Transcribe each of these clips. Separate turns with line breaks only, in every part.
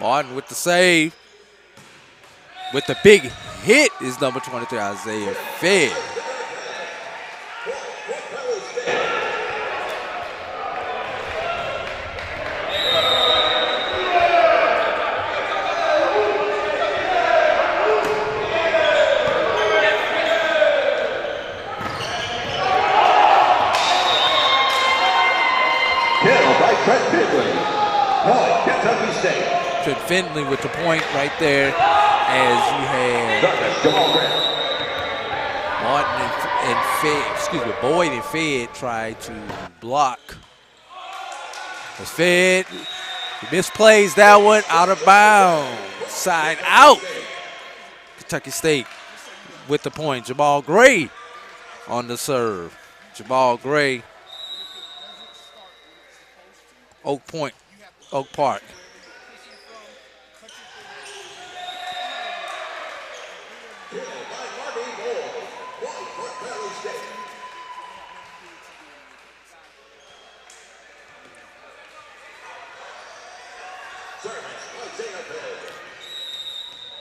Martin with the save. With the big hit is number 23, Isaiah Fed. Trent Finley with the point right there, as you had Martin and Fed, excuse me, Boyd and Fed try to block. As Fed misplays that one, out of bounds, side out. Kentucky State with the point. Jamal Gray on the serve. Jamal Gray, Oak Park.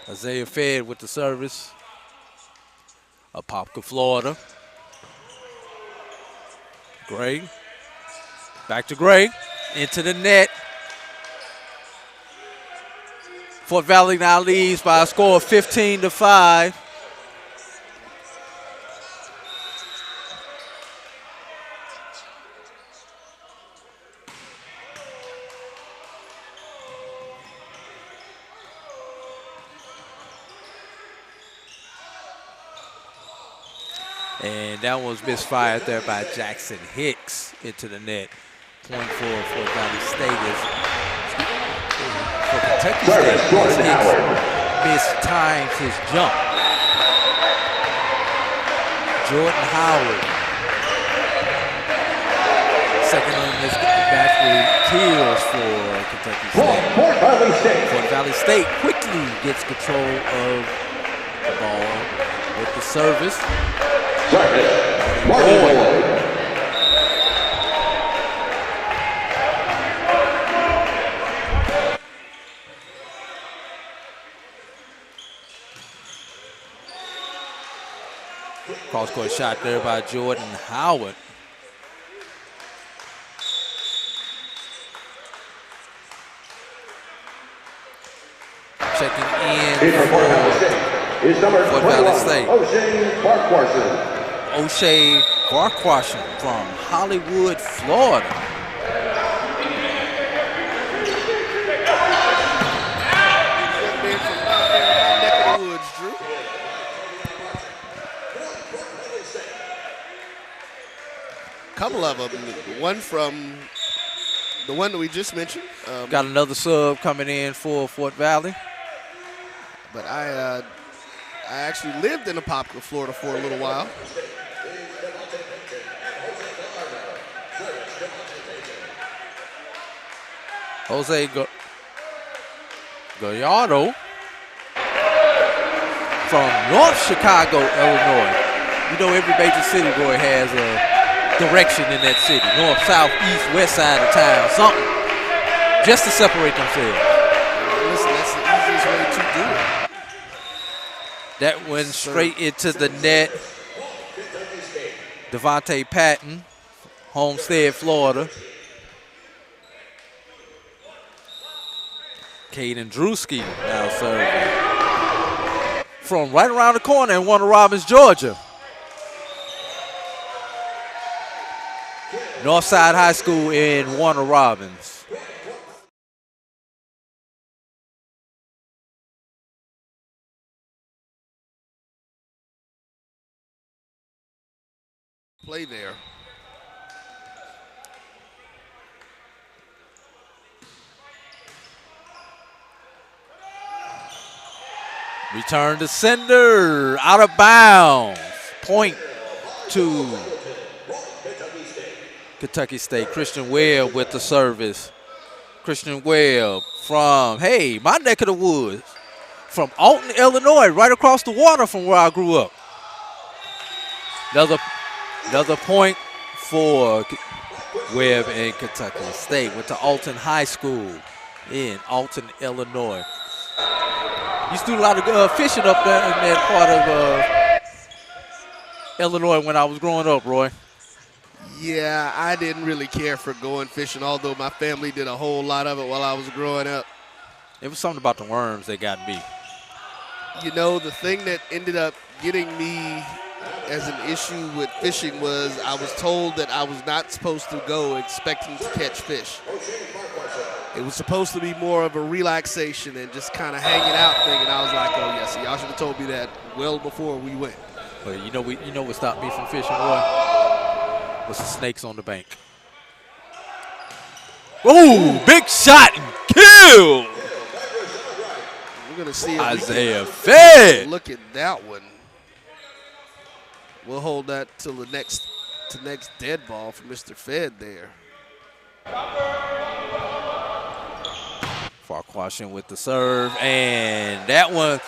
Isaiah Fed with the service. Apopka, Florida. Gray. Back to Gray. Into the net. Fort Valley now leads by a score of 15-5. And that was misfired there by Jackson Hicks into the net. Point for Fort Valley State is for Kentucky State. Hicks mistimes his jump. Jordan Howard, second on this basket, kills for Kentucky State. Fort Valley State quickly gets control of the ball with the service. Cross-court shot there by Jordan Howard. Checking in for Fort Valley State. O'Shea Farquharson from Hollywood, Florida.
Couple of them. One from the one that we just mentioned.
Got another sub coming in for Fort Valley.
But I actually lived in Apopka, Florida for a little while.
Jose Gallardo from North Chicago, Illinois. You know every major city boy has a direction in that city. North, south, east, west side of town, something. Just to separate themselves.
Listen, that's the easiest way to do it.
That went straight into the net. Devontae Patton, Homestead, Florida. Caden Drewski now serving. From right around the corner in Warner Robins, Georgia. Northside High School in Warner Robins.
Play there.
Return to sender, out of bounds. Point to Kentucky State. Christian Webb with the service. Christian Webb from, hey, my neck of the woods. From Alton, Illinois, right across the water from where I grew up. Another point for Webb and Kentucky State. Went to Alton High School. in Alton, Illinois. Used to do a lot of fishing up there in that part of Illinois when I was growing up, Roy.
Yeah, I didn't really care for going fishing, although my family did a whole lot of it while I was growing up.
It was something about the worms that got me.
You know, the thing that ended up getting me as an issue with fishing was I was told that I was not supposed to go expecting to catch fish. It was supposed to be more of a relaxation and just kind of hanging out thing, and I was like, oh, yes, y'all should have told me that well before we went.
But you know what stopped me from fishing, Roy? Was the snakes on the bank. Ooh, big shot and kill!
We're going to see if
Isaiah Fed.
Look at that one. We'll hold that till the next dead ball for Mr. Fed there.
Farquharson with the serve, and that one,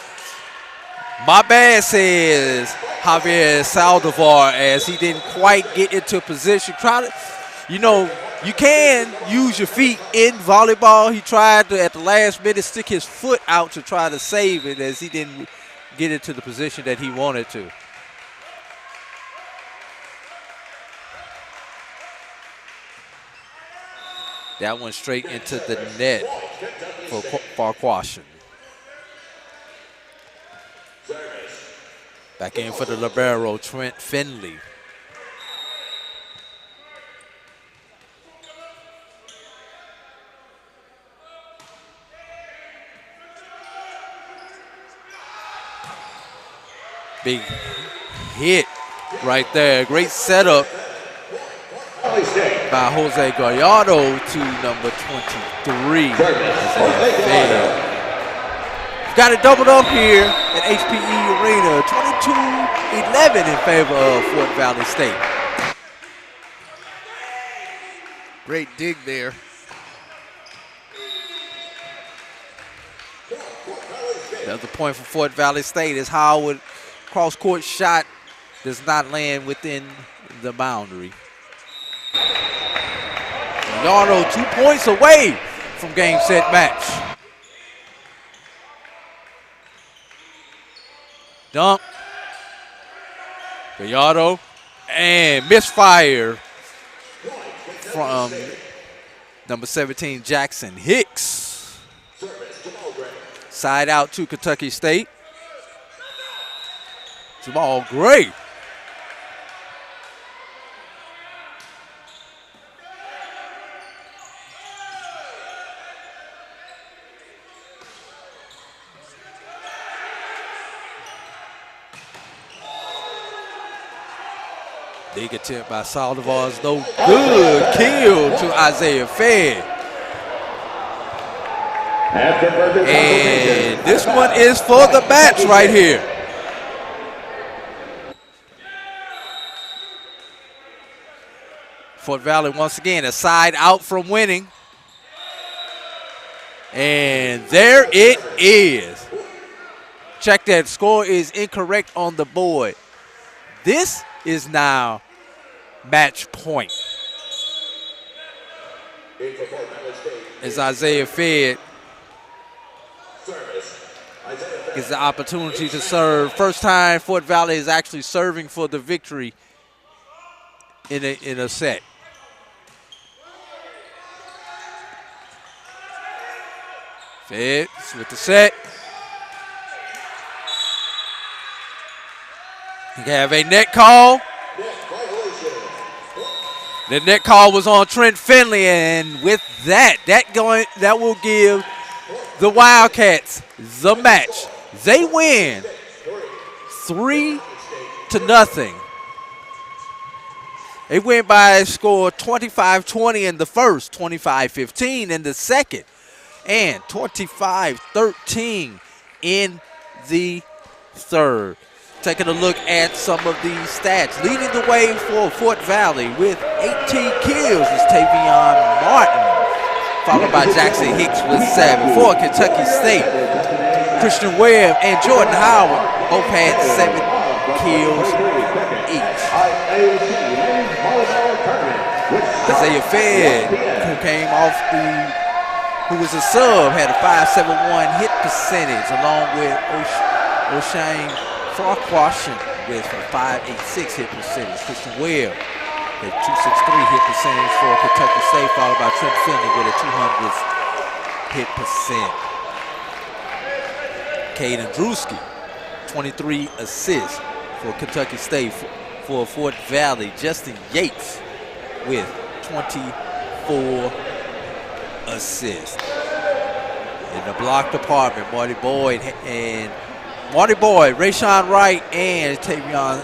my bad, says Javier Saldivar, as he didn't quite get into position. You can use your feet in volleyball. He tried to, at the last minute, stick his foot out to try to save it, as he didn't get into the position that he wanted to. That one straight into the net for Farquharson. Back in for the libero, Trent Finley. Big hit right there. Great setup by Jose Gallardo to number 23. Got it doubled up here at HPE Arena. 22-11 in favor of Fort Valley State.
Great dig there.
Another point for Fort Valley State is Howard cross-court shot does not land within the boundary. Gallardo 2 points away from game, set, match. Dunk. Gallardo and misfire from number 17, Jackson Hicks. Side out to Kentucky State. Jamal Gray. Big attempt by Saldivar's no good. Kill to Isaiah Fed. And this one is for the match right here. Fort Valley once again a side out from winning. And there it is. Check that, score is incorrect on the board. This is now match point. As Isaiah Fed gets the opportunity to serve. First time Fort Valley is actually serving for the victory in a set. Fed with the set. You have a net call. The net call was on Trent Finley, and with that will give the Wildcats the match. They win 3-0. They win by a score 25-20 in the first, 25-15 in the second, and 25-13 in the third. Taking a look at some of these stats. Leading the way for Fort Valley with 18 kills is Tavion Martin, followed by Jackson Hicks with 7. For Kentucky State, Christian Webb and Jordan Howard both had 7 kills each. Isaiah Fed, who came off the who was a sub, had a .571 hit percentage, along with O'Shane Farquharson with a .586 hit percentage. Christian Webb had a .263 hit percentage for Kentucky State, followed by Trent Finley with a 200 hit percent. Caden Drewski, 23 assists for Kentucky State. For Fort Valley, Justin Yates with 24 assists. In the block department, Marty Boyd, Rayshawn Wright, and Tavion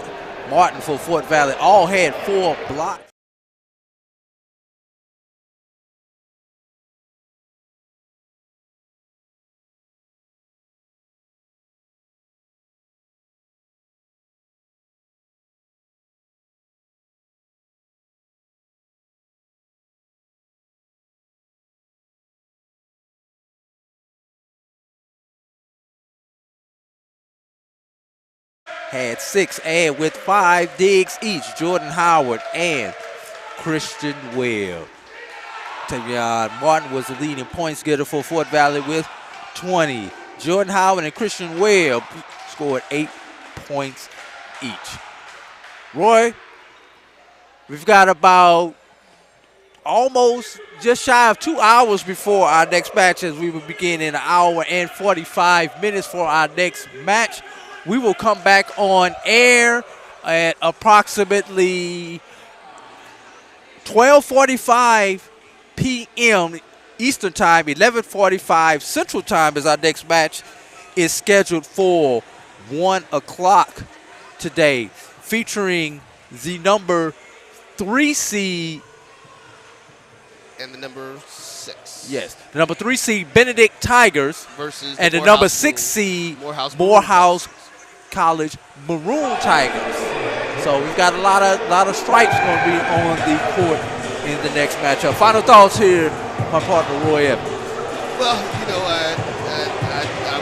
Martin for Fort Valley all had 4 blocks. Had 6, and with 5 digs each, Jordan Howard and Christian Webb. Tavion Martin was the leading points getter for Fort Valley with 20. Jordan Howard and Christian Webb scored 8 points each. Roy, we've got about almost just shy of 2 hours before our next match, as we will begin in 1 hour and 45 minutes for our next match. We will come back on air at approximately 12:45 p.m. Eastern Time, 11:45 Central Time, as our next match is scheduled for 1 o'clock today, featuring the number 3 seed
and the number 6.
Yes, the number 3 seed Benedict Tigers
versus
and the number 6 seed Morehouse College Maroon Tigers. So we've got a lot of stripes going to be on the court in the next matchup. Final thoughts here, my partner Roy Evans.
Well, you know, I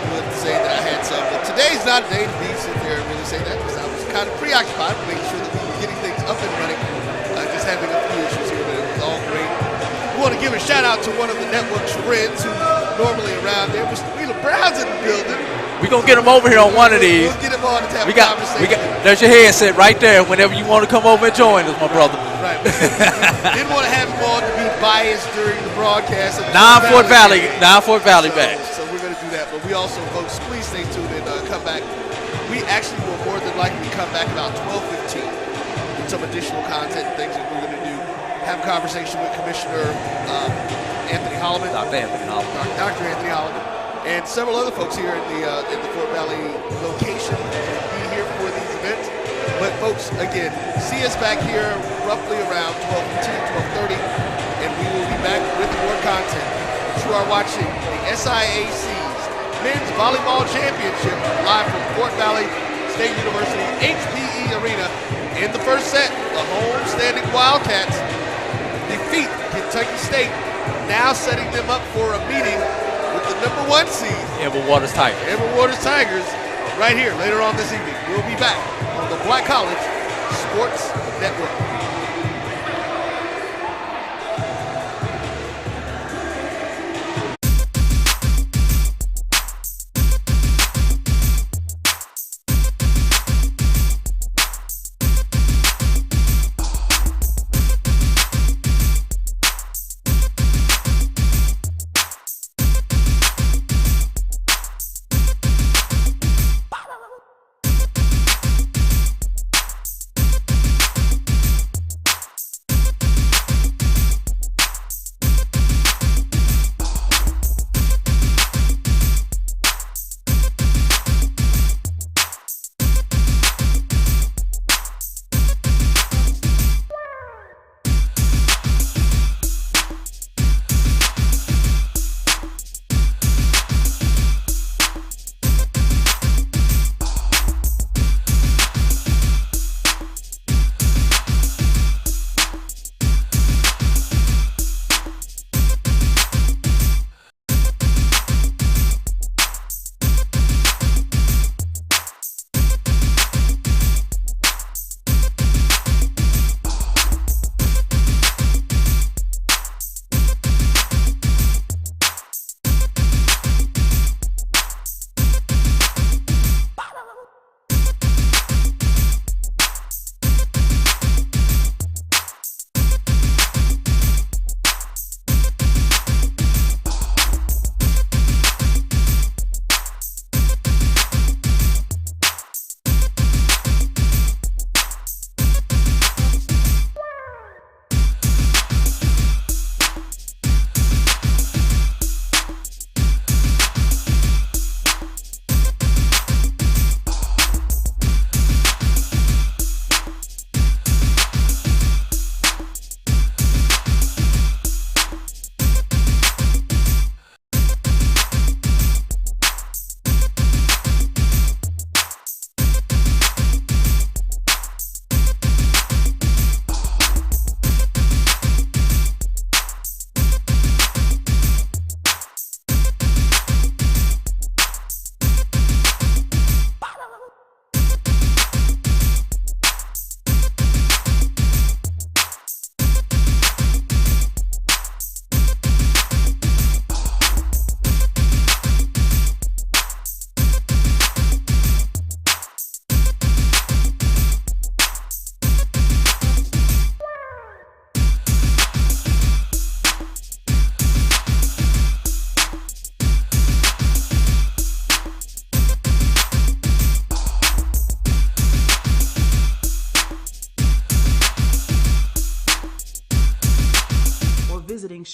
would say that I had some, but today's not a day to be sitting there and really say that, because I was kind of preoccupied with making sure that we were getting things up and running. Just having a few issues here, but it was all great. We want to give a shout out to one of the network's friends who's normally around there. Mr. Wheeler Brown's in the building.
We're going to get him over here on one of these.
We'll get him on to have a conversation.
There's your headset right there whenever you want to come over and join us, my brother.
Right. Didn't want to have him on to be biased during the broadcast.
Non-Fort Valley back.
So we're going to do that. But we also, folks, please stay tuned and come back. We actually will more than likely come back about 12:15 with some additional content and things that we're going to do. Have a conversation with Commissioner Anthony Holloman.
Dr. Anthony
Holloman. And several other folks here in the Fort Valley location will be here for these events. But folks, again, see us back here roughly around 12:15, 12:30, and we will be back with more content. You are watching the SIAC's Men's Volleyball Championship live from Fort Valley State University HPE Arena. In the first set, the home-standing Wildcats defeat Kentucky State, now setting them up for a meeting with the number 1 seed,
Amber Waters
Tigers, right here later on this evening. We'll be back on the Black College Sports Network.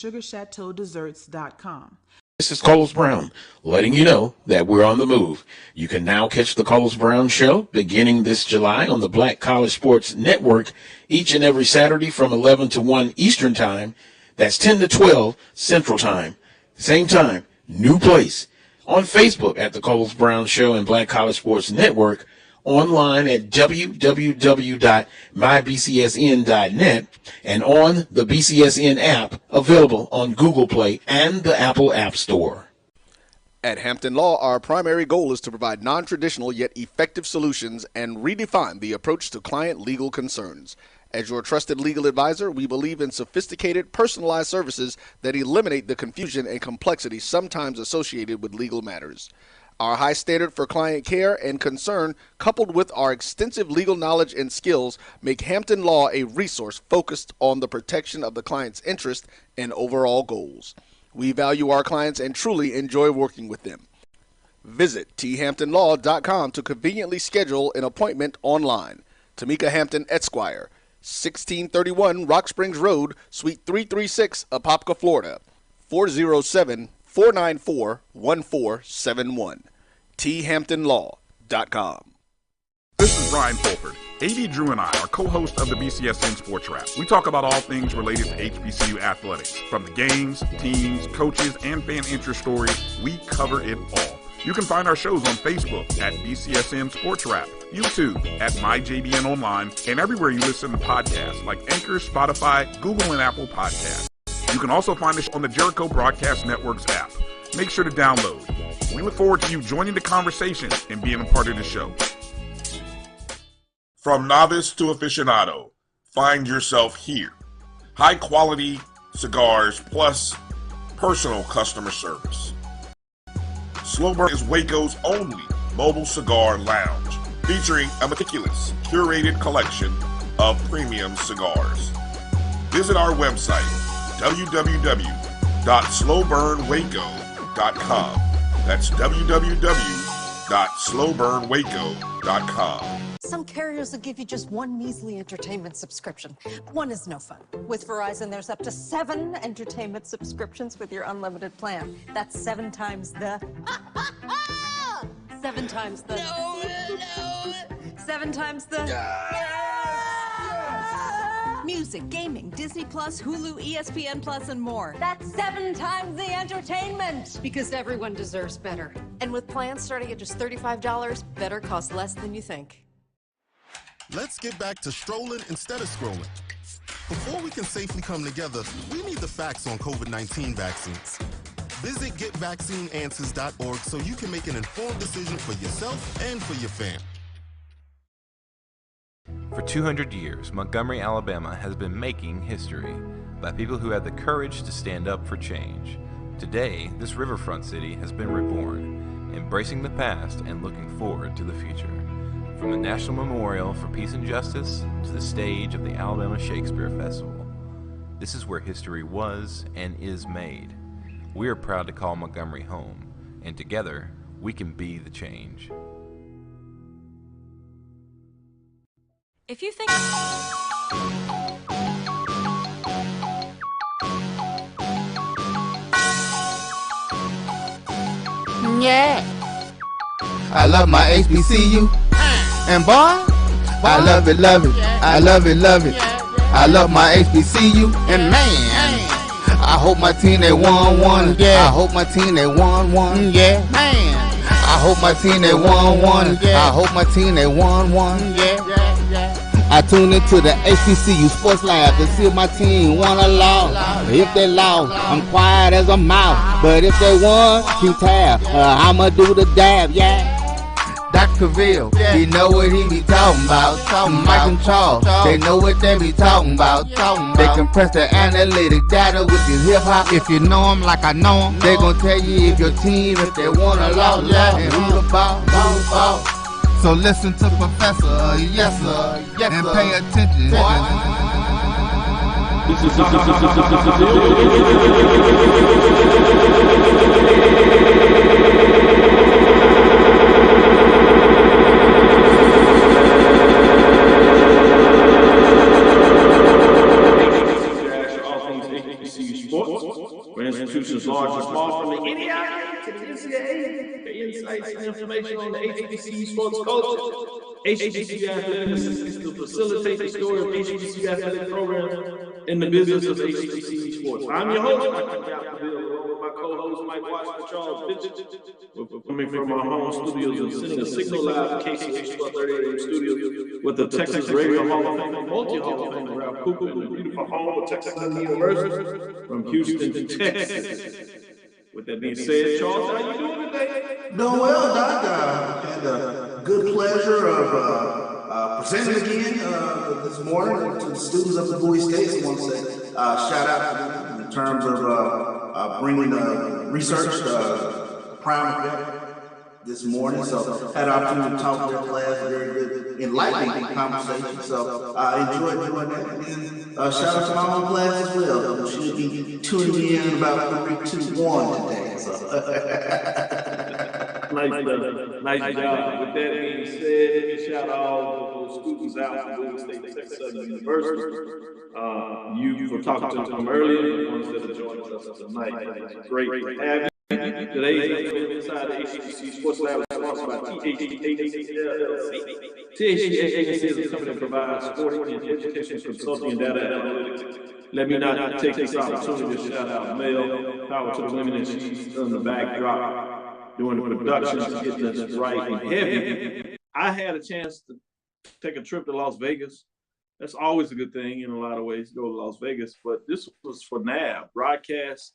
sugarchateaudesserts.com.
This is Carlos Brown, letting you know that we're on the move. You can now catch the Carlos Brown Show beginning this July on the Black College Sports Network each and every Saturday from 11 to 1 Eastern Time. That's 10 to 12 Central Time. Same time, new place. On Facebook at the Carlos Brown Show and Black College Sports Network. Online at www.mybcsn.net and on the BCSN app available on Google Play and the Apple App Store.
At Hampton Law, our primary goal is to provide non-traditional yet effective solutions and redefine the approach to client legal concerns. As your trusted legal advisor, we believe in sophisticated, personalized services that eliminate the confusion and complexity sometimes associated with legal matters. Our high standard for client care and concern, coupled with our extensive legal knowledge and skills, make Hampton Law a resource focused on the protection of the client's interest and overall goals. We value our clients and truly enjoy working with them. Visit thamptonlaw.com to conveniently schedule an appointment online. Tamika Hampton Esquire, 1631 Rock Springs Road, Suite 336, Apopka, Florida, 407-494-1471. thamptonlaw.com.
This is Brian Fulford. A.D. Drew and I are co-hosts of the BCSN Sports Wrap. We talk about all things related to HBCU athletics. From the games, teams, coaches, and fan interest stories, we cover it all. You can find our shows on Facebook at BCSN Sports Wrap, YouTube at MyJBN Online, and everywhere you listen to podcasts like Anchor, Spotify, Google, and Apple Podcasts. You can also find us on the Jericho Broadcast Network's app. Make sure to download. We look forward to you joining the conversation and being a part of the show. From novice to aficionado, find yourself here. High quality cigars plus personal customer service. Slow Burn is Waco's only mobile cigar lounge, featuring a meticulous, curated collection of premium cigars. Visit our website, www.slowburnwaco.com. That's www.slowburnwaco.com.
Some carriers will give you just one measly entertainment subscription. One is no fun. With Verizon, there's up to 7 entertainment subscriptions with your unlimited plan. That's 7 times the... 7 times the... No. 7 times the... Music, gaming, Disney Plus, Hulu, ESPN Plus, and more. That's 7 times the entertainment. Because everyone deserves better. And with plans starting at just $35, better costs less than you think.
Let's get back to strolling instead of scrolling. Before we can safely come together, we need the facts on COVID-19 vaccines. Visit getvaccineanswers.org so you can make an informed decision for yourself and for your family.
For 200 years, Montgomery, Alabama has been making history by people who had the courage to stand up for change. Today, this riverfront city has been reborn, embracing the past and looking forward to the future. From the National Memorial for Peace and Justice to the stage of the Alabama Shakespeare Festival, this is where history was and is made. We are proud to call Montgomery home, and together, we can be the change.
If you think...
Yeah. I love my HBCU. And boy, I love it, love it. I love it, love it. I love my HBCU. And man, I hope my team they won. Yeah. I hope my team they won. Yeah. Man, I hope my team they won. I hope my team they won. Yeah. I tune into the HBCU Sports Lab to see if my team won or lost. If they lost, I'm quiet as a mouse. But if they won, keep tab. I'ma do the dab, yeah. Dr. Cavill, he know what he be talking about. Mike and Charles, they know what they be talking about. They compress the analytic data with this hip hop. If you know them like I know them, they gon' tell you if your team, if they won or lost, and who the ball. So listen to Professor, yes sir, and pay attention.
HBCU Sports.
to the NCAA for insights and information on the HBCU sports culture. HBCU athletics assists to facilitate the story of HBCU athletic programs in the business of HBCU sports. I'm your host, Michael Bill, along with my co-host, Mike Washington Charles Bishop. We're coming from our home studios and sending a signal live to KCH 1230 AM studios with the Texas Radio Hall of Fame and multi-Hall of Fame, Ralph Cooper, in the beautiful home of Texas A&M University from Houston, Texas. With that being said, Charles, how you doing today?
Doing well, Doc. Had a good pleasure of presenting again this morning to the students of the Bowie State. I want to say shout out to them in terms of bringing research prime effect this morning. So had an opportunity to talk to their class, very good, enlightening conversation. So I enjoyed doing that. And shout out to my own class as well. She'll be tuning in about 3, 2, 1 today. So.
Nice job. With that being said, let me shout out all those students out from Bowie State, Texas University. You for talking to them earlier, the ones that are joining us tonight. It's great to have you. Today's episode inside the HBCU Sports Lab is sponsored by THG Agency LLC. THG Agency is a company that provides sporting and education consulting and data analytics. Let me not take this opportunity to shout out Mel, power to the women, and she's on the backdrop doing the production to get this right and heavy. I had a chance to take a trip to Las Vegas. That's always a good thing in a lot of ways, go to Las Vegas, but this was for NAB, broadcast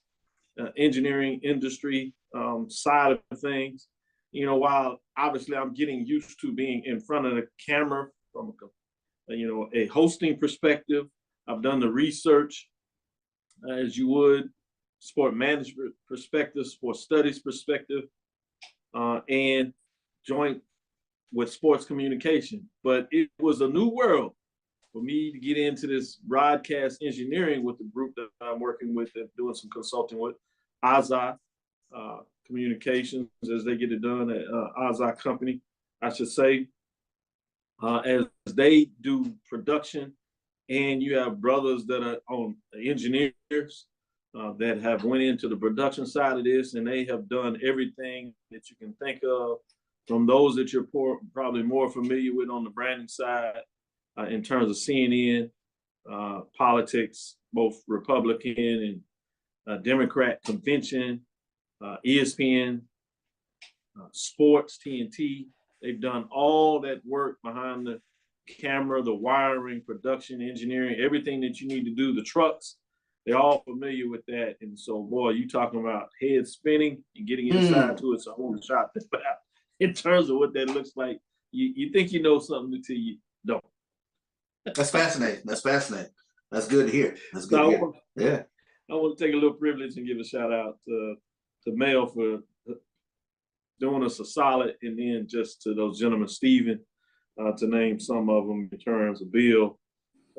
engineering industry side of things. You know, while obviously I'm getting used to being in front of the camera from a hosting perspective, I've done the research as you would, sport management perspective, sport studies perspective, and joint with sports communication. But it was a new world for me to get into this broadcast engineering with the group that I'm working with and doing some consulting with, AZA Communications, as they get it done at AZA Company, I should say, as they do production. And you have brothers that are on engineers that have went into the production side of this, and they have done everything that you can think of, from those that you're probably more familiar with on the branding side, in terms of CNN, politics, both Republican and Democrat convention, ESPN, sports, TNT. They've done all that work behind the camera, the wiring, production, engineering, everything that you need to do, the trucks. They're all familiar with that. And so, boy, you talking about head spinning and getting inside to it's a whole shot in terms of what that looks like. You think you know something until you don't.
That's fascinating. That's fascinating. That's good to hear. That's good to hear. Yeah.
I want to take a little privilege and give a shout out to Mel for doing us a solid, and then just to those gentlemen, Stephen, to name some of them in terms of Bill,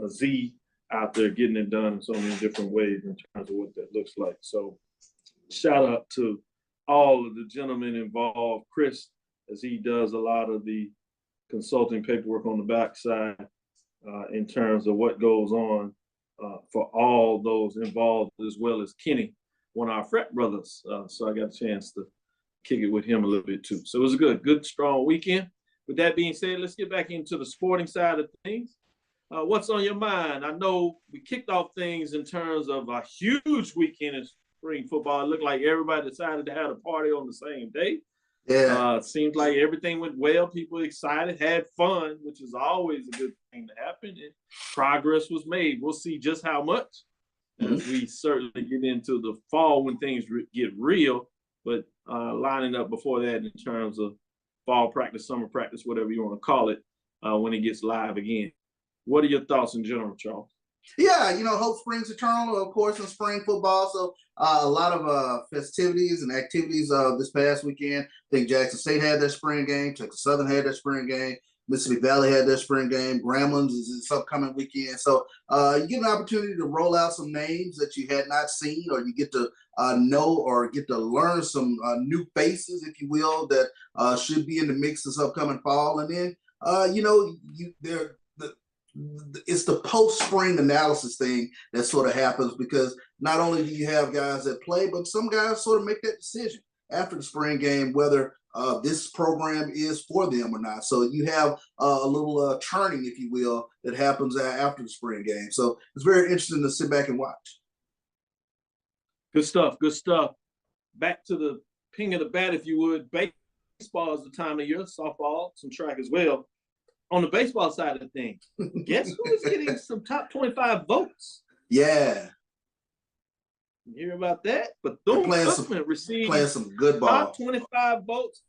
Z out there getting it done in so many different ways in terms of what that looks like. So shout out to all of the gentlemen involved, Chris, as he does a lot of the consulting paperwork on the backside in terms of what goes on for all those involved, as well as Kenny, one of our frat brothers. So I got a chance to kick it with him a little bit too. So it was a good, strong weekend. With that being said, let's get back into the sporting side of things. What's on your mind? I know we kicked off things in terms of a huge weekend in spring football. It looked like everybody decided to have a party on the same day.
Yeah.
It seems like everything went well. People excited, had fun, which is always a good thing to happen. And progress was made. We'll see just how much as we certainly get into the fall when things get real. But lining up before that in terms of fall practice, summer practice, whatever you want to call it, when it gets live again. What are your thoughts in general, Charles?
Yeah, hope springs eternal, of course, in spring football. So a lot of festivities and activities this past weekend. I think Jackson State had their spring game. Texas Southern had their spring game. Mississippi Valley had their spring game. Grambling is this upcoming weekend. So you get an opportunity to roll out some names that you had not seen, or you get to know or get to learn some new faces, if you will, that should be in the mix this upcoming fall. And then, it's the post-spring analysis thing that sort of happens, because not only do you have guys that play, but some guys sort of make that decision
after the spring game whether this program is for them or not. So you have a little churning, if you will, that happens after the spring game. So it's very interesting to sit back and watch.
Good stuff. Good stuff. Back to the ping of the bat, if you would. Baseball is the time of year. Softball, some track as well. On the baseball side of things, guess who is getting some top 25 votes?
Yeah.
You hear about that? But Bethune-Cookman received
some good ball.
Top 25 votes,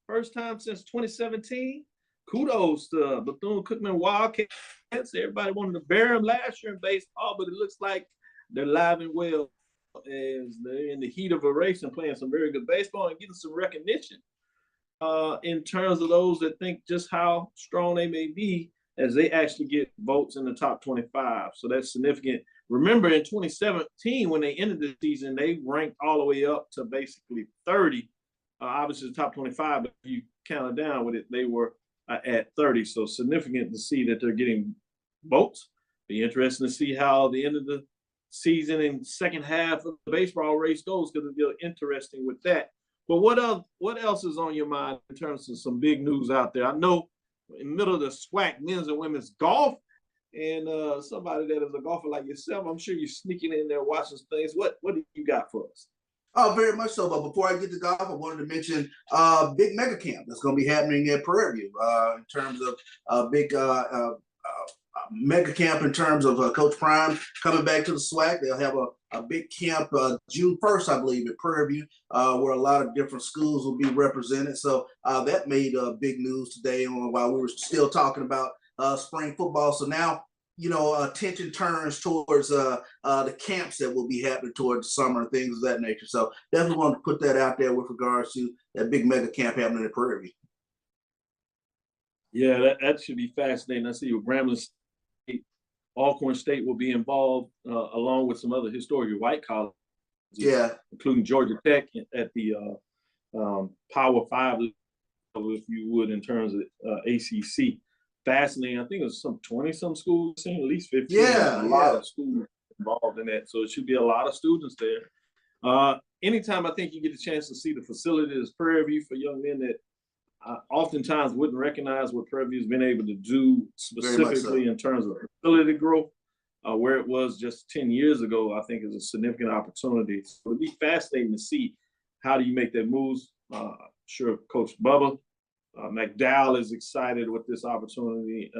first time since 2017. Kudos to Bethune-Cookman Wildcats. Everybody wanted to bury them last year in baseball, but it looks like they're live and well as they're in the heat of a race and playing some very good baseball and getting some recognition in terms of those that think just how strong they may be as they actually get votes in the top 25. So that's significant. Remember, in 2017, when they ended the season, they ranked all the way up to basically 30. Obviously, the top 25, but if you count it down with it, they were at 30. So significant to see that they're getting votes. Be interesting to see how the end of the season and second half of the baseball race goes, because it'll be interesting with that. But what else is on your mind in terms of some big news out there? I know in the middle of the SWAC men's and women's golf, and somebody that is a golfer like yourself, I'm sure you're sneaking in there watching things. What do you got for us?
Oh, very much so. But before I get to golf, I wanted to mention big mega camp that's going to be happening at Prairie View in terms of big mega camp in terms of Coach Prime coming back to the SWAC. They'll have a big camp June 1st, I believe, at Prairie View, where a lot of different schools will be represented. So that made big news today while we were still talking about spring football. So now, attention turns towards the camps that will be happening towards the summer and things of that nature. So definitely want to put that out there with regards to that big mega camp happening at Prairie View.
Yeah, that should be fascinating. I see with Grambling State, Alcorn State will be involved along with some other historically white colleges, including Georgia Tech at the Power 5 level, if you would, in terms of ACC. Fascinating. I think it was some 20-some schools, at least 15. A lot of schools involved in that. So it should be a lot of students there. Anytime I think you get a chance to see the facilities, Prairie View, for young men that oftentimes wouldn't recognize what Prairie View has been able to do specifically in terms of facility growth, where it was just 10 years ago, I think is a significant opportunity. So it'd be fascinating to see how do you make that move. Sure, Coach Bubba McDowell is excited with this opportunity,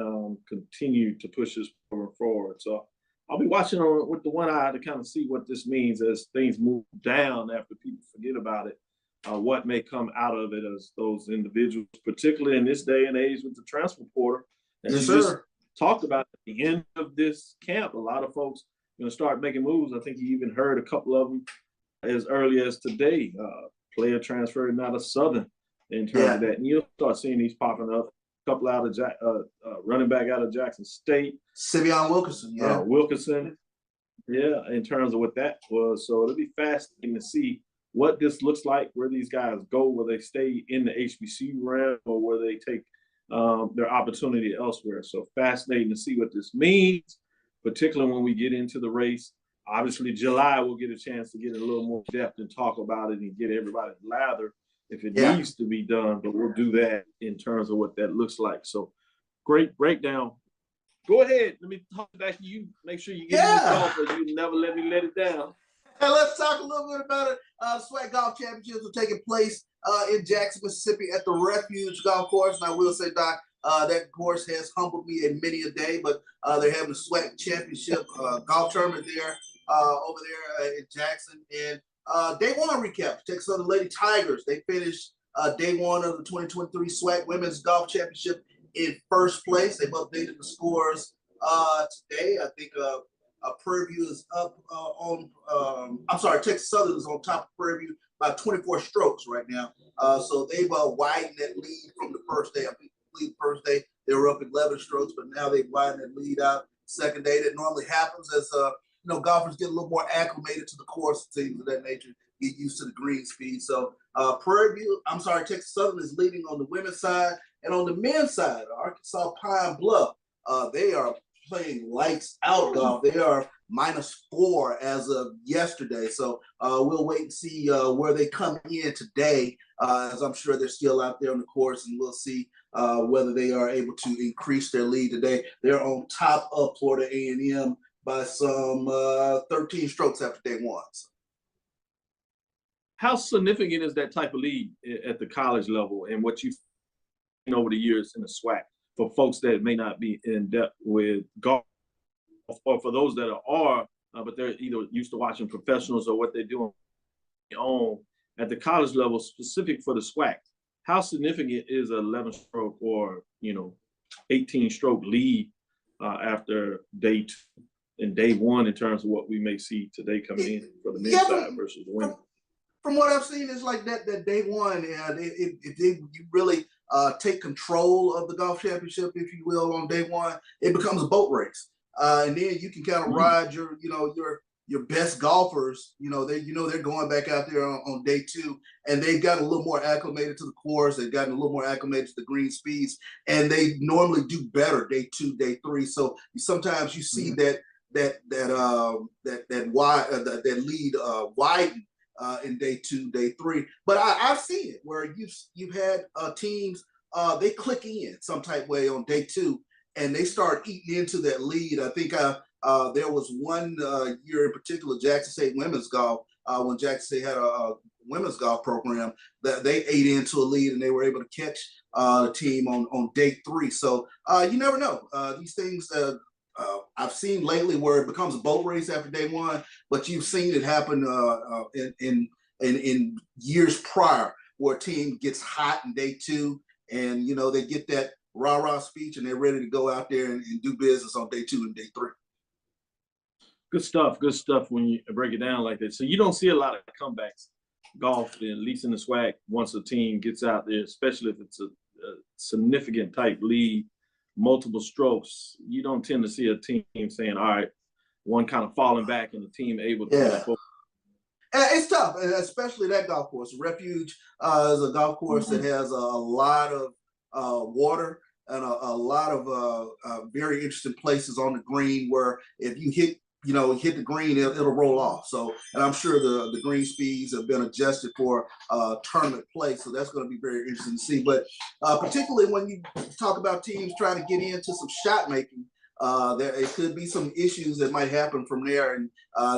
continue to push this forward. So I'll be watching with the one eye to kind of see what this means as things move down after people forget about it. What may come out of it as those individuals, particularly in this day and age with the transfer portal. As you just talked about at the end of this camp, a lot of folks going to start making moves. I think you even heard a couple of them as early as today. Player transferring out of Southern in terms of that. And you'll start seeing these popping up. A couple out of running back out of Jackson State.
Sivion Wilkinson,
Wilkinson, in terms of what that was. So it'll be fascinating to see what this looks like, where these guys go, will they stay in the HBCU realm or will they take their opportunity elsewhere. So fascinating to see what this means, particularly when we get into the race. Obviously, July, we'll get a chance to get a little more depth and talk about it and get everybody lather if it needs to be done, but we'll do that in terms of what that looks like. So great breakdown. Go ahead. Let me talk back to you. Make sure you get me a call, but you never let me let it down.
And let's talk a little bit about it. SWAC Golf Championships are taking place in Jackson, Mississippi at the Refuge Golf Course. And I will say, Doc, that course has humbled me in many a day, but they're having a SWAC Championship golf tournament there over there in Jackson. And day one recap, Texas Southern Lady Tigers. They finished day one of the 2023 SWAC Women's Golf Championship in first place. They've updated the scores today. I think Prairie View is up Texas Southern is on top of Prairie View by 24 strokes right now. So they've widened that lead from the first day. I believe the first day they were up 11 strokes, but now they've widened that lead out. Second day, that normally happens as golfers get a little more acclimated to the course and things of that nature, get used to the green speed. So Texas Southern is leading on the women's side, and on the men's side, Arkansas Pine Bluff, they are playing lights out golf. They are -4 as of yesterday. So we'll wait and see where they come in today, as I'm sure they're still out there on the course, and we'll see whether they are able to increase their lead today. They're on top of Florida A&M by some 13 strokes after day one. So.
How significant is that type of lead at the college level, and what you've seen over the years in the SWAC for folks that may not be in depth with golf, or for those that are, but they're either used to watching professionals or what they're doing on at the college level, specific for the SWAC? How significant is an 11-stroke or 18-stroke lead after day 2 and day 1 in terms of what we may see today coming in for the men's side versus the women?
From what I've seen, it's like that day 1, and if you really take control of the golf championship, if you will, on day 1, it becomes a boat race, and then you can kind of ride your best golfers. They're going back out there on day 2, and they've gotten a little more acclimated to the course. They've gotten a little more acclimated to the green speeds, and they normally do better day 2, day 3. So sometimes you see that lead widen in day 2, day 3. But I've seen it where you've had teams, they click in some type way on day 2, and they start eating into that lead. I think there was one year in particular, Jackson State women's golf, when Jackson State had a women's golf program, that they ate into a lead and they were able to catch the team on day 3. So you never know. These things I've seen lately where it becomes a boat race after day 1, but you've seen it happen in years prior, where a team gets hot in day 2, and they get that rah-rah speech and they're ready to go out there and do business on day 2 and day 3.
Good stuff when you break it down like that. So you don't see a lot of comebacks golf, at least in the SWAC, once a team gets out there, especially if it's a significant type lead, multiple strokes. You don't tend to see a team saying, all right, one kind of falling back and the team able to move forward.
It's tough, especially that golf course. Refuge is a golf course that has a lot of water and a lot of very interesting places on the green where if you hit the green, it'll roll off. So, and I'm sure the green speeds have been adjusted for tournament play. So that's going to be very interesting to see. But particularly when you talk about teams trying to get into some shot making, there it could be some issues that might happen from there, and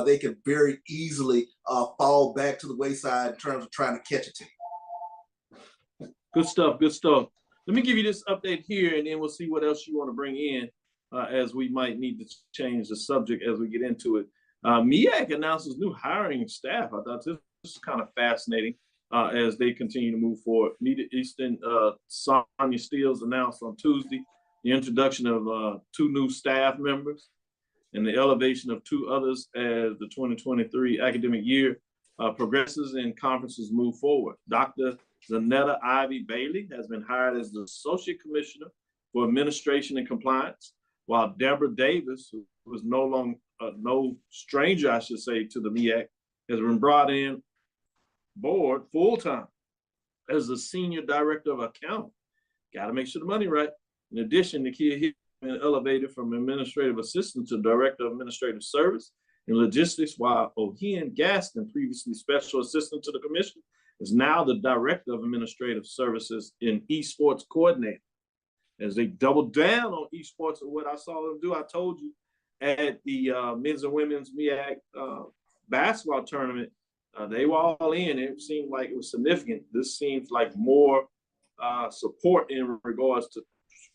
they could very easily fall back to the wayside in terms of trying to catch a team.
Good stuff. Let me give you this update here, and then we'll see what else you want to bring in. As we might need to change the subject as we get into it. MEAC announces new hiring staff. I thought this was kind of fascinating as they continue to move forward. Nita Easton, Sonia Steele announced on Tuesday the introduction of 2 new staff members and the elevation of 2 others as the 2023 academic year progresses and conferences move forward. Dr. Zanetta Ivy Bailey has been hired as the Associate Commissioner for Administration and Compliance, while Deborah Davis, who was no stranger, I should say, to the MEAC, has been brought in board full-time as the Senior Director of Accounting. Got to make sure the money right. In addition, Nakia Hill has been elevated from Administrative Assistant to Director of Administrative Service and Logistics, while Ohian Gaston, previously Special Assistant to the Commissioner, is now the Director of Administrative Services and Esports Coordinator. As they doubled down on esports and what I saw them do, I told you at the men's and women's MEAC basketball tournament, they were all in. It seemed like it was significant. This seems like more support in regards to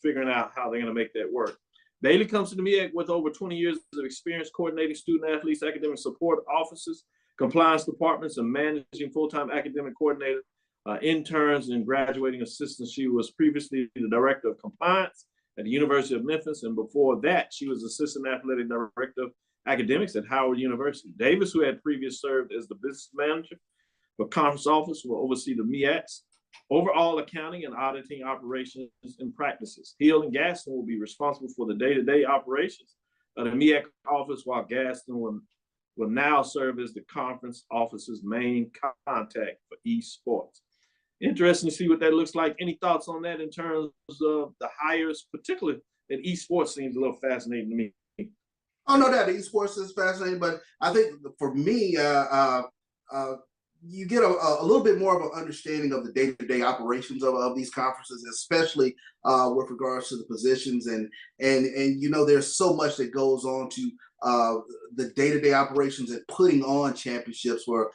figuring out how they're going to make that work. Bailey comes to the MEAC with over 20 years of experience coordinating student athletes, academic support offices, compliance departments, and managing full-time academic coordinator, interns and graduating assistants. She was previously the Director of Compliance at the University of Memphis, and before that, she was Assistant Athletic Director of Academics at Howard University. Davis, who had previously served as the Business Manager for Conference Office, will oversee the MEAC's overall accounting and auditing operations and practices. Hill and Gaston will be responsible for the day-to-day operations of the MEAC office, while Gaston will now serve as the conference office's main contact for esports. Interesting to see what that looks like. Any thoughts on that in terms of the hires, particularly at esports? Seems a little fascinating to me.
Oh, no doubt. Esports is fascinating, but I think for me, you get a little bit more of an understanding of the day-to-day operations of these conferences, especially with regards to the positions and there's so much that goes on to the day-to-day operations and putting on championships for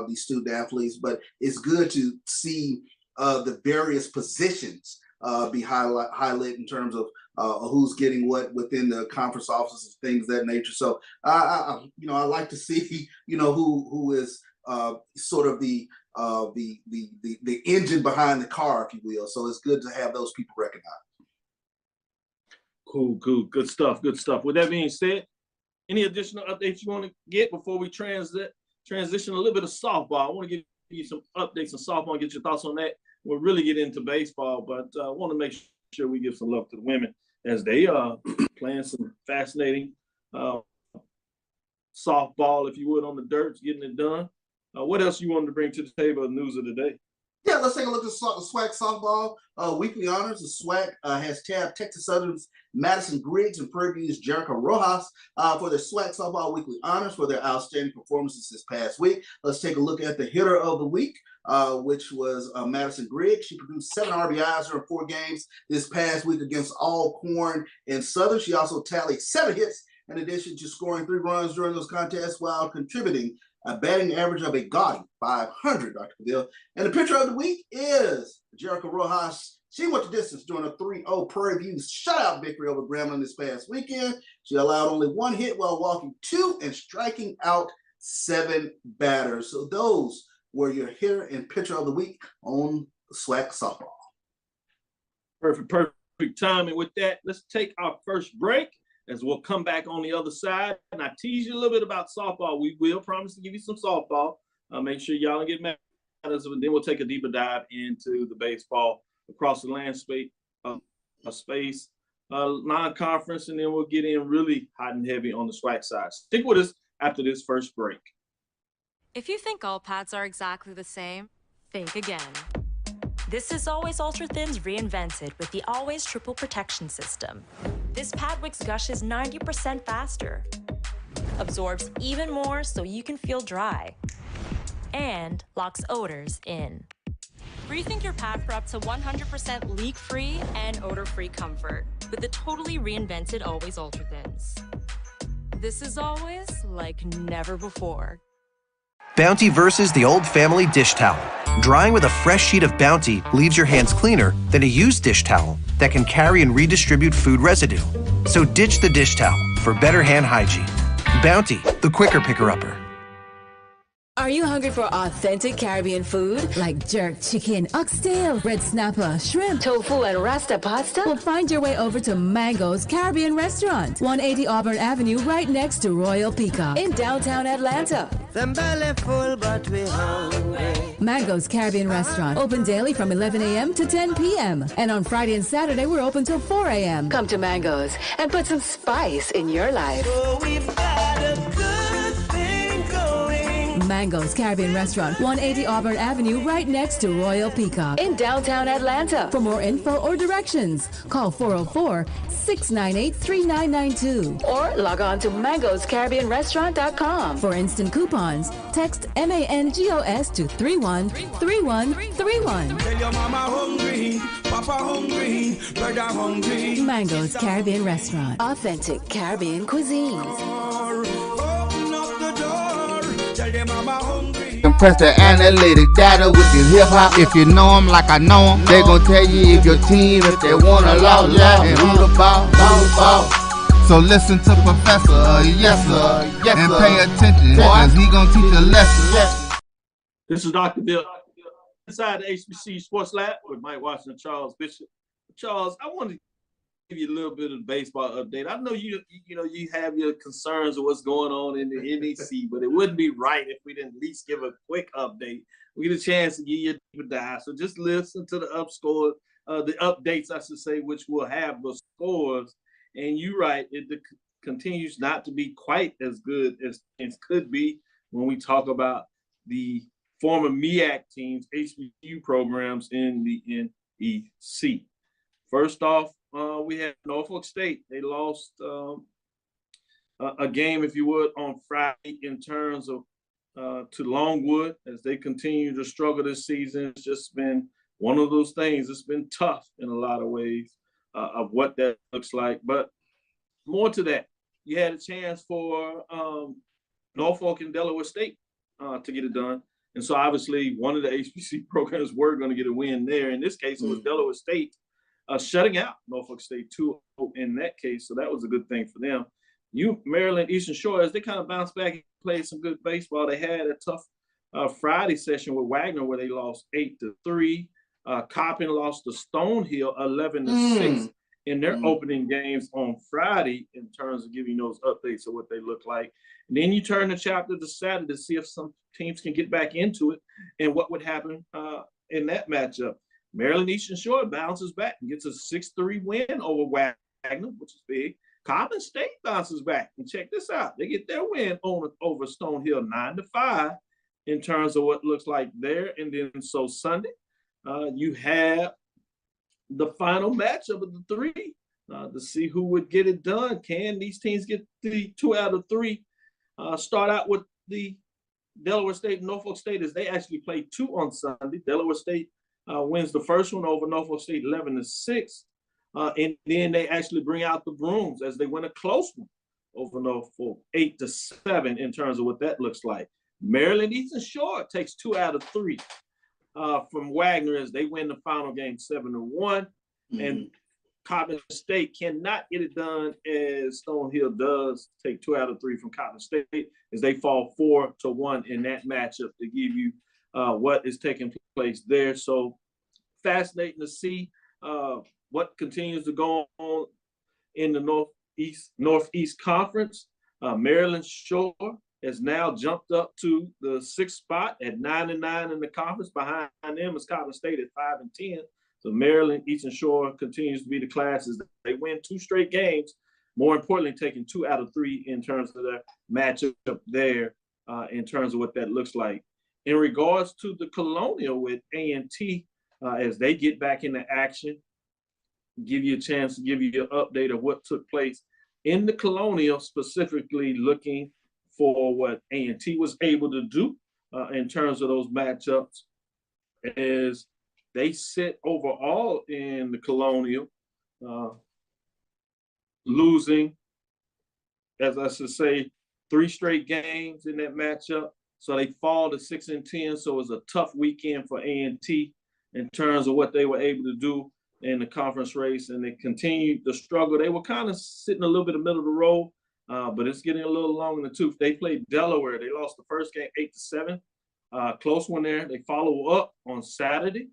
these student athletes. But it's good to see the various positions be highlighted in terms of who's getting what within the conference offices and things of that nature. So I like to see who is sort of the engine behind the car, if you will. So it's good to have those people recognized.
Cool, good stuff. With that being said, any additional updates you want to get before we transition a little bit of softball? I want to give you some updates on softball and get your thoughts on that. We'll really get into baseball, but I want to make sure we give some love to the women as they are playing some fascinating softball, if you would, on the dirt, getting it done. What else you wanted to bring to the table of news of the day?
Yeah, let's take a look at the SWAC softball weekly honors. The SWAC has tabbed Texas Southern's Madison Griggs and Prairie View's Jericho Rojas for their SWAC softball weekly honors for their outstanding performances this past week. Let's take a look at the hitter of the week, which was Madison Griggs. She produced 7 RBIs during 4 games this past week against Alcorn and Southern. She also tallied 7 hits in addition to scoring 3 runs during those contests while contributing a batting average of a gaudy .500, Dr. Padilla. And the pitcher of the week is Jericho Rojas. She went the distance during a 3-0 Prairie View shutout victory over Grambling this past weekend. She allowed only 1 hit while walking 2 and striking out 7 batters. So those were your hitter and pitcher of the week on SWAC softball.
Perfect timing. With that, let's take our first break. As we'll come back on the other side, and I tease you a little bit about softball. We will promise to give you some softball. Make sure y'all don't get mad at us, and then we'll take a deeper dive into the baseball across the landscape space, non-conference, and then we'll get in really hot and heavy on the SWAC side. Stick with us after this first break.
If you think all pads are exactly the same, think again. This is Always Ultra Thins reinvented with the Always Triple Protection System. This pad wicks gushes 90% faster, absorbs even more so you can feel dry, and locks odors in. Rethink your pad for up to 100% leak-free and odor-free comfort with the totally reinvented Always Ultra Thins. This is always like never before.
Bounty versus the old family dish towel. Drying with a fresh sheet of Bounty leaves your hands cleaner than a used dish towel that can carry and redistribute food residue. So ditch the dish towel for better hand hygiene. Bounty, the quicker picker-upper.
Are you hungry for authentic Caribbean food like jerk chicken, oxtail, red snapper, shrimp, tofu, and rasta pasta? Well, find your way over to Mango's Caribbean Restaurant, 180 Auburn Avenue, right next to Royal Peacock in downtown Atlanta.
Them belly full, but we hungry.
Mango's Caribbean Restaurant, open daily from 11 a.m. to 10 p.m. And on Friday and Saturday, we're open till 4 a.m. Come to Mango's and put some spice in your life.
So we've got a good thing going.
Mango's Caribbean Restaurant, 180 Auburn Avenue, right next to Royal Peacock in downtown Atlanta. For more info or directions, call 404-698-3992 or log on to mangoscaribbeanrestaurant.com. For instant coupons, text MANGOS to 313131.
Tell your mama hungry, papa hungry, brother hungry.
Mango's Caribbean Restaurant, authentic Caribbean cuisines.
Open up the door. Tell your mama hungry.
Compress the analytic data with your hip hop. If you know them like I know them, they gon' tell you if your team, if they wanna loud and who the ball. So listen to Professor, yes sir, and pay attention, cause he gon' teach a lesson.
This is Dr. Bill inside the HBCU Sports Lab with Mike Washington, Charles Bishop. Charles, I want to give you a little bit of baseball update. I know you have your concerns of what's going on in the NEC, but it wouldn't be right if we didn't at least give a quick update. We get a chance to give you a deeper dive. So just listen to the the updates, I should say, which will have the scores. And you're right, it continues not to be quite as good as it could be when we talk about the former MEAC teams, HBCU programs in the NEC. First off, we had Norfolk State. They lost a game, if you would, on Friday in terms of to Longwood as they continue to struggle this season. It's just been one of those things. It's been tough in a lot of ways of what that looks like. But more to that, you had a chance for Norfolk and Delaware State to get it done. And so obviously one of the HBC programs were going to get a win there. In this case, it was Delaware State shutting out Norfolk State 2-0 in that case. So that was a good thing for them. Maryland Eastern Shore, as they kind of bounced back and played some good baseball, they had a tough Friday session with Wagner where they lost 8-3. Coppin lost to Stonehill 11-6 in their opening games on Friday in terms of giving those updates of what they look like. And then you turn the chapter to Saturday to see if some teams can get back into it and what would happen in that matchup. Maryland Eastern Shore bounces back and gets a 6-3 win over Wagner, which is big. Coppin State bounces back, and check this out. They get their win over Stonehill 9-5 in terms of what looks like there. And then so Sunday, you have the final matchup of the three to see who would get it done. Can these teams get the 2 out of 3? Start out with the Delaware State and Norfolk State as they actually play 2 on Sunday. Delaware State wins the first one over Norfolk State 11-6. And then they actually bring out the brooms as they win a close one over Norfolk 8-7 in terms of what that looks like. Maryland Eastern Shore takes 2 out of 3 from Wagner as they win the final game 7-1. And Coppin State cannot get it done as Stonehill does take 2 out of 3 from Coppin State as they fall 4-1 in that matchup to give you what is taking place there. So fascinating to see what continues to go on in the Northeast Conference. Maryland Shore has now jumped up to the 6th spot at 9-9 in the conference. Behind them is Coppin State at 5-10. So Maryland Eastern Shore continues to be the classes. They win 2 straight games. More importantly, taking 2 out of 3 in terms of their matchup there, in terms of what that looks like. In regards to the Colonial with A&T, as they get back into action, give you a chance to give you an update of what took place in the Colonial, specifically looking for what A&T was able to do in terms of those matchups as they sit overall in the Colonial, losing, as I should say, 3 straight games in that matchup. So they fall to 6-10. So it was a tough weekend for A&T in terms of what they were able to do in the conference race, and they continued to struggle. They were kind of sitting a little bit in the middle of the road, but it's getting a little long in the tooth. They played Delaware. They lost the first game 8-7. Close one there. They follow up on Saturday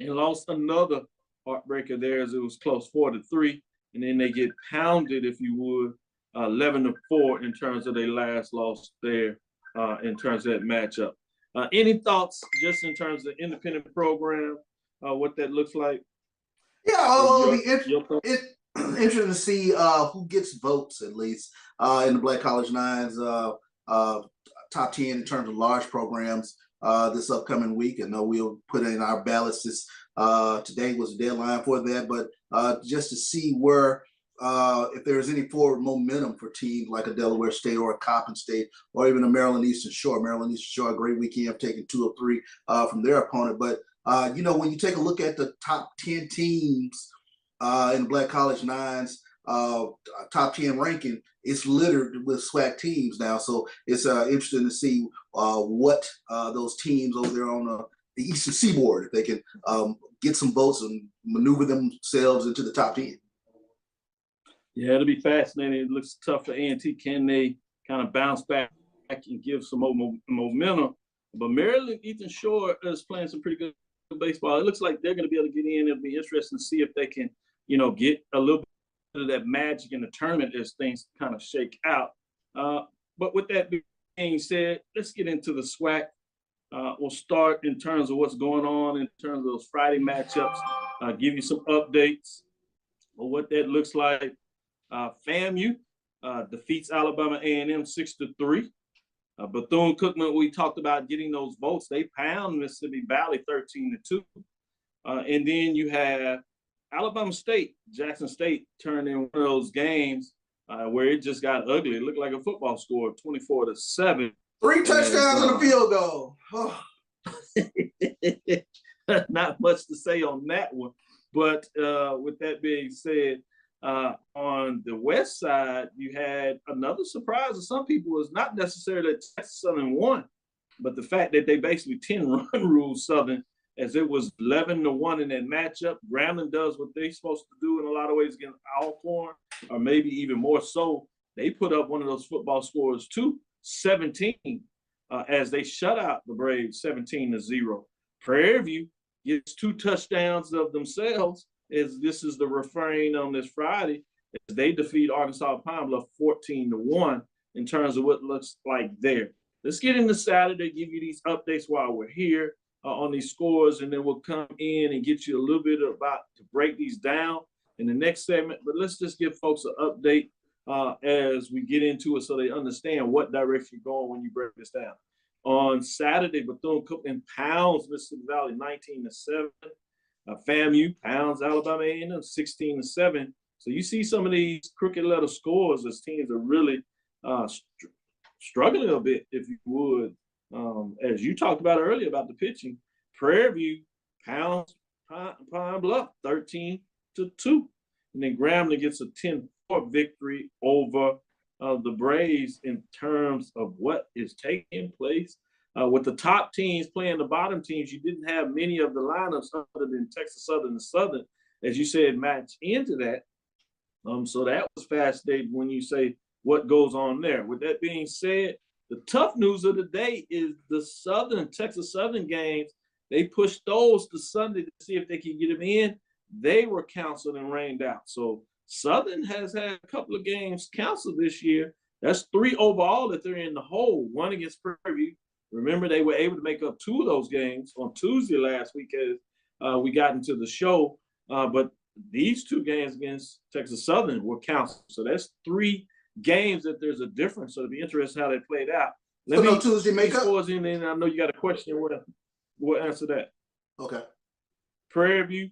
and lost another heartbreaker there as it was close 4-3. And then they get pounded, if you would, 11-4 in terms of their last loss there in terms of that matchup. Any thoughts just in terms of the independent program, what that looks like?
Yeah, it'll be interesting to see who gets votes, at least, in the Black College Nines top 10 in terms of large programs this upcoming week. And we'll put in our ballots this today was the deadline for that, but just to see where if there's any forward momentum for teams like a Delaware State or a Coppin State or even a Maryland Eastern Shore. Maryland Eastern Shore, a great weekend, taking 2 of 3 from their opponent. But when you take a look at the top 10 teams in the Black College Nines top 10 ranking, it's littered with SWAC teams now. So it's interesting to see what those teams over there on the Eastern Seaboard, if they can get some votes and maneuver themselves into the top 10.
Yeah, it'll be fascinating. It looks tough for A&T. Can they kind of bounce back and give some more momentum? But Maryland Eastern Shore is playing some pretty good baseball. It looks like they're going to be able to get in. It'll be interesting to see if they can, get a little bit of that magic in the tournament as things kind of shake out. But with that being said, let's get into the SWAC. We'll start in terms of what's going on in terms of those Friday matchups, give you some updates of what that looks like. FAMU defeats Alabama A&M 6-3. Bethune-Cookman, we talked about getting those votes. They pound Mississippi Valley 13-2. And then you have Alabama State, Jackson State turned in one of those games where it just got ugly. It looked like a football score, 24-7.
3 touchdowns and a field goal. Oh.
Not much to say on that one. But with that being said, on the west side, you had another surprise to some people was not necessarily that Texas Southern won, but the fact that they basically 10-run ruled Southern, as it was 11-1 in that matchup. Grambling does what they're supposed to do in a lot of ways against Alcorn, or maybe even more so. They put up one of those football scores too, 17, as they shut out the Braves 17-0. Prairie View gets 2 touchdowns of themselves, as this is the refrain on this Friday, as they defeat Arkansas Pine Bluff 14-1 in terms of what looks like there. Let's get into Saturday, give you these updates while we're here on these scores, and then we'll come in and get you a little bit about to break these down in the next segment. But let's just give folks an update as we get into it so they understand what direction you're going when you break this down. On Saturday, Bethune-Cookman pounds Mississippi Valley 19-7. FAMU pounds Alabama A&M 16-7. So you see some of these crooked letter scores as teams are really struggling a bit, if you would. As you talked about earlier about the pitching, Prairie View pounds Pine Bluff 13-2. And then Grambling gets a 10-4 victory over the Braves in terms of what is taking place. With the top teams playing the bottom teams, you didn't have many of the lineups other than Texas Southern and Southern, as you said, match into that. So that was fascinating when you say what goes on there. With that being said, the tough news of the day is the Texas Southern games. They pushed those to Sunday to see if they could get them in. They were canceled and rained out. So Southern has had a couple of games canceled this year. That's 3 overall that they're in the hole, 1 against Prairie View. Remember, they were able to make up 2 of those games on Tuesday last week as we got into the show. But these 2 games against Texas Southern were canceled. So that's 3 games that there's a difference. So it'll be interesting how they played out.
So no Tuesday makeup?
And then I know you got a question. We'll answer that.
Okay.
Prairie View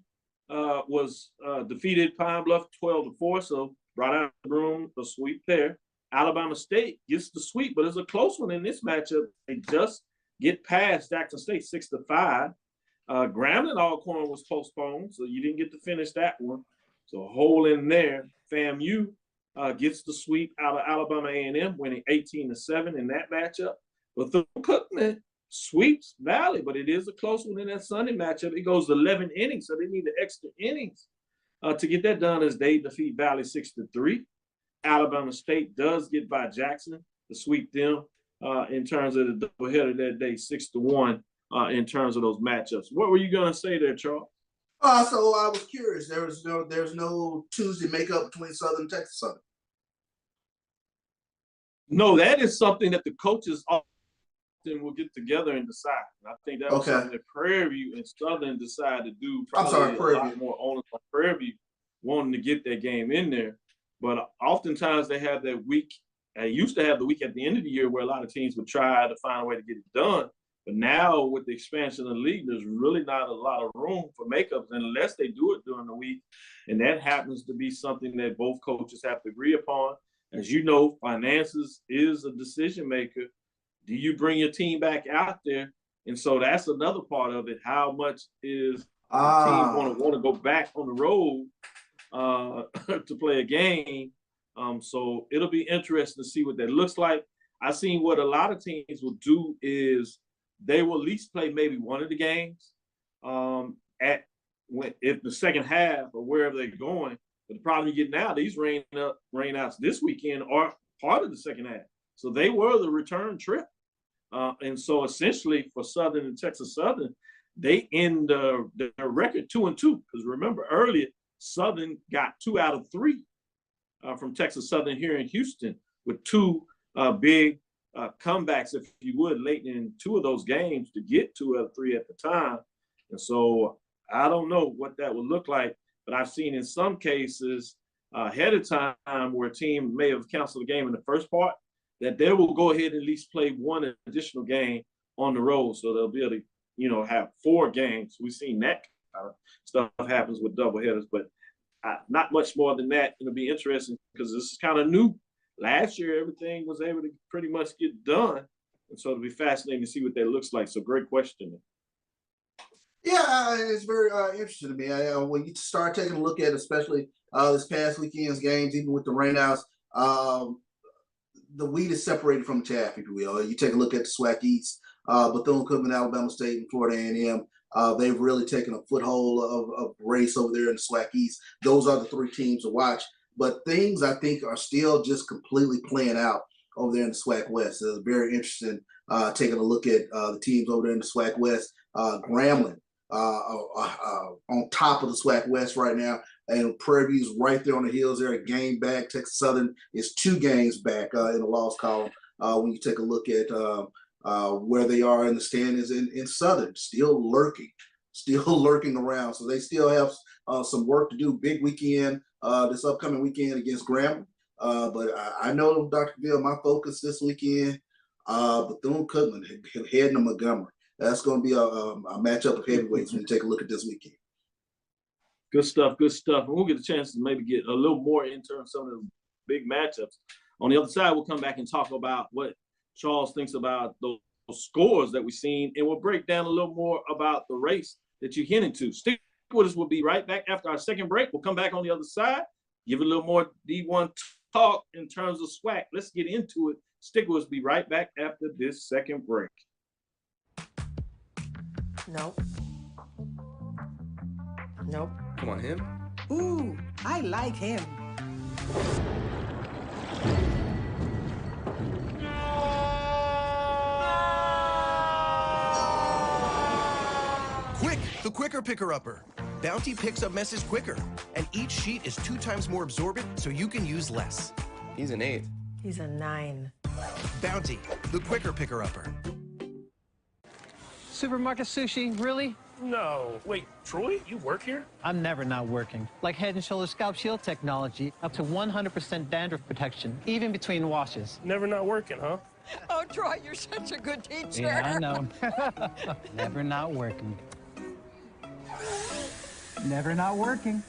was defeated Pine Bluff 12-4, so brought out the room, a sweep there. Alabama State gets the sweep, but it's a close one in this matchup. They just get past Jackson State 6-5. Grambling Alcorn was postponed, so you didn't get to finish that one. So a hole in there. FAMU gets the sweep out of Alabama A&M, winning 18-7 in that matchup. But Bethune-Cookman sweeps Valley, but it is a close one in that Sunday matchup. It goes 11 innings, so they need the extra innings to get that done as they defeat Valley 6-3. Alabama State does get by Jackson to sweep them in terms of the doubleheader that day, 6-1 in terms of those matchups. What were you going to say there, Charles?
So I was curious. There's no Tuesday makeup between Southern and Texas Southern.
No, that is something that the coaches often will get together and decide. And I think that was something that Prairie View and Southern decided to do. Probably a lot more onus on Prairie View wanting to get that game in there. But oftentimes they have that week. They used to have the week at the end of the year where a lot of teams would try to find a way to get it done. But now with the expansion of the league, there's really not a lot of room for makeups unless they do it during the week. And that happens to be something that both coaches have to agree upon. As you know, finances is a decision maker. Do you bring your team back out there? And so that's another part of it. How much is the team want to go back on the road to play a game? So it'll be interesting to see what that looks like. I've seen what a lot of teams will do is they will at least play maybe one of the games if the second half or wherever they're going. But the problem you get now, these rainouts this weekend are part of the second half. So they were the return trip. And so essentially for Southern and Texas Southern, they end their record 2-2. Because remember earlier, Southern got 2 out of 3 from Texas Southern here in Houston with 2 big comebacks, if you would, late in 2 of those games to get 2 out of 3 at the time. And so I don't know what that would look like, but I've seen in some cases ahead of time where a team may have canceled a game in the first part, that they will go ahead and at least play 1 additional game on the road. So they'll be able to, have 4 games. We've seen that kind of stuff happens with doubleheaders, but not much more than that. It'll be interesting because this is kind of new. Last year, everything was able to pretty much get done. And so it'll be fascinating to see what that looks like. So great question.
Yeah, it's very interesting to me. When you start taking a look at, especially this past weekend's games, even with the rainouts, the wheat is separated from the chaff, if you will. You take a look at the SWAC East, Bethune-Cookman, Alabama State, and Florida A&M. They've really taken a foothold of race over there in the SWAC East. Those are the three teams to watch. But things, I think, are still just completely playing out over there in the SWAC West. It's very interesting taking a look at the teams over there in the SWAC West. Grambling on top of the SWAC West right now, and Prairie View's right there on the heels there, a game back. Texas Southern is 2 games back in the loss column when you take a look at where they are in the standings in Southern, still lurking around. So they still have some work to do. Big weekend this upcoming weekend against Grambling. But I know, Dr. Bill, my focus this weekend, Bethune-Cookman heading to Montgomery. That's going to be a matchup of heavyweights when you take a look at this weekend.
Good stuff, good stuff. And we'll get a chance to maybe get a little more into some of the big matchups. On the other side, we'll come back and talk about what Charles thinks about those scores that we've seen, and we'll break down a little more about the race that you're heading to. Stick with us. We'll be right back after our second break. We'll come back on the other side, give a little more D1 talk in terms of SWAC. Let's get into it. Stick with us. Be right back after this second break.
Nope. Nope.
Come on, him.
Ooh, I like him.
Quick, the quicker picker-upper. Bounty picks up messes quicker, and each sheet is 2 times more absorbent, so you can use less.
He's an 8.
He's a 9.
Bounty, the quicker picker-upper.
Supermarket sushi, really?
No. Wait, Troy, you work here?
I'm never not working. Like Head & Shoulders Scalp Shield technology, up to 100% dandruff protection, even between washes.
Never not working, huh?
Oh, Troy, you're such a good teacher.
Yeah, I know. Never not working. Never not working.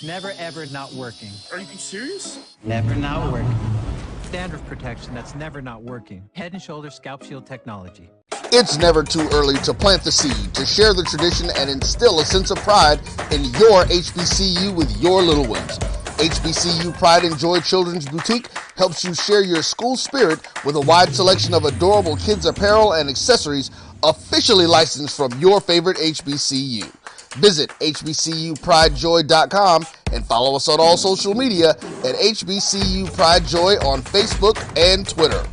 Never, ever not working.
Are you serious?
Never not working. Dandruff protection that's never not working. Head & Shoulders Scalp Shield technology.
It's never too early to plant the seed, to share the tradition, and instill a sense of pride in your HBCU with your little ones. HBCU Pride and Joy Children's Boutique helps you share your school spirit with a wide selection of adorable kids' apparel and accessories officially licensed from your favorite HBCU. Visit hbcupridejoy.com and follow us on all social media at HBCU Pride Joy on Facebook and Twitter.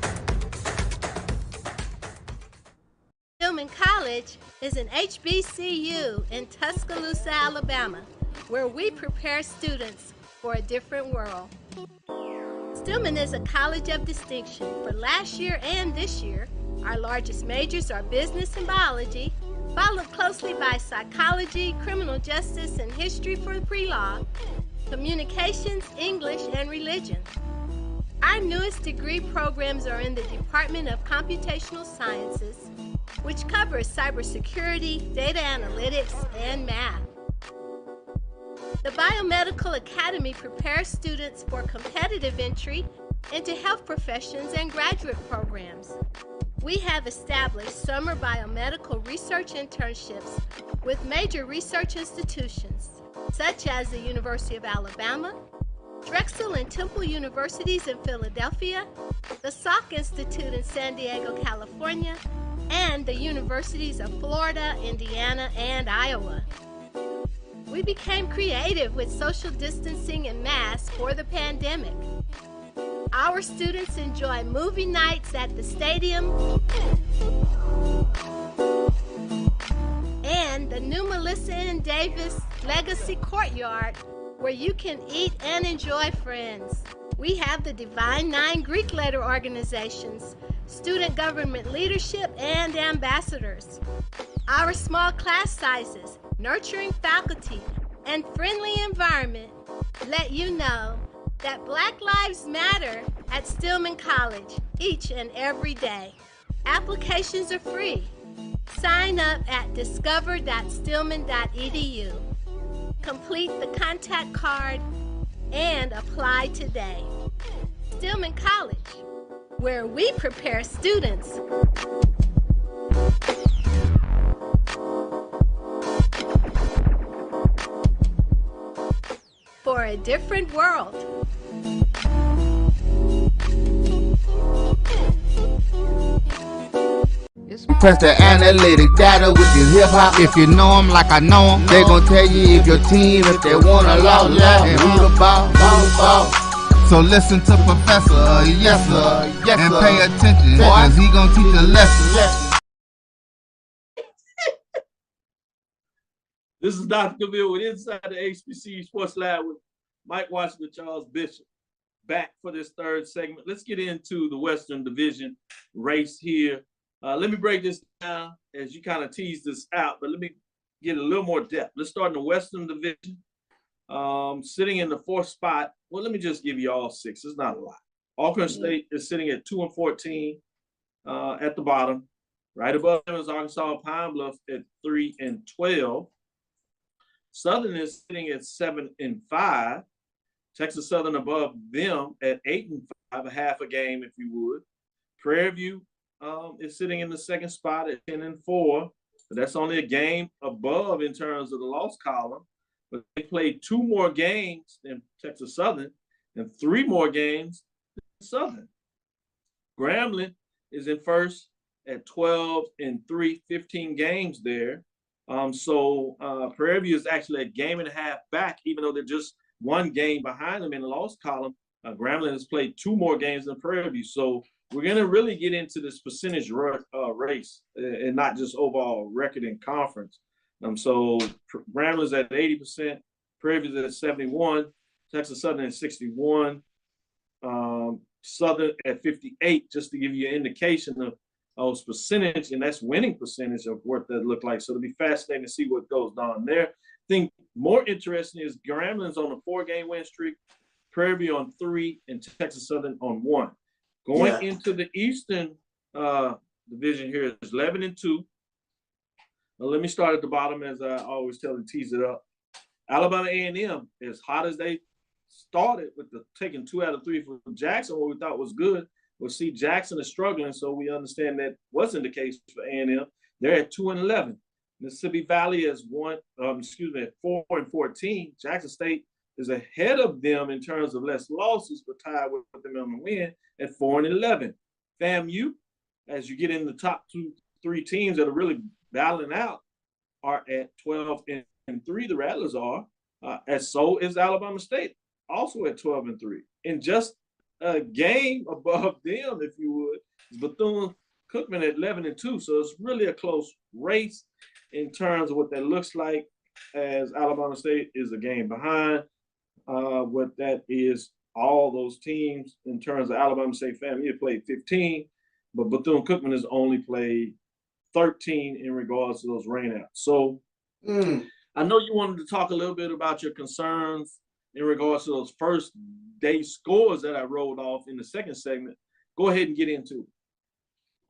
Stillman College is an HBCU in Tuscaloosa, Alabama, where we prepare students for a different world. Stillman is a college of distinction for last year and this year. Our largest majors are business and biology, followed closely by psychology, criminal justice, and history for pre-law, communications, English, and religion. Our newest degree programs are in the Department of Computational Sciences, which covers cybersecurity, data analytics, and math. The Biomedical Academy prepares students for competitive entry into health professions and graduate programs. We have established summer biomedical research internships with major research institutions, such as the University of Alabama, Drexel and Temple Universities in Philadelphia, the Salk Institute in San Diego, California, and the universities of Florida, Indiana, and Iowa. We became creative with social distancing and masks for the pandemic. Our students enjoy movie nights at the stadium and the new Melissa and Davis Legacy Courtyard, where you can eat and enjoy friends. We have the Divine Nine Greek letter organizations, student government leadership, and ambassadors. Our small class sizes, nurturing faculty, and friendly environment let you know that Black Lives Matter at Stillman College each and every day. Applications are free. Sign up at discover.stillman.edu. Complete the contact card and apply today. Stillman College, where we prepare students for a different world.
Press the analytic data with your hip hop. If you know them like I know them, they gon' tell you if your team, if they wanna love, and who the ball. So listen to Professor, yes sir, and pay attention, cause he gon' teach a lesson.
This is Dr. Cavill with Inside the HBCU Sports Lab with Mike Washington, Charles Bishop, back for this third segment. Let's get into the Western Division race here. Let me break this down as you kind of tease this out, but let me get a little more depth. Let's start in the Western Division. Sitting in the fourth spot. Well, let me just give you all six. It's not a lot. Auburn State is sitting at 2-14 at the bottom. Right above them is Arkansas Pine Bluff at 3-12. Southern is sitting at 7-5. Texas Southern above them at 8-5, a half a game if you would. Prairie View is sitting in the second spot at 10-4, but that's only a game above in terms of the loss column. But they played 2 more games than Texas Southern and 3 more games than Southern. Grambling is in first at 12-3, 15 games there. So Prairie View is actually a game and a half back, even though they're just 1 game behind them in the loss column. Grambling has played 2 more games than Prairie View. So we're going to really get into this percentage race and not just overall record in conference. So Grambling is at 80%, Prairie View is at 71%, Texas Southern at 61%, Southern at 58%, just to give you an indication of those percentage, and that's winning percentage of what that look like. So it'll be fascinating to see what goes on there. I think more interesting is Grambling's on a 4-game win streak, Prairie View on 3, and Texas Southern on 1. Going into the Eastern division here is 11-2. Now, let me start at the bottom, as I always tell to tease it up. Alabama A&M, as hot as they started with the taking 2 out of 3 from Jackson, what we thought was good. We'll see Jackson is struggling, so we understand that wasn't the case for A&M. They're at 2-11. Mississippi Valley is 4-14. Jackson State is ahead of them in terms of less losses, but tied with them on the win at 4-11. FAMU, as you get in the top 2-3 teams that are really battling out, are at 12-3. The Rattlers are, as so is Alabama State, also at 12-3. And just a game above them, if you would, is Bethune-Cookman at 11-2. So it's really a close race in terms of what that looks like, as Alabama State is a game behind. What that is, all those teams in terms of Alabama State family have played 15, but Bethune-Cookman has only played 13 in regards to those rainouts. So I know you wanted to talk a little bit about your concerns in regards to those first day scores that I rolled off in the second segment. Go ahead and get into it.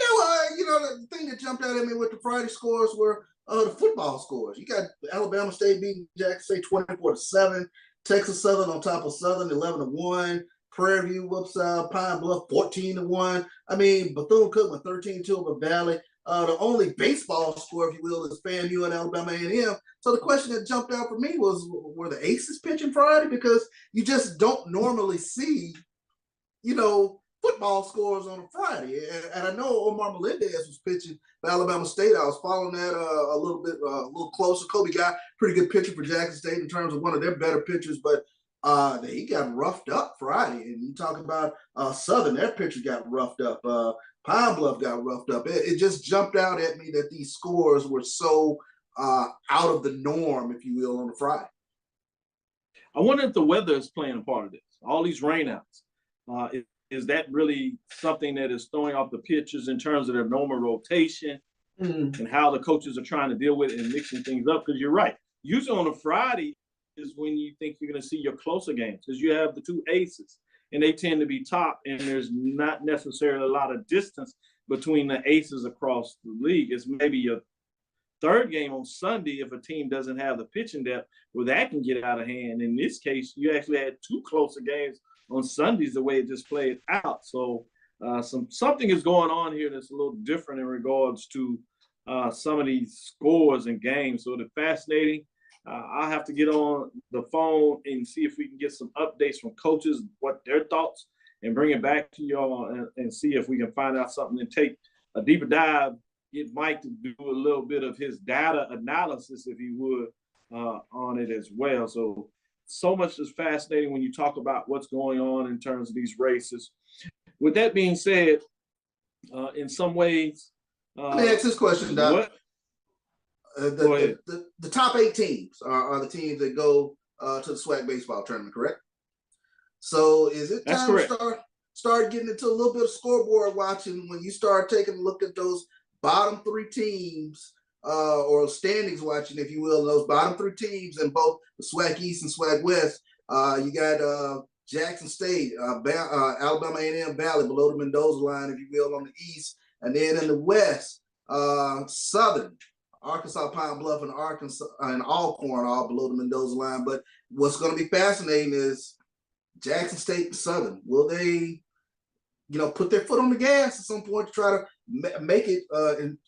Yeah, well, the thing that jumped out at me with the Friday scores were the football scores. You got Alabama State beating Jackson State 24-7, Texas Southern on top of Southern 11-1, Prairie View whoops out Pine Bluff 14-1. I mean, Bethune-Cookman 13-2 over Valley. The only baseball score, if you will, is FAMU and Alabama A&M. So the question that jumped out for me was, were the Aces pitching Friday? Because you just don't normally see, football scores on a Friday. And I know Omar Melendez was pitching for Alabama State. I was following that a little closer. Kobe got pretty good pitcher for Jackson State in terms of one of their better pitchers, but he got roughed up Friday. And you talk about Southern, their pitcher got roughed up. Pine Bluff got roughed up. It just jumped out at me that these scores were so out of the norm, if you will, on a Friday.
I wonder if the weather is playing a part of this. All these rainouts. Is that really something that is throwing off the pitchers in terms of their normal rotation and how the coaches are trying to deal with it and mixing things up? Because you're right. Usually on a Friday is when you think you're going to see your closer games, because you have the 2 aces and they tend to be top, and there's not necessarily a lot of distance between the aces across the league. It's maybe your third game on Sunday if a team doesn't have the pitching depth, well, that can get out of hand. In this case, you actually had two closer games on Sundays the way it just played out. So something is going on here that's a little different in regards to some of these scores and games. So they're fascinating. I'll have to get on the phone and see if we can get some updates from coaches, what their thoughts, and bring it back to y'all and see if we can find out something and take a deeper dive. Get Mike to do a little bit of his data analysis, if he would, on it as well. So much is fascinating when you talk about what's going on in terms of these races. With that being said, in some ways,
let me ask this question, Doc. The top 8 teams are the teams that go to the SWAC baseball tournament, correct? So is it time to start getting into a little bit of scoreboard watching when you start taking a look at those bottom 3 teams or standings watching, if you will, those bottom 3 teams in both the SWAC East and SWAC West? You got Jackson State, Alabama A&M Valley below the Mendoza line, if you will, on the east. And then in the west, Southern, Arkansas Pine Bluff, and Arkansas and Alcorn all below the Mendoza line. But what's going to be fascinating is Jackson State and Southern. Will they, put their foot on the gas at some point to try to make it and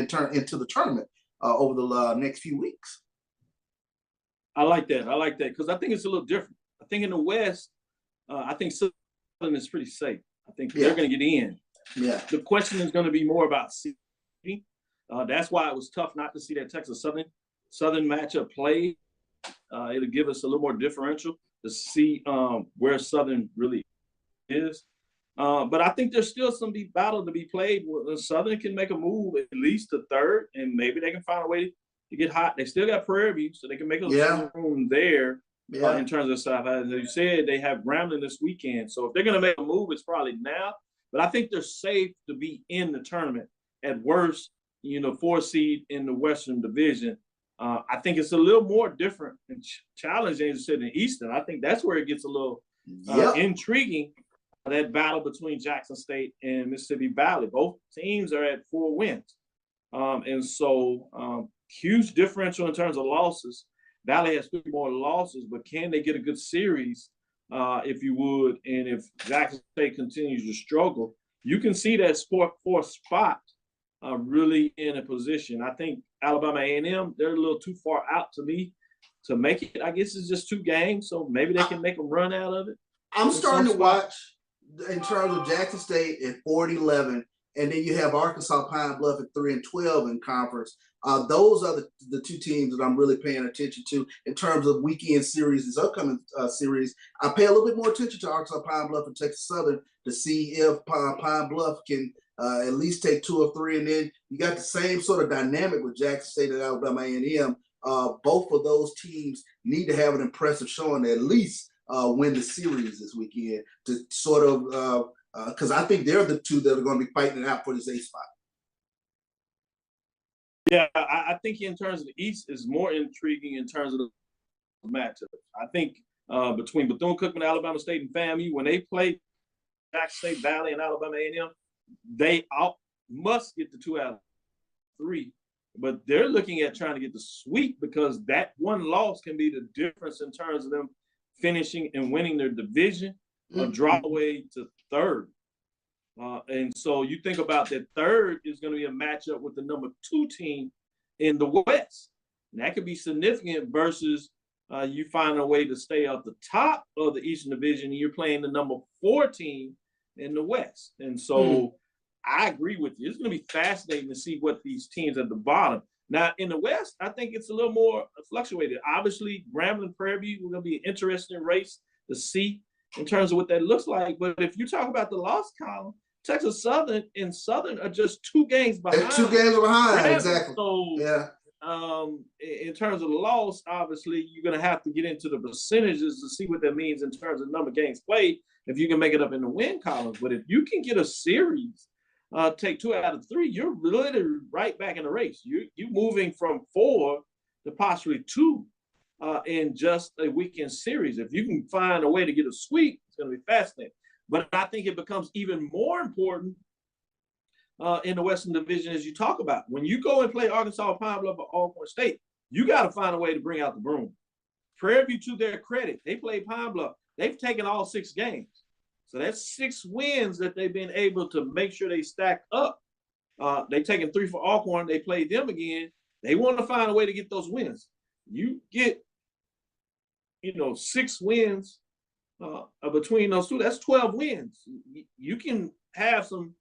turn into the tournament over the next few weeks?
I like that because I think it's a little different. I think in the West, I think Southern is pretty safe. I think they're going to get in.
Yeah.
The question is going to be more about seeding. That's why it was tough not to see that Texas Southern matchup played. It'll give us a little more differential to see where Southern really is. But I think there's still some battle to be played. Southern can make a move at least to third, and maybe they can find a way to get hot. They still got Prairie View, so they can make a little room there in terms of stuff. As you said, they have Grambling this weekend. So if they're going to make a move, it's probably now. But I think they're safe to be in the tournament. At worst, 4 seed in the Western Division. I think it's a little more different and challenging, as you said, in Eastern. I think that's where it gets a little intriguing, that battle between Jackson State and Mississippi Valley. Both teams are at 4 wins. And so huge differential in terms of losses. Valley has 3 more losses, but can they get a good series, if you would? And if Jackson State continues to struggle, you can see that 4th spot really in a position. I think Alabama A&M, they're a little too far out to me to make it. I guess it's just 2 games, so maybe they can make a run out of it.
I'm starting to watch in terms of Jackson State at 4-11, and then you have Arkansas Pine Bluff at 3-12 in conference. Those are the 2 teams that I'm really paying attention to in terms of weekend series, this upcoming series. I pay a little bit more attention to Arkansas Pine Bluff and Texas Southern to see if Pine Bluff can at least take 2 or 3. And then you got the same sort of dynamic with Jackson State and Alabama A&M. Both of those teams need to have an impressive showing to at least win the series this weekend to sort of because I think they're the 2 that are going to be fighting it out for this 8th spot.
Yeah, I think in terms of the East is more intriguing in terms of the matchup. I think between Bethune-Cookman, Alabama State, and FAMU, when they play Jackson State, Valley, and Alabama A&M, they must get the 2 out of 3. But they're looking at trying to get the sweep because that 1 loss can be the difference in terms of them finishing and winning their division or drop away to 3rd. And so you think about that 3rd is going to be a matchup with the number 2 team in the West. And that could be significant versus you find a way to stay at the top of the Eastern Division and you're playing the number 4 team in the West. And so I agree with you. It's going to be fascinating to see what these teams at the bottom. Now, in the West, I think it's a little more fluctuated. Obviously, Grambling, Prairie View, we're going to be an interesting race to see in terms of what that looks like. But if you talk about the loss column, Texas Southern and Southern are just 2 games behind.
They're 2 games behind,
Grambling.
exactly.
So, in terms of the loss, obviously, you're going to have to get into the percentages to see what that means in terms of number of games played if you can make it up in the win column. But if you can get a series, take 2 out of 3, you're literally right back in the race. You're moving from 4 to possibly 2 in just a weekend series. If you can find a way to get a sweep, it's going to be fascinating. But I think it becomes even more important in the Western Division as you talk about. When you go and play Arkansas, Pine Bluff, or Alcorn State, you got to find a way to bring out the broom. Prairie View, to their credit, they played Pine Bluff. They've taken all 6 games. So that's 6 wins that they've been able to make sure they stack up. They've taken 3 for Alcorn. They played them again. They want to find a way to get those wins. You get, 6 wins between those 2. That's 12 wins. You can have some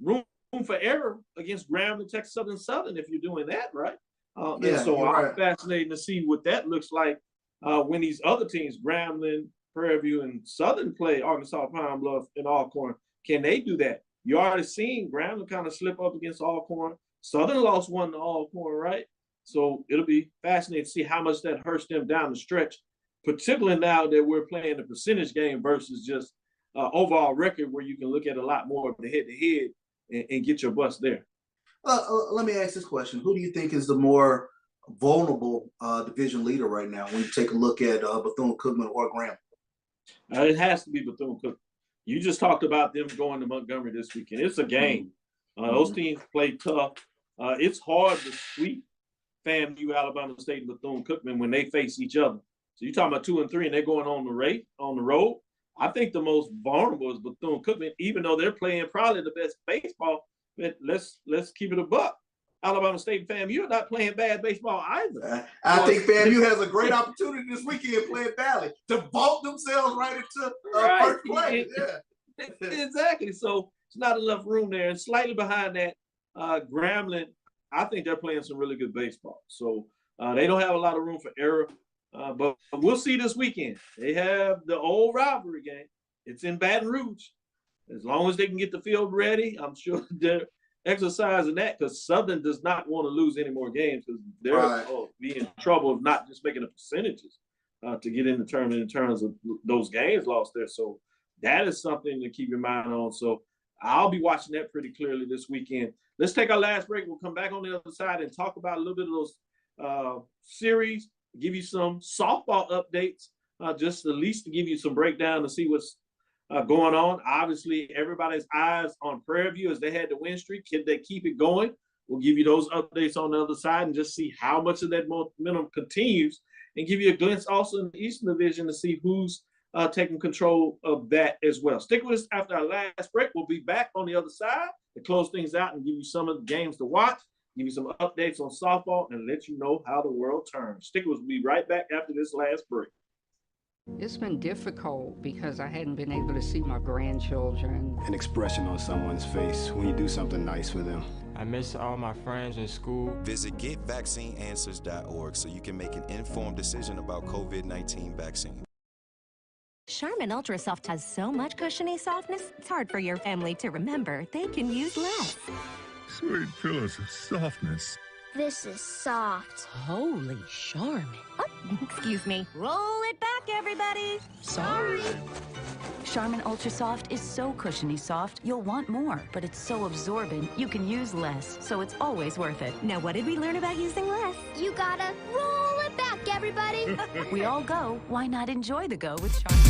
room for error against Grambling, Texas Southern if you're doing that, right? So I'm fascinated to see what that looks like when these other teams, Grambling, Prairie View, and Southern play Arkansas, Pine Bluff, and Alcorn. Can they do that? You already seen Grambling kind of slip up against Alcorn. Southern lost 1 to Alcorn, right? So it'll be fascinating to see how much that hurts them down the stretch, particularly now that we're playing a percentage game versus just overall record where you can look at a lot more of the head-to-head and get your bus there.
Let me ask this question. Who do you think is the more vulnerable division leader right now when you take a look at Bethune-Cookman or Grambling?
It has to be Bethune-Cookman. You just talked about them going to Montgomery this weekend. It's a game. Those teams play tough. It's hard to sweep FAMU, Alabama State, and Bethune-Cookman when they face each other. So you're talking about 2 and 3, and they're going on the road. I think the most vulnerable is Bethune-Cookman, even though they're playing probably the best baseball. But let's keep it a buck. Alabama State and FAMU are not playing bad baseball either.
I think FAMU has a great opportunity this weekend playing Valley to vault themselves right into first place. Yeah.
Exactly. So it's not enough room there. And slightly behind that, Grambling, I think they're playing some really good baseball. So they don't have a lot of room for error. But we'll see this weekend. They have the old rivalry game. It's in Baton Rouge. As long as they can get the field ready, I'm sure they're exercising that, because Southern does not want to lose any more games, because they're be in trouble of not just making the percentages to get in the tournament in terms of those games lost there. So that is something to keep your mind on. So I'll be watching that pretty clearly this weekend. Let's take our last break. We'll come back on the other side and talk about a little bit of those series, give you some softball updates, just at least to give you some breakdown to see what's going on. Obviously, everybody's eyes on Prairie View as they had the win streak. Can they keep it going? We'll give you those updates on the other side and just see how much of that momentum continues, and give you a glimpse also in the Eastern Division to see who's taking control of that as well. Stick with us after our last break. We'll be back on the other side to close things out and give you some of the games to watch, give you some updates on softball, and let you know how the world turns. Stick with us. We'll be right back after this last break.
It's been difficult because I hadn't been able to see my grandchildren.
An expression on someone's face when you do something nice for them.
I miss all my friends in school.
Visit getvaccineanswers.org so you can make an informed decision about COVID-19 vaccine.
Charmin Ultra Soft has so much cushiony softness, it's hard for your family to remember they can use less.
Sweet pillows of softness.
This is soft. Holy Charmin. Oh, excuse me. Roll it back, everybody. Sorry.
Charmin Ultra Soft is so cushiony soft, you'll want more. But it's so absorbent, you can use less. So it's always worth it.
Now, what did we learn about using less? You gotta roll it back, everybody.
We all go. Why not enjoy the go with Charmin?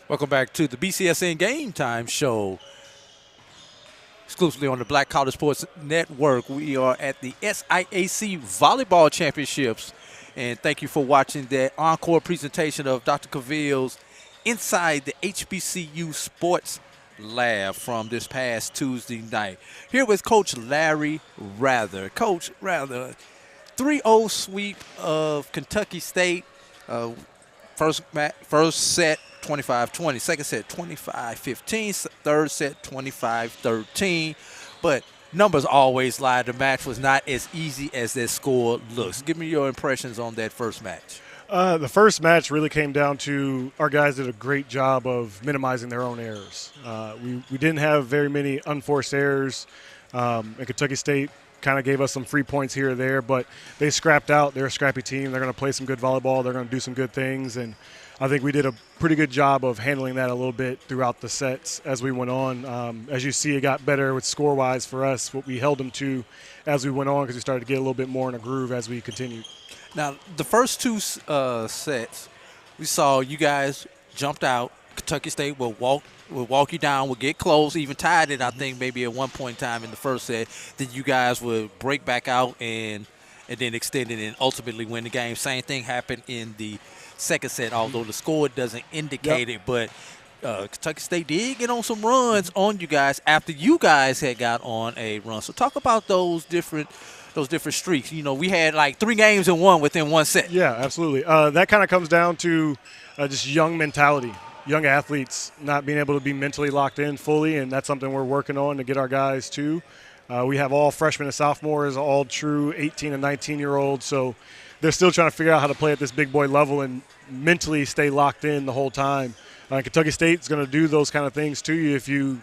Welcome back to the BCSN Game Time Show, exclusively on the Black College Sports Network. We are at the SIAC Volleyball Championships, and thank you for watching that encore presentation of Dr. Cavill's Inside the HBCU Sports Lab from this past Tuesday night. Here with Coach Larry Rather. Coach Rather, 3-0 sweep of Kentucky State. First set 25-20, second set 25-15, third set 25-13. But numbers always lie. The match was not as easy as that score looks. Give me your impressions on that first match.
The first match really came down to our guys did a great job of minimizing their own errors. We didn't have very many unforced errors, and Kentucky State kind of gave us some free points here or there, but they scrapped out. They're a scrappy team. They're going to play some good volleyball. They're going to do some good things, and I think we did a pretty good job of handling that a little bit throughout the sets as we went on. As you see, it got better with score-wise for us, what we held them to as we went on because we started to get a little bit more in a groove as we continued.
Now, the first two sets, we saw you guys jumped out. Kentucky State will walk you down, will get close, even tied it, I think, maybe at one point in time in the first set. Then you guys would break back out and then extend it and ultimately win the game. Same thing happened in the second set, although the score doesn't indicate it. But Kentucky State did get on some runs on you guys after you guys had got on a run. So talk about those different streaks. You know, we had like 3 games in one within one set.
Yeah, absolutely. That kind of comes down to just young mentality, young athletes not being able to be mentally locked in fully, and that's something we're working on to get our guys to. We have all freshmen and sophomores, all true 18 and 19-year-olds, so they're still trying to figure out how to play at this big boy level and mentally stay locked in the whole time. Kentucky State's going to do those kind of things to you if you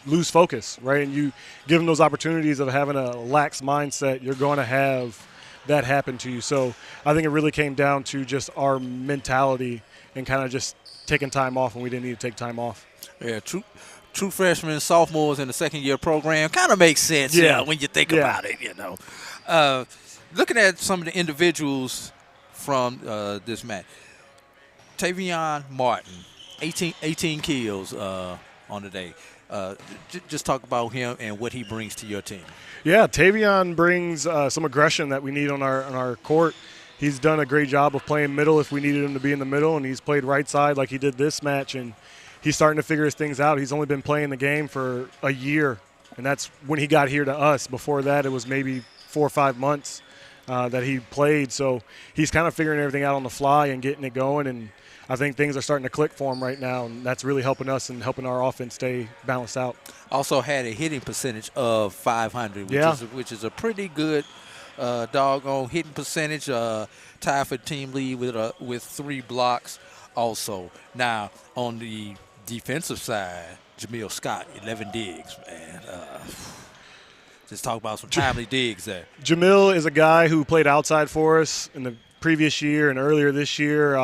lose focus, right? And you give them those opportunities of having a lax mindset, you're going to have that happen to you. So I think it really came down to just our mentality and kind of just taking time off when we didn't need to take time off.
Yeah, true freshmen and sophomores in the second-year program kind of makes sense when you think about it, you know. Looking at some of the individuals from this match, Tavion Martin, 18 kills on the day. Just talk about him and what he brings to your team.
Yeah, Tavion brings some aggression that we need on our court. He's done a great job of playing middle if we needed him to be in the middle, and he's played right side like he did this match, and he's starting to figure his things out. He's only been playing the game for a year, and that's when he got here to us. Before that, it was maybe 4 or 5 months that he played, so he's kind of figuring everything out on the fly and getting it going, and I think things are starting to click for him right now, and that's really helping us and helping our offense stay balanced out.
Also had a hitting percentage of 500, which is a pretty good doggone hitting percentage. Tied for team lead with 3 blocks also. Now, on the defensive side, Jamil Scott, 11 digs, man. Just talk about some timely digs there.
Jamil is a guy who played outside for us in the previous year and earlier this year.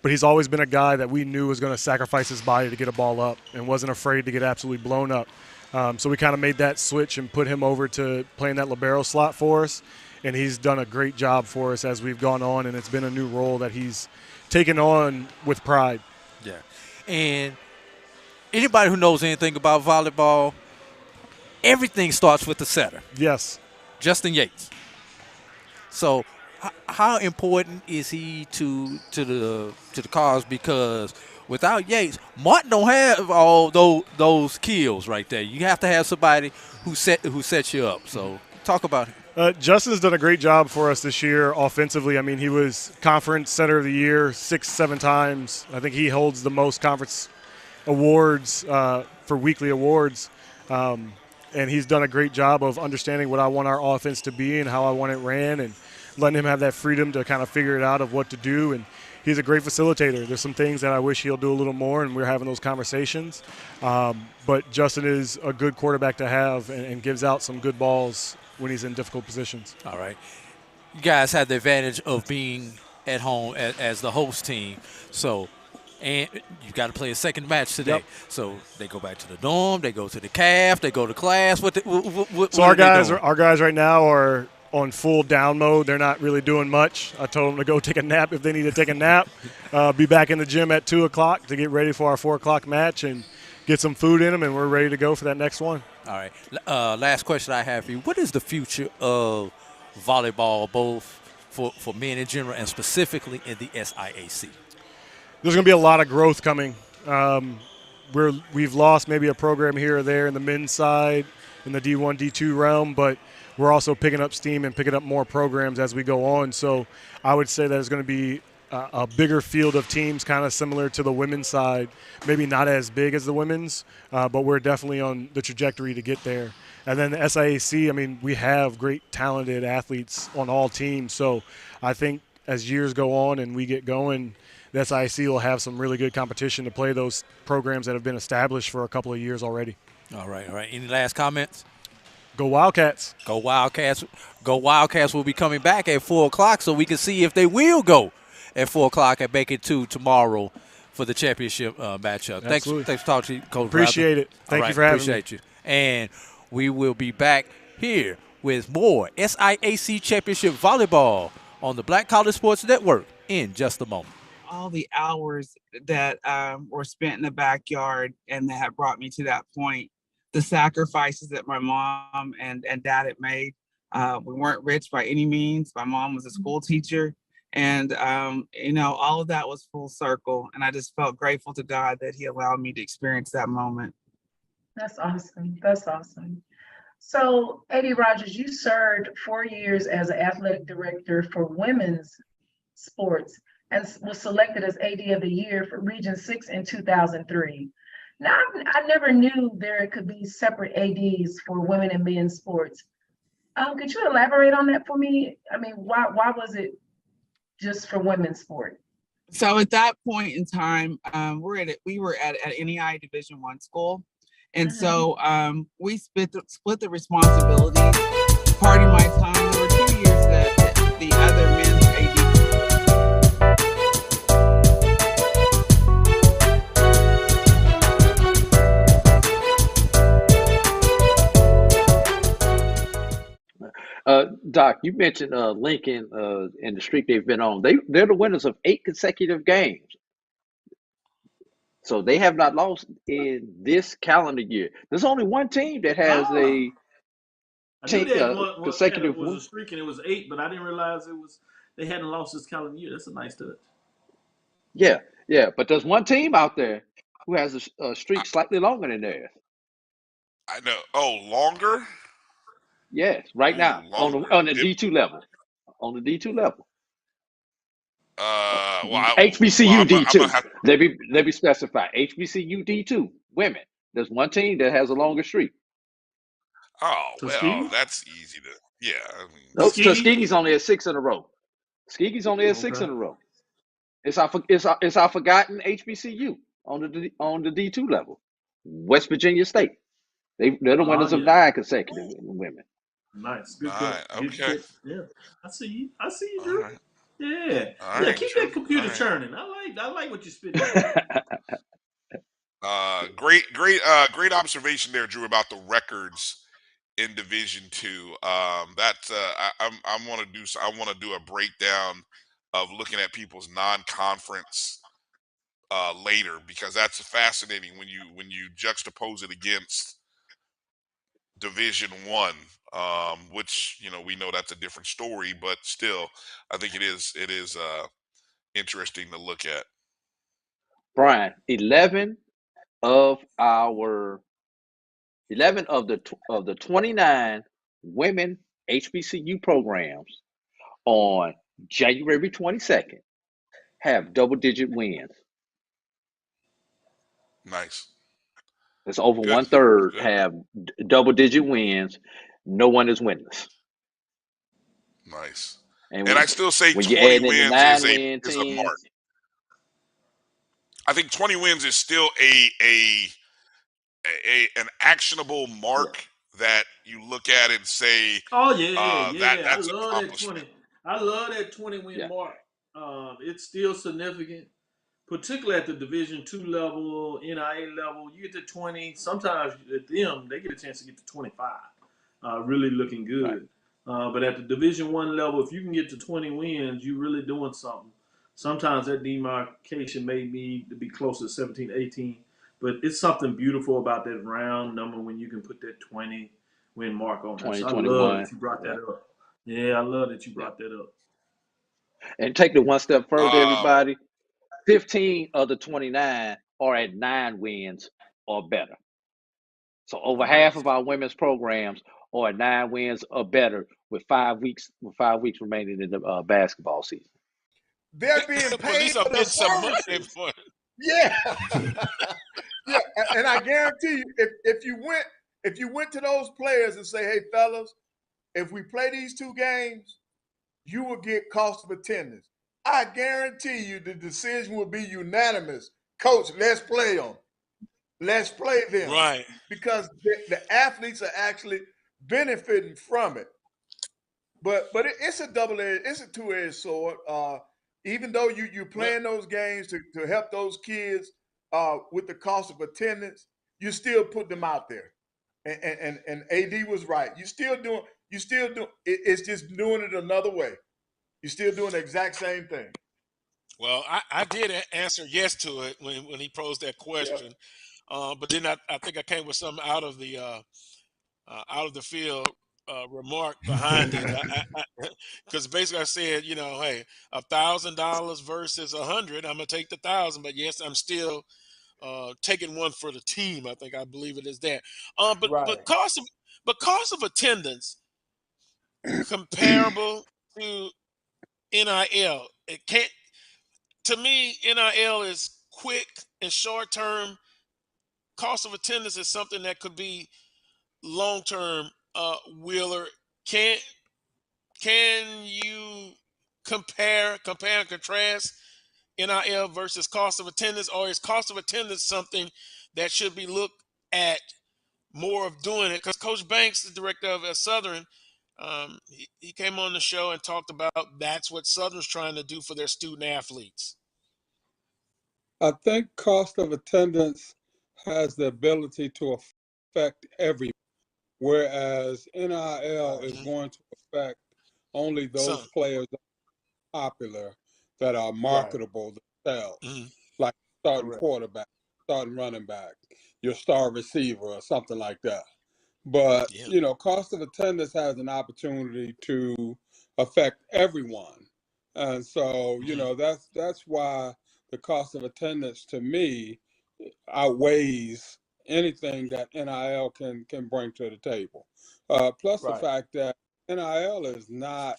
But he's always been a guy that we knew was going to sacrifice his body to get a ball up and wasn't afraid to get absolutely blown up. So we kind of made that switch and put him over to playing that libero slot for us, and he's done a great job for us as we've gone on, and it's been a new role that he's taken on with pride.
Yeah. And anybody who knows anything about volleyball, everything starts with the setter.
Yes.
Justin Yates. So how important is he to the cause? Because without Yates, Martin don't have all those kills right there. You have to have somebody who sets you up. So talk about him.
Justin's done a great job for us this year offensively. I mean, he was conference setter of the year 6-7 times. I think he holds the most conference awards for weekly awards. And he's done a great job of understanding what I want our offense to be and how I want it ran, and letting him have that freedom to kind of figure it out of what to do. And he's a great facilitator. There's some things that I wish he'll do a little more, and we're having those conversations. But Justin is a good quarterback to have and gives out some good balls when he's in difficult positions.
All right. You guys have the advantage of being at home as the host team. So, and you got to play a second match today.
Yep.
So they go back to the dorm, they go to the CAF, they go to class.
So our guys right now are on full down mode. They're not really doing much. I told them to go take a nap if they need to take a nap. Be back in the gym at 2 o'clock to get ready for our 4 o'clock match and get some food in them, and we're ready to go for that next one.
All right. Last question I have for you. What is the future of volleyball, both for men in general and specifically in the SIAC?
There's going to be a lot of growth coming. we've lost maybe a program here or there in the men's side in the D1, D2 realm, but we're also picking up steam and picking up more programs as we go on. So I would say that it's going to be a bigger field of teams, kind of similar to the women's side. Maybe not as big as the women's, but we're definitely on the trajectory to get there. And then the SIAC, I mean, we have great talented athletes on all teams. So I think as years go on and we get going, the SIAC will have some really good competition to play those programs that have been established for a couple of years already.
All right. Any last comments?
Go Wildcats.
Go Wildcats. Go Wildcats will be coming back at 4 o'clock so we can see if they will go at 4 o'clock at Bacon 2 tomorrow for the championship matchup. Thanks for talking to you, Coach.
Appreciate it. Thank you for having me.
Appreciate you. And we will be back here with more SIAC Championship Volleyball on the Black College Sports Network in just a moment.
All the hours that were spent in the backyard and that have brought me to that point, the sacrifices that my mom and dad had made. We weren't rich by any means. My mom was a school teacher. And, all of that was full circle. And I just felt grateful to God that he allowed me to experience that moment.
That's awesome. That's awesome. So, Eddie Rogers, you served 4 years as an athletic director for women's sports and was selected as AD of the Year for Region 6 in 2003. Now, I never knew there could be separate ADs for women and men's sports. Could you elaborate on that for me? I mean, why was just for women's sport?
So at that point in time, we were at NEI Division I school. And so we split the responsibility. Part of my time, there were 2 years that the other men's AD.
Doc, you mentioned Lincoln and the streak they've been on. They're the winners of 8 consecutive games. So they have not lost in this calendar year. There's only one team that has consecutive
was a streak and it was 8, but I didn't realize they hadn't lost this calendar year. That's a nice touch.
Yeah, but there's one team out there who has a streak slightly longer than theirs.
I know. Oh, longer?
Yes, right now on the D2 level. On the D2 level. HBCU D2. Let me specify. HBCU D2 women. There's one team that has a longer streak.
Oh, well, that's easy to. Yeah, I mean.
No, Tuskegee's only at 6 in a row. Tuskegee's only at 6 in a row. It's our forgotten HBCU on the D2 level. West Virginia State. They're the winners of 9 consecutive women.
Nice. Good.
Okay.
Yeah. I see you, Drew.
Right.
Yeah.
Right,
keep that computer churning. I like what you're spitting.
Great observation there, Drew, about the records in Division II. I want to do a breakdown of looking at people's non-conference later, because that's fascinating when you juxtapose it against Division I, which we know that's a different story, but still, I think it is interesting to look at.
Brian, 11 of the 29 women HBCU programs on January 22nd have double-digit wins.
Nice.
It's over 1/3 have double-digit wins. No one is winless.
Nice. And I still say 20 wins is a mark. I think 20 wins is still an actionable mark that you look at and say,
oh yeah.
That's
I love that 20. I love that 20-win mark. It's still significant, particularly at the Division II level, NIA level. You get to 20. Sometimes at them, they get a chance to get to 25. Really looking good. Right. But at the Division I level, if you can get to 20 wins, you're really doing something. Sometimes that demarcation may need to be closer to 17, 18. But it's something beautiful about that round number when you can put that 20-win mark on there. So I love that you brought that up. Yeah, I love that you brought that up.
And take it one step further, everybody. 15 of the 29 are at 9 wins or better. So over half of our women's programs are at 9 wins or better with 5 weeks remaining in the basketball season.
They're being
At
paid
least I'm
for their
getting some money
services.
for it.
Yeah. Yeah, and I guarantee you, if you went to those players and say, hey fellas, if we play these 2 games, you will get cost of attendance. I guarantee you the decision will be unanimous. Coach, let's play them. Let's play them.
Right.
Because the athletes are actually benefiting from it. But it's a two-edged sword. Even though you're playing those games to help those kids with the cost of attendance, you still put them out there. And AD was right. You still doing it's just doing it another way. You're still doing the exact same thing.
Well, I did answer yes to it when he posed that question. But then I think I came with something out of the field remark behind it, because basically I said, hey, $1,000 versus 100, I'm gonna take the 1,000, but yes, I'm still taking one for the team. I believe it is that. But cost of attendance comparable to NIL. It can't. To me, NIL is quick and short term. Cost of attendance is something that could be long term. Wheeler, can you compare and contrast NIL versus cost of attendance, or is cost of attendance something that should be looked at more of doing it? Because Coach Banks, the director of Southern, he came on the show and talked about that's what Southern's trying to do for their student athletes.
I think cost of attendance has the ability to affect everyone, whereas NIL is going to affect only those players that are popular, that are marketable themselves, like starting quarterback, starting running back, your star receiver, or something like that. But cost of attendance has an opportunity to affect everyone, and so that's why the cost of attendance to me outweighs anything that NIL can bring to the table. Plus the fact that NIL is not,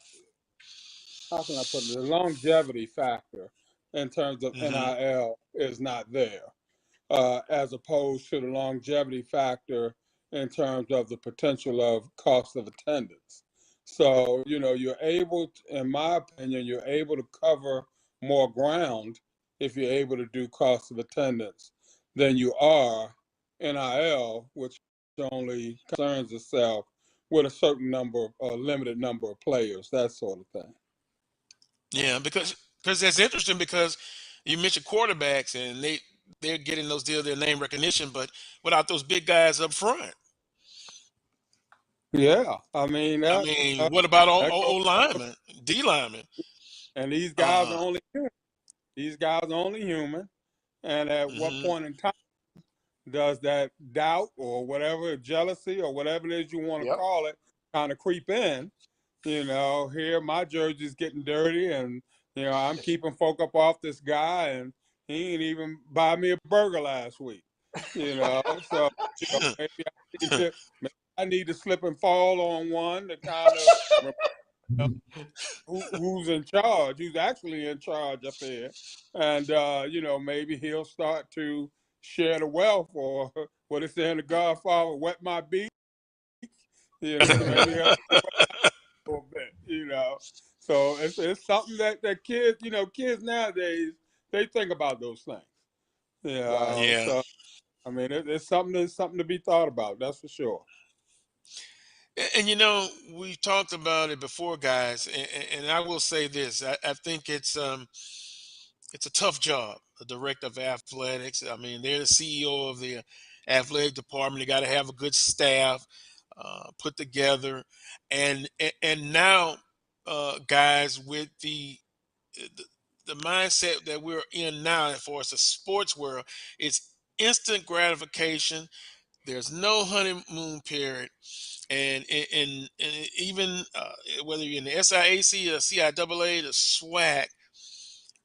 how can I put it, the longevity factor in terms of NIL is not there, as opposed to the longevity factor in terms of the potential of cost of attendance. So, you're able, in my opinion, you're able to cover more ground if you're able to do cost of attendance than you are NIL, which only concerns itself with a certain number, a limited number of players, that sort of thing.
Yeah, because that's interesting, because you mentioned quarterbacks and they're getting those deals, their name recognition, but without those big guys up front.
Yeah, I mean,
what about O linemen, D linemen?
And these guys are only human. These guys are only human. And at what point in time does that doubt or whatever, jealousy or whatever it is you want to call it, kind of creep in? Here my jersey's getting dirty, and I'm keeping folk up off this guy, and he ain't even buy me a burger last week. So maybe I need to slip and fall on one to kind of who's in charge, who's actually in charge up here, and maybe he'll start to share the wealth, or what is saying, the Godfather, wet my beak. Maybe he'll a little bit. So it's something that kids, kids nowadays, they think about those things.
Yeah.
So I mean, it's something to be thought about. That's for sure.
And we talked about it before, guys, and I will say this: I think it's a tough job, the director of athletics. I mean, they're the CEO of the athletic department. They got to have a good staff put together, and now, guys, with the mindset that we're in now, for us, the sports world, it's instant gratification. There's no honeymoon period, and even whether you're in the SIAC or CIAA, the SWAC,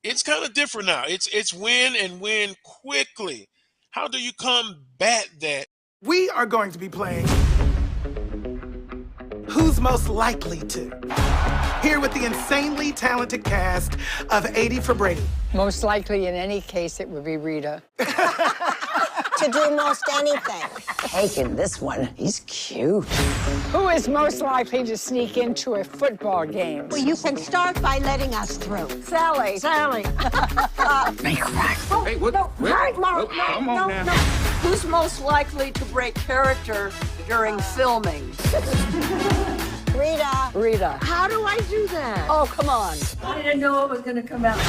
it's kind of different now. It's win and win quickly. How do you combat that?
We are going to be playing Who's Most Likely To? Here with the insanely talented cast of 80 for Brady.
Most likely in any case, it would be Rita.
To do most anything.
Taking this one, he's cute. Who is most likely to sneak into a football game?
Well, you can start by letting us through.
Sally. Sally.
Make crack.
Hey, what?
Come on now.
Who's most likely to break character during filming?
Rita.
Rita.
How do I do that?
Oh, come on.
I didn't know it was going to come out.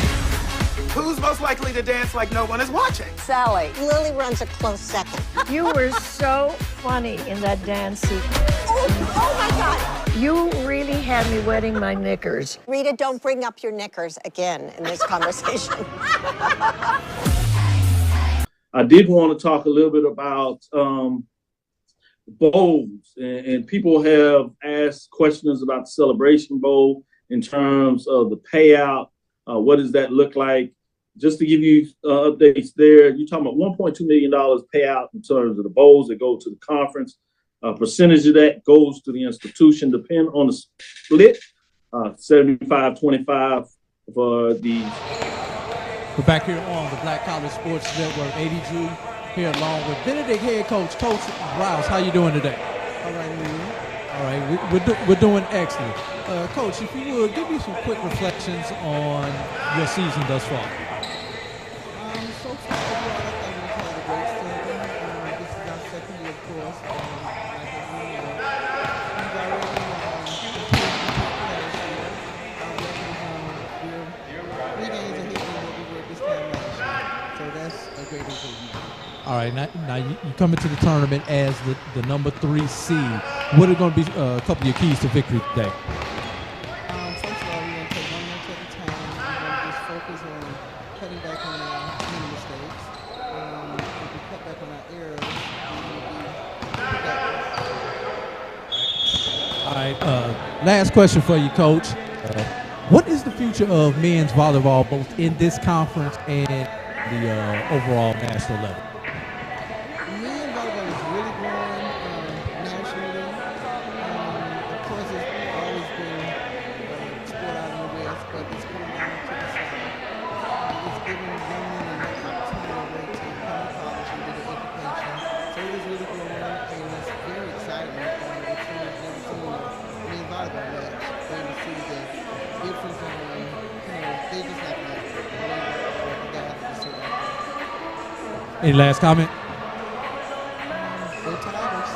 Who's most likely to dance like no one is watching?
Sally.
Lily runs a close second.
You were so funny in that dance sequence.
Oh my God.
You really had me wetting my knickers.
Rita, don't bring up your knickers again in this conversation.
I did want to talk a little bit about bowls, and people have asked questions about the Celebration Bowl in terms of the payout. What does that look like? Just to give you updates there, you're talking about $1.2 million payout in terms of the bowls that go to the conference. A percentage of that goes to the institution, depending on the split, 75-25 for the.
We're back here on the Black College Sports Network, ADG, here along with Benedict head coach, Coach Rouse. How you doing today?
All right, man.
All right, we're doing excellent. Coach, if you would, give me some quick reflections on your season thus far.
So far, overall, I think we've had a great season. This is our second year, of course. Like as we know, we've already competed last year. Our record is we're 3 games ahead than what we were this time last year. So that's a great improvement.
All right, now you come into the tournament as the number 3 seed. What are going to be a couple of your keys to victory today?
First of all, we're going to take 1 match at a time. We're going to just focus on cutting back on our many mistakes. If we cut back on our errors, we're going to be productive.
All right, last question for you, Coach. What is the future of men's volleyball, both in this conference and the overall national level?
Men's volleyball is really growing nationally. Of course, it's always been sport out in the West, but it's coming down to the South. It's giving young men an opportunity to come to college and get an education. So it is really growing, and it's very exciting. Every time I've never seen a men's volleyball match, and to see the difference in, they just have to
Any last comment?
Go Tigers.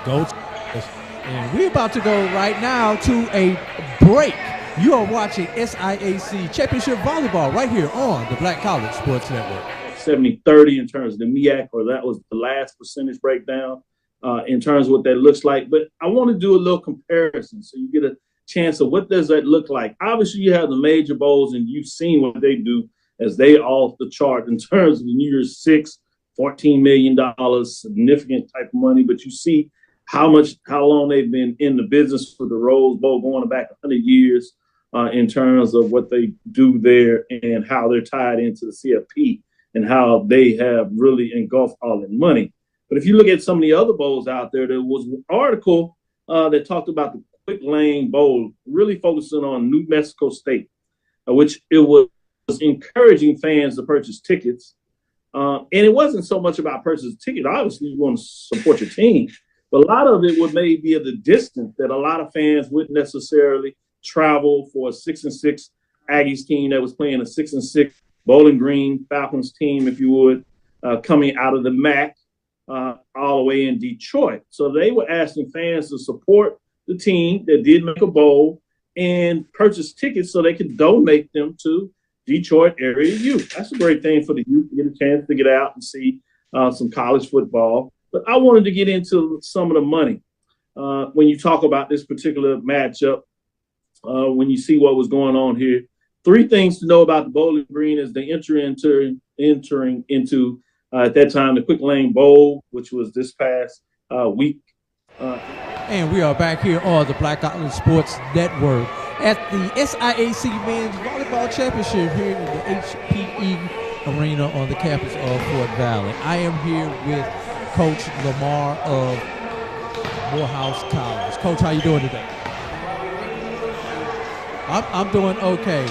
Go Tigers. And we're about to go right now to a break. You are watching SIAC Championship Volleyball right here on the Black College Sports Network. 70-30 in terms of the MEAC, or that was the last percentage breakdown in terms of what that looks like. But I want to do a little comparison so you get a chance of what does that look like. Obviously, you have the major bowls, and you've seen what they do as they off the chart in terms of the New Year's Six, $14 million, significant type of money. But you see how long they've been in the business for the Rose Bowl, going back 100 years in terms of what they do there and how they're tied into the CFP and how they have really engulfed all that money. But if you look at some of the other bowls out there, there was an article that talked about the Quick Lane Bowl, really focusing on New Mexico State, which it was encouraging fans to purchase tickets. And it wasn't so much about purchasing tickets. Obviously, you want to support your team. But a lot of it would maybe be of the distance that a lot of fans wouldn't necessarily travel for a 6-6 Aggies team that was playing a 6-6 Bowling Green Falcons team, if you would, coming out of the MAC all the way in Detroit. So they were asking fans to support the team that did make a bowl and purchase tickets so they could donate them to Detroit area youth. That's a great thing for the youth to get a chance to get out and see some college football. But I wanted to get into some of the money. When you talk about this particular matchup, when you see what was going on here, 3 things to know about the Bowling Green as they entering into at that time the Quick Lane Bowl, which was this past week. And we are back here on the Black College Sports Network. at the SIAC Men's Volleyball Championship here in the HPE Arena on the campus of Fort Valley. I am here with Coach Lamar of Morehouse College. Coach, how you doing today? I'm doing okay.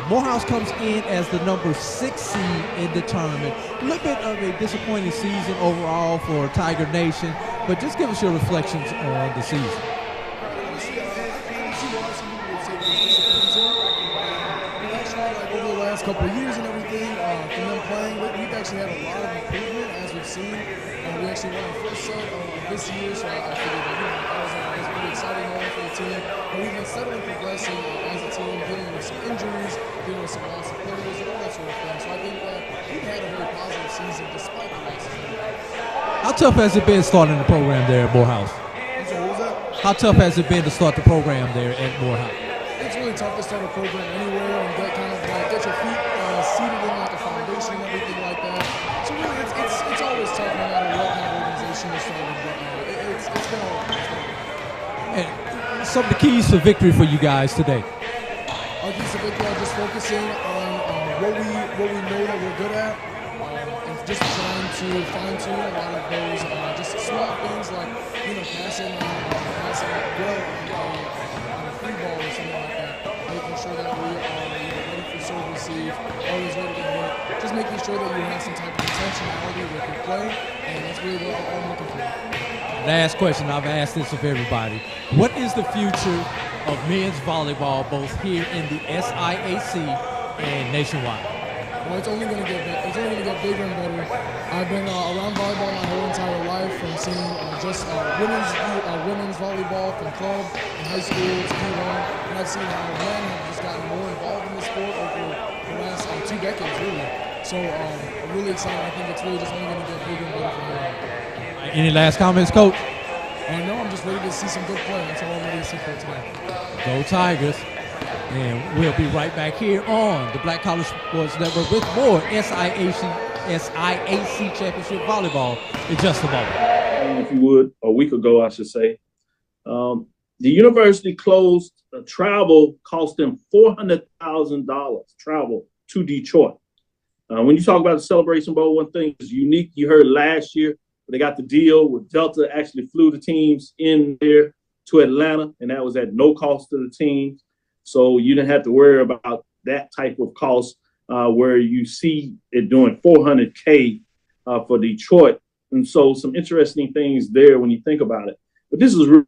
Morehouse comes in as the number 6 seed in the tournament. A little bit of a disappointing season overall for Tiger Nation, but just give us your reflections on the season.
Over the last couple of years and everything, from them playing, we've actually had a lot of improvement as we've seen. We actually won our first set this year, so I figured that was a pretty exciting moment for the team. But we've been steadily progressing as a team, dealing with some injuries, dealing with some loss of players, and all that sort of thing. So I think that we've had a very positive season despite the losses.
How tough has it been starting the program there at Morehouse?
What was that?
How tough has it been to start the program there at Morehouse?
It's really tough to start a program anywhere and get your feet seated in like a foundation and everything like that. So really, it's always tough no matter what kind of organization you're starting. But it's been a lot.
And some of the keys to victory for you guys today.
Our keys to victory are just focusing on what we know that we're good at, and just trying to fine tune a lot of those just small things like passing well on a free ball or something like that. Making sure that we are ready for serve receive, always ready to hit. Just making sure that you have some type of intentionality with your play, and that's really what I'm looking for.
Last question, I've asked this of everybody. What is the future of men's volleyball, both here in the SIAC and nationwide?
Well, it's only going to get bigger and better. I've been around volleyball my whole entire life, from seeing women's volleyball from club and high school to D1, and I've seen how men have just gotten more involved in the sport over the last 2 decades, really. So I'm really excited. I think it's really just only going to get bigger and better from here.
Any last comments, Coach?
No, I'm just ready to see some good play. That's all I'm ready to see for today.
Go Tigers. And we'll be right back here on the Black College Sports Network with more SIAC Championship Volleyball in just a moment.
If you would, a week ago, I should say, the university closed travel, cost them $400,000 travel to Detroit. When you talk about the Celebration Bowl, one thing is unique. You heard last year, they got the deal with Delta, actually flew the teams in there to Atlanta, and that was at no cost to the teams. So you didn't have to worry about that type of cost where you see it doing $400K for Detroit. And so some interesting things there when you think about it. But this is really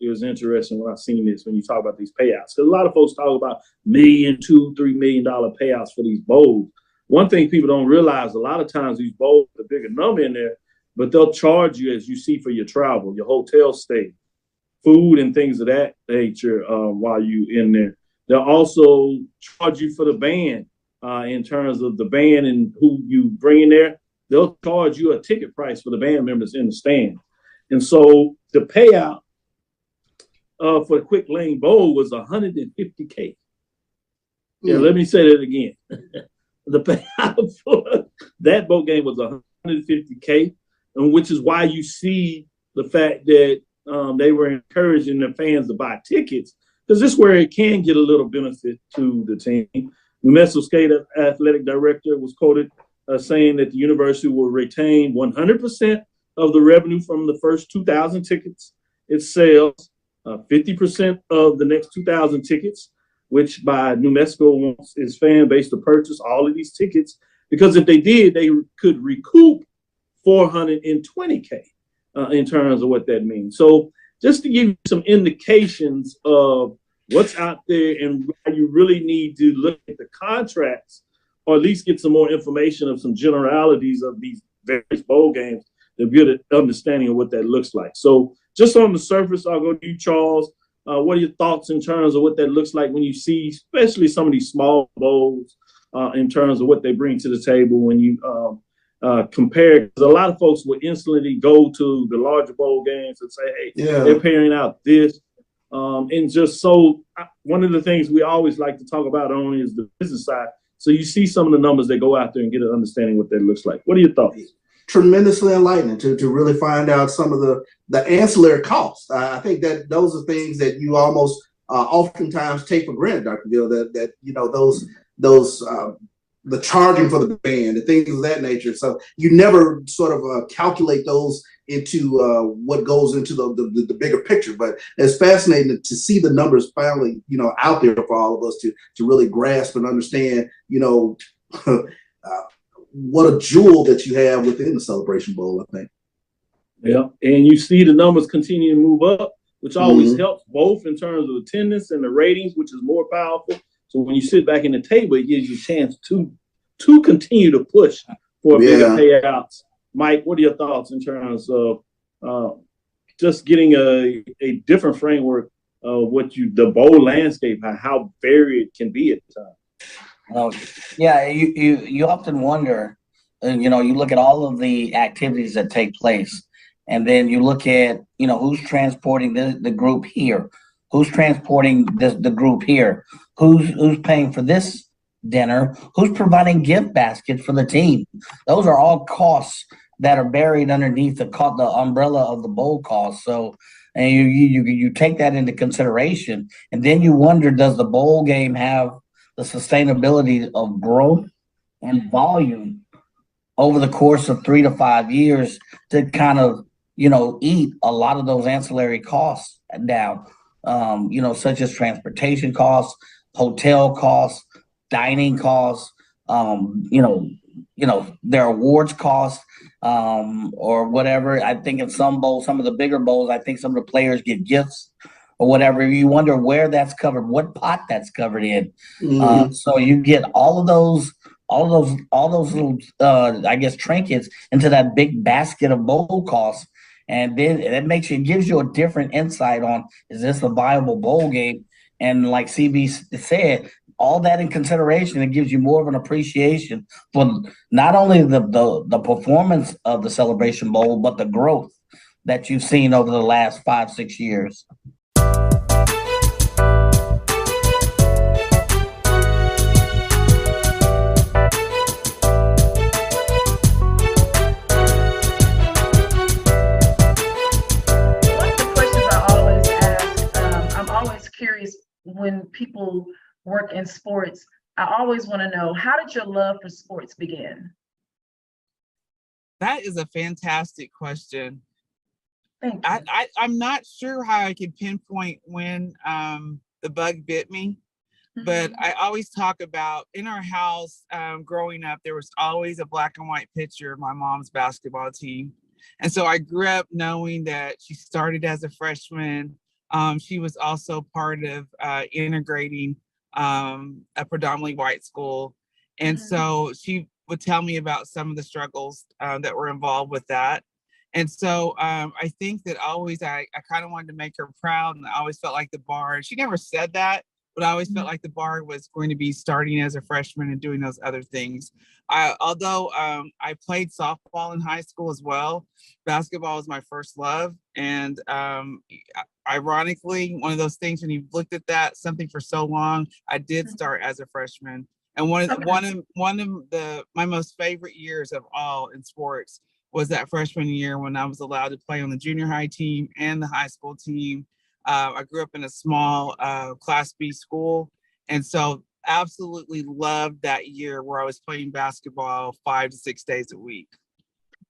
interesting when I've seen this, when you talk about these payouts. Because a lot of folks talk about $1 million, $2, $3 million payouts for these bowls. One thing people don't realize, a lot of times these bowls, a bigger number in there, but they'll charge you, as you see, for your travel, your hotel stay, food and things of that nature while you're in there. They'll also charge you for the band in terms of the band and who you bring in there. They'll charge you a ticket price for the band members in the stand. And so the payout for the Quick Lane Bowl was $150K. Yeah, let me say that again. The payout for that bowl game was $150K, and which is why you see the fact that they were encouraging their fans to buy tickets, because this is where it can get a little benefit to the team. New Mexico State athletic director was quoted saying that the university will retain 100% of the revenue from the first 2,000 tickets it sells, 50% of the next 2,000 tickets, which by New Mexico wants its fan base to purchase all of these tickets, because if they did, they could recoup $420K in terms of what that means. So just to give you some indications of what's out there and why you really need to look at the contracts, or at least get some more information of some generalities of these various bowl games to get an understanding of what that looks like. So just on the surface, I'll go to you, Charles. What are your thoughts in terms of what that looks like when you see, especially some of these small bowls, in terms of what they bring to the table when you compare? Because a lot of folks will instantly go to the larger bowl games and say, hey, they're paying out this. And just so one of the things we always like to talk about only is the business side. So you see some of the numbers that go out there and get an understanding what that looks like. What are your thoughts?
Tremendously enlightening to really find out some of the ancillary costs. I think that those are things that you almost oftentimes take for granted, Dr. Gill, that those the charging for the band and things of that nature. So you never sort of calculate those into what goes into the bigger picture. But it's fascinating to see the numbers finally, out there for all of us to really grasp and understand, what a jewel that you have within the Celebration Bowl, I think.
Yeah, and you see the numbers continue to move up, which always helps both in terms of attendance and the ratings, which is more powerful. So when you sit back in the table, it gives you a chance to continue to push for bigger payouts. Mike, what are your thoughts in terms of just getting a different framework of the bowl landscape, how varied it can be at times?
Yeah, you often wonder, you look at all of the activities that take place, and then you look at, who's transporting the group here, who's transporting the group here, who's paying for this dinner, who's providing gift baskets for the team. Those are all costs that are buried underneath the umbrella of the bowl costs. So, and you take that into consideration, and then you wonder, does the bowl game have the sustainability of growth and volume over the course of 3 to 5 years to kind of, eat a lot of those ancillary costs down, such as transportation costs, hotel costs, dining costs, their awards costs, or whatever. I think in some bowls, some of the bigger bowls, I think some of the players get gifts or whatever. You wonder where that's covered, what pot that's covered in. So you get all those little, I guess, trinkets into that big basket of bowl costs. And then it gives you a different insight on, is this a viable bowl game? And like CB said, all that in consideration, it gives you more of an appreciation for not only the performance of the Celebration Bowl, but the growth that you've seen over the last 5-6 years.
Curious, when people work in sports, I always want to know, how did your love for sports begin?
That is a fantastic question.
Thank you.
I'm not sure how I can pinpoint when the bug bit me, but I always talk about in our house growing up, there was always a black and white picture of my mom's basketball team. And so I grew up knowing that she started as a freshman. She was also part of integrating a predominantly white school. And so she would tell me about some of the struggles that were involved with that. And so I think that always I kind of wanted to make her proud, and I always felt like the bar, she never said that, but I always felt like the bar was going to be starting as a freshman and doing those other things. Although I played softball in high school as well, basketball was my first love. And ironically, one of those things, when you looked at that, something for so long, I did start as a freshman. And one of my most favorite years of all in sports was that freshman year when I was allowed to play on the junior high team and the high school team. I grew up in a small Class B school. And so absolutely loved that year where I was playing basketball 5 to 6 days a week.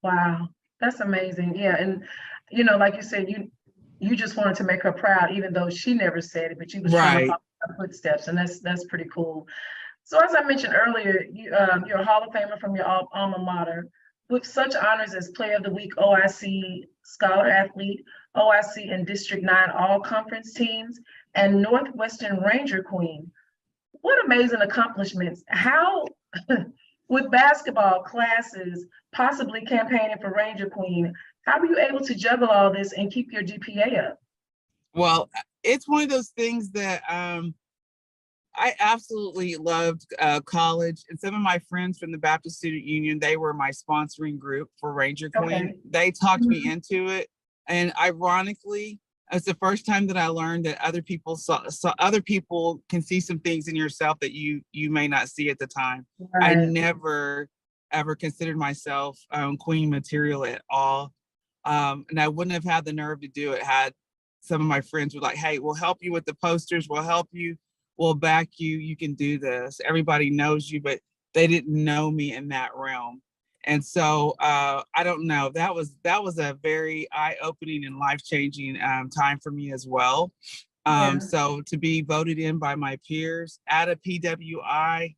Wow, that's amazing. Yeah. And, like you said, you just wanted to make her proud, even though she never said it, but you was trying to follow her footsteps. And that's pretty cool. So as I mentioned earlier, you're a Hall of Famer from your alma mater, with such honors as Player of the Week, OIC Scholar Athlete, OIC and District 9 All-Conference teams, and Northwestern Ranger Queen. What amazing accomplishments. How, with basketball classes, possibly campaigning for Ranger Queen, how were you able to juggle all this and keep your GPA up?
Well, it's one of those things that I absolutely loved college, and some of my friends from the Baptist Student Union, they were my sponsoring group for Ranger Queen. Okay. They talked me into it, and ironically, it's the first time that I learned that other people other people can see some things in yourself that you may not see at the time. Right. I never ever considered myself Queen material at all, and I wouldn't have had the nerve to do it had some of my friends were like, hey, we'll help you with the posters, we'll help you, we'll back you, you can do this. Everybody knows you, but they didn't know me in that realm. And so I don't know, that was a very eye-opening and life-changing time for me as well. So to be voted in by my peers at a PWI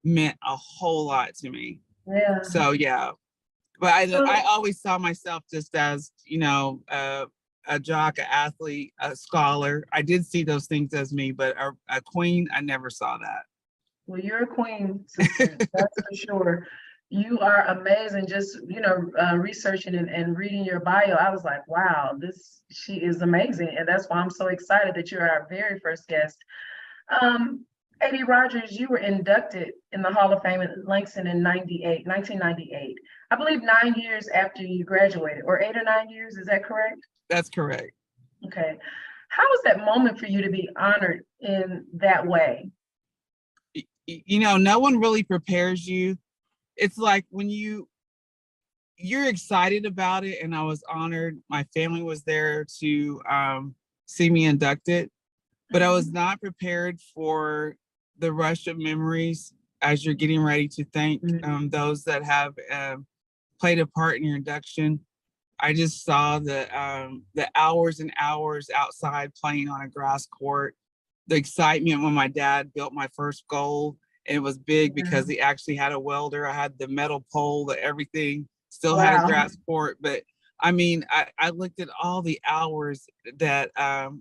meant a whole lot to me.
Yeah.
So yeah, but I always saw myself just as, you know, a jock, an athlete, a scholar. I did see those things as me, but a queen, I never saw that.
Well, you're a queen, sister. That's for sure. You are amazing. Just, you know, researching and reading your bio, I was like, wow, she is amazing. And that's why I'm so excited that you're our very first guest. Eddie Rogers, you were inducted in the Hall of Fame at Langston in 1998. I believe 9 years after you graduated, or 8 or 9 years, is that correct?
That's correct.
Okay. How was that moment for you to be honored in that way?
You know, no one really prepares you. It's like when you're excited about it, and I was honored. My family was there to see me inducted, but I was not prepared for the rush of memories as you're getting ready to thank those that have played a part in your induction. I just saw the hours and hours outside playing on a grass court, the excitement when my dad built my first goal. And it was big because he actually had a welder. I had the metal pole, everything, still had a grass court. But I mean, I looked at all the hours that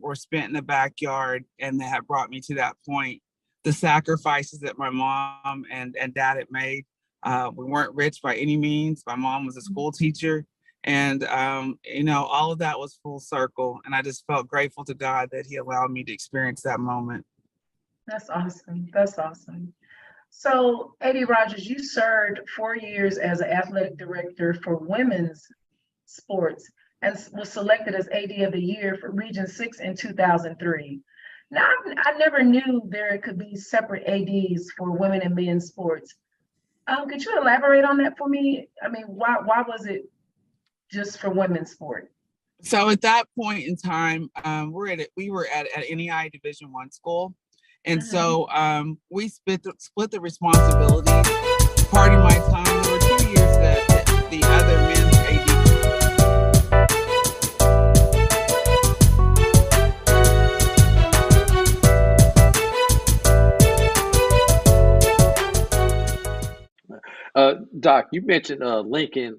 were spent in the backyard and that had brought me to that point. The sacrifices that my mom and dad had made. We weren't rich by any means. My mom was a school teacher. And, you know, all of that was full circle. And I just felt grateful to God that he allowed me to experience that moment.
That's awesome. That's awesome. So, Eddie Rogers, you served 4 years as an athletic director for women's sports and was selected as AD of the Year for Region 6 in 2003. Now, I never knew there could be separate ADs for women and men's sports. Could you elaborate on that for me? I mean, why was it just for women's sport?
So at that point in time, we were at NEI Division I school. And so we split the responsibility. Part of my time, there were 2 years that the other men's
Doc, you mentioned Lincoln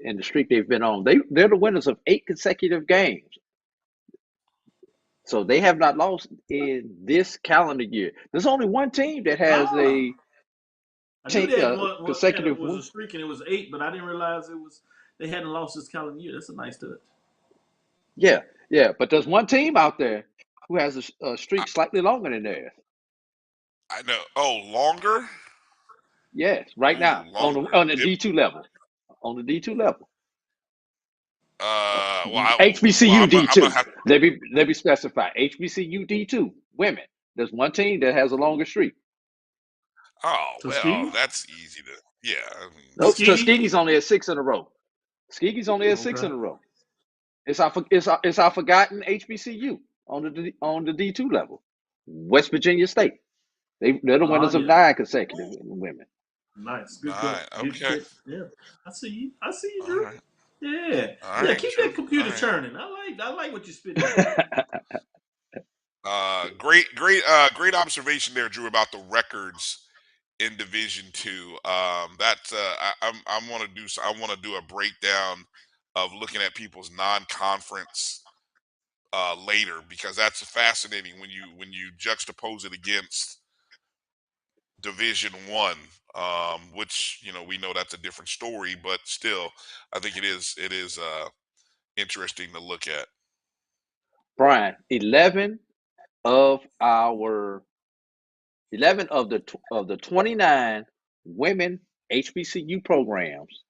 and the streak they've been on. They're the winners of 8 consecutive games. So they have not lost in this calendar year. There's only one team that has a consecutive
was a streak and it was 8, but I didn't realize they hadn't lost this calendar year. That's a nice touch.
Yeah, but there's one team out there who has a streak slightly longer than theirs.
I know. Oh, longer?
Yes, right now on the D2 level. On the D2 level. HBCU D2. Let me specify. HBCU D2 women. There's one team that has a longer streak.
Oh, well, that's easy to. Yeah. I mean,
Tuskegee's only at 6 in a row. Tuskegee's only at 6 in a row. It's our forgotten HBCU on the D2 level. West Virginia State. They're the winners of 9 consecutive women.
Nice. Good.
Okay.
Yeah. I see you, Drew.
Right.
Yeah.
Right,
keep
Drew.
that computer churning. I like what you're spitting out.
Great observation there, Drew, about the records in Division II. I want to do a breakdown of looking at people's non-conference later, because that's fascinating when you juxtapose it against Division I, which we know that's a different story, but still, I think it is interesting to look at.
Brian, 11 of the 29 women HBCU programs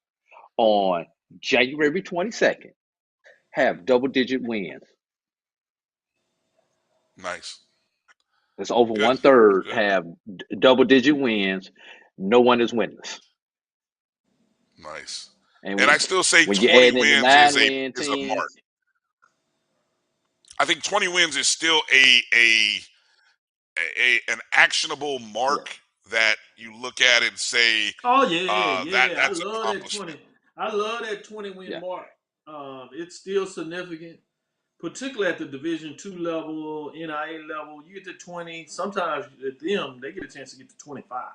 on January 22nd have double-digit wins.
Nice.
That's over 1/3 have double-digit wins. No one is winless.
Nice.
And
I still say
when
20
you add in
wins
the 9
is
win
a mark. I think 20 wins is still an actionable mark that you look at and say,
Oh yeah, yeah. I
that's
love that
accomplishment.
20. I love that 20 win
Yeah.
mark. It's still significant, particularly at the Division II level, NIA level. You get to 20. Sometimes at them, they get a chance to get to 25.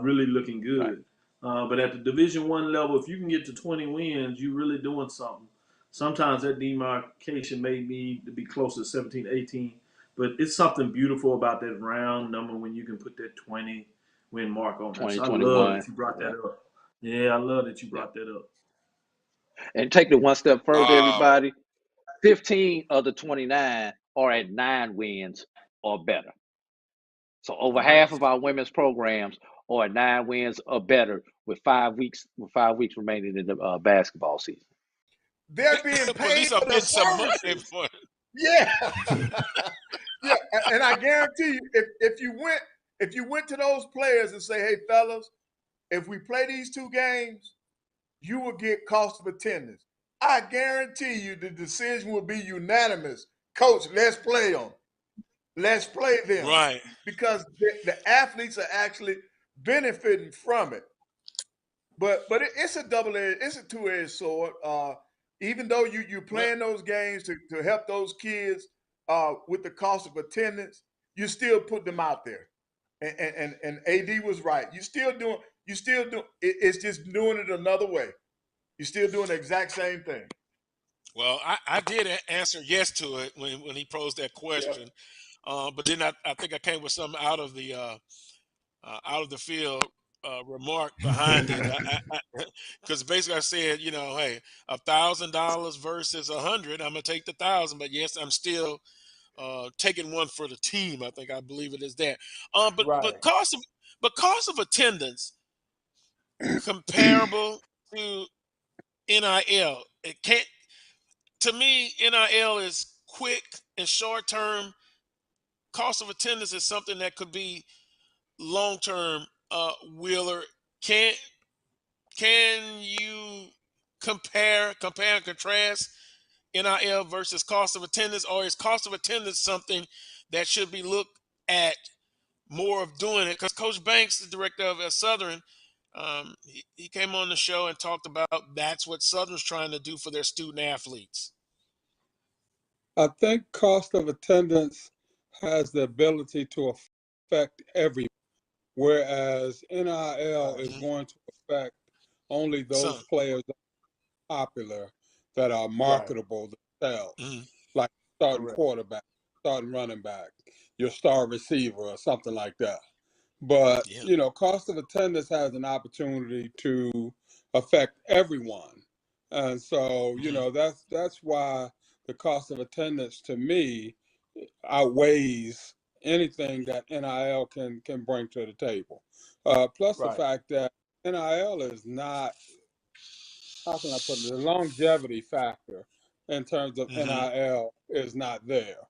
Really looking
Right.
good. But at the Division I level, if you can get to 20 wins, you're really doing something. Sometimes that demarcation may need to be closer to 17, 18. But it's something beautiful about that round number when you can put that 20 win mark on there. So I love
2021.
that you brought
Yeah.
that up. Yeah, I love that you
Yeah.
brought that up.
And take it one step further,
Um,
everybody. 15 of the 29 are at 9 wins or better. So over half of our women's programs are at 9 wins or better with 5 weeks remaining in the basketball season.
They're being
Police
paid
are
for their
putting some money
services.
for it.
Yeah. Yeah. And I guarantee you, if you went to those players and say, hey fellas, if we play these 2 games, you will get cost of attendance. I guarantee you the decision will be unanimous. Coach, let's play them. Let's play them.
Right.
Because the athletes are actually benefiting from it. But it's a it's a two-edged sword. Even though you're playing those games to help those kids with the cost of attendance, you still put them out there. And AD was right. You still doing it's just doing it another way. You're still doing the exact same thing.
Well, I did answer yes to it when he posed that
Yep.
question, but then I think I came with something out of the field remark behind it. Because basically I said, hey, $1,000 versus 100, I'm gonna take the 1,000, but yes, I'm still taking one for the team. I believe it is that. But
Right.
cost of attendance comparable to NIL. It can't. To me, NIL is quick and short term. Cost of attendance is something that could be long term. Wheeler, can you compare and contrast NIL versus cost of attendance, or is cost of attendance something that should be looked at more of doing it? Because Coach Banks, the director of Southern, he came on the show and talked about that's what Southern's trying to do for their student athletes.
I think cost of attendance has the ability to affect everyone, whereas NIL is going to affect only those
Some.
players that are popular, that are marketable themselves,
Mhm.
like starting
Correct.
quarterback, starting running back, your star receiver, or something like that. But
Yeah.
cost of attendance has an opportunity to affect everyone, and so that's why the cost of attendance to me outweighs anything that NIL can bring to the table. Plus the
Right.
fact that NIL is not, how can I put it, the longevity factor in terms of
Mhm.
NIL is not there,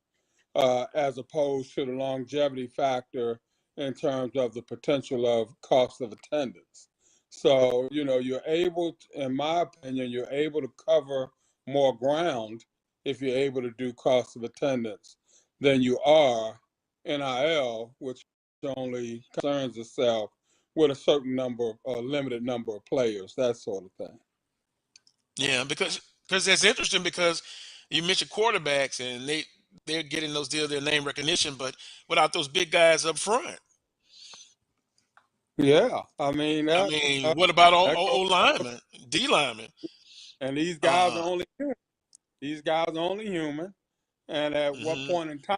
as opposed to the longevity factor in terms of the potential of cost of attendance. So, you're able, in my opinion, you're able to cover more ground if you're able to do cost of attendance than you are NIL, which only concerns itself with a certain number, a limited number of players, that sort of thing.
Yeah, because that's interesting because you mentioned quarterbacks and they're getting those deals, their name recognition, but without those big guys up front.
Yeah, I mean
I
that
mean, what about
that goes,
O linemen, D linemen?
and these guys are
Uh,
only human. These guys are only human. And at what
mhm.
point in time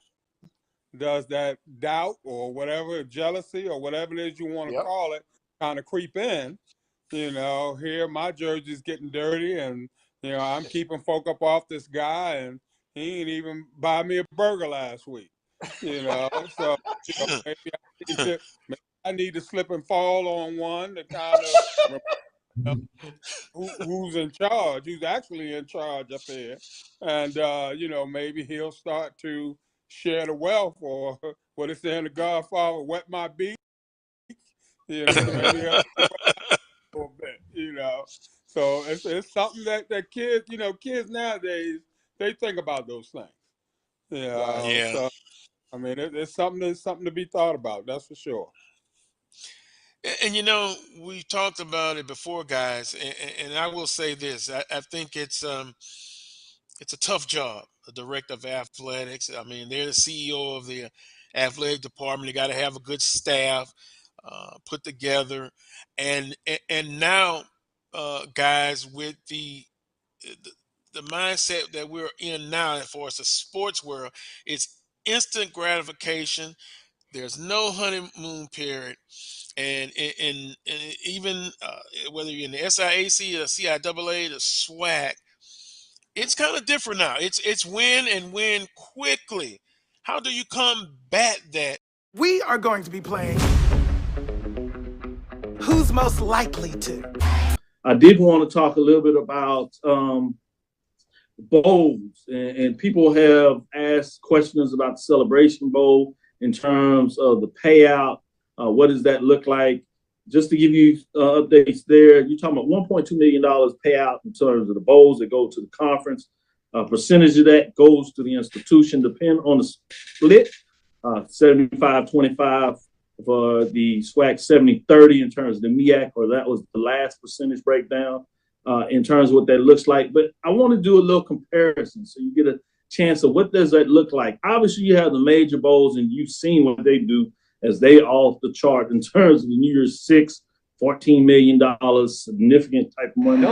does that doubt or whatever, jealousy or whatever it is you want to
Yep.
call it, kind of creep in? Here my jersey's getting dirty, and I'm keeping folk up off this guy, and he ain't even buy me a burger last week. So maybe I need to slip and fall on one to kind of who's in charge, who's actually in charge up here. And, maybe he'll start to share the wealth, or what it's saying, the Godfather, wet my beak, maybe he'll a little bit. So it's something that kids, kids nowadays, they think about those things. Yeah.
Yeah.
So I mean, it's something to be thought about. That's for sure.
And we talked about it before, guys, and I will say this: I think it's a tough job, the director of athletics. I mean, they're the CEO of the athletic department. You got to have a good staff put together, and now, guys, with the mindset that we're in now, for us, the sports world, it's instant gratification. There's no honeymoon period, and even whether you're in the SIAC, the CIAA, the SWAC, it's kind of different now. It's win and win quickly. How do you combat that?
We are going to be playing Who's Most Likely To.
I did want to talk a little bit about bowls, and people have asked questions about the Celebration Bowl in terms of the payout. What does that look like? Just to give you updates there, you're talking about $1.2 million payout in terms of the bowls that go to the conference. A percentage of that goes to the institution, depending on the split, 75-25 for the SWAC, 70-30 in terms of the MEAC, or that was the last percentage breakdown in terms of what that looks like. But I want to do a little comparison so you get a chance of what does that look like. Obviously, you have the major bowls, and you've seen what they do as they off the chart in terms of the New Year's Six, $14 million, significant type of money.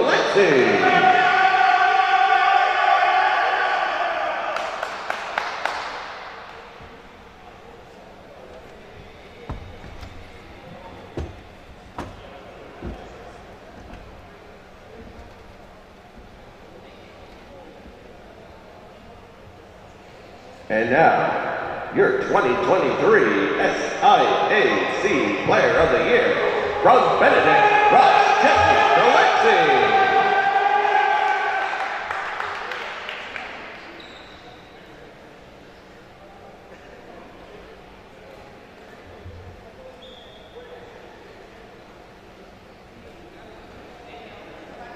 And now, your 2023 SIAC Player of the Year, from Benedict, Ross, Jesse, Alexi.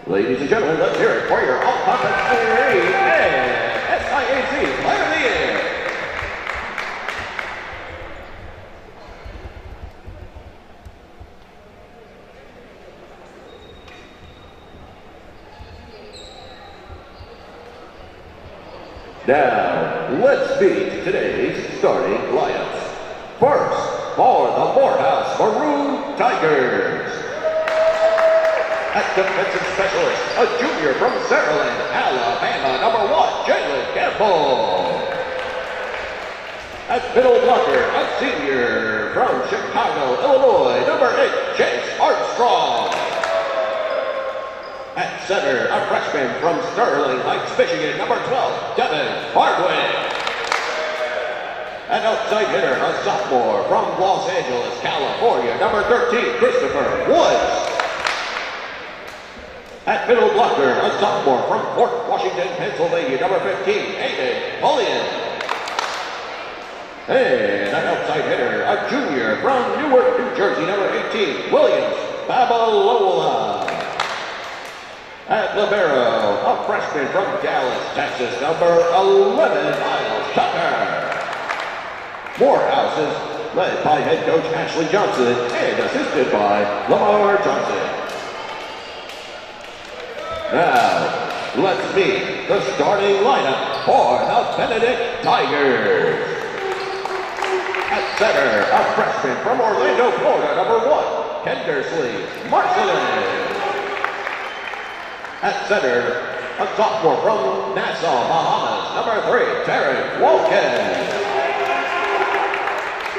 Ladies and gentlemen, let's hear it for your all-conference honoree and SIAC Player of the Year. Now, let's meet today's starting lineups. First, for the Morehouse Maroon Tigers. At defensive specialist, a junior from Saraland, Alabama, number 1, Jalen Campbell. At middle blocker, a senior from Chicago, Illinois, number 8, Chase Armstrong. At center, a freshman from Sterling Heights, Michigan, number 12, Devin Hardwick. An outside hitter, a sophomore from Los Angeles, California, number 13, Christopher Woods. At middle blocker, a sophomore from Fort Washington, Pennsylvania, number 15, Aiden Pullian. And an outside hitter, a junior from Newark, New Jersey, number 18, Williams Babalola. At libero, a freshman from Dallas, Texas, number 11, Miles Tucker. Morehouse is led by head coach Ashley Johnson and assisted by Lamar Johnson. Now, let's meet the starting lineup for the Benedict Tigers. At center, a freshman from Orlando, Florida, number 1, Kendersley Marcelin. At center, a sophomore from Nassau, Bahamas, number 3, Taryn Walken.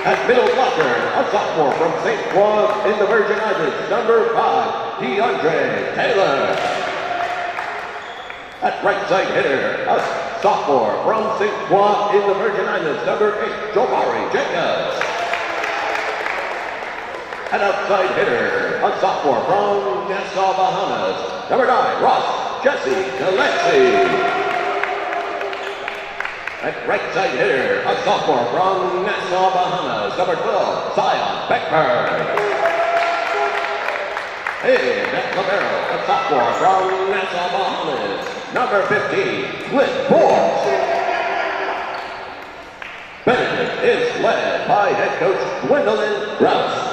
At middle blocker, a sophomore from St. Croix in the Virgin Islands, number 5, DeAndre Taylor. At right side hitter, a sophomore from St. Croix in the Virgin Islands, number 8, Jomari Jacobs. An outside hitter, a sophomore from Nassau, Bahamas, number 9, Ross Jesse Alexi. At right side hitter, a sophomore from Nassau, Bahamas, number 12, Zion Beckford. And at libero, a sophomore from Nassau, Bahamas, number 15, Flynn Forbes. is led by head coach Gwendolyn Rouse.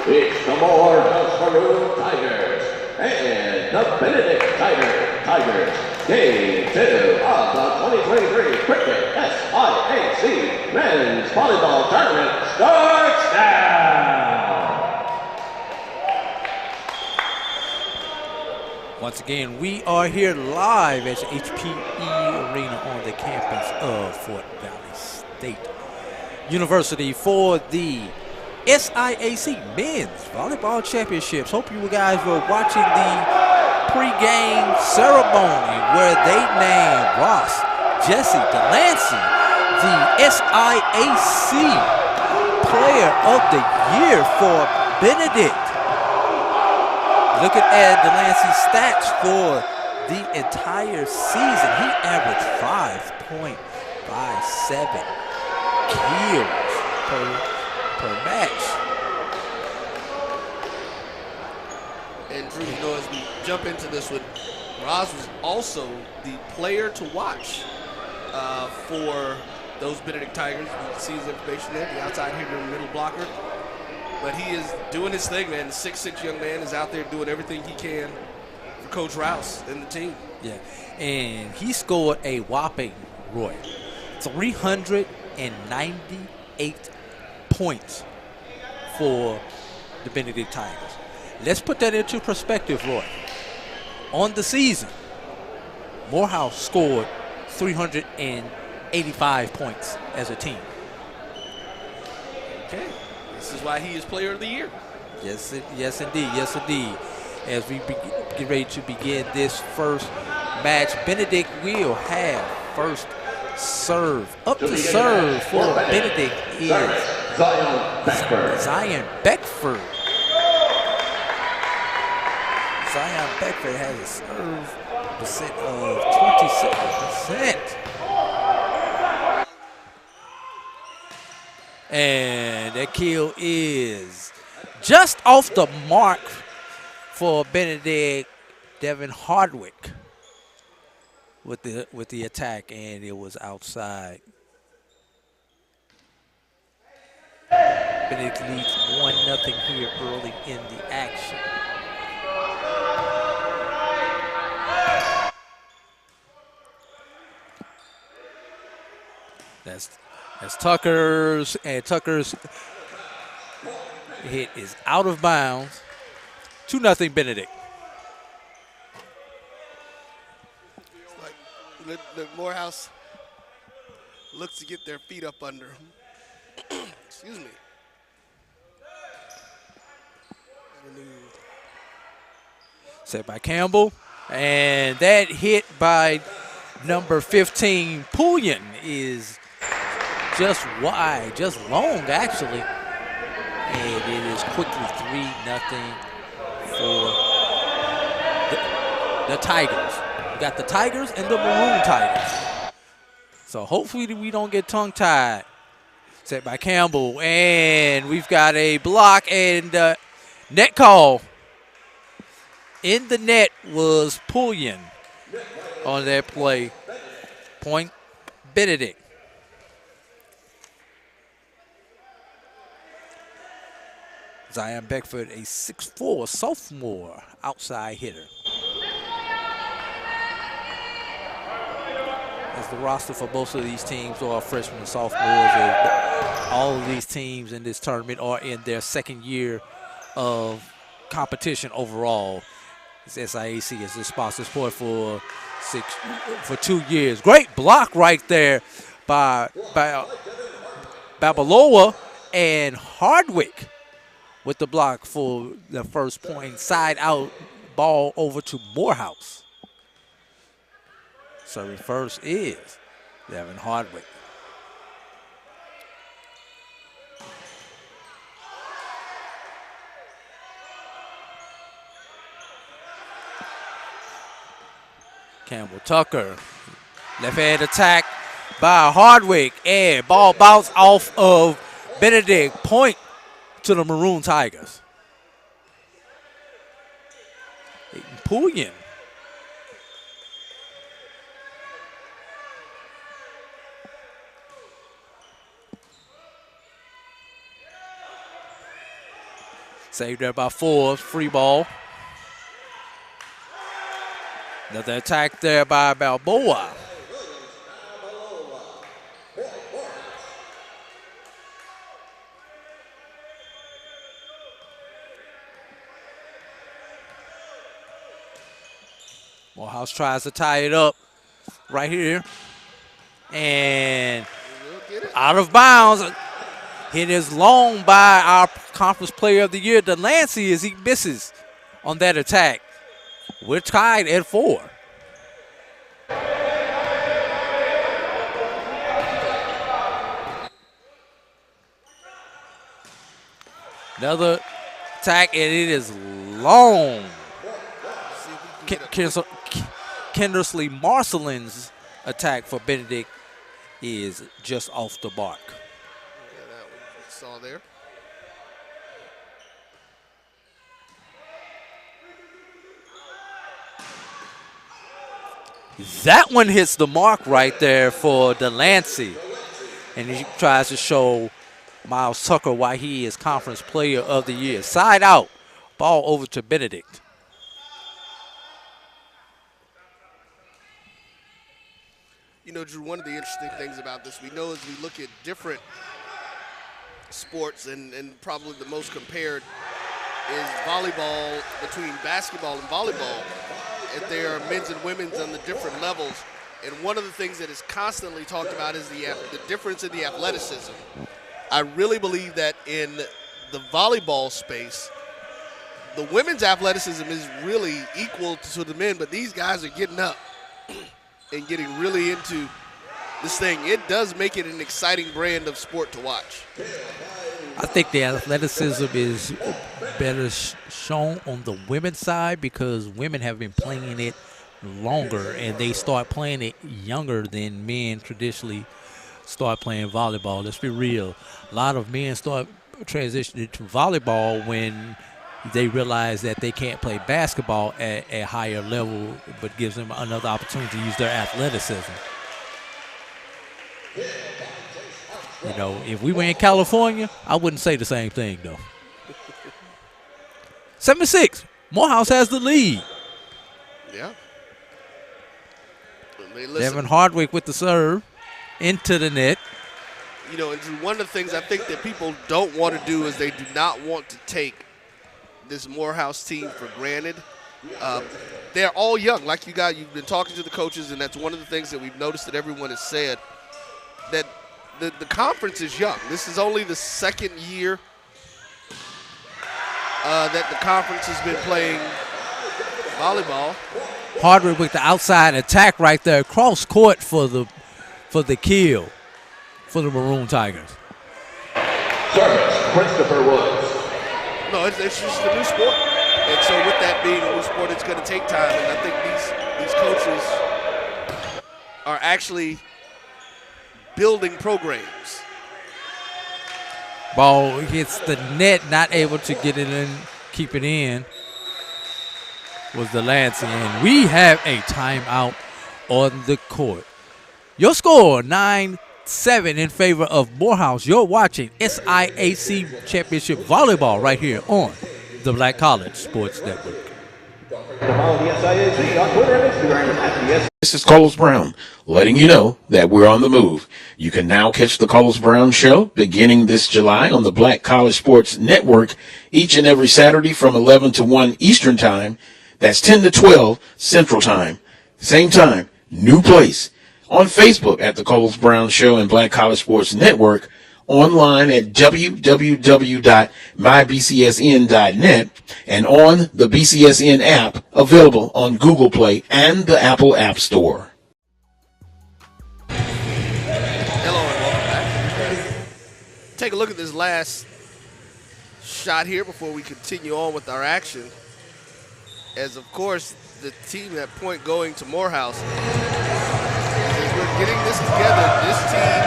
It's the Morehouse Maroon Tigers and the Benedict Tigers. Game 2 of the 2023 Cricket SIAC Men's Volleyball Tournament starts now.
Once again, we are here live at the HPE Arena on the campus of Fort Valley State University for the SIAC Men's Volleyball Championships. Hope you guys were watching the pre-game ceremony where they named Ross Jesse Delancey the SIAC Player of the Year for Benedict. Looking at Delancey's stats for the entire season, he averaged 5.57 kills per match.
And Drew, you know, as we jump into this one, Roz was also the player to watch for those Benedict Tigers. You can see his information there, the outside hitter and middle blocker. But he is doing his thing, man. The 6'6" young man is out there doing everything he can for Coach Rouse and the team.
Yeah, and he scored a whopping, Roy, 398 points for the Benedict Tigers. Let's put that into perspective, Roy. On the season, Morehouse scored 385 points as a team.
Okay, this is why he is Player of the Year.
Yes, indeed. As we get ready to begin this first match, Benedict will have first serve. Up to serve for Benedict is Zion Beckford. Zion Beckford has a serve percent of 27%. And that kill is just off the mark for Benedict. Devin Hardwick with the attack, and it was outside. Benedict leads 1-0 here early in the action. That's Tucker's, and Tucker's hit is out of bounds. 2-0 Benedict.
It's like the Morehouse looks to get their feet up under him. Excuse me.
Set by Campbell, and that hit by number 15 Pullian is just wide, just long actually, and it is quickly 3-0 for the Tigers. We got the Tigers and the Maroon Tigers. So hopefully we don't get tongue-tied. Set by Campbell, and we've got a block and net call. In the net was Pullian on that play. Point Benedict. Zion Beckford, a 6'4" sophomore outside hitter. As the roster for most of these teams are freshmen and sophomores, all of these teams in this tournament are in their second year of competition overall. SIAC is the sponsor sport for 2 years. Great block right there by Babaloa, and Hardwick with the block for the first point. Side out ball over to Morehouse. Serving first is Devin Hardwick. Campbell Tucker, left hand attack by Hardwick, and ball bounced off of Benedict. Point to the Maroon Tigers. Pullian. Saved there by 4. Free ball. Another attack there by Balboa. Morehouse tries to tie it up right here. And out of bounds. Hit is long by our Conference Player of the Year, Delancey, as he misses on that attack. We're tied at 4. Another attack, and it is long. Kendersley Marcelin's attack for Benedict is just off the mark.
Yeah, that one we saw there.
That one hits the mark right there for Delancey. And he tries to show Miles Tucker why he is Conference Player of the Year. Side out, ball over to Benedict.
You know, Drew, one of the interesting things about this, we know as we look at different sports and probably the most compared is volleyball between basketball and volleyball. If there are men's and women's on the different levels. And one of the things that is constantly talked about is the difference in the athleticism. I really believe that in the volleyball space, the women's athleticism is really equal to the men, but these guys are getting up and getting really into this thing. It does make it an exciting brand of sport to watch.
I think the athleticism is better shown on the women's side because women have been playing it longer and they start playing it younger than men traditionally start playing volleyball. Let's be real. A lot of men start transitioning to volleyball when they realize that they can't play basketball at a higher level, but gives them another opportunity to use their athleticism. You know, if we were in California, I wouldn't say the same thing, though. 7-6. Morehouse has the lead.
Yeah.
Devin Hardwick with the serve into the net.
You know, and Drew, one of the things I think that people don't want to do is they do not want to take this Morehouse team for granted. They're all young. Like you've been talking to the coaches, and that's one of the things that we've noticed that everyone has said, that the conference is young. This is only the second year that the conference has been playing volleyball.
Hardwick with the outside attack right there, cross court for the kill for the Maroon Tigers.
Service, Christopher Woods.
No, it's just a new sport. And so with that being a new sport, it's going to take time. And I think these coaches are actually building programs.
Ball hits the net, not able to get it in, keep it in, was Delancey. And we have a timeout on the court. Your score, 9-7 in favor of Morehouse. You're watching SIAC Championship Volleyball right here on the Black College Sports Network.
Follow the SIAC on Twitter and Instagram at the
This is Carlos Brown, letting you know that we're on the move. You can now catch the Carlos Brown Show beginning this July on the Black College Sports Network each and every Saturday from 11 to 1 Eastern Time. That's 10 to 12 Central Time. Same time, new place. On Facebook at the Carlos Brown Show and Black College Sports Network. Online at www.mybcsn.net and on the BCSN app available on Google Play and the Apple App Store.
Hello and welcome back. Take a look at this last shot here before we continue on with our action. As of course, the team at point going to Morehouse. As we're getting this together, this team,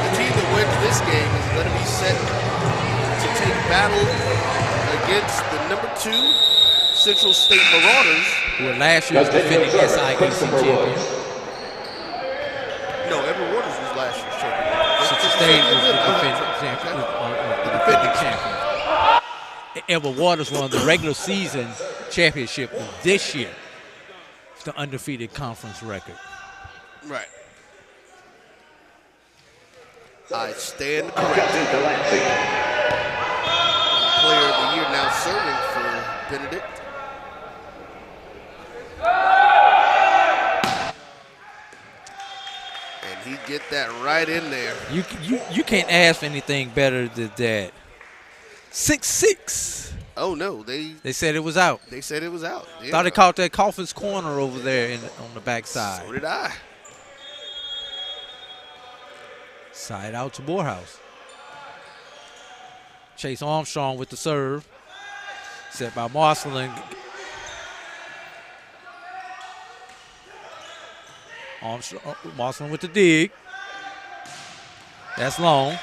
the team that wins this game is going to be set to take battle against the number 2 Central State Marauders.
Who were last year's defending SIAC champion.
No, Edward Waters was last year's champion.
Central State was the defending champion. Edward Waters won the regular season championship this year. It's the undefeated conference record.
Right. I stand corrected. Player of the year now serving for Benedict. And he get that right in there.
You can't ask for anything better than that. 6'6".
Oh no,
they said it was out.
They said it was out. Yeah.
Thought they caught that Coffin's corner over there on the backside.
So did I.
Side out to Morehouse. Chase Armstrong with the serve. Set by Marcelin. Marcelin with the dig. That's long.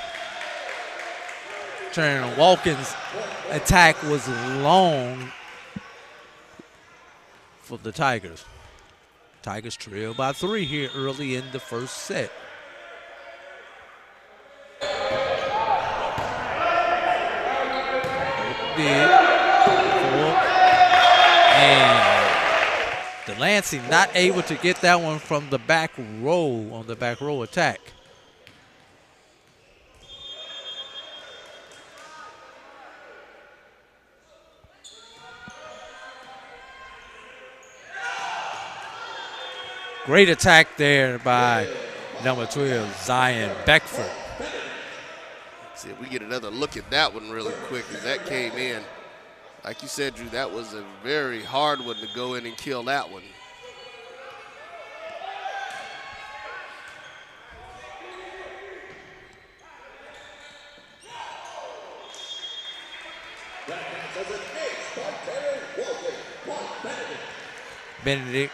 Turn Walkins' attack was long for the Tigers. Tigers trail by 3 here early in the first set. And Delancey not able to get that one from the back row on the back row attack. Great attack there by number 12, Zion Beckford.
See if we get another look at that one really quick as that came in. Like you said, Drew, that was a very hard one to go in and kill that one.
Benedict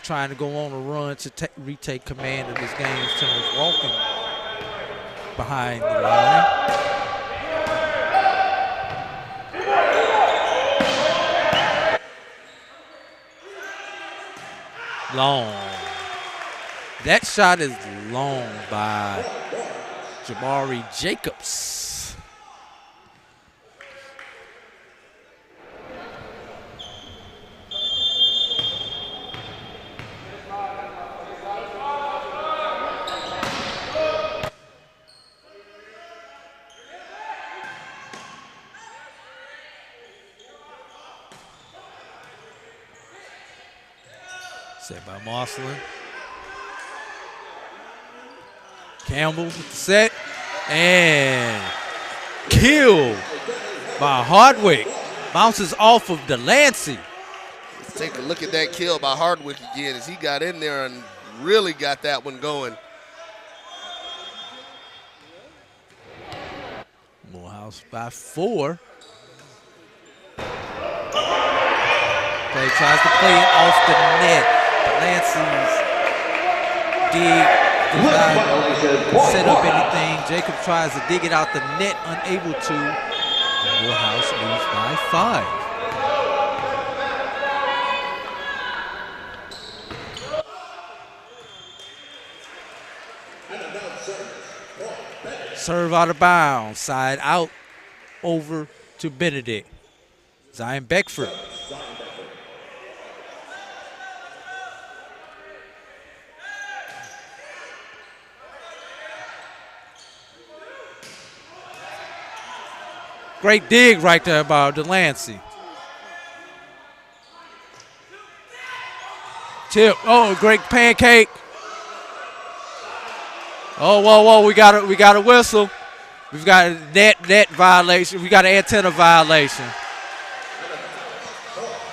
trying to go on a run to retake command of his game. Turns walking behind the line. Long. That shot is long by Jamari Jacobs. Set by Marcelin. Campbell with the set. And killed by Hardwick. Bounces off of Delancey.
Let's take a look at that kill by Hardwick again as he got in there and really got that one going.
Morehouse by 4. Play tries to play it off the net. Delancey's dig does not set up anything. Jacob tries to dig it out the net, unable to. Morehouse leads by 5. Serve out of bounds, side out over to Benedict. Zion Beckford. Great dig right there by Delancey. Tip. Oh, great pancake. Oh, whoa, we got a whistle. We've got a net violation. We got an antenna violation.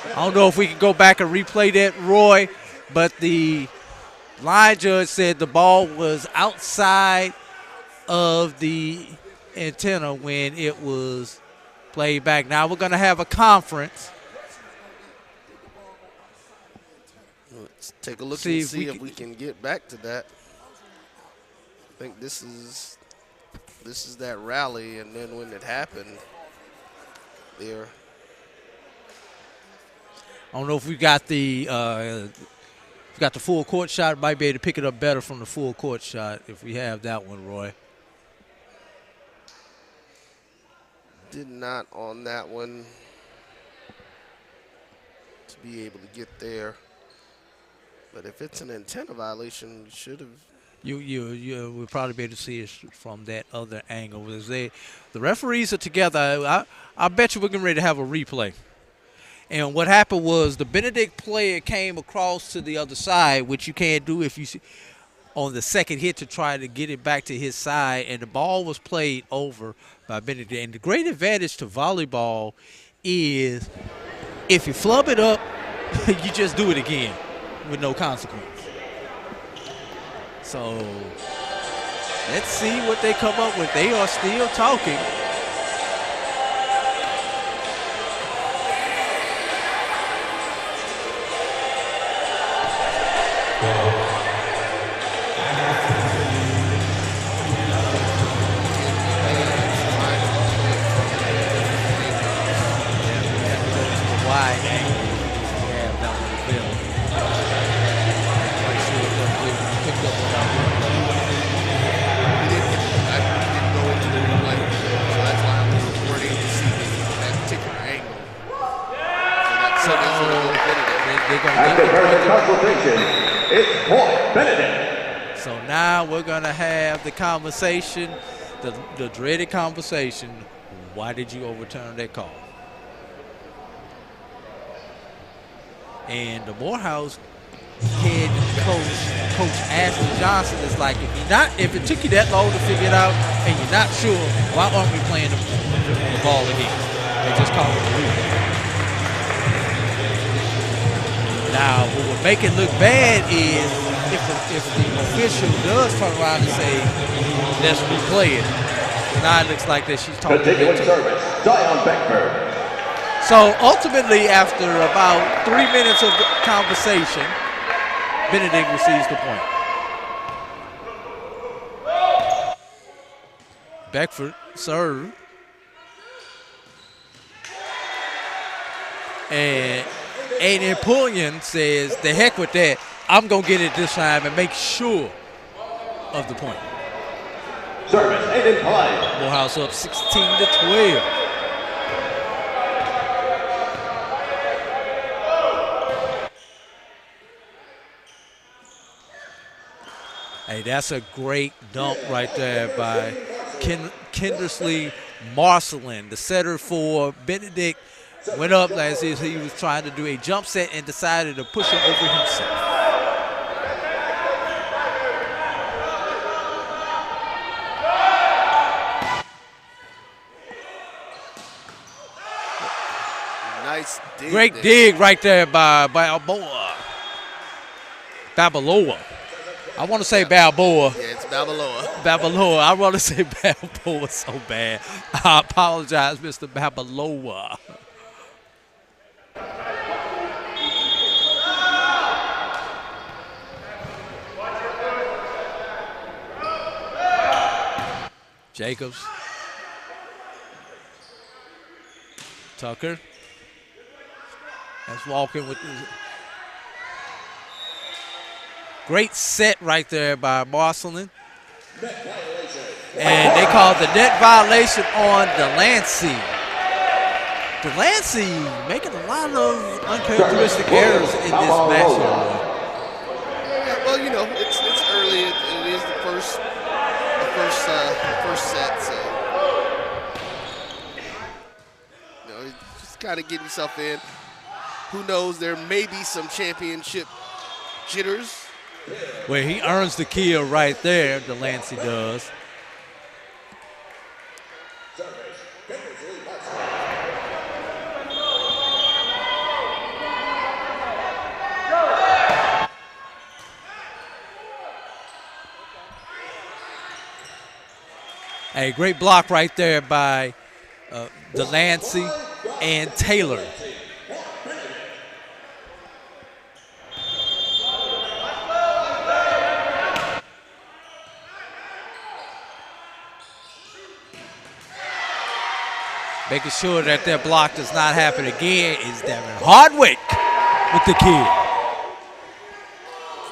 I don't know if we can go back and replay that, Roy, but the line judge said the ball was outside of the antenna when it was played back. Now we're going to have a conference.
Let's take a look and see if we can get back to that. I think this is that rally, and then when it happened, there.
I don't know if we got the full court shot. Might be able to pick it up better from the full court shot if we have that one, Roy.
Did not on that one to be able to get there. But if it's an antenna violation, you should have.
You will probably be able to see it from that other angle. The referees are together. I bet you we're getting ready to have a replay. And what happened was the Benedict player came across to the other side, which you can't do if you see on the second hit to try to get it back to his side, and the ball was played over by Benedict. And the great advantage to volleyball is if you flub it up, you just do it again with no consequence. So let's see what they come up with. They are still talking.
After further consultation, it's point Benedict.
So now we're going to have the conversation, the dreaded conversation. Why did you overturn that call? And the Morehouse head coach Ashley Johnson is like, if it took you that long to figure it out and you're not sure, why aren't we playing the ball again? They just call it a rule. Now, what would make it look bad is if the official does turn around and say, let's replay it. Now it looks like that she's talking to
Continuing service, Dion Sanders.
So ultimately, after about 3 minutes of the conversation, Benedict receives the point. Beckford serve. And Aiden Pullion says, the heck with that. I'm going to get it this time and make sure of the point.
Service, Aiden Pullion.
Morehouse up 16-12. Hey, that's a great dunk right there by Kendersley Marcelin, the setter for Benedict. Went up as he was trying to do a jump set and decided to push it over himself.
Nice dig.
Great dig right there by Balboa. Babaloa. I want to say Balboa.
Yeah, it's Babaloa.
Babaloa. I want to say Balboa so bad. I apologize, Mr. Babaloa. Jacobs. Tucker. That's walking with his great set right there by Marcelin. And they called the net violation on Delancey. Delancey making a lot of uncharacteristic errors in this match here.
Yeah, well, you know, it's early. It is the first set, so you know, just kind of getting yourself in. Who knows? There may be some championship jitters.
Well, he earns the kill right there. Delancey does. A great block right there by Delancey and Taylor. Making sure that their block does not happen again is Devin Hardwick with the kill.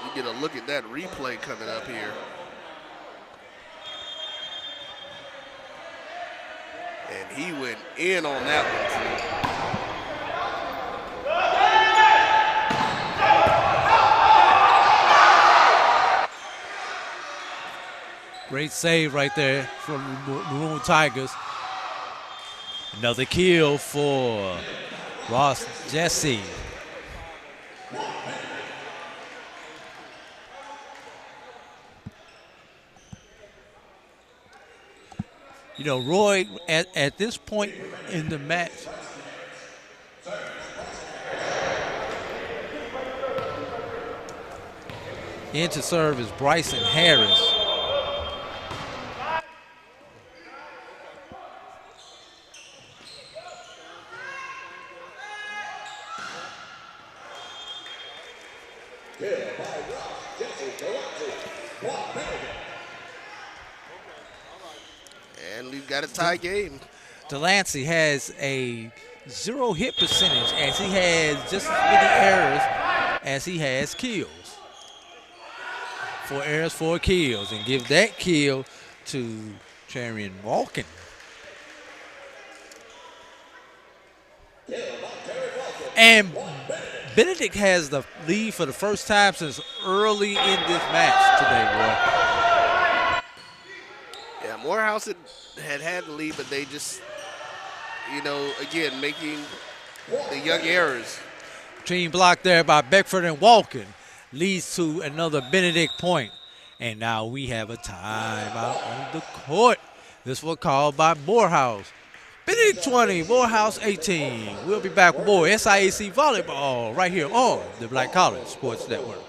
You get a look at that replay coming up here. And he went in on that one, too.
Great save right there from the Maroon Tigers. Another kill for Ross Jesse. You know, Roy, at this point in the match, in to serve is Bryson Harris.
And we've got a tie game.
Delancey has a 0 hit percentage as he has just as many errors as he has kills. 4 errors, 4 kills, and give that kill to Charian Walken. And Benedict has the lead for the first time since early in this match today, Roy.
Yeah, Morehouse had the lead, but they just, you know, again, making the young errors.
Team block there by Beckford and Walken leads to another Benedict point. And now we have a timeout on the court. This was called by Morehouse. Benedict 20, Morehouse 18. We'll be back with more SIAC Volleyball right here on the Black College Sports Network.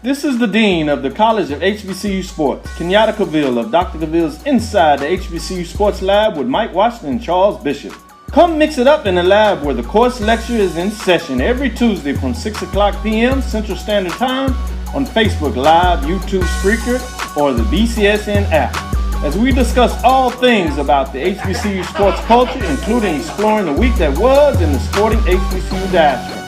This is the Dean of the College of HBCU Sports, Kenyatta Cavill of Dr. Cavill's Inside the HBCU Sports Lab with Mike Washington and Charles Bishop. Come mix it up in the lab where the course lecture is in session every Tuesday from 6 o'clock p.m. Central Standard Time on Facebook Live, YouTube Spreaker, or the BCSN app, as we discuss all things about the HBCU sports culture, including exploring the week that was in the sporting HBCU diaspora,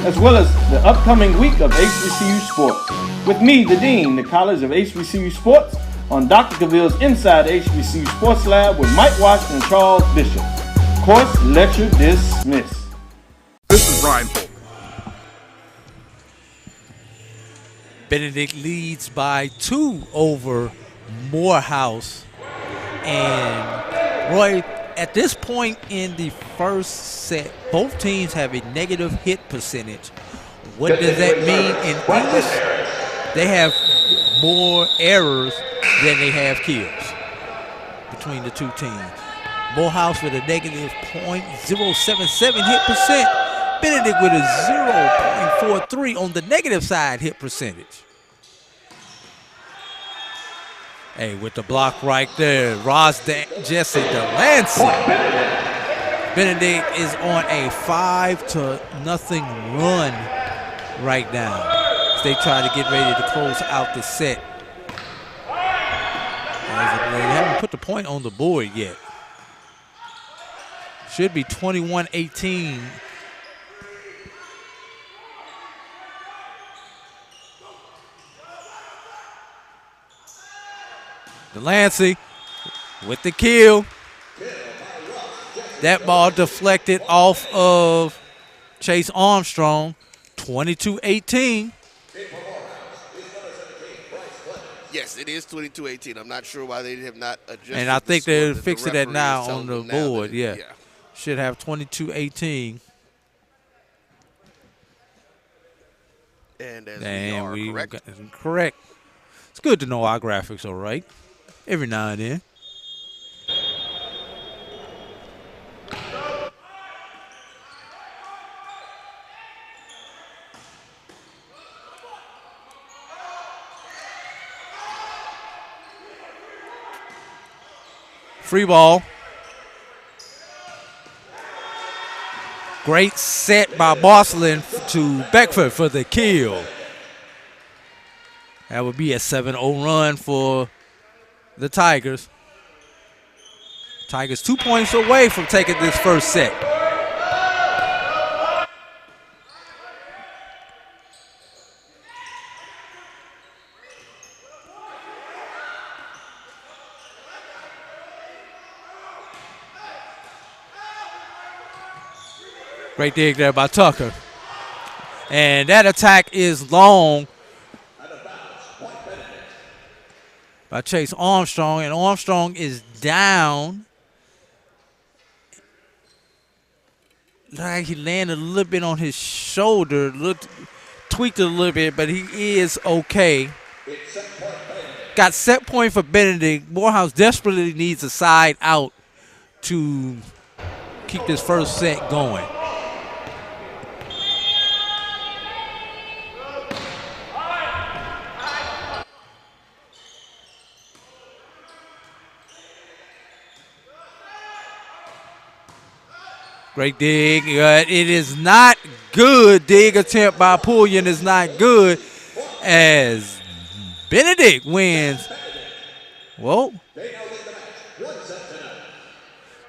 as well as the upcoming week of HBCU sports. With me, the Dean, the College of HBCU Sports, on Dr. Cavill's Inside the HBCU Sports Lab with Mike Washington and Charles Bishop. Course lecture dismissed.
This is Brian Polk.
Benedict leads by 2 over Morehouse. And Roy, at this point in the first set, both teams have a negative hit percentage. What does that mean in English? They have more errors than they have kills between the two teams. Morehouse with a negative .077 hit percent. Benedict with a 0.43 on the negative side hit percentage. Hey, with the block right there, Jesse Delancey. Benedict is on a 5-0 run right now as they try to get ready to close out the set. They haven't put the point on the board yet. Should be 21-18. Delancey with the kill. That ball deflected off of Chase Armstrong. 22-18.
Yes, it is 22-18. I'm not sure why they have not adjusted.
And I think they're fixing that now
referee is
on the
telling them now
board.
that-
Yeah. Should have 22-18.
And as
And
we are
correct. It's good to know our graphics are right every now and then. Free ball. Great set by Barcelon to Beckford for the kill. That would be a 7-0 run for the Tigers. Tigers 2 points away from taking this first set. Great dig there by Tucker. And that attack is long by Chase Armstrong, and Armstrong is down. Like he landed a little bit on his shoulder, tweaked it a little bit, but he is okay. Got set point for Benedict. Morehouse desperately needs a side out to keep this first set going. Great dig. It is not good. Dig attempt by Pullian is not good as Benedict wins. Whoa.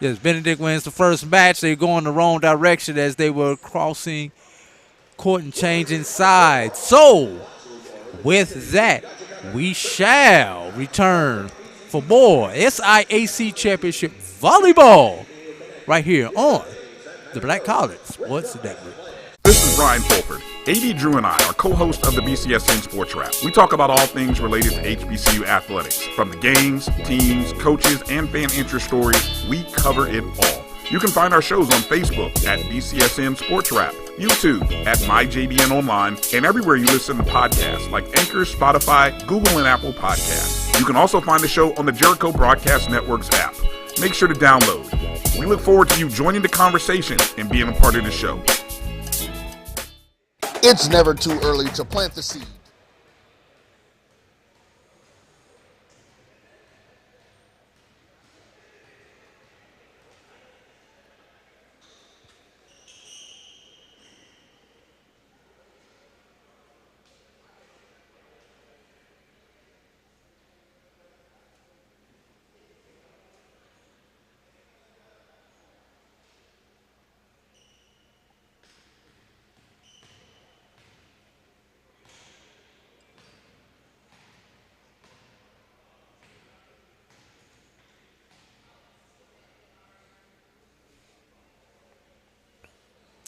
Yes, Benedict wins the first match. They go in the wrong direction as they were crossing court and changing sides. So, with that, we shall return for more SIAC Championship Volleyball right here on the Black College Sports Network.
This is Brian Fulford. AD Drew and I are co-hosts of the BCSN Sports Wrap. We talk about all things related to HBCU athletics. From the games, teams, coaches, and fan interest stories, we cover it all. You can find our shows on Facebook at BCSN Sports Wrap, YouTube at MyJBN Online, and everywhere you listen to podcasts like Anchor, Spotify, Google, and Apple Podcasts. You can also find the show on the Jericho Broadcast Network's app. Make sure to download. We look forward to you joining the conversation and being a part of the show.
It's never too early to plant the seed.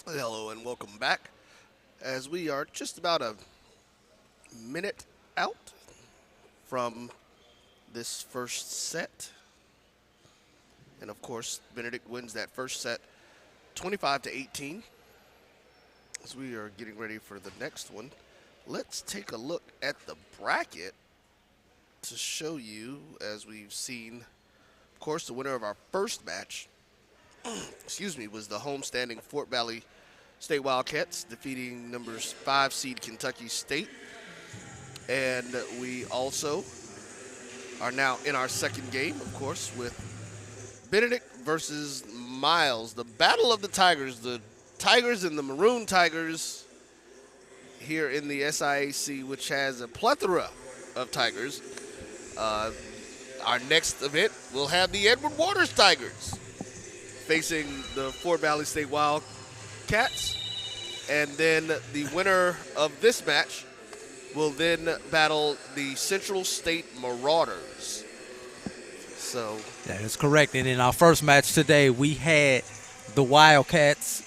Hello and welcome back, as we are just about a minute out from this first set. And of course, Benedict wins that first set 25-18. As we are getting ready for the next one, let's take a look at the bracket to show you, as we've seen, of course, the winner of our first match was the homestanding Fort Valley State Wildcats, defeating numbers 5 seed Kentucky State. And we also are now in our second game, of course, with Benedict versus Miles. The battle of the Tigers and the Maroon Tigers here in the SIAC, which has a plethora of Tigers. Our next event will have the Edward Waters Tigers facing the Fort Valley State Wildcats. And then the winner of this match will then battle the Central State Marauders. So
that is correct. And in our first match today, we had the Wildcats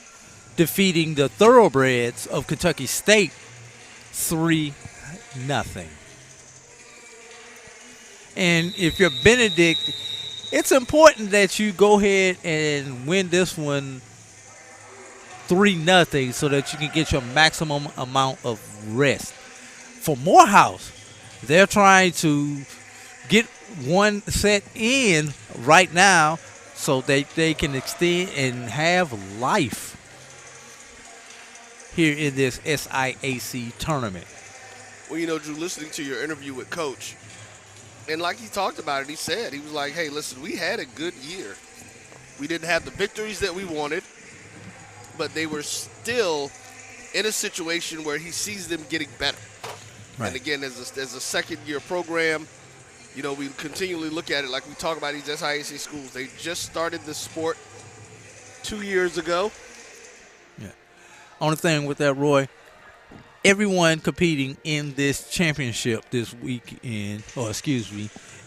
defeating the Thoroughbreds of Kentucky State 3-0. And if you're Benedict, it's important that you go ahead and win this one 3-0 so that you can get your maximum amount of rest. For Morehouse, they're trying to get one set in right now so that they can extend and have life here in this SIAC tournament.
Well, you know, Drew, listening to your interview with Coach, and like he talked about it, he was like, hey, listen, we had a good year. We didn't have the victories that we wanted, but they were still in a situation where he sees them getting better. Right. And again, as a second-year program, you know, we continually look at it like we talk about these SIAC schools. They just started this sport 2 years ago.
Yeah. Only thing with that, Roy, everyone competing in this championship this weekend,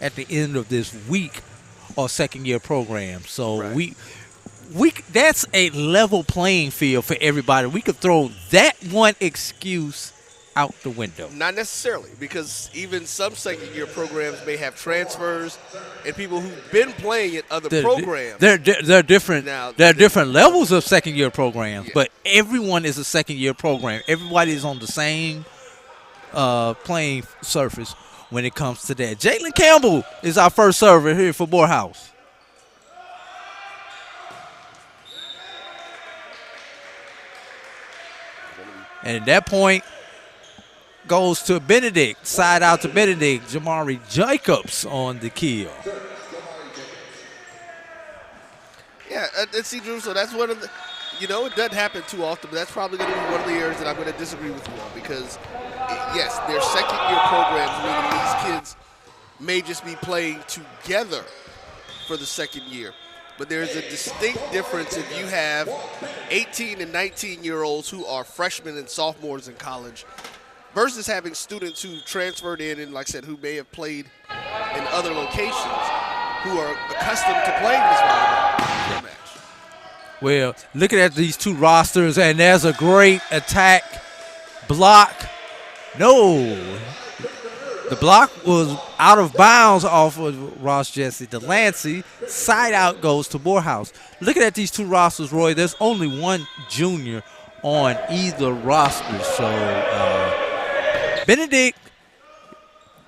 at the end of this week, are second-year programs. So right. that's a level playing field for everybody. We could throw that one excuse out the window.
Not necessarily, because even some second-year programs may have transfers and people who've been playing at other programs.
They're different.
Now,
there are different levels of second-year programs, but everyone is a second-year program. Everybody is on the same playing surface when it comes to that. Jalen Campbell is our first server here for Morehouse. And at that point, goes to Benedict. Side out to Benedict. Jamari Jacobs on the kill.
Yeah, see, Drew, so that's one of the, it doesn't happen too often, but that's probably going to be one of the areas that I'm going to disagree with you on because, yes, they're second-year programs, meaning these kids may just be playing together for the second year. But there's a distinct difference if you have 18 and 19-year-olds who are freshmen and sophomores in college versus having students who transferred in and, like I said, who may have played in other locations who are accustomed to playing this volleyball match.
Well, looking at these two rosters, and there's a great attack block. No. The block was out of bounds off of Ross Jesse Delancey. Side out goes to Morehouse. Looking at these two rosters, Roy, there's only one junior on either roster. So Benedict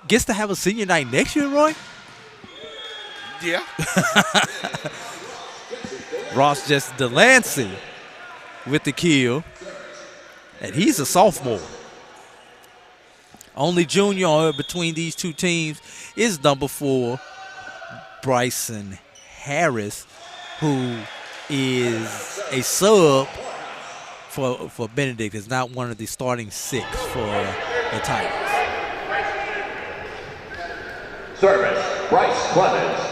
gets to have a senior night next year, Roy?
Yeah.
Ross Jesse Delancey with the kill. And he's a sophomore. Only junior between these two teams is number 4, Bryson Harris, who is a sub for Benedict. Is not one of the starting 6 for the Tigers.
Service, Bryce Clemens.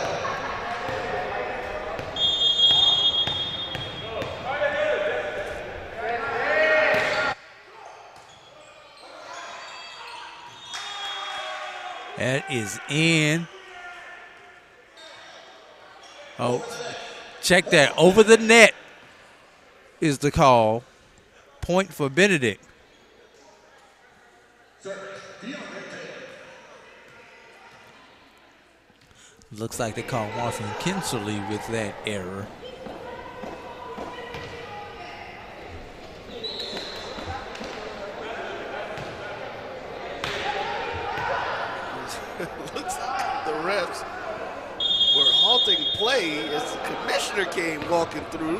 That is in. Oh, check that. Over the net is the call. Point for Benedict. Looks like they call Martin Kinserly with that error.
Looks like the refs were halting play as the commissioner came walking through.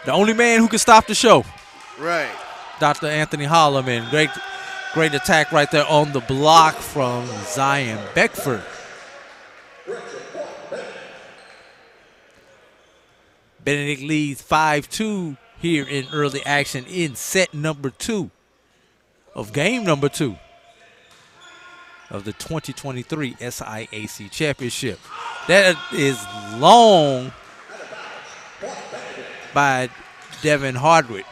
The only man who can stop the show.
Right.
Dr. Anthony Holloman. Great attack right there on the block from Zion Beckford. Benedict leads 5-2 here in early action in set number 2 of game number 2 of the 2023 SIAC Championship. That is long by Devin Hardwick.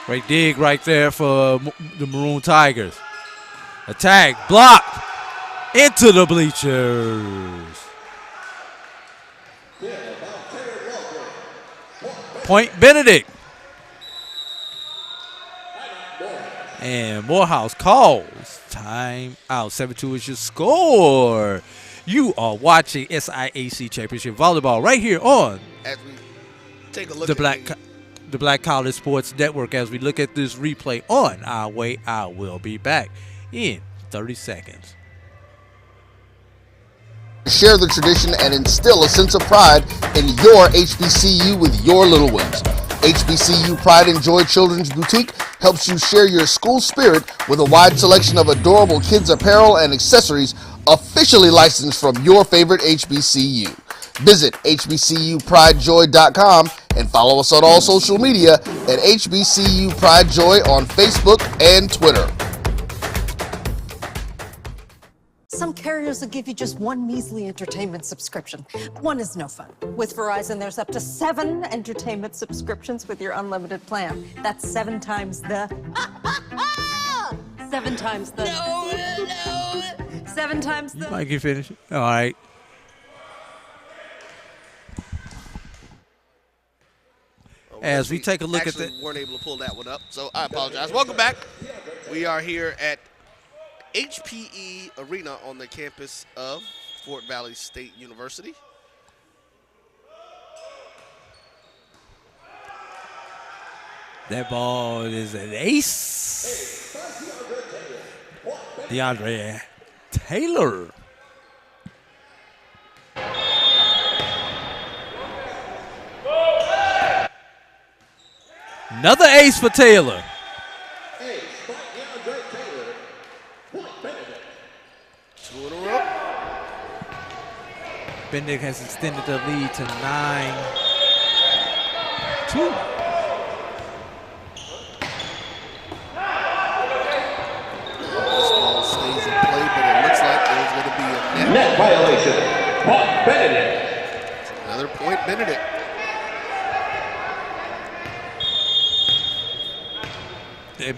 Great dig right there for the Maroon Tigers. Attack, blocked, into the bleachers. Point Benedict. And Morehouse calls time out. 7-2 is your score. You are watching SIAC Championship Volleyball right here on
As we take a look
the Black College Sports Network. As we look at this replay on our way out, we'll be back in 30 seconds.
Share the tradition and instill a sense of pride in your HBCU with your little ones. HBCU Pride and Joy Children's Boutique helps you share your school spirit with a wide selection of adorable kids apparel and accessories officially licensed from your favorite HBCU. Visit hbcupridejoy.com and follow us on all social media at HBCU Pride Joy on Facebook and Twitter.
Some carriers will give you just one measly entertainment subscription. One is no fun. With Verizon, there's up to 7 entertainment subscriptions with your unlimited plan. That's 7 times the... 7 times the... No. 7 times the...
Mike, you finish? All right. As we take a look at
that. Weren't able to pull that one up, so I apologize. Welcome back. We are here at HPE Arena on the campus of Fort Valley State University.
That ball is an ace. DeAndre Taylor. Another ace for Taylor.
Ace by DeAndre Taylor. Point Benedict. 2 in a row.
Benedict has extended the lead to 9-2.
Stays in play, but it looks like there's going to be a
net violation. Point Benedict.
Another point Benedict.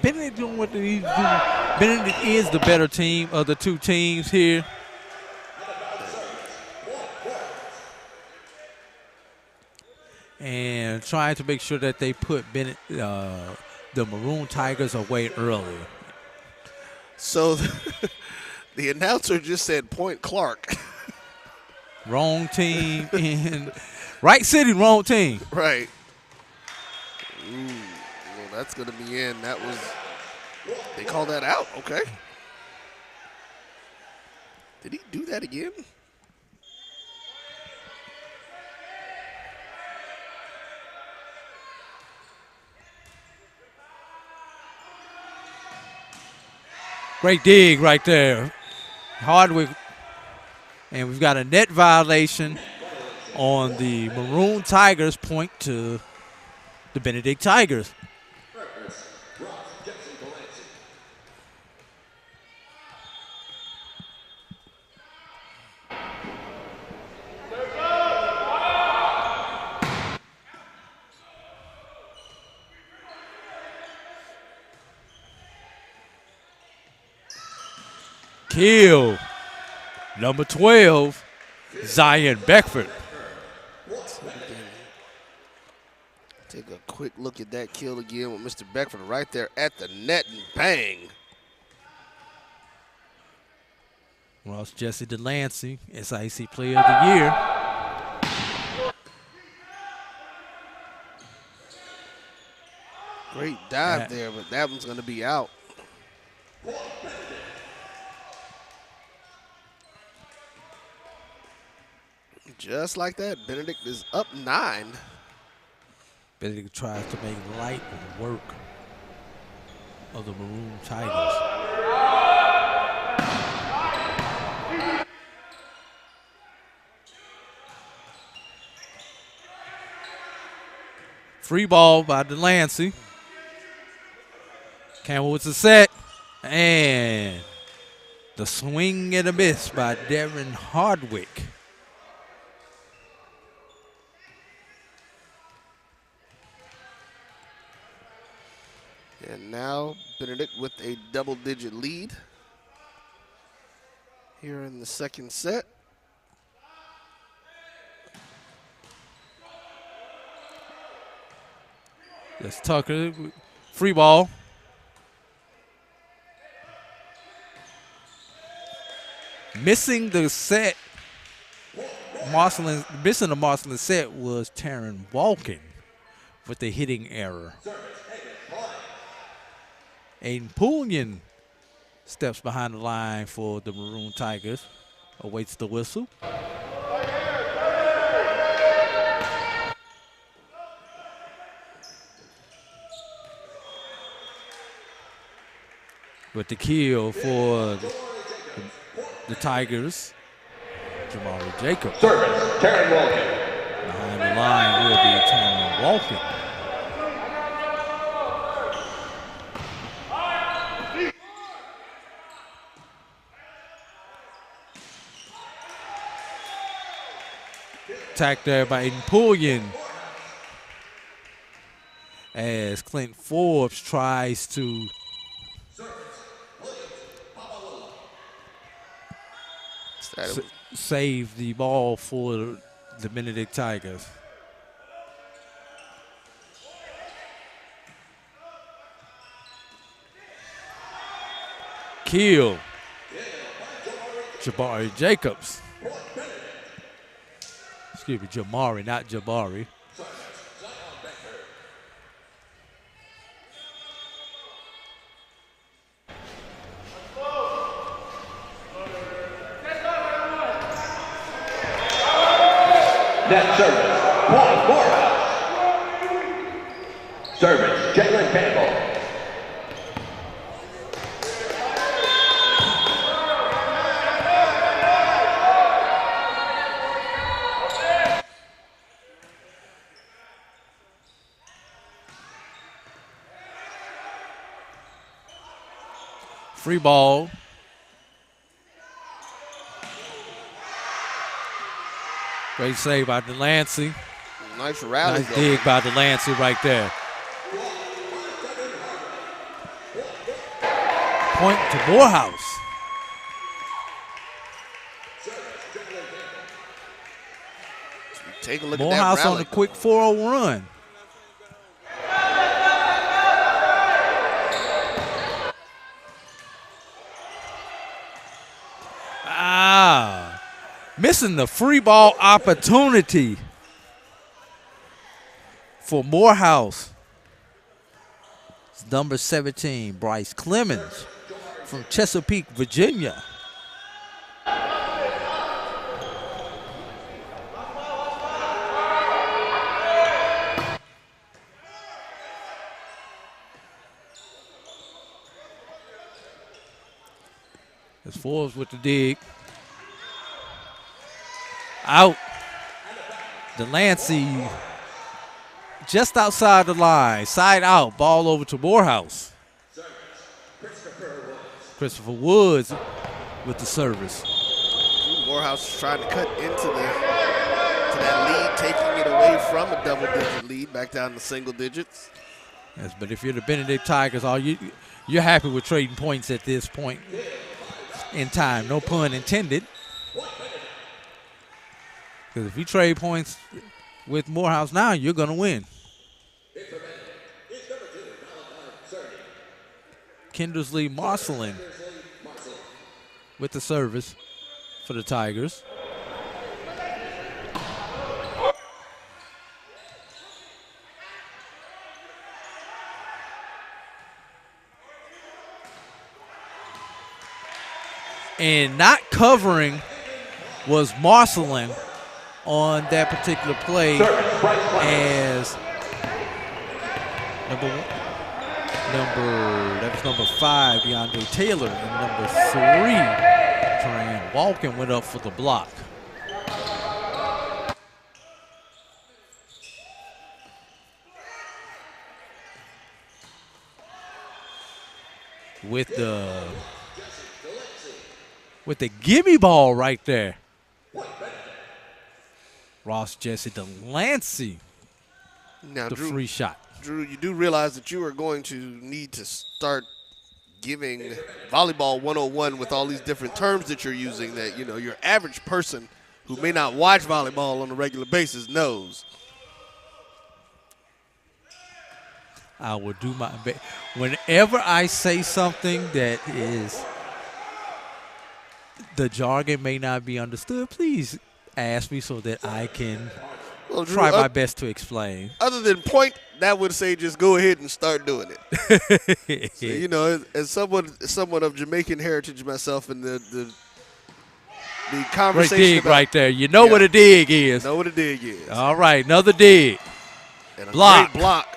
Benedict doing what they need to do. Benedict is the better team of the two teams here. And trying to make sure that they put the Maroon Tigers away early.
So the announcer just said point Clark.
Wrong team in right city, wrong team.
Right. Ooh, well, that's going to be in. That was, they called that out. Okay. Did he do that again?
Great dig right there. Hardwick. And we've got a net violation on the Maroon Tigers, point to the Benedict Tigers. Kill. Number 12, Zion Beckford.
Take a quick look at that kill again with Mr. Beckford right there at the net and bang.
Ross Jesse Delancey, SIAC Player of the Year.
Great dive there, but that one's going to be out. Just like that, Benedict is up 9.
Benedict tries to make light work of the Maroon Tigers. Free ball by Delancey. Campbell with the set. And the swing and a miss by Darren Hardwick.
And now Benedict with a double-digit lead here in the second set.
That's Tucker. Free ball. Missing the set. Missing the Marcelin set was Taryn Walken with the hitting error. Aiden Pullian steps behind the line for the Maroon Tigers. Awaits the whistle. With the kill for the Tigers, Jamari Jacobs.
Service, Taryn Walken.
Behind the line will be Taryn Walken. Attack there by Aiden Pullian. As Clint Forbes tries to save the ball for the Benedict Tigers. Kill. Jabari Jacobs. Excuse me, Jamari, not Jabari.
Net service, point Morehouse. Service, Jalen Campbell.
Free ball. Great save by Delancey.
Nice rally.
Nice dig by Delancey right there. Point to Morehouse.
Take a look
Morehouse
at that
on a quick 4-0 run. Missing the free ball opportunity for Morehouse. It's number 17, Bryce Clemens from Chesapeake, Virginia. As Forbes with the dig. Out. Delancey just outside the line. Side out. Ball over to Morehouse. Christopher Woods with the service.
Morehouse is trying to cut into that lead, taking it away from a double-digit lead back down to single digits.
Yes, but if you're the Benedict Tigers, you're happy with trading points at this point in time. No pun intended. Because if you trade points with Morehouse now, you're going to win. Kindersley Marcelin with the service for the Tigers. And not covering was Marcelin on that particular play as number 5, DeAndre Taylor, and number 3, Tran Walken went up for the block. With the gimme ball right there. Ross Jesse Delancey,
now,
the free shot.
Drew, you do realize that you are going to need to start giving volleyball 101 with all these different terms that you're using that, you know, your average person who may not watch volleyball on a regular basis knows.
I will do my best. Whenever I say something that is, the jargon may not be understood, please ask me so that I can try my best to explain.
Other than point, that would say just go ahead and start doing it. So, you know, as someone of Jamaican heritage myself, and the conversation.
Great dig right there. You know what a dig is.
Know what a dig is.
All right, another dig.
And a
block.
Great block.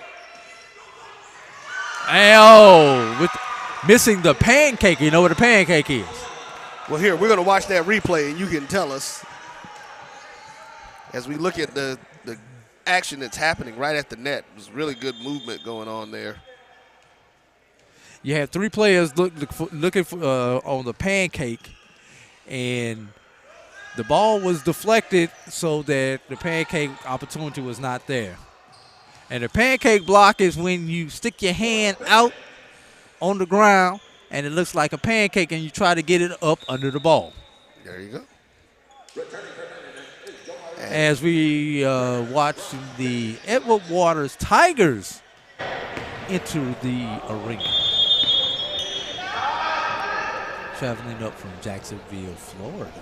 With missing the pancake. You know what a pancake is.
Well, here, we're going to watch that replay, and you can tell us as we look at the action that's happening right at the net. There's really good movement going on there.
You have 3 players looking for, on the pancake, and The ball was deflected so that the pancake opportunity was not there. And the pancake block is when you stick your hand out on the ground and it looks like a pancake and you try to get it up under the ball.
There you go.
As we watch the Edward Waters Tigers enter the arena. Traveling up from Jacksonville, Florida.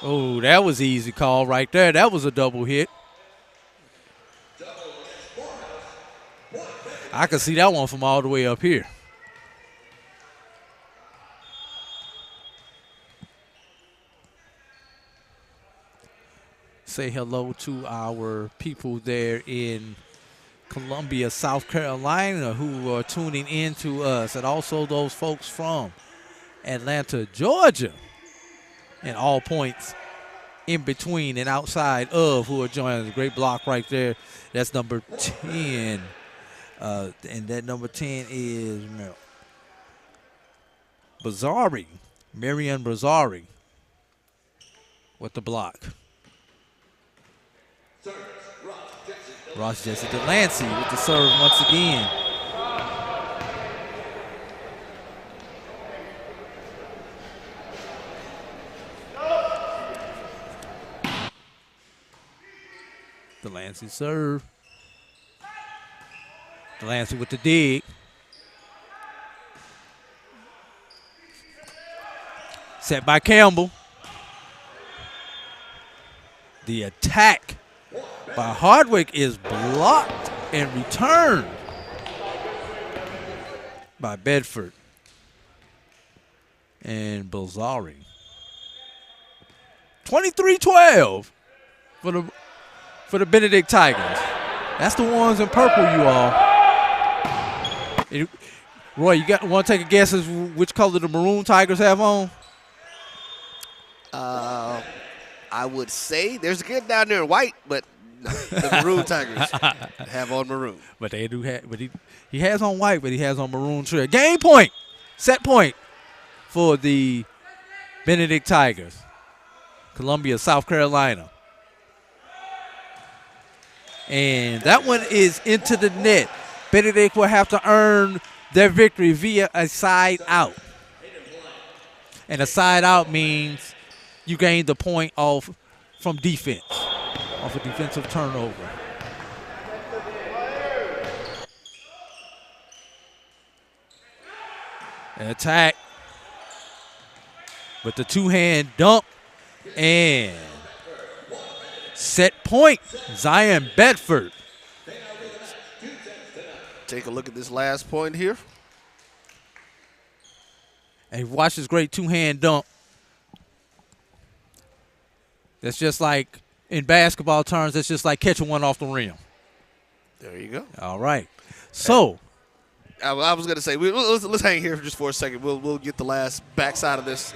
Oh, that was easy call right there. That was a double hit. I could see that one from all the way up here. Say hello to our people there in Columbia, South Carolina, who are tuning in to us, and also those folks from Atlanta, Georgia, and all points in between and outside of who are joining us. Great block right there. That's number 10. And that number 10 is Bazzari, Marian Bazzari with the block. Ross Jesse Delancey with the serve once again. Delancey serve. Delancey with the dig. Set by Campbell. The attack by Hardwick is blocked and returned by Bedford and Bazzari. 23-12 for the Benedict Tigers. That's the ones in purple, you all. Roy, you want to take a guess as which color the Maroon Tigers have on?
I would say there's a kid down there in white, but the Maroon Tigers have on maroon.
But they do have, but he has on white, but he has on maroon too. Game point, set point for the Benedict Tigers. Columbia, South Carolina. And that one is into the net. Benedict will have to earn their victory via a side out. And a side out means you gain the point off from defense, off a defensive turnover. An attack with the two-hand dump and set point, Zion Bedford.
Take a look at this last point here.
And watch this great two-hand dump. That's just like, in basketball terms, that's just like catching one off the rim.
There you go.
All right. So.
I was going to say, let's hang here just for a second. We'll get the last backside of this.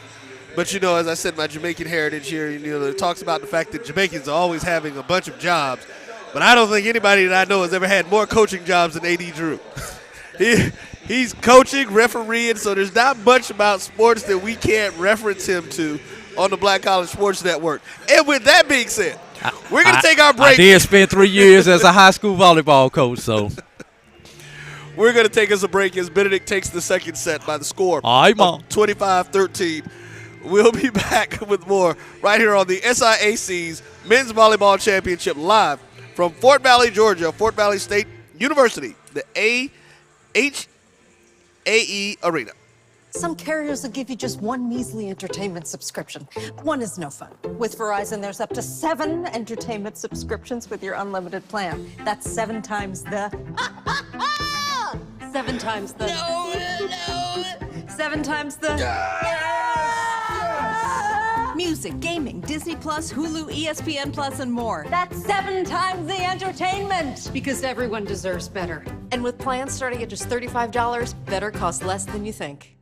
But, you know, as I said, my Jamaican heritage here, you know, it talks about the fact that Jamaicans are always having a bunch of jobs. But I don't think anybody that I know has ever had more coaching jobs than A.D. Drew. He's coaching, refereeing, so there's not much about sports that we can't reference him to on the Black College Sports Network. And with that being said, we're going to take our break.
I did spend 3 years as a high school volleyball coach, so.
We're going to take us a break as Benedict takes the second set by the score of 25-13. We'll be back with more right here on the SIAC's Men's Volleyball Championship live from Fort Valley, Georgia, Fort Valley State University, the HAE Arena.
Some carriers will give you just one measly entertainment subscription. One is no fun. With Verizon, there's up to 7 entertainment subscriptions with your unlimited plan. That's 7 times the... 7 times the... No. 7 times the... Music, gaming, Disney+, Hulu, ESPN+, and more. That's 7 times the entertainment! Because everyone deserves better. And with plans starting at just $35, better costs less than you think.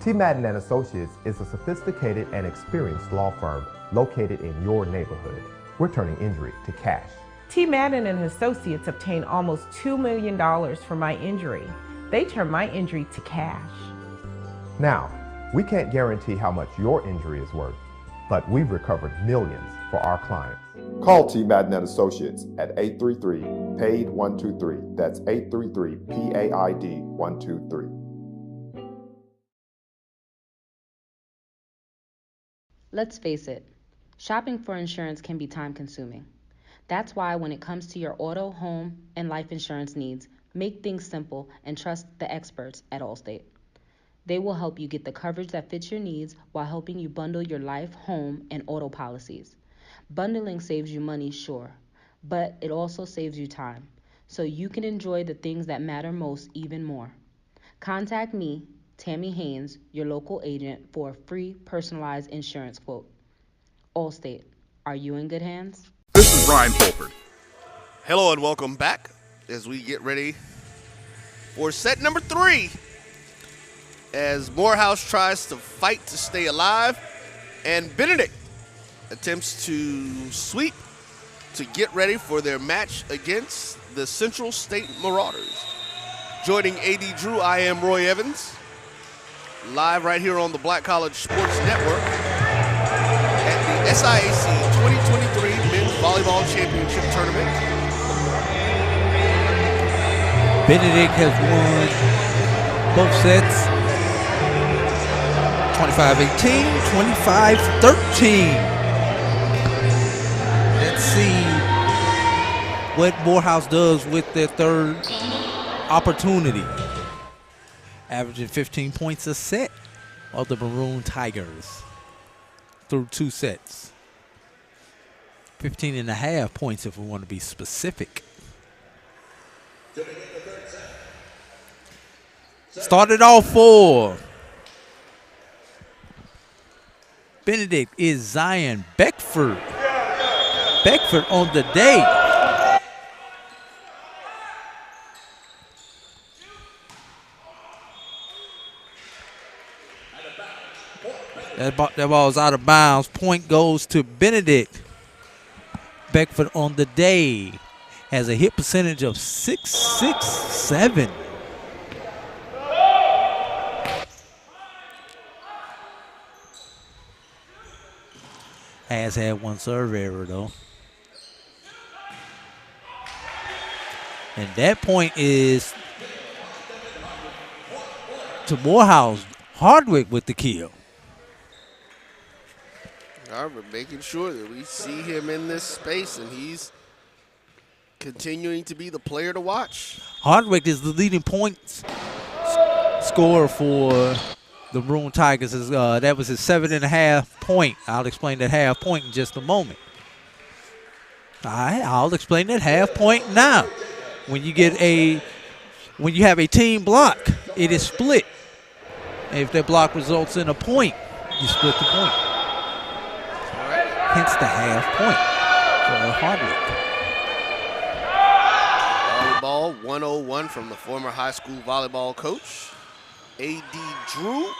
T. Madden & Associates is a sophisticated and experienced law firm located in your neighborhood. We're turning injury to cash.
T. Madden & Associates obtained almost $2 million for my injury. They turned my injury to cash.
Now, we can't guarantee how much your injury is worth, but we've recovered millions for our clients. Call T. Madden Associates at 833-PAID-123. That's 833-PAID-123.
Let's face it, shopping for insurance can be time-consuming. That's why when it comes to your auto, home, and life insurance needs, make things simple and trust the experts at Allstate. They will help you get the coverage that fits your needs while helping you bundle your life, home, and auto policies. Bundling saves you money, sure, but it also saves you time, so you can enjoy the things that matter most even more. Contact me, Tammy Haynes, your local agent, for a free personalized insurance quote. Allstate, are you in good hands?
This is Ryan Fulford.
Hello and welcome back as we get ready for set number 3. As Morehouse tries to fight to stay alive, and Benedict attempts to sweep to get ready for their match against the Central State Marauders. Joining AD Drew, I am Roy Evans, live right here on the Black College Sports Network at the SIAC 2023 Men's Volleyball Championship Tournament.
Benedict has won both sets. 25-18, 25-13. Let's see what Morehouse does with their third opportunity. Averaging 15 points a set of the Maroon Tigers through 2 sets. 15.5 points if we want to be specific. Started off for Benedict is Zion Beckford. Beckford on the day. That ball's out of bounds. Point goes to Benedict. Beckford on the day has a hit percentage of .667. Has had one serve error, though. And that point is to Morehouse. Hardwick with the kill.
We're making sure that we see him in this space, and he's continuing to be the player to watch.
Hardwick is the leading points scorer for the Maroon Tigers. That was his 7.5 point. I'll explain that half point in just a moment. All right, I'll explain that half point now. When you have a team block, it is split. And if that block results in a point, you split the point. Hence the half point for Hardwick.
Volleyball 101 from the former high school volleyball coach, A.D. Drew.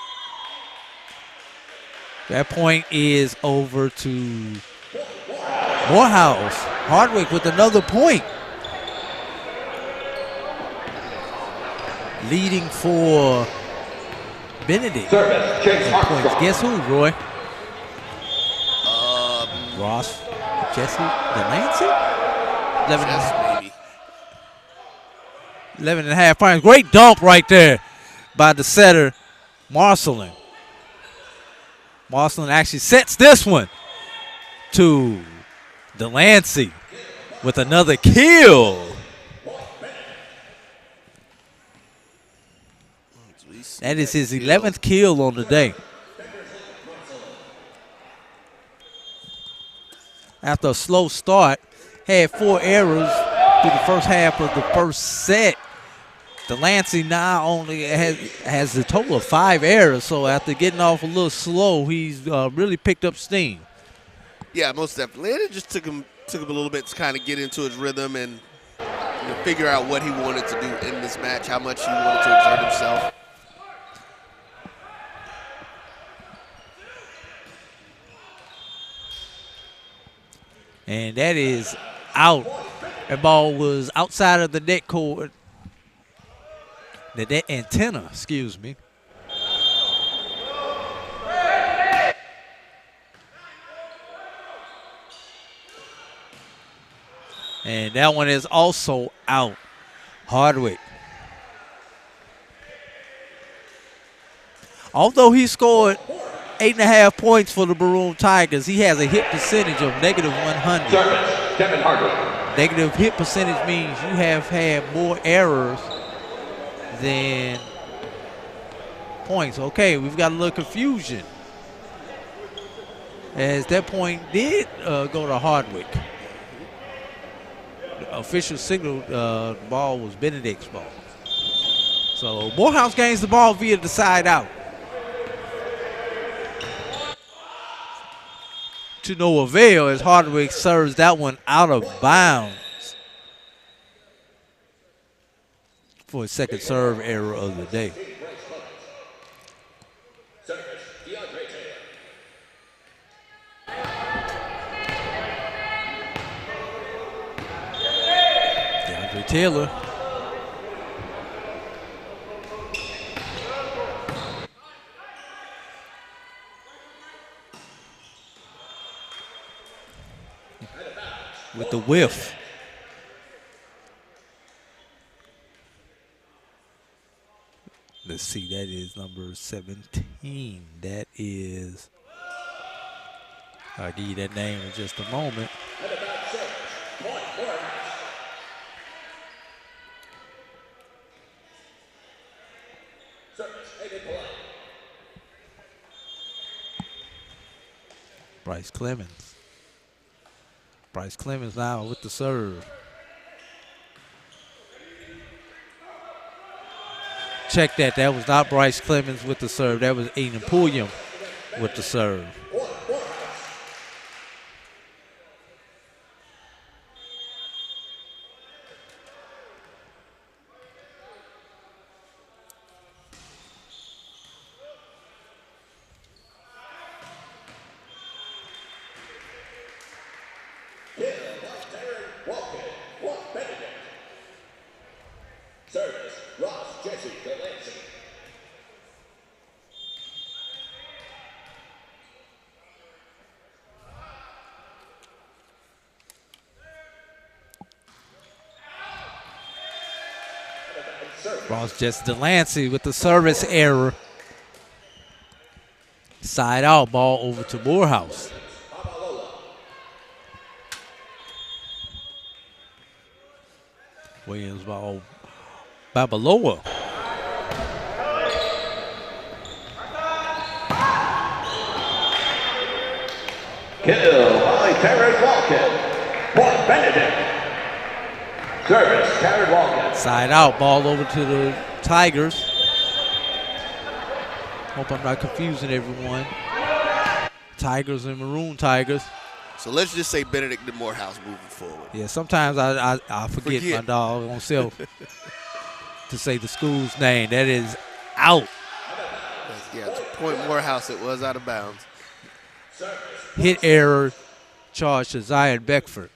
That point is over to Morehouse. Hardwick with another point. Leading for Benedict. Points. Guess who, Roy? Ross, Jesse, Delancey? 11.5 points. Great dunk right there by the setter, Marcelin. Marcelin actually sets this one to Delancey with another kill. That is his 11th kill on the day. After a slow start, had 4 errors through the first half of the first set. Delancey now only has a total of 5 errors, so after getting off a little slow, he's really picked up steam.
Yeah, most definitely. And it just took him a little bit to kind of get into his rhythm and figure out what he wanted to do in this match, how much he wanted to exert himself.
And that is out. That ball was outside of the net cord. The net antenna, excuse me. And that one is also out. Hardwick. Although he scored 8.5 points for the Maroon Tigers, he has a hit percentage of negative 100.
Service, Devin Hardwick.
Negative hit percentage means you have had more errors than points. Okay, we've got a little confusion, as that point did go to Hardwick. The official signal the ball was Benedict's ball. So Morehouse gains the ball via the side out. To no avail as Hardwick serves that one out of bounds for his second serve error of the day. DeAndre Taylor. With the whiff. Let's see, that is number 17. That is, I'll give you that name in just a moment. Bryce Clemens. Bryce Clemens now with the serve. Check that. That was not Bryce Clemens with the serve. That was Aiden Pulliam with the serve. Ross Jesse Delancey with the service error. Side out, ball over to Morehouse. Williams ball, Babaloa.
Kill by Terrence Walken. Point Benedict. Service, Terrence Walken.
Side out, ball over to the Tigers. Hope I'm not confusing everyone. Tigers and Maroon Tigers.
So let's just say Benedict and Morehouse moving forward.
Yeah, sometimes I forget my doggone self to say the school's name. That is out.
Yeah, to point Morehouse, it was out of bounds.
Hit error charged to Zion Beckford.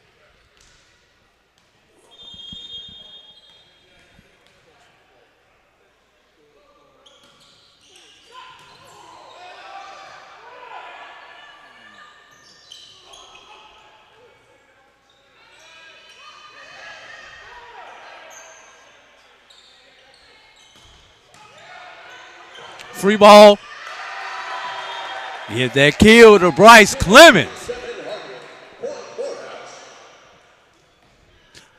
Free ball. Give that kill to Bryce Clemens.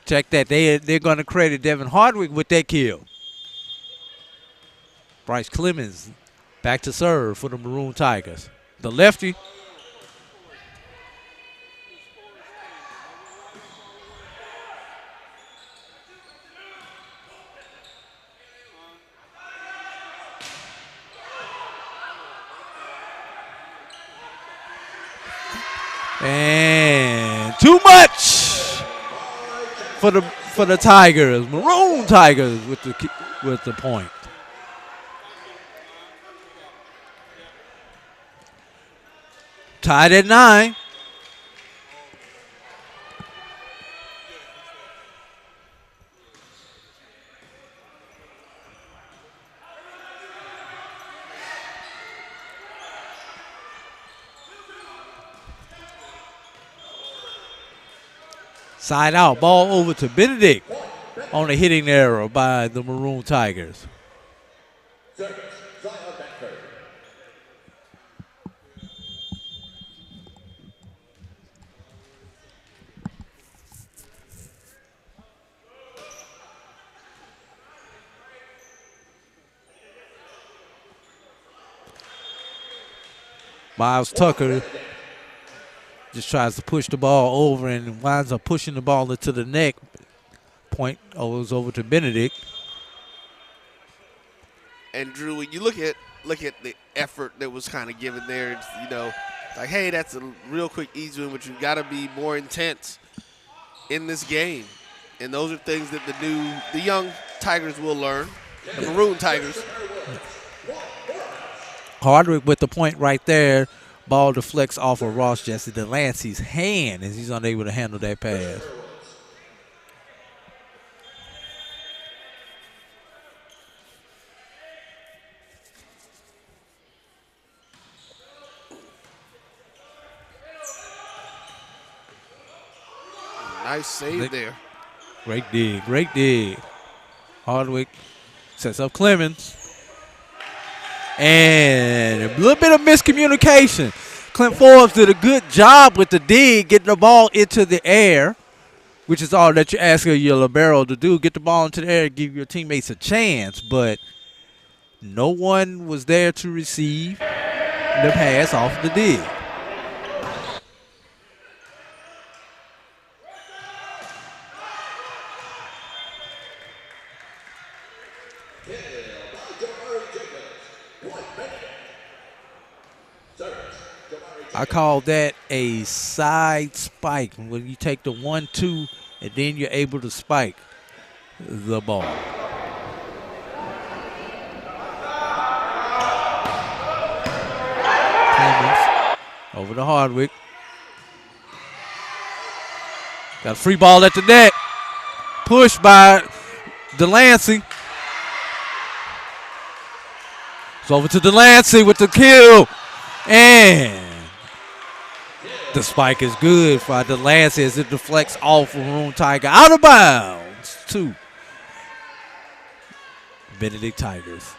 Check that. They're going to credit Devin Hardwick with that kill. Bryce Clemens back to serve for the Maroon Tigers. The lefty. And too much for the Tigers. Maroon Tigers with the point. Tied at 9. Side out, ball over to Benedict on a hitting error by the Maroon Tigers. Miles Tucker just tries to push the ball over and winds up pushing the ball into the neck. Point goes over to Benedict.
And Drew, when you look at the effort that was kind of given there, it's, you know, like, hey, that's a real quick, easy one, but you've got to be more intense in this game. And those are things that the young Tigers will learn, the Maroon Tigers.
Hardwick with the point right there. Ball deflects off of Ross Jesse Delancey's hand as he's unable to handle that pass.
Nice save there.
Great dig, great dig. Hardwick sets up Clemens. And a little bit of miscommunication. Clint Forbes did a good job with the dig, getting the ball into the air, which is all that you ask of your libero to do. Get the ball into the air and give your teammates a chance. But no one was there to receive the pass off the dig. I call that a side spike, when you take the 1-2 and then you're able to spike the ball. Clemens over to Hardwick. Got a free ball at the net. Pushed by Delancey. It's over to Delancey with the kill. And the spike is good for Delancey as it deflects off of Maroon Tiger. Out of bounds to Benedict Tigers.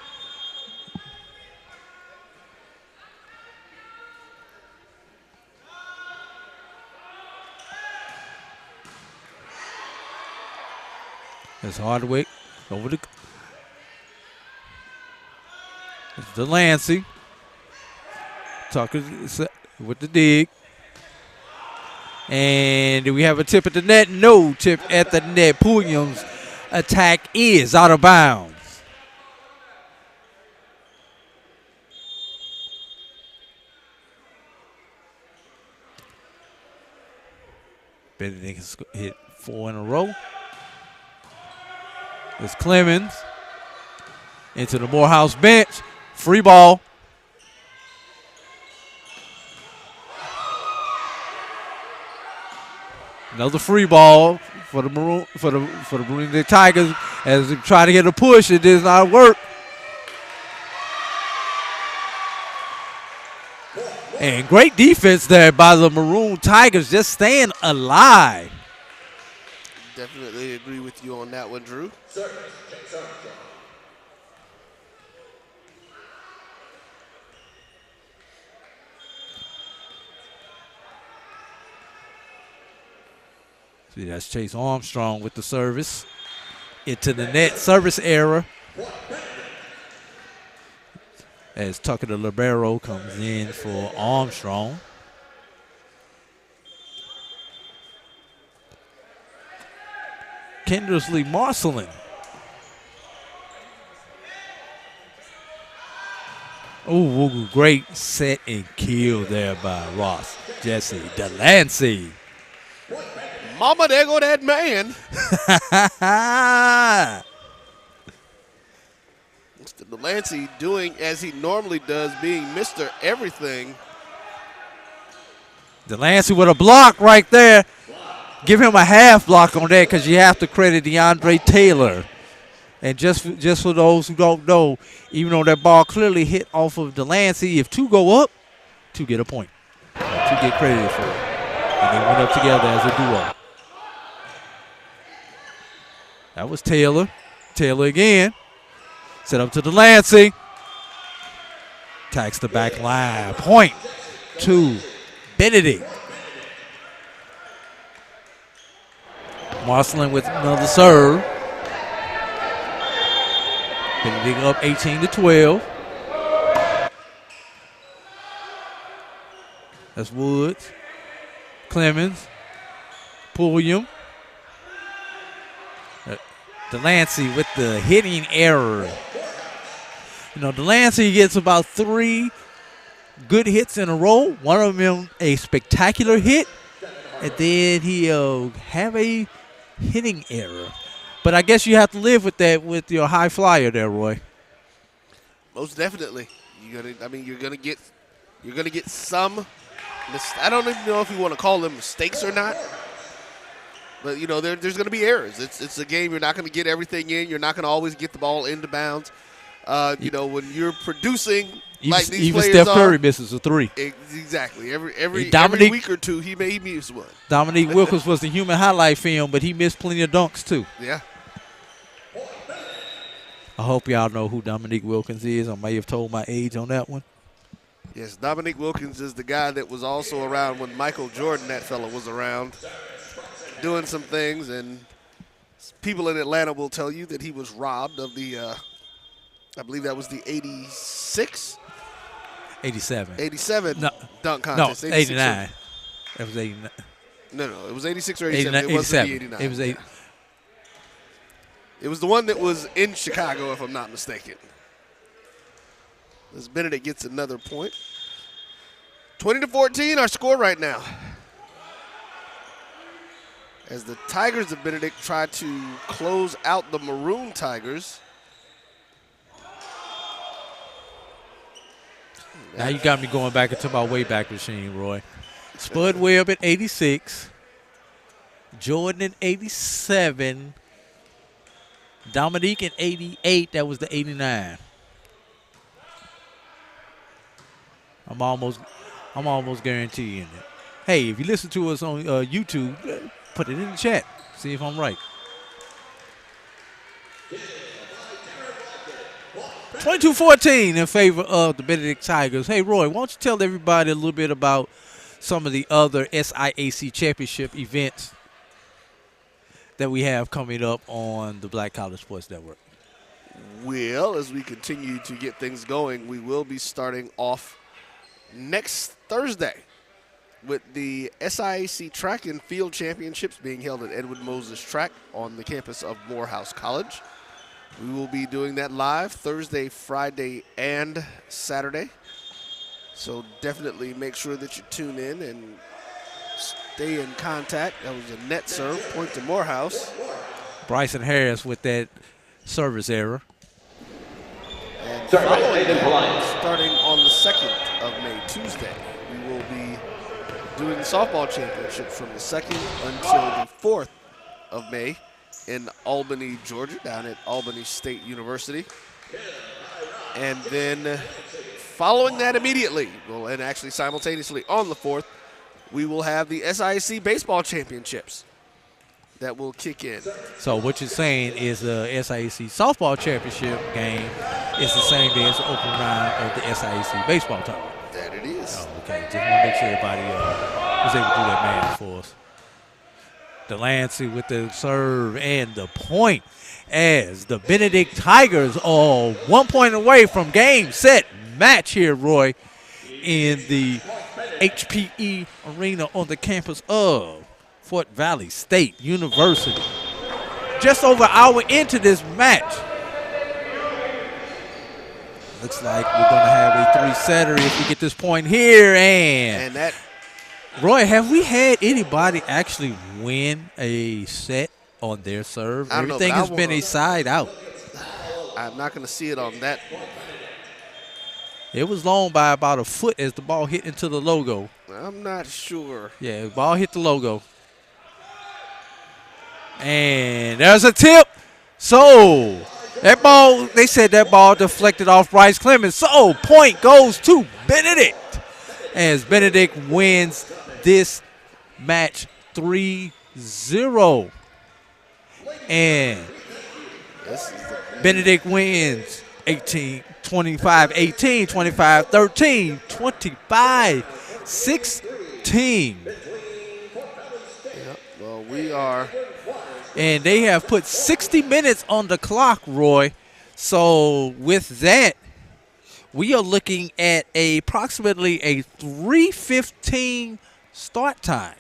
There's Hardwick over to Delancey. Tucker with the dig. And do we have a tip at the net? No tip at the net. Pulliam's attack is out of bounds. Benedict has hit 4 in a row. There's Clemens into the Morehouse bench. Free ball. Another free ball for the Maroon Tigers as they try to get a push. It does not work. And great defense there by the Maroon Tigers, just staying alive.
Definitely agree with you on that one, Drew.
See, that's Chase Armstrong with the service. Into the net, service error. As Tucker the libero comes in for Armstrong. Kendersley Marcelin. Oh, great set and kill there by Ross Jesse Delancey.
Mama, there go that man. Mr. Delancey doing as he normally does, being Mr. Everything.
Delancey with a block right there. Give him a half block on that because you have to credit DeAndre Taylor. And just for those who don't know, even though that ball clearly hit off of Delancey, if 2 go up, 2 get a point. 2 get credited for it. And they went up together as a duo. That was Taylor. Taylor again. Set up to Delancey. Tax the back line. Point to Benedict. Marcelin with another serve. Benedict up 18-12. That's Woods. Clemens. Pulliam. Delancey with the hitting error. You know, Delancey gets about 3 good hits in a row. One of them a spectacular hit. And then he'll have a hitting error. But I guess you have to live with that with your high flyer there, Roy.
Most definitely. You're gonna get some. I don't even know if you want to call them mistakes or not. But you know, there's going to be errors. It's a game. You're not going to get everything in. You're not going to always get the ball into bounds. You know, when you're producing like these
even
players
Steph Curry misses a 3.
Exactly. Every week or two, he misses one.
Dominique Wilkins was the human highlight film, but he missed plenty of dunks too.
Yeah.
I hope y'all know who Dominique Wilkins is. I may have told my age on that one.
Yes, Dominique Wilkins is the guy that was also around when Michael Jordan, that fella, was around, doing some things, and people in Atlanta will tell you that he was robbed of the, I believe that was the 86?
87.
87
no,
dunk contest.
No, 89. That was 89.
No, it was 86 or 87. It wasn't the 89.
It was 8.
It was the one that was in Chicago, if I'm not mistaken. As Benedict gets another point. 20-14, our score right now. As the Tigers of Benedict try to close out the Maroon Tigers.
Now you got me going back into my Wayback Machine, Roy. Spud Webb at 86. Jordan at 87. Dominique at 88. That was the 89. I'm almost guaranteeing it. Hey, if you listen to us on YouTube, put it in the chat. See if I'm right. 22-14 in favor of the Benedict Tigers. Hey, Roy, why don't you tell everybody a little bit about some of the other SIAC championship events that we have coming up on the Black College Sports Network?
Well, as we continue to get things going, we will be starting off next Thursday with the SIAC Track and Field Championships being held at Edward Moses Track on the campus of Morehouse College. We will be doing that live Thursday, Friday, and Saturday. So definitely make sure that you tune in and stay in contact. That was a net serve, point to Morehouse.
Bryson Harris with that service error.
And following that, starting on the 2nd of May, Tuesday, we will be doing the softball championship from the 2nd until the 4th of May in Albany, Georgia, down at Albany State University. And then following that immediately, well, and actually simultaneously on the 4th, we will have the SIAC Baseball Championships that will kick in.
So what you're saying is the SIAC Softball Championship game is the same day as the open round of the SIAC Baseball tournament.
That it is.
Oh, okay, just want to make sure everybody was able to do that math for us. Delancey with the serve and the point as the Benedict Tigers are 1 point away from game, set, match here, Roy, in the HPE Arena on the campus of Fort Valley State University. Just over an hour into this match. Looks like we're going to have a 3-setter if we get this point here. And
that,
Roy, have we had anybody actually win a set on their serve? Everything has been a side out.
I'm not going to see it on that.
It was long by about a foot as the ball hit into the logo.
I'm not sure.
Yeah, the ball hit the logo. And there's a tip. So that ball, they said that ball deflected off Bryce Clemens. So point goes to Benedict as Benedict wins this match 3-0. And Benedict wins 18, 25, 18, 25, 13, 25, 16.
Well, we are.
And they have put 60 minutes on the clock, Roy. So with that, we are looking at approximately a 3:15 start time.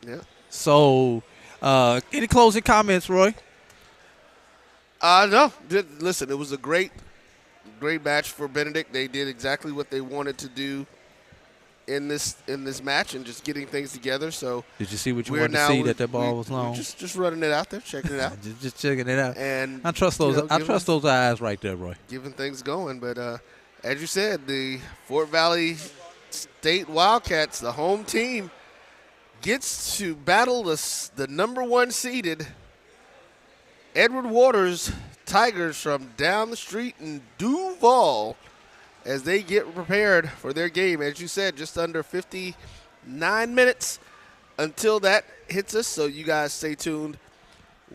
Yeah.
So any closing comments, Roy?
No. Listen, it was a great match for Benedict. They did exactly what they wanted to do in this match and just getting things together. So
did you see what you wanted to see, that ball was long?
Just running it out there, checking it out.
just checking it out.
And
I trust those. I trust those eyes right there, Roy.
Giving things going, but as you said, the Fort Valley State Wildcats, the home team, gets to battle the number one seeded Edward Waters Tigers from down the street in Duval as they get prepared for their game. As you said, just under 59 minutes until that hits us, so you guys stay tuned.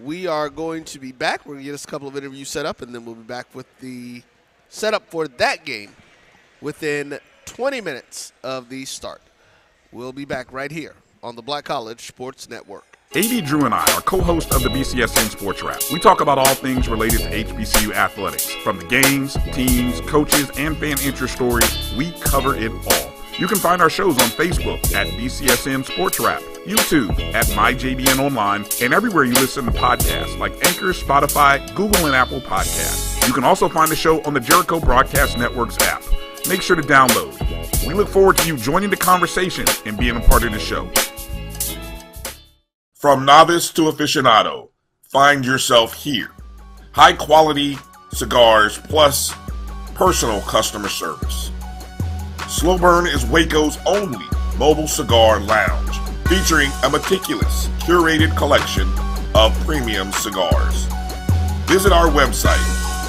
We are going to be back. We're going to get us a couple of interviews set up, and then we'll be back with the setup for that game within 20 minutes of the start. We'll be back right here on the Black College Sports Network.
AD Drew and I are co-hosts of the BCSN Sports Wrap. We talk about all things related to HBCU athletics. From the games, teams, coaches, and fan interest stories, we cover it all. You can find our shows on Facebook at BCSN Sports Wrap, YouTube at MyJBN Online, and everywhere you listen to podcasts like Anchor, Spotify, Google, and Apple Podcasts. You can also find the show on the Jericho Broadcast Network's app. Make sure to download. We look forward to you joining the conversation and being a part of the show. From novice to aficionado, find yourself here. High quality cigars plus personal customer service. Slow Burn is Waco's only mobile cigar lounge, featuring a meticulous, curated collection of premium cigars. Visit our website,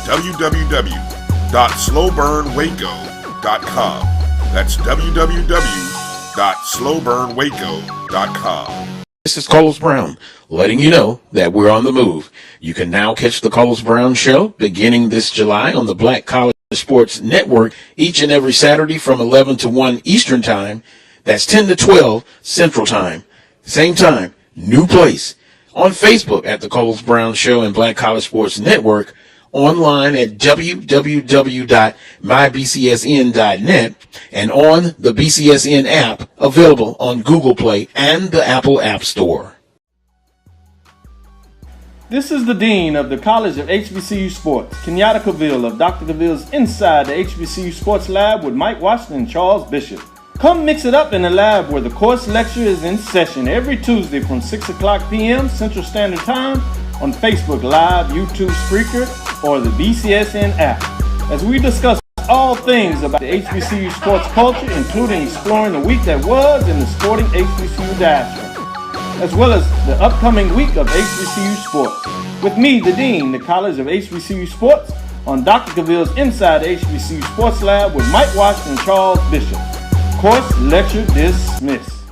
www.slowburnwaco.com. That's www.slowburnwaco.com.
This is Carlos Brown, letting you know that we're on the move. You can now catch the Carlos Brown Show beginning this July on the Black College Sports Network each and every Saturday from 11 to 1 Eastern Time. That's 10 to 12 Central Time. Same time, new place. On Facebook at the Carlos Brown Show and Black College Sports Network. Online at www.mybcsn.net and on the BCSN app available on Google Play and the Apple App Store.
This is the Dean of the College of HBCU Sports, Kenyatta Cavill of Dr. Cavill's Inside the HBCU Sports Lab with Mike Washington and Charles Bishop. Come mix it up in the lab where the course lecture is in session every Tuesday from 6 o'clock p.m. Central Standard Time on Facebook Live, YouTube Spreaker, or the BCSN app, as we discuss all things about the HBCU sports culture, including exploring the week that was in the sporting HBCU diaspora, as well as the upcoming week of HBCU sports. With me, the Dean, the College of HBCU Sports, on Dr. Cavill's Inside the HBCU Sports Lab with Mike Washington and Charles Bishop. Course lecture dismissed.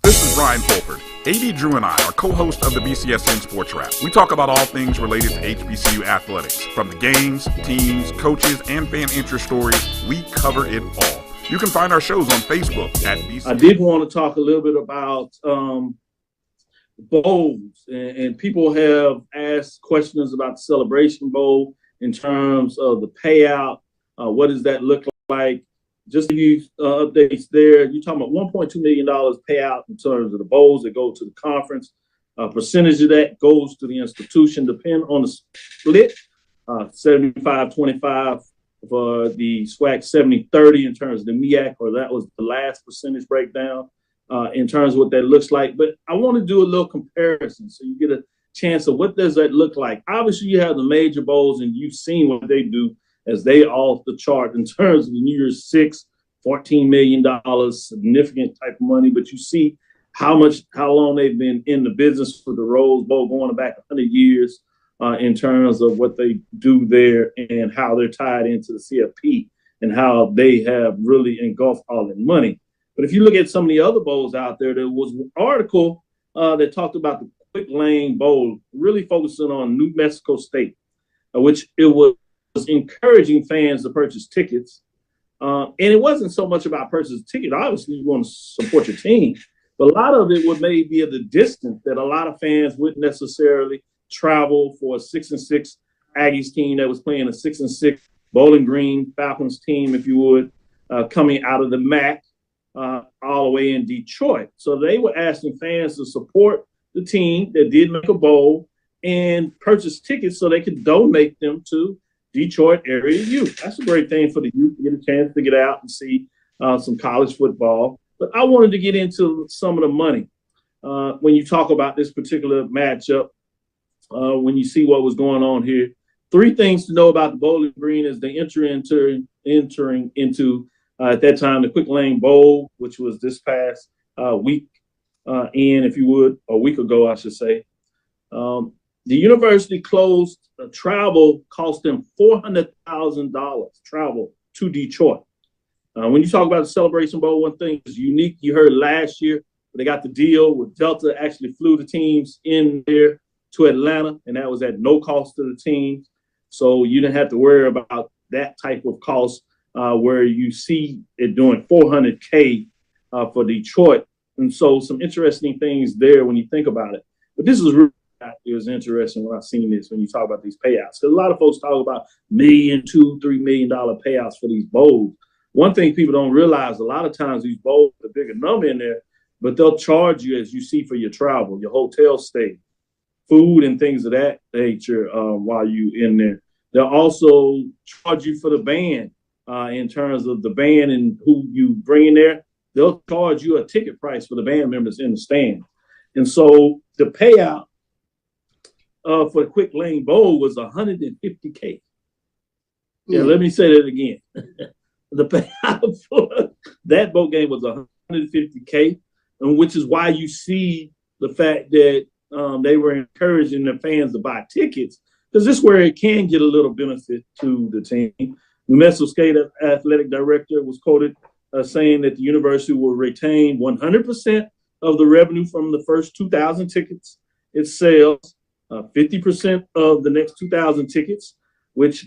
This is Brian Fulford. AD Drew and I are co-hosts of the BCSN Sports Wrap. We talk about all things related to HBCU athletics. From the games, teams, coaches, and fan interest stories, we cover it all. You can find our shows on Facebook at BCSN.
I did want to talk a little bit about bowls, and people have asked questions about the Celebration Bowl in terms of the payout. What does that look like? Just to give you updates there, you're talking about $1.2 million payout in terms of the bowls that go to the conference. A percentage of that goes to the institution, depending on the split, 75-25 for the SWAC, 70-30 in terms of the MEAC, or that was the last percentage breakdown in terms of what that looks like. But I want to do a little comparison so you get a chance of what does that look like. Obviously, you have the major bowls, and you've seen what they do as they off the chart in terms of the New Year's Six, $14 million, significant type of money. But you see how long they've been in the business for the Rose Bowl, going back 100 years in terms of what they do there and how they're tied into the CFP and how they have really engulfed all that money. But if you look at some of the other bowls out there, there was an article that talked about Quick Lane Bowl, really focusing on New Mexico State, which it was encouraging fans to purchase tickets. And it wasn't so much about purchasing tickets. Obviously, you want to support your team, but a lot of it would maybe be at the distance that a lot of fans wouldn't necessarily travel for a 6-6 Aggies team that was playing a 6-6 Bowling Green Falcons team, if you would, coming out of the MAC all the way in Detroit. So they were asking fans to support the team that did make a bowl and purchase tickets so they could donate them to Detroit area youth. That's a great thing for the youth to get a chance to get out and see some college football. But I wanted to get into some of the money. When you talk about this particular matchup, when you see what was going on here, 3 things to know about the Bowling Green as they entering into at that time the Quick Lane Bowl, which was this past week, if you would, a week ago, I should say. The university closed travel, cost them $400,000 travel to Detroit. When you talk about the Celebration Bowl, one thing is unique. You heard last year they got the deal with Delta, actually flew the teams in there to Atlanta, and that was at no cost to the teams. So you didn't have to worry about that type of cost where you see it doing $400K for Detroit. And so some interesting things there when you think about it. But this is really it was interesting when I seen this when you talk about these payouts. Because a lot of folks talk about $1 million, $2, $3 million payouts for these bowls. One thing people don't realize, a lot of times these bowls, a bigger number in there, but they'll charge you as you see for your travel, your hotel stay, food and things of that nature while you in there. They'll also charge you for the band in terms of the band and who you bring in there. They'll charge you a ticket price for the band members in the stand. And so the payout for the Quick Lane Bowl was $150K. Yeah, let me say that again. The payout for that bowl game was $150K, and which is why you see the fact that they were encouraging the fans to buy tickets, because this is where it can get a little benefit to the team. New Mexico State athletic director was quoted saying that the university will retain 100% of the revenue from the first 2,000 tickets it sells, 50% of the next 2,000 tickets, which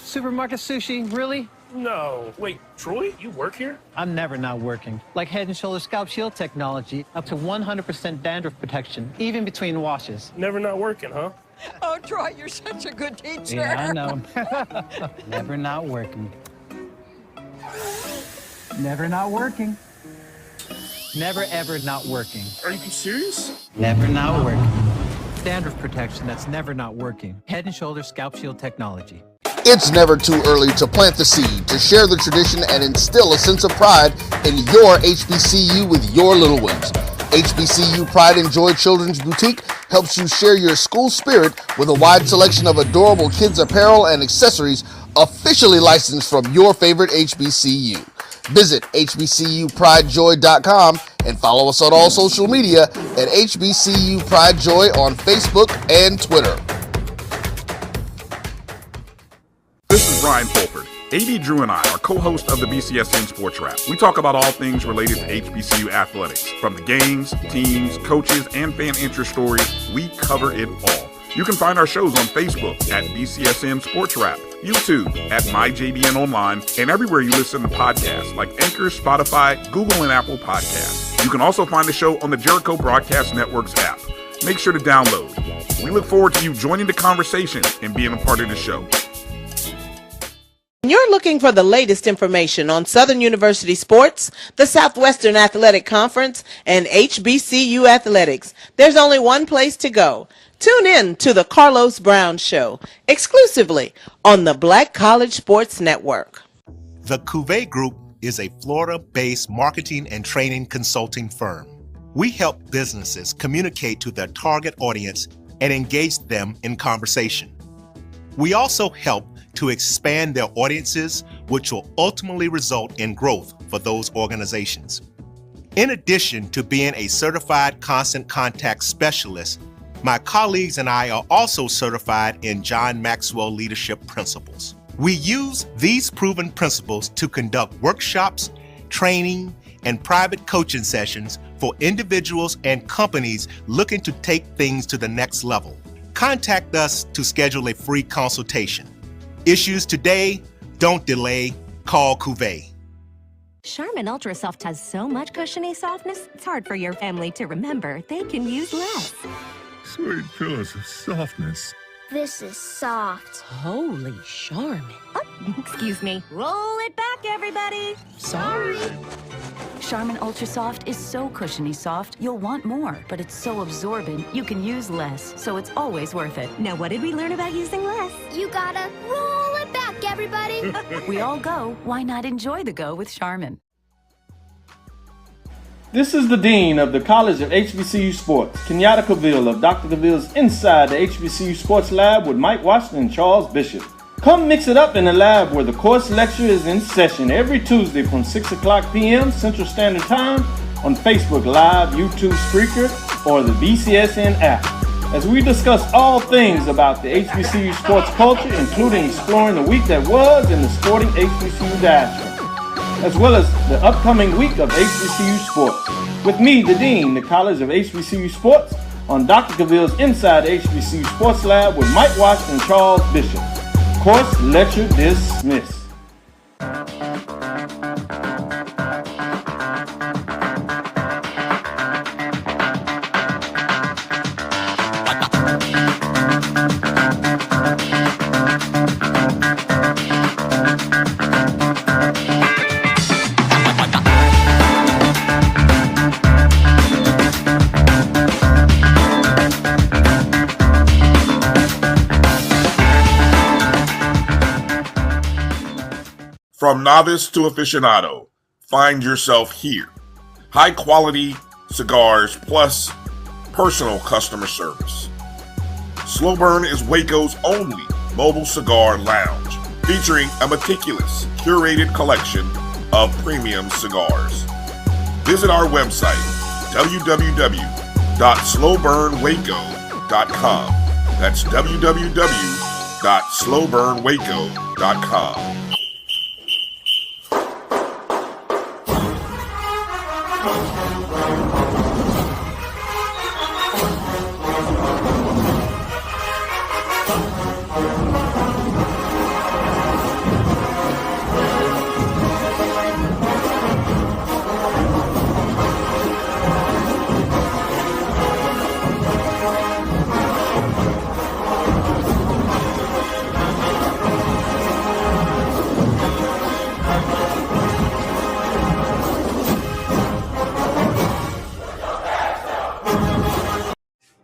Supermarket sushi, really?
No. Wait, Troy, you work here?
I'm never not working. Like Head & Shoulders Scalp Shield technology, up to 100% dandruff protection, even between washes.
Never not working, huh?
Oh, Troy, you're such a good teacher.
Yeah, I know. Never not working. Never not working. Never, ever not working.
Are you serious?
Never not working. Dandruff protection that's never not working. Head & Shoulders Scalp Shield technology.
It's never too early to plant the seed, to share the tradition, and instill a sense of pride in your HBCU with your little ones. HBCU Pride and Joy Children's Boutique helps you share your school spirit with a wide selection of adorable kids' apparel and accessories officially licensed from your favorite HBCU. Visit hbcupridejoy.com and follow us on all social media at HBCU Pride Joy on Facebook and Twitter.
This is Brian Fulford. AD Drew and I are co-hosts of the BCSN Sports Wrap. We talk about all things related to HBCU athletics. From the games, teams, coaches, and fan interest stories, we cover it all. You can find our shows on Facebook at BCSN Sports Wrap, YouTube at MyJBN Online, and everywhere you listen to podcasts like Anchor, Spotify, Google, and Apple Podcasts. You can also find the show on the Jericho Broadcast Network's app. Make sure to download. We look forward to you joining the conversation and being a part of the show.
You're looking for the latest information on Southern University sports, the Southwestern Athletic Conference, and HBCU athletics. There's only one place to go. Tune in to the Carlos Brown Show, exclusively on the Black College Sports Network.
The Cuvée Group
is a Florida-based marketing and training consulting firm. We help businesses communicate to their target audience and engage them in conversation. We also help to expand their audiences, which will ultimately result in growth for those organizations. In addition to being a certified constant contact specialist, my colleagues and I are also certified in John Maxwell Leadership Principles. We use these proven principles to conduct workshops, training, and private coaching sessions for individuals and companies looking to take things to the next level. Contact us to schedule a free consultation. Issues today, don't delay, call Cuvée.
Charmin Ultra Soft has so much cushiony softness, it's hard for your family to remember they can use less.
Sweet pillows of softness.
This is soft. Holy Charmin. Oh, excuse me. Roll it back, everybody. Sorry.
Charmin Ultra Soft is so cushiony soft, you'll want more, but it's so absorbent, you can use less, so it's always worth it.
Now, what did we learn about using less?
You gotta roll it back, everybody. We all go. Why not enjoy the go with Charmin?
This is the Dean of the College of HBCU Sports, Kenyatta Cavill of Dr. Cavill's Inside the HBCU Sports Lab with Mike Washington and Charles Bishop. Come mix it up in the lab where the course lecture is in session every Tuesday from 6 o'clock p.m. Central Standard Time on Facebook Live, YouTube Spreaker, or the BCSN app, as we discuss all things about the HBCU sports culture, including exploring the week that was in the sporting HBCU diaspora, as well as the upcoming week of HBCU sports. With me, the Dean, the College of HBCU Sports, on Dr. Cavill's Inside the HBCU Sports Lab with Mike Washington and Charles Bishop. Course lecture dismissed.
From novice to aficionado, find yourself here. High quality cigars plus personal customer service. Slow Burn is Waco's only mobile cigar lounge, featuring a meticulous, curated collection of premium cigars. Visit our website, www.slowburnwaco.com. That's www.slowburnwaco.com.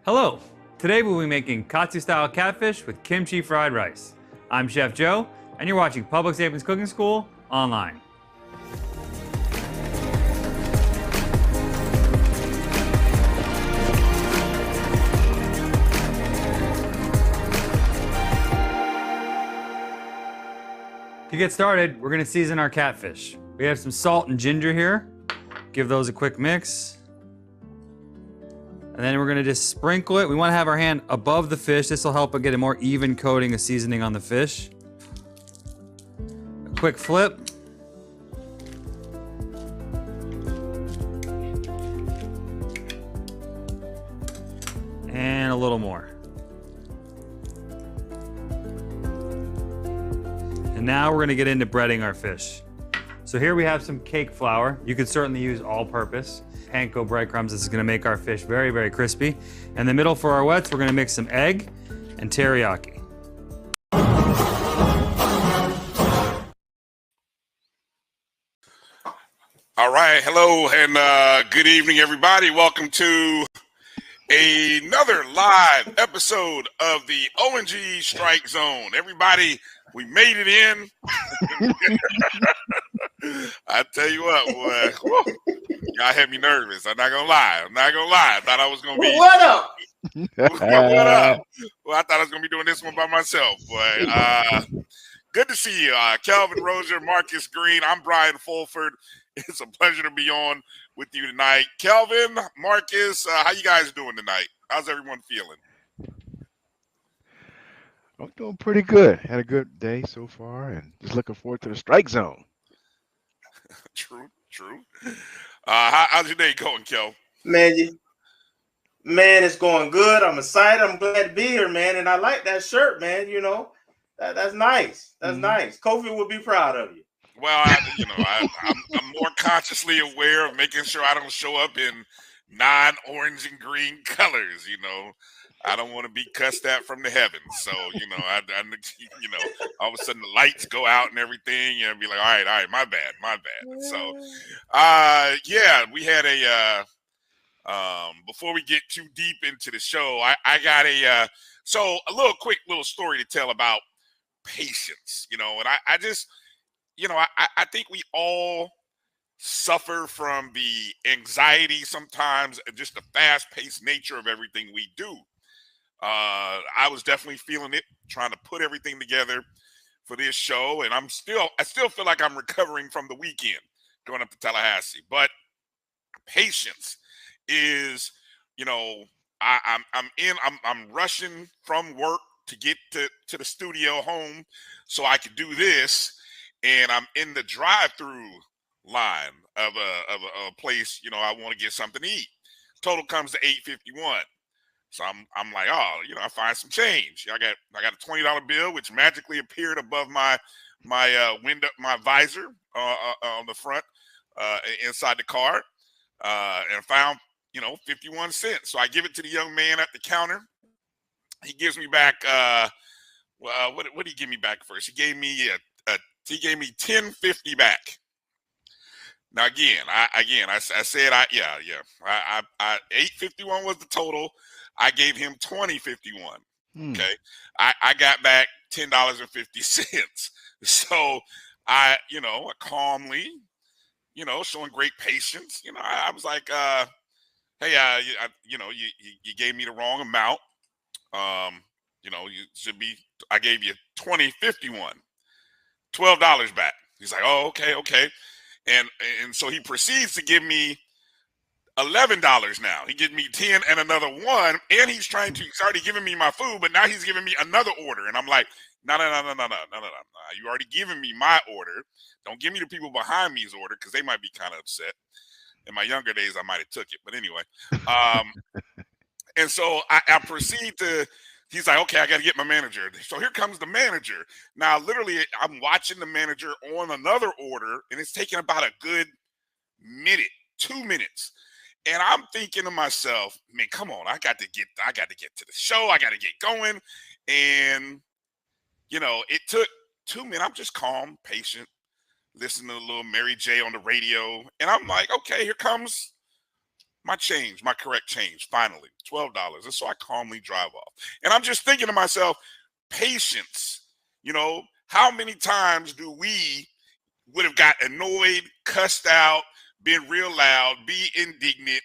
Hello! Today we'll be making katsu-style catfish with kimchi fried rice. I'm Chef Joe, and you're watching Public Savings Cooking School online. To get started, we're gonna season our catfish. We have some salt and ginger here. Give those a quick mix. And then we're gonna just sprinkle it. We wanna have our hand above the fish. This will help it get a more even coating of seasoning on the fish. A quick flip. And a little more. And now we're gonna get into breading our fish. So here we have some cake flour. You could certainly use all-purpose. Panko breadcrumbs. This is gonna make our fish very, very crispy. In the middle for our wets, we're gonna mix some egg and teriyaki.
All right, hello and good evening, everybody. Welcome to another live episode of the ONG Strike Zone. Everybody, we made it in. I tell you what, boy, whew, y'all had me nervous. I'm not gonna lie. I thought I was gonna be.
What up?
What up? Well, I thought I was gonna be doing this one by myself, boy. Good to see you, Kelvin Rozier, Marcus Green. I'm Brian Fulford. It's a pleasure to be on with you tonight. Kelvin, Marcus, how you guys doing tonight? How's everyone feeling?
I'm doing pretty good. Had a good day so far, and just looking forward to the strike zone.
True. How's your day going, Kel?
Man, it's going good. I'm excited. I'm glad to be here, man. And I like that shirt, man. You know, that's nice. That's nice. Kofi would be proud of you.
Well, I'm more consciously aware of making sure I don't show up in non-orange and green colors. You know, I don't want to be cussed at from the heavens. So, all of a sudden the lights go out and everything, and be like, all right, my bad. So, we had a. Before we get too deep into the show, I got a quick little story to tell about patience, and I just, I think we all suffer from the anxiety sometimes and just the fast-paced nature of everything we do. I was definitely feeling it, trying to put everything together for this show, and I still feel like I'm recovering from the weekend going up to Tallahassee, but patience is, I'm rushing from work to get to the studio home so I could do this, and I'm in the drive-through line of a place, I want to get something to eat. Total comes to $8.51. So I'm like, I find some change. I got a $20 bill which magically appeared above my window, my visor on the front inside the car, and found 51 cents. So I give it to the young man at the counter. He gives me back what did he give me back first? He gave me $10.50 back. Now I said I $8.51 was the total. I gave him $20.51. Okay, I got back $10.50. So I calmly, showing great patience. I was like, hey, you gave me the wrong amount. You should be. I gave you $20.51, $12 back. He's like, oh, okay. And so he proceeds to give me $11 now. He gives me 10 and another 1, and he's already giving me my food, but now he's giving me another order. And I'm like, no. You already given me my order. Don't give me the people behind me's order, because they might be kind of upset. In my younger days, I might have took it. But anyway, and so I proceed to, he's like, okay, I got to get my manager. So here comes the manager. Now, literally, I'm watching the manager on another order, and it's taking about a good minute, 2 minutes. And I'm thinking to myself, man, come on, I got to get to the show. I got to get going. And, it took 2 minutes. I'm just calm, patient, listening to a little Mary J on the radio. And I'm like, okay, here comes my change, my correct change, finally, $12. And so I calmly drive off. And I'm just thinking to myself, patience, how many times do we would have got annoyed, cussed out, been real loud, be indignant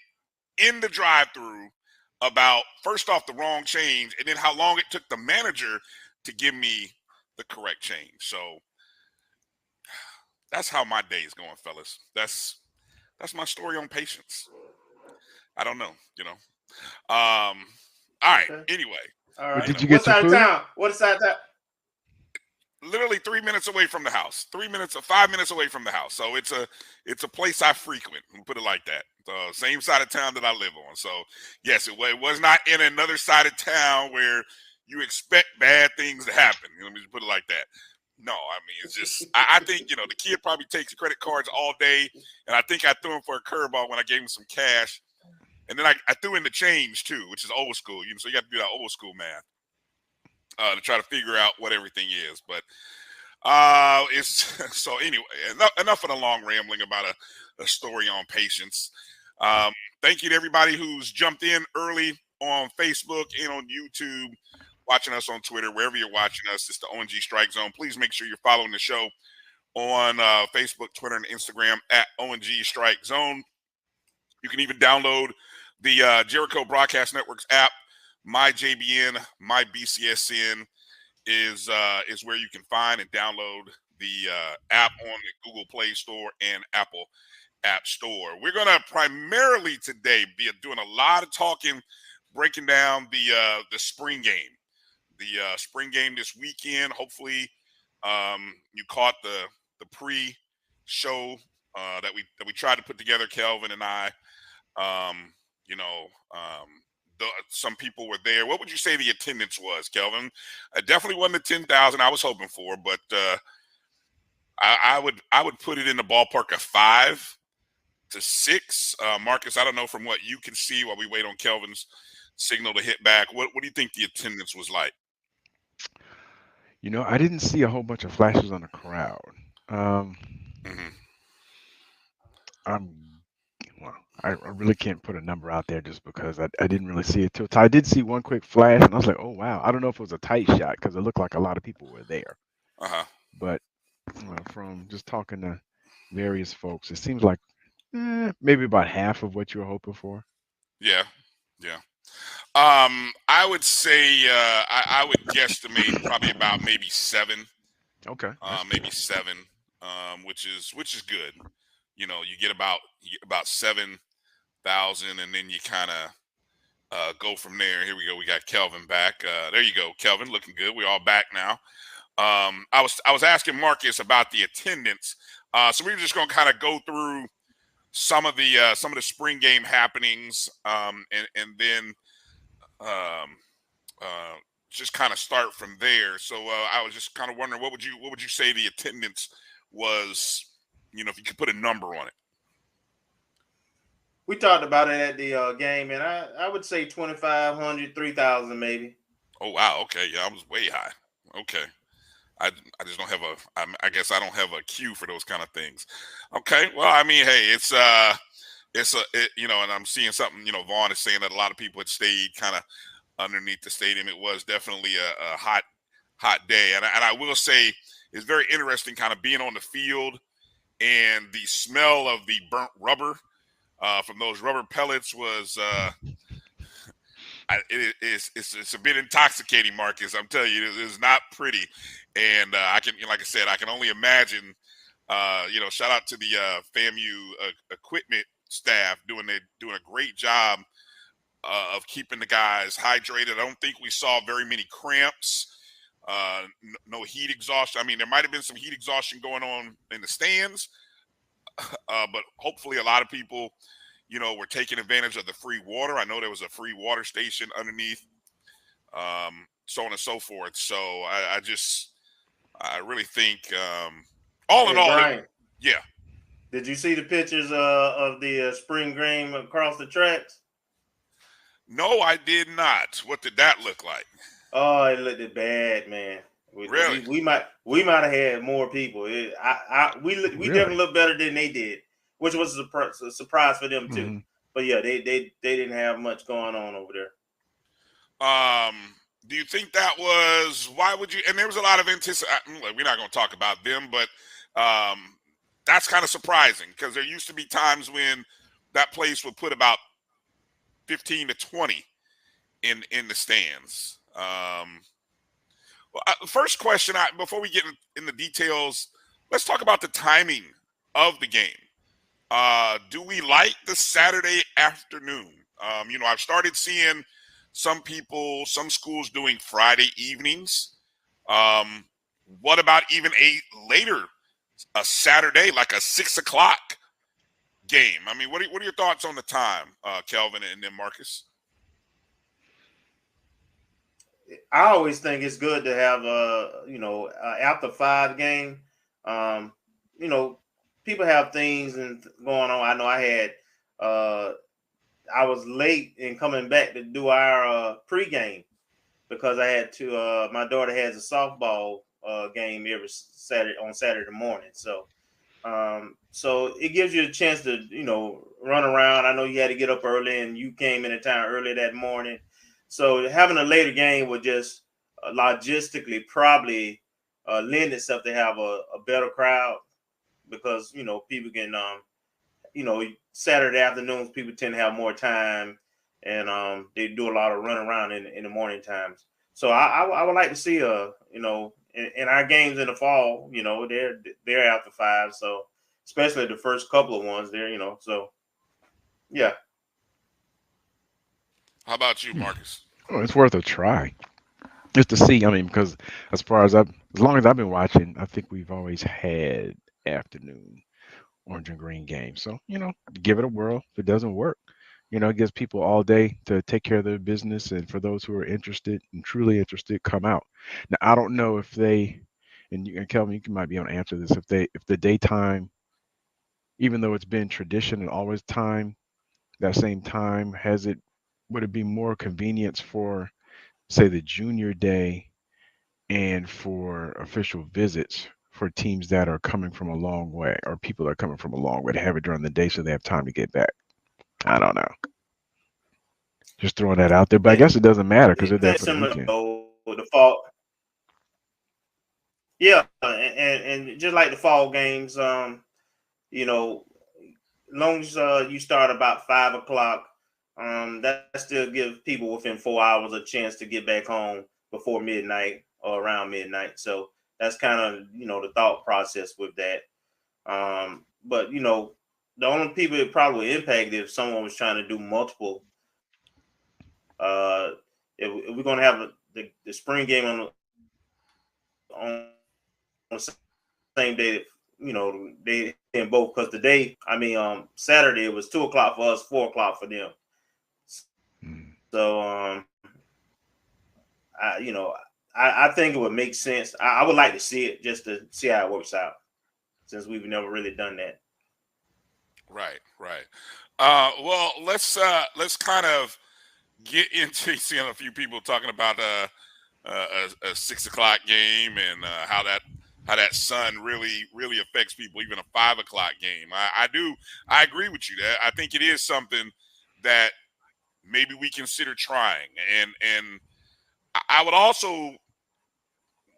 in the drive-through about, first off, the wrong change, and then how long it took the manager to give me the correct change. So that's how my day is going, fellas. That's my story on patience. I don't know, all right. Anyway,
all right.
Did you get some food?
What side of town?
Literally 3 minutes away from the house. 5 minutes away from the house. So it's a place I frequent. We'll put it like that. The same side of town that I live on. So yes, it was not in another side of town where you expect bad things to happen. Let me just put it like that. No, I mean, it's just, I think, the kid probably takes credit cards all day. And I think I threw him for a curveball when I gave him some cash. And then I threw in the change too, which is old school. So you got to do that old school math to try to figure out what everything is. But it's so anyway, enough of the long rambling about a story on patience. Thank you to everybody who's jumped in early on Facebook and on YouTube, watching us on Twitter, wherever you're watching us. It's the ONG Strike Zone. Please make sure you're following the show on Facebook, Twitter, and Instagram at ONG Strike Zone. You can even download the Jericho Broadcast Network's app. My JBN, my BCSN is where you can find and download the app on the Google Play Store and Apple App Store. We're going to primarily today be doing a lot of talking, breaking down the spring game. The spring game this weekend. Hopefully, you caught the pre-show that we tried to put together, Kelvin and I. Some people were there. What would you say the attendance was, Kelvin? It definitely wasn't the 10,000 I was hoping for, but I would put it in the ballpark of 5 to 6. Marcus, I don't know from what you can see while we wait on Kelvin's signal to hit back. What do you think the attendance was like?
I didn't see a whole bunch of flashes on the crowd. I really can't put a number out there just because I didn't really see it too. I did see one quick flash, and I was like, oh, wow. I don't know if it was a tight shot because it looked like a lot of people were there. But from just talking to various folks, it seems like maybe about half of what you were hoping for.
Yeah. I would say I would guesstimate probably about maybe 7.
Okay.
Maybe 7, which is good. You get about 7,000, and then you kind of go from there. Here we go. We got Kelvin back. There you go, Kelvin, looking good. We're all back now. I was asking Marcus about the attendance. So we were just going to kind of go through some of the spring game happenings, and then just kind of start from there. So I was just kind of wondering, what would you say the attendance was? If you could put a number on it.
We talked about it at the game, and I would say 2,500, 3,000 maybe.
Oh wow, okay, yeah, I was way high. Okay, I just don't have I guess I don't have a cue for those kind of things. Okay, well, I mean, hey, and I'm seeing something. Vaughn is saying that a lot of people had stayed kind of underneath the stadium. It was definitely a hot day, and I will say it's very interesting, kind of being on the field. And the smell of the burnt rubber from those rubber pellets was it's a bit intoxicating, Marcus. I'm telling you, it's not pretty. And like I said, I can only imagine. Shout out to the FAMU equipment staff doing a great job of keeping the guys hydrated. I don't think we saw very many cramps. No heat exhaustion. I mean, there might have been some heat exhaustion going on in the stands, but hopefully a lot of people, were taking advantage of the free water. I know there was a free water station underneath, so on and so forth. So I really think, all in all,
Brian,
yeah.
Did you see the pictures of the spring game across the tracks?
No, I did not. What did that look like?
Oh, it looked bad, man.
Really?
We might have had more people. We definitely looked better than they did, which was a surprise for them too. Mm-hmm. But yeah, they didn't have much going on over there.
Do you think that was, why would you? And there was a lot of anticipation. We're not going to talk about them, but that's kind of surprising because there used to be times when that place would put about 15 to 20 in the stands. First question, before we get in the details, let's talk about the timing of the game. Do we like the Saturday afternoon? I've started seeing some schools doing Friday evenings. What about even a Saturday, like a 6 o'clock game? I mean, what are your thoughts on the time, Kelvin and then Marcus?
I always think it's good to have after 5 game. People have things going on. I know I had I was late in coming back to do our pregame because I had to. My daughter has a softball game every Saturday morning. So it gives you a chance to run around. I know you had to get up early, and you came in town early that morning. So having a later game would just logistically probably
lend itself to have a better crowd because people can Saturday afternoons people tend to have more time and they do a lot of running around in the morning times. So I would like to see in our games in the fall, they're after 5, so especially the first couple of ones there, so yeah.
How about you, Marcus?
Oh, it's worth a try. Just to see, I mean, because as long as I've been watching, I think we've always had afternoon orange and green games. So, give it a whirl. If it doesn't work, it gives people all day to take care of their business. And for those who are interested and truly interested, come out. Now, I don't know if and Kelvin, you might be able to answer this, if the daytime, even though it's been tradition and always time, that same time, would it be more convenience for, say, the junior day and for official visits for teams that are coming from a long way or people that are coming from a long way to have it during the day so they have time to get back? I don't know. Just throwing that out there, but I guess it doesn't matter because they're there for the weekend.
The fall, yeah, and just like the fall games, long as you start about 5 o'clock, that still gives people within 4 hours a chance to get back home before midnight or around midnight. So that's kind of the thought process with that. But the only people it probably impacted if someone was trying to do multiple. If we're gonna have the spring game on the same day that they in both, because today, Saturday it was 2 o'clock for us, 4 o'clock for them. So I think it would make sense. I would like to see it just to see how it works out, since we've never really done that.
Right. Well, let's kind of get into seeing a few people talking about a 6 o'clock game and how that sun really affects people, even a 5 o'clock game. I agree with you. I think it is something that maybe we consider trying, and I would also,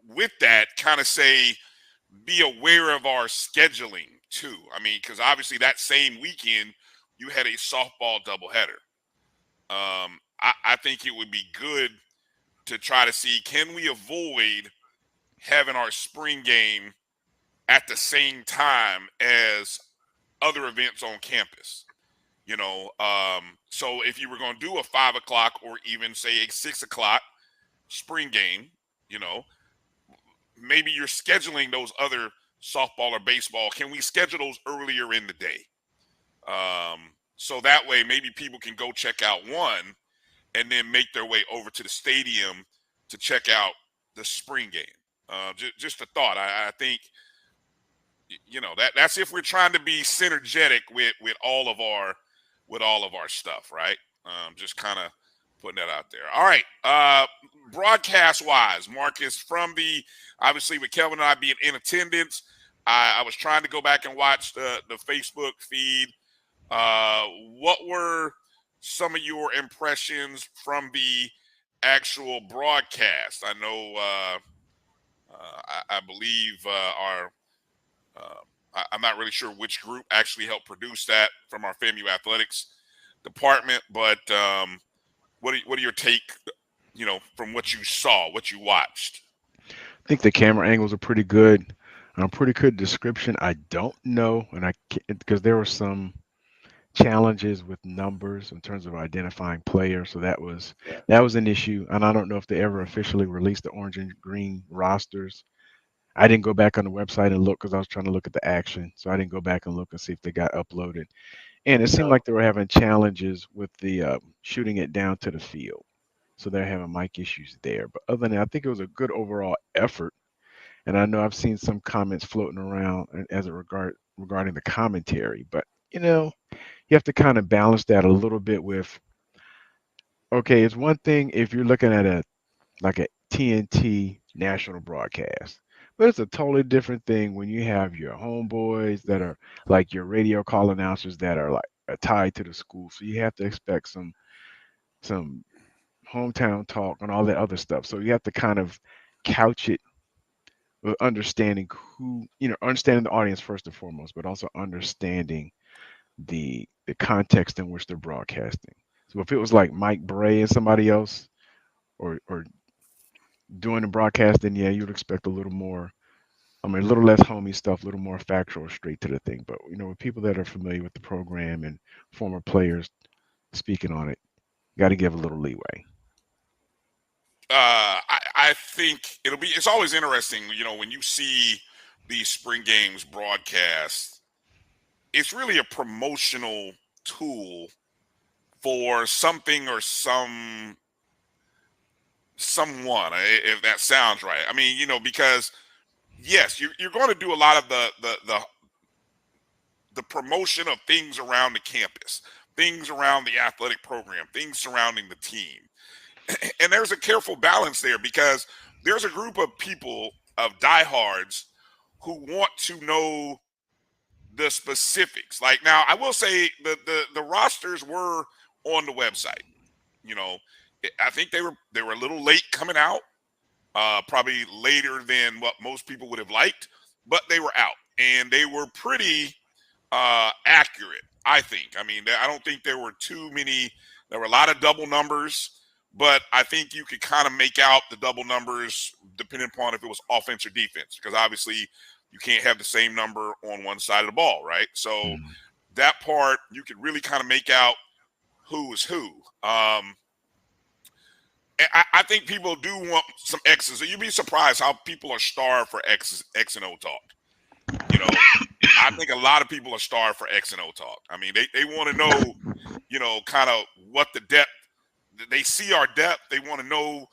with that, kind of say, be aware of our scheduling too. I mean, because obviously that same weekend you had a softball doubleheader. I think it would be good to try to see, can we avoid having our spring game at the same time as other events on campus? So if you were going to do a 5 o'clock or even say a 6 o'clock spring game, maybe you're scheduling those other softball or baseball. Can we schedule those earlier in the day? So that way maybe people can go check out one and then make their way over to the stadium to check out the spring game. Just a thought. I think, that's if we're trying to be synergetic with all of our stuff, right? Just kind of putting that out there. All right. Broadcast wise, Marcus, obviously with Kelvin and I being in attendance, I was trying to go back and watch the Facebook feed. What were some of your impressions from the actual broadcast? I know, I believe I'm not really sure which group actually helped produce that from our FAMU athletics department, but what are your take, from what you saw, what you watched?
I think the camera angles are pretty good. Pretty good description. I don't know, because there were some challenges with numbers in terms of identifying players, so that was an issue. And I don't know if they ever officially released the orange and green rosters. I didn't go back on the website and look because I was trying to look at the action, so I didn't go back and look and see if they got uploaded. And it seemed like they were having challenges with the shooting it down to the field, so they're having mic issues there. But other than that, I think it was a good overall effort. And I know I've seen some comments floating around as it regarding the commentary, but you have to kind of balance that a little bit with, okay, it's one thing if you're looking at a TNT national broadcast, but it's a totally different thing when you have your homeboys that are like your radio call announcers that are tied to the school. So you have to expect some hometown talk and all that other stuff. So you have to kind of couch it But understanding who, understanding the audience first and foremost, but also understanding the context in which they're broadcasting. So if it was like Mike Bray and somebody else, or doing the broadcast, then yeah, you'd expect a little more. I mean, a little less homey stuff, a little more factual, straight to the thing. But with people that are familiar with the program and former players speaking on it, got to give a little leeway.
I think it's always interesting, when you see these spring games broadcast, it's really a promotional tool for something or someone, if that sounds right. I mean, because yes, you're going to do a lot of the promotion of things around the campus, things around the athletic program, things surrounding the team. And there's a careful balance there, because there's a group of people, of diehards, who want to know the specifics. Like, now, I will say the rosters were on the website. I think they were a little late coming out, probably later than what most people would have liked, but they were out, and they were pretty accurate, I think. I mean, I don't think there were too many. There were a lot of double numbers. But I think you could kind of make out the double numbers depending upon if it was offense or defense, because obviously you can't have the same number on one side of the ball, right? So that part, you could really kind of make out who is who. I think people do want some X's. So you'd be surprised how people are starved for X and O talk. I think a lot of people are starved for X and O talk. I mean, they want to know, kind of what the depth. They see our depth. They want to know,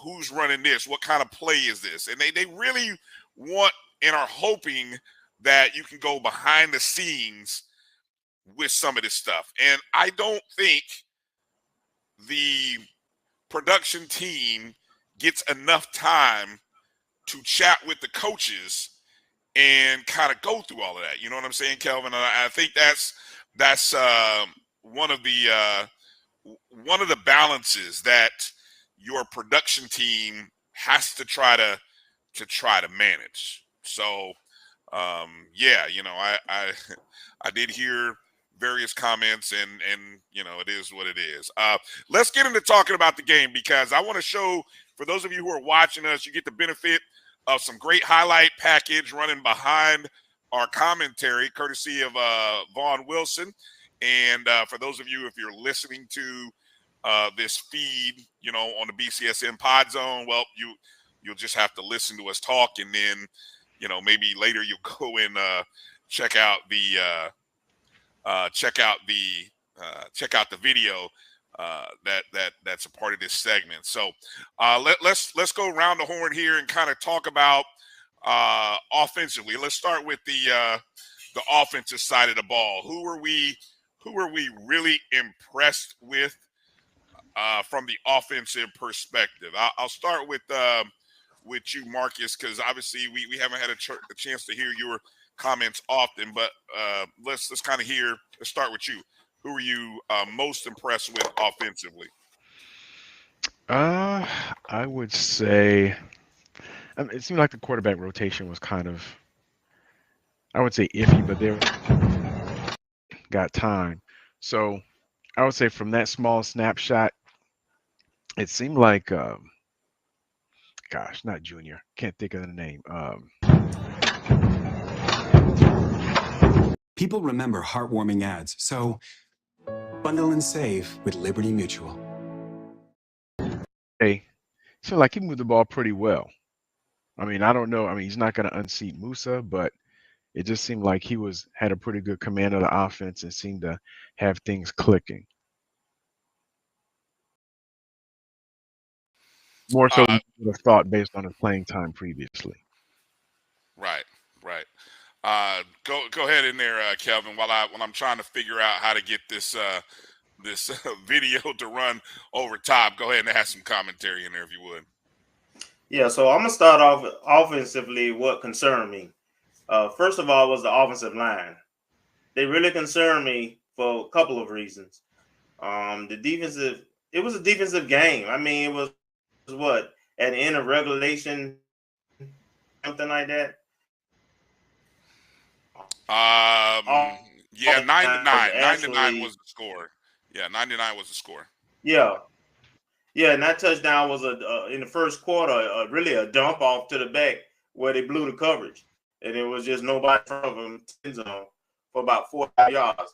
who's running this, what kind of play is this, and they really want and are hoping that you can go behind the scenes with some of this stuff. And I don't think the production team gets enough time to chat with the coaches and kind of go through all of that. You know what I'm saying, Kelvin? And I think that's one of the balances that your production team has to try to manage. So, yeah, I did hear various comments, and it is what it is. Let's get into talking about the game, because I want to show, for those of you who are watching us, you get the benefit of some great highlight package running behind our commentary, courtesy of Vaughn Wilson. And for those of you, if you're listening to this feed, on the BCSN Pod Zone, well, you'll just have to listen to us talk, and then, maybe later you'll go and check out the video that's a part of this segment. So let's go around the horn here and kind of talk about offensively. Let's start with the offensive side of the ball. Who are we really impressed with from the offensive perspective? I'll start with you, Marcus, because obviously we haven't had a chance to hear your comments often, but let's kind of let's start with you. Who are you most impressed with offensively?
I would say, it seemed like the quarterback rotation was kind of, I would say, iffy, but they got time. So I would say from that small snapshot, it seemed like, gosh, not Junior. Can't think of the name.
People remember heartwarming ads, so bundle and save with Liberty Mutual.
Hey, so like he moved the ball pretty well. I mean, I don't know. I mean, he's not going to unseat Musa, but it just seemed like he had a pretty good command of the offense and seemed to have things clicking. More so than you would have thought based on his playing time previously.
Right. Go ahead in there, Kelvin, while I'm trying to figure out how to get this video to run over top. Go ahead and add some commentary in there if you would.
Yeah, so I'm gonna start off offensively. What concerned me, first of all, was the offensive line. They really concerned me for a couple of reasons. It was a defensive game. I mean, it was what, at the end of regulation, something like that.
Yeah, 9-9. 9-9
Actually,
was the score. Yeah, 99 was the score.
yeah, yeah, and that touchdown was in the first quarter, really a dump off to the back where they blew the coverage, and it was just nobody in front of them in zone for about 4 yards.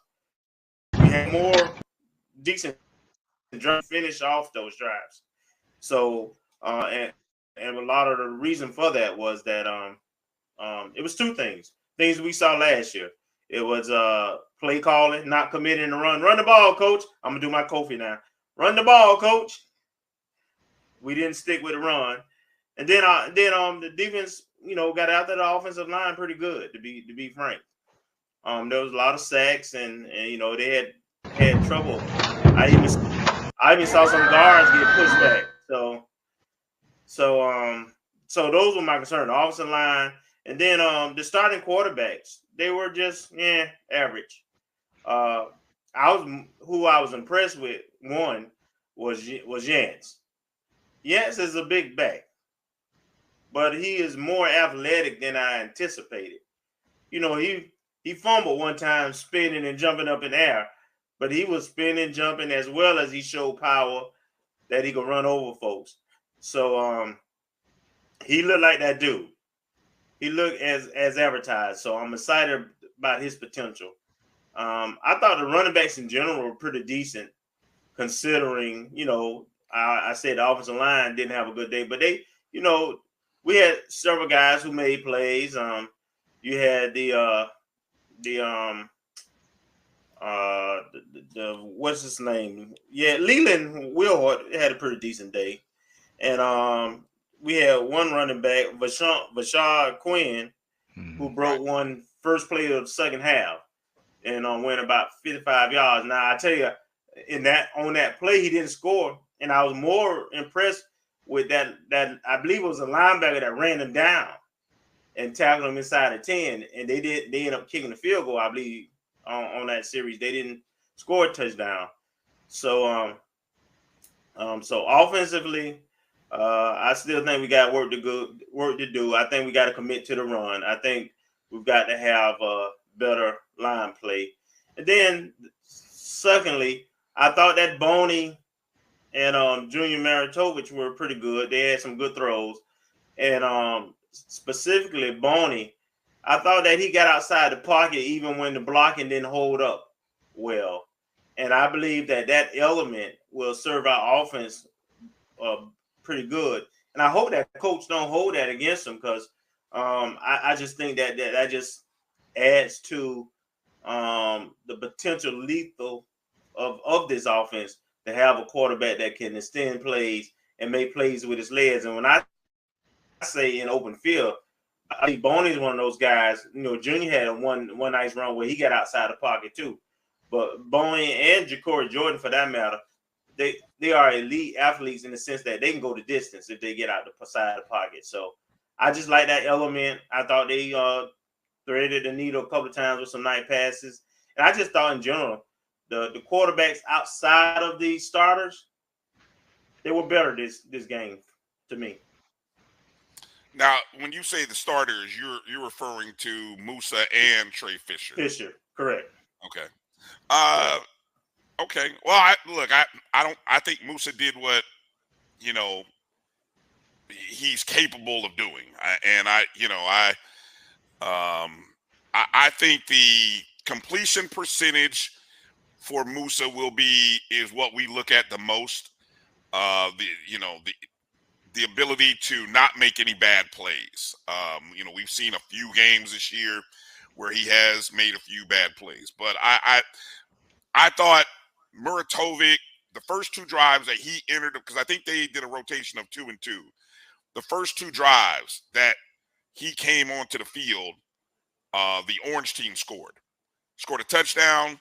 We had more decent finish off those drives. So, and a lot of the reason for that was that it was two things we saw last year. It was play calling, not committing to run the ball, coach. I'm gonna do my Kofi now. Run the ball, coach. We didn't stick with the run, and then the defense, got after the offensive line pretty good. To be frank, there was a lot of sacks, and they had trouble. I even saw some guards get pushed back. So those were my concern. The offensive line, and then the starting quarterbacks, they were just average. I was impressed with. One was Yance. Yance is a big back, but he is more athletic than I anticipated. He fumbled one time, spinning and jumping up in the air, but he was spinning, jumping, as well as he showed power that he could run over folks. So he looked like that dude. He looked as advertised. So I'm excited about his potential. I thought the running backs in general were pretty decent, considering, I said the offensive line didn't have a good day, but they, we had several guys who made plays. You had the what's his name? Yeah, Leland Wilhort had a pretty decent day, and we had one running back, Vashad Quinn, who broke one first play of the second half, and went about 55 yards. Now I tell you, on that play he didn't score, and I was more impressed with that I believe it was a linebacker that ran him down and tackled him inside the 10, and they ended up kicking the field goal, I believe, on that series. They didn't score a touchdown. So so offensively, I still think we got work to do. I think we got to commit to the run. I think we've got to have a better line play. And then secondly, I thought that Boney and Junior Maritovich were pretty good. They had some good throws. And specifically Boney, I thought that he got outside the pocket even when the blocking didn't hold up well. And I believe that element will serve our offense pretty good. And I hope that coach don't hold that against him, because I just think that just adds to the potential lethal of this offense, to have a quarterback that can extend plays and make plays with his legs. And when I say in open field, I think Boney's one of those guys. Junior had one nice run where he got outside the pocket too. But Boney and Ja'Cory Jordan, for that matter, they are elite athletes in the sense that they can go the distance if they get out the side of the pocket. So I just like that element. I thought they threaded the needle a couple of times with some nice passes. And I just thought in general, the quarterbacks outside of the starters, they were better this game to me.
Now, when you say the starters, you're referring to Musa and Trey Fisher.
Fisher, correct.
Okay. Okay. Well, I think Musa did what he's capable of doing. I think the completion percentage for Musa is what we look at the most. The ability to not make any bad plays. We've seen a few games this year where he has made a few bad plays, but I thought Muratovic, the first two drives that he entered, because I think they did a rotation of 2 and 2. The first two drives that he came onto the field, the orange team scored a touchdown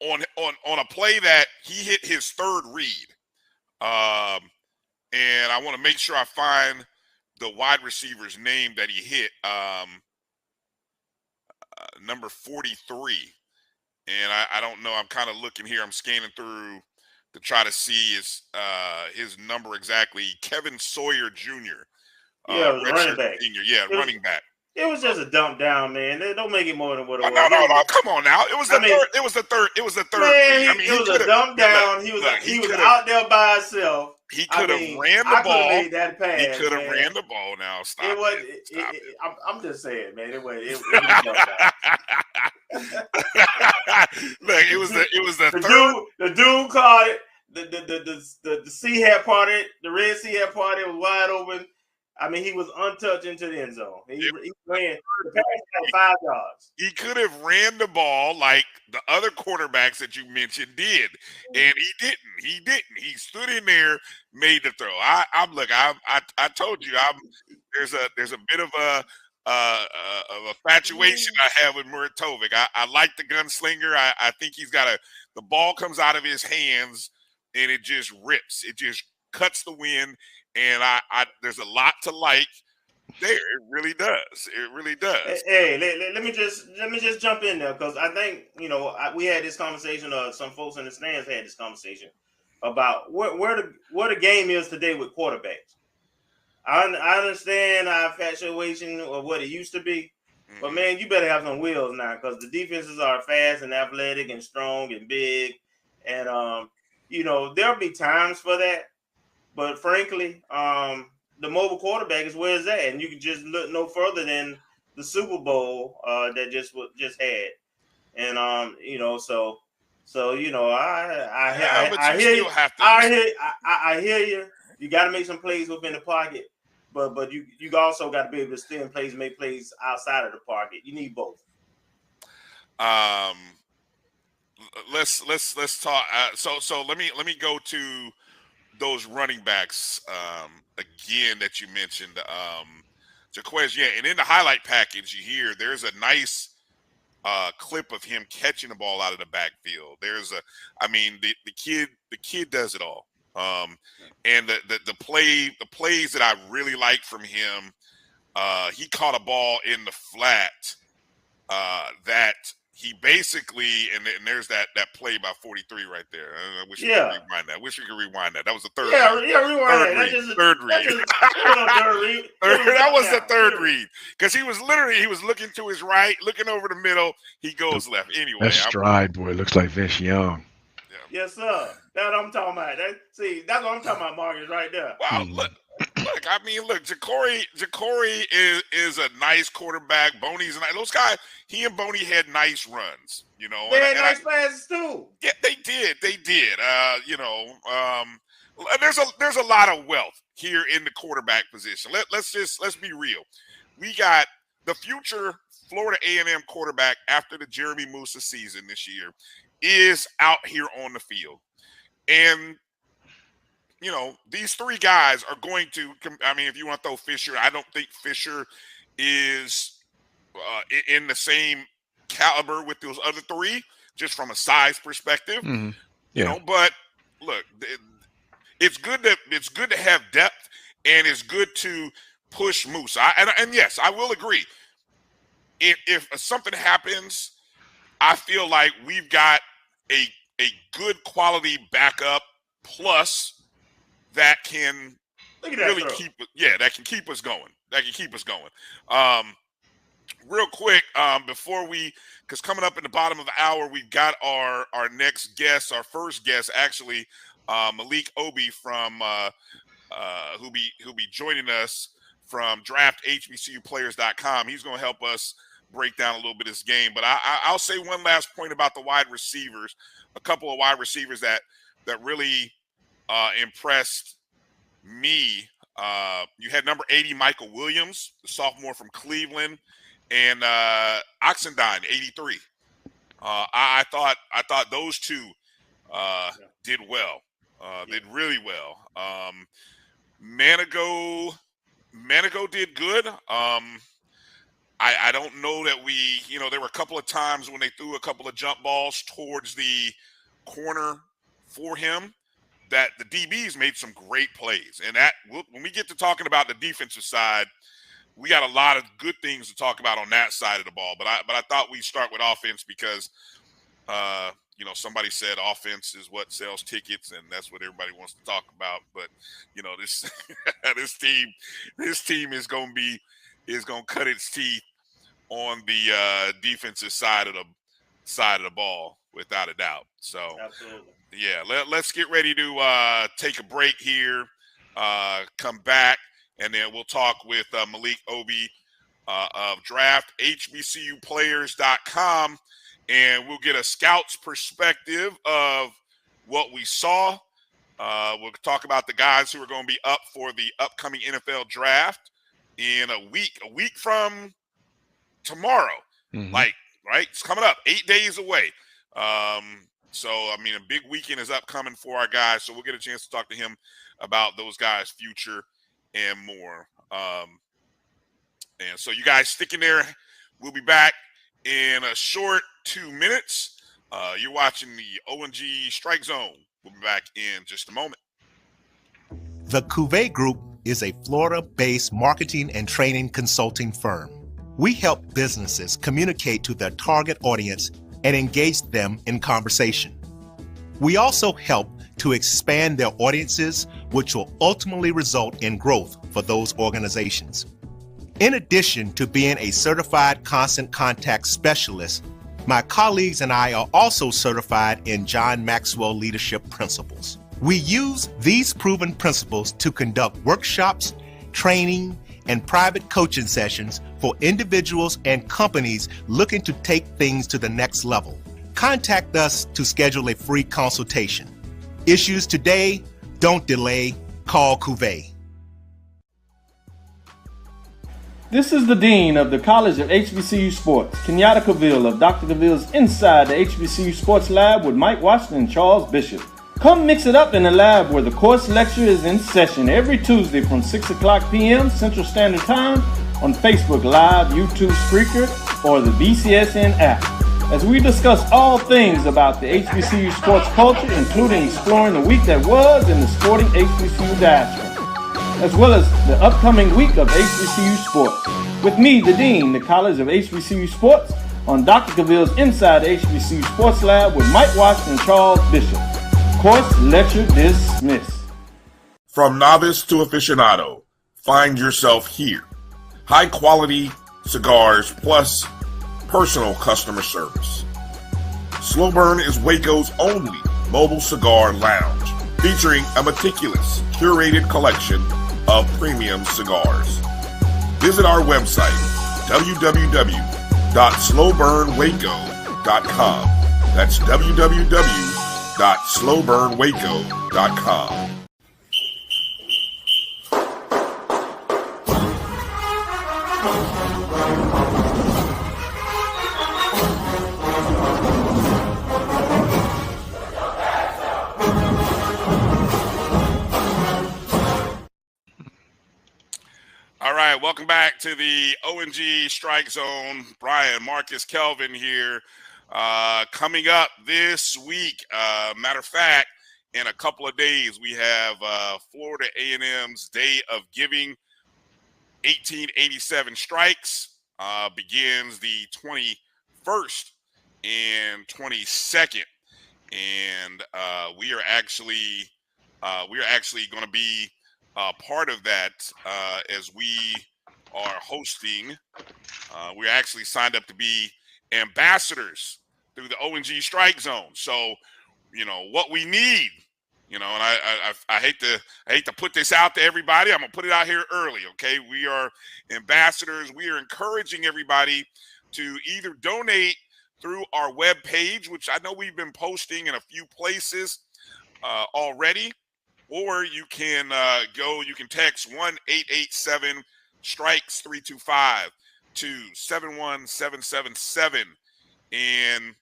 on a play that he hit his third read. And I want to make sure I find the wide receiver's name that he hit, number 43. And I don't know. I'm kind of looking here. I'm scanning through to try to see his number exactly. Kevin Sawyer Jr.
Yeah, it was running
redshirt
back.
senior. Yeah, running back.
It was just a dump down, man. They don't make it more than what it was.
No. Come on now. It was the third. It was the third. It was the third.
Man,
I mean,
it was a dump down. He was out there by himself.
He could have ran the ball.
Made that pass,
he could have
man.
ran the ball. Now stop
it. Was,
Stop it.
I'm just saying, man. It was
Look, it was the third.
The dude caught it. The C had parted. The red C had parted. It was wide open. I mean, he was untouched into the end zone. He ran the pass had 5 yards.
He could have ran the ball like the other quarterbacks that you mentioned did, and he didn't. He didn't. He stood in there, made the throw. I told you, there's a bit of a infatuation I have with Muratovic. I like the gunslinger. I think he's got the ball comes out of his hands and it just rips. It just cuts the wind. And there's a lot to like there. It really does. It really does.
Hey, let me just jump in there because I think we had this conversation. Some folks in the stands had this conversation about where the game is today with quarterbacks. I understand our infatuation of what it used to be, but man, you better have some wheels now because the defenses are fast and athletic and strong and big, and there'll be times for that. But frankly, the mobile quarterback is where it's at, and you can just look no further than the Super Bowl that just had, and I hear you. You got to make some plays within the pocket, but you also got to be able to stay in plays, make plays outside of the pocket. You need both.
Let's talk. So let me go to those running backs again that you mentioned, Jaquez. Yeah, and in the highlight package, you hear there's a nice clip of him catching the ball out of the backfield. The kid does it all. And the plays that I really like from him, he caught a ball in the flat that he basically, and there's that play by 43 right there. I wish we could rewind that. That was the third read.
Rewind that.
Third read. That was the third read. Because he was looking to his right, looking over the middle. He goes left. Anyway.
That stride, boy, looks like Vince Young.
Yes, sir. That's what I'm talking about. That's what I'm talking about, Marcus, right there.
Wow, look, Jacory is a nice quarterback. Boney's nice. Those guys, he and Boney had nice runs, They
had nice passes too.
Yeah, they did. There's a lot of wealth here in the quarterback position. Let's be real. We got the future Florida A&M quarterback after the Jeremy Musa season this year is out here on the field. And these three guys are going to, if you want to throw Fisher, I don't think Fisher is in the same caliber with those other three, just from a size perspective.
Yeah.
But look, it's good to have depth, and it's good to push Moose. And yes, I will agree. If something happens, I feel like we've got a good quality backup plus that can really keep us going. Real quick, before because coming up in the bottom of the hour, we've got our next guest, our first guest, actually, Malik Obi from who'll be joining us from drafthbcuplayers.com. He's going to help us break down a little bit of this game. But I'll say one last point about the wide receivers. A couple of wide receivers that really impressed me. You had number 80, Michael Williams, the sophomore from Cleveland, and Oxendine, 83. I thought those two did well. Did really well. Manigo did good. I don't know that there were a couple of times when they threw a couple of jump balls towards the corner for him that the DBs made some great plays. And when we get to talking about the defensive side, we got a lot of good things to talk about on that side of the ball. But I thought we'd start with offense because you know, somebody said offense is what sells tickets, and that's what everybody wants to talk about. But you know, this this team is going to cut its teeth on the defensive side of the ball, without a doubt. So,
Absolutely.
yeah, let's get ready to take a break here, come back, and then we'll talk with Malik Obi of drafthbcuplayers.com, and we'll get a scout's perspective of what we saw. We'll talk about the guys who are going to be up for the upcoming NFL draft in a week from tomorrow. Like, right? It's coming up 8 days away. So, I mean, a big weekend is upcoming for our guys. So we'll get a chance to talk to him about those guys' future and more. And so you guys stick in there. We'll be back in a short 2 minutes. You're watching the O&G Strike Zone. We'll be back in just a moment.
The Cuvée Group is a Florida-based marketing and training consulting firm. We help businesses communicate to their target audience and engage them in conversation. We also help to expand their audiences, which will ultimately result in growth for those organizations. In addition to being a certified constant contact specialist, my colleagues and I are also certified in John Maxwell Leadership Principles. We use these proven principles to conduct workshops, training, and private coaching sessions for individuals and companies looking to take things to the next level. Contact us to schedule a free consultation. Issues today, don't delay, call Cuvée.
This is the Dean of the College of HBCU Sports, Kenyatta Cavill of Dr. Cavill's Inside the HBCU Sports Lab with Mike Washington and Charles Bishop. Come mix it up in the lab where the course lecture is in session every Tuesday from 6 o'clock p.m. Central Standard Time on Facebook Live, YouTube Spreaker, or the BCSN app, as we discuss all things about the HBCU sports culture, including exploring the week that was in the sporting HBCU diaspora, as well as the upcoming week of HBCU sports. With me, the Dean, the College of HBCU Sports, on Dr. Cavill's Inside the HBCU Sports Lab with Mike Washington and Charles Bishop. Course lecture dismissed.
From novice to aficionado, find yourself here. High quality cigars plus personal customer service. Slow Burn is Waco's only mobile cigar lounge, featuring a meticulous, curated collection of premium cigars. Visit our website, www.slowburnwaco.com. That's www.slowburnwaco.com.
All right, welcome back to the O&G Strike Zone. Brian, Marcus, Kelvin here. Coming up this week, matter of fact, in a couple of days, we have Florida A&M's Day of Giving. 1887 Strikes begins the 21st and 22nd, and we are actually going to be part of that as we are hosting. We're actually signed up to be ambassadors through the O&G Strike Zone. So, you know what we need. You know, and I hate to put this out to everybody. I'm gonna put it out here early. Okay, we are ambassadors. We are encouraging everybody to either donate through our web page, which I know we've been posting in a few places already, or you can you can text 1-887-STRIKES-325 to 71777, and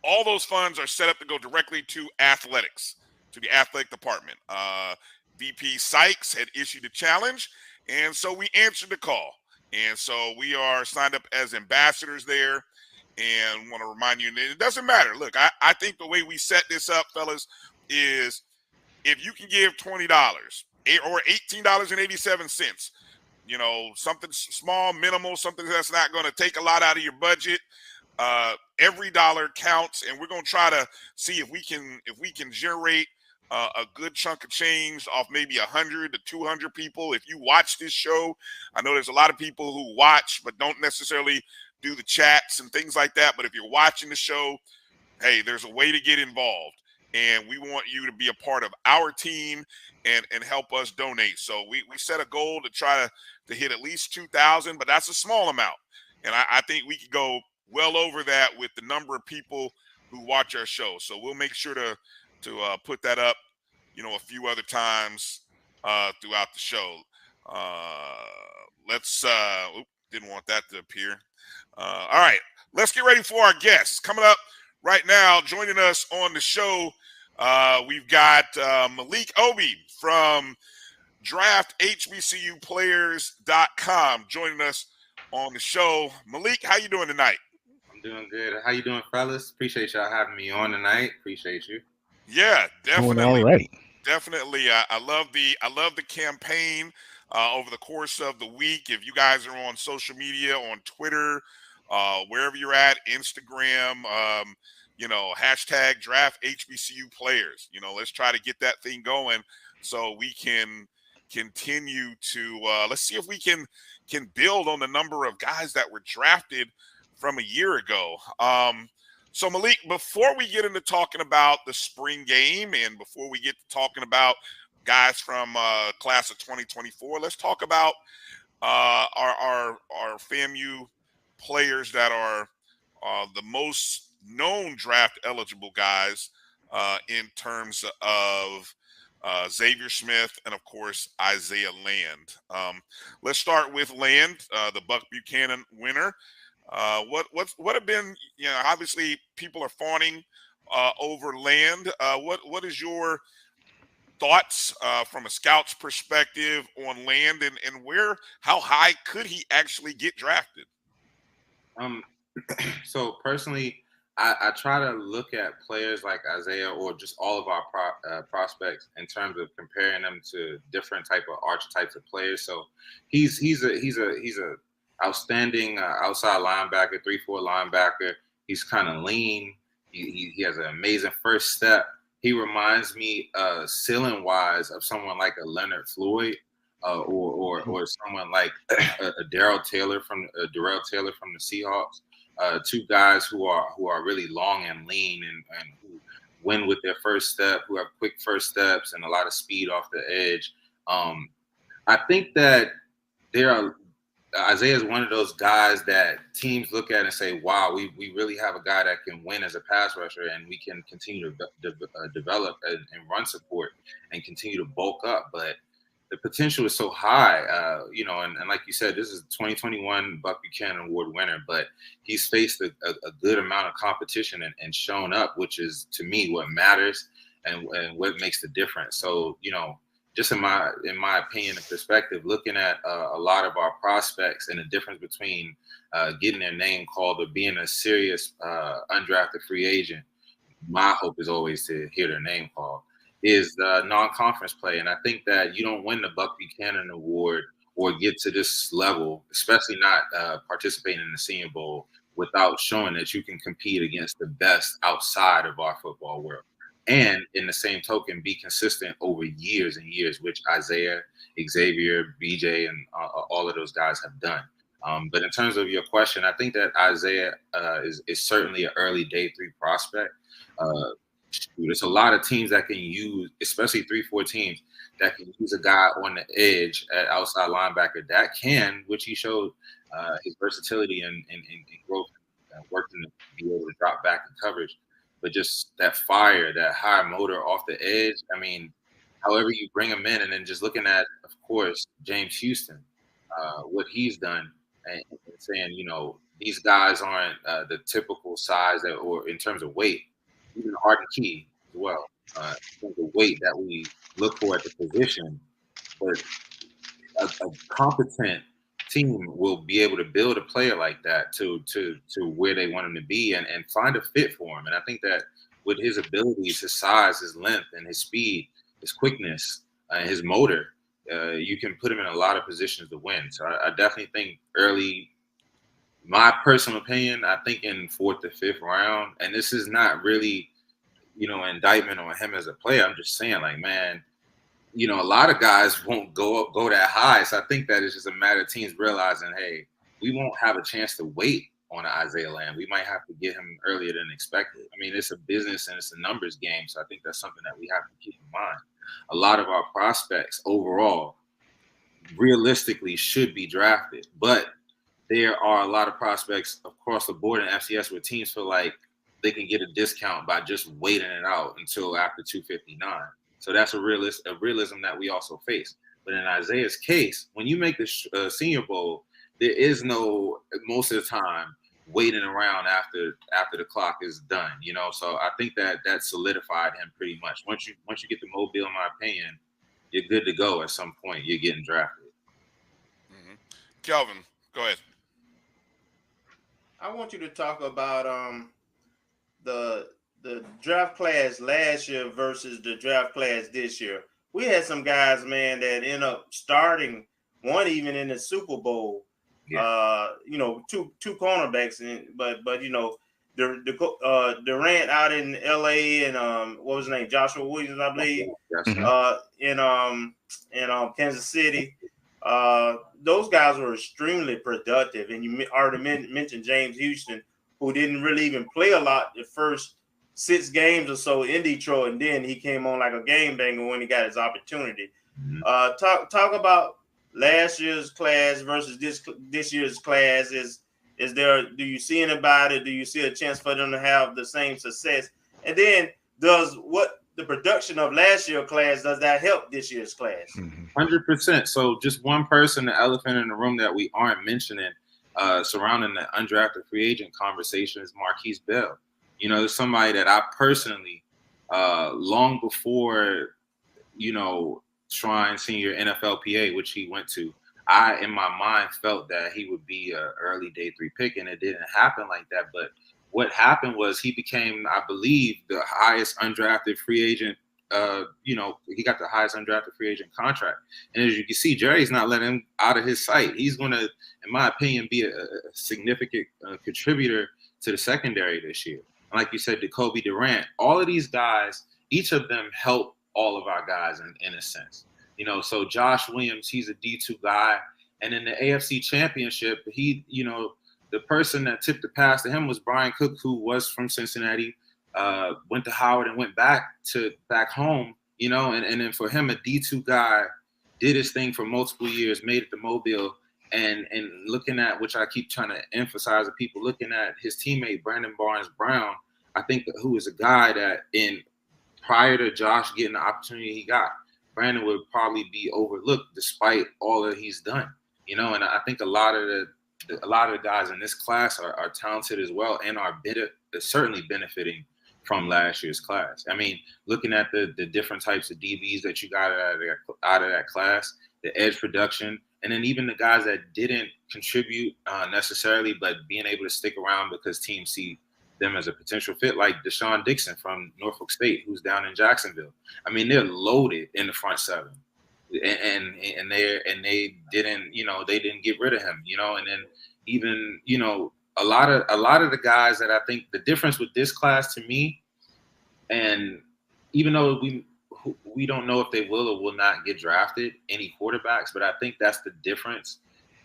all those funds are set up to go directly to athletics, to the athletic department. VP Sykes had issued a challenge, and so we answered the call. And so we are signed up as ambassadors there, and want to remind you, it doesn't matter. Look, I think the way we set this up, fellas, is if you can give $20 or $18.87, you know, something small, minimal, something that's not going to take a lot out of your budget, Every dollar counts, and we're gonna try to see if we can generate a good chunk of change off maybe 100 to 200 people. If you watch this show, I know there's a lot of people who watch but don't necessarily do the chats and things like that. But if you're watching the show, hey, there's a way to get involved, and we want you to be a part of our team and help us donate. So we set a goal to try to hit at least 2,000, but that's a small amount, and I think we could go well over that with the number of people who watch our show. So we'll make sure to put that up, a few other times throughout the show. Didn't want that to appear. All right, let's get ready for our guests. Coming up right now, joining us on the show, we've got Malik Obi from drafthbcuplayers.com joining us on the show. Malik, how you doing tonight?
I'm doing good. How you doing, fellas? Appreciate y'all having me on tonight. Appreciate you.
Yeah, definitely.
Doing all right.
Definitely. I love the campaign over the course of the week. If you guys are on social media, on Twitter, wherever you're at, Instagram, hashtag draft HBCU players. Let's try to get that thing going so we can continue to let's see if we can build on the number of guys that were drafted from a year ago. So Malik, before we get into talking about the spring game and before we get to talking about guys from class of 2024, let's talk about our FAMU players that are the most known draft eligible guys in terms of Xavier Smith and of course Isaiah Land. Let's start with Land, the Buck Buchanan winner. What have been, obviously people are fawning over Land. What is your thoughts from a scout's perspective on Land and how high could he actually get drafted?
So personally, I try to look at players like Isaiah or just all of our prospects in terms of comparing them to different type of archetypes of players. So he's a outstanding outside linebacker, 3-4 linebacker. He's kind of lean. He has an amazing first step. He reminds me, ceiling-wise, of someone like a Leonard Floyd or someone like a Darrell Taylor from the Seahawks. Two guys who are really long and lean and who win with their first step, who have quick first steps and a lot of speed off the edge. I think that Isaiah is one of those guys that teams look at and say, wow, we really have a guy that can win as a pass rusher, and we can continue to develop and run support and continue to bulk up. But the potential is so high, and like you said, this is 2021 Buck Buchanan Award winner, but he's faced a good amount of competition and shown up, which is, to me, what matters and what makes the difference. So, just in my opinion and perspective, looking at a lot of our prospects and the difference between getting their name called or being a serious undrafted free agent, my hope is always to hear their name called, is the non-conference play. And I think that you don't win the Buck Buchanan Award or get to this level, especially not participating in the Senior Bowl, without showing that you can compete against the best outside of our football world. And in the same token, be consistent over years and years, which Isaiah, Xavier, BJ, and all of those guys have done. But in terms of your question, I think that Isaiah is certainly an early day 3 prospect. There's a lot of teams that can use, especially 3-4 teams, that can use a guy on the edge at outside linebacker that can, which he showed his versatility and growth, working to be able to drop back in coverage. But just that fire, that high motor off the edge. I mean, however you bring him in, and then just looking at, of course, James Houston, what he's done, and saying, these guys aren't the typical size or in terms of weight. Even Arden Key as well. The weight that we look for at the position, but a competent team will be able to build a player like that to where they want him to be and find a fit for him. And I think that with his abilities, his size, his length, and his speed, his quickness, his motor, you can put him in a lot of positions to win. So I definitely think early my personal opinion, I think in 4th to 5th round, and this is not really, indictment on him as a player. I'm just saying, like, man, a lot of guys won't go that high. So I think that it's just a matter of teams realizing, hey, we won't have a chance to wait on Isaiah Lamb. We might have to get him earlier than expected. I mean, it's a business and it's a numbers game. So I think that's something that we have to keep in mind. A lot of our prospects overall realistically should be drafted, but there are a lot of prospects across the board in FCS where teams feel like they can get a discount by just waiting it out until after 259. So that's a realism that we also face. But in Isaiah's case, when you make the Senior Bowl, there is no, most of the time, waiting around after the clock is done. So I think that solidified him pretty much. Once you get the Mobile, in my opinion, you're good to go. At some point, you're getting drafted.
Mm-hmm. Kelvin, go ahead.
I want you to talk about the draft class last year versus the draft class this year. We had some guys, man, that end up starting, one even in the Super Bowl. Yeah. Two cornerbacks, but Durant out in LA and what was his name, Joshua Williams, I believe, in Kansas City. Those guys were extremely productive, and you already mentioned James Houston, who didn't really even play a lot the first 6 games or so in Detroit, and then he came on like a game banger when he got his opportunity. Talk about last year's class versus this year's class. Is there? Do you see anybody? Do you see a chance for them to have the same success? And then does what the production of last year's class, does that help this year's class?
100%. So just one person, the elephant in the room that we aren't mentioning surrounding the undrafted free agent conversation is Marquise Bell. There's somebody that I personally, long before, Shrine Senior NFLPA, which he went to, I, in my mind, felt that he would be an early day 3 pick, and it didn't happen like that. But what happened was he became, I believe, the highest undrafted free agent. He got the highest undrafted free agent contract. And as you can see, Jerry's not letting him out of his sight. He's going to, in my opinion, be a significant contributor to the secondary this year. And like you said, Jacoby Durant, all of these guys, each of them help all of our guys in a sense. So Josh Williams, he's a D2 guy. And in the AFC Championship, he, the person that tipped the pass to him was Brian Cook, who was from Cincinnati, went to Howard and went back home, and then for him, a D2 guy did his thing for multiple years, made it to Mobile, and looking at, which I keep trying to emphasize to people, looking at his teammate, Brandon Barnes-Brown, I think who is a guy that prior to Josh getting the opportunity he got, Brandon would probably be overlooked despite all that he's done, and I think a lot of the guys in this class are talented as well and are certainly benefiting from last year's class. I mean, looking at the different types of DBs that you got out of that class, the edge production, and then even the guys that didn't contribute necessarily, but being able to stick around because teams see them as a potential fit, like Deshaun Dixon from Norfolk State, who's down in Jacksonville. I mean, they're loaded in the front seven, and they didn't, they didn't get rid of him, and then even, a lot of the guys that I think the difference with this class to me, and even though we don't know if they will or will not get drafted, any quarterbacks, but I think that's the difference.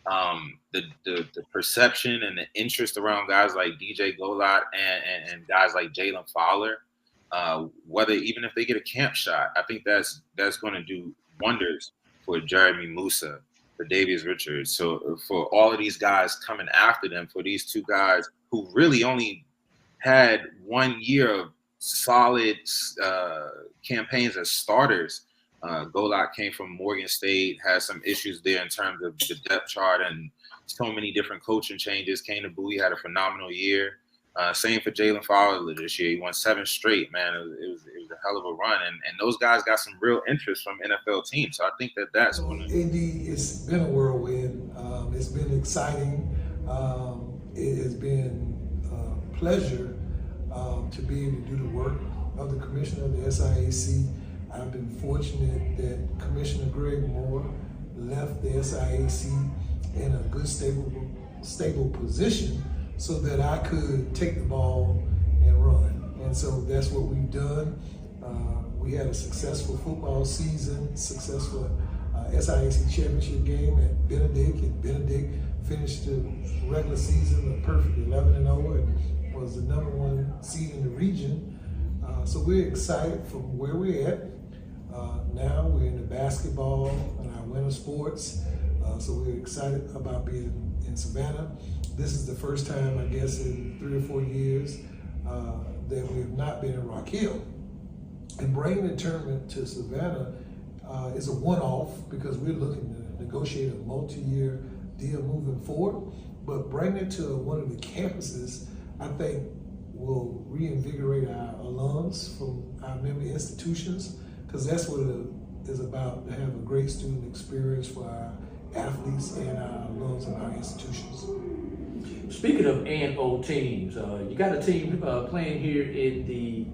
The perception and the interest around guys like DJ Golat and guys like Jalen Fowler, whether even if they get a camp shot, I think that's going to do wonders for Jeremy Musa, for Davius Richards. So for all of these guys coming after them, for these two guys who really only had 1 year of solid campaigns as starters. Golak came from Morgan State, had some issues there in terms of the depth chart and so many different coaching changes. Came to Bowie, had a phenomenal year. Same for Jalen Fowler this year. He won 7 straight, man. It was a hell of a run. And those guys got some real interest from NFL teams. So I think that's going to...
Indy, it's been a whirlwind. It's been exciting. It has been a pleasure to be able to do the work of the commissioner of the SIAC. I've been fortunate that Commissioner Greg Moore left the SIAC in a good, stable stable position so that I could take the ball and run. And so that's what we've done. We had a successful football season, successful SIAC championship game at Benedict, and Benedict finished the regular season a perfect 11-0 and was the #1 seed in the region. So we're excited from where we're at. Now we're in the basketball and our winter sports. So we're excited about being in Savannah. This is the first time, I guess, in 3 or 4 years that we have not been in Rock Hill. And bringing the tournament to Savannah is a one-off because we're looking to negotiate a multi-year deal moving forward. But bringing it to one of the campuses, I think, will reinvigorate our alums from our member institutions, because that's what it is about, to have a great student experience for our athletes and our alums in our institutions.
Speaking of and/O teams, you got a team playing here in the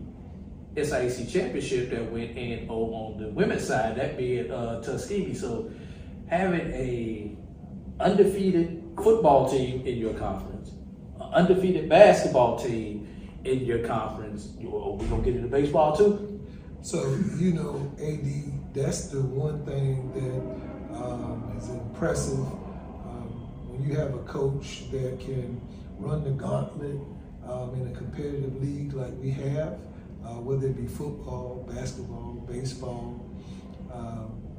SIAC championship that went and/O on the women's side, that being Tuskegee. So having a undefeated football team in your conference, an undefeated basketball team in your conference, are we gonna get into baseball too?
So, you know, AD, that's the one thing that is impressive. When you have a coach that can run the gauntlet in a competitive league like we have, whether it be football, basketball, baseball,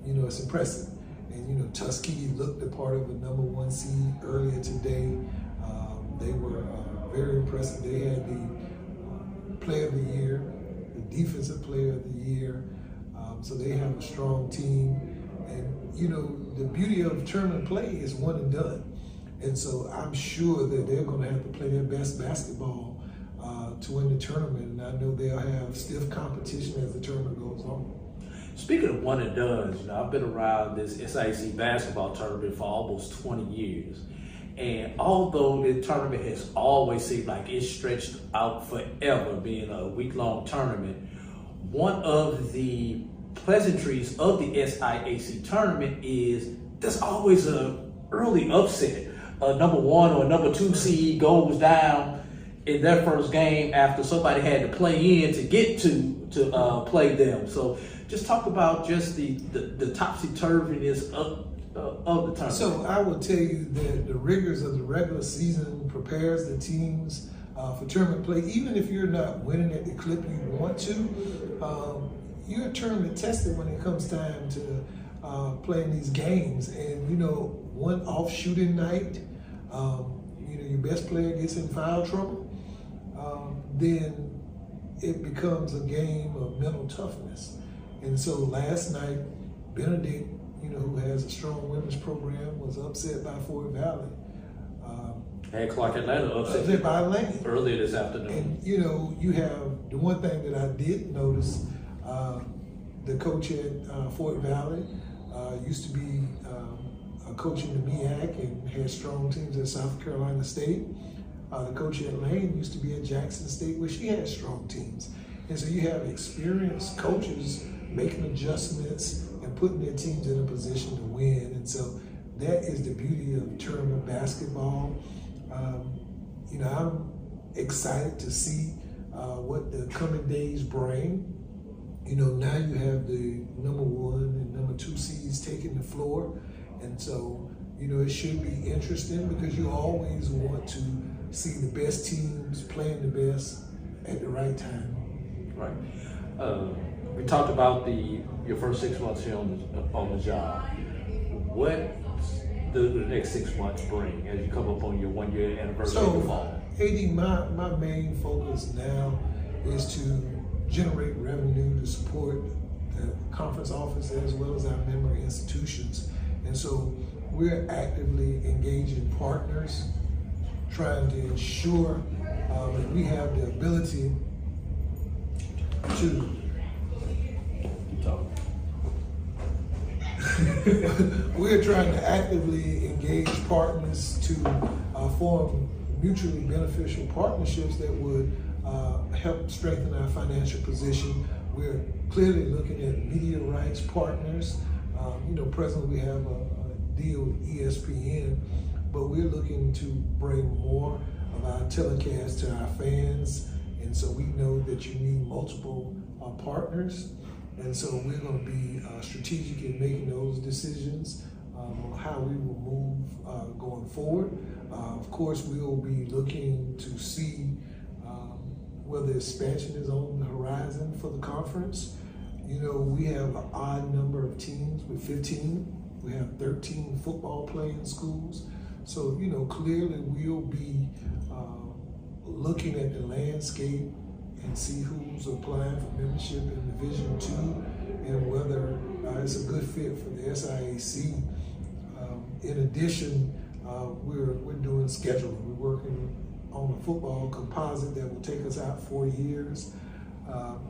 you know, it's impressive. And, you know, Tuskegee looked a part of a #1 seed earlier today. They were very impressive. They had the player of the year, the defensive player of the year. So they have a strong team. And, you know, the beauty of tournament play is one and done. And so I'm sure that they're going to have to play their best basketball to win the tournament, and I know they'll have stiff competition as the tournament goes on.
Speaking of one and done, you know, I've been around this SIAC basketball tournament for almost 20 years. And although the tournament has always seemed like it's stretched out forever, being a week-long tournament, one of the pleasantries of the SIAC tournament is there's always an early upset. A #1 or a #2 seed goes down in their first game after somebody had to play in to get to play them. So just talk about just the topsy-turviness of the tournament.
So I will tell you that the rigors of the regular season prepares the teams for tournament play. Even if you're not winning at the clip you want to, you're tournament tested when it comes time to playing these games. And, you know, one off shooting night, you know, your best player gets in foul trouble, then it becomes a game of mental toughness. And so last night, Benedict, you know, who has a strong women's program, was upset by Fort Valley.
And Clark Atlanta upset
by Lane
earlier this afternoon.
And, you know, you have the one thing that I did notice, the coach at Fort Valley used to be a coach in the MEAC and had strong teams at South Carolina State. The coach at Lane used to be at Jackson State, where she had strong teams. And so you have experienced coaches making adjustments and putting their teams in a position to win. And so that is the beauty of tournament basketball. You know, I'm excited to see what the coming days bring. You know, now you have the #1 and #2 seeds taking the floor. And so, you know, it should be interesting because you always want to see the best teams playing the best at the right time.
Right. We talked about your first 6 months here on the job. What do the next 6 months bring as you come up on your 1-year anniversary in the fall?
AD, my main focus now is to generate revenue to support the conference office as well as our member institutions. And so we're actively engaging partners, trying to ensure that we have the ability to we're trying to actively engage partners to form mutually beneficial partnerships that would help strengthen our financial position. We're clearly looking at media rights partners. You know, presently we have a deal with ESPN, but we're looking to bring more of our telecast to our fans. And so we know that you need multiple partners. And so we're going to be strategic in making those decisions on how we will move going forward. Of course, we will be looking to see whether expansion is on the horizon for the conference. You know, we have an odd number of teams with 15. We have 13 football playing schools. So, you know, clearly we'll be looking at the landscape and see who's applying for membership in Division II and whether it's a good fit for the SIAC. In addition, we're doing scheduling. We're working on a football composite that will take us out 4 years.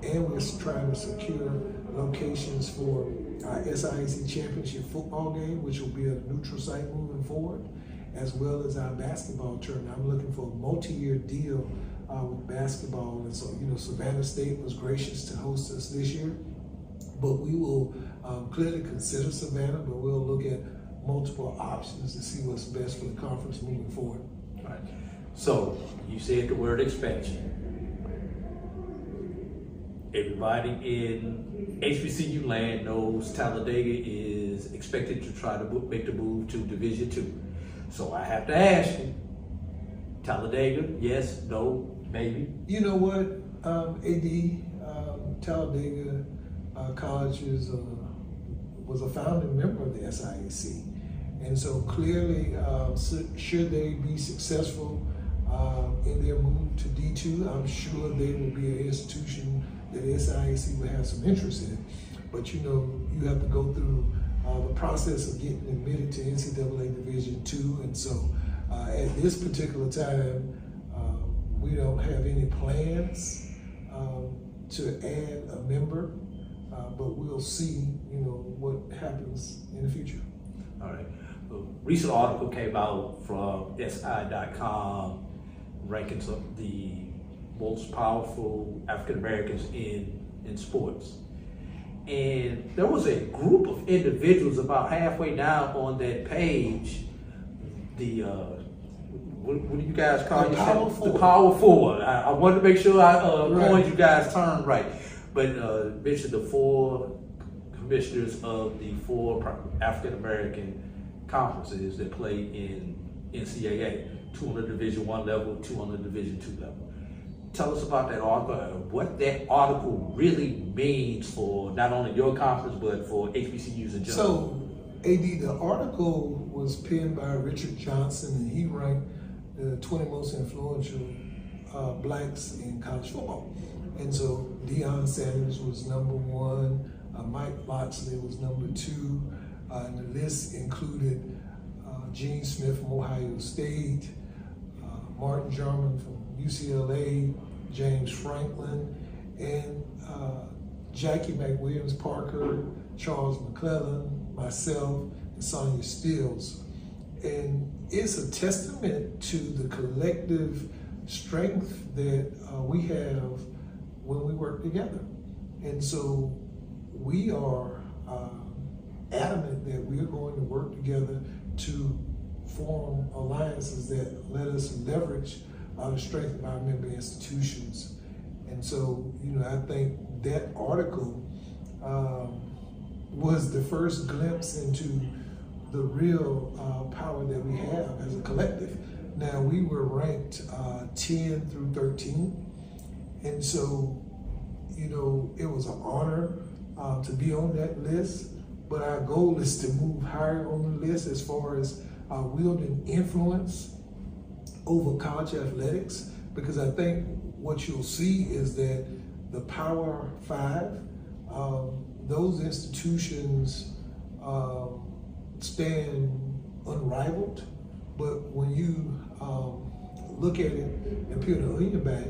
And we're trying to secure locations for our SIAC championship football game, which will be a neutral site moving forward, as well as our basketball tournament. I'm looking for a multi-year deal with basketball. And so, you know, Savannah State was gracious to host us this year, but we will clearly consider Savannah, but we'll look at multiple options to see what's best for the conference moving forward.
All right. So you said the word expansion. Everybody in HBCU land knows Talladega is expected to try to make the move to Division II. So I have to ask you, Talladega, yes, no, maybe?
You know what, Talladega College was a founding member of the SIAC. And so clearly, should they be successful in their move to D2, I'm sure they will be an institution that the SIAC will have some interest in. But you know, you have to go through the process of getting admitted to NCAA Division II. And so at this particular time, we don't have any plans to add a member, but we'll see, you know, what happens in the future.
All right. A recent article came out from SI.com ranking some of the most powerful African Americans in sports. And there was a group of individuals about halfway down on that page, the what do you guys call yourself? The Power Four. I wanted to make sure I coined you guys' term right. But mentioned the 4 commissioners of the 4 African American conferences that play in NCAA, 2 on the Division I level, 2 on the Division II level. Tell us about that article, what that article really means for not only your conference, but for HBCUs in general.
So, AD, the article was penned by Richard Johnson, and he ranked the 20 most influential blacks in college football. And so Dion Sanders was number 1, Mike Loxley was number 2, and the list included Gene Smith from Ohio State, Martin Jarman from UCLA, James Franklin, and Jackie McWilliams Parker, Charles McClellan, myself, and Sonia Stills. And it's a testament to the collective strength that we have when we work together. And so we are adamant that we are going to work together to form alliances that let us leverage the strength of our member institutions. And so, you know, I think that article was the first glimpse into the real power that we have as a collective. Now, we were ranked 10 through 13. And so, you know, it was an honor to be on that list, but our goal is to move higher on the list as far as wielding influence over college athletics, because I think what you'll see is that the Power 5, those institutions stand unrivaled, but when you look at it and peel the onion back,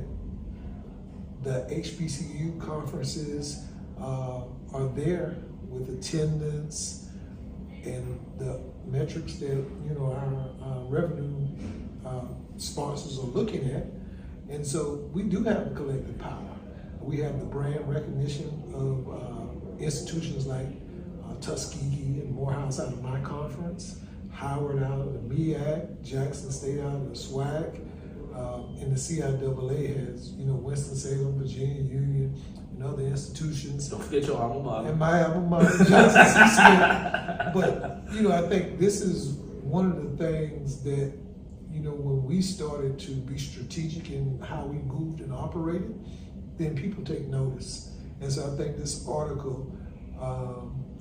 the HBCU conferences are there with attendance and the metrics that, you know, our revenue sponsors are looking at. And so we do have a collective power. We have the brand recognition of institutions like Tuskegee and Morehouse out of my conference, Howard out of the MEAC, Jackson State out of the SWAC, and the CIAA has, Winston-Salem, Virginia Union, and other institutions.
Don't forget your alma mater.
And my alma mater, Johnson C. Smith. But, I think this is one of the things that, when we started to be strategic in how we moved and operated, then people take notice. And so I think this article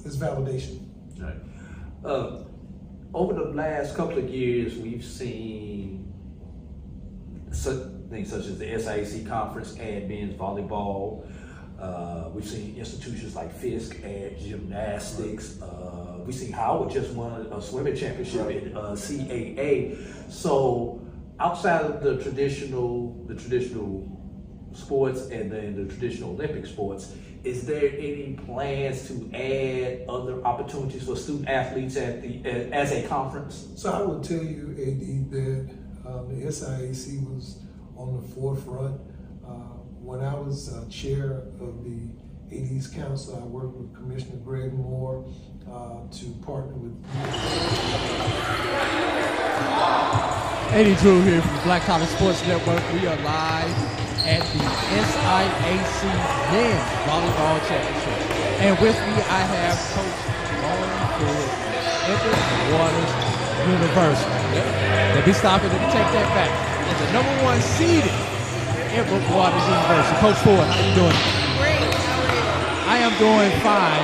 is validation.
Right. Over the last couple of years, we've seen things such as the SIAC conference add men's volleyball. We've seen institutions like Fisk add gymnastics. We've seen Howard just won a swimming championship in CAA. So outside of the traditional sports and then the traditional Olympic sports, is there any plans to add other opportunities for student athletes as a conference?
So I will tell you, AD, that the SIAC was on the forefront. When I was chair of the AD's Council, I worked with Commissioner Greg Moore to partner with
Eddie Drew here from the Black College Sports Network. We are live at the SIAC Men's Volleyball Championship. And with me, I have Coach Lauren Ford, Edward Waters University. Let me stop it and take that back. And the #1 seeded Edward Waters University. Coach Ford, how you doing?
Great. How are you?
I am doing fine.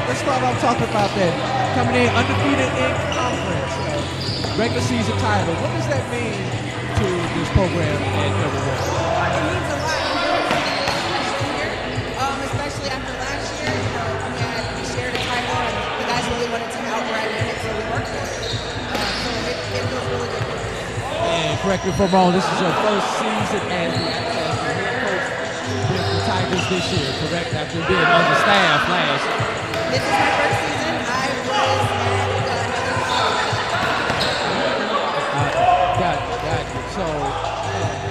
Let's start off talking about that. Coming in undefeated in conference, regular season title. What does that mean to this program at Edward Waters?
It means a lot. Especially after last year. We shared a title and the guys really wanted to outright win it, so we worked for it. So it feels really good.
And correct me if I'm wrong, this is your first season as the head coach with the Tigers this year, correct? After being on the staff last year.
This is my first season. I was
Got you. So,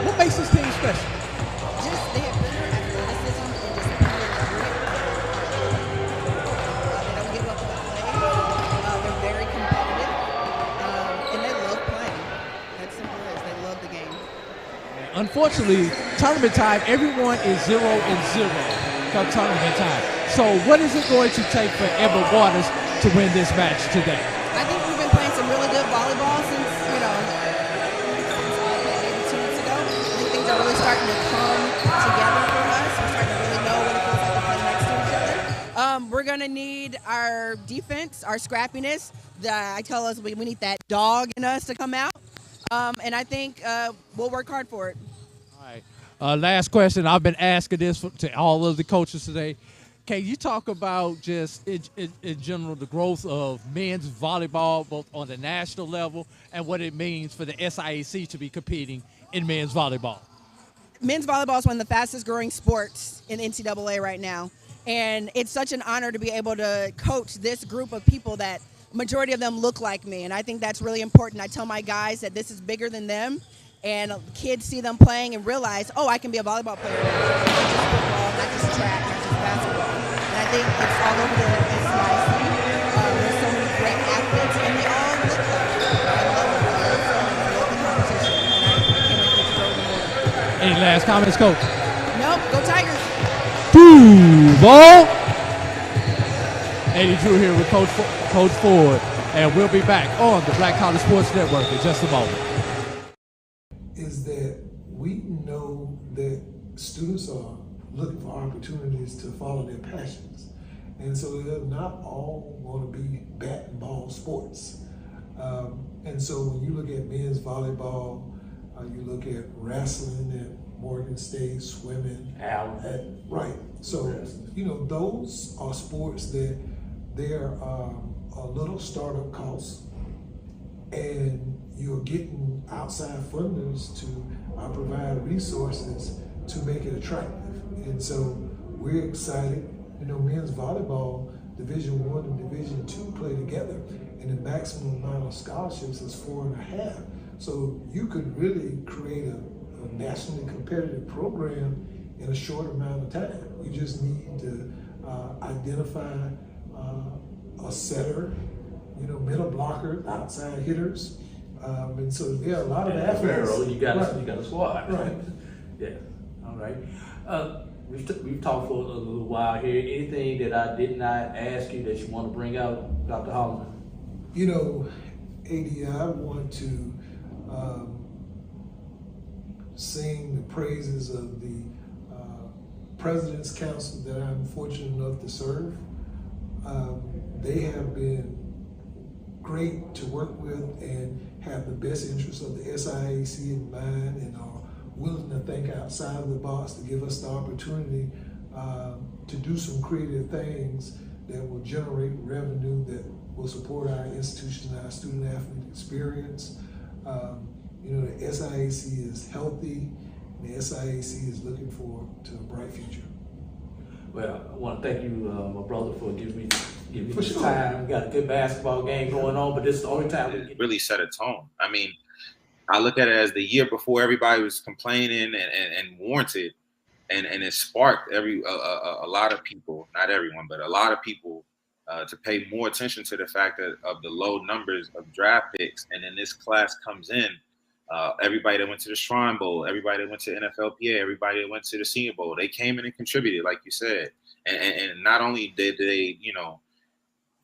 what makes this team special?
Just they have better athleticism and discipline. They don't give up on the play. They're very competitive, and they love playing. That's simple as they love the game.
Unfortunately, tournament time, everyone is 0-0 come tournament time. So, what is it going to take for Edward Waters to win this match today?
I think we've been playing some really good volleyball since maybe 2 weeks ago. I think things are really starting to come together for us. We're starting to really know what it feels like to play next to each other. We're going to need our defense, our scrappiness. I tell us we need that dog in us to come out. And I think we'll work hard for it.
All right. Last question. I've been asking this to all of the coaches today. Can you talk about just in general the growth of men's volleyball both on the national level and what it means for the SIAC to be competing in men's volleyball?
Men's volleyball is one of the fastest growing sports in NCAA right now. And it's such an honor to be able to coach this group of people that majority of them look like me. And I think that's really important. I tell my guys that this is bigger than them. And kids see them playing and realize, oh, I can be a volleyball player now. Not just football, not just track, not just basketball. And I think it's all over the SIAC. There's so many great athletes, and they all look like me. I love the players, and I love the competition. And I can't wait to go to more.
Any last comments, Coach?
Nope, go Tigers.
Ball. Eddie Drew here with Coach Ford, and we'll be back on the Black College Sports Network in just a moment.
Is that we know that students are looking for opportunities to follow their passions. And so they're not all going to be bat and ball sports. And so when you look at men's volleyball, you look at wrestling at Morgan State, swimming. Right. So, those are sports that they're a little startup cost, and you're getting outside funders to provide resources to make it attractive. And so we're excited. Men's volleyball, Division I and Division II play together, and the maximum amount of scholarships is 4.5. So you could really create a nationally competitive program in a short amount of time. You just need to identify a setter middle blocker, outside hitters. And so there are a lot of
and
athletes.
You got a squad.
Right.
Yeah. All right. We've talked for a little while here. Anything that I did not ask you that you want to bring out, Dr. Holloman?
AD, I want to sing the praises of the President's Council that I'm fortunate enough to serve. They have been great to work with and have the best interests of the SIAC in mind and are willing to think outside of the box to give us the opportunity to do some creative things that will generate revenue that will support our institution, our student athlete experience. The SIAC is healthy, and the SIAC is looking forward to a bright future.
Well, I want to thank you, my brother, for giving me this
sure.
time. We got a good basketball game going on, but this is the only time we
really set a tone. I mean, I look at it as the year before everybody was complaining and warranted, and it sparked a lot of people, not everyone, but a lot of people to pay more attention to the fact of the low numbers of draft picks. And then this class comes in, everybody that went to the Shrine Bowl, everybody that went to NFLPA, everybody that went to the Senior Bowl, they came in and contributed, like you said. And not only did they,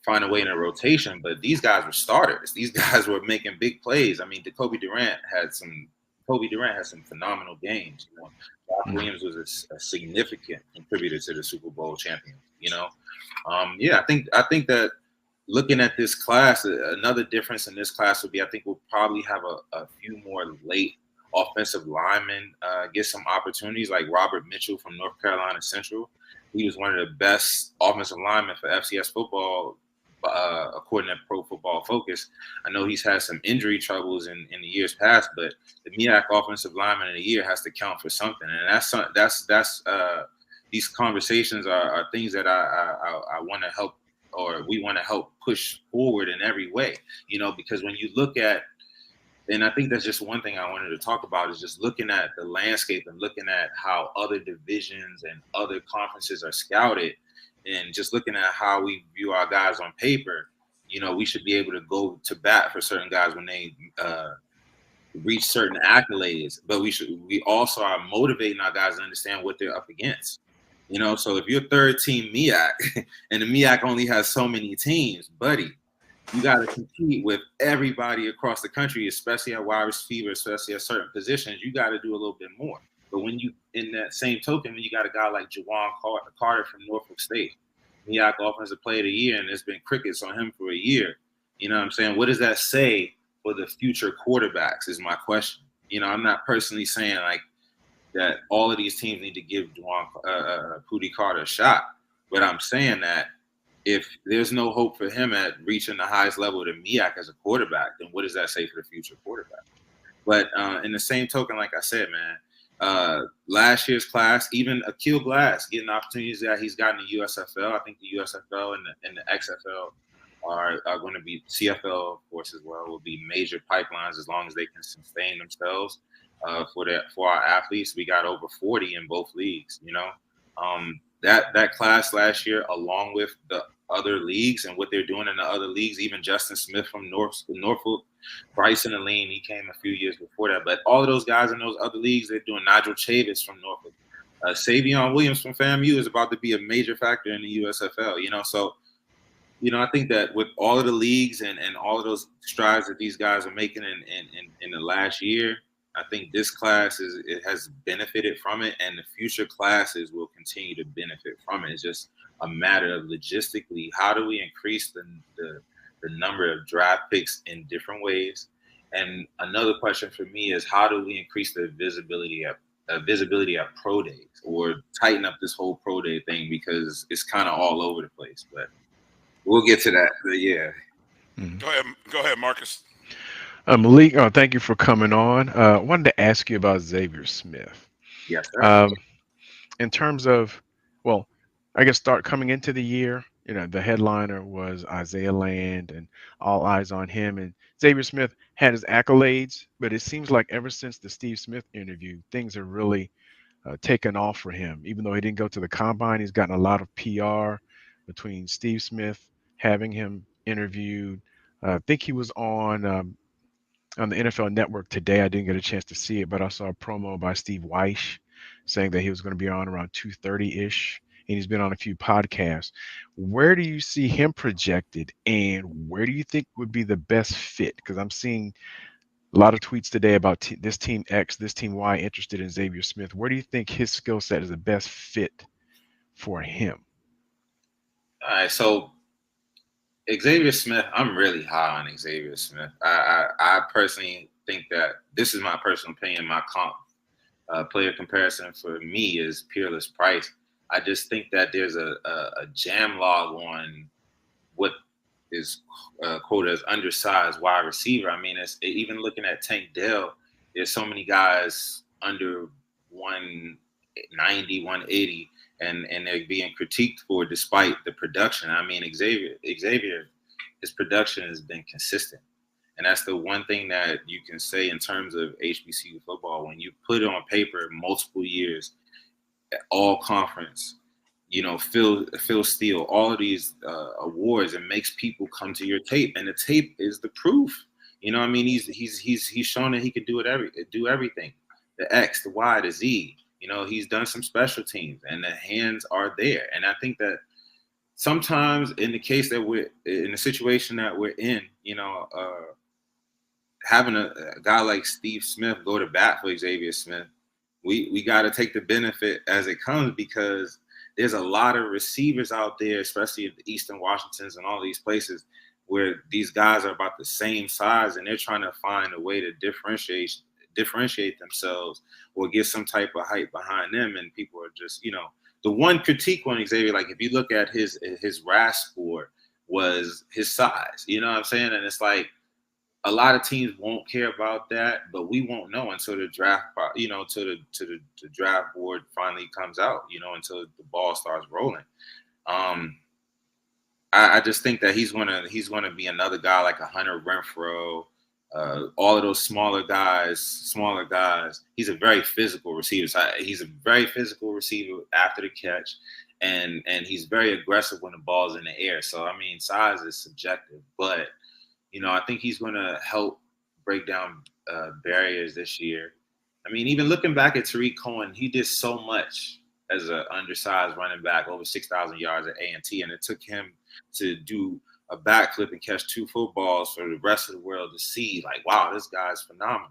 find a way in a rotation, but these guys were starters. These guys were making big plays. I mean, Kobe Durant had some phenomenal games. Josh Williams was a significant contributor to the Super Bowl champion. I think that looking at this class, another difference in this class would be, I think we'll probably have a few more late offensive linemen get some opportunities, like Robert Mitchell from North Carolina Central. He was one of the best offensive linemen for FCS football, according to Pro Football Focus. I know he's had some injury troubles in the years past, but the MEAC offensive lineman of the year has to count for something, and that's these conversations are things that I want to help, or we want to help push forward in every way, because when you look at, and I think that's just one thing I wanted to talk about, is just looking at the landscape and looking at how other divisions and other conferences are scouted, and just looking at how we view our guys on paper. We should be able to go to bat for certain guys when they reach certain accolades, but we also are motivating our guys to understand what they're up against. So if you're third team MEAC and the MEAC only has so many teams, buddy, you got to compete with everybody across the country, especially at wide receiver, especially at certain positions. You got to do a little bit more. But when you, in that same token, when you got a guy like Jawan Carter from Norfolk State, MEAC Offensive Player of the Year, and there's been crickets on him for a year. You know what I'm saying? What does that say for the future quarterbacks is my question. I'm not personally saying like that all of these teams need to give Jawan Pootie Carter a shot, but I'm saying that if there's no hope for him at reaching the highest level of the MEAC as a quarterback, then what does that say for the future quarterback? But in the same token, like I said, man, last year's class, even Akil Glass getting opportunities that he's gotten in the USFL. I think the USFL and the XFL are going to be, CFL, of course, as well, will be major pipelines as long as they can sustain themselves for our athletes. We got over 40 in both leagues, that class last year, along with the other leagues and what they're doing in the other leagues, even Justin Smith from Norfolk, Bryson Aline, he came a few years before that. But all of those guys in those other leagues, they're doing. Nigel Chavis from Norfolk. Savion Williams from FAMU is about to be a major factor in the USFL, So, I think that with all of the leagues and all of those strides that these guys are making in the last year, I think this class has benefited from it, and the future classes will continue to benefit from it. It's just a matter of logistically, how do we increase the number of draft picks in different ways? And another question for me is, how do we increase the visibility at pro days, or tighten up this whole pro day thing, because it's kind of all over the place. But we'll get to that. But yeah.
Mm-hmm. Go ahead, Marcus.
Malik, thank you for coming on. I wanted to ask you about Xavier Smith.
Yes, sir.
In terms of, I guess start coming into the year, the headliner was Isaiah Land and all eyes on him. And Xavier Smith had his accolades, but it seems like ever since the Steve Smith interview, things are really taken off for him. Even though he didn't go to the combine, he's gotten a lot of PR between Steve Smith having him interviewed, I think he was on the NFL Network today. I didn't get a chance to see it, but I saw a promo by Steve Weish saying that he was going to be on around 2:30-ish, and he's been on a few podcasts. Where do you see him projected, and where do you think would be the best fit? Because I'm seeing a lot of tweets today about this team X, this team Y interested in Xavier Smith. Where do you think his skill set is the best fit for him?
All right, so Xavier Smith, I'm really high on Xavier Smith. I personally think that this is my personal opinion. My player comparison for me is Peerless Price. I just think that there's a jam log on what is quoted as undersized wide receiver. I mean, it's even looking at Tank Dell, there's so many guys under 190, 180, and they're being critiqued for despite the production. I mean, Xavier, his production has been consistent. And that's the one thing that you can say in terms of HBCU football. When you put it on paper multiple years, all conference, you know, Phil Steele, all of these awards, it makes people come to your tape, and the tape is the proof. You know, I mean, he's shown that he can do everything, the X, the Y, the Z. You know, he's done some special teams, and the hands are there. And I think that sometimes in the case that we're in the situation that we're in, you know, having a guy like Steve Smith go to bat for Xavier Smith, we got to take the benefit as it comes, because there's a lot of receivers out there, especially at the Eastern Washingtons and all these places, where these guys are about the same size, and they're trying to find a way to differentiate themselves or get some type of hype behind them. And people are just, you know, the one critique on Xavier, like if you look at his RAS score, was his size. You know what I'm saying? And it's like, a lot of teams won't care about that, but we won't know until the draft, you know, until the draft board finally comes out, you know, until the ball starts rolling. I just think that he's gonna be another guy like a Hunter Renfrow, all of those smaller guys. He's a very physical receiver. So he's a very physical receiver after the catch, and he's very aggressive when the ball's in the air. So I mean, size is subjective, but you know, I think he's going to help break down barriers this year. I mean, even looking back at Tariq Cohen, he did so much as an undersized running back, over 6,000 yards at A&T, and it took him to do a backflip and catch 2 footballs for the rest of the world to see, like, wow, this guy's phenomenal.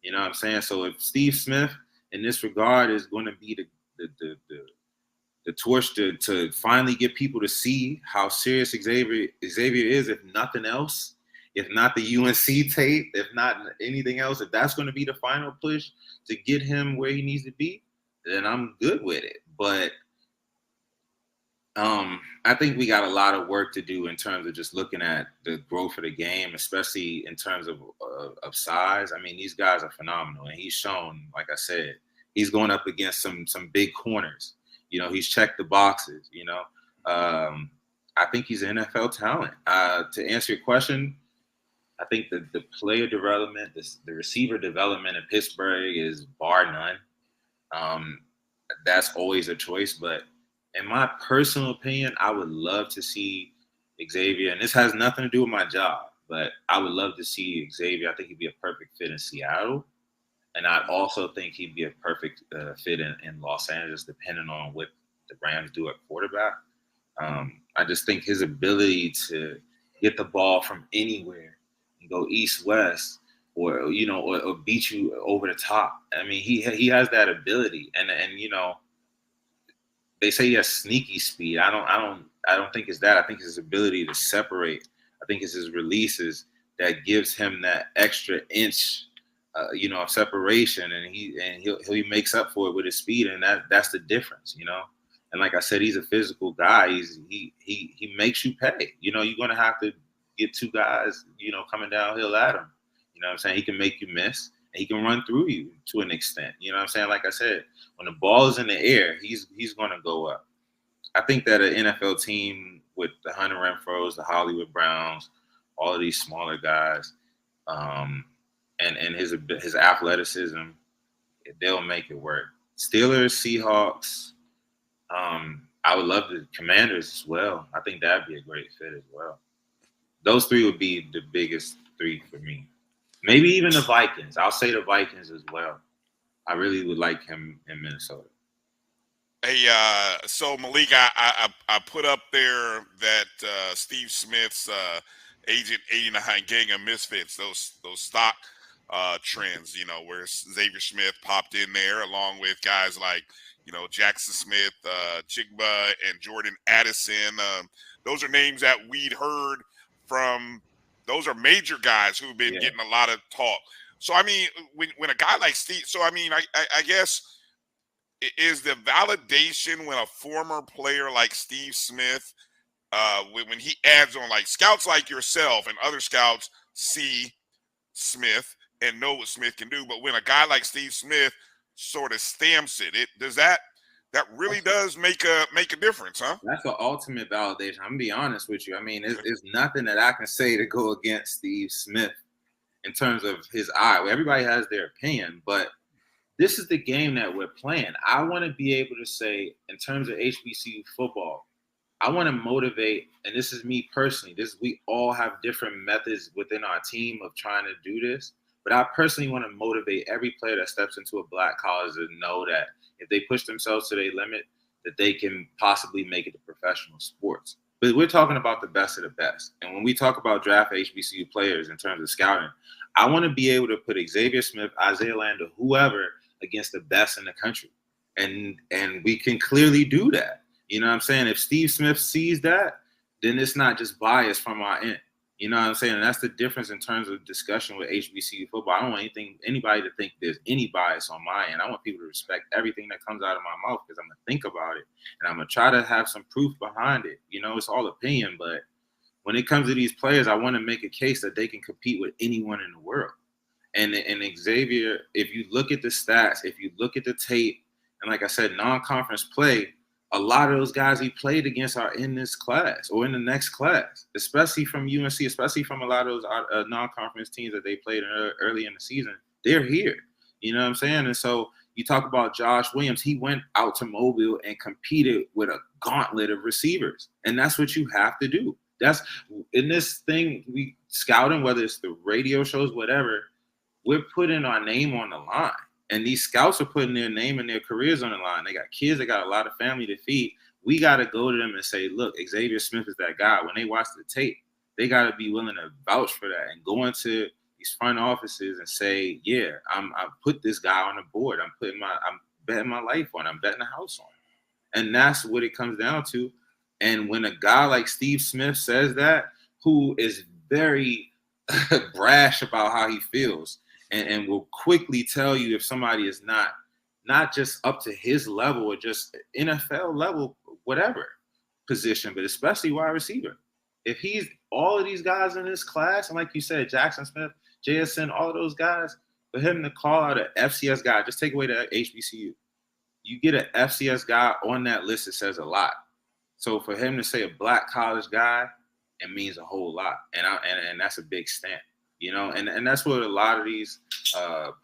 You know what I'm saying? So if Steve Smith, in this regard, is going to be the torch to finally get people to see how serious Xavier is, if nothing else, if not the UNC tape, if not anything else, if that's going to be the final push to get him where he needs to be, then I'm good with it. But I think we got a lot of work to do in terms of just looking at the growth of the game, especially in terms of size. I mean, these guys are phenomenal, and he's shown, like I said, he's going up against some big corners. You know, he's checked the boxes. You know, I think he's an NFL talent. To answer your question, I think the player development, the receiver development in Pittsburgh is bar none. That's always a choice. But in my personal opinion, I would love to see Xavier, and this has nothing to do with my job, but I would love to see Xavier. I think he'd be a perfect fit in Seattle. And I also think he'd be a perfect fit in Los Angeles, depending on what the Rams do at quarterback. I just think his ability to get the ball from anywhere and go east-west, or you know, or beat you over the top. I mean, he has that ability, and you know, they say he has sneaky speed. I don't think it's that. I think it's his ability to separate. I think it's his releases that gives him that extra inch, you know, of separation, and he makes up for it with his speed, and that's the difference, you know. And like I said, he's a physical guy. He makes you pay. You know, you're gonna have to get 2 guys, you know, coming downhill at him. You know what I'm saying? He can make you miss, and he can run through you to an extent. You know what I'm saying? Like I said, when the ball is in the air, he's gonna go up. I think that an NFL team with the Hunter Renfrows, the Hollywood Browns, all of these smaller guys, and his athleticism, they'll make it work. Steelers, Seahawks, I would love the Commanders as well. I think that'd be a great fit as well. those three would be the biggest three for me. Maybe even the Vikings. I'll say the Vikings as well. I really would like him in Minnesota.
Hey, so Malik, I put up there that Steve Smith's Agent 89 Gang of Misfits, those stock trends, you know, where Xavier Smith popped in there along with guys like, you know, Jackson Smith, Chigba, and Jordan Addison. Those are names that we'd heard from. Those are major guys who've been getting a lot of talk. So, I mean, when a guy like Steve, so, I mean, I guess, is the validation when a former player like Steve Smith, when he adds on, like scouts like yourself and other scouts see Smith and know what Smith can do, but when a guy like Steve Smith sort of stamps it, does that really does make a difference, huh?
That's the ultimate validation. I'm gonna be honest with you. I mean, it's nothing that I can say to go against Steve Smith in terms of his eye. Everybody has their opinion, but this is the game that we're playing. I want to be able to say, in terms of HBCU football, I want to motivate, and this is me personally. We all have different methods within our team of trying to do this, but I personally want to motivate every player that steps into a black college to know that if they push themselves to their limit, that they can possibly make it to professional sports. But we're talking about the best of the best. And when we talk about draft HBCU players in terms of scouting, I want to be able to put Xavier Smith, Isaiah Lander, whoever, against the best in the country. And we can clearly do that. You know what I'm saying? If Steve Smith sees that, then it's not just bias from our end. You know what I'm saying? And that's the difference in terms of discussion with HBCU football. I don't want anybody to think there's any bias on my end. I want people to respect everything that comes out of my mouth because I'm going to think about it. And I'm going to try to have some proof behind it. You know, it's all opinion. But when it comes to these players, I want to make a case that they can compete with anyone in the world. And Xavier, if you look at the stats, if you look at the tape, and like I said, non-conference play, a lot of those guys he played against are in this class or in the next class, especially from UNC, especially from a lot of those non-conference teams that they played early in the season. They're here. You know what I'm saying? And so you talk about Josh Williams. He went out to Mobile and competed with a gauntlet of receivers. And that's what you have to do. That's in this thing, we scouting, whether it's the radio shows, whatever, we're putting our name on the line. And these scouts are putting their name and their careers on the line. They got kids, they got a lot of family to feed. We got to go to them and say, look, Xavier Smith is that guy. When they watch the tape, they got to be willing to vouch for that and go into these front offices and say, yeah, I put this guy on the board. I'm betting my life on. I'm betting the house on. And that's what it comes down to. And when a guy like Steve Smith says that, who is very brash about how he feels, and will quickly tell you if somebody is not just up to his level or just NFL level, whatever position, but especially wide receiver. If he's all of these guys in this class, and like you said, Jackson Smith, JSN, all of those guys, for him to call out an FCS guy, just take away the HBCU. You get an FCS guy on that list, it says a lot. So for him to say a black college guy, it means a whole lot. And that's a big stamp. You know, and that's what a lot of these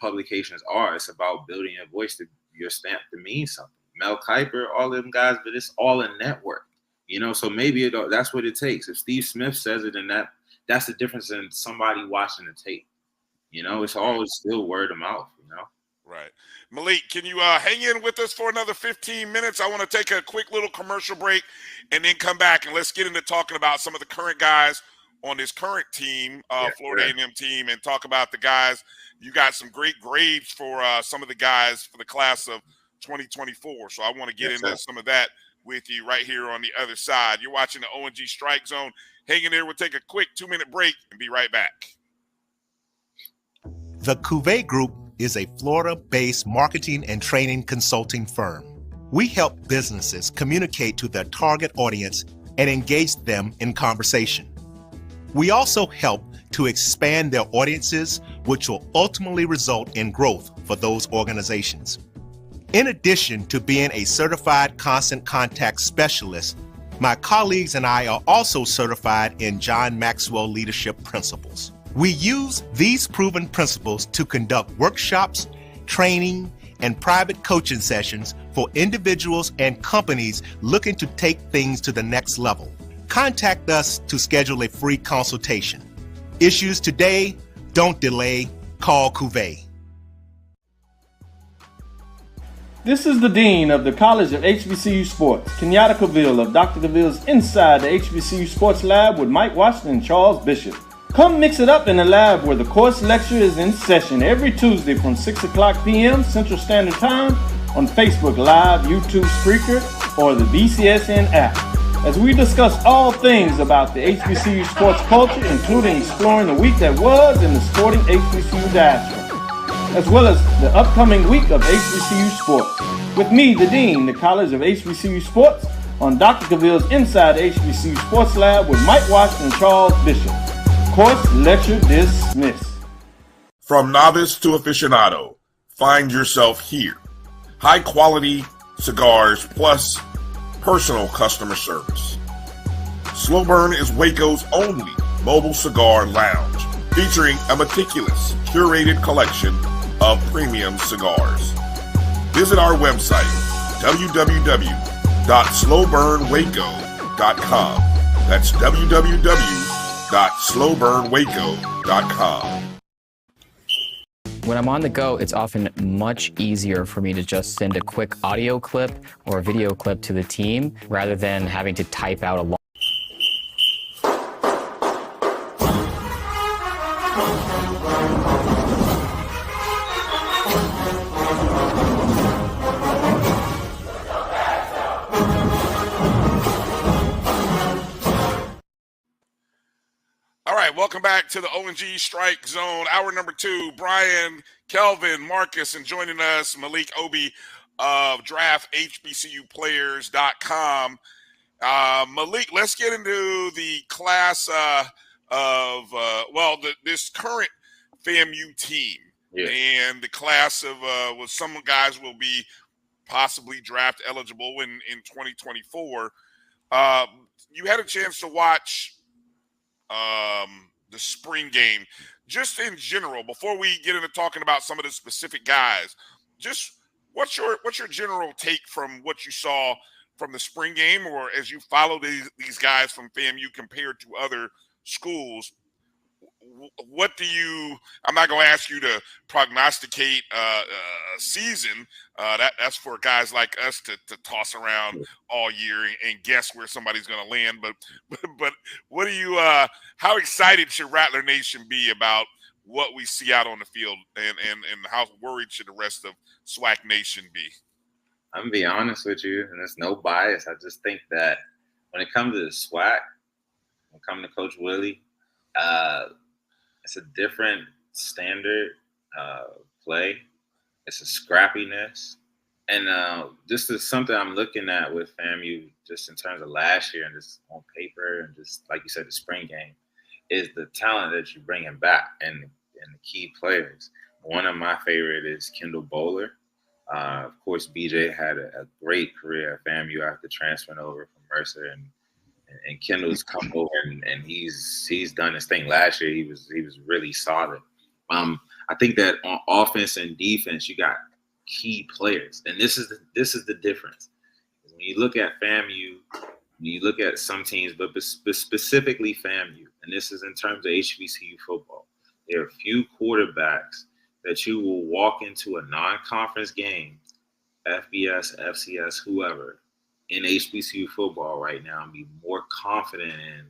publications are. It's about building your voice, your stamp to mean something. Mel Kiper, all of them guys, but it's all a network. You know, so maybe that's what it takes. If Steve Smith says it, and that's the difference in somebody watching the tape. You know, it's always still word of mouth, you know.
Right. Malik, can you hang in with us for another 15 minutes? I want to take a quick little commercial break and then come back, and let's get into talking about some of the current guys on this current team, Florida A&M team, and talk about the guys. You got some great grades for some of the guys for the class of 2024. So I want to get into some of that with you right here on the other side. You're watching the O&G Strike Zone. Hang in there. We'll take a quick 2-minute break and be right back.
The Cuvée Group is a Florida-based marketing and training consulting firm. We help businesses communicate to their target audience and engage them in conversation. We also help to expand their audiences, which will ultimately result in growth for those organizations. In addition to being a certified constant contact specialist, my colleagues and I are also certified in John Maxwell Leadership Principles. We use these proven principles to conduct workshops, training, and private coaching sessions for individuals and companies looking to take things to the next level. contact us to schedule a free consultation. Issues today, don't delay, call Cuvée.
This is the Dean of the College of HBCU Sports, Kenyatta Cavill of Dr. Cavill's Inside the HBCU Sports Lab with Mike Washington and Charles Bishop. Come mix it up in the lab where the course lecture is in session every Tuesday from 6 o'clock p.m. Central Standard Time on Facebook Live, YouTube Spreaker, or the BCSN app, as we discuss all things about the HBCU sports culture, including exploring the week that was in the sporting HBCU diaspora, as well as the upcoming week of HBCU sports. With me, the Dean, the College of HBCU Sports, on Dr. Cavill's Inside the HBCU Sports Lab with Mike Washington and Charles Bishop. Course lecture dismissed.
From novice to aficionado, find yourself here. High quality cigars plus personal customer service. Slow Burn is Waco's only mobile cigar lounge, featuring a meticulous, curated collection of premium cigars. Visit our website, www.slowburnwaco.com. That's www.slowburnwaco.com.
When I'm on the go, it's often much easier for me to just send a quick audio clip or a video clip to the team rather than having to type out a long.
Welcome back to the ONG Strike Zone. Hour number 2, Brian, Kelvin, Marcus, and joining us, Malik Obi of drafthbcuplayers.com. Malik, let's get into the class this current FAMU team. Yeah. And the class of some guys will be possibly draft eligible in 2024. You had a chance to watch the spring game. Just in general, before we get into talking about some of the specific guys, just what's your general take from what you saw from the spring game, or as you follow these guys from FAMU compared to other schools? What do you? I'm not going to ask you to prognosticate a season. That's for guys like us to toss around all year and guess where somebody's going to land. But what do you? How excited should Rattler Nation be about what we see out on the field, and how worried should the rest of SWAC Nation be?
I'm gonna be honest with you, and there's no bias. I just think that when it comes to the SWAC, when it comes to Coach Willie, it's a different standard play. It's a scrappiness. And this is something I'm looking at with FAMU just in terms of last year and just on paper and just, like you said, the spring game, is the talent that you're bringing back and the key players. One of my favorite is Kendall Bowler. Of course, BJ had a great career at FAMU after transferring over from Mercer, and Kendall's come over and he's done his thing. Last year he was really solid. I think that on offense and defense you got key players, and this is the difference. When you look at FAMU, you look at some teams, but specifically FAMU, and this is in terms of HBCU football. There are a few quarterbacks that you will walk into a non-conference game, FBS, FCS, whoever, in HBCU football right now and be more confident in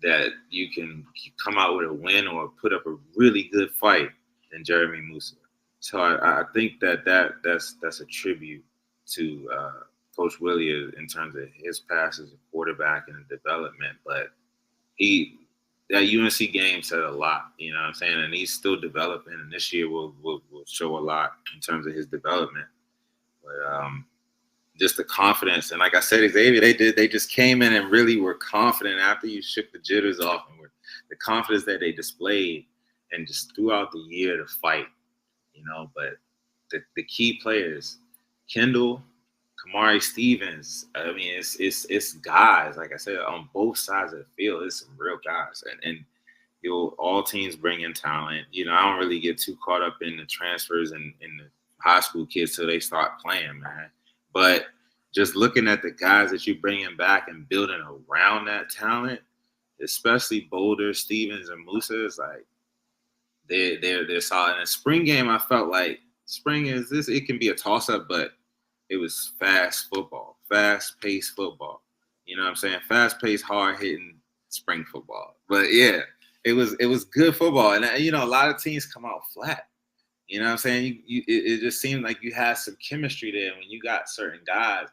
that you can come out with a win or put up a really good fight than Jeremy Musa. So I think that's a tribute to Coach Willie in terms of his past as a quarterback and development. But that UNC game said a lot, you know what I'm saying? And he's still developing, and this year will show a lot in terms of his development. But just the confidence, and like I said, Xavier, they just came in and really were confident after you shook the jitters off, and the confidence that they displayed and just throughout the year to fight, you know. But the key players, Kendall, Kamari Stevens, I mean, it's guys, like I said, on both sides of the field. It's some real guys, and all teams bring in talent. You know, I don't really get too caught up in the transfers and in the high school kids till they start playing, man. But just looking at the guys that you're bringing back and building around that talent, especially Boulder, Stevens, and Musa, is like they're solid. In the spring game, I felt like spring is this. It can be a toss up, but it was fast football, fast paced football. You know what I'm saying? Fast paced, hard hitting spring football. But yeah, it was good football, and you know a lot of teams come out flat. You know what I'm saying? It just seemed like you had some chemistry there when you got certain guys.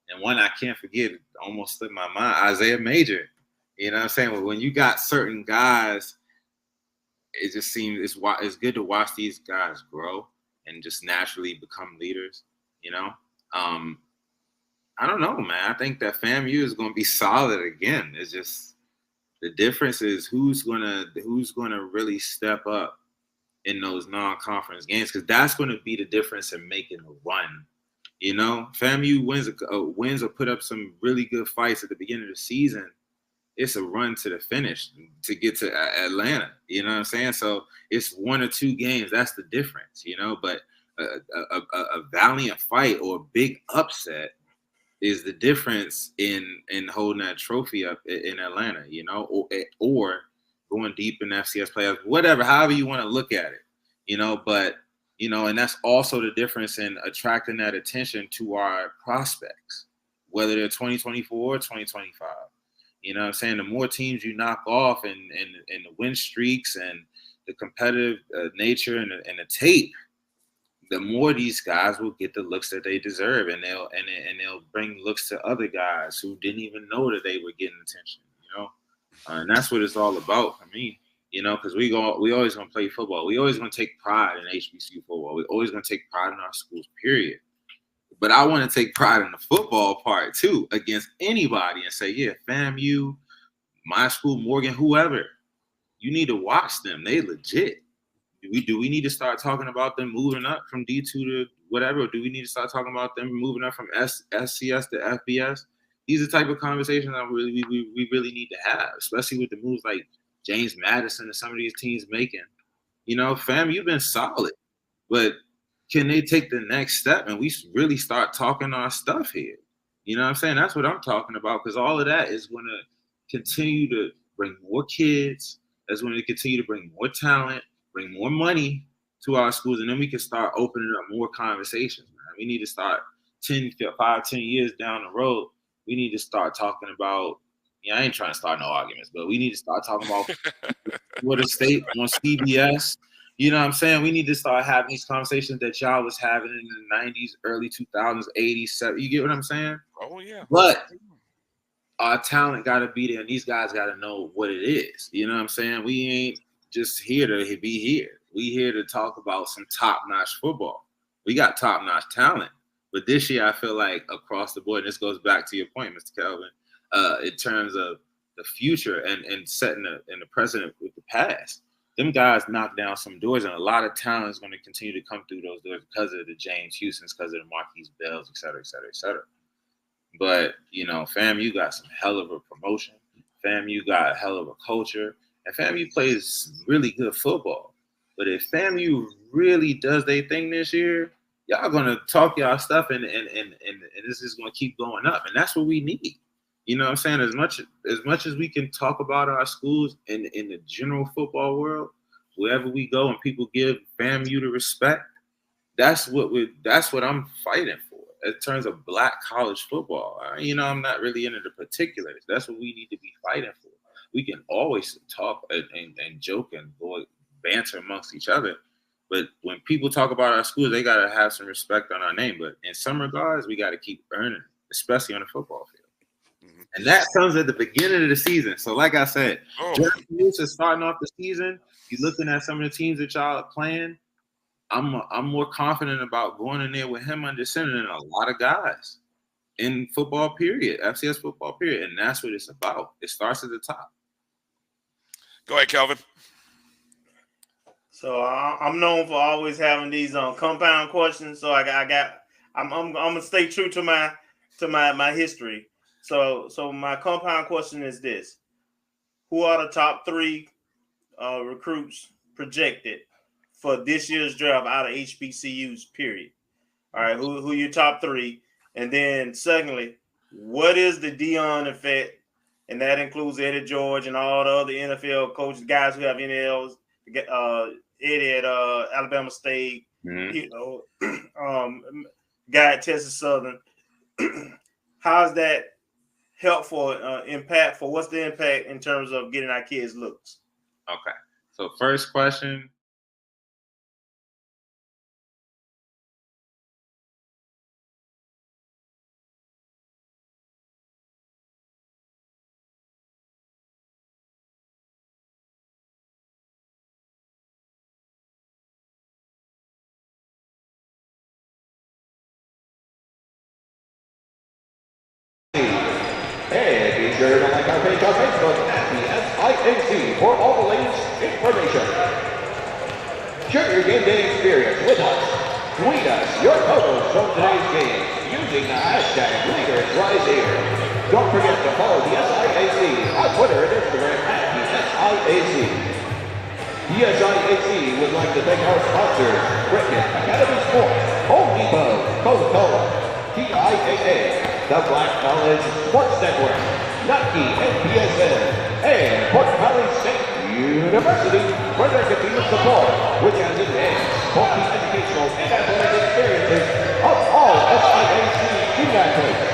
And one I can't forget, almost slipped my mind, Isaiah Major. You know what I'm saying? But when you got certain guys, it just seems it's good to watch these guys grow and just naturally become leaders. You know, I don't know, man. I think that FAMU is going to be solid again. It's just the difference is who's gonna really step up in those non-conference games, because that's going to be the difference in making a run. You know, FAMU wins or put up some really good fights at the beginning of the season. It's a run to the finish to get to Atlanta. You know what I'm saying? So it's 1 or 2 games. That's the difference, you know. But a valiant fight or a big upset is the difference in holding that trophy up in Atlanta, you know, or going deep in FCS playoffs, whatever, however you want to look at it, you know. But you know, and that's also the difference in attracting that attention to our prospects, whether they're 2024 or 2025. You know what I'm saying? The more teams you knock off and the win streaks and the competitive nature and the tape, the more these guys will get the looks that they deserve, and they'll bring looks to other guys who didn't even know that they were getting attention, you know? And that's what it's all about for me. You know, because we always gonna play football. We always gonna take pride in HBCU football. We always gonna take pride in our schools, period. But I want to take pride in the football part too, against anybody, and say, yeah, FAMU, my school, Morgan, whoever, you need to watch them. They legit. Do we need to start talking about them moving up from D2 to whatever, or do we need to start talking about them moving up from SCS to FBS? These are the type of conversations that we really need to have, especially with the moves like James Madison and some of these teams making. You know, fam, you've been solid, but can they take the next step and we really start talking our stuff here? You know what I'm saying? That's what I'm talking about, because all of that is going to continue to bring more kids. That's going to continue to bring more talent, bring more money to our schools, and then we can start opening up more conversations, man. We need to start 10 years down the road. We need to start talking about, I ain't trying to start no arguments, but we need to start talking about Florida State on CBS. You know what I'm saying? We need to start having these conversations that y'all was having in the 90s, early 2000s, 80s, 70s. You get what I'm saying?
Oh, yeah.
But our talent got to be there, and these guys got to know what it is. You know what I'm saying? We ain't just here to be here. We here to talk about some top-notch football. We got top-notch talent. But this year, I feel like across the board, and this goes back to your point, Mr. Kelvin, in terms of the future and setting the precedent with the past. Them guys knocked down some doors, and a lot of talent is going to continue to come through those doors because of the James Houstons, because of the Marquise Bells, et cetera, et cetera, et cetera. But, you know, FAMU got some hell of a promotion. FAMU got a hell of a culture. And FAMU plays really good football. But if FAMU really does their thing this year, y'all going to talk y'all stuff, and this is going to keep going up. And that's what we need. You know what I'm saying? As much as we can talk about our schools in the general football world, wherever we go and people give FAMU the respect, that's what I'm fighting for in terms of Black college football. You know, I'm not really into the particulars. That's what we need to be fighting for. We can always talk and joke and banter amongst each other, but when people talk about our schools, they got to have some respect on our name. But in some regards, we got to keep earning, especially on the football field. And that comes at the beginning of the season. So like I said, Jeremy Hughes is starting off the season. You're looking at some of the teams that y'all are playing. I'm more confident about going in there with him under center than a lot of guys in football, period, FCS football, period. And that's what it's about. It starts at the top.
Go ahead, Kelvin.
So I'm known for always having these compound questions. So I'm gonna stay true to my history. So my compound question is this: who are the top 3 recruits projected for this year's draft out of HBCUs? Period. All right, who your top 3? And then secondly, what is the Dion effect? And that includes Eddie George and all the other NFL coaches, guys who have NLs, Eddie at Alabama State, you know, guy at Texas Southern. How's that helpful, impactful? What's the impact in terms of getting our kids looks?
Okay. So first question.
And be sure to like our page on Facebook at the SIAC for all the latest information. Share your game day experience with us. Tweet us your photos from today's game using the hashtag LeadersRiseHere. Don't forget to follow the SIAC on Twitter and Instagram at the SIAC. The SIAC would like to thank our sponsors, Cricket, Academy Sports, Home Depot, Coca-Cola, TIAA, the Black College Sports Network, Nike and PSN, and Fort Valley State University for their continued support, which has enhanced both the educational and athletic experiences of all SIAC student athletes.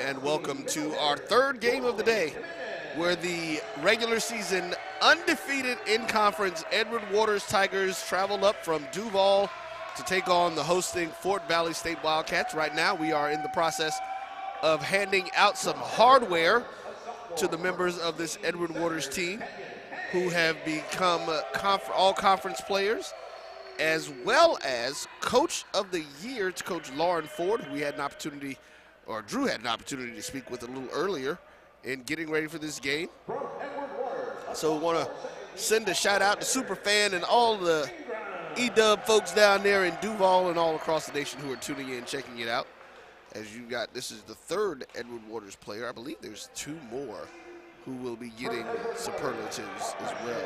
and welcome to our third game of the day, where the regular season undefeated in conference Edward Waters Tigers traveled up from Duval to take on the hosting Fort Valley State Wildcats. Right now we are in the process of handing out some hardware to the members of this Edward Waters team who have become all conference players, as well as Coach of the Year to Coach Lauren Ford, who we had an opportunity, or Drew had an opportunity to speak with a little earlier in getting ready for this game. So we want to send a shout out to Superfan and all the E-Dub folks down there in Duval and all across the nation who are tuning in, checking it out. As you got, this is the third Edward Waters player. I believe there's 2 more who will be getting superlatives as well.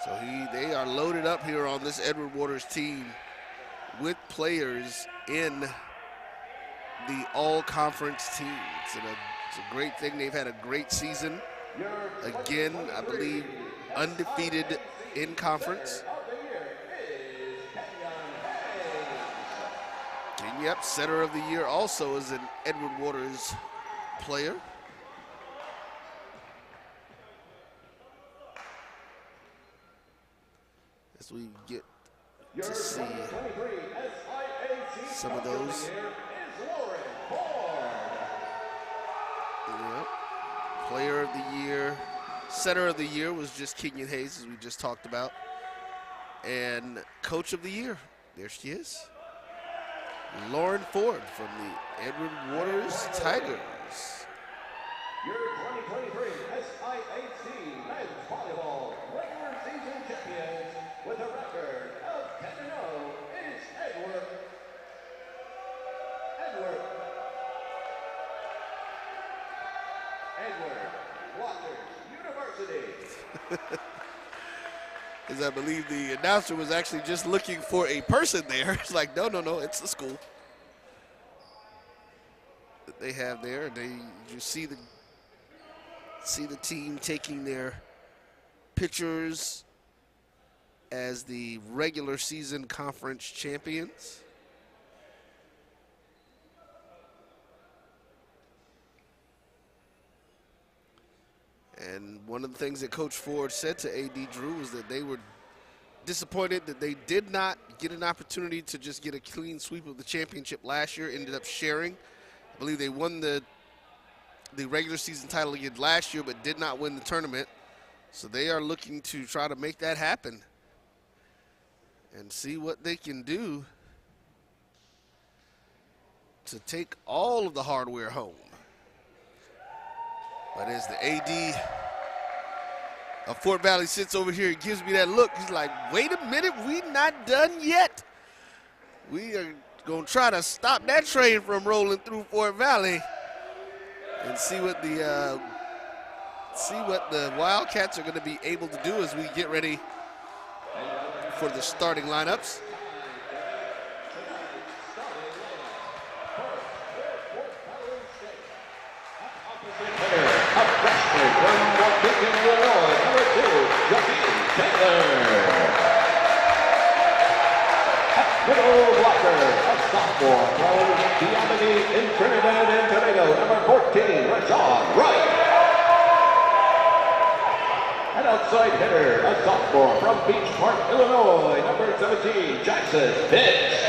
So they are loaded up here on this Edward Waters team with players in the all-conference teams. And it's a great thing. They've had a great season. Again, I believe undefeated in conference. And yep, Setter of the Year also is an Edward Waters player. As we get to see some of those. Yep. Player of the Year, Setter of the Year was just Kenyon Hayes, as we just talked about. And Coach of the Year, there she is, Lauren Ford from the Edward Waters Tigers.
Your 2023 SIAC men's volleyball regular season champions with a record of 10-0 is Edward Waters University.
As I believe the announcer was actually just looking for a person there. It's like, no, it's the school that they have there. You see the team taking their pictures as the regular season conference champions. And one of the things that Coach Ford said to AD Drew was that they were disappointed that they did not get an opportunity to just get a clean sweep of the championship last year, ended up sharing. I believe they won the regular season title again last year, but did not win the tournament. So they are looking to try to make that happen and see what they can do to take all of the hardware home. But as the AD of Fort Valley sits over here and gives me that look, he's like, wait a minute, we not done yet. We are going to try to stop that train from rolling through Fort Valley and see what the Wildcats are going to be able to do as we get ready for the starting lineups.
Middle blocker, a sophomore from Dion in Trinidad and Tobago, number 14, Rashad Wright. An outside hitter, a sophomore from Beach Park, Illinois, number 17, Jackson Pitts.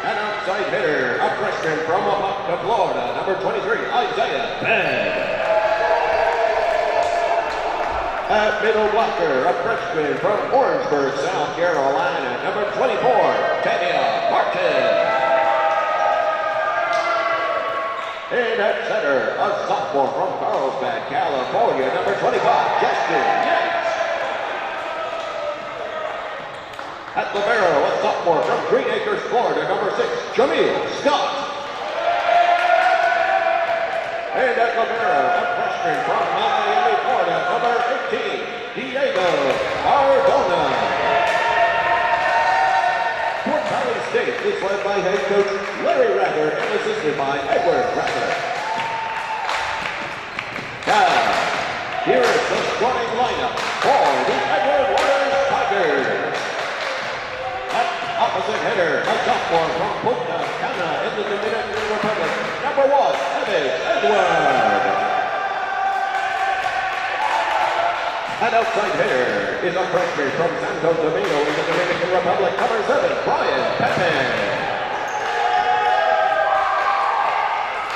An outside hitter, a freshman from Apopka, Florida, number 23, Isaiah Penn. At middle blocker, a freshman from Orangeburg, South Carolina, number 24, Tanya Martin. And at center, a sophomore from Carlsbad, California, number 25, Justin Yates. At libero, a sophomore from Green Acres, Florida, number 6, Jamil Scott. And at libero, a freshman from Miami, Florida, number 18, Diego Cardona. Fort Valley State is led by head coach Larry Rather and assisted by Edward Rather. Now, here is the starting lineup for the Edward Waters Tigers. At opposite opposite hitter, a sophomore from Punta Cana in the Dominican Republic, number 1, Evan Edward. An outside hitter is a freshman from Santo Domingo in the Dominican Republic, number 7, Brian Pepe.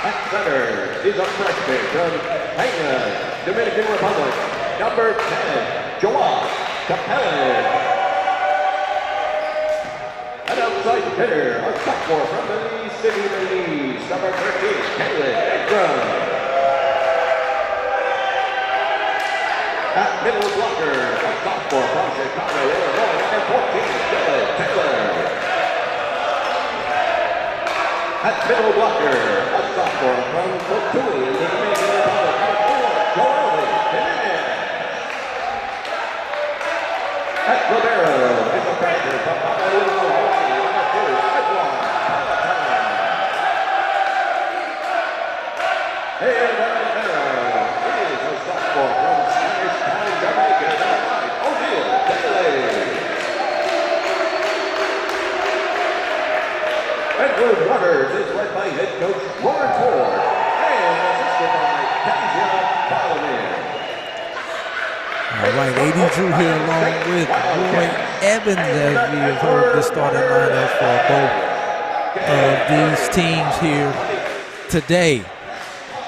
At center is a freshman from Haina, Dominican Republic, number 10, Joao Capellan. An outside hitter, a sophomore from Belize City, Belize, number 13, Caleb Ingram. At middle blocker, a sophomore from Chicago, Illinois, number 14, Dylan Taylor. At middle blocker, a sophomore from Cotuí, in the Dominican Republic, number 4, Joel Jimenez. At libero is a freshman from Honolulu, Hawaii, number 2, Edward. And at libero is a sophomore from Spanish Town, Jamaica, number 9, O'Neal Bailey. Edward Waters is led by head coach Lauren Ford and assisted by Tasia Ballmer.
All right, AD Drew here along with Roy Evans as we have heard the starting lineup for both of these teams here today.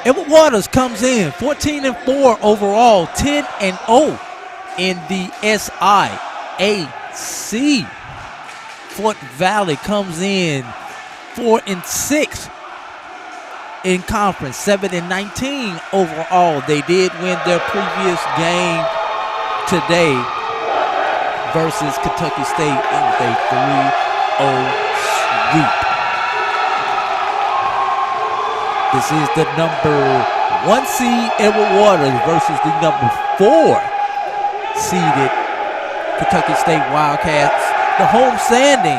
Edward Waters comes in 14-4 overall, 10-0 in the SIAC. Fort Valley comes in 4-6 in conference, 7-19 overall. They did win their previous game today versus Kentucky State with a 3-0 sweep. This is the number 1 seed Edward Waters versus the number 4 seeded Kentucky State Wildcats, the home-standing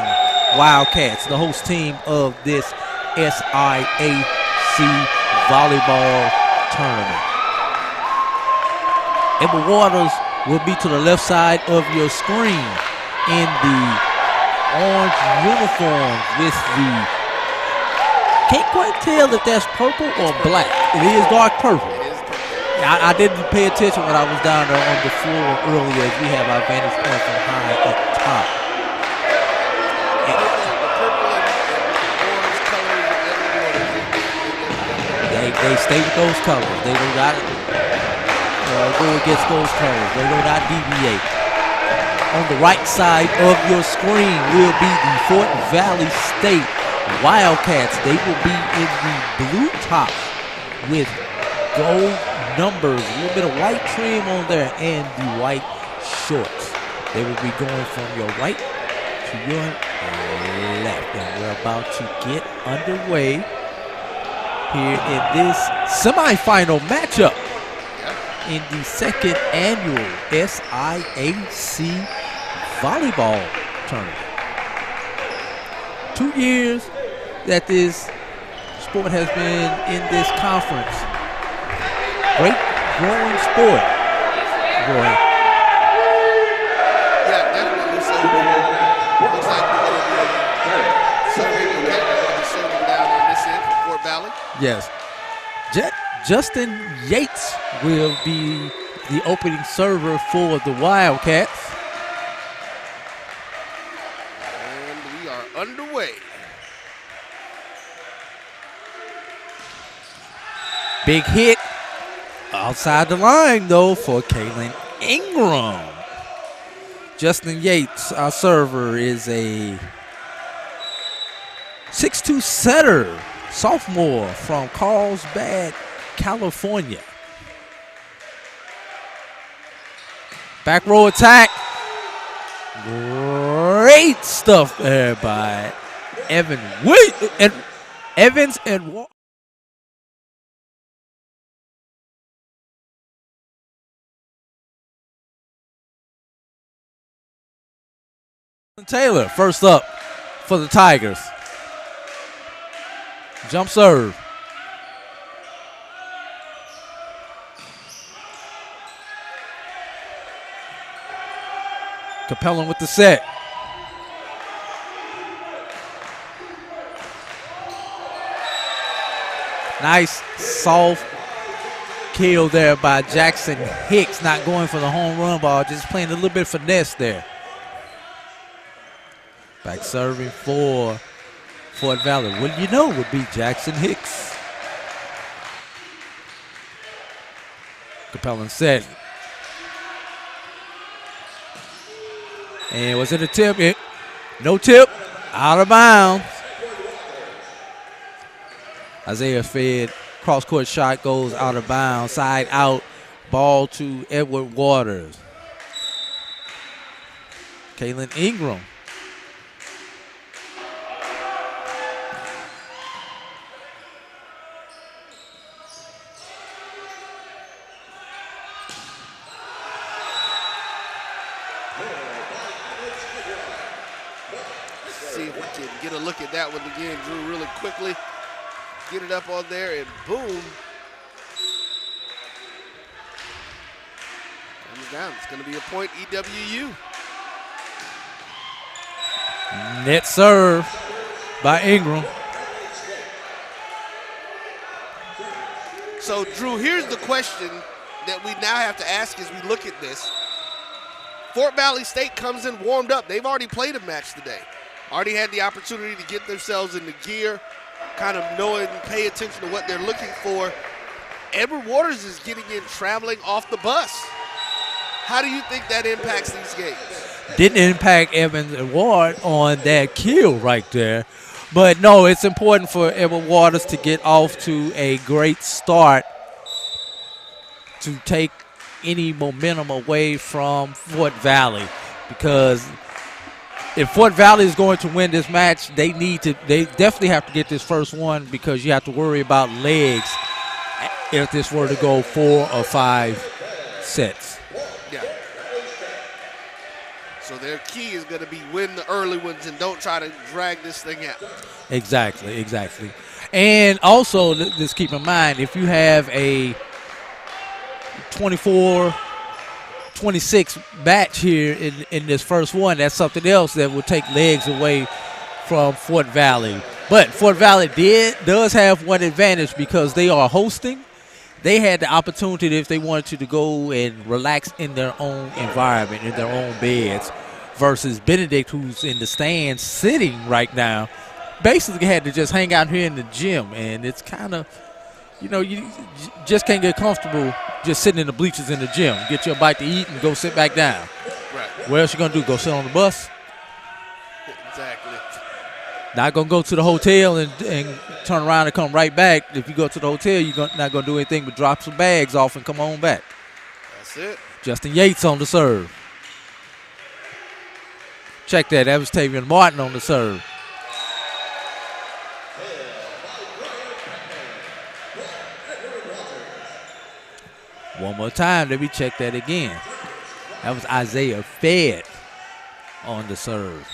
Wildcats, the host team of this SIAC volleyball tournament. Edward Waters will be to the left side of your screen in the orange uniform with the, can't quite tell if that's purple or black. It is dark purple. I didn't pay attention when I was down there on the floor earlier as we have our vantage point from high up top. They stay with those colors. They do not go against those colors. They do not deviate. On the right side of your screen will be the Fort Valley State Wildcats. They will be in the blue top with gold numbers, a little bit of white trim on there, and the white shorts. They will be going from your right to your left. And we're about to get underway here in this semifinal matchup in the second annual SIAC volleyball tournament. 2 years that this sport has been in this conference. Great growing sport. Roy.
Yeah, definitely. So looks like we're going to be serving down on this end from Fort Valley.
Yes. Justin Yates will be the opening server for the Wildcats.
And we are underway.
Big hit outside the line, though, for Kaylin Ingram. Justin Yates, our server, is a 6'2" setter, sophomore from Carlsbad, California. Back row attack. Great stuff there by Evans and Taylor, first up for the Tigers. Jump serve. Capellan with the set. Nice, soft kill there by Jackson Hicks, not going for the home run ball, just playing a little bit of finesse there. Back serving for Fort Valley. What you know would be Jackson Hicks. Capellan set. And was it a tip? No tip. Out of bounds. Isaiah fed. Cross-court shot goes out of bounds. Side out. Ball to Edward Waters. Kaylin Ingram.
See if we can get a look at that one again, Drew, really quickly. Get it up on there, and boom. Comes down. It's going to be a point, EWU.
Net serve by Ingram.
So, Drew, here's the question that we now have to ask as we look at this. Fort Valley State comes in warmed up. They've already played a match today. Already had the opportunity to get themselves in the gear, kind of knowing, pay attention to what they're looking for. Edward Waters is getting in traveling off the bus. How do you think that impacts these games?
Didn't impact Evans Ward on that kill right there. But no, it's important for Edward Waters to get off to a great start to take any momentum away from Fort Valley, because if Fort Valley is going to win this match, they definitely have to get this first one, because you have to worry about legs if this were to go 4 or 5 sets.
Yeah. So their key is going to be win the early ones and don't try to drag this thing out.
Exactly. And also, just keep in mind, if you have a 24-26 match here in this first one, that's something else that will take legs away from Fort Valley. But Fort Valley does have one advantage, because they are hosting. They had the opportunity, if they wanted to go and relax in their own environment, in their own beds, versus Benedict, who's in the stands sitting right now, basically had to just hang out here in the gym. And it's kind of, you just can't get comfortable just sitting in the bleachers in the gym. Get your bite to eat and go sit back down.
Right.
What else you going to do? Go sit on the bus?
Exactly.
Not going to go to the hotel and turn around and come right back. If you go to the hotel, you're not going to do anything but drop some bags off and come on back.
That's it.
Justin Yates on the serve. Check that. That was Tavian Martin on the serve. One more time. Let me check that again. That was Isaiah Fed on the serve.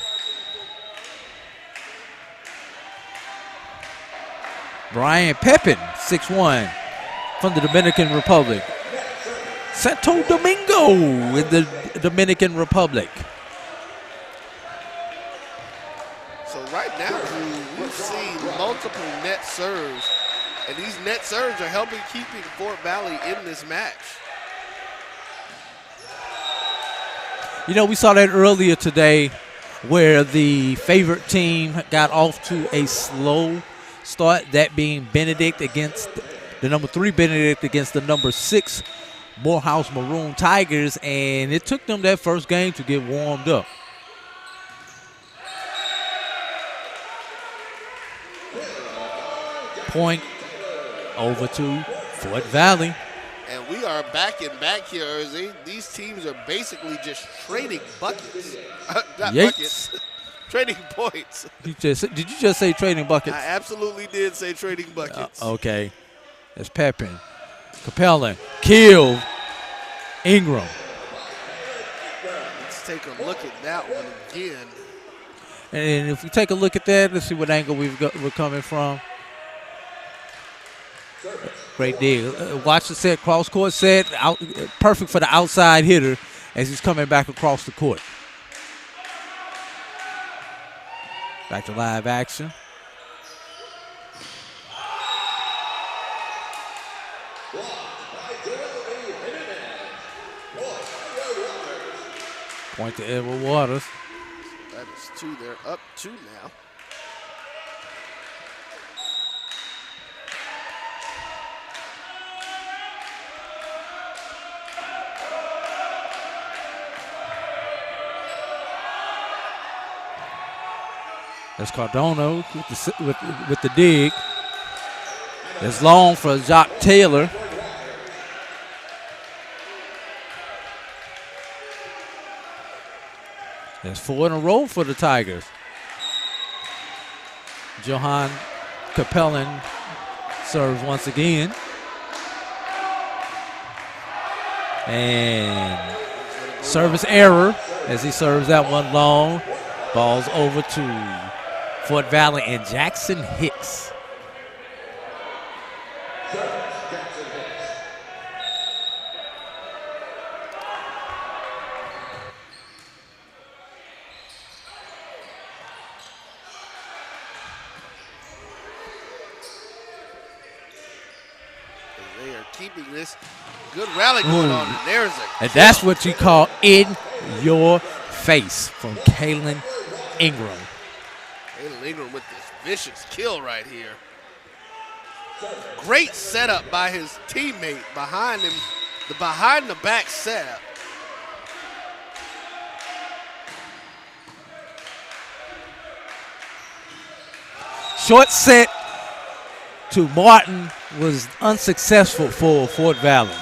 Brian Pepin, 6'1", from the Dominican Republic. Santo Domingo in the Dominican Republic.
So right now, we've seen multiple net serves, and these net serves are helping keeping Fort Valley in this match.
We saw that earlier today, where the favorite team got off to a slow start, that being Benedict against the number 3 Benedict against the number 6 Morehouse Maroon Tigers, and it took them that first game to get warmed up. Point over to Fort Valley.
And we are back here as these teams are basically just trading buckets. Not
Yates.
buckets. Trading points.
Did you just say trading buckets?
I absolutely did say trading buckets.
Okay. That's Pepin. Capellan. Kill. Ingram.
Let's take a look at that one again.
And if we take a look at that, let's see what angle we're coming from. Great deal. Watch the set, cross-court set, perfect for the outside hitter as he's coming back across the court. Back to live action. Point to Edward Waters.
That is 2. They're up 2 now.
That's Cardona with the dig. It's long for Jock Taylor. That's 4 in a row for the Tigers. Johan Capellan serves once again. And service error as he serves that one long. Ball's over to Fort Valley and Jackson Hicks.
They are keeping this good rally going on. And there's a
and that's what you call in your face from Kalen Ingram.
Kalen Ingram with this vicious kill right here. Great setup by his teammate behind him. The behind the back setup.
Short set to Martin was unsuccessful for Fort Valley.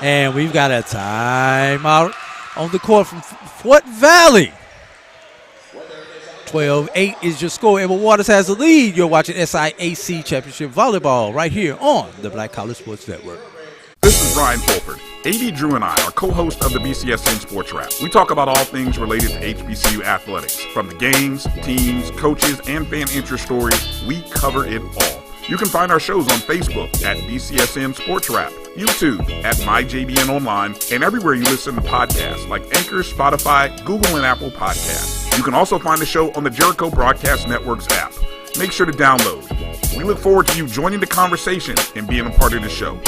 And we've got a timeout on the court from Fort Valley. 12-8 is your score. Edward Waters has the lead. You're watching SIAC Championship Volleyball right here on the Black College Sports Network.
This is Brian Fulford. AD Drew and I are co-hosts of the BCSN Sports Wrap. We talk about all things related to HBCU athletics. From the games, teams, coaches, and fan interest stories, we cover it all. You can find our shows on Facebook at BCSN Sports Wrap, YouTube at MyJBN Online, and everywhere you listen to podcasts like Anchor, Spotify, Google, and Apple Podcasts. You can also find the show on the Jericho Broadcast Network's app. Make sure to download. We look forward to you joining the conversation and being a part of the show.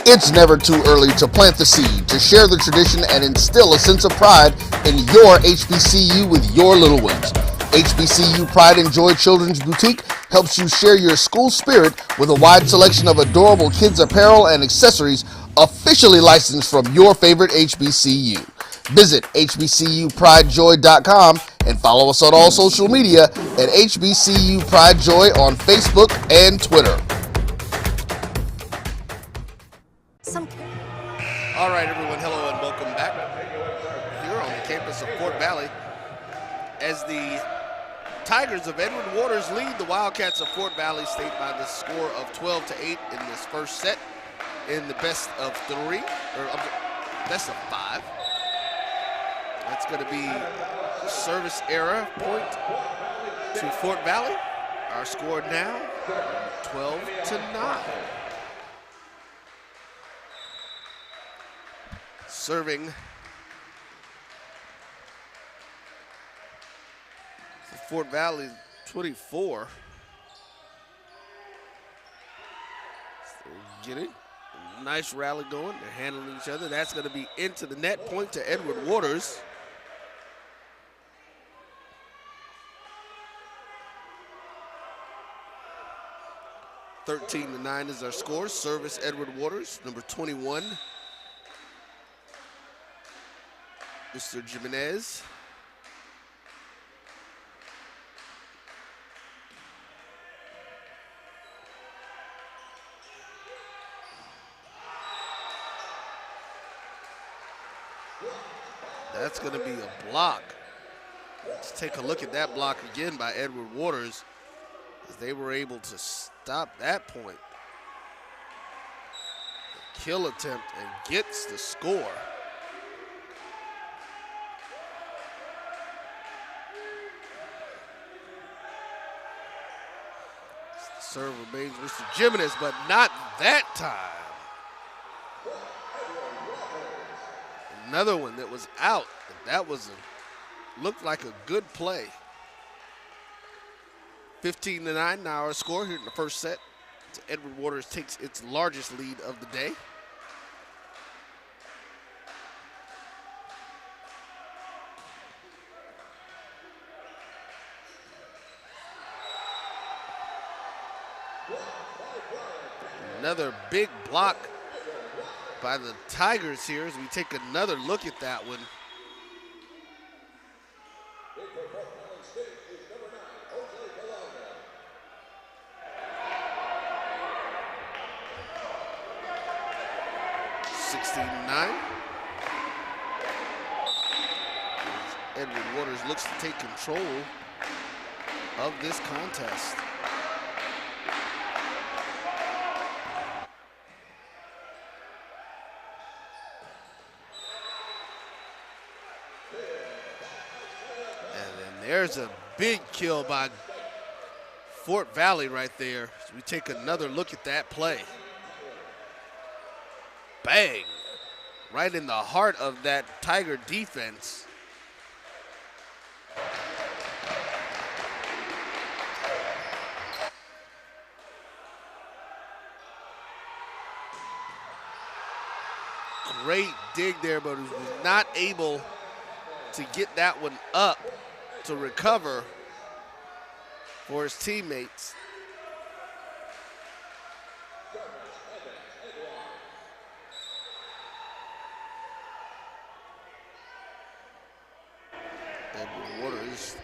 It's never too early to plant the seed, to share the tradition, and instill a sense of pride in your HBCU with your little ones. HBCU Pride and Joy Children's Boutique helps you share your school spirit with a wide selection of adorable kids apparel and accessories officially licensed from your favorite HBCU. Visit hbcupridejoy.com and follow us on all social media at HBCU Pride Joy on Facebook and Twitter.
All right, everyone, hello and welcome back here on the campus of Fort Valley. As the Tigers of Edward Waters lead the Wildcats of Fort Valley State by the score of 12-8 in this first set in the best of 3, or best of 5. That's going to be service error point to Fort Valley. Our score now 12-9. Serving Fort Valley 24. They're getting a nice rally going. They're handling each other. That's going to be into the net. Point to Edward Waters. (13-9) is our score. Service Edward Waters, number 21. Mr. Jimenez. That's going to be a block. Let's take a look at that block again by Edward Waters, as they were able to stop that point. The kill attempt and gets the score. Serve remains Mr. Jimenez, but not that time. Another one that was out. That was looked like a good play. 15-9 now our score here in the first set. So Edward Waters takes its largest lead of the day. Another big block by the Tigers here as we take another look at that one. Edward Waters looks to take control of this contest. And then there's a big kill by Fort Valley right there. So we take another look at that play. Bang! Right in the heart of that Tiger defense. Great dig there, but was not able to get that one up to recover for his teammates. Edward Waters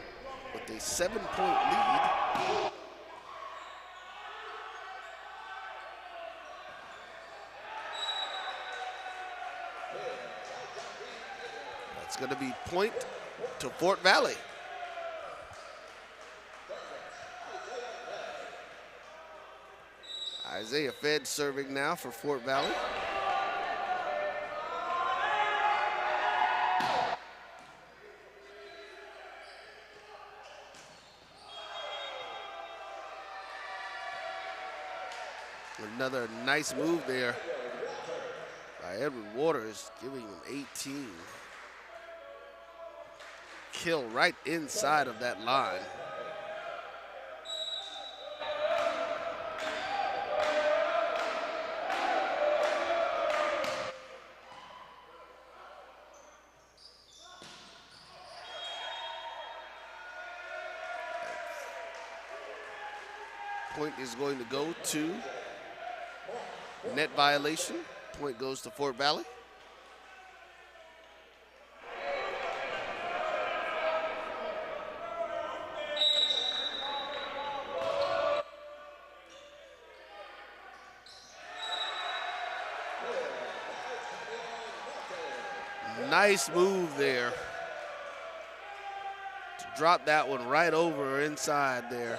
with a 7-point lead. That's going to be point to Fort Valley. Isaiah Fed serving now for Fort Valley. Another nice move there by Edward Waters, giving him 18. Kill right inside of that line. Point is going to go to net violation. Point goes to Fort Valley. Nice move there to drop that one right over inside there.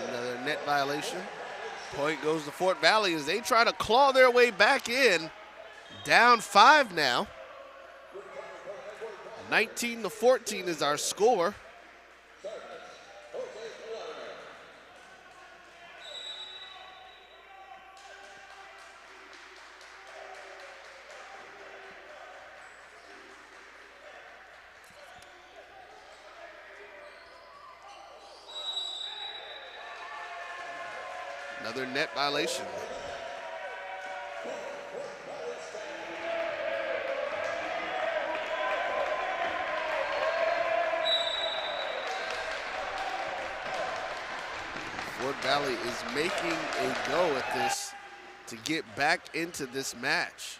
Another net violation. Point goes to Fort Valley as they try to claw their way back in. Down 5 now. 19-14 is our score. Another net violation. Fort Valley is making a go at this to get back into this match.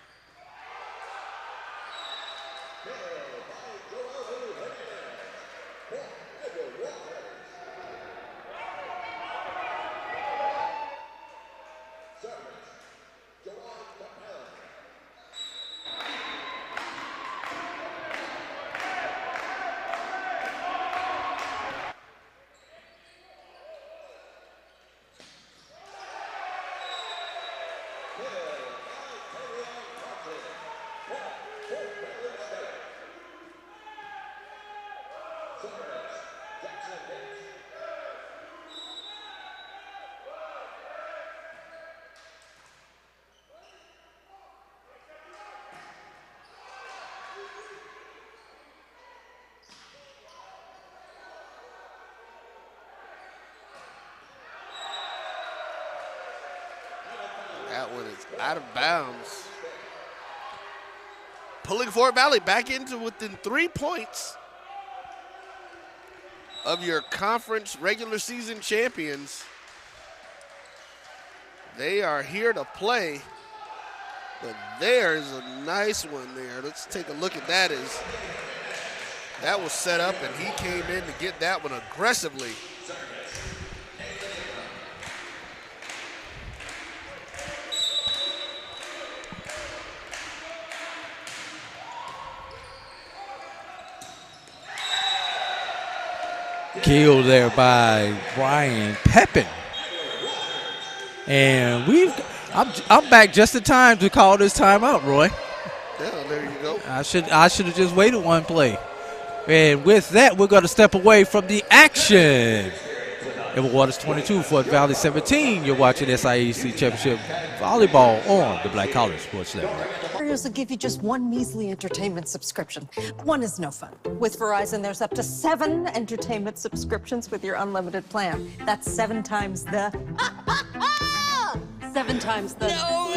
That one is out of bounds. Pulling Fort Valley back into within 3 points of your conference regular season champions. They are here to play, but there's a nice one there. Let's take a look at that. That was set up, and he came in to get that one aggressively.
Killed there by Brian Pepin. And I'm back just in time to call this timeout, Roy.
Yeah, there you go.
I should have just waited one play. And with that, we're going to step away from the action. Edward Waters 22, Fort Valley 17. You're watching SIAC Championship Volleyball on the Black College Sports Network.
Carriers will give you just one measly entertainment subscription. One is no fun. With Verizon, there's up to 7 entertainment subscriptions with your unlimited plan. That's 7 times the... 7 times the... No.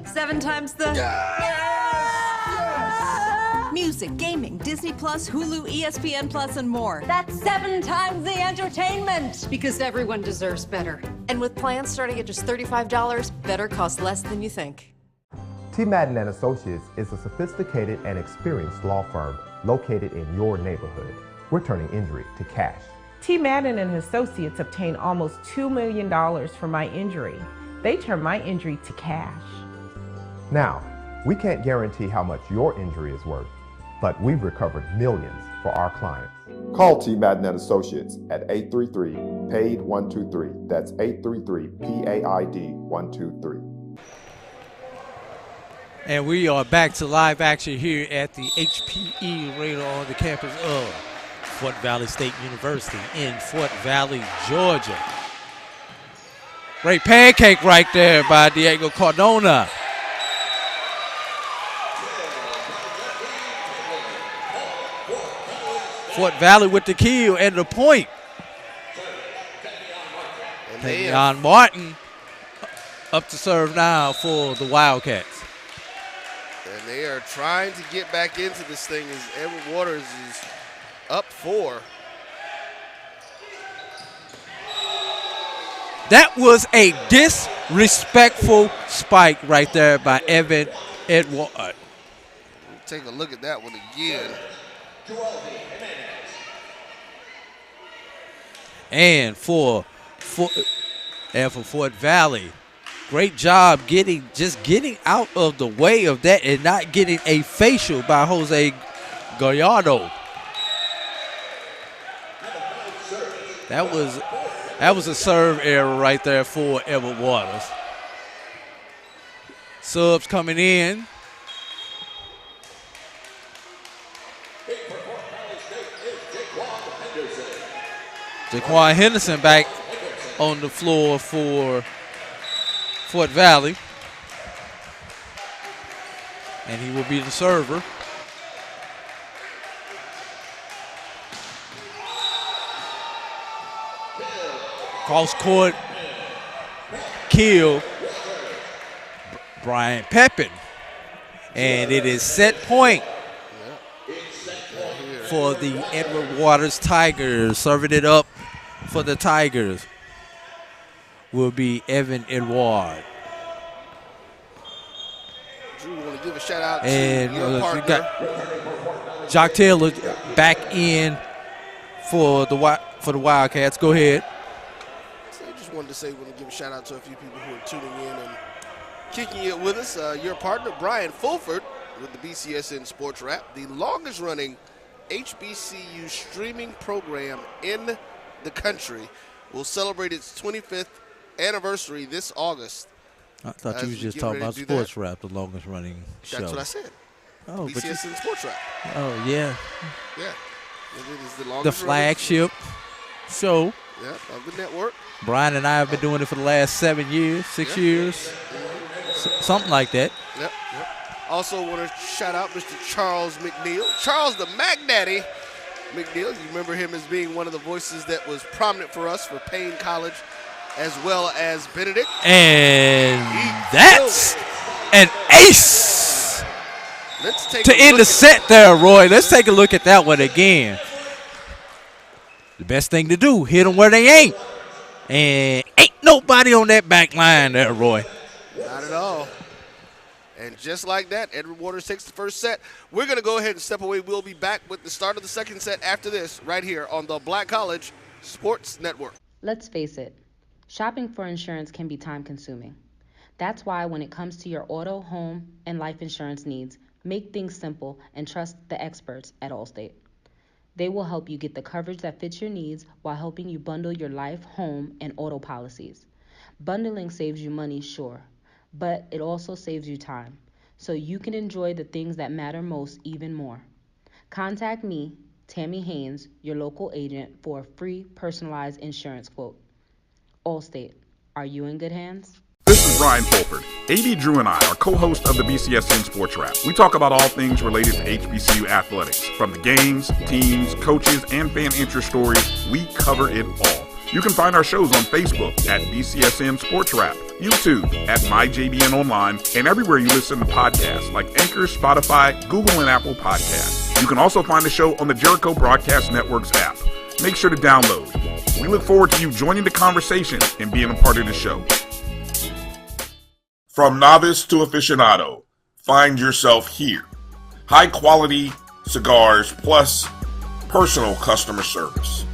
7 times the... Music, gaming, Disney Plus, Hulu, ESPN Plus, and more. That's 7 times the entertainment. Because everyone deserves better. And with plans starting at just $35, better costs less than you think.
T. Madden and Associates is a sophisticated and experienced law firm located in your neighborhood. We're turning injury to cash.
T. Madden and Associates obtained almost $2 million for my injury. They turned my injury to cash.
Now, we can't guarantee how much your injury is worth, but we've recovered millions for our clients.
Call T. Madden and Associates at 833-PAID-123. That's 833-PAID-123.
And we are back to live action here at the HPE Arena on the campus of Fort Valley State University in Fort Valley, Georgia. Great pancake right there by Diego Cardona. Fort Valley with the kill and the point. Dion Martin up to serve now for the Wildcats.
And they are trying to get back into this thing as Edward Waters is up 4.
That was a disrespectful spike right there by Evan Edward.
Take a look at that one again.
And for Fort Valley, great job getting out of the way of that and not getting a facial by Jose Gallardo. That was a serve error right there for Edward Waters. Subs coming in. Jaquan Henderson back on the floor for Fort Valley. And he will be the server. Cross court kill Brian Pepin. And it is set point for the Edward Waters Tigers. Serving it up for the Tigers will be Evan Edward.
Drew, want to give a shout out
and
to your partner.
We got Jock Taylor back in for the Wildcats. Go ahead.
So I just wanted to say, want to give a shout out to a few people who are tuning in and kicking it with us. Your partner, Brian Fulford, with the BCSN Sports Wrap, the longest running HBCU streaming program in the country, will celebrate its 25th anniversary this August.
I thought you was just talking about Sports Rap, the longest running show.
That's what I said.
Oh,
BCSN Sports Rap.
Oh, yeah.
Yeah. It is the longest
The flagship show.
Yeah, of the network.
Brian and I have been doing it for the last 7 years, 6 years, something like that.
Yep. Also want to shout out Mr. Charles McNeil. Charles the Mac Daddy McNeil. You remember him as being one of the voices that was prominent for us for Payne College as well as Benedict.
And that's an ace to end the set there, Roy. Let's take a look at that one again. The best thing to do, hit them where they ain't. And ain't nobody on that back line there, Roy.
Not at all. And just like that, Edward Waters takes the first set. We're going to go ahead and step away. We'll be back with the start of the second set after this, right here on the Black College Sports Network.
Let's face it, shopping for insurance can be time-consuming. That's why when it comes to your auto, home, and life insurance needs, make things simple and trust the experts at Allstate. They will help you get the coverage that fits your needs while helping you bundle your life, home, and auto policies. Bundling saves you money, sure, but it also saves you time, so you can enjoy the things that matter most even more. Contact me, Tammy Haynes, your local agent, for a free personalized insurance quote. Allstate, are you in good hands?
This is Ryan Fulford. AD Drew and I are co-hosts of the BCSN Sports Wrap. We talk about all things related to HBCU athletics. From the games, teams, coaches, and fan interest stories, we cover it all. You can find our shows on Facebook at BCSN Sports Wrap, YouTube at MyJBN Online, and everywhere you listen to podcasts like Anchor, Spotify, Google, and Apple Podcasts. You can also find the show on the Jericho Broadcast Network's app. Make sure to download. We look forward to you joining the conversation and being a part of the show. From novice to aficionado, find yourself here. High quality cigars plus personal customer service.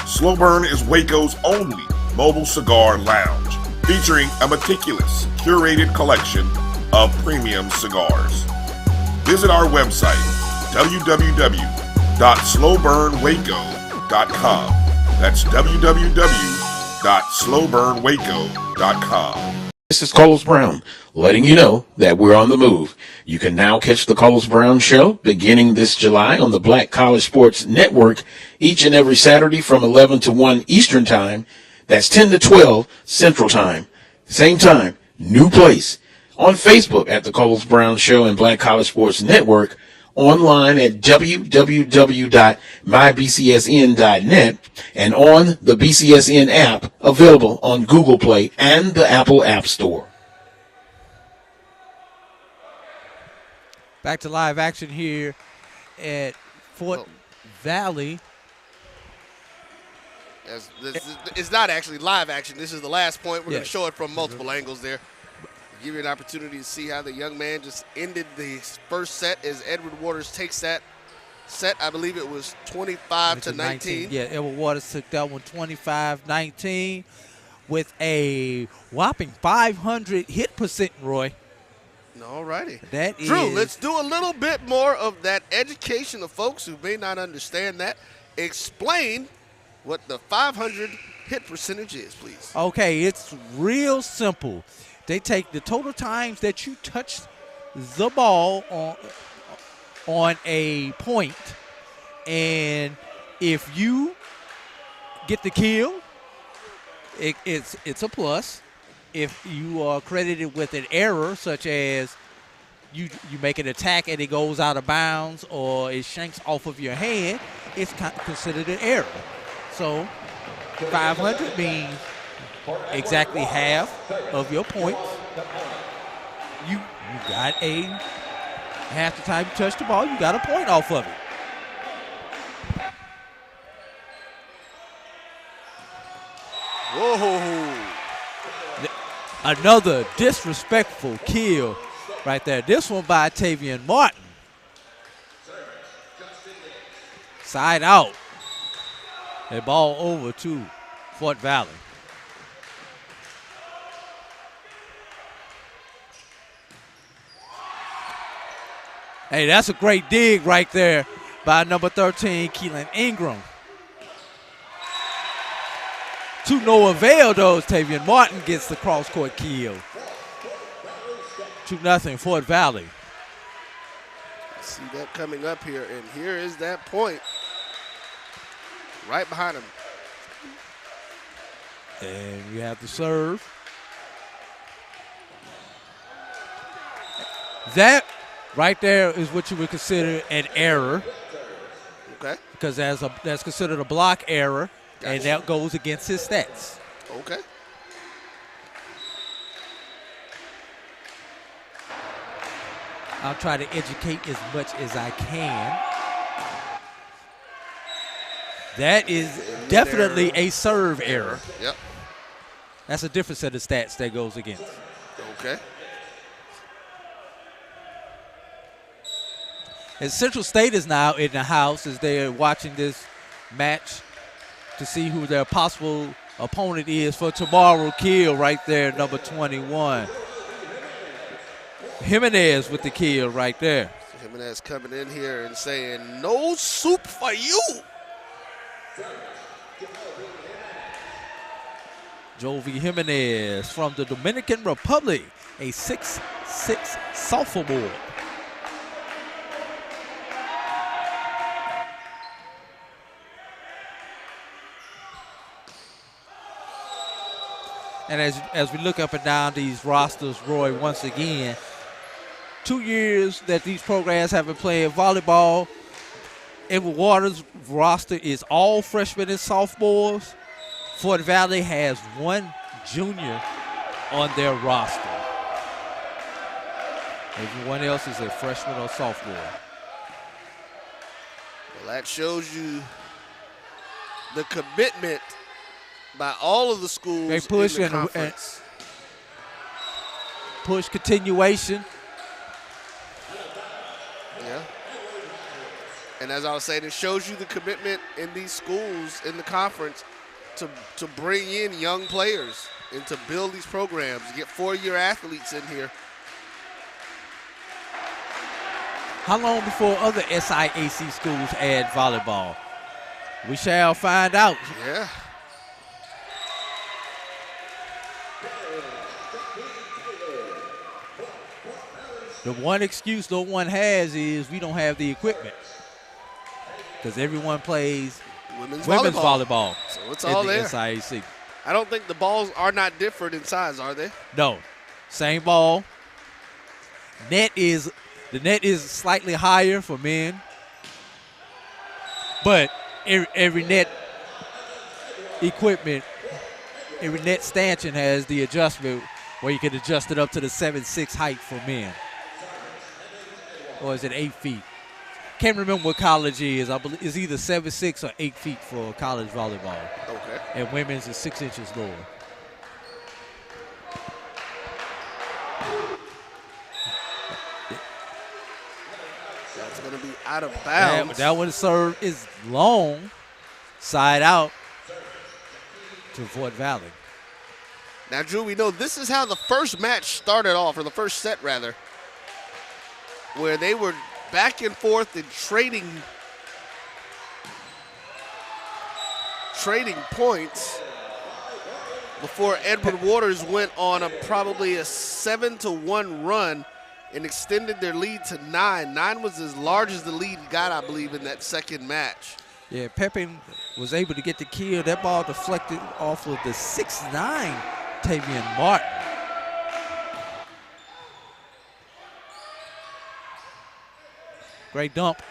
Slow Burn is Waco's only mobile cigar lounge, featuring a meticulous, curated collection of premium cigars. Visit our website, www.slowburnwaco.com. That's www.slowburnwaco.com.
This is Carlos Brown, letting you know that we're on the move. You can now catch the Carlos Brown Show beginning this July on the Black College Sports Network each and every Saturday from 11 to 1 Eastern Time. That's 10 to 12 Central Time. Same time, new place. On Facebook at the Carlos Brown Show and Black College Sports Network. Online at www.mybcsn.net and on the BCSN app available on Google Play and the Apple App Store.
Back to live action here at Fort Valley.
It's not actually live action. This is the last point. We're going to show it from multiple angles there. Give you an opportunity to see how the young man just ended the first set as Edward Waters takes that set. I believe it was 25-19.
Yeah, Edward Waters took that one 25-19 with a whopping 500 hit percent, Roy.
All righty.
Drew,
let's do a little bit more of that education of folks who may not understand that. Explain what the 500 hit percentage is, please.
Okay, it's real simple. They take the total times that you touch the ball on a point, and if you get the kill, it's a plus. If you are credited with an error, such as you make an attack and it goes out of bounds or it shanks off of your hand, it's considered an error. So 500 means exactly half of your points. You got half the time you touch the ball, you got a point off of it.
Whoa.
Another disrespectful kill right there. This one by Tavian Martin. Side out. A ball over to Fort Valley. Hey, that's a great dig right there by number 13, Keelan Ingram. To no avail, though, Tavian Martin gets the cross-court kill. 2-0 Fort Valley.
See that coming up here, and here is that point right behind him.
And you have to serve. That right there is what you would consider an error.
Okay.
Because that's considered a block error, and that goes against his stats.
Okay.
I'll try to educate as much as I can. That is definitely a serve error.
Yep.
That's a different set of stats that goes against.
Okay.
And Central State is now in the house as they're watching this match to see who their possible opponent is for tomorrow. Kill right there, number 21. Jimenez with the kill right there.
Jimenez coming in here and saying, no soup for you.
Jovi Jimenez from the Dominican Republic, a 6'6" sophomore. And as we look up and down these rosters, Roy, once again, 2 years that these programs have been playing volleyball, Edward Waters' roster is all freshmen and sophomores. Fort Valley has one junior on their roster. Everyone else is a freshman or sophomore.
Well, that shows you the commitment by all of the schools
they push
in the
and
conference.
Push continuation.
Yeah. And as I was saying, it shows you the commitment in these schools in the conference to bring in young players and to build these programs, get four-year athletes in here.
How long before other SIAC schools add volleyball? We shall find out.
Yeah.
The one excuse no one has is we don't have the equipment, because everyone plays women's volleyball.
So it's all
in the
there.
SIAC.
I don't think the balls are not different in size, are they?
No, same ball. The net is slightly higher for men, but every net equipment, every net stanchion has the adjustment where you can adjust it up to the 7'6" height for men. Or is it 8 feet? Can't remember what college is. I believe it's either 7'6" or 8 feet for college volleyball.
Okay.
And women's is 6 inches lower.
That's going to be out of bounds.
That one serve is long, side out to Fort Valley.
Now, Drew, we know this is how the first match started off, or the first set, rather, where they were back and forth and trading points before Edward Waters went on probably a 7-1 run and extended their lead to 9. 9 was as large as the lead got, I believe, in that second match.
Yeah, Pepin was able to get the kill. That ball deflected off of the 6'9" Tavian Martin. Great dump.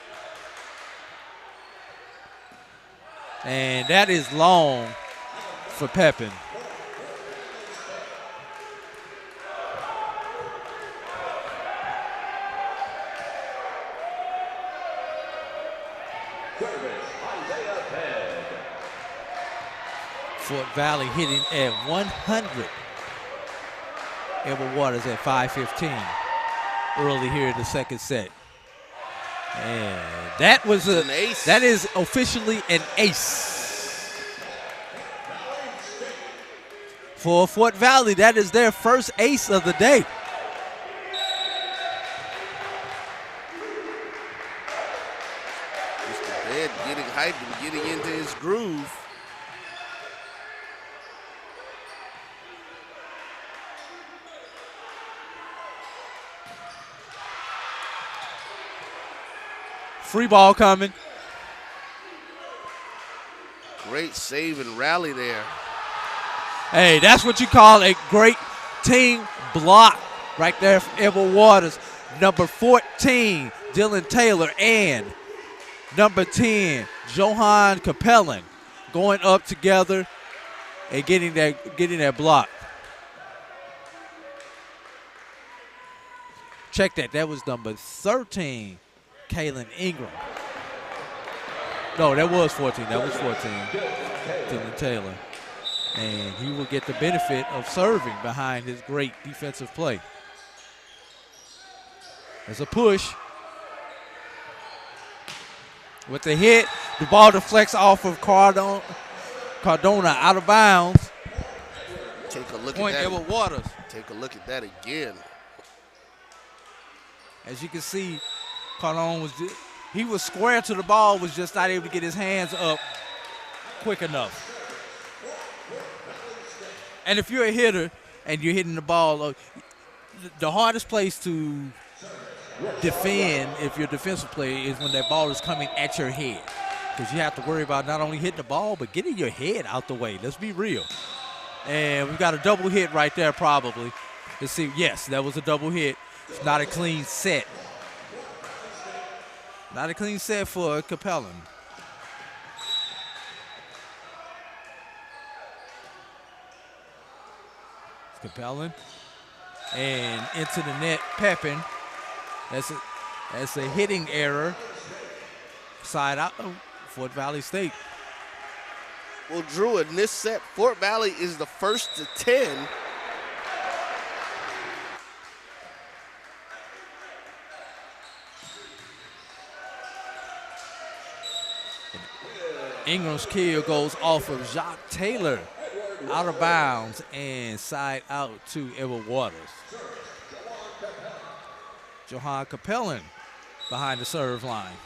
And that is long for Pepin. Fort Valley hitting at 100. Edward Waters at 5:15 early here in the second set. And that was
an ace.
That is officially an ace. For Fort Valley, that is their first ace of the day.
Mr. Bed getting hyped and getting into his groove.
Free ball coming.
Great save and rally there.
Hey, that's what you call a great team block right there for Edward Waters. Number 14, Dylan Taylor, and number 10, Johan Capellan, going up together and getting that block. Check that. That was number 13, Kaylin Ingram. No, that was 14. That was 14, Dylan Taylor. And he will get the benefit of serving behind his great defensive play. There's a push. With the hit, the ball deflects off of Cardona out of bounds.
Take a look
Point
at that.
Edward Waters.
Take a look at that again.
As you can see, Cardona he was square to the ball, was just not able to get his hands up quick enough. And if you're a hitter and you're hitting the ball, the hardest place to defend if you're a defensive player is when that ball is coming at your head, because you have to worry about not only hitting the ball but getting your head out the way. Let's be real. And we've got a double hit right there probably. Let's see. Yes, that was a double hit. It's not a clean set. Not a clean set for Capellan. Capellan. And into the net, Pepin. That's a hitting error. Side out, Fort Valley State.
Well, Drew, in this set, Fort Valley is the first to 10.
Ingram's kill goes off of Jacques Taylor, out of bounds and side out to Edward Waters. Johan Capellan behind the serve line.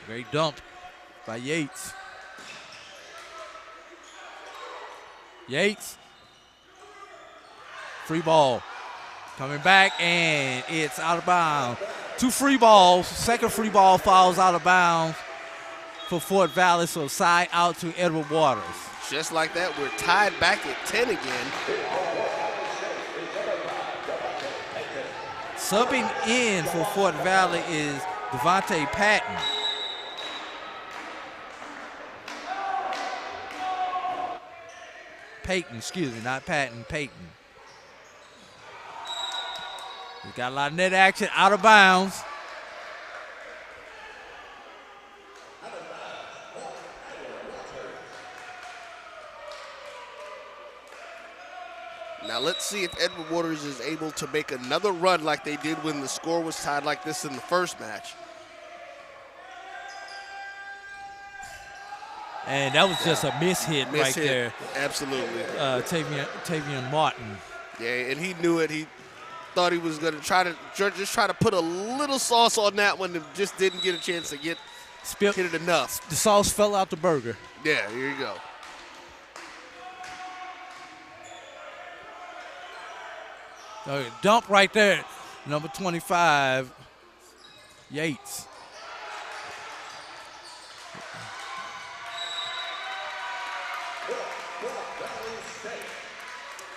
Great dump by Yates. Yates. Free ball. Coming back, and it's out of bounds. 2 free balls. Second free ball falls out of bounds for Fort Valley, so side out to Edward Waters.
Just like that, we're tied back at 10 again.
Subbing in for Fort Valley is Devontae Patton. Payton, excuse me, not Patton, Payton. We've got a lot of net action, out of bounds.
Now let's see if Edward Waters is able to make another run like they did when the score was tied like this in the first match.
And that was just a mishit right there.
Absolutely.
Tavian Martin.
Yeah, and he knew it. He thought he was going to try to put a little sauce on that one and just didn't get a chance to hit it enough.
The sauce fell out the burger.
Yeah, here you go.
Okay, dump right there. Number 25, Yates.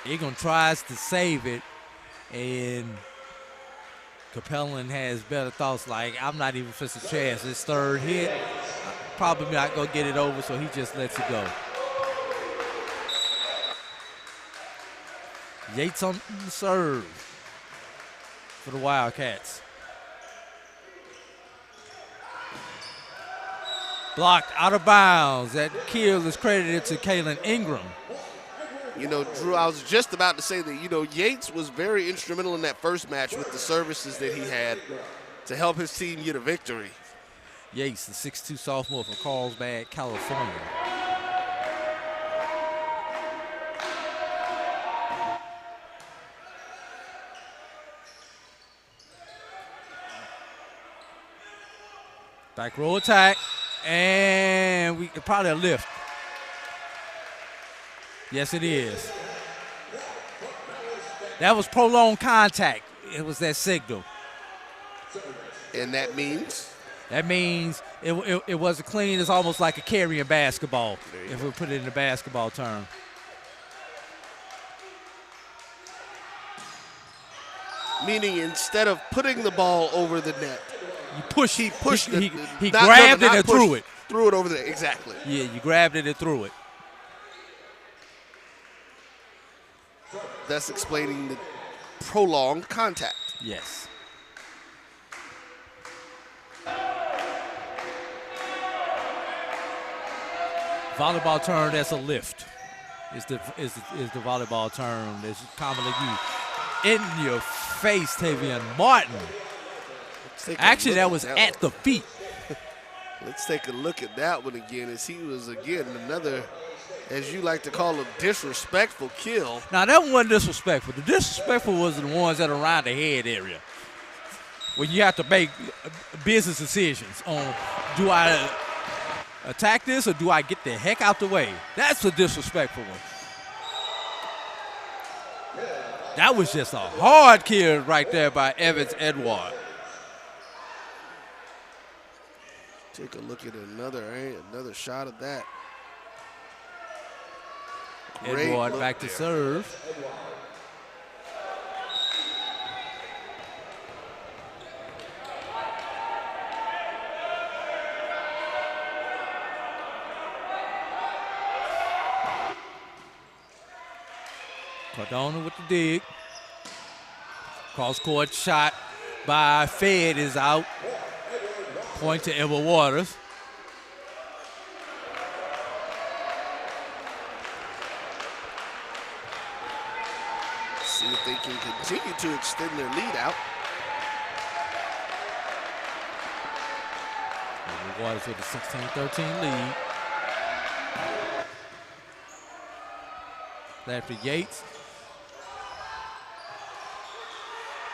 Egan tries to save it, and Capellan has better thoughts like, I'm not even fixing a chance. His third hit, probably not going to get it over, so he just lets it go. Yates on the serve for the Wildcats. Blocked out of bounds. That kill is credited to Kaylin Ingram.
You know, Drew, I was just about to say that, you know, Yates was very instrumental in that first match with the services that he had to help his team get a victory.
Yates, the 6'2 sophomore from Carlsbad, California. Back row attack, and probably a lift. Yes, it is. That was prolonged contact. It was that signal.
And that means?
That means it wasn't clean. It's almost like a carry in basketball, if we put it in the basketball term.
Meaning instead of putting the ball over the net,
he pushed
it.
He grabbed it and threw it.
Threw it over there, exactly.
Yeah, you grabbed it and threw it.
That's explaining the prolonged contact.
Yes. Volleyball term, that's a lift. Is the volleyball term that's commonly used. In your face, Tavion Martin. Actually, that was at the feet.
Let's take a look at that one again, as he was, again, another, as you like to call them, disrespectful kill.
Now, that one wasn't disrespectful. The disrespectful was the ones that are around the head area, where you have to make business decisions on, do I attack this or do I get the heck out the way? That's the disrespectful one. That was just a hard kill right there by Evans Edward.
Take a look at another shot of that.
Edward back to serve. Cardona with the dig. Cross court shot by Fed is out. Point to Edward Waters.
See if they can continue to extend their lead out.
Edward Waters with a 16-13 lead. Larry Yates.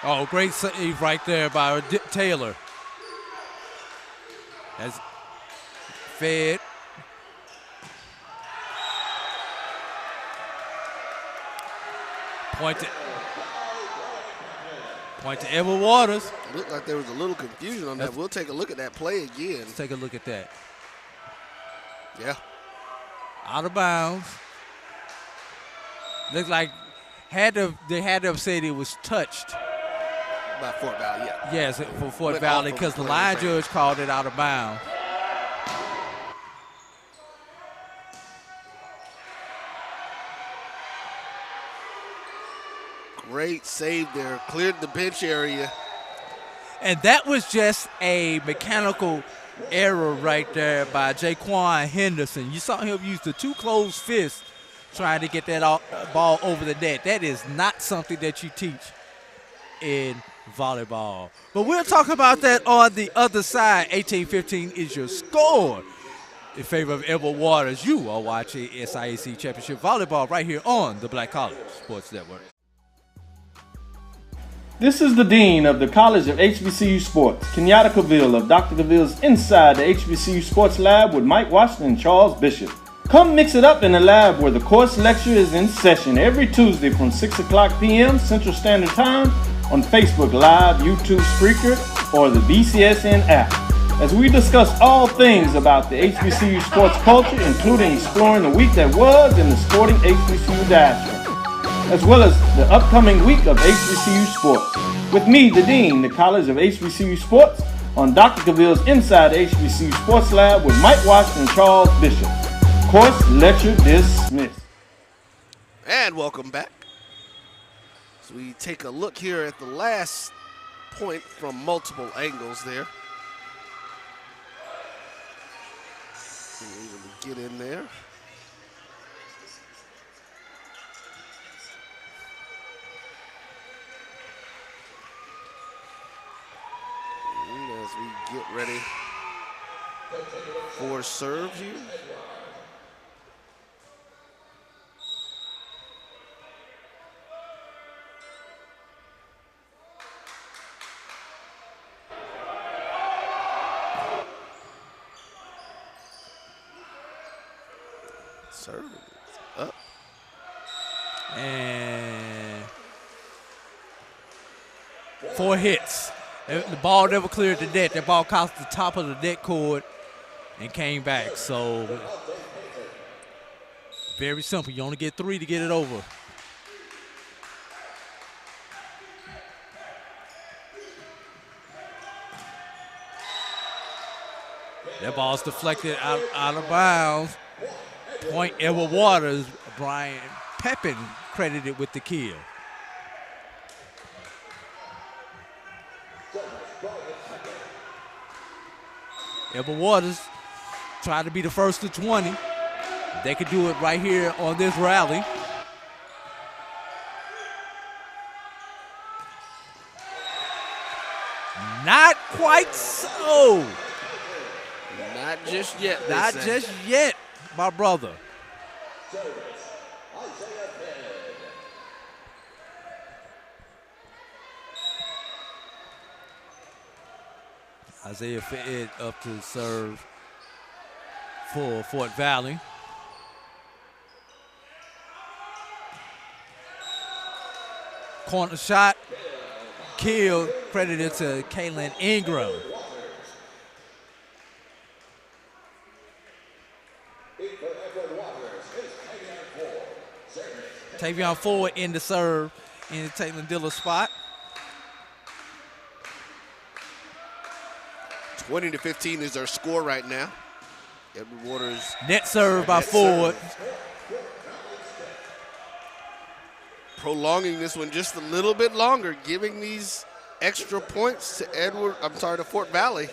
Oh, great save right there by Taylor. As Fed. Point to Edward Waters.
Looked like there was a little confusion on that. We'll take a look at that play again.
Let's take a look at that.
Yeah.
Out of bounds. Looks like they had to have said it was touched.
By Fort Valley, yeah.
Yes, for Fort Valley, because the line judge called it out of bounds.
Great save there. Cleared the bench area.
And that was just a mechanical error right there by Jaquan Henderson. You saw him use the two closed fists trying to get that ball over the net. That is not something that you teach in volleyball. But we'll talk about that on the other side. 18-15 is your score in favor of Edward Waters. You are watching SIAC Championship Volleyball right here on the Black College Sports Network.
This is the Dean of the College of HBCU Sports, Kenyatta Cavill of Dr. Cavill's Inside the HBCU Sports Lab with Mike Washington and Charles Bishop. Come mix it up in the lab where the course lecture is in session every Tuesday from 6 o'clock p.m. Central Standard Time on Facebook Live, YouTube Spreaker, or the BCSN app, as we discuss all things about the HBCU sports culture, including exploring the week that was in the sporting HBCU diaspora, as well as the upcoming week of HBCU sports. With me, the Dean, the College of HBCU Sports, on Dr. Cavill's Inside the HBCU Sports Lab with Mike Washington and Charles Bishop. Course lecture dismissed.
And welcome back. So we take a look here at the last point from multiple angles there. Get in there. And as we get ready for serves here. Serve up.
And 4 hits. The ball never cleared the net. That ball crossed the top of the net cord and came back. So very simple. You only get 3 to get it over. That ball's deflected out of bounds. Point Edward Waters. Brian Pepin credited with the kill. Edward Waters tried to be the first to 20. They could do it right here on this rally. Not quite so.
Not just yet.
Not just yet, my brother. Isaiah Fayette up to serve for Fort Valley. Corner shot, kill, credited to Kaylin Ingram. Tavion Ford in the serve in the Taylor Diller spot.
20-15 is our score right now. Edward Waters.
Net serve by Ford.
Prolonging this one just a little bit longer, giving these extra points to Fort Valley.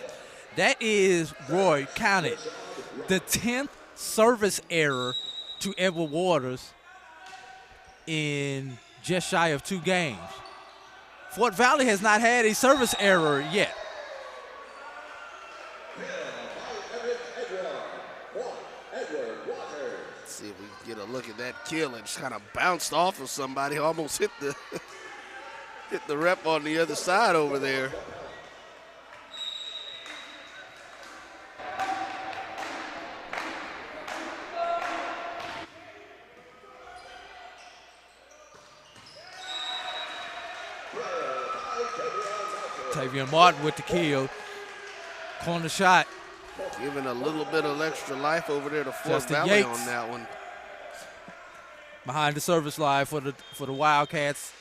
That is, Roy, counted, the 10th service error to Edward Waters in just shy of 2 games. Fort Valley has not had a service error yet.
Let's see if we can get a look at that kill. It just kind of bounced off of somebody, almost hit the rep on the other side over there.
Tavion Martin with the kill. Corner shot.
Giving a little bit of extra life over there to Fort
Justin
Valley
Yates
on that one.
Behind the service line for the Wildcats.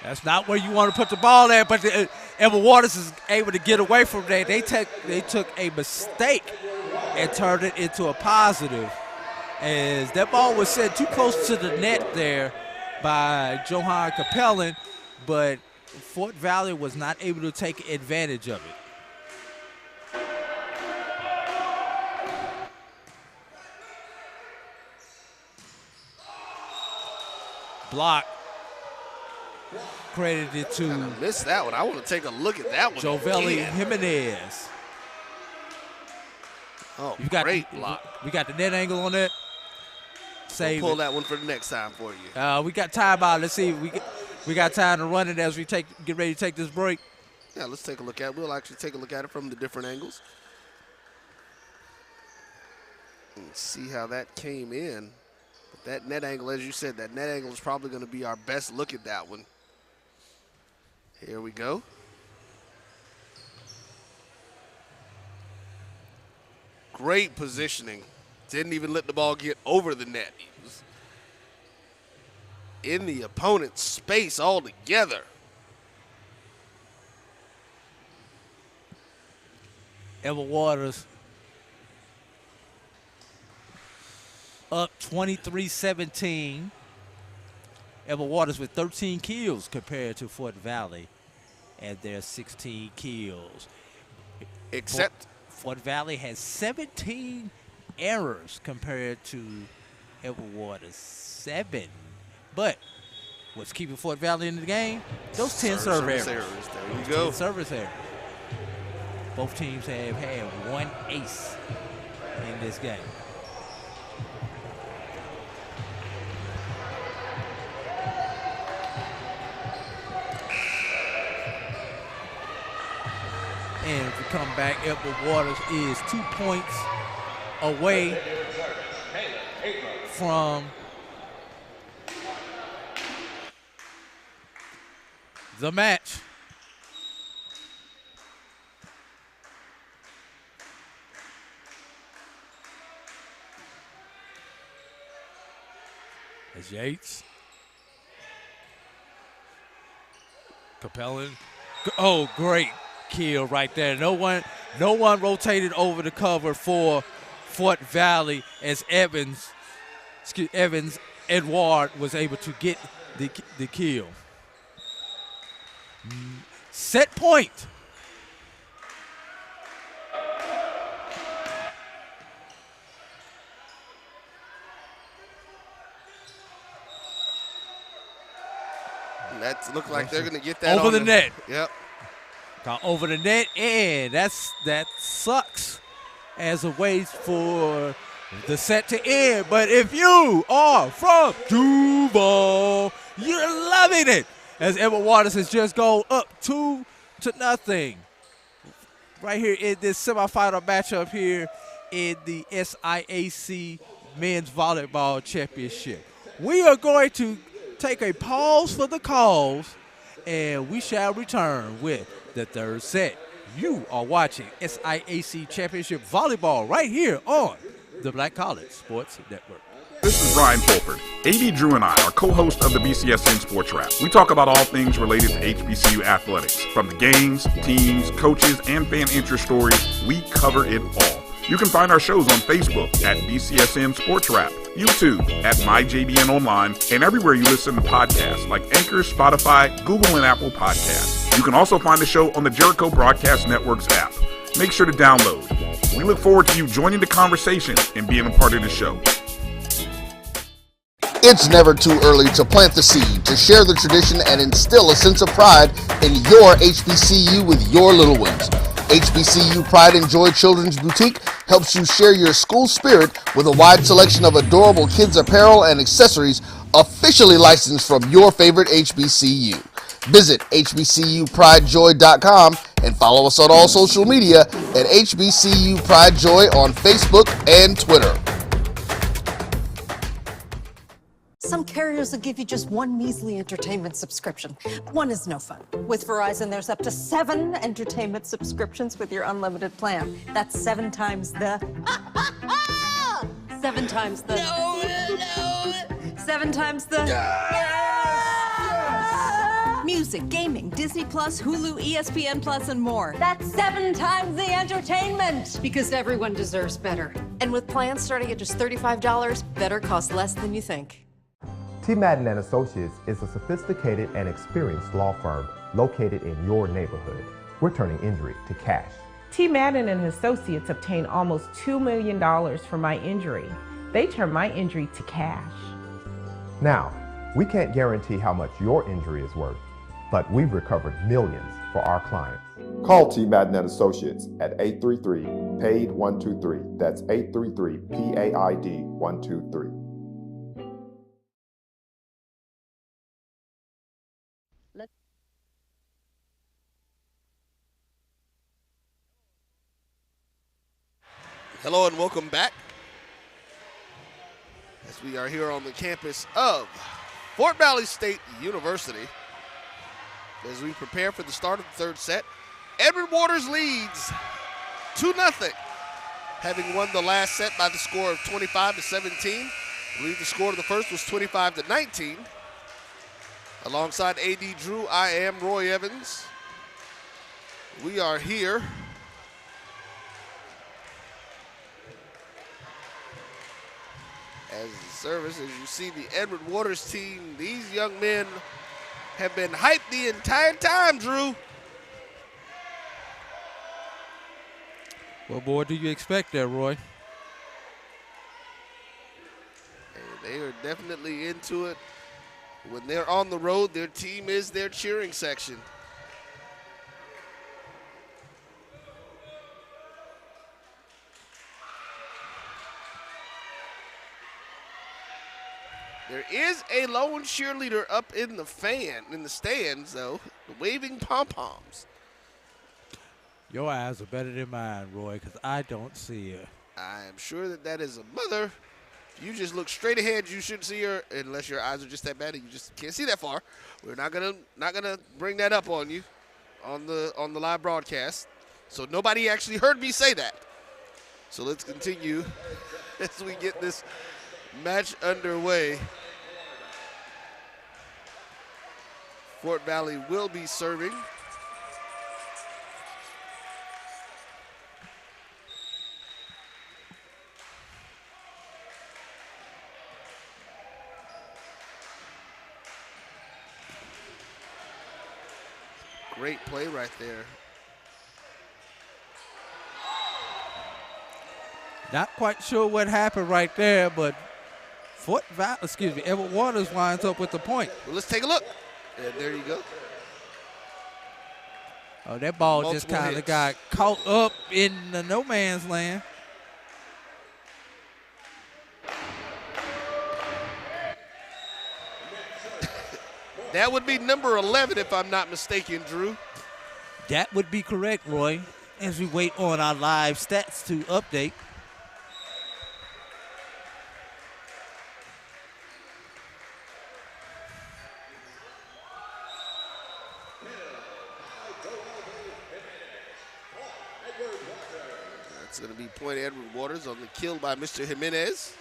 That's not where you want to put the ball at, but Edward Waters is able to get away from that. They took a mistake and turned it into a positive, as that ball was set too close to the net there by Johan Capellan, but Fort Valley was not able to take advantage of it. Block. Credited to.
I missed that one. I want to take a look at that one.
Jovelli Jimenez.
Oh,
great block. We got the net angle on that.
We'll pull that one for the next time for you.
We got timeout. Let's see if we got time to run it as we get ready to take this break.
Yeah, let's take a look at it. We'll actually take a look at it from the different angles. And see how that came in. But that net angle, as you said, that net angle is probably going to be our best look at that one. Here we go. Great positioning. Didn't even let the ball get over the net. He was in the opponent's space altogether.
Edward Waters up 23-17. Edward Waters with 13 kills compared to Fort Valley and their 16 kills.
Except
Fort Valley has 17 errors compared to Edward Waters 7. But what's keeping Fort Valley in the game? Those 10 service errors.
There you go.
10 service errors. Both teams have had one ace in this game. And if we come back, Edward Waters is 2 points away from the match. As Yates. Capellan. Oh, great kill right there. No one rotated over the cover for Fort Valley as Evans Edward was able to get the kill. Set point.
That looks like they're going to get that
over the net.
Yep.
Over the net, and that sucks as a way for the set to end. But if you are from Duval, you're loving it as Edward Waters has just gone up 2-0 right here in this semifinal matchup here in the SIAC Men's Volleyball Championship. We are going to take a pause for the cause, and we shall return with the third set. You are watching SIAC Championship Volleyball right here on the Black College Sports Network.
This is Brian Fulford. AD Drew and I are co-hosts of the BCSN Sports Wrap. We talk about all things related to HBCU athletics. From the games, teams, coaches, and fan interest stories, we cover it all. You can find our shows on Facebook at BCSN Sports Wrap, YouTube at MyJBN Online, and everywhere you listen to podcasts like Anchor, Spotify, Google, and Apple Podcasts. You can also find the show on the Jericho Broadcast Network's app. Make sure to download. We look forward to you joining the conversation and being a part of the show.
It's never too early to plant the seed, to share the tradition, and instill a sense of pride in your HBCU with your little ones. HBCU Pride and Joy Children's Boutique helps you share your school spirit with a wide selection of adorable kids apparel and accessories officially licensed from your favorite HBCU. Visit hbcupridejoy.com and follow us on all social media at HBCU Pride Joy on Facebook and Twitter.
Some carriers will give you just one measly entertainment subscription. One is no fun. With Verizon, there's up to 7 entertainment subscriptions with your unlimited plan. That's 7 times the... 7 times the... No. 7 times the... Music, gaming, Disney Plus, Hulu, ESPN Plus, and more. That's 7 times the entertainment. Because everyone deserves better. And with plans starting at just $35, better costs less than you think.
T. Madden & Associates is a sophisticated and experienced law firm located in your neighborhood. We're turning injury to cash.
T. Madden and Associates obtained almost $2 million for my injury. They turned my injury to cash.
Now, we can't guarantee how much your injury is worth, but we've recovered millions for our clients.
Call T. Madden & Associates at 833-PAID-123. That's 833-PAID-123.
Hello and welcome back as we are here on the campus of Fort Valley State University as we prepare for the start of the third set. Edward Waters leads 2-0, having won the last set by the score of 25-17. I believe the score of the first was 25-19. Alongside AD Drew, I am Roy Evans. We are here as the service. As you see the Edward Waters team, these young men have been hyped the entire time, Drew.
What more do you expect there, Roy?
And they are definitely into it. When they're on the road, their team is their cheering section. There is a lone cheerleader up in the stands, though, waving pom-poms.
Your eyes are better than mine, Roy, because I don't see her.
I am sure that is a mother. If you just look straight ahead, you shouldn't see her unless your eyes are just that bad and you just can't see that far. We're not gonna bring that up on you on the live broadcast. So nobody actually heard me say that. So let's continue as we get this match underway. Fort Valley will be serving. Great play right there.
Not quite sure what happened right there, but Edward Waters winds up with the point.
Well, let's take a look. And there you go.
Oh, that ball just kind of got caught up in the no man's land.
That would be number 11 if I'm not mistaken, Drew.
That would be correct, Roy, as we wait on our live stats to update.
That's going to be point Edward Waters on the kill by Mr. Jimenez.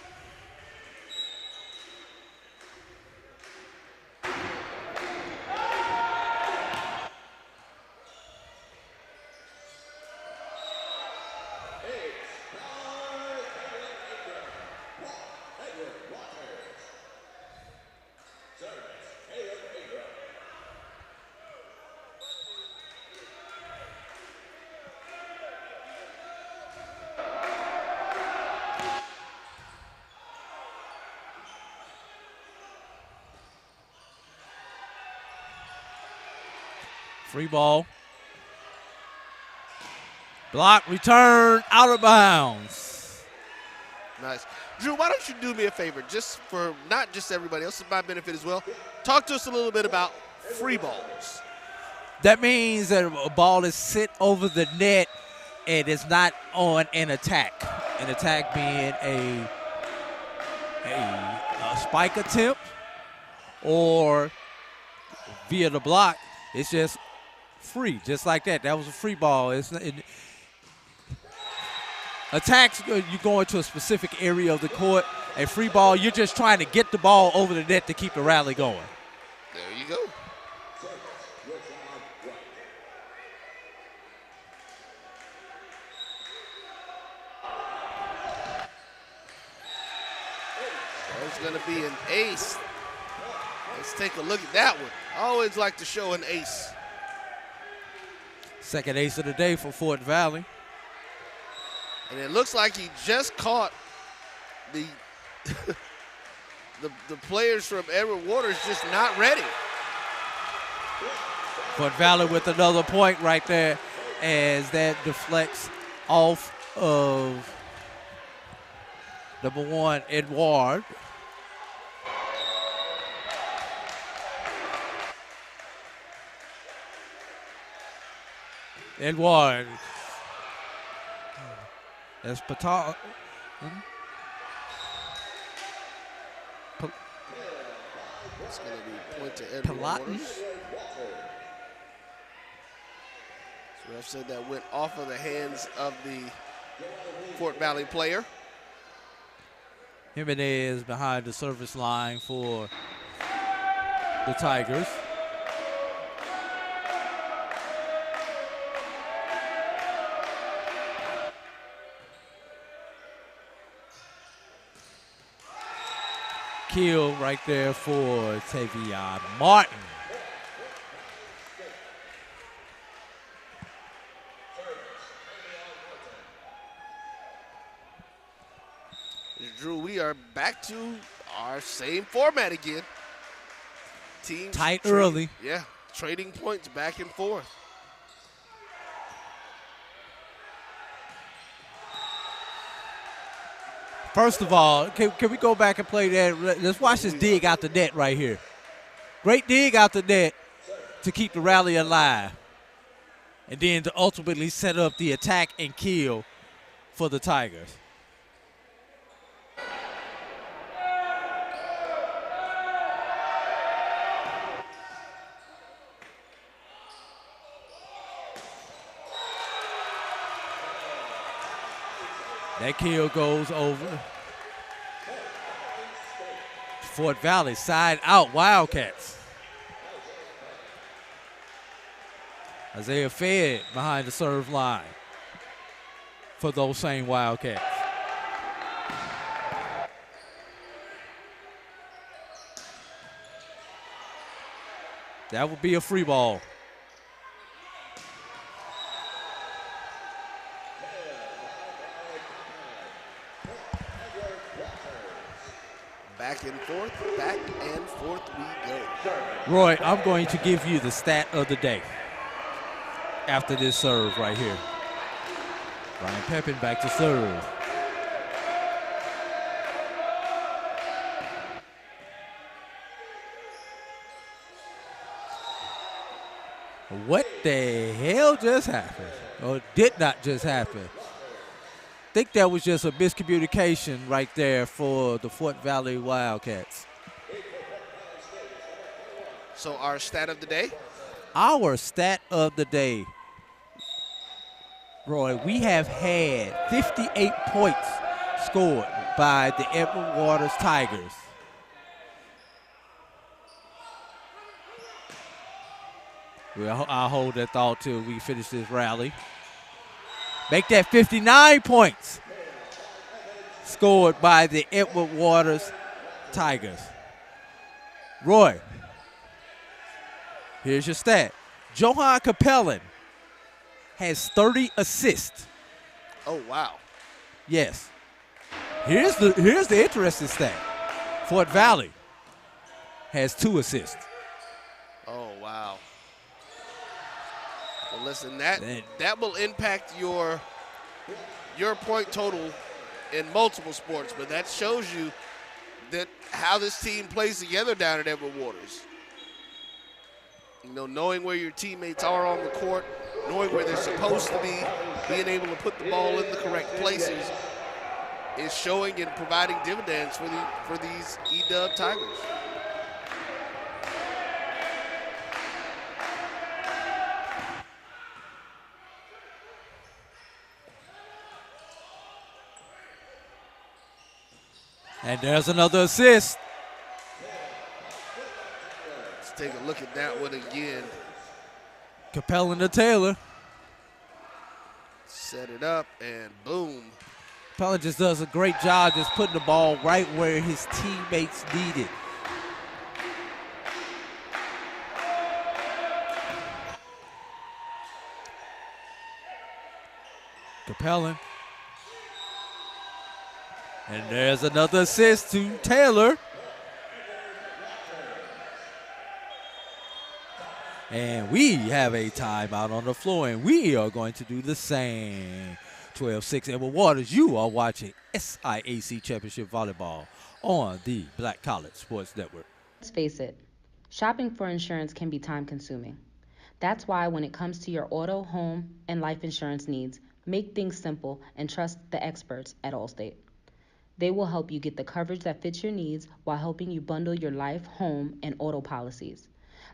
Free ball. Block, return, out of bounds.
Nice. Drew, why don't you do me a favor, just for not just everybody else, my benefit as well. Talk to us a little bit about free balls.
That means that a ball is sit over the net and it's not on an attack. An attack being a spike attempt or via the block. It's just free, just like that. That was a free ball. Attacks, you go into a specific area of the court. A free ball, you're just trying to get the ball over the net to keep the rally going.
There you go. There's going to be an ace. Let's take a look at that one. I always like to show an ace.
Second ace of the day for Fort Valley.
And it looks like he just caught the the players from Edward Waters just not ready.
Fort Valley with another point right there as that deflects off of number 1, Edward. Edward. That's Patal.
It's going to be point to Edward Waters. So I've said that went off of the hands of the Fort Valley player.
Jimenez behind the service line for the Tigers. Kill right there for Tavion Martin.
Drew, we are back to our same format again. Teams
tight early.
Yeah, trading points back and forth.
First of all, can we go back and play that? Let's watch this dig out the net right here. Great dig out the net to keep the rally alive. And then to ultimately set up the attack and kill for the Tigers. That kill goes over. Fort Valley side out Wildcats. Isaiah Fed behind the serve line for those same Wildcats. That would be a free ball.
Back and forth we go.
Roy, I'm going to give you the stat of the day after this serve right here. Brian Pepin back to serve. What the hell just happened? Or did not just happen? I think that was just a miscommunication right there for the Fort Valley Wildcats.
So our stat of the day?
Our stat of the day. Roy, we have had 58 points scored by the Edward Waters Tigers. Well, I'll hold that thought till we finish this rally. Make that 59 points scored by the Edward Waters Tigers. Roy, here's your stat. Johan Capellan has 30 assists.
Oh, wow.
Yes. Here's the interesting stat. Fort Valley has 2 assists.
Oh, wow. Well, listen, that will impact your point total in multiple sports, but that shows you that how this team plays together down at Edward Waters. You know, knowing where your teammates are on the court, knowing where they're supposed to be, being able to put the ball in the correct places is showing and providing dividends for these E-Dub Tigers.
And there's another assist.
Let's take a look at that one again.
Capellan to Taylor.
Set it up and boom.
Capellan just does a great job just putting the ball right where his teammates need it. Capellan. And there's another assist to Taylor. And we have a timeout on the floor, and we are going to do the same. 12-6 Edward Waters, you are watching SIAC Championship Volleyball on the Black College Sports Network.
Let's face it, shopping for insurance can be time-consuming. That's why when it comes to your auto, home, and life insurance needs, make things simple and trust the experts at Allstate. They will help you get the coverage that fits your needs while helping you bundle your life, home, and auto policies.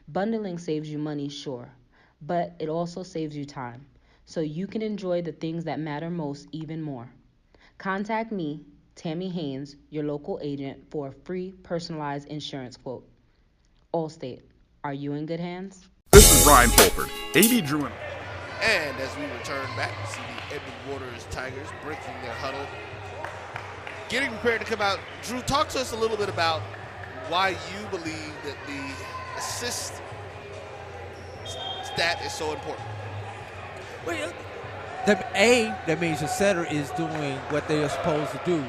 Bundling saves you money, sure, but it also saves you time, so you can enjoy the things that matter most even more. Contact me, Tammy Haynes, your local agent, for a free personalized insurance quote. Allstate, are you in good hands?
This is Brian Fulford. AD Drew
And as we return back to see the Edward Waters Tigers breaking their huddle, getting prepared to come out. Drew, talk to us a little bit about why you believe that the assist stat is so important.
Well, that means the setter is doing what they are supposed to do.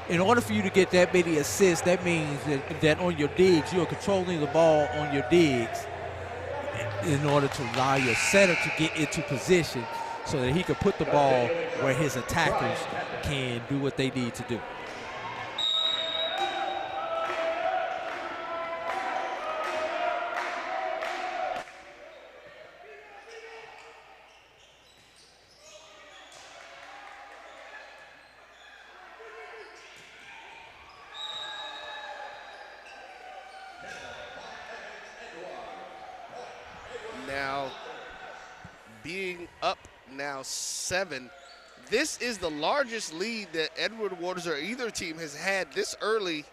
In order for you to get that many assists, that means that on your digs, you are controlling the ball on your digs in order to allow your setter to get into position so that he can put the ball where his attackers can do what they need to do.
now being up now 7. This is the largest lead that Edward Waters or either team has had this early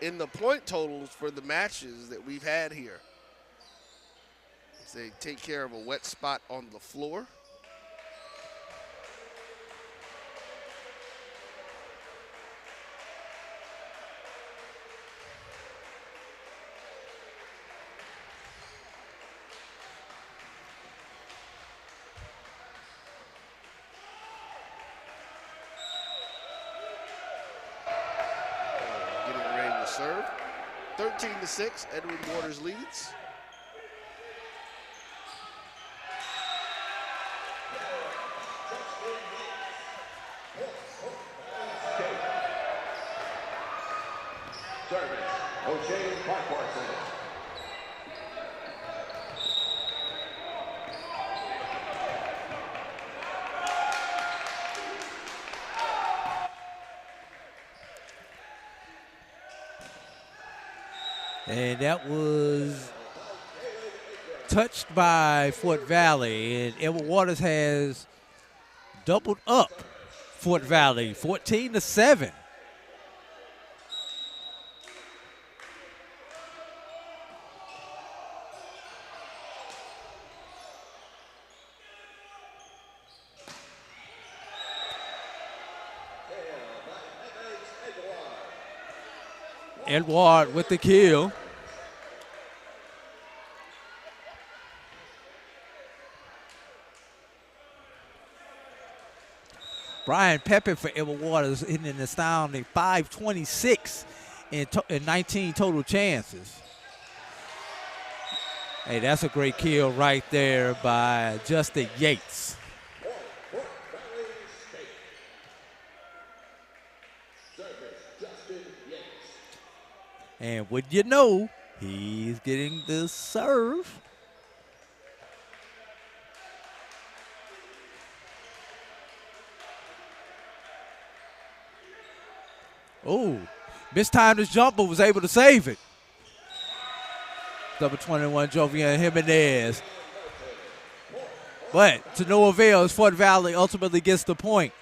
in the point totals for the matches that we've had here. As they take care of a wet spot on the floor. Serve. 13-6, Edward Waters leads.
Service, O'Shea Parkwarson.
And that was touched by Fort Valley. And Edward Waters has doubled up Fort Valley, 14-7. Edward with the kill. Brian Pepper for Edward Waters hitting an astounding 526 in 19 total chances. Hey, that's a great kill right there by Justin Yates. And would you know, he's getting the serve. Oh, mistimed his jump, but was able to save it. Number 21, Jovian Jimenez. But to no avail as Fort Valley ultimately gets the point.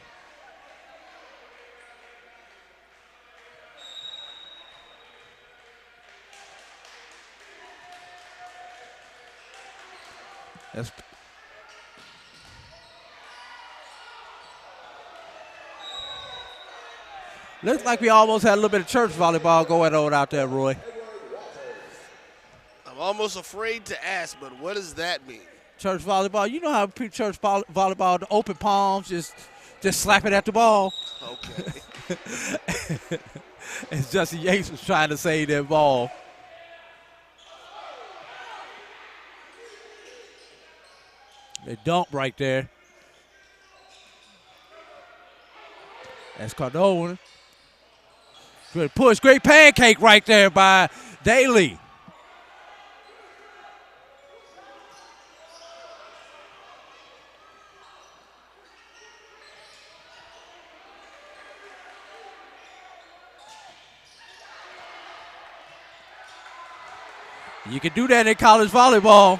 That's looks like we almost had a little bit of church volleyball going on out there, Roy.
I'm almost afraid to ask, but what does that mean?
Church volleyball, you know how church volleyball, the open palms, just slap it at the ball.
Okay.
And Justin Yates was trying to save that ball. They dump right there. That's Cardona. Good push, great pancake right there by Daly. You can do that in college volleyball.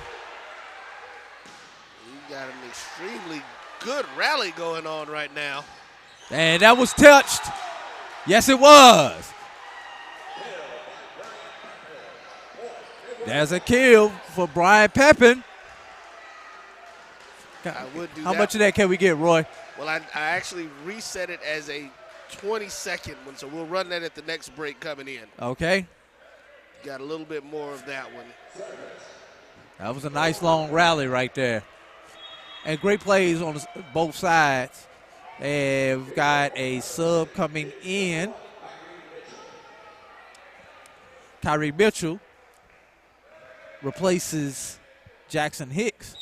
You got an extremely good rally going on right now.
And that was touched. Yes, it was. There's a kill for Brian Pepin.
I would do
How
that.
much of that can we get, Roy?
Well, I actually reset it as a 20-second one, so we'll run that at the next break coming in.
Okay.
Got a little bit more of that one.
That was a nice long rally right there. And great plays on both sides. And we've got a sub coming in. Kyrie Mitchell replaces Jackson Hicks.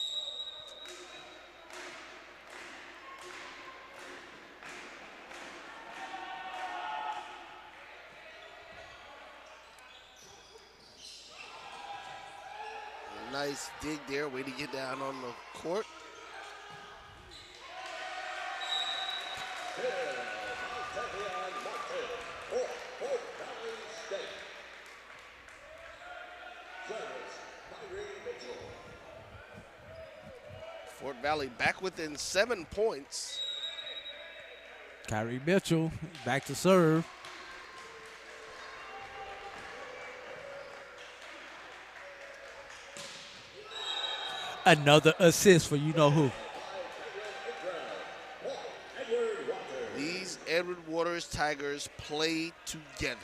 Nice dig there, way to get down on the court. Fort Valley back within 7 points.
Kyrie Mitchell back to serve. Another assist for you-know-who.
These Edward Waters Tigers play together.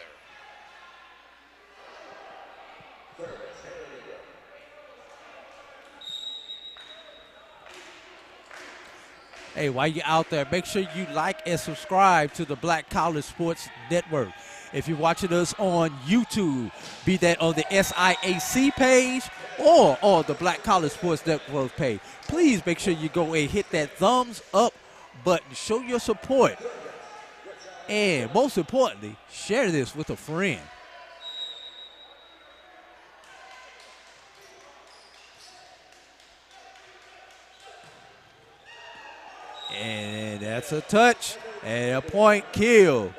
Hey, while you're out there, make sure you like and subscribe to the Black College Sports Network. If you're watching us on YouTube, be that on the SIAC page or on the Black College Sports Network page, please make sure you go and hit that thumbs up button. Show your support. And most importantly, share this with a friend. And that's a touch and a point kill.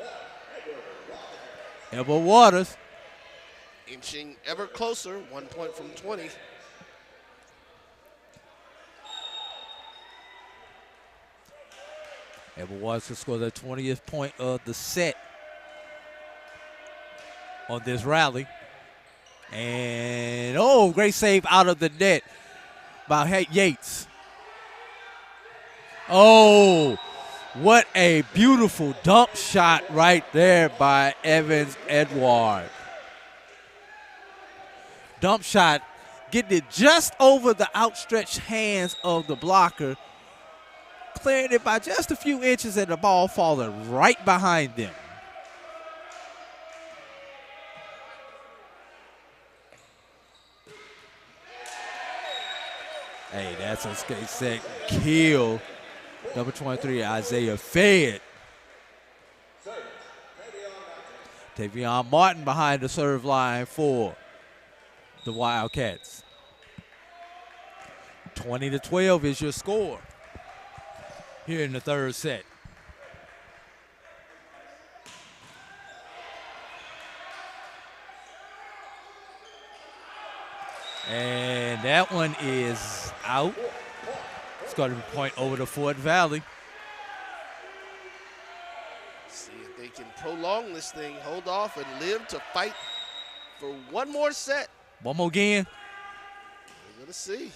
Edward Waters.
Inching ever closer, 1 point from 20.
Edward Waters to score the 20th point of the set on this rally. And, oh, great save out of the net by Yates. Oh, what a beautiful dump shot right there by Evans Edward. Dump shot, getting it just over the outstretched hands of the blocker, clearing it by just a few inches and the ball falling right behind them. Hey, that's a skate set kill. Number 23, Isaiah Fed. Tavion Martin behind the serve line for the Wildcats. 20-12 is your score here in the third set. And that one is out. It's going to be point over to Fort Valley.
See if they can prolong this thing, hold off, and live to fight for one more set.
One more game.
We're going to see.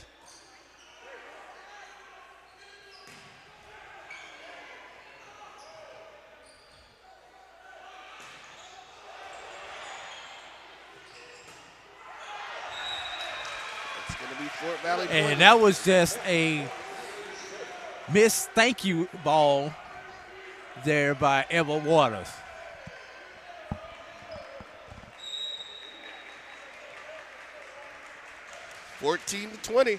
It's going to be Fort Valley.
And that was just a missed thank you ball there by Edward Waters.
(14-20).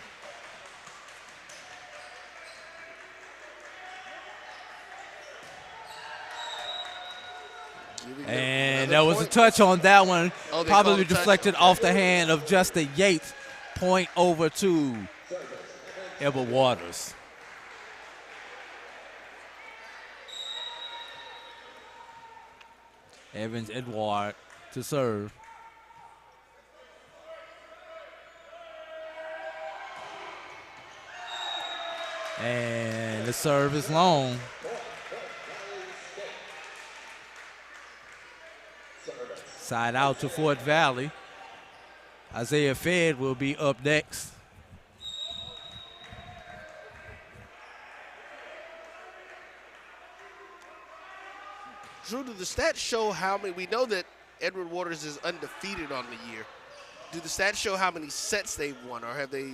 And that was a touch on that one.
Oh,
probably deflected off the hand of Justin Yates. Point over to Edward Waters. Evans Edward to serve. And the serve is long. Side out to Fort Valley. Isaiah Fed will be up next.
Drew, do the stats show how many? We know that Edward Waters is undefeated on the year. Do the stats show how many sets they've won, or have they?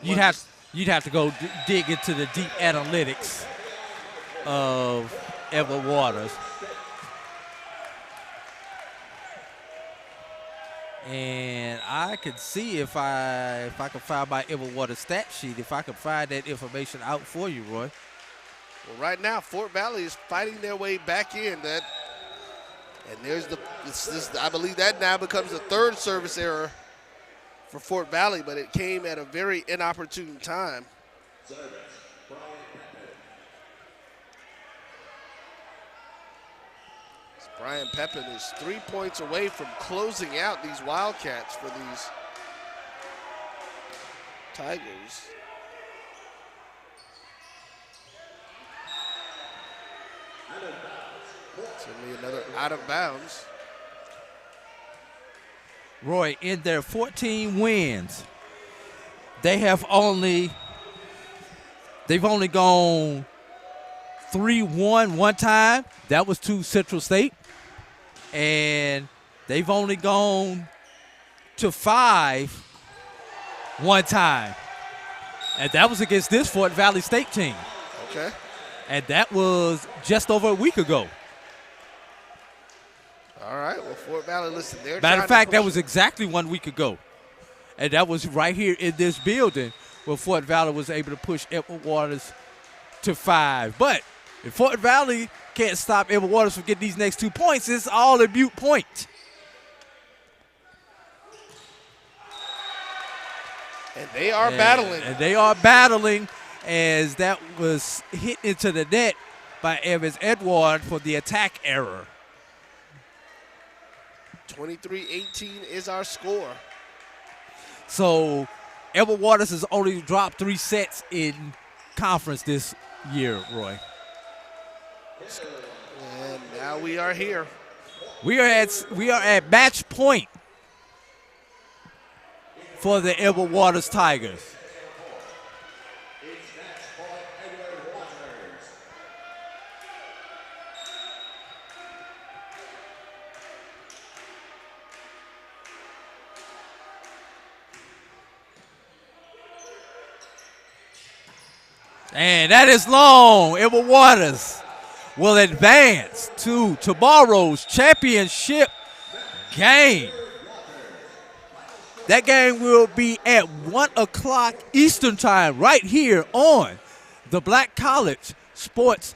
You'd have to go dig into the deep analytics of Edward Waters. And I could see if I could find my Edward Waters stat sheet, if I could find that information out for you, Roy.
Well, right now, Fort Valley is fighting their way back in. And there's I believe that now becomes the third service error for Fort Valley, but it came at a very inopportune time. Brian Pepin is 3 points away from closing out these Wildcats for these Tigers. Certainly another out of bounds.
Roy, in their 14 wins, they've only gone 3-1 one time. That was to Central State. And they've only gone to 5 one time. And that was against this Fort Valley State team.
Okay.
And that was just over a week ago.
All right. Well, Fort Valley, listen, they're
Matter of fact, that was exactly 1 week ago. And that was right here in this building where Fort Valley was able to push Edward Waters to 5. But if Fort Valley can't stop Edward Waters from getting these next 2 points, it's all a mute point.
And they are battling.
And they are battling as that was hit into the net by Evans Edward for the attack error.
23-18 is our score.
So Edward Waters has only dropped 3 sets in conference this year, Roy.
And now we are here.
We are at match point for the Edward Waters Tigers. And that is long. Edward Waters will advance to tomorrow's championship game. That game will be at 1 o'clock Eastern time right here on the Black College Sports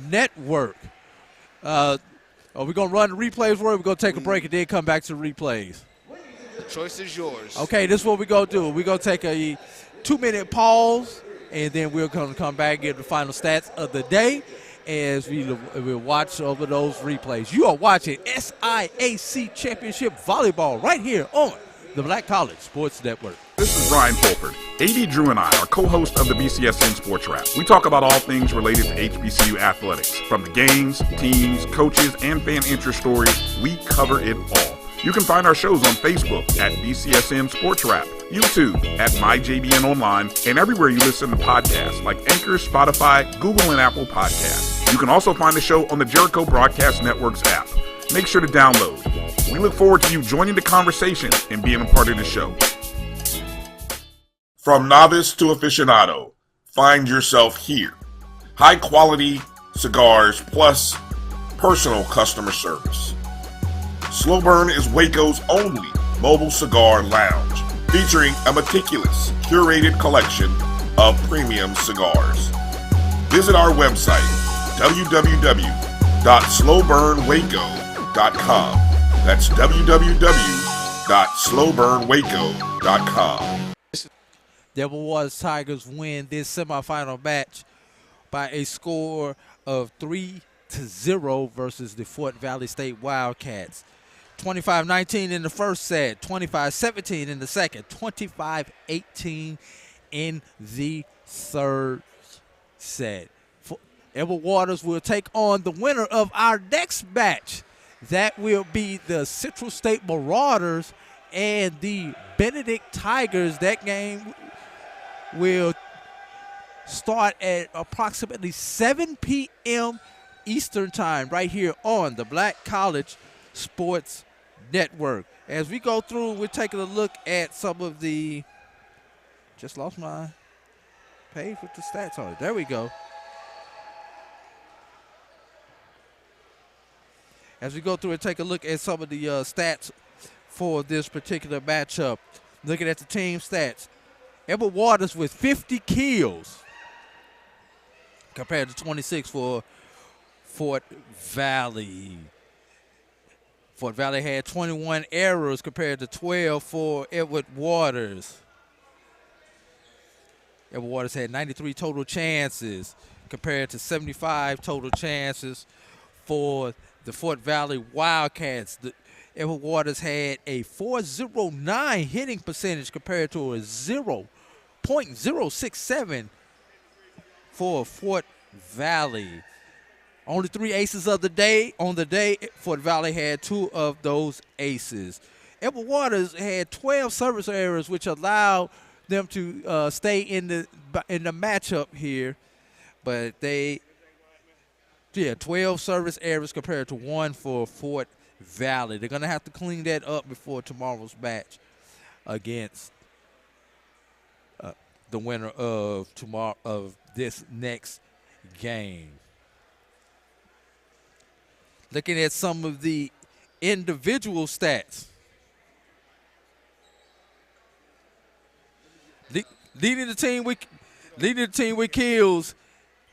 Network. Are we going to run the replays, or are we going to take a break and then come back to the replays?
The choice is yours.
Okay, this is what we're going to do. We're going to take a 2-minute pause, and then we're going to come back and give the final stats of the day as we'll watch over those replays. You are watching SIAC Championship Volleyball right here on the Black College Sports Network.
This is Ryan Fulford. AD Drew and I are co-hosts of the BCSN Sports Wrap. We talk about all things related to HBCU athletics. From the games, teams, coaches, and fan interest stories, we cover it all. You can find our shows on Facebook at BCSN Sports Wrap, YouTube at MyJBN Online, and everywhere you listen to podcasts like Anchor, Spotify, Google, and Apple Podcasts. You can also find the show on the Jericho Broadcast Network's app. Make sure to download. We look forward to you joining the conversation and being a part of the show. From novice to aficionado, find yourself here. High quality cigars plus personal customer service. Slow Burn is Waco's only mobile cigar lounge, featuring a meticulous, curated collection of premium cigars. Visit our website, www.slowburnwaco.com. That's www.slowburnwaco.com.
The Edward Waters Tigers win this semifinal match by a score of 3-0 versus the Fort Valley State Wildcats. 25-19 in the first set, 25-17 in the second, 25-18 in the third set. Edward Waters will take on the winner of our next match. That will be the Central State Marauders and the Benedict Tigers. That game will start at approximately 7 p.m. Eastern time right here on the Black College Sports Network. As we go through, we're taking a look at some of the – just lost my page with the stats on it. There we go. As we go through and take a look at some of the stats for this particular matchup. Looking at the team stats. Edward Waters with 50 kills compared to 26 for Fort Valley. Fort Valley had 21 errors compared to 12 for Edward Waters. Edward Waters had 93 total chances compared to 75 total chances for the Fort Valley Wildcats. Edward Waters had a .409 hitting percentage compared to a 0.067 for Fort Valley. Only 3 aces of the day. On the day, Fort Valley had 2 of those aces. Edward Waters had 12 service errors, which allowed them to stay in the matchup here. But 12 service errors compared to 1 for Fort Valley. They're going to have to clean that up before tomorrow's match against the winner of this next game. Looking at some of the individual stats. Leading the team with kills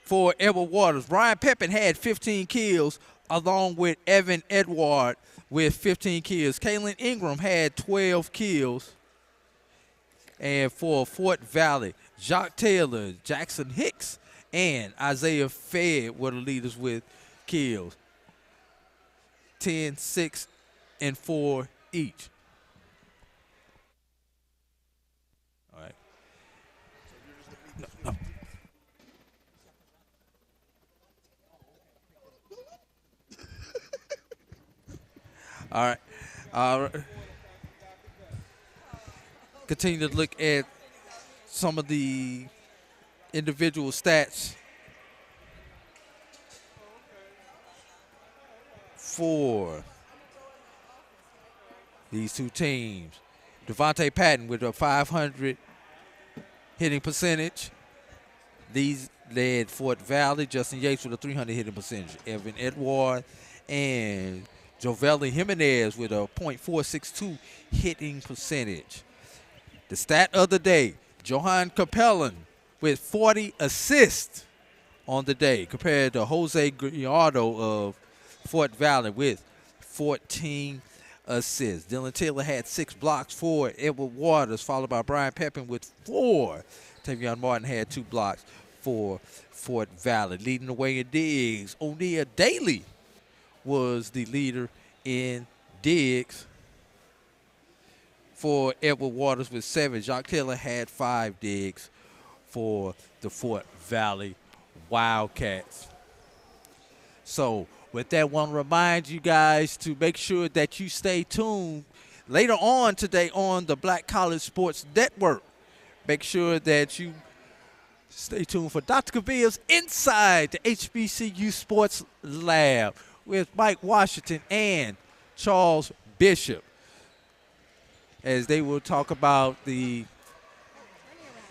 for Edward Waters. Brian Pepin had 15 kills, along with Evan Edward with 15 kills. Kaylin Ingram had 12 kills. And for Fort Valley, Jacques Taylor, Jackson Hicks, and Isaiah Fedd were the leaders with kills. 10, 6, and 4 each. All right. No. All right. Continue to look at some of the individual stats for these two teams. Devontae Patton with a 500 hitting percentage. These led Fort Valley. Justin Yates with a 300 hitting percentage. Evan Edward and Jovelli Jimenez with a .462 hitting percentage. The stat of the day, Johan Capellan with 40 assists on the day compared to Jose Gallardo of Fort Valley with 14 assists. Dylan Taylor had 6 blocks for Edward Waters, followed by Brian Pepin with 4. Tavion Martin had 2 blocks for Fort Valley. Leading the way in digs, O'Neal Daly was the leader in digs for Edward Waters with 7. Jacques Taylor had 5 digs for the Fort Valley Wildcats. So with that, I want to remind you guys to make sure that you stay tuned later on today on the Black College Sports Network. Make sure that you stay tuned for Dr. Cavillo's Inside the HBCU Sports Lab with Mike Washington and Charles Bishop, as they will talk about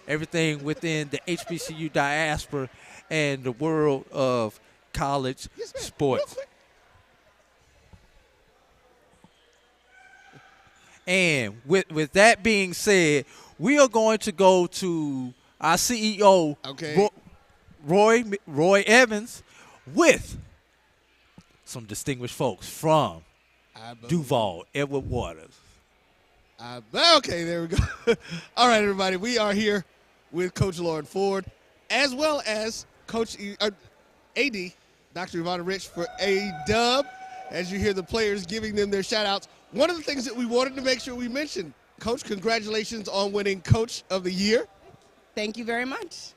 everything within the HBCU diaspora and the world of college sports. And with that being said, we are going to go to our CEO, Roy Evans, with some distinguished folks from Duval, Edward Waters.
Okay, there we go. All right, everybody. We are here with Coach Lord Ford, as well as Coach AD, Dr. Ivana Rich for A-Dub, as you hear the players giving them their shout-outs. One of the things that we wanted to make sure we mentioned, Coach, congratulations on winning Coach of the Year.
Thank you very much.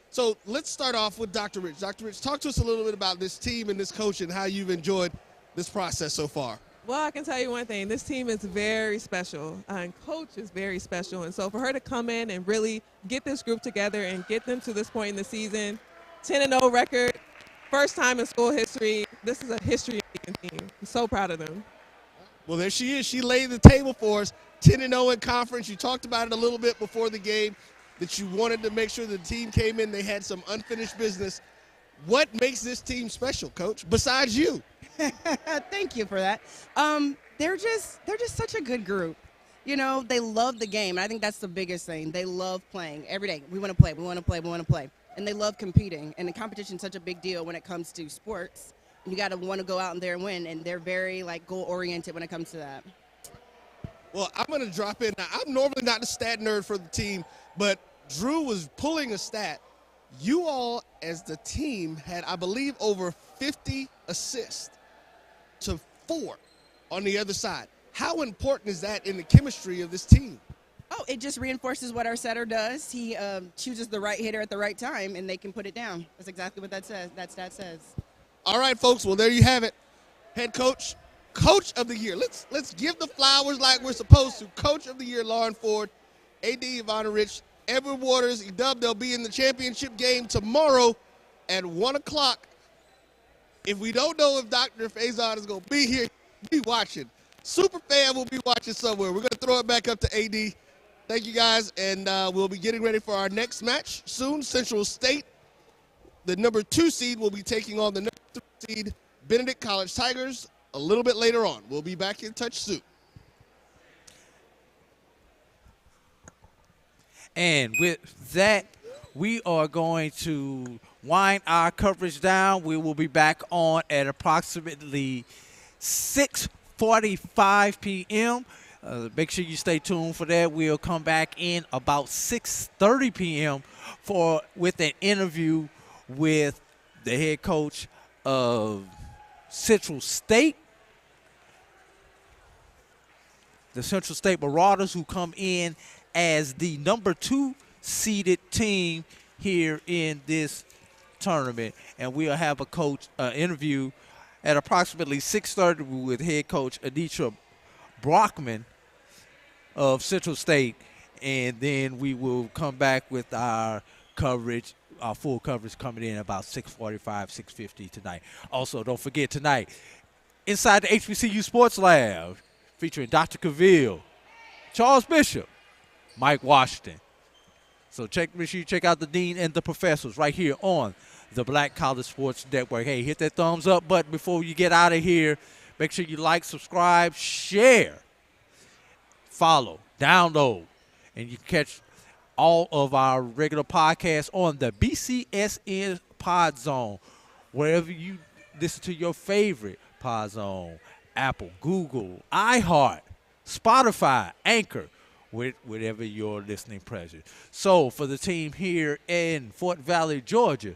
So let's start off with Dr. Rich. Dr. Rich, talk to us a little bit about this team and this coach and how you've enjoyed this process so far.
Well, I can tell you one thing. This team is very special, and Coach is very special. And so for her to come in and really get this group together and get them to this point in the season, 10-0 record, first time in school history. This is a history-making team. I'm so proud of them.
Well, there she is. She laid the table for us, 10-0 in conference. You talked about it a little bit before the game, that you wanted to make sure the team came in. They had some unfinished business. What makes this team special, Coach, besides you?
Thank you for that. They're just such a good group. You know, they love the game. And I think that's the biggest thing. They love playing every day. We want to play. We want to play. We want to play. And they love competing. And the competition is such a big deal when it comes to sports. You got to want to go out there and win. And they're very, goal-oriented when it comes to that.
Well, I'm going to drop in. Now, I'm normally not the stat nerd for the team, but Drew was pulling a stat. You all, as the team, had, I believe, over 50 assists to 4 on the other side. How important is that in the chemistry of this team?
Oh, it just reinforces what our setter does. He chooses the right hitter at the right time, and they can put it down. That's exactly what that stat says.
All right, folks. Well, there you have it. Head coach, coach of the year. Let's give the flowers like we're supposed to. Coach of the year, Lauren Ford, AD Ivana Rich, Edward Waters, Edub. They'll be in the championship game tomorrow at 1 o'clock. If we don't know if Dr. Faison is going to be here, be watching. Superfan will be watching somewhere. We're going to throw it back up to AD. Thank you, guys, and we'll be getting ready for our next match soon. Central State, the number 2 seed, will be taking on the number 3 seed, Benedict College Tigers, a little bit later on. We'll be back in touch soon.
And with that, we are going to wind our coverage down. We will be back on at approximately 6:45 p.m. Make sure you stay tuned for that. We'll come back in about 6:30 p.m. with an interview with the head coach of Central State, the Central State Marauders, who come in as the number 2 seeded team here in this tournament. And we'll have a coach interview at approximately 6:30 with head coach Anitra Brockman of Central State. And then we will come back with our coverage, our full coverage coming in about 6:45, 6:50 tonight. Also, don't forget tonight, inside the HBCU Sports Lab, featuring Dr. Cavill, Charles Bishop, Mike Washington. So make sure you check out the Dean and the Professors right here on the Black College Sports Network. Hey, hit that thumbs up button before you get out of here. Make sure you like, subscribe, share, follow, download, and you can catch all of our regular podcasts on the BCSN Pod Zone, wherever you listen to your favorite Pod Zone, Apple, Google, iHeart, Spotify, Anchor, whatever your listening pleasure. So for the team here in Fort Valley, Georgia,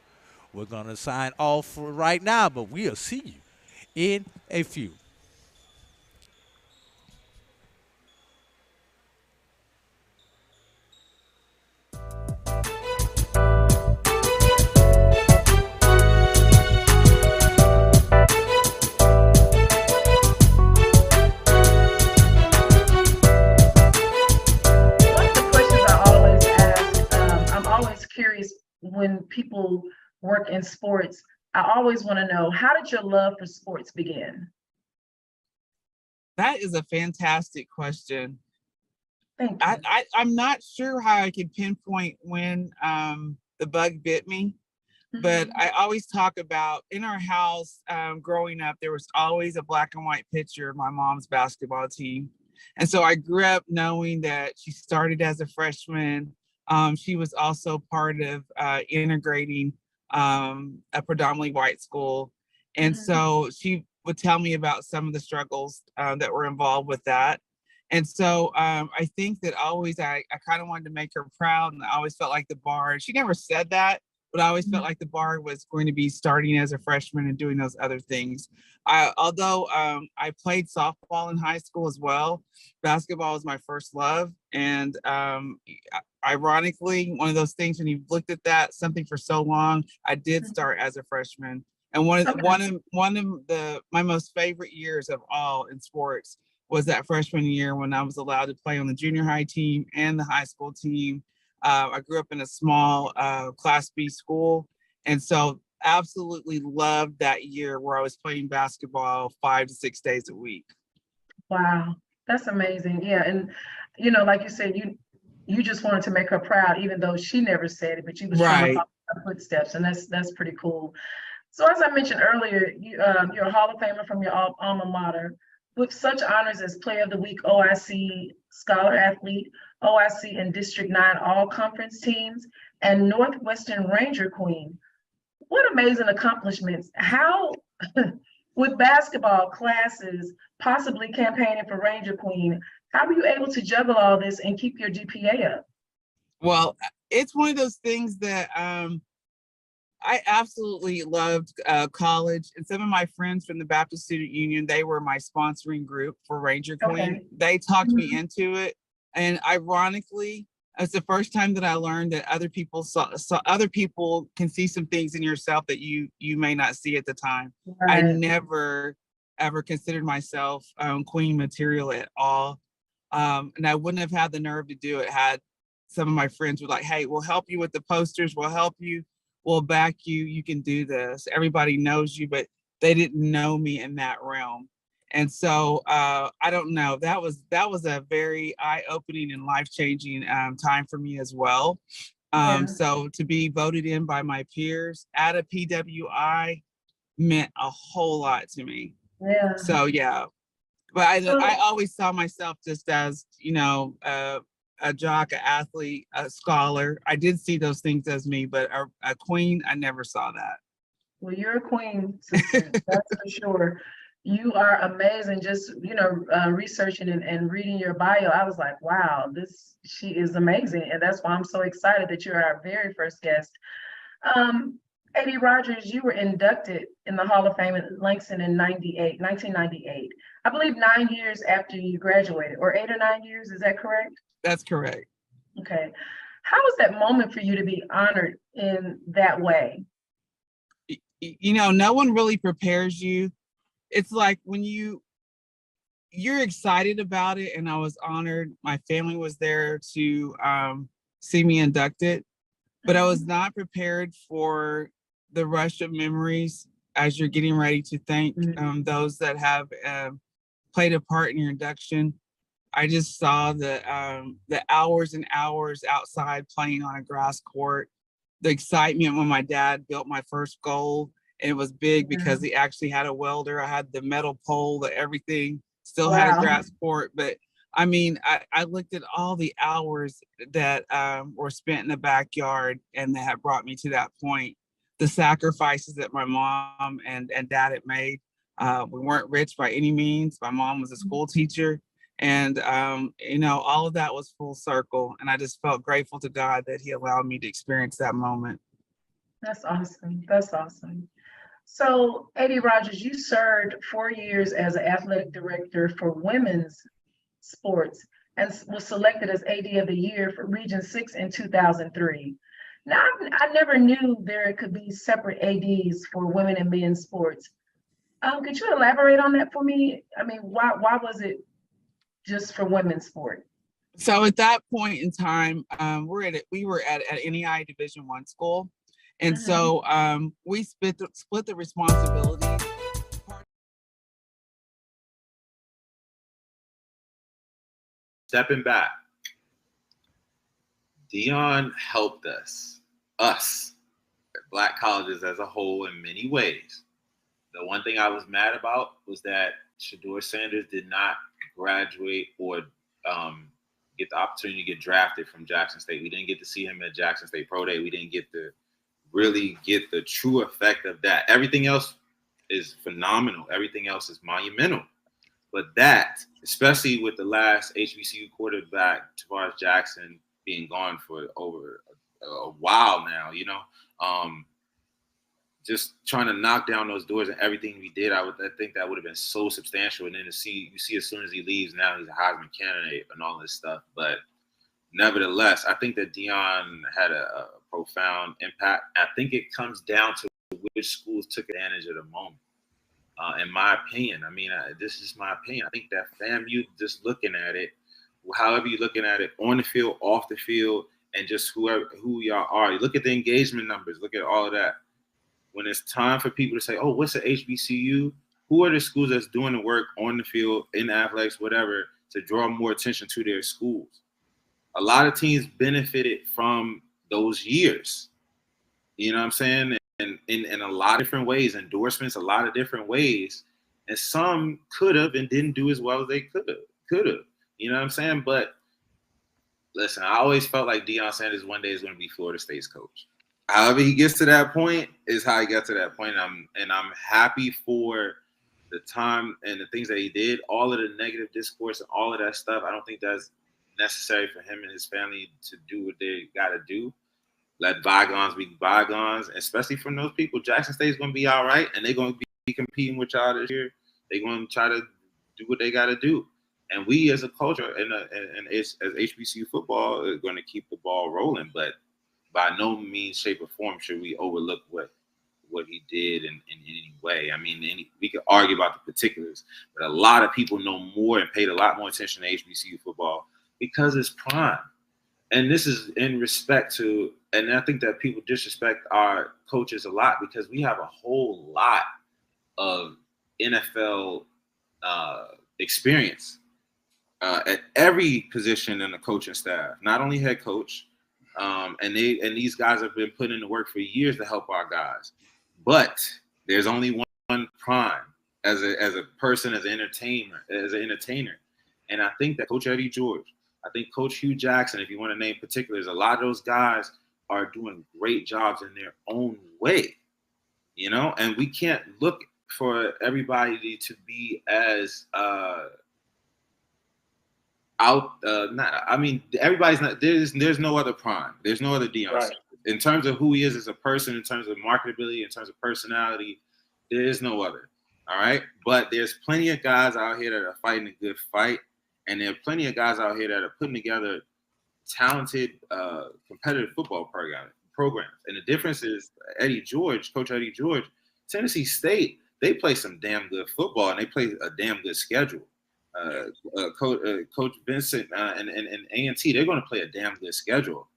we're going to sign off for right now, but we'll see you in a few.
Curious, when people work in sports, I always want to know, how did your love for sports begin?
That is a fantastic question.
Thank you.
I'm not sure how I can pinpoint when the bug bit me, but I always talk about in our house growing up, there was always a black and white picture of my mom's basketball team. And so I grew up knowing that she started as a freshman. She was also part of integrating a predominantly white school. And so she would tell me about some of the struggles that were involved with that. And so I think that always I kind of wanted to make her proud, and I always felt like the bar, she never said that, but I always felt like the bar was going to be starting as a freshman and doing those other things. Although I played softball in high school as well, basketball was my first love. And ironically, one of those things, when you've looked at that something for so long, I did start as a freshman. And one of my most favorite years of all in sports was that freshman year when I was allowed to play on the junior high team and the high school team. I grew up in a small Class B school, and so absolutely loved that year where I was playing basketball 5 to 6 days a week.
Wow, that's amazing. Yeah, and like you said, you just wanted to make her proud, even though she never said it, but you was trying to follow her footsteps, and that's pretty cool. So as I mentioned earlier, you're a Hall of Famer from your alma mater, with such honors as Player of the Week, OIC Scholar Athlete, OIC and District 9 All-Conference teams, and Northwestern Ranger Queen. What amazing accomplishments. How, with basketball classes, possibly campaigning for Ranger Queen, how were you able to juggle all this and keep your GPA up?
Well, it's one of those things that I absolutely loved college, and some of my friends from the Baptist Student Union, they were my sponsoring group for Ranger Queen. They talked me into it. And ironically, It's the first time that I learned that other people other people can see some things in yourself that you may not see at the time. I
Right.
never ever considered myself queen material at all. And I wouldn't have had the nerve to do it had some of my friends were like, hey, we'll help you with the posters, we'll help you, we'll back you, you can do this. Everybody knows you, but they didn't know me in that realm. And so I don't know, that was a very eye-opening and life-changing time for me as well.
Yeah.
So to be voted in by my peers at a PWI meant a whole lot to me.
Yeah.
So yeah, but I always saw myself just as, you know, a jock, an athlete, a scholar. I did see those things as me, but a queen, I never saw that.
Well, you're a queen, sister. That's for sure. You are amazing. Just, researching and reading your bio, I was like, wow, she is amazing. And that's why I'm so excited that you're our very first guest. Eddie Rogers, you were inducted in the Hall of Fame at Langston in 1998. I believe 9 years after you graduated, or 8 or 9 years, is that correct?
That's correct.
Okay. How was that moment for you to be honored in that way?
You know, no one really prepares you. It's like when you're excited about it, and I was honored. My family was there to see me inducted, but I was not prepared for the rush of memories as you're getting ready to thank those that have played a part in your induction. I just saw the hours and hours outside playing on a grass court, the excitement when my dad built my first goal. And it was big because he actually had a welder. I had the metal pole, the everything, still had a grass court. But I mean, I looked at all the hours that were spent in the backyard and that had brought me to that point. The sacrifices that my mom and dad had made. We weren't rich by any means. My mom was a school teacher. And, all of that was full circle. And I just felt grateful to God that he allowed me to experience that moment.
That's awesome. That's awesome. So, Eddie Rogers, you served 4 years as an athletic director for women's sports and was selected as AD of the Year for Region 6 in 2003. Now, I never knew there could be separate ADs for women and men's sports. Could you elaborate on that for me? I mean, why was it just for women's sport?
So at that point in time, we were at NEI Division I school. And so we split the responsibility.
Stepping back, Dion helped us, Black colleges as a whole, in many ways. The one thing I was mad about was that Dion Sanders did not graduate or get the opportunity to get drafted from Jackson State. We didn't get to see him at Jackson State Pro Day. We didn't get to really get the true effect of that. Everything else is phenomenal. Everything else is monumental. But that, especially with the last HBCU quarterback, Tavares Jackson, being gone for over a while now, just trying to knock down those doors and everything we did, I think that would have been so substantial. And then you see as soon as he leaves, now he's a Heisman candidate and all this stuff. But nevertheless, I think that Dion had a profound impact. I think it comes down to which schools took advantage of the moment. In my opinion, this is my opinion. I think that FAMU, just looking at it, however you're looking at it, on the field, off the field, and just who y'all are. You look at the engagement numbers, look at all of that. When it's time for people to say, oh, what's an HBCU? Who are the schools that's doing the work on the field, in athletics, whatever, to draw more attention to their schools? A lot of teams benefited from those years. You know what I'm saying? And in a lot of different ways, endorsements, a lot of different ways. And some could have and didn't do as well as they could have. You know what I'm saying? But listen, I always felt like Dion Sanders one day is going to be Florida State's coach. However he gets to that point is how he got to that point. And I'm happy for the time and the things that he did. All of the negative discourse and all of that stuff, I don't think that's necessary for him and his family to do what they got to do. Let bygones be bygones, especially from those people. Jackson State's going to be all right, and they're going to be competing with y'all this year. They're going to try to do what they got to do. And we as a culture and as HBCU football are going to keep the ball rolling, but by no means, shape, or form should we overlook what he did in any way. I mean, we could argue about the particulars, but a lot of people know more and paid a lot more attention to HBCU football because it's prime. And this is in respect to, and I think that people disrespect our coaches a lot because we have a whole lot of NFL experience at every position in the coaching staff, not only head coach. And these guys have been putting in the work for years to help our guys. But there's only one prime as a person, as an entertainer. And I think that Coach Eddie George, I think Coach Hugh Jackson, if you want to name particulars, a lot of those guys are doing great jobs in their own way, you know. And we can't look for everybody to be as everybody's not. There's no other prime. There's no other Dion Sanders. In terms of who he is as a person, in terms of marketability, in terms of personality, there is no other. All right, but there's plenty of guys out here that are fighting a good fight, and there are plenty of guys out here that are putting together talented, competitive football programs. And the difference is Coach Eddie George, Tennessee State, they play some damn good football, and they play a damn good schedule. Coach Vincent and A&T, they're going to play a damn good schedule.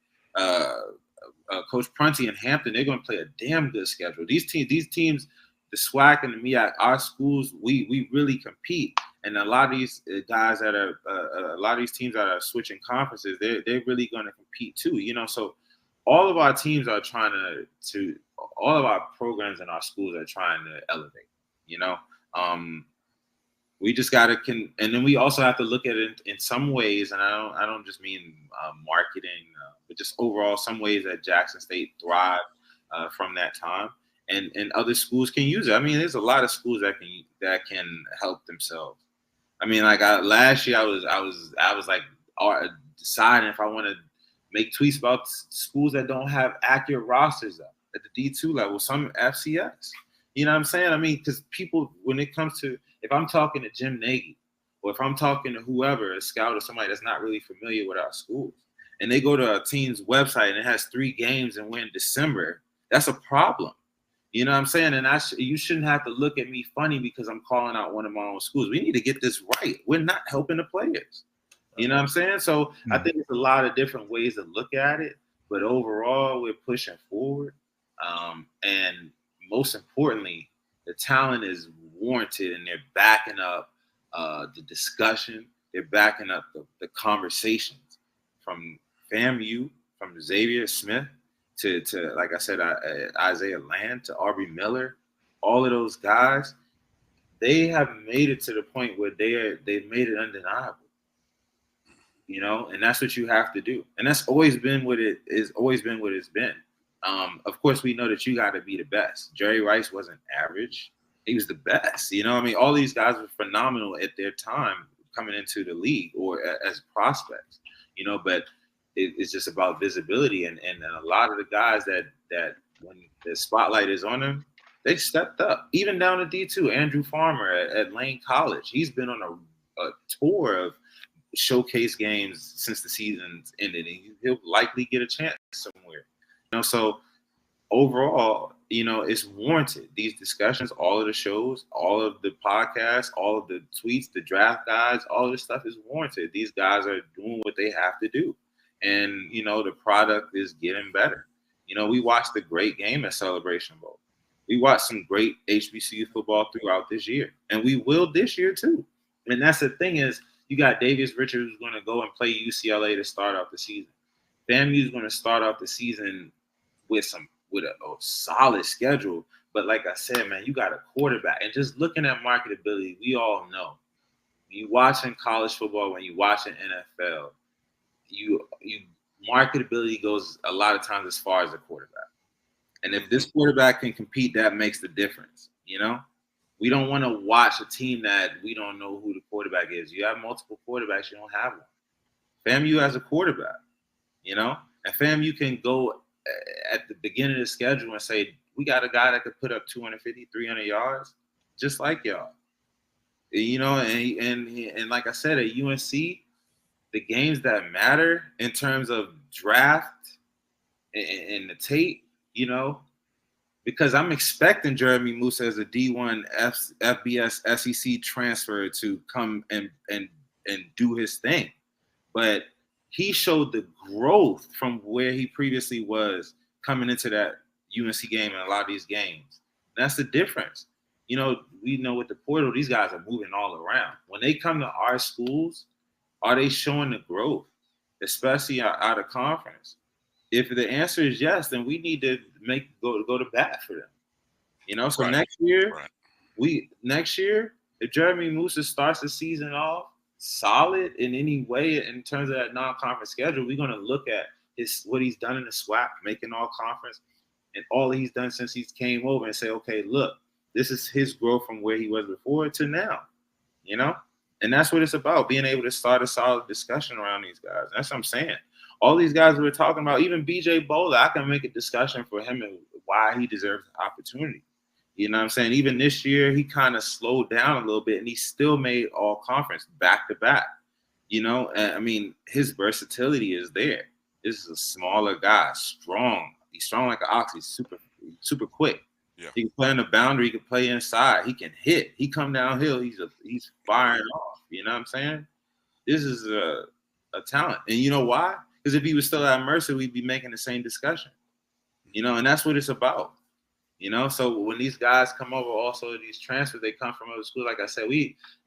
Coach Prunty and Hampton, they're going to play a damn good schedule. These teams, the SWAC and the MEAC, our schools, we really compete. And a lot of these guys that are, a lot of these teams that are switching conferences, they're really going to compete too. You know, so all of our teams are trying to all of our programs in our schools are trying to elevate. You know, we just got to and then we also have to look at it in some ways, and I don't just mean marketing, but just overall some ways that Jackson State thrived from that time, and other schools can use it. I mean, there's a lot of schools that can help themselves. I mean, like last year, I was like deciding if I want to make tweets about schools that don't have accurate rosters up at the D2 level, some FCS. You know what I'm saying? I mean, because people, when it comes to, if I'm talking to Jim Nagy, or if I'm talking to whoever, a scout or somebody that's not really familiar with our schools, and they go to a team's website and it has 3 games and we're in December, that's a problem. You know what I'm saying? And you shouldn't have to look at me funny because I'm calling out one of my own schools. We need to get this right. We're not helping the players. You know what I'm saying? So I think it's a lot of different ways to look at it, but overall we're pushing forward. And most importantly, the talent is warranted, and they're backing up the discussion. They're backing up the conversations from FAMU, from Xavier Smith to like I said, Isaiah Land, to Aubrey Miller. All of those guys, they have made it to the point where they've made it undeniable. You know, and that's what you have to do. And that's always been what it's been. Of course, we know that you got to be the best. Jerry Rice wasn't average. He was the best. You know what I mean? All these guys were phenomenal at their time coming into the league or as prospects, you know, but it's just about visibility. And a lot of the guys that when the spotlight is on them, they stepped up. Even down to D2, Andrew Farmer at Lane College. He's been on a tour of showcase games since the season ended, and he'll likely get a chance somewhere. You know, so overall, you know, it's warranted. These discussions, all of the shows, all of the podcasts, all of the tweets, the draft guides, all of this stuff is warranted. These guys are doing what they have to do. And, you know, the product is getting better. You know, we watched a great game at Celebration Bowl. We watched some great HBCU football throughout this year. And we will this year too. And that's the thing is, you got Davius Richards who's going to go and play UCLA to start off the season. FAMU is going to start off the season with a solid schedule. But like I said, man, you got a quarterback. And just looking at marketability, we all know. When you watching college football, when you watching NFL, you marketability goes a lot of times as far as the quarterback. And if this quarterback can compete, that makes the difference, you know? We don't want to watch a team that we don't know who the quarterback is. You have multiple quarterbacks, you don't have one. FAMU has a quarterback, you know? And FAMU can go at the beginning of the schedule and say, we got a guy that could put up 250, 300 yards, just like y'all. You know, and like I said, at UNC, the games that matter in terms of draft and the tape, you know, because I'm expecting Jeremy Musa as a D1 FBS SEC transfer to come and do his thing. But he showed the growth from where he previously was coming into that UNC game and a lot of these games. That's the difference. You know, we know with the portal, these guys are moving all around. When they come to our schools, are they showing the growth, especially out of conference? If the answer is yes, then we need to go to bat for them. You know, so next year, if Jeremy Musa starts the season off solid in any way in terms of that non-conference schedule, we're going to look at what he's done in the SWAC, making all conference, and all he's done since he came over, and say, okay, look, this is his growth from where he was before to now. You know, and that's what it's about, being able to start a solid discussion around these guys. That's what I'm saying. All these guys we're talking about, even BJ Bowler, I can make a discussion for him and why he deserves the opportunity. You know what I'm saying? Even this year, he kind of slowed down a little bit, and he still made all conference back to back. You know, and I mean, his versatility is there. This is a smaller guy, strong. He's strong like an ox. He's super quick. Yeah. He can play on the boundary. He can play inside. He can hit. He come downhill. He's firing off. You know what I'm saying? This is a talent. And you know why? Because if he was still at Mercer, we'd be making the same discussion. You know, and that's what it's about. You know, so when these guys come over, also these transfers, they come from other schools. Like I said,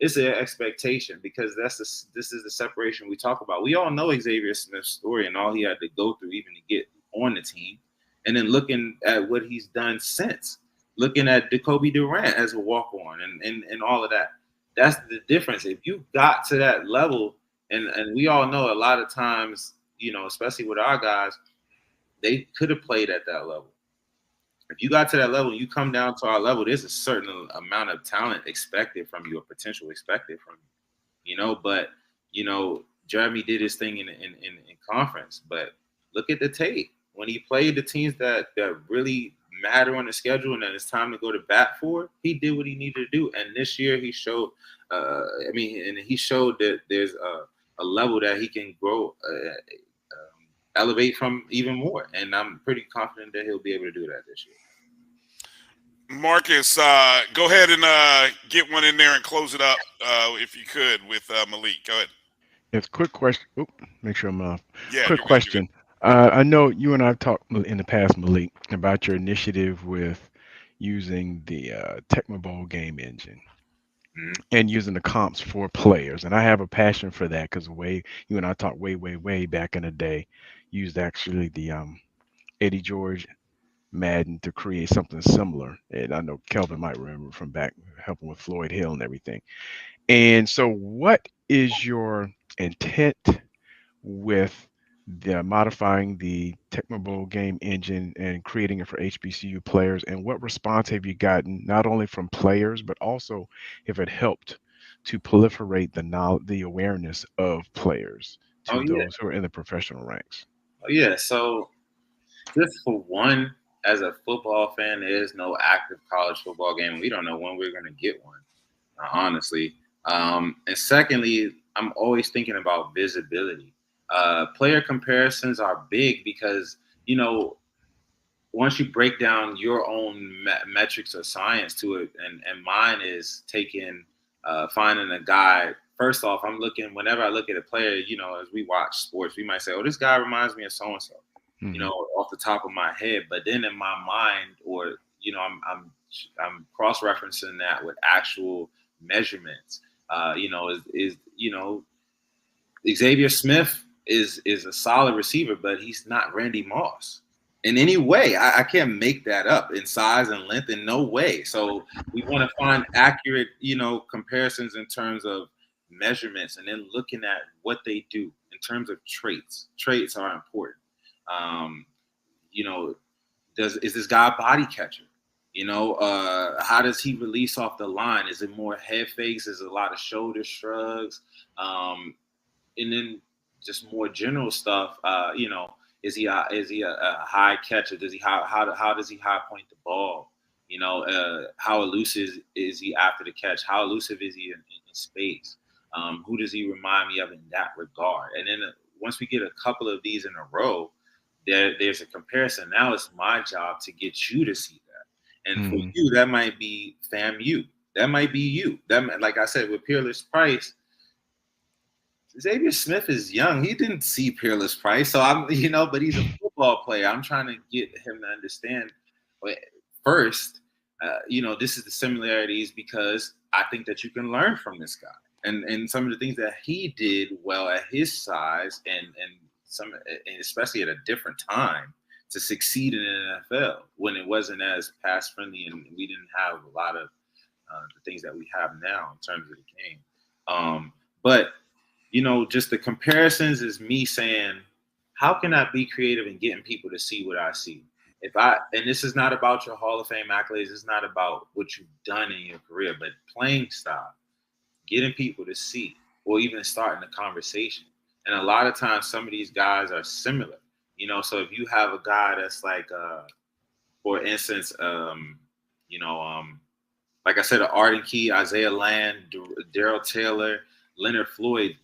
it's an expectation, because this is the separation we talk about. We all know Xavier Smith's story and all he had to go through even to get on the team, and then looking at what he's done since, looking at Jacoby Durant as a walk-on and all of that. That's the difference. If you got to that level, and we all know a lot of times, you know, especially with our guys, they could have played at that level. If you got to that level, you come down to our level, there's a certain amount of talent expected from you, or potential expected from you, you know. But, you know, Jeremy did his thing in conference. But look at the tape. When he played the teams that really matter on the schedule and that it's time to go to bat for, he did what he needed to do. And this year he showed, he showed that there's a level that he can grow, elevate from even more. And I'm pretty confident that he'll be able to do that this year.
Marcus, go ahead and get one in there and close it up, if you could, with Malik. Go ahead.
Yes, quick question. Make sure I'm off.
Yeah,
quick question. I know you and I have talked in the past, Malik, about your initiative with using the Tecmo Bowl game engine and using the comps for players. And I have a passion for that, because you and I talked way back in the day, used actually the Eddie George Madden to create something similar. And I know Kelvin might remember from back helping with Floyd Hill and everything. And so what is your intent with the modifying the Tecmo Bowl game engine and creating it for HBCU players? And what response have you gotten, not only from players, but also if it helped to proliferate the awareness of players to those who are in the professional ranks?
Oh, yeah. So just for one, as a football fan, there is no active college football game. We don't know when we're going to get one, honestly. And secondly, I'm always thinking about visibility. Player comparisons are big because, you know, once you break down your own metrics or science to it, and mine is finding a guy. First off, whenever I look at a player, you know, as we watch sports, we might say, oh, this guy reminds me of so-and-so. You know, off the top of my head, but then in my mind, or you know, I'm cross-referencing that with actual measurements. You know, is you know, Xavier Smith is a solid receiver, but he's not Randy Moss in any way. I can't make that up in size and length in no way. So we want to find accurate, you know, comparisons in terms of measurements, and then looking at what they do in terms of traits. Traits are important. You know, is this guy a body catcher? You know, how does he release off the line? Is it more head fakes? Is it a lot of shoulder shrugs? And then just more general stuff. You know, is he a high catcher? How does he high point the ball? You know, how elusive is he after the catch? How elusive is he in space? Who does he remind me of in that regard? And then once we get a couple of these in a row, there's a comparison. Now it's my job to get you to see that. And for you, that might be FAMU. That might be you. Like I said, with Peerless Price, Xavier Smith is young. He didn't see Peerless Price. So but he's a football player. I'm trying to get him to understand first, this is the similarities because I think that you can learn from this guy. And some of the things that he did well at his size and especially at a different time to succeed in the NFL when it wasn't as pass friendly and we didn't have a lot of the things that we have now in terms of the game. But just the comparisons is me saying, how can I be creative in getting people to see what I see? And this is not about your Hall of Fame accolades. It's not about what you've done in your career, but playing style, getting people to see, or even starting a conversation. And a lot of times, some of these guys are similar. So if you have a guy that's like, for instance, like I said, Arden Key, Isaiah Land, Darrell Taylor, Leonard Floyd,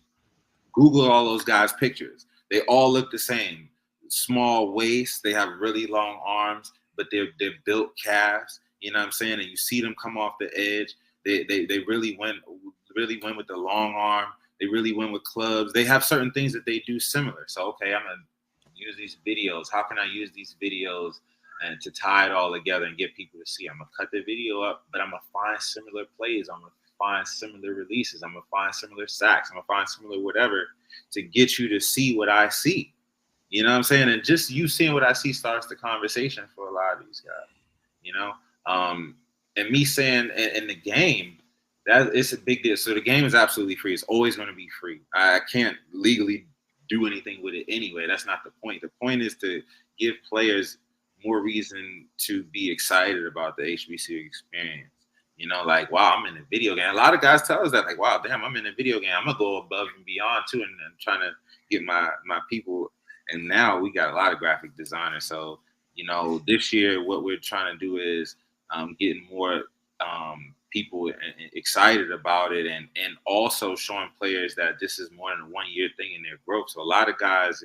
Google all those guys' pictures. They all look the same. Small waist, they have really long arms, but they're built calves. You know what I'm saying? And you see them come off the edge. They really win with the long arm. They really win with clubs. They have certain things that they do similar. So okay, I'm gonna use these videos. How can I use these videos and to tie it all together and get people to see? I'm gonna cut the video up, but I'm gonna find similar plays. I'm gonna find similar releases. I'm gonna find similar sacks. I'm gonna find similar whatever to get you to see what I see. You know what I'm saying? And just you seeing what I see starts the conversation for a lot of these guys, and me saying in the game, that it's a big deal. So the game is absolutely free. It's always going to be free. I can't legally do anything with it anyway. That's not the point. The point is to give players more reason to be excited about the HBCU experience. Like, wow, I'm in a video game. A lot of guys tell us that, like, wow, damn, I'm in a video game. I'm going to go above and beyond, too, and trying to get my people. And now we got a lot of graphic designers. So, this year what we're trying to do is getting more people excited about it and also showing players that this is more than a 1 year thing in their growth. So a lot of guys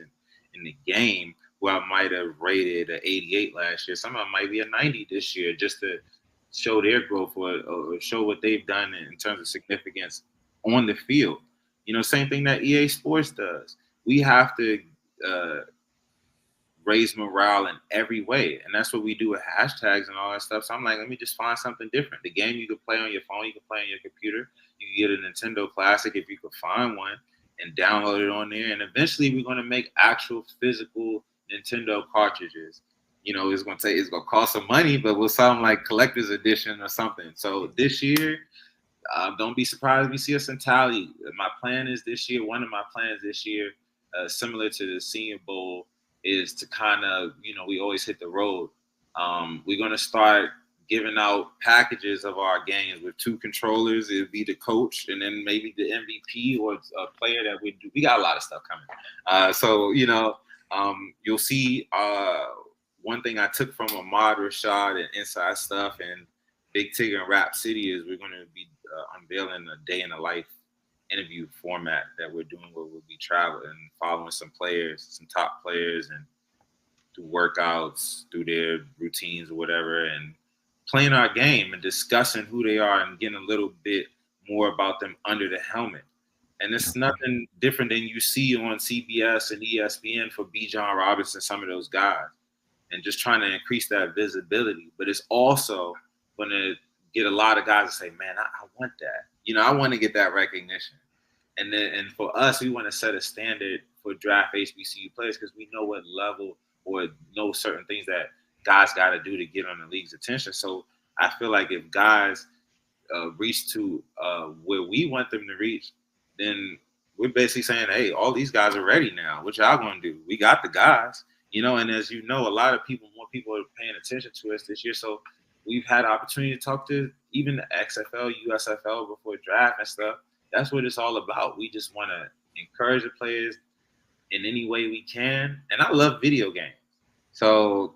in the game who I might have rated an 88 last year, some of them might be a 90 this year just to show their growth or show what they've done in terms of significance on the field. Same thing that EA Sports does. We have to raise morale in every way. And that's what we do with hashtags and all that stuff. So I'm like, let me just find something different. The game you can play on your phone, you can play on your computer. You can get a Nintendo Classic if you could find one and download it on there. And eventually we're going to make actual physical Nintendo cartridges. It's going to cost some money, but we'll sell them like collector's edition or something. So this year, don't be surprised if you see us in Tally. My plan is this year, one of my plans this year, similar to the Senior Bowl, is to kind of, we always hit the road. We're going to start giving out packages of our games with 2 controllers. It'll be the coach and then maybe the MVP or a player that we do. We got a lot of stuff coming. So, you'll see one thing I took from Ahmad Rashad and Inside Stuff and Big Tigger and Rap City is we're going to be unveiling a day in the life interview format that we're doing where we'll be traveling and following some players, some top players, and do workouts, do their routines or whatever, and playing our game and discussing who they are and getting a little bit more about them under the helmet. And it's nothing different than you see on CBS and ESPN for B. John Robinson, some of those guys, and just trying to increase that visibility. But it's also going to get a lot of guys to say, man, I want that. I want to get that recognition. And for us, we want to set a standard for draft HBCU players because we know what level or know certain things that guys got to do to get on the league's attention. So I feel like if guys reach to where we want them to reach, then we're basically saying, hey, all these guys are ready now. What y'all going to do? We got the guys, and as you know, a lot of more people are paying attention to us this year. So we've had opportunity to talk to even the XFL, USFL before draft and stuff. That's what it's all about. We just want to encourage the players in any way we can. And I love video games. So,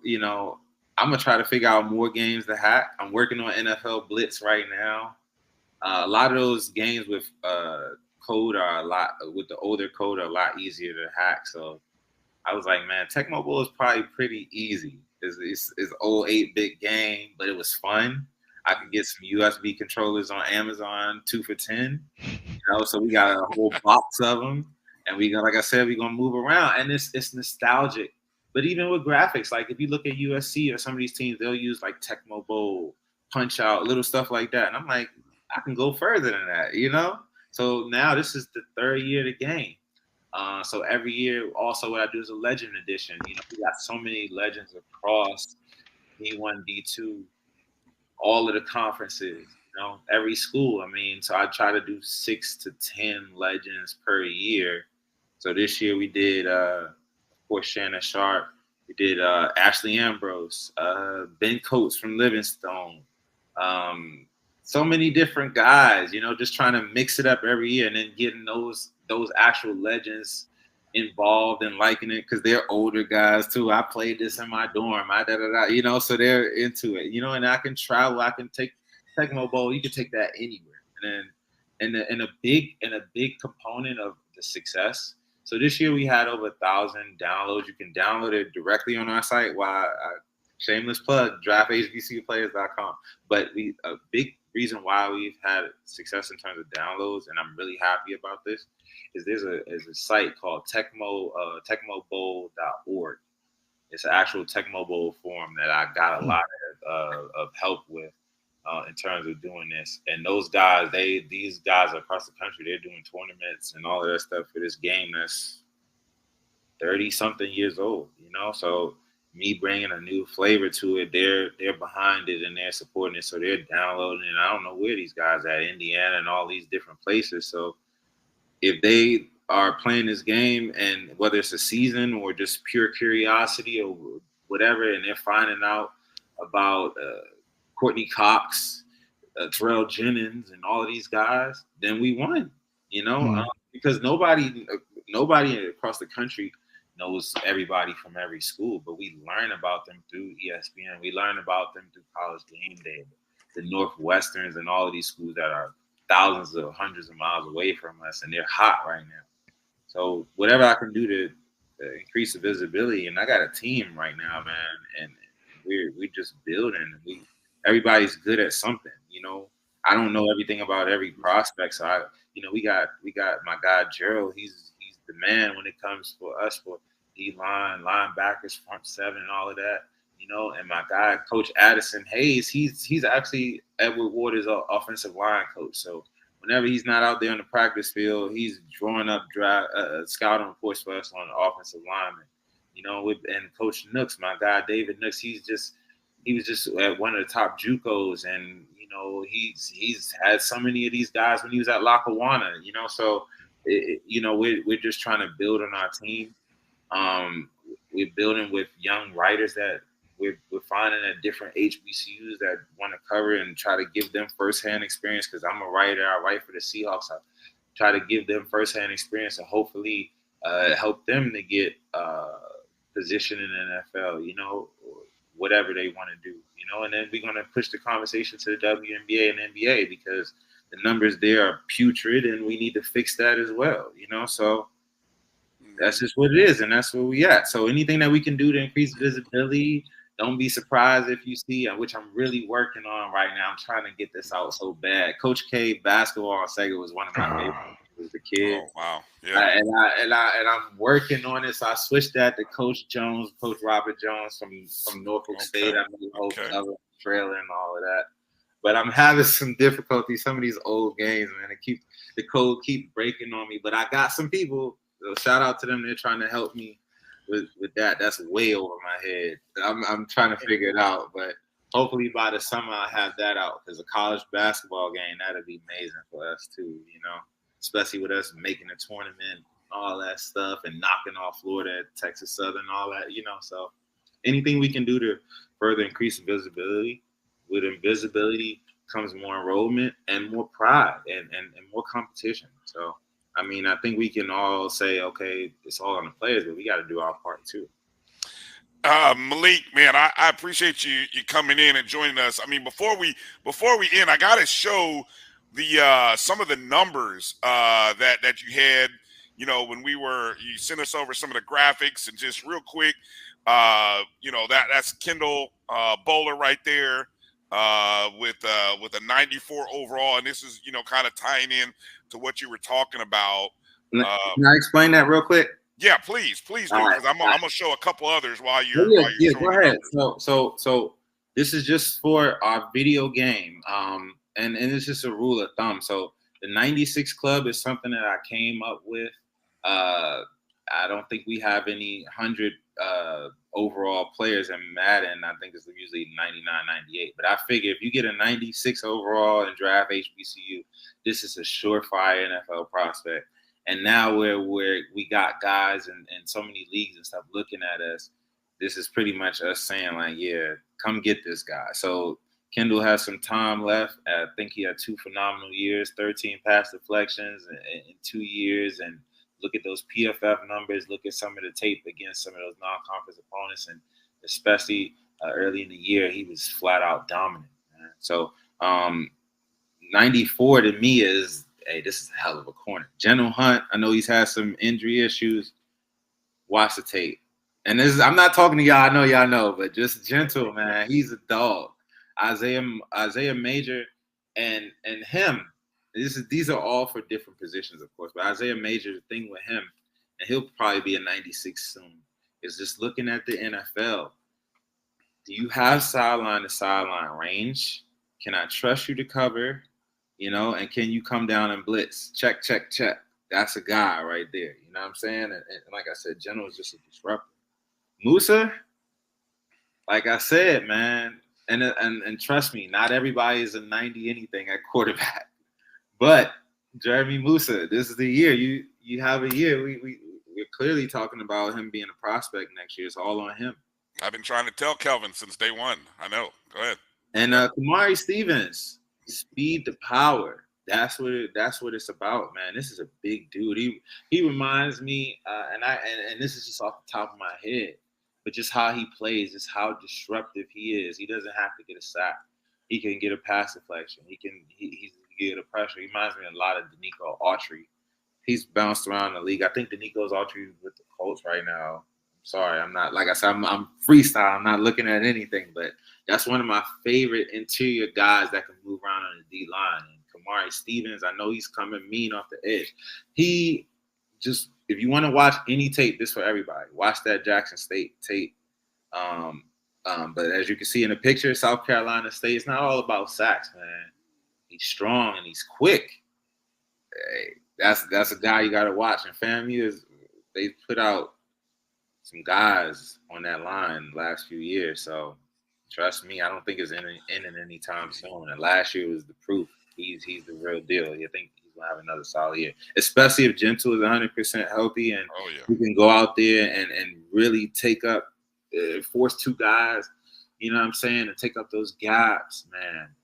I'm gonna try to figure out more games to hack. I'm working on NFL Blitz right now. A lot of those games with code are with the older code are a lot easier to hack. So I was like, man, Tecmo Bowl is probably pretty easy. It's old 8-bit game, but it was fun. I could get some USB controllers on Amazon 2 for $10. So we got a whole box of them, and like I said, we're gonna move around, and it's nostalgic. But even with graphics, like if you look at USC or some of these teams, they'll use like Tecmo Bowl, Punch Out, little stuff like that, and I'm like, I can go further than that, So now this is the 3rd year of the game. So every year, also what I do is a Legend Edition. We got so many legends across D1, D2, all of the conferences. Every school. So I try to do 6 to 10 legends per year. So this year we did, of course, Shannon Sharp. We did Ashley Ambrose, Ben Coates from Livingstone. So many different guys, just trying to mix it up every year and then getting those actual legends involved and liking it because they're older guys too. I played this in my dorm, so they're into it, and I can travel. I can take Tecmo Bowl. You can take that anywhere, and a big component of the success. So this year we had over 1,000 downloads. You can download it directly on our site. Shameless plug, drafthbcuplayers.com. But a big reason why we've had success in terms of downloads, and I'm really happy about this, is there's a site called tecmobowl.org. It's an actual Tecmo Bowl forum that I got a lot of help with in terms of doing this. And those guys, these guys across the country, they're doing tournaments and all of that stuff for this game that's 30-something years old, So me bringing a new flavor to it, they're behind it and they're supporting it, so they're downloading it. I don't know where these guys are at, Indiana and all these different places. So if they are playing this game, and whether it's a season or just pure curiosity or whatever, and they're finding out about Courtney Cox, Terrell Jennings, and all of these guys, then we won. Because nobody across the country knows everybody from every school, but we learn about them through ESPN. We learn about them through College Game Day, the Northwesterns, and all of these schools that are thousands of hundreds of miles away from us, and they're hot right now. So whatever I can do to increase the visibility, and I got a team right now, man, and we're just building. Everybody's good at something, I don't know everything about every prospect, so we got my guy Gerald. He's the man when it comes for us for D-line, linebackers, front seven, and all of that, and my guy, Coach Addison Hayes, he's actually Edward Waters' offensive line coach. So whenever he's not out there on the practice field, he's drawing up scouting reports for us on the offensive lineman, and Coach Nooks, my guy, David Nooks, he was just at one of the top JUCOs, and, he's had so many of these guys when he was at Lackawanna, so we're just trying to build on our team. We're building with young writers that we're finding at different HBCUs that want to cover and try to give them firsthand experience, because I'm a writer. I write for the Seahawks. I try to give them firsthand experience and hopefully help them to get position in the NFL, or whatever they want to do, and then we're going to push the conversation to the WNBA and NBA, because the numbers there are putrid, and we need to fix that as well, so that's just what it is, and that's where we at. So anything that we can do to increase visibility, don't be surprised if you see, which I'm really working on right now. I'm trying to get this out so bad. Coach K basketball on Sega was one of my favorites as a kid.
Oh, wow. Yeah.
And I'm working on it. So I switched that to Coach Jones, Coach Robert Jones from Norfolk State. I made a whole other trailer and all of that. But I'm having some difficulty. Some of these old games, man, the code keep breaking on me. But I got some people. So shout out to them. They're trying to help me with that. That's way over my head. I'm trying to figure it out. But hopefully by the summer I'll have that out, because a college basketball game, that'd be amazing for us too, especially with us making a tournament, all that stuff, and knocking off Florida, Texas Southern, all that, So anything we can do to further increase visibility. With invisibility comes more enrollment and more pride and more competition. So, I think we can all say, okay, it's all on the players, but we got to do our part too.
Malik, man, I appreciate you coming in and joining us. I mean, before we end, I gotta show the some of the numbers that you had. You know, when you sent us over some of the graphics, and just real quick, you know, that's Kendall Bowler right there with a 94 overall, and this is, you know, kind of tying in to what you were talking about.
Can I explain that real quick?
Yeah, please do, because I'm gonna show a couple others while you're showing
go
the
ahead.
numbers.
So this is just for our video game, and it's just a rule of thumb. So the 96 club is something that I came up with. I don't think we have any 100 overall players in Madden. I think it's usually 99, 98. But I figure if you get a 96 overall and draft HBCU, this is a surefire NFL prospect. And now where we got guys in so many leagues and stuff looking at us, this is pretty much us saying, like, yeah, come get this guy. So Kendall has some time left. I think he had 2 phenomenal years, 13 pass deflections in 2 years. And look at those PFF numbers. Look at some of the tape against some of those non-conference opponents. And especially early in the year, he was flat out dominant, man. So 94 to me is, hey, this is a hell of a corner. General Hunt, I know he's had some injury issues. Watch the tape. And this is, I'm not talking to y'all, I know y'all know, but just gentle, man. He's a dog. Isaiah Major and him, these are all for different positions, of course. But Isaiah Major, the thing with him, and he'll probably be a 96 soon, is just looking at the NFL. Do you have sideline to sideline range? Can I trust you to cover? You know, and can you come down and blitz? Check, check, check. That's a guy right there. You know what I'm saying? And like I said, General is just a disruptor. Musa, like I said, man, and trust me, not everybody is a 90 anything at quarterback. But Jeremy Musa, this is the year. You have a year. We're clearly talking about him being a prospect next year. It's all on him.
I've been trying to tell Kelvin since day one. I know. Go ahead.
And Kamari Stevens. Speed to power. That's what it's about, man. This is a big dude. He reminds me, and this is just off the top of my head, but just how he plays, just how disruptive he is. He doesn't have to get a sack. He can get a pass deflection. He can get a pressure. He reminds me a lot of Danico Autry. He's bounced around the league. I think Danico's Autry with the Colts right now. Sorry, I'm not, like I said, I'm freestyle. I'm not looking at anything, but that's one of my favorite interior guys that can move around on the D line. And Kamari Stevens, I know he's coming mean off the edge. He just, if you want to watch any tape, this for everybody. Watch that Jackson State tape. But as you can see in the picture, South Carolina State, it's not all about sacks, man. He's strong and he's quick. Hey, that's a guy you got to watch. And FAMU they put out some guys on that line the last few years. So trust me, I don't think it's in anytime soon. And last year was the proof. He's the real deal. I think he's gonna have another solid year, especially if Gentle is 100% healthy and we can go out there and really take up, force 2 guys. You know what I'm saying, and take up those gaps, man.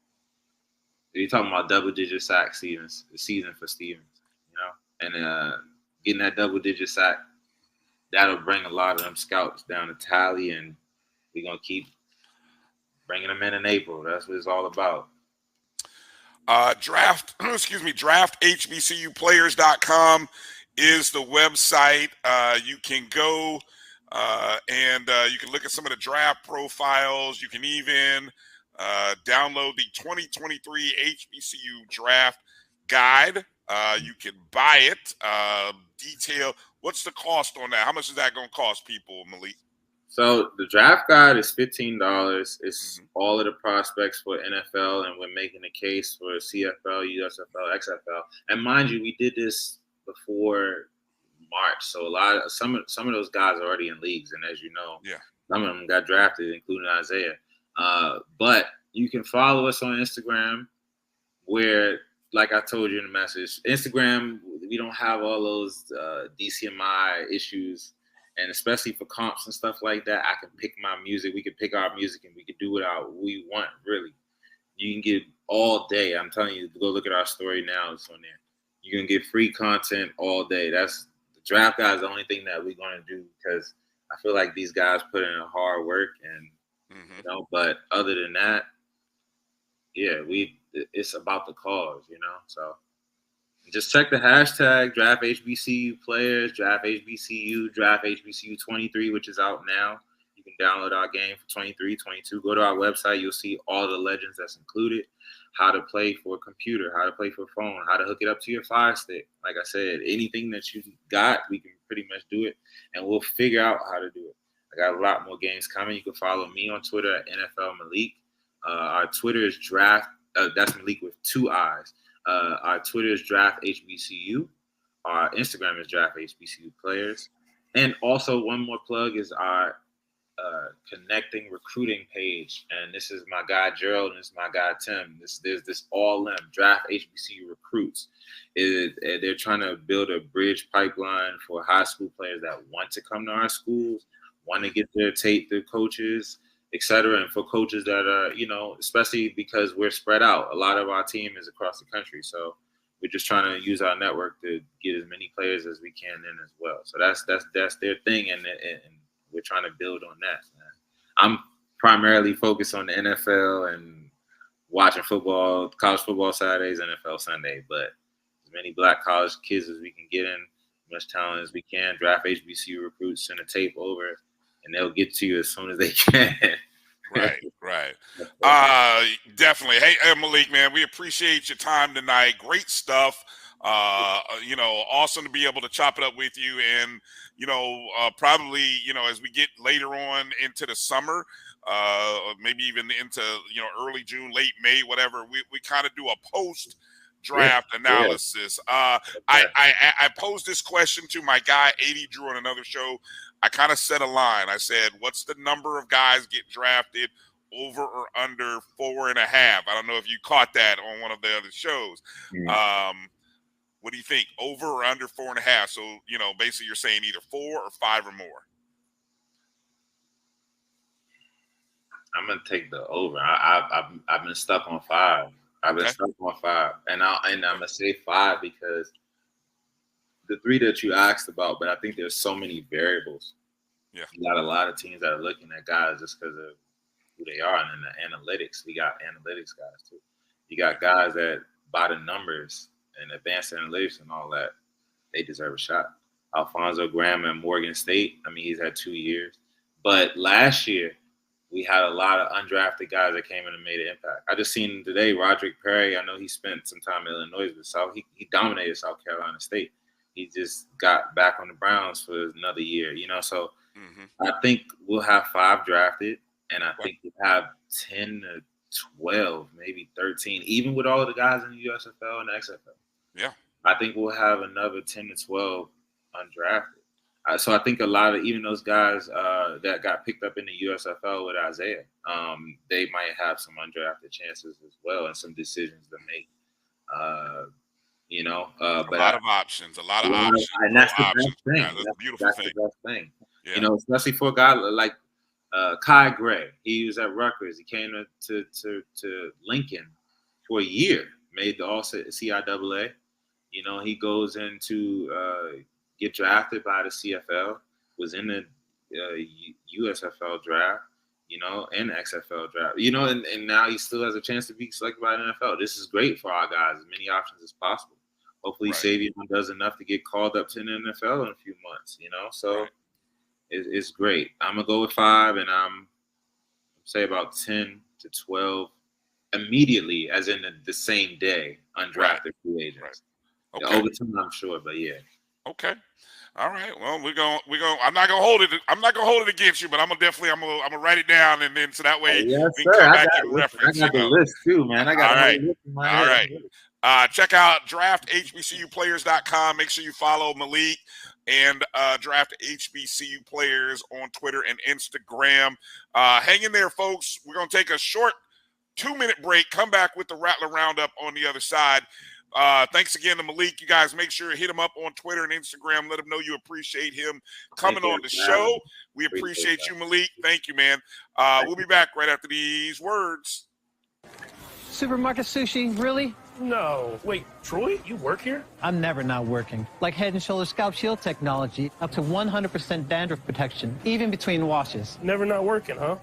You're talking about double-digit sack season for Stevens, you know, and getting that double-digit sack. That'll bring a lot of them scouts down to tally, and we're going to keep bringing them in April. That's what it's all about.
DraftHBCUplayers.com is the website. You can go and you can look at some of the draft profiles. You can even download the 2023 HBCU draft guide. You can buy it. Detail. What's the cost on that? How much is that going to cost people, Malik?
So the draft guide is $15. It's all of the prospects for NFL, and we're making a case for CFL, USFL, XFL. And mind you, we did this before March, so some of those guys are already in leagues, and as you know, some of them got drafted, including Isaiah. But you can follow us on Instagram, where, like I told you in the message, Instagram, we don't have all those DCMI issues, and especially for comps and stuff like that, I can pick my music. We can pick our music, and we can do what we want, really. You can get all day. I'm telling you, go look at our story now. It's on there. You can get free content all day. That's the draft guide is the only thing that we're going to do, because I feel like these guys put in hard work, and you know. But other than that, yeah, it's about the cause, you know. So just check the hashtag draft HBCU players, draft HBCU, draft HBCU 23, which is out now. You can download our game for 23, 22. Go to our website. You'll see all the legends that's included, how to play for a computer, how to play for a phone, how to hook it up to your Fire Stick. Like I said, anything that you got, we can pretty much do it, and we'll figure out how to do it. I got a lot more games coming. You can follow me on Twitter at NFL Malik. Our Twitter is draft. That's Malik with 2 I's. Our Twitter is draft HBCU. Our Instagram is draft HBCU players. And also one more plug is our connecting recruiting page. And this is my guy Gerald and this is my guy Tim. There's this all in draft HBCU recruits. They're trying to build a bridge pipeline for high school players that want to come to our schools, want to get their tape, their coaches, etc. And for coaches that are, you know, especially because we're spread out. A lot of our team is across the country. So we're just trying to use our network to get as many players as we can in as well. So that's their thing, and we're trying to build on that. Man. I'm primarily focused on the NFL and watching football, college football Saturdays, NFL Sunday. But as many black college kids as we can get in, as much talent as we can, draft HBCU recruits, send a tape over, and they'll get to you as soon as they can.
Right. Definitely. Hey, Malik, man, we appreciate your time tonight. Great stuff. You know, awesome to be able to chop it up with you. And, you know, probably, you know, as we get later on into the summer, maybe even into, you know, early June, late May, whatever, we kind of do a post draft analysis. I posed this question to my guy 80 Drew on another show. I kind of set a line. I said, what's the number of guys get drafted over or under 4.5? I don't know if you caught that on one of the other shows. What do you think? Over or under 4.5? So, you know, basically you're saying either 4 or 5 or more.
I'm gonna take the over. I've been stuck on 5. I've been stuck on 5, and I'm gonna say 5 because the 3 that you asked about, but I think there's so many variables. Yeah, you got a lot of teams that are looking at guys just because of who they are, and in the analytics, we got analytics guys too. You got guys that by the numbers and advanced analytics and all that, they deserve a shot. Alfonso Graham at Morgan State. I mean, he's had 2 years, but last year we had a lot of undrafted guys that came in and made an impact. I just seen today Roderick Perry. I know he spent some time in Illinois, but he dominated South Carolina State. He just got back on the Browns for another year, you know. So I think we'll have 5 drafted, and I think we'll have 10 to 12, maybe 13, even with all of the guys in the USFL and the XFL.
Yeah,
I think we'll have another 10 to 12 undrafted. So I think a lot of even those guys that got picked up in the USFL with Isaiah, they might have some undrafted chances as well and some decisions to make. You know, but
a lot of options. And
that's the best thing.
Yeah, that's a beautiful thing.
The best thing.
Yeah.
You know, especially for a guy like Kai Gray. He was at Rutgers. He came to Lincoln for a year, made the All-CIAA. You know, he goes into get drafted by the CFL, was in the USFL draft, you know, and XFL draft, you know, and now he still has a chance to be selected by the NFL. This is great for our guys, as many options as possible. Hopefully Savion does enough to get called up to the NFL in a few months, you know, so it's great. I'm going to go with 5, and I'm say about 10 to 12 immediately, as in the same day, undrafted free agents.
Okay.
Over time, I'm sure, but yeah.
Okay. All right. Well, we're going. I'm not gonna hold it against you, but I'm gonna write it down, and then so that way we can come back and reference.
I got the list too, man. I got
all right.
List in my
all
head.
right. Check out drafthbcuplayers.com. Make sure you follow Malik and Draft HBCU Players on Twitter and Instagram. Hang in there, folks. We're gonna take a short 2-minute break. Come back with the Rattler Roundup on the other side. Thanks again to Malik. You guys make sure to hit him up on Twitter and Instagram. Let him know you appreciate him coming on the show. We appreciate you, Malik. Thank you, man. We'll be back right after these words.
Supermarket sushi, really? No. Wait, Troy, you work here?
I'm never not working. Like Head & Shoulders Scalp Shield technology, up to 100% dandruff protection, even between washes.
Never not working, huh?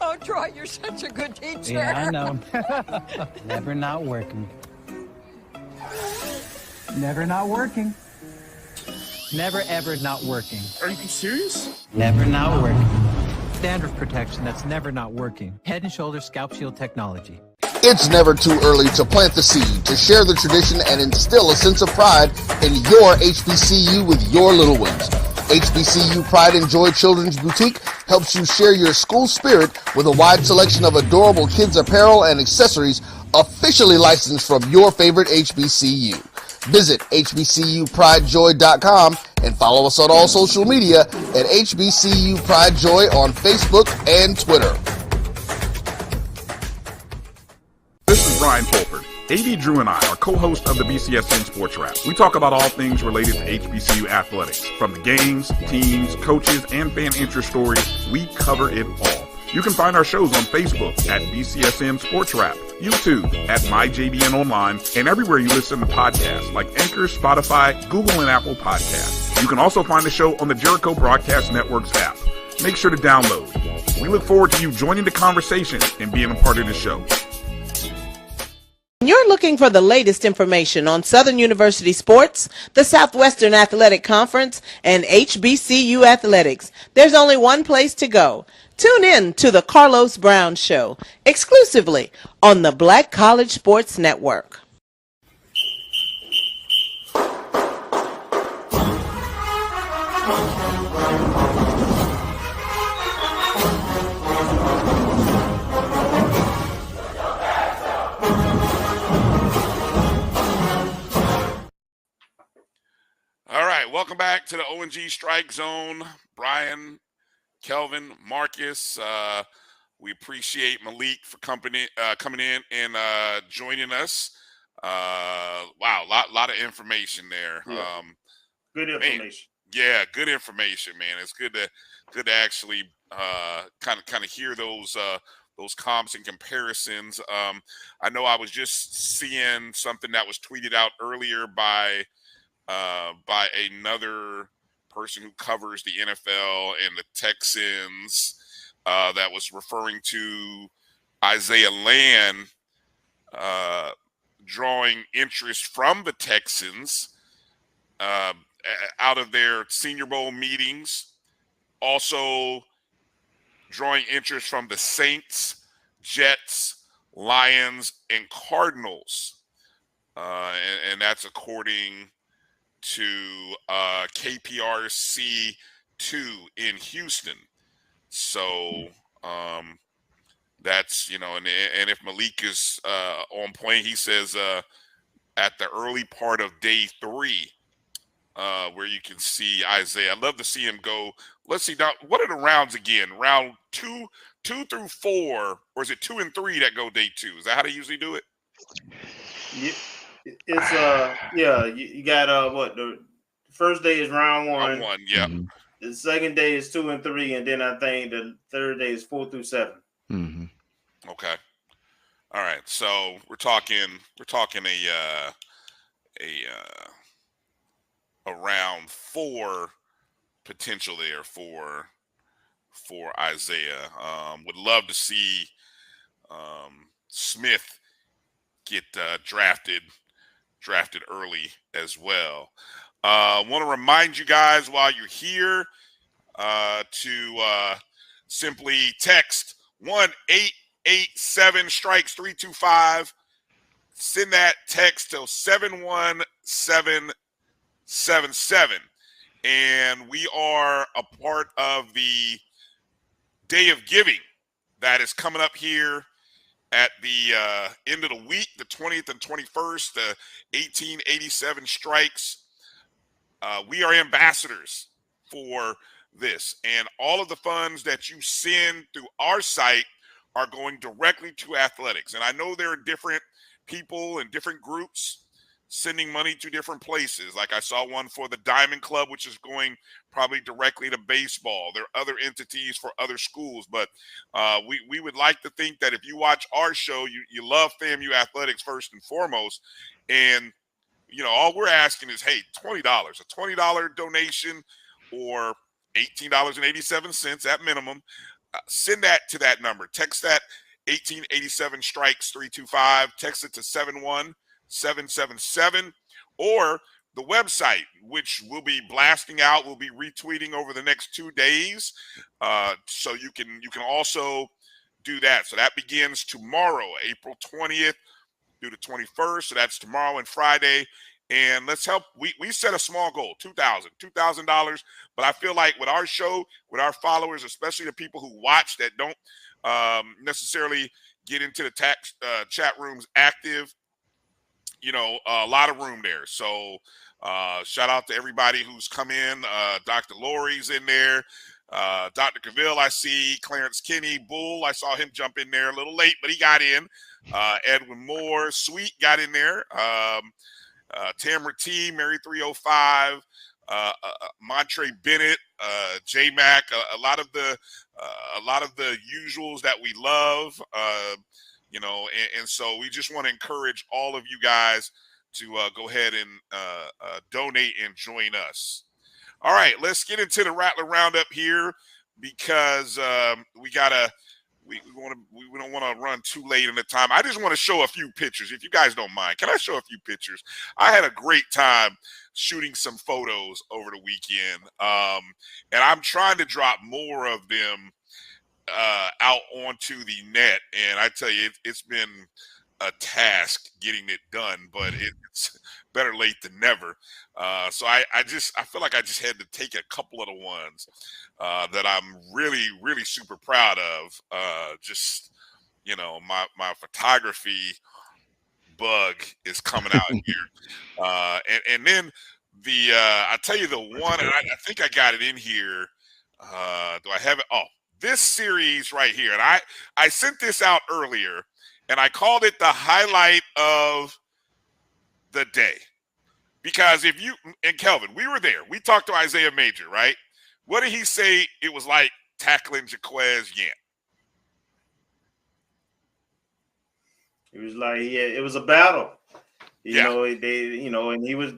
Oh, Troy, you're such a good teacher.
Yeah, I know. Never not working. Never not working. Never ever not working.
Are you serious?
Never not working. Dandruff protection that's never not working. Head & Shoulders Scalp Shield technology.
It's never too early to plant the seed, to share the tradition, and instill a sense of pride in your HBCU with your little ones. HBCU Pride and Joy Children's Boutique helps you share your school spirit with a wide selection of adorable kids apparel and accessories officially licensed from your favorite HBCU. Visit hbcupridejoy.com and follow us on all social media at HBCU Pride Joy on Facebook and Twitter.
This is Brian Fulford. AD Drew and I are co-hosts of the BCSN Sports Wrap. We talk about all things related to HBCU athletics. From the games, teams, coaches, and fan interest stories, we cover it all. You can find our shows on Facebook at BCSN Sports Wrap, YouTube at MyJBN Online, and everywhere you listen to podcasts like Anchor, Spotify, Google, and Apple Podcasts. You can also find the show on the Jericho Broadcast Network's app. Make sure to download. We look forward to you joining the conversation and being a part of the show.
You're looking for the latest information on Southern University sports, the Southwestern Athletic Conference, and HBCU athletics. There's only one place to go. Tune in to the Carlos Brown Show, exclusively on the Black College Sports Network.
All right, welcome back to the O&G Strike Zone. Brian, Kelvin, Marcus, we appreciate Malik for coming in and joining us. Wow, lot of information there.
Yeah. Good information.
Man, yeah, good information, man. It's good to actually kind of hear those comps and comparisons. I know I was just seeing something that was tweeted out earlier by another person who covers the NFL and the Texans that was referring to Isaiah Land drawing interest from the Texans out of their Senior Bowl meetings, also drawing interest from the Saints, Jets, Lions, and Cardinals. And that's according to KPRC 2 in Houston. So that's, and if Malik is on point, he says at the early part of day 3, where you can see Isaiah. I'd love to see him go. Let's see now. What are the rounds again? Round 2 through 4, or is it 2 and 3 that go day 2? Is that how they usually do it?
Yeah. It's you got what, the first day is round 1.
Round 1, yeah.
Mm-hmm. The second day is 2 and 3, and then I think the third day is 4 through 7.
Mm-hmm.
Okay. All right. So we're talking a round 4 potential there for Isaiah. Would love to see Smith get drafted early as well. Want to remind you guys while you're here to simply text 1-887-STRIKES-325. Send that text to 71777. And we are a part of the Day of Giving that is coming up here at the end of the week, the 20th and 21st, the 1887 Strikes. We are ambassadors for this, and all of the funds that you send through our site are going directly to athletics. And I know there are different people and different groups sending money to different places. Like I saw one for the Diamond Club, which is going probably directly to baseball. There are other entities for other schools, but we would like to think that if you watch our show, you love FAMU athletics first and foremost. And, you know, all we're asking is, hey, $20, a $20 donation or $18.87 at minimum. Send that to that number. Text that 1887 strikes 325. Text it to 71777, or the website, which we'll be blasting out. We'll be retweeting over the next 2 days, so you can also do that. So that begins tomorrow, April 20th through the 21st. So that's tomorrow and Friday. And let's help. We set a small goal, $2,000. But I feel like with our show, with our followers, especially the people who watch that don't necessarily get into the chat rooms active, you know, a lot of room there. So shout out to everybody who's come in. Dr. Lori's in there. Dr. Cavill, I see. Clarence Kinney, Bull, I saw him jump in there a little late, but he got in. Edwin Moore, Sweet got in there. Tamara T, Mary 305, Montre Bennett, J Mac, a lot of the usuals that we love. You know, and so we just want to encourage all of you guys to go ahead and donate and join us. All right, let's get into the Rattler Roundup here, because we don't want to run too late in the time. I just want to show a few pictures, if you guys don't mind. Can I show a few pictures? I had a great time shooting some photos over the weekend, and I'm trying to drop more of them out onto the net, and I tell you, it's been a task getting it done, but it's better late than never. So I feel like I just had to take a couple of the ones that I'm really, really super proud of. Just, you know, my photography bug is coming out here. And then I tell you the one, and I think I got it in here. Do I have it? Oh, this series right here. And I sent this out earlier, and I called it the highlight of the day. Because if you, and Kelvin, we were there. We talked to Isaiah Major, right? What did he say it was like tackling Jaquez Yant?
It was like, yeah, it was a battle. You know, and he was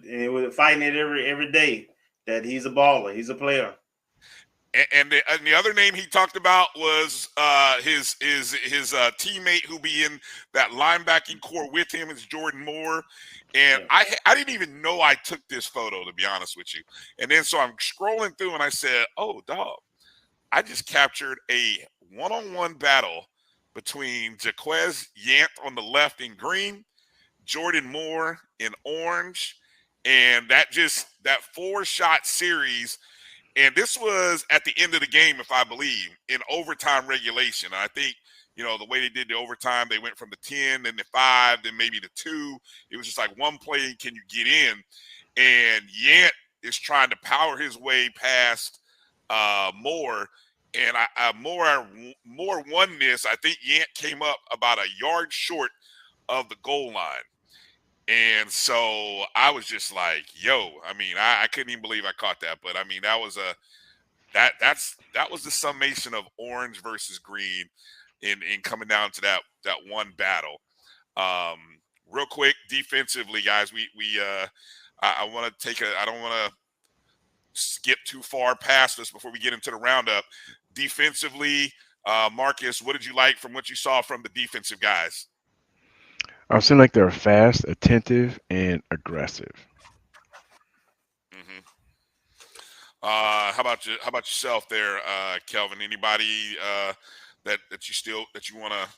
fighting it every day. That he's a baller, he's a player.
And the other name he talked about was his teammate who be in that linebacking core with him is Jordan Moore. And I didn't even know I took this photo, to be honest with you. And then so I'm scrolling through and I said, oh, dog, I just captured a one-on-one battle between Jaquez Yant on the left in green, Jordan Moore in orange, and that 4-shot series. And this was at the end of the game, if I believe, in overtime regulation. And I think, you know, the way they did the overtime, they went from the 10, then the 5, then maybe the 2. It was just like one play, can you get in? And Yant is trying to power his way past Moore. And Moore won this. I think Yant came up about a yard short of the goal line. And so I was just like, yo, I mean, I couldn't even believe I caught that. But I mean, that was the summation of orange versus green in coming down to that one battle. Real quick, defensively, guys, I want to I don't want to skip too far past this before we get into the roundup. Defensively, Marcus, what did you like from what you saw from the defensive guys?
I seem like they're fast, attentive, and aggressive.
Mm-hmm. How about yourself there, Kelvin? Anybody that you want to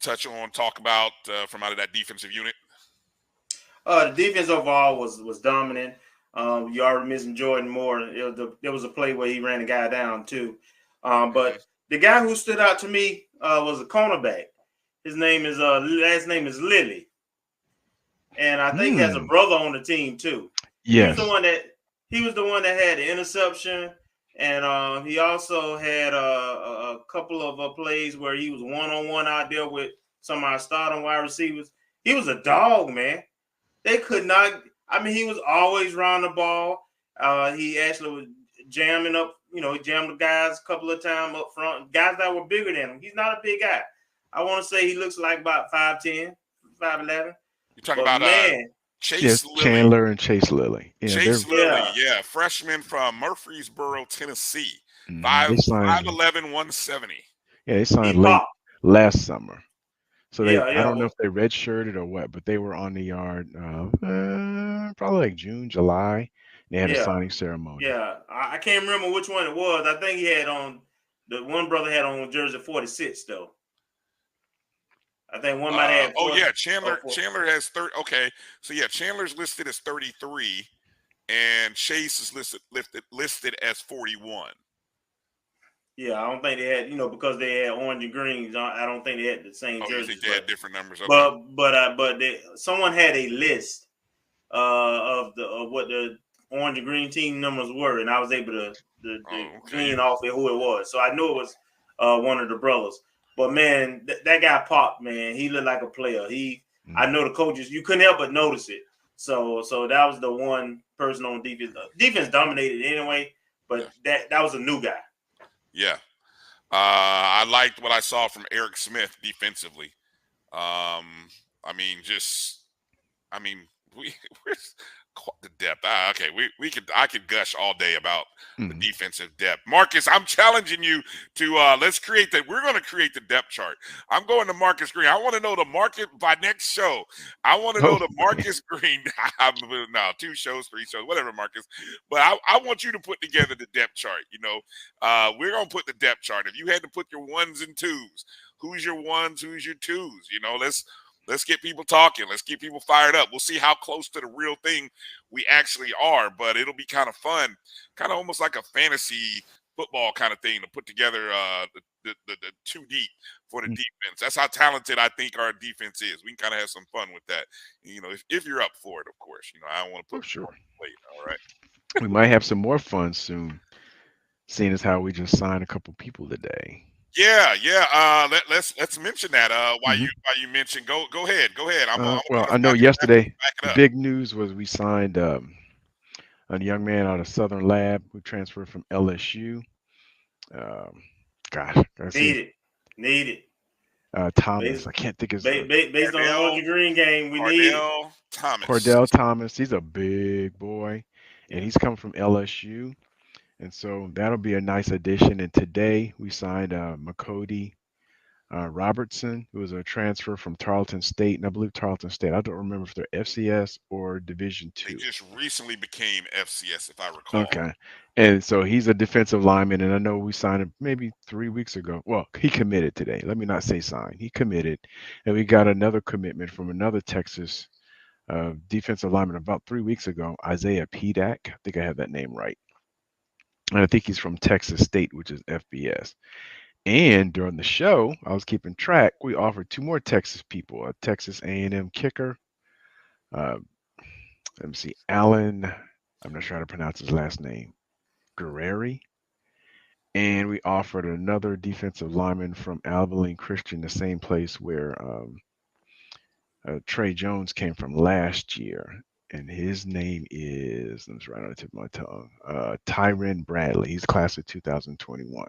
touch on, talk about from out of that defensive unit?
The defense overall was dominant. You already mentioned Jordan Moore. There was a play where he ran a guy down too. But the guy who stood out to me was a cornerback. His name is last name is Lilly, and I think he has a brother on the team too.
Yes.
He was the one that had the interception, and he also had a couple of plays where he was one-on-one out there with some of our starting wide receivers. He was a dog, man. They could not. I mean, he was always round the ball. He actually was jamming up. Jammed the guys a couple of times up front. Guys that were bigger than him. He's not a big guy. I want to say he looks like about 5'10", 5'11".
You're talking
But
about
man,
Yes,
Chase Lilly.
Chandler and Chase Lilly. Yeah,
Chase
they're
Lilly, yeah, freshman from Murfreesboro, Tennessee.
they signed.
5'11", 170.
Yeah, they
he
signed late
popped.
last summer. So
Yeah,
I
yeah.
don't know if they redshirted or what, but they were on the yard probably like June, July. They had a
Yeah.
signing ceremony.
Yeah, I can't remember which one it was. I think he had on the one brother had on jersey 46 though. I think one might have.
Oh yeah, Chandler has 30. Okay, so yeah, Chandler's listed as 33, and Chase is listed as 41.
Yeah, I don't think they had, because they had orange and greens. I don't think they had the same
Oh, you
jerseys.
think they had different numbers? Okay.
But someone had a list of what the orange and green team numbers were, and I was able to glean off of who it was. So I knew it was one of the brothers. But man, that guy popped, man. He looked like a player. I know the coaches, you couldn't help but notice it. So that was the one person on defense. Defense dominated anyway, but that was a new guy.
Yeah. I liked what I saw from Eric Smith defensively. We're the depth. I could gush all day about the defensive depth. Marcus, I'm challenging you to let's create that. We're going to create the depth chart. I'm going to Marcus Green. I want to know the market by next show. I want to know the Marcus Green. No, 2 shows, 3 shows, whatever, Marcus. But I want you to put together the depth chart. We're going to put the depth chart. If you had to put your 1s and 2s, who's your 1s, who's your 2s? Let's get people talking. Let's get people fired up. We'll see how close to the real thing we actually are, but it'll be kind of fun, kind of almost like a fantasy football kind of thing to put together the 2 deep for the defense. That's how talented I think our defense is. We can kind of have some fun with that. If you're up for it, of course. I don't want to put
sure.
Plate, all right.
We might have some more fun soon, seeing as how we just signed a couple people today.
Yeah. Let's mention that. While you mentioned, go ahead.
I know yesterday the big news was we signed a young man out of Southern Lab who transferred from LSU.
Need it.
Thomas, I can't think of his name.
Based on the orange green game, we need
Thomas.
Cordell Thomas. He's a big boy, and he's coming from LSU. And so that'll be a nice addition. And today we signed Makodi Robertson, who was a transfer from Tarleton State. And I believe Tarleton State, I don't remember if they're FCS or Division II.
They just recently became FCS, if I recall.
Okay. And so he's a defensive lineman. And I know we signed him maybe 3 weeks ago. Well, he committed today. Let me not say signed. He committed. And we got another commitment from another Texas defensive lineman about 3 weeks ago, Isaiah Pedak. I think I have that name right. And I think he's from Texas State, which is FBS. And during the show, I was keeping track. We offered 2 more Texas people, a Texas A&M kicker. Let me see, Alan. I'm not sure how to pronounce his last name. Guerreri. And we offered another defensive lineman from Abilene Christian, the same place where Trey Jones came from last year. And his name is, let me right on the tip of my tongue, Tyron Bradley. He's class of 2021.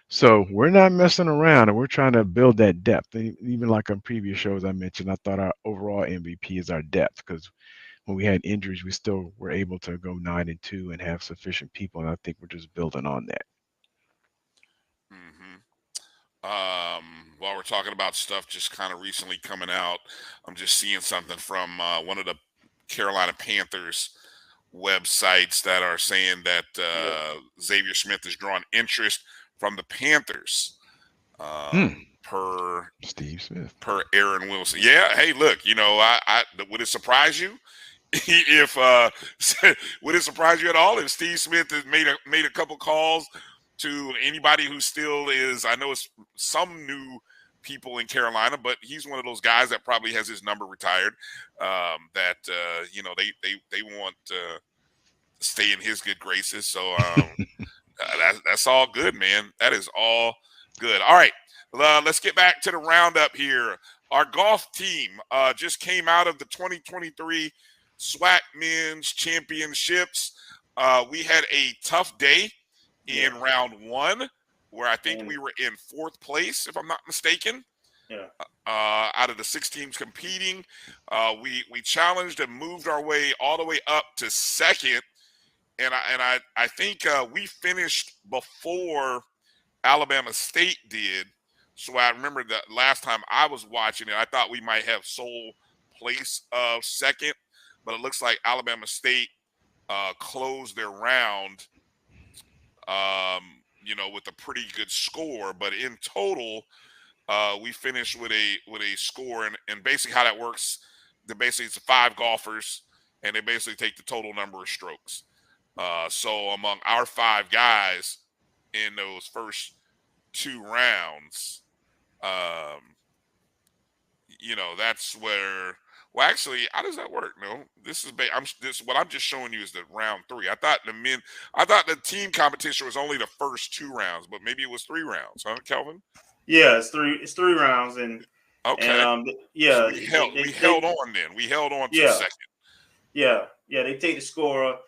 So we're not messing around, and we're trying to build that depth. And even like on previous shows I mentioned, I thought our overall MVP is our depth, because when we had injuries, we still were able to go 9-2 and have sufficient people. And I think we're just building on that.
While we're talking about stuff just kind of recently coming out, I'm just seeing something from one of the Carolina Panthers websites that are saying that Xavier Smith has drawn interest from the Panthers per
Steve Smith,
per Aaron Wilson. Yeah, hey, look, I would it surprise you if would it surprise you at all if Steve Smith has made a couple calls to anybody who still is? I know it's some new people in Carolina, but he's one of those guys that probably has his number retired. They want to stay in his good graces. So that's all good, man. That is all good. All right, let's get back to the roundup here. our golf team just came out of the 2023 SWAC Men's Championships. We had a tough day in round 1, where I think we were in 4th place, if I'm not mistaken.
Yeah.
Out of the 6 teams competing, we challenged and moved our way all the way up to 2nd, and I think we finished before Alabama State did. So I remember that last time I was watching it, I thought we might have sole place of 2nd, but it looks like Alabama State closed their round, with a pretty good score. But in total, we finished with a score, and basically how that works, basically it's 5 golfers, and they basically take the total number of strokes. So among our 5 guys in those first 2 rounds, that's where. Well, actually, how does that work? No, what I'm just showing you is the round 3. I thought the team competition was only the first 2 rounds, but maybe it was 3 rounds, huh, Kelvin?
Yeah, it's 3 rounds, and
okay,
and,
so we held on then. We held on to 2nd.
Yeah. They take the scorer,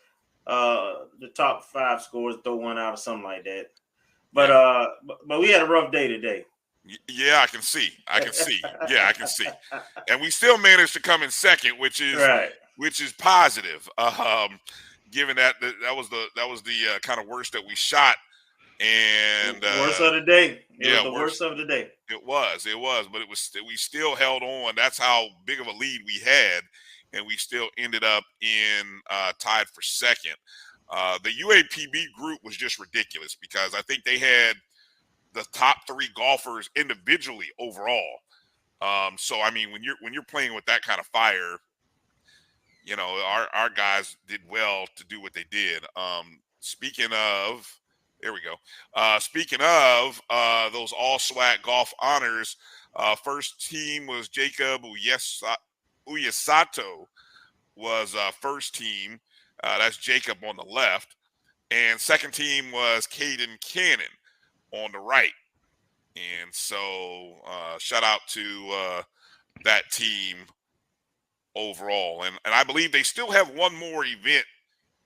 the top 5 scores, throw one out or something like that. But we had a rough day today.
Yeah, I can see. Yeah, I can see. And we still managed to come in 2nd, which is positive. Given that was the kind of worst that we shot, and
worst of the day.
Worst of the day. It was, but we still held on. That's how big of a lead we had, and we still ended up in tied for 2nd. The UAPB group was just ridiculous because I think they had the top 3 golfers individually overall. So I mean, when you're playing with that kind of fire, our guys did well to do what they did. Speaking of, there we go. Speaking of those all SWAC golf honors, first team was Jacob Uyesato was first team. That's Jacob on the left, and second team was Caden Cannon on the right. And so shout out to that team overall. And I believe they still have one more event,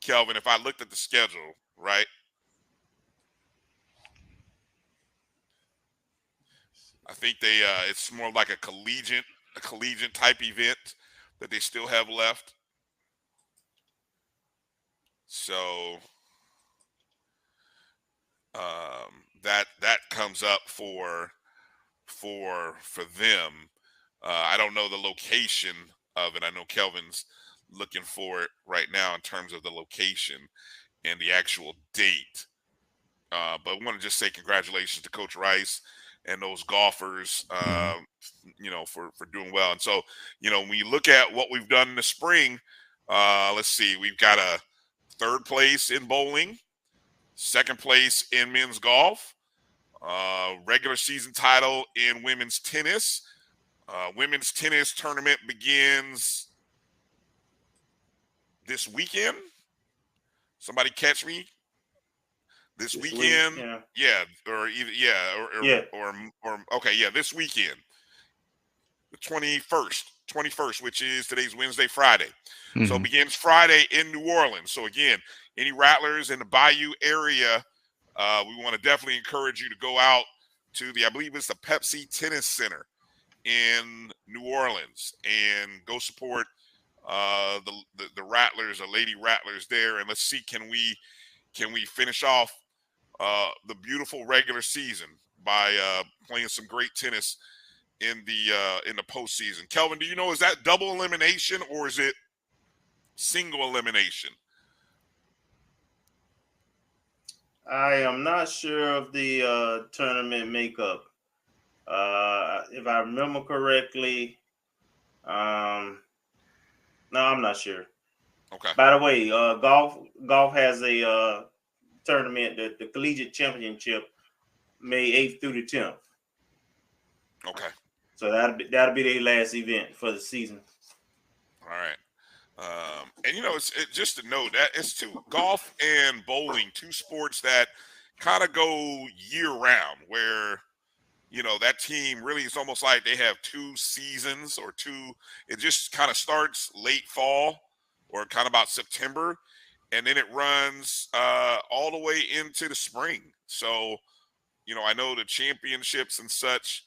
Kelvin, if I looked at the schedule, right? I think it's more like a collegiate type event that they still have left. So that comes up for them. I don't know the location of it. I know Kelvin's looking for it right now in terms of the location and the actual date. But I want to just say congratulations to Coach Rice and those golfers, for doing well. And so, when you look at what we've done in the spring, let's see, we've got a 3rd place in bowling, 2nd place in men's golf, regular season title in women's tennis. Women's tennis tournament begins this weekend. Somebody catch me. This weekend, this weekend, the 21st, which is today's Wednesday, Friday. Mm-hmm. So it begins Friday in New Orleans. So again, any Rattlers in the Bayou area, we want to definitely encourage you to go out to I believe it's the Pepsi Tennis Center in New Orleans, and go support the Rattlers, or Lady Rattlers there, and let's see, can we finish off the beautiful regular season by playing some great tennis in the postseason. Kelvin, do you know, is that double elimination or is it single elimination?
I am not sure of the tournament makeup. If I remember correctly, no, I'm not sure.
Okay.
By the way, golf has a tournament, the Collegiate Championship, May 8th through the 10th.
Okay.
So that'll be their last event for the season.
All right. And it's just to note that it's golf and bowling, 2 sports that kind of go year round, where that team really is almost like they have 2 seasons or 2. It just kind of starts late fall or kind of about September, and then it runs all the way into the spring. So, I know the championships and such,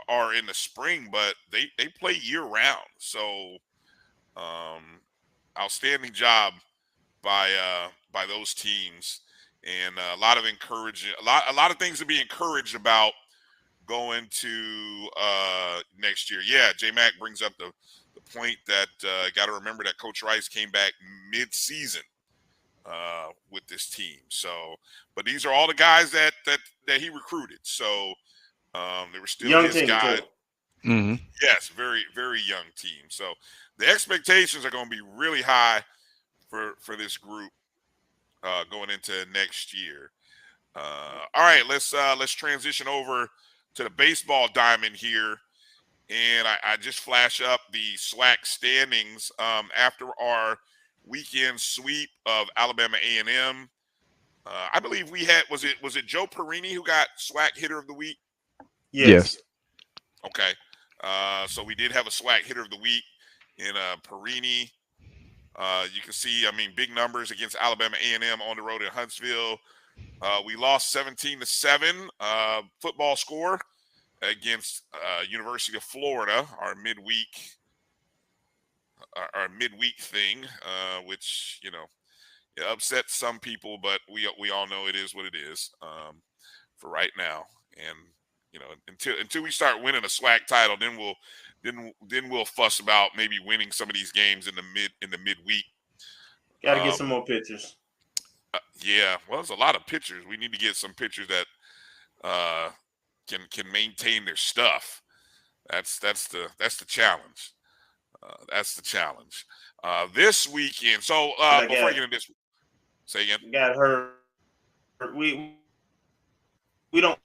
are in the spring, but they play year round. So, outstanding job by those teams, and a lot of encouraging, a lot of things to be encouraged about going to next year. Yeah, J Mac brings up the point that got to remember that Coach Rice came back mid-season with this team. So, but these are all the guys that he recruited. So they were still
young
his
team
guys.
too.
Mm-hmm.
Yes, very, very young team. So the expectations are going to be really high for this group going into next year. All right, let's transition over to the baseball diamond here, and I just flash up the SWAC standings after our weekend sweep of Alabama A&M. I believe we had was it Joe Perini who got SWAC Hitter of the Week?
Yes.
Okay, so we did have a SWAC Hitter of the Week in Perini. You can see, big numbers against Alabama A&M on the road in Huntsville. We lost 17-7 football score against University of Florida, our midweek thing, which it upsets some people, but we all know it is what it is for right now. And until we start winning a SWAC title, then we'll fuss about maybe winning some of these games in the midweek.
Got to get some more pictures.
Yeah, well, there's a lot of pitchers. We need to get some pitchers that can maintain their stuff. That's the challenge. That's the challenge. This weekend. So before I get into this, say again.
Got hurt. We don't.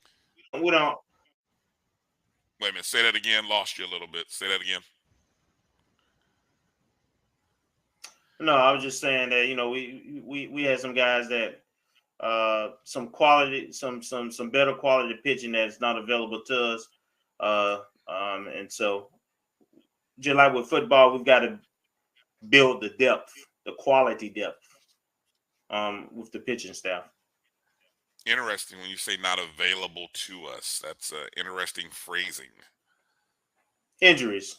Wait a minute. Say that again. Lost you a little bit. Say that again.
No, I was just saying that we had some guys that some quality, some better quality pitching that's not available to us, and so just like with football, we've got to build the depth, the quality depth, with the pitching staff.
Interesting when you say not available to us. That's interesting phrasing.
Injuries.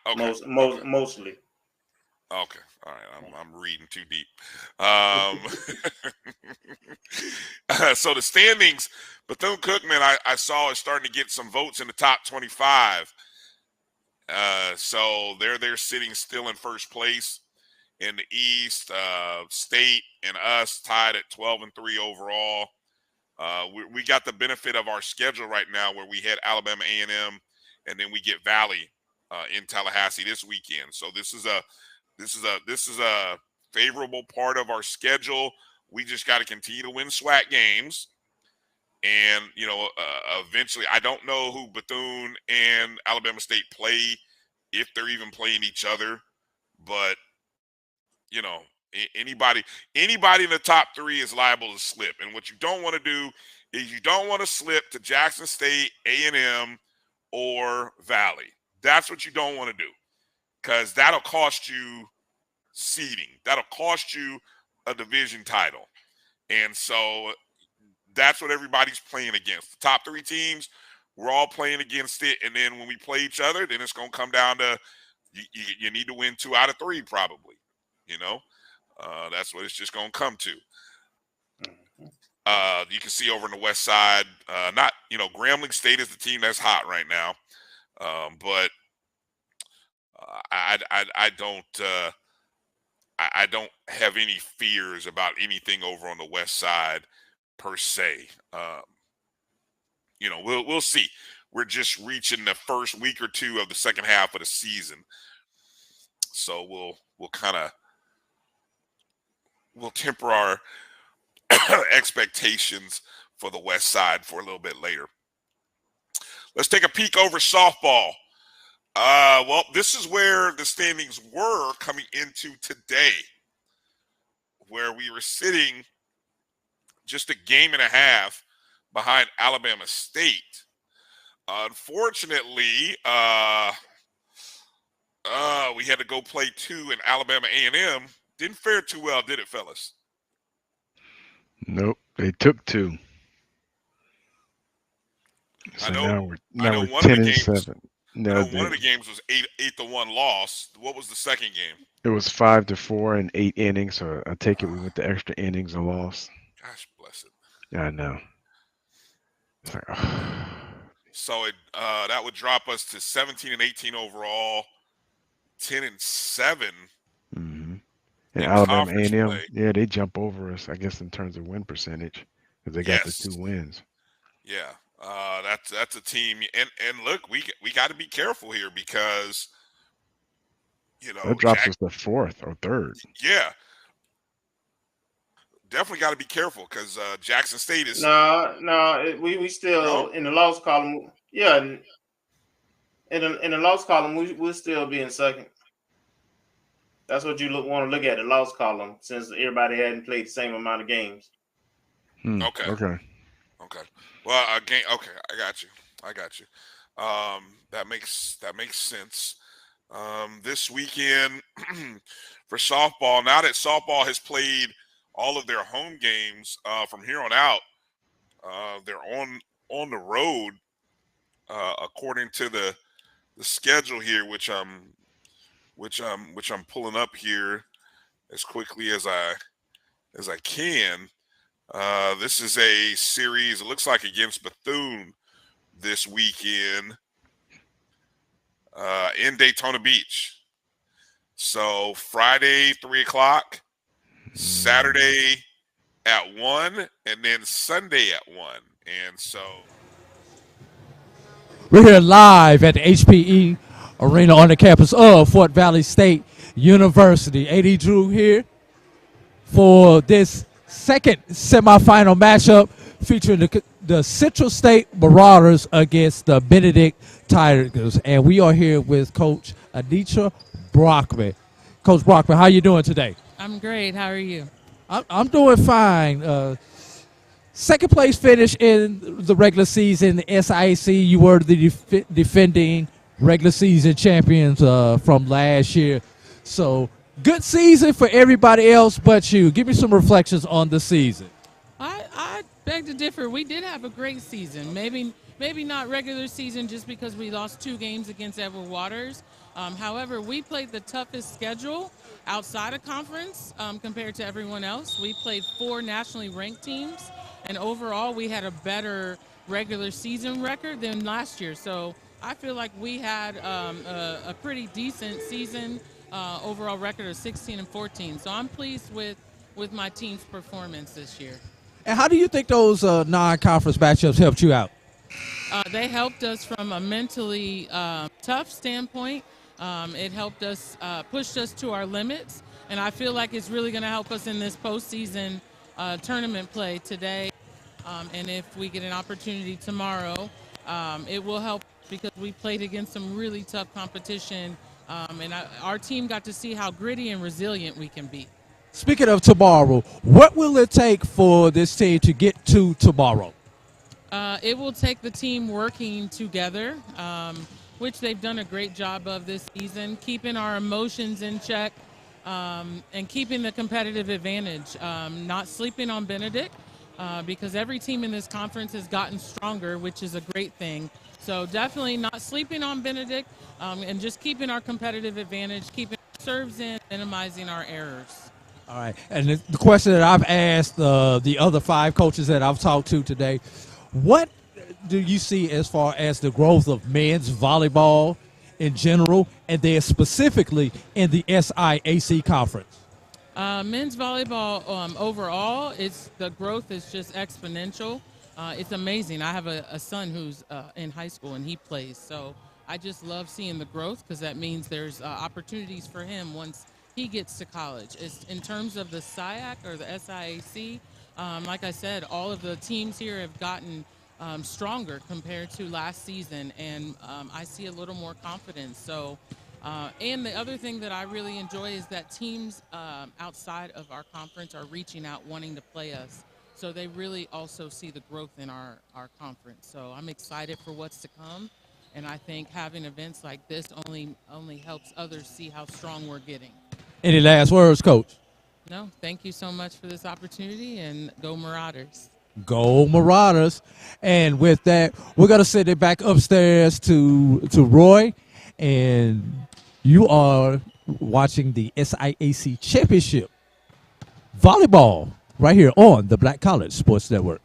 Okay.
Mostly.
Okay, all right. I'm reading too deep. So the standings, Bethune-Cookman, I saw is starting to get some votes in the top 25. So they're sitting still in first place in the East. State and us tied at 12-3 overall. We got the benefit of our schedule right now, where we had Alabama A&M, and then we get Valley in Tallahassee this weekend. So this is a favorable part of our schedule. We just got to continue to win SWAC games, and eventually, I don't know who Bethune and Alabama State play, if they're even playing each other, but anybody in the top 3 is liable to slip. And what you don't want to do is you don't want to slip to Jackson State, A&M, or Valley. That's what you don't want to do, because that'll cost you seeding. That'll cost you a division title. And so that's what everybody's playing against. The top 3 teams, we're all playing against it. And then when we play each other, then it's going to come down to you need to win 2 out of 3 probably. That's what it's just going to come to. You can see over on the west side, Grambling State is the team that's hot right now. But I don't have any fears about anything over on the west side per se. We'll see. We're just reaching the first week or 2 of the second half of the season, so we'll temper our expectations for the west side for a little bit later. Let's take a peek over softball. Well, this is where the standings were coming into today, where we were sitting just a game and a half behind Alabama State. Unfortunately, we had to go play 2 in Alabama A&M. Didn't fare too well, did it, fellas?
Nope, they took 2. So
I
now
know
we're
one of
10
the
and
games.
7.
I
No,
know one of the games was 8-1 loss. What was the second game?
it was 5-4 in 8 innings. So I take it we went to extra innings and lost.
Gosh bless it.
Yeah, I know. It's like,
So that would drop us to 17 and 18 overall, 10 and 7.
mm-hmm. And
in
Alabama
conference
A&M,
play.
yeah, they jump over us, I guess, in terms of win percentage because they got the
Yes.
2 wins.
Yeah, that's a team, and look, we got to be careful here because
That drops us to 4th or 3rd.
Yeah, definitely got to be careful because Jackson State is
we still in the loss column. Yeah, in the loss column, we'll still be in second. That's what you want to look at, the loss column, since everybody hadn't played the same amount of games.
Okay. Well, again, okay, I got you. That makes sense. This weekend for softball, now that softball has played all of their home games from here on out, they're on the road according to the schedule here, which I'm pulling up here as quickly as I can. This is a series, it looks like against Bethune this weekend in Daytona Beach. So Friday, 3:00, Saturday at 1, and then Sunday at 1. And so
we're here live at the HPE Arena on the campus of Fort Valley State University. AD Drew here for this second semifinal matchup featuring the Central State Marauders against the Benedict Tigers. And we are here with Coach Anitra Brockman. Coach Brockman, how you doing today?
I'm great. How are you?
I'm doing fine. Second place finish in the regular season, the SIAC. You were the defending regular season champions from last year. So good season for everybody else but you. Give me some reflections on the season.
I beg to differ. We did have a great season. Maybe not regular season just because we lost 2 games against Edward Waters. However, we played the toughest schedule outside of conference compared to everyone else. We played 4 nationally ranked teams, and overall we had a better regular season record than last year. So I feel like we had a pretty decent season, overall record of 16 and 14. So I'm pleased with my team's performance this year.
And how do you think those non-conference matchups helped you out?
They helped us from a mentally tough standpoint. It helped us, pushed us to our limits, and I feel like it's really going to help us in this postseason tournament play today. And if we get an opportunity tomorrow, it will help because we played against some really tough competition, and our team got to see how gritty and resilient we can be.
Speaking of tomorrow, what will it take for this team to get to tomorrow?
It will take the team working together, which they've done a great job of this season, keeping our emotions in check and keeping the competitive advantage, not sleeping on Benedict because every team in this conference has gotten stronger, which is a great thing. So definitely not sleeping on Benedict and just keeping our competitive advantage, keeping serves in, minimizing our errors.
All right. And the question that I've asked the other 5 coaches that I've talked to today, what do you see as far as the growth of men's volleyball in general and then specifically in the SIAC conference?
Men's volleyball overall, the growth is just exponential. It's amazing. I have a son who's in high school and he plays. So I just love seeing the growth because that means there's opportunities for him once he gets to college. In terms of the SIAC or the SIAC, like I said, all of the teams here have gotten stronger compared to last season, and I see a little more confidence. So, and the other thing that I really enjoy is that teams outside of our conference are reaching out, wanting to play us. So they really also see the growth in our conference. So I'm excited for what's to come. And I think having events like this only helps others see how strong we're getting.
Any last words, Coach?
No, thank you so much for this opportunity, and go Marauders.
Go Marauders. And with that, we're going to send it back upstairs to Roy. And you are watching the SIAC Championship Volleyball right here on the Black College Sports Network.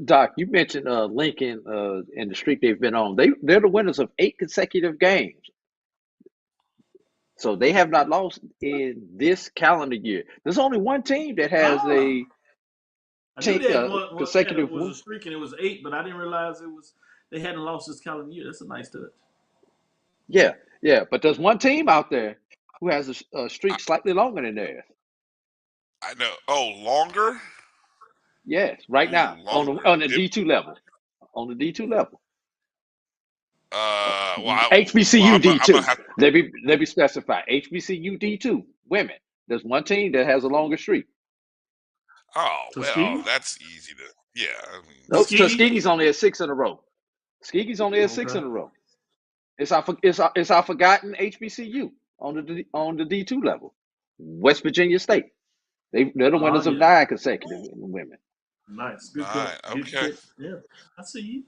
Doc, you mentioned Lincoln and the streak they've been on. They're the winners of 8 consecutive games. So they have not lost in this calendar year. There's only one team that has a
I knew that
consecutive
was
win.
a streak and it was 8, but I didn't realize they hadn't lost this calendar year. That's a nice touch.
Yeah, but there's one team out there who has a streak slightly longer than theirs.
I know. Oh, longer?
Yes, right now on the D2 level. On the D2 level. HBCU D2. Let me specify. HBCU D2 women. There's one team that has a longer streak.
Oh, well, that's easy to. Yeah. I mean,
no, Tuskegee's only at 6 in a row. Tuskegee's only at 6 in a row. It's our forgotten HBCU on the D2 level. West Virginia State. They're the winners of 9 consecutive women.
Nice. Good.
Okay.
Yeah. I see you,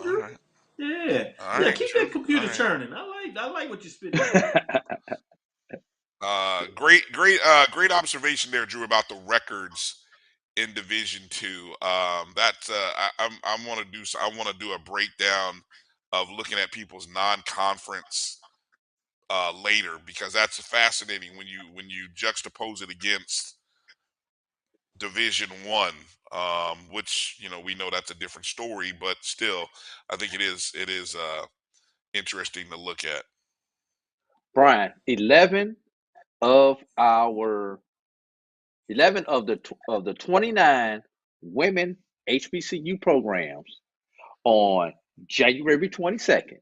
Drew.
Right.
Yeah.
All right,
keep
Drew.
that computer churning. I like what you're spitting.
Great observation there, Drew, about the records in Division II. I want to do a breakdown of looking at people's non-conference later, because that's fascinating when you juxtapose it against Division I, which we know that's a different story, but still, I think it is interesting to look at.
Brian, 11 of the 29 women HBCU programs on January 22nd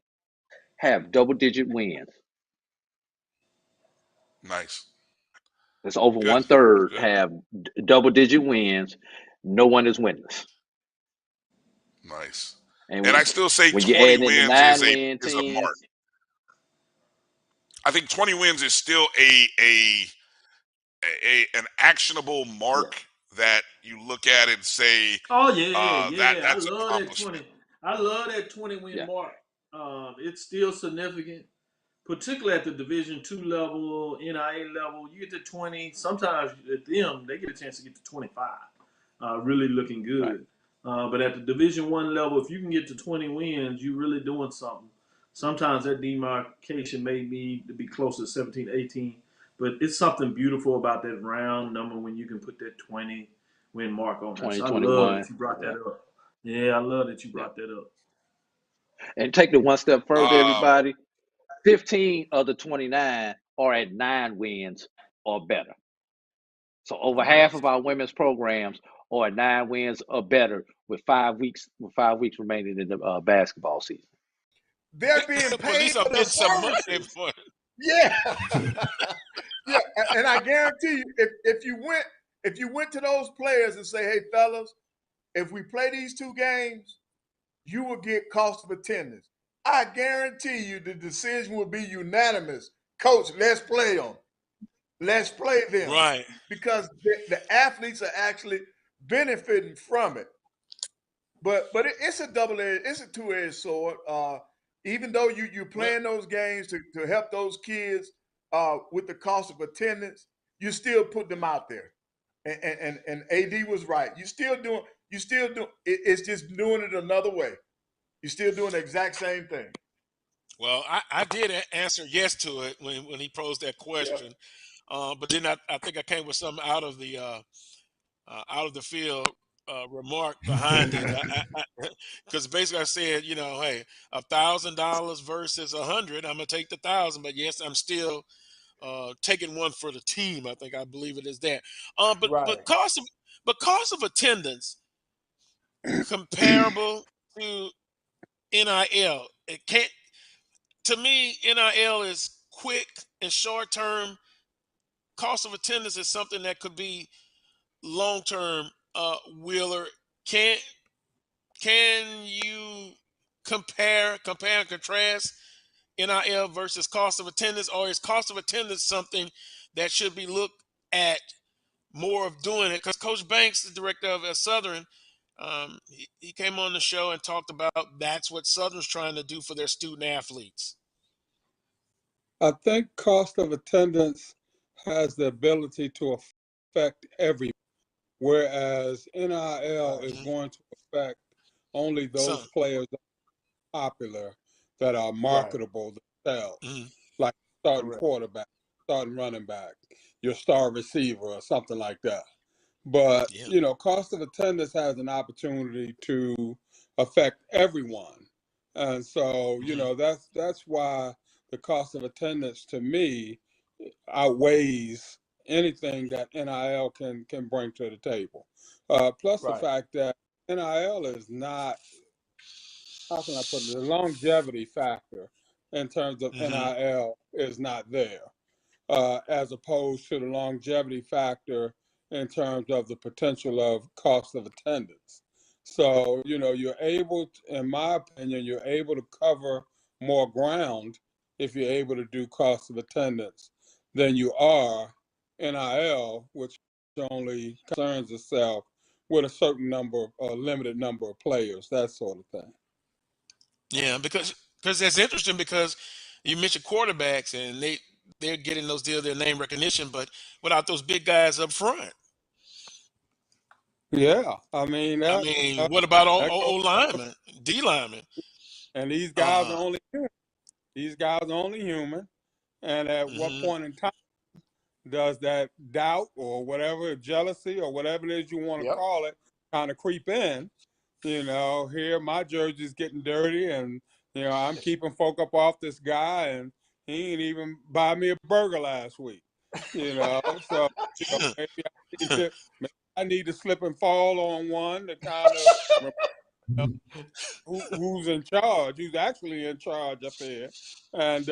have double-digit wins.
Nice.
That's over 1/3 have double-digit wins. No one is winless.
Nice. And I still say 20 wins is a mark. I think 20 wins is still an actionable mark that you look at and say,
oh yeah.
That's
I love that 20. I love that 20 win mark. It's still significant, particularly at the Division II level, NIA level. You get to 20. Sometimes at them, they get a chance to get to 25. Really looking good. Right. But at the Division I level, if you can get to 20 wins, you're really doing something. Sometimes that demarcation may need to be closer to 17, 18. But it's something beautiful about that round number when you can put that 20 win mark on it. So I love that you brought that up. Yeah, I love that you brought that up.
And take it one step further, everybody. 15 of the 29 are at 9 wins or better. So over half of our women's programs are at 9 wins or better with 5 weeks remaining in the basketball season.
They're being paid for their services. Yeah. Yeah, and I guarantee you, if you went to those players and say, hey fellas, if we play these 2 games, you will get cost of attendance. I guarantee you the decision will be unanimous. Coach, let's play them. Let's play them.
Right.
Because the athletes are actually benefiting from it. But it's a it's a 2-edged sword. Even though you're playing those games to help those kids with the cost of attendance, you still put them out there. And AD was right. You still doing it's just doing it another way. You're still doing the exact same thing.
Well, I did answer yes to it when he posed that question, but then I think I came with something out of the field remark behind it, because basically I said, hey, $1,000 versus 100, I'm gonna take the 1,000, but yes, I'm still taking one for the team. I believe it is that. But cost of attendance comparable to NIL. It can't. To me, NIL is quick and short term. Cost of attendance is something that could be long term Wheeler, can you compare and contrast NIL versus cost of attendance, or is cost of attendance something that should be looked at more of doing it? Because Coach Banks, the director of Southern, he came on the show and talked about that's what Southern's trying to do for their student athletes.
I think cost of attendance has the ability to affect everyone, whereas NIL is going to affect only those players that are popular, that are marketable themselves, like starting quarterback, starting running back, your star receiver, or something like that. But cost of attendance has an opportunity to affect everyone, and so that's why the cost of attendance to me outweighs anything that NIL can bring to the table. Plus the fact that NIL is not, how can I put it, the longevity factor in terms of NIL is not there, as opposed to the longevity factor in terms of the potential of cost of attendance. So, you're able, in my opinion, you're able to cover more ground if you're able to do cost of attendance than you are NIL, which only concerns itself with a certain number, a limited number of players, that sort of thing.
Yeah, because that's interesting, because you mentioned quarterbacks and they're getting those deals, their name recognition, but without those big guys up front.
Yeah, I mean,
what about O linemen, D linemen?
And these guys are only human. These guys are only human. And at what point in time does that doubt or whatever, jealousy or whatever it is you want to call it, kind of creep in? Here my jersey's getting dirty, and I'm keeping folk up off this guy, and he ain't even buy me a burger last week. So maybe I need to slip and fall on one to kind of who's in charge, who's actually in charge up here, and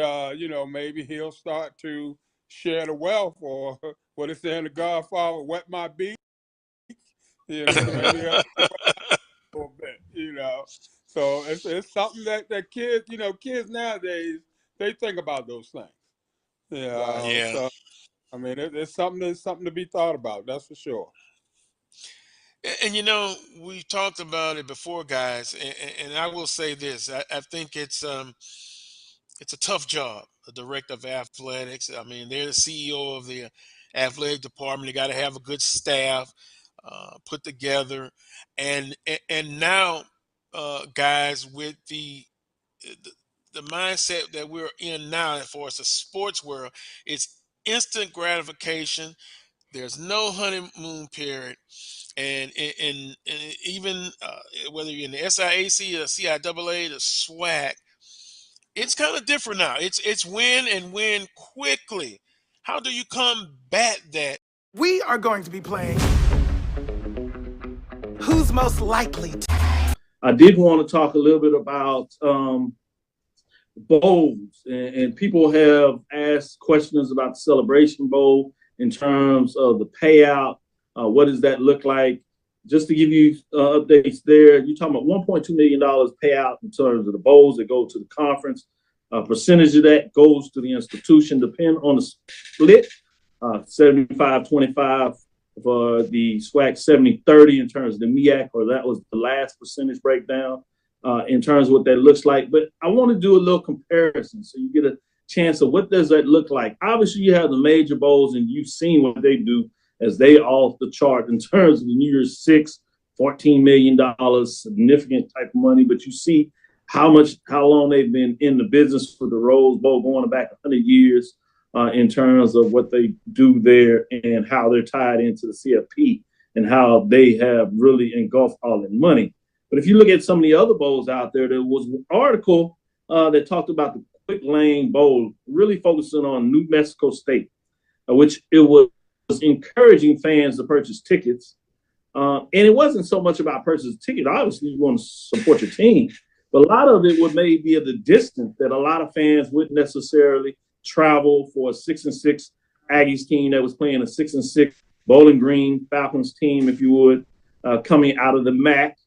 maybe he'll start to share the wealth, or what is saying, the Godfather, wet my beak. Maybe he'll a little bit, So it's something that kids, kids nowadays, they think about those things.
Yeah.
So I mean, it's something to be thought about. That's for sure.
And we've talked about it before, guys, and I will say this: I think it's a tough job, the director of athletics. I mean, they're the CEO of the athletic department. They got to have a good staff put together, and now, guys, with the mindset that we're in now, for us, the sports world, it's instant gratification. There's no honeymoon period. And even whether you're in the SIAC, the CIAA, the SWAC, it's kind of different now. It's win and win quickly. How do you combat that?
We are going to be playing Who's Most Likely to.
I did want to talk a little bit about bowls, and people have asked questions about the Celebration Bowl in terms of the payout. What does that look like? Just to give you updates there, you're talking about $1.2 million payout in terms of the bowls that go to the conference. A percentage of that goes to the institution, depending on the split, 75-25 for the SWAC, 70-30 in terms of the MEAC, or that was the last percentage breakdown in terms of what that looks like. But I want to do a little comparison so you get a chance of what does that look like. Obviously, you have the major bowls, and you've seen what they do as they off the chart in terms of the New Year's Six, $14 million, significant type of money. But you see how long they've been in the business for the Rose Bowl, going back 100 years in terms of what they do there and how they're tied into the CFP and how they have really engulfed all that money. But if you look at some of the other bowls out there, there was an article that talked about the Quick Lane Bowl, really focusing on New Mexico State, which it was encouraging fans to purchase tickets. And it wasn't so much about purchasing tickets. Obviously, you want to support your team. But a lot of it would maybe be of the distance that a lot of fans wouldn't necessarily travel for a 6-6 Aggies team that was playing a 6-6 Bowling Green Falcons team, if you would. coming out of the MAC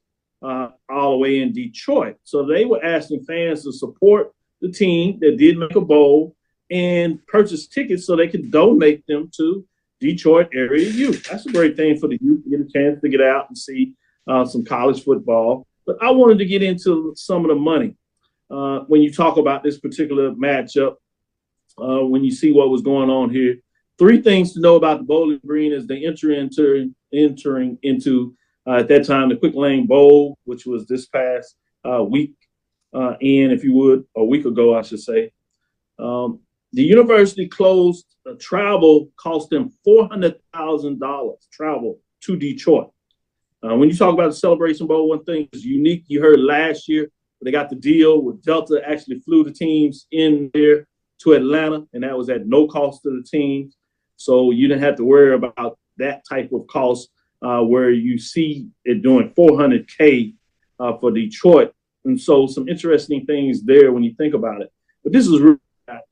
all the way in Detroit. So they were asking fans to support the team that did make a bowl and purchase tickets so they could donate them to Detroit area youth. That's a great thing for the youth to get a chance to get out and see some college football. But I wanted to get into some of the money. When you talk about this particular matchup, when you see what was going on here, 3 things to know about the Bowling Green is they entering into at that time the Quick Lane Bowl, which was this past week, if you would, a week ago, I should say. The university closed travel, cost them $400,000 travel to Detroit. When you talk about the Celebration Bowl, one thing is unique. You heard last year they got the deal with Delta, actually flew the teams in there to Atlanta, and that was at no cost to the teams. So you didn't have to worry about that type of cost where you see it doing $400K for Detroit. And so some interesting things there when you think about it. But this is really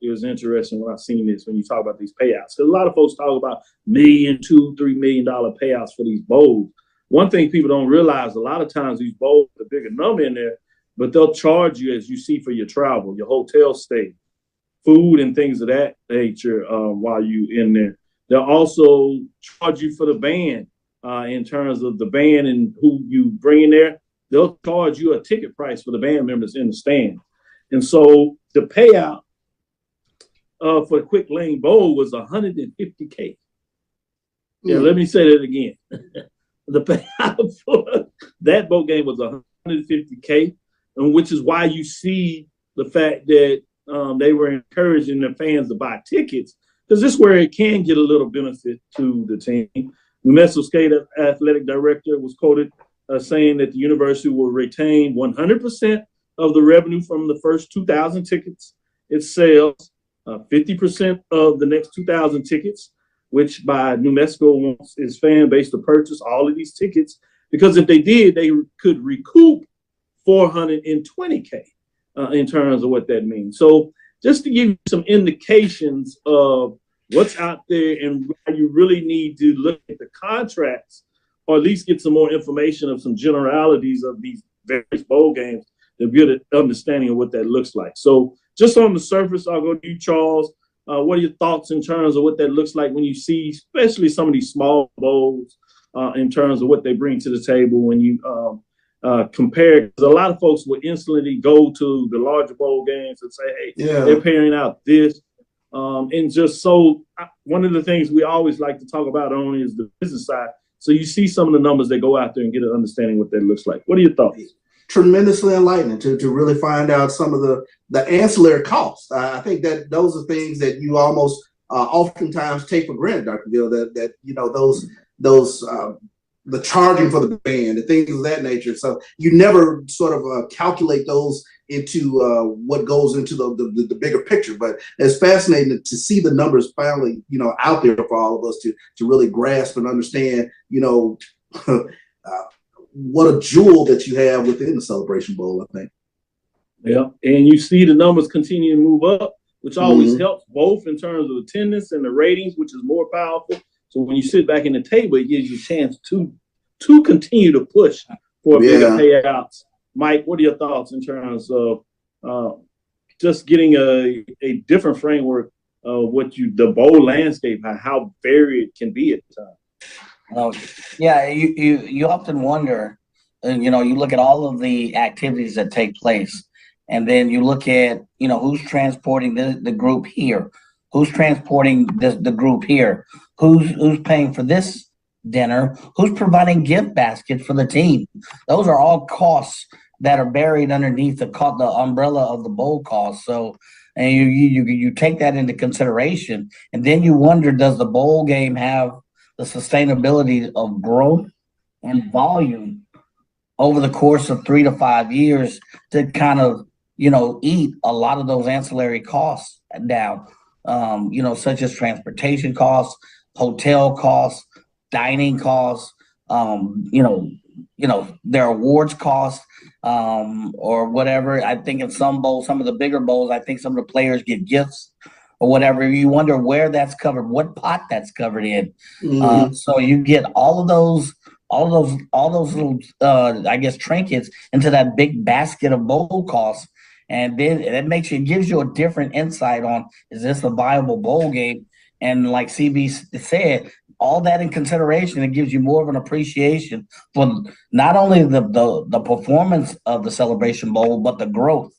it was interesting when I seen this when you talk about these payouts. Because a lot of folks talk about $1 million, $2, $3 million payouts for these bowls. One thing people don't realize, a lot of times these bowls have a bigger number in there, but they'll charge you, as you see, for your travel, your hotel stay, food and things of that nature while you in there. They'll also charge you for the band in terms of the band and who you bring in there. They'll charge you a ticket price for the band members in the stand. And so the payout for the Quick Lane Bowl was $150K. Yeah, let me say that again. The payout for that bowl game was $150K, and which is why you see the fact that they were encouraging the fans to buy tickets, because this is where it can get a little benefit to the team. New Mexico State athletic director was quoted saying that the university will retain 100% of the revenue from the first 2,000 tickets it sells, 50% of the next 2,000 tickets, which by New Mexico wants its fan base to purchase all of these tickets, because if they did, they could recoup $420K in terms of what that means. So just to give you some indications of what's out there and why you really need to look at the contracts, or at least get some more information of some generalities of these various bowl games to get an understanding of what that looks like. So just on the surface, I'll go to you, Charles. What are your thoughts in terms of what that looks like when you see, especially some of these small bowls, in terms of what they bring to the table when you compare? Because a lot of folks will instantly go to the larger bowl games and say, hey, they're paying out this. And just so one of the things we always like to talk about only is the business side. So you see some of the numbers that go out there and get an understanding what that looks like. What are your thoughts?
Tremendously enlightening to really find out some of the ancillary costs. I think that those are things that you almost oftentimes take for granted, Dr. Gill, that you know, those the charging for the band and things of that nature. So you never sort of calculate those into what goes into the bigger picture. But it's fascinating to see the numbers finally, you know, out there for all of us to really grasp and understand, you know, what a jewel that you have within the Celebration Bowl, I think.
Yeah, and you see the numbers continue to move up, which always helps both in terms of attendance and the ratings, which is more powerful. So when you sit back in the table, it gives you a chance to continue to push for bigger payouts. Mike, what are your thoughts in terms of just getting a different framework of what the bowl landscape, how varied it can be at times?
Yeah, you often wonder, you know, you look at all of the activities that take place, and then you look at, you know, who's transporting the group here, who's transporting the group here, who's paying for this dinner, who's providing gift baskets for the team. Those are all costs that are buried underneath the umbrella of the bowl cost. So, and you take that into consideration, and then you wonder, does the bowl game have the sustainability of growth and volume over the course of 3 to 5 years to kind of, you know, eat a lot of those ancillary costs down, you know, such as transportation costs, hotel costs, dining costs, you know, their awards costs, or whatever. I think in some bowls, some of the bigger bowls, I think some of the players get gifts or whatever. You wonder where that's covered, what pot that's covered in. So you get all of those all those little I guess trinkets into that big basket of bowl costs. And then it gives you a different insight on, is this a viable bowl game? And like CB said, all that in consideration, it gives you more of an appreciation for not only the performance of the Celebration Bowl, but the growth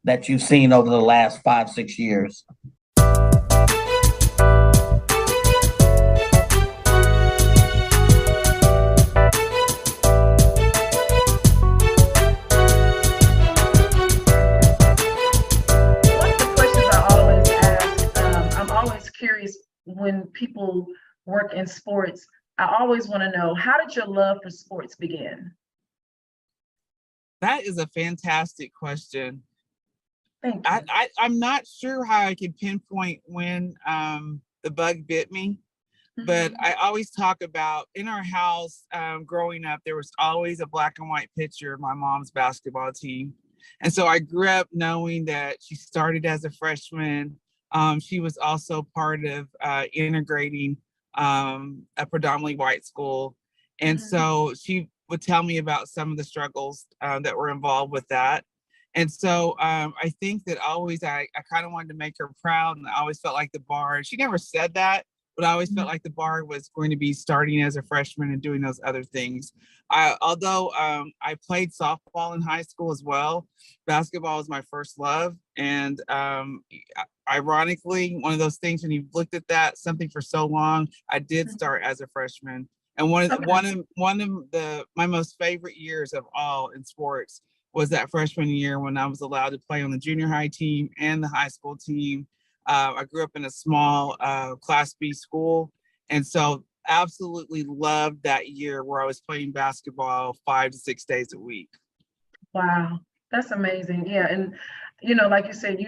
that you've seen over the last 5-6 years.
Curious, when people work in sports, I always want to know, how did your love for sports begin?
That is a fantastic question.
Thank you.
I'm not sure how I could pinpoint when the bug bit me, but I always talk about, in our house growing up, there was always a black and white picture of my mom's basketball team. And so I grew up knowing that she started as a freshman. She was also part of integrating a predominantly white school. And so she would tell me about some of the struggles that were involved with that. And so I think that always I kind of wanted to make her proud, and I always felt like the bar, she never said that, but I always felt like the bar was going to be starting as a freshman and doing those other things. Although I played softball in high school as well, basketball was my first love. And ironically, one of those things, when you've looked at that something for so long, I did start as a freshman. And one of my most favorite years of all in sports was that freshman year, when I was allowed to play on the junior high team and the high school team. I grew up in a small Class B school, and so absolutely loved that year where I was playing basketball 5 to 6 days a week.
Wow, that's amazing. Yeah, and like you said,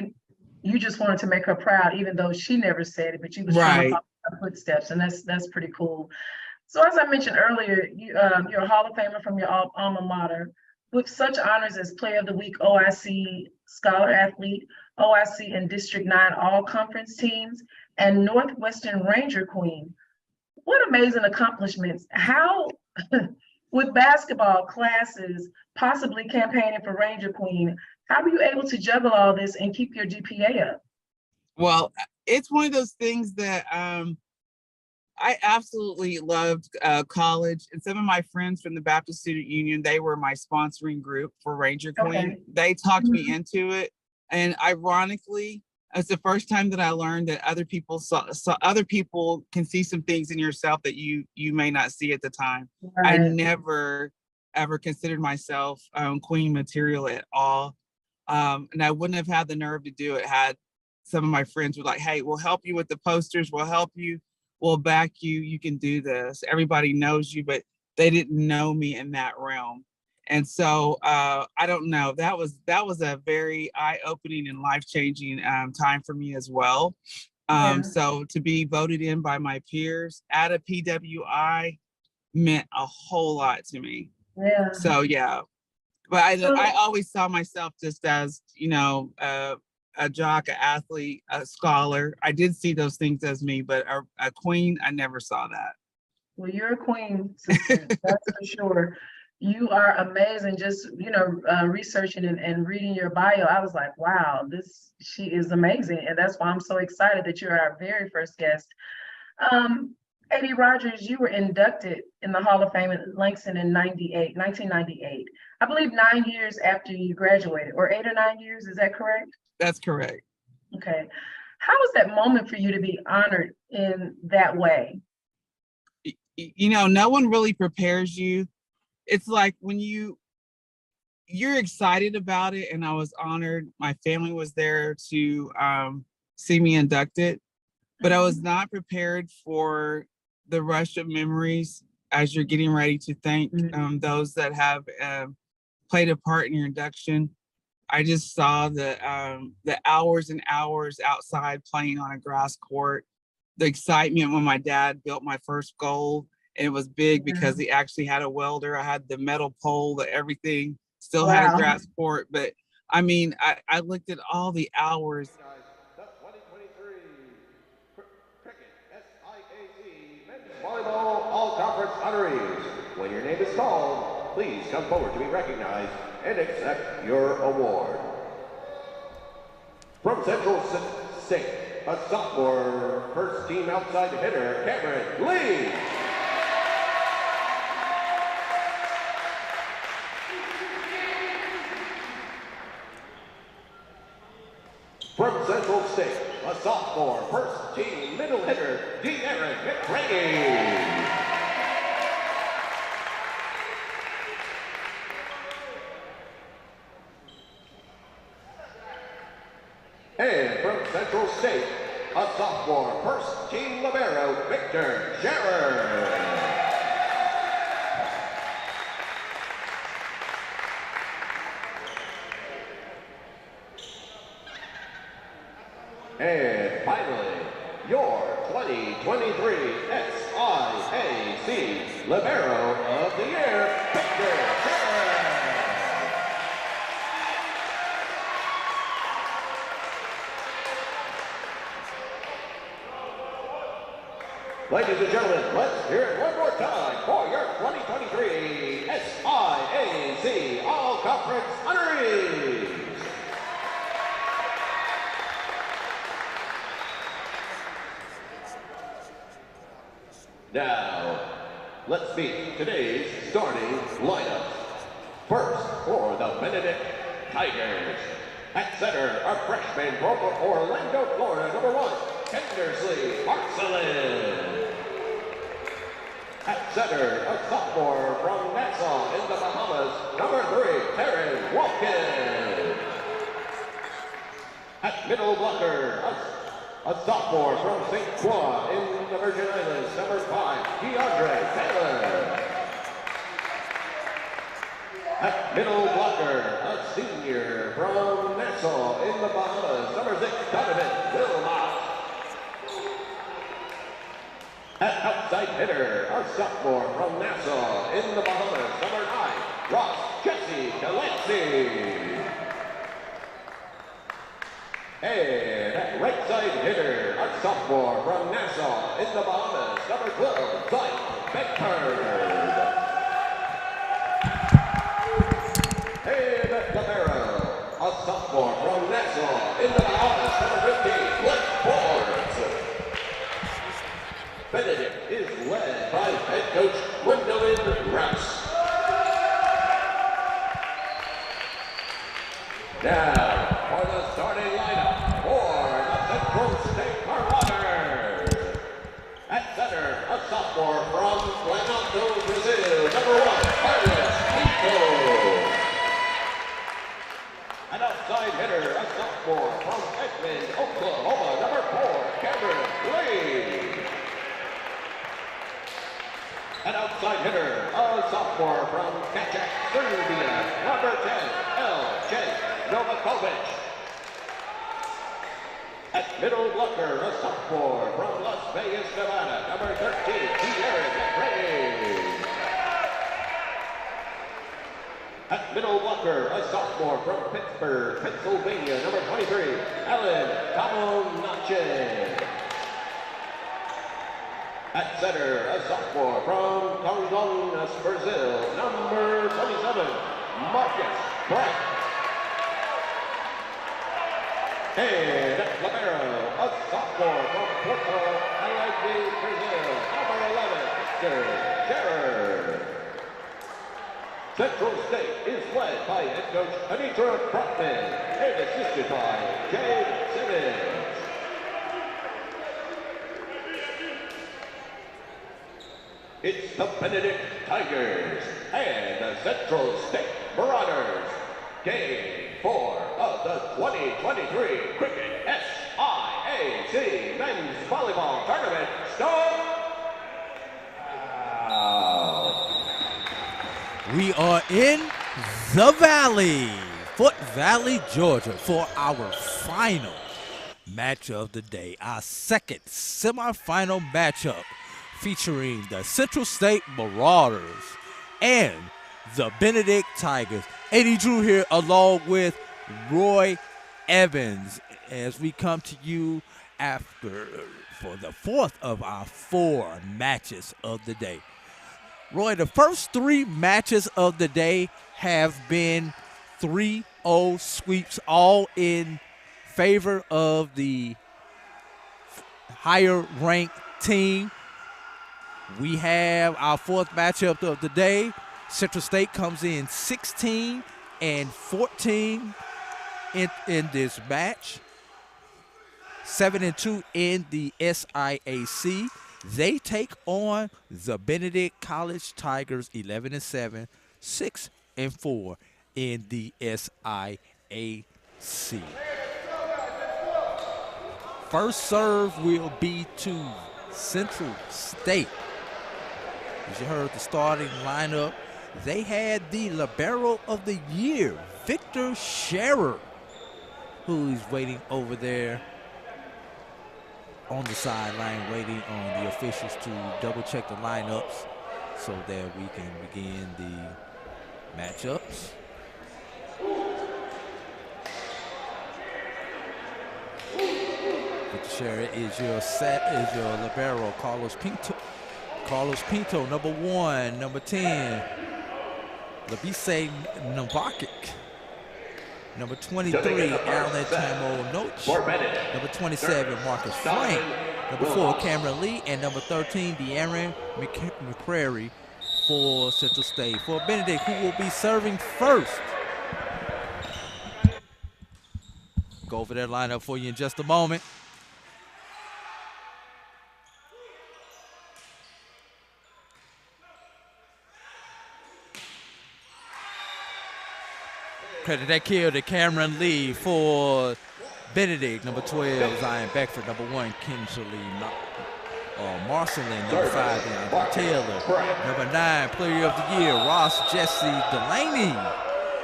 you just wanted to make her proud, even though she never said it, but you was trying to follow her footsteps, and that's pretty cool. So as I mentioned earlier, you're a Hall of Famer from your alma mater, with such honors as Player of the Week, OIC Scholar Athlete, OIC and District 9 All-Conference teams, and Northwestern Ranger Queen. What amazing accomplishments. How, with basketball classes, possibly campaigning for Ranger Queen, how were you able to juggle all this and keep your GPA up?
Well, it's one of those things that I absolutely loved college, and some of my friends from the Baptist Student Union, they were my sponsoring group for Ranger Queen. Okay. They talked me into it. And ironically, it's the first time that I learned that other people other people can see some things in yourself that you may not see at the time. Right. I never ever considered myself Queen material at all. And I wouldn't have had the nerve to do it had some of my friends were like, hey, we'll help you with the posters, we'll help you, we'll back you, you can do this. Everybody knows you, but they didn't know me in that realm. And so I don't know, that was a very eye-opening and life-changing time for me as well. So to be voted in by my peers at a PWI meant a whole lot to me. Yeah. So yeah, but I always saw myself just as, a jock, an athlete, a scholar. I did see those things as me, but a queen, I never saw that.
Well, you're a queen, sister, that's for sure. You are amazing. Just, researching and reading your bio, I was like, wow, she is amazing. And that's why I'm so excited that you're our very first guest. A.D. Rogers, you were inducted in the Hall of Fame in Langston in 1998. I believe 9 years after you graduated, or 8 or 9 years, is that correct?
That's correct.
Okay. How was that moment for you to be honored in that way?
No one really prepares you. It's like when you're excited about it, and I was honored. My family was there to see me inducted, but I was not prepared for the rush of memories as you're getting ready to thank those that have played a part in your induction. I just saw the hours and hours outside playing on a grass court, the excitement when my dad built my first goal. And it was big because he actually had a welder. I had the metal pole, everything, still had a grass court. But I mean, I looked at all the hours.
The 2023 Cricket SIAC Men's Volleyball All-Conference honorees. When your name is called, please come forward to be recognized and accept your award. From Central State, a sophomore, first team outside hitter, Cameron Lee. From Central State, a sophomore, first team middle hitter, De'Aaron McCraney. And from Central State, a sophomore, first team libero, Victor Scherer. And finally, your 2023 SIAC Libero of the Year, Victor Scherer. Ladies and gentlemen, let's hear it one more time for your 2023 SIAC All-Conference honorees. Now, let's meet today's starting lineup. First, for the Benedict Tigers. At center, a freshman from Orlando, Florida, number 1, Kendersley Marcelin. At center, a sophomore from Nassau in the Bahamas, number 3, Taryn Walken. At middle blocker, a sophomore from St. Croix in the Virgin Islands, number 5, DeAndre Taylor. At middle blocker, a senior from Nassau in the Bahamas, number 6, Donovan Wilmot. At outside hitter, a sophomore from Nassau in the Bahamas, number 9, Ross Jesse Delancey. And at right side hitter, a sophomore from Nassau in the Bahamas, number 12, Zach Bedford. And at libero, a sophomore from Nassau in the Bahamas, number 15, Blake Forbes. Benedict is led by head coach Gwendolyn Rouse. Now, for the starting lineup for the Central State Marauders. At center, a sophomore from Planalto, Brazil, number 1, Carlos Pinto. An outside hitter, a sophomore from Edmond, Oklahoma, number 4, Cameron Lee. An outside hitter, a sophomore from Kachak, Serbia, number 10, L.J. Novakovic. At middle blocker, a sophomore from Las Vegas, Nevada, number 13, De'Aaron McCraney. At middle blocker, a sophomore from Pittsburgh, Pennsylvania, number 23, Alan Tamonache. At center, a sophomore from Congonhas, Brazil, number 27, Marcus Bright. And at libero, a sophomore from Porto Alegre, Brazil, number 11, Victor Scherer. Central State is led by head coach Anitra Brotman and assisted by Jade Simmons. It's the Benedict Tigers and the Central State Marauders. Game 4 of the 2023 Cricket SIAC Men's Volleyball Tournament starts now.
We are in the Valley, Fort Valley, Georgia, for our final match of the day, our second semifinal matchup featuring the Central State Marauders and the Benedict Tigers. Eddie Drew here along with Roy Evans as we come to you for the fourth of our 4 matches of the day. Roy, the first 3 matches of the day have been 3-0 sweeps, all in favor of the higher ranked team. We have our 4th matchup of the day. Central State comes in 16-14 in this match. 7-2 in the SIAC. They take on the Benedict College Tigers, 11-7, 6-4 in the SIAC. First serve will be to Central State. As you heard the starting lineup, they had the libero of the year, Victor Scherer, who's waiting over there on the sideline, waiting on the officials to double check the lineups so that we can begin the matchups. Victor Scherer is your libero. Carlos Pinto, number 1. Number 10, Labise Novakic. Number 23, Alan Tamo Noche. Number 27, Marcus Frank. Number 4, Cameron Lee. And number 13, De'Aaron McCrary for Central State. For Benedict, who will be serving first. Go over that lineup for you in just a moment. Credit that kill to Cameron Lee for Benedict. Number 12, Zion Beckford. Number 1, Kinsley Marcelin. Number 5, Deontay Taylor. Number 9, Player of the Year, Ross Jesse Delaney.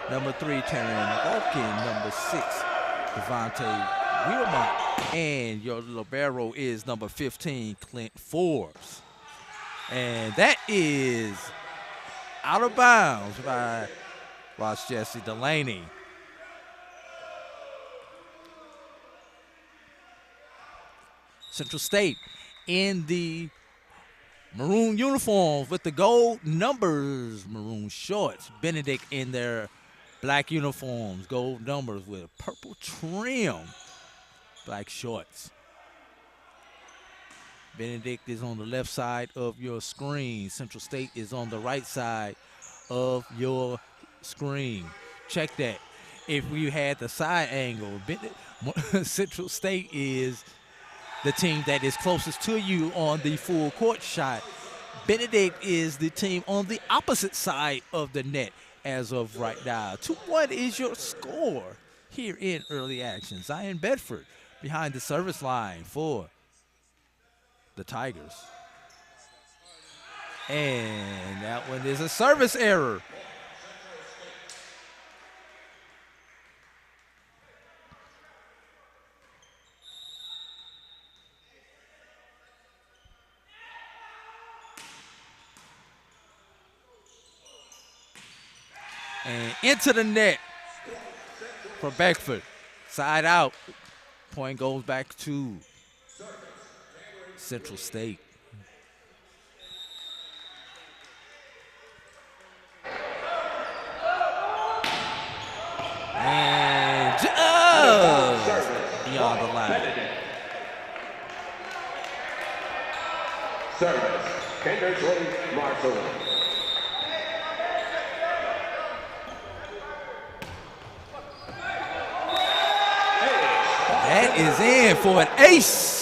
Number 3, Taryn Vulcan. Number 6, Devontae Wilmot. And your libero is number 15, Clint Forbes. And that is out of bounds by Ross Jesse Delaney. Central State in the maroon uniforms with the gold numbers, maroon shorts. Benedict in their black uniforms, gold numbers with purple trim, black shorts. Benedict is on the left side of your screen. Central State is on the right side of your screen. Check that. If we had the side angle, Central State is the team that is closest to you on the full court shot. Benedict is the team on the opposite side of the net as of right now. 2-1 is your score here in early action. Zion Bedford behind the service line for the Tigers. And that one is a service error. And into the net for Beckford. Side out. Point goes back to Central State. And just beyond the line.
Service, Henderson Marshall.
That is in for an ace.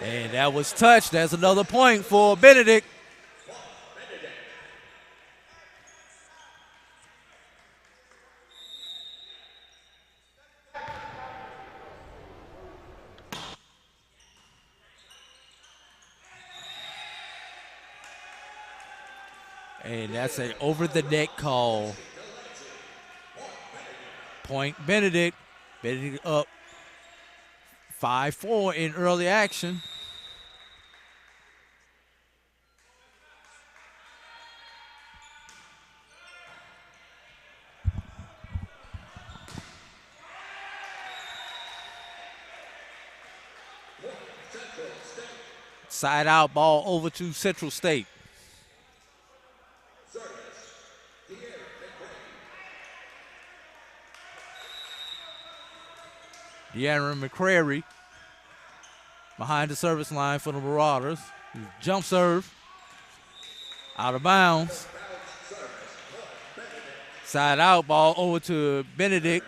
And that was touched. That's another point for Benedict. And that's an over-the-net call. Point Benedict. Benedict up 5-4 in early action. Side out ball over to Central State. De'Aaron McCrary behind the service line for the Marauders. Jump serve. Out of bounds. Side out ball over to Benedict.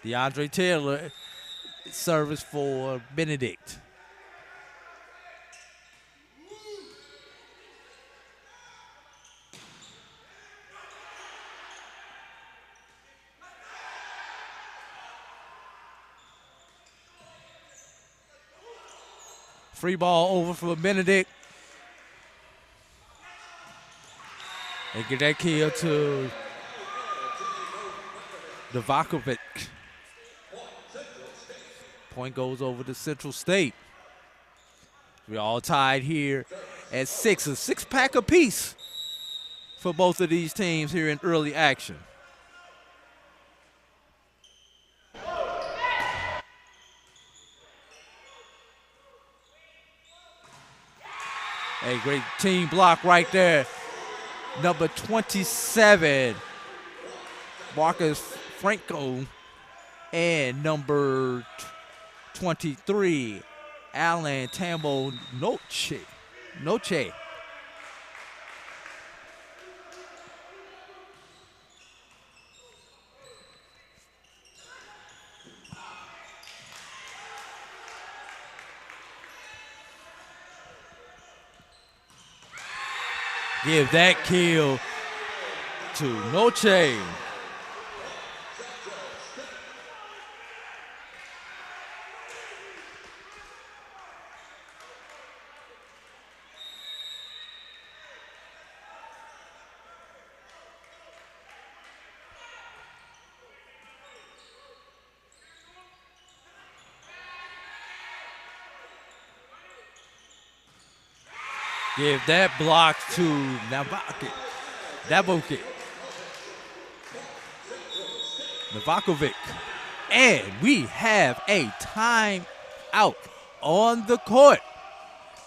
DeAndre Taylor service for Benedict. Free ball over for Benedict. And get that kill to Novakovic. Point goes over to Central State. We're all tied here at 6, a 6-pack apiece for both of these teams here in early action. A great team block right there. Number 27, Marcus Franco, and number 23, Alan Tambo Noche. Give that kill to Noche. Give that block to Novakovic. And we have a timeout on the court.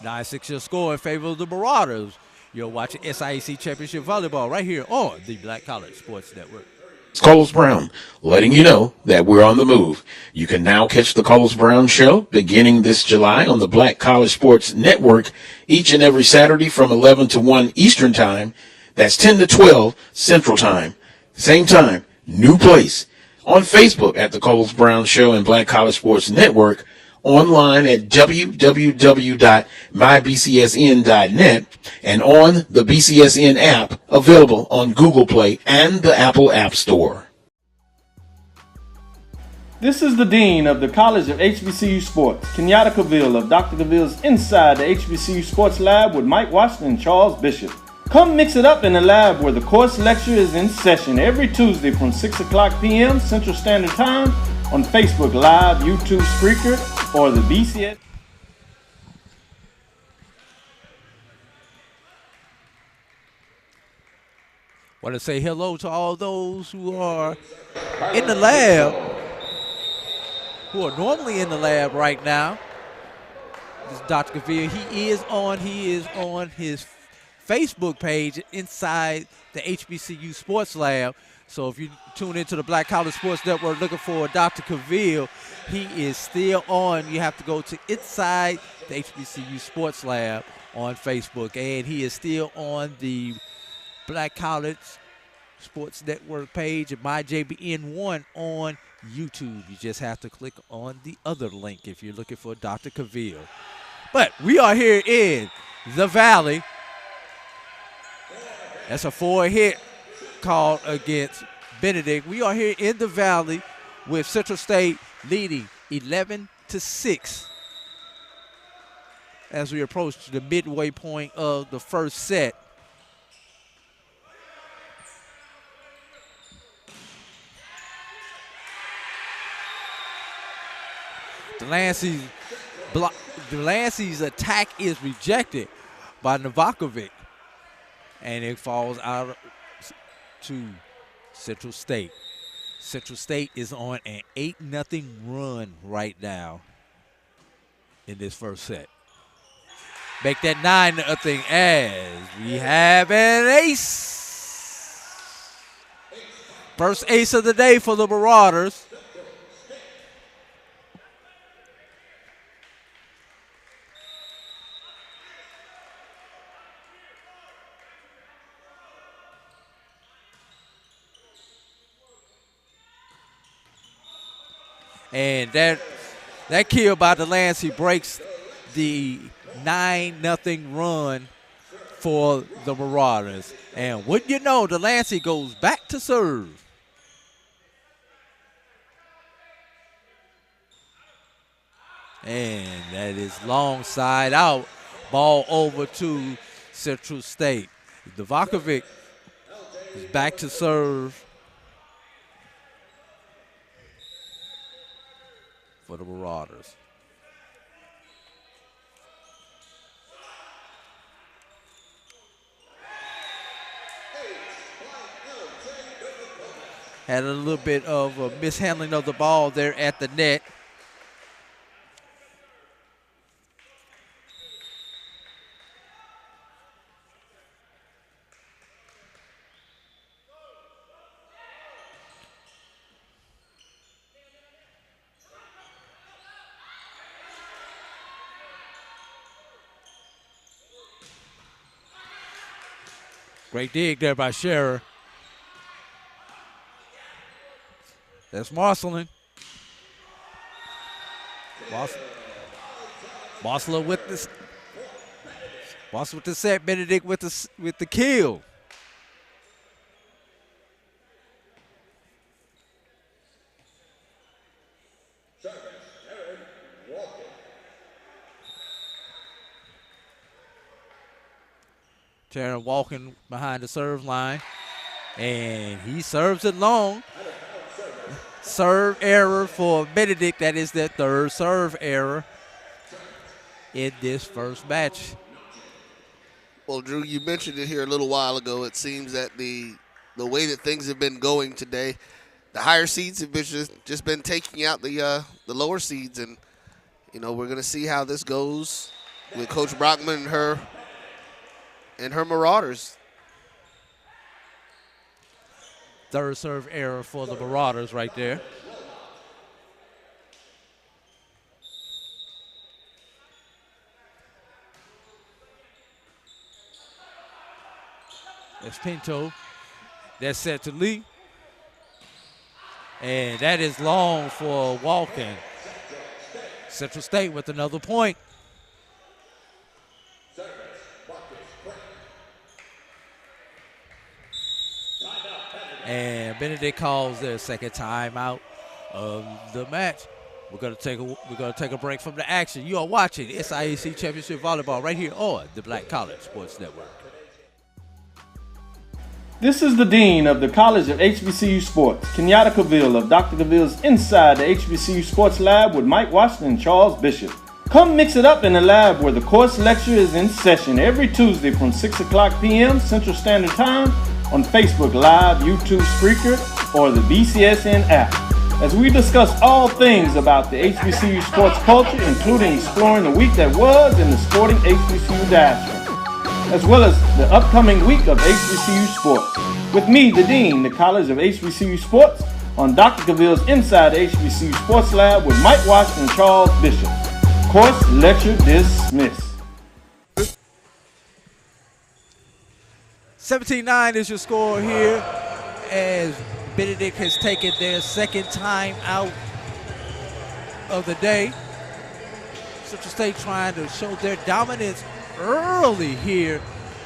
9-6 your score in favor of the Marauders. You're watching SIAC Championship Volleyball right here on the Black College Sports Network.
It's Carlos Brown, letting you know that we're on the move. You can now catch the Carlos Brown Show beginning this July on the Black College Sports Network each and every Saturday from 11 to 1 Eastern Time. That's 10 to 12 Central Time. Same time, new place. On Facebook at the Carlos Brown Show and Black College Sports Network. Online at www.mybcsn.net and on the BCSN app available on Google Play and the Apple App Store.
This is the Dean of the College of HBCU Sports, Kenyatta Cavill of Dr. Cavill's Inside the HBCU Sports Lab with Mike Washington and Charles Bishop. Come mix it up in the lab where the course lecture is in session every Tuesday from 6 o'clock p.m. Central Standard Time on Facebook Live, YouTube, Spreaker, or the BCS.
Want to say hello to all those who are in the lab, who are normally in the lab right now. This is Dr. Cavill. He is on his Facebook page inside the HBCU Sports Lab. So if you tune into the Black College Sports Network looking for Dr. Cavill, he is still on. You have to go to Inside the HBCU Sports Lab on Facebook. And he is still on the Black College Sports Network page at MyJBN1 on YouTube. You just have to click on the other link if you're looking for Dr. Cavill. But we are here in the Valley. That's a 4-hit call against Benedict. We are here in the Valley with Central State leading 11-6 as we approach the midway point of the first set. Delancey's attack is rejected by Novakovic, and it falls out to Central State. Central State is on an 8-0 run right now. in this first set. Make that 9-0 as we have an ace. First ace of the day for the Marauders. And that kill by Delancey breaks the 9-0 run for the Marauders. And wouldn't you know, Delancey goes back to serve. And that is long side out. Ball over to Central State. Divakovic is back to serve for the Marauders. Had a little bit of a mishandling of the ball there at the net. Great dig there by Scherer. That's Marcelin. Marcelin with this. Marcelin with the set. Benedict with the kill. Taryn walking behind the serve line, and he serves it long. Serve error for Benedict. That is their third serve error in this first match.
Well, Drew, you mentioned it here a little while ago. It seems that the way that things have been going today, the higher seeds have been just been taking out the lower seeds, and we're going to see how this goes with Coach Brockman and her Marauders.
Third serve error for the Marauders right there. That's Pinto. That's set to Lee. And that is long for Walken. Central State with another point. And Benedict calls their second timeout of the match. We're gonna take a break from the action. You are watching SIAC Championship Volleyball right here on the Black College Sports Network.
This is the Dean of the College of HBCU Sports, Kenyatta Cavill of Dr. Cavill's Inside the HBCU Sports Lab with Mike Washington and Charles Bishop. Come mix it up in the lab where the course lecture is in session every Tuesday from 6 o'clock p.m. Central Standard Time on Facebook Live, YouTube Spreaker, or the BCSN app, as we discuss all things about the HBCU sports culture, including exploring the week that was in the sporting HBCU diaspora, as well as the upcoming week of HBCU sports. With me, the Dean, the College of HBCU Sports, on Dr. Cavill's Inside the HBCU Sports Lab with Mike Washington and Charles Bishop. Course lecture dismissed.
17-9 is your score here as Benedict has taken their second time out of the day. Central State trying to show their dominance early here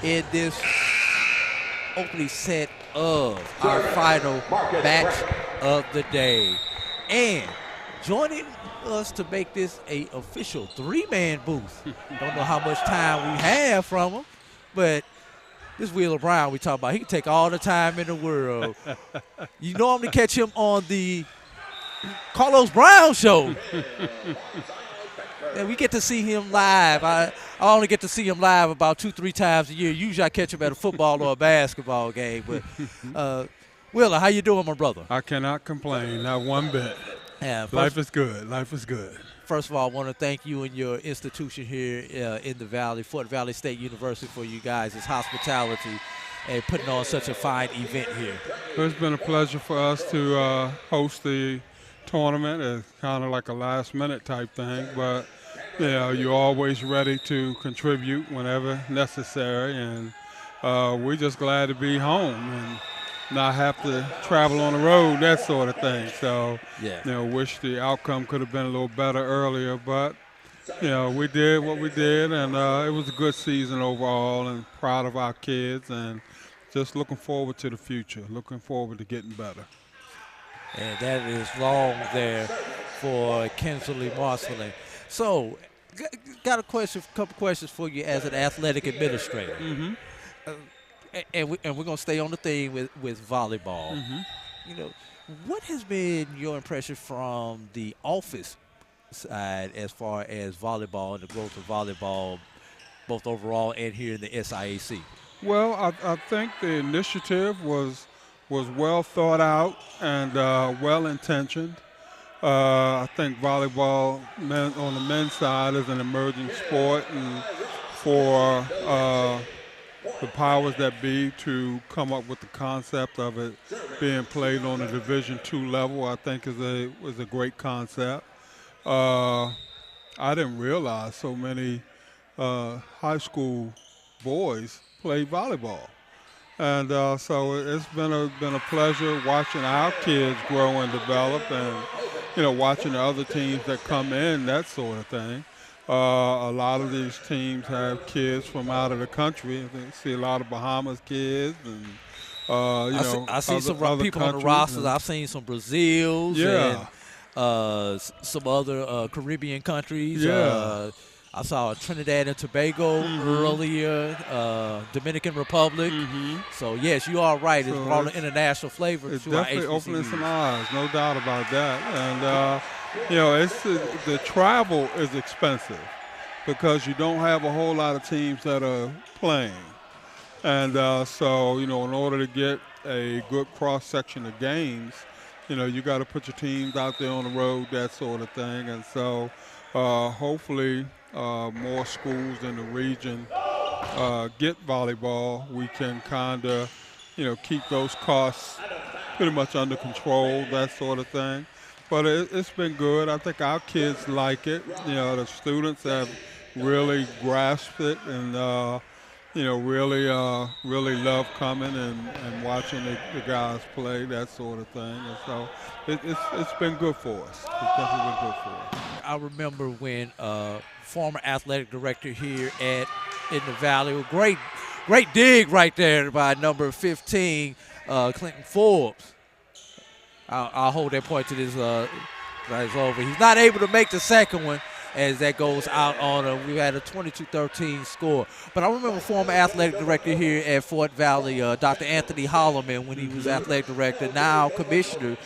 in this opening set of our final match of the day. And joining us to make this a official three-man booth. Don't know how much time we have from him, but this Wheeler Brown we talk about, he can take all the time in the world. You normally catch him on the Carlos Brown show. And we get to see him live. I only get to see him live about 2-3 times a year. Usually I catch him at a football or a basketball game. But Wheeler, how you doing, my brother?
I cannot complain, not one bit.
Yeah,
life is good. Life is good.
first of all, I want to thank you and your institution here in the Valley, Fort Valley State University, for you guys' hospitality and putting on such a fine event here.
It's been a pleasure for us to host the tournament. It's kind of like a last-minute type thing, but you're always ready to contribute whenever necessary, and we're just glad to be home and not have to travel on the road, that sort of thing. So, wish the outcome could have been a little better earlier, but we did what we did, and it was a good season overall, and proud of our kids, and just looking forward to the future, looking forward to getting better.
And that is long there for Kinsley Marceline. So, got a couple questions for you as an athletic administrator.
Mm-hmm.
And we're going to stay on the theme with volleyball.
Mm-hmm.
What has been your impression from the office side as far as volleyball and the growth of volleyball, both overall and here in the SIAC?
Well, I think the initiative was well thought out and well intentioned. I think volleyball on the men's side is an emerging sport, and for the powers that be to come up with the concept of it being played on a Division II level, I think was a great concept. I didn't realize so many high school boys play volleyball, and so it's been a pleasure watching our kids grow and develop, and watching the other teams that come in, that sort of thing. A lot of these teams have kids from out of the country. I see a lot of Bahamas kids, and
I see some
other
people on the rosters. I've seen some Brazils, and some other Caribbean countries.
Yeah.
I saw Trinidad and Tobago earlier, Dominican Republic. So, yes, you are right. It's brought an international flavor
it's
to our
definitely
HBCUs.
opening some eyes, no doubt about that. And, it's the travel is expensive because you don't have a whole lot of teams that are playing. And so, in order to get a good cross-section of games, you got to put your teams out there on the road, that sort of thing. And so hopefully more schools in the region get volleyball. We can kind of, keep those costs pretty much under control, that sort of thing. But it's been good. I think our kids like it. The students have really grasped it and, really love coming and watching the guys play, that sort of thing. And so it's been good for us. It's definitely been good for us.
I remember when former athletic director here in the Valley, great dig right there by number 15, Clinton Forbes. I'll hold that point to this is over. He's not able to make the second one as that goes out on we had a 22-13 score. But I remember former athletic director here at Fort Valley, Dr. Anthony Holloman, when he was athletic director, now commissioner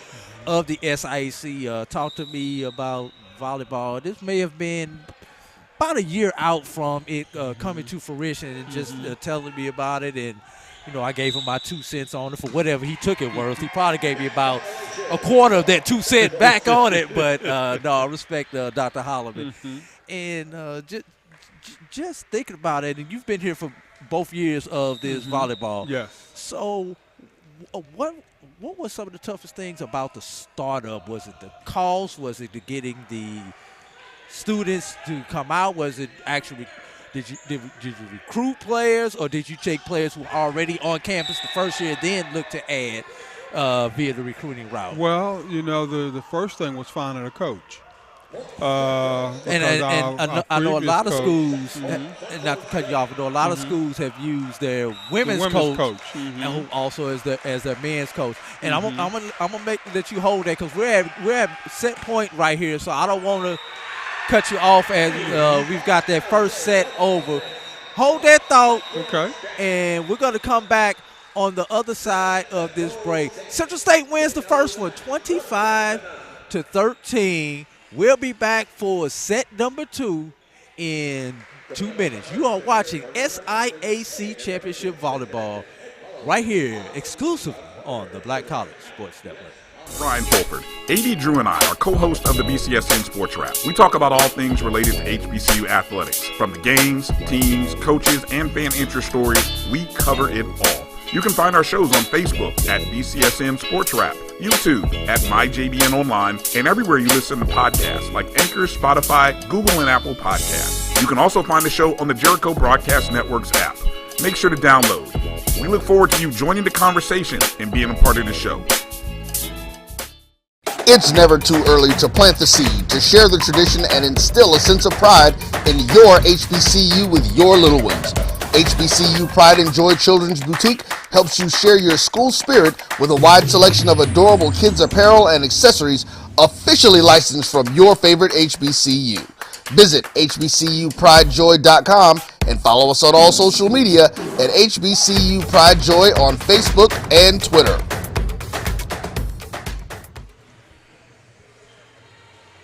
of the SIAC, talked to me about volleyball. This may have been about a year out from it coming to fruition, and just telling me about it. And I gave him my 2 cents on it for whatever he took it worth. He probably gave me about a quarter of that 2 cents back on it. But no, I respect Dr. Holloman. And just thinking about it, and you've been here for both years of this volleyball.
Yes.
So what were some of the toughest things about the startup? Was it the cost? Was it the getting the students to come out? Was it actually did you recruit players, or did you take players who were already on campus the first year, then look to add via the recruiting route?
Well, the first thing was finding a coach.
And I know a lot of schools, not to cut you off, but a lot of schools have used their women's coach. And who also is their men's coach. And I'm gonna let you hold that, because we're at set point right here, so I don't want to cut you off as we've got that first set over. Hold that thought.
Okay.
And we're going to come back on the other side of this break. Central State wins the first one, 25-13. We'll be back for set number 2 in 2 minutes. You are watching SIAC Championship Volleyball right here, exclusively on the Black College Sports Network.
Ryan Fulford. AD Drew and I are co-hosts of the BCSN Sports Wrap. We talk about all things related to HBCU athletics. From the games, teams, coaches, and fan interest stories, we cover it all. You can find our shows on Facebook at BCSN Sports Wrap, YouTube at MyJBN Online, and everywhere you listen to podcasts like Anchor, Spotify, Google, and Apple Podcasts. You can also find the show on the Jericho Broadcast Network's app. Make sure to download. We look forward to you joining the conversation and being a part of the show.
It's never too early to plant the seed, to share the tradition, and instill a sense of pride in your HBCU with your little ones. HBCU Pride and Joy Children's Boutique helps you share your school spirit with a wide selection of adorable kids apparel and accessories officially licensed from your favorite HBCU. Visit hbcupridejoy.com and follow us on all social media at HBCU Pride Joy on Facebook and Twitter.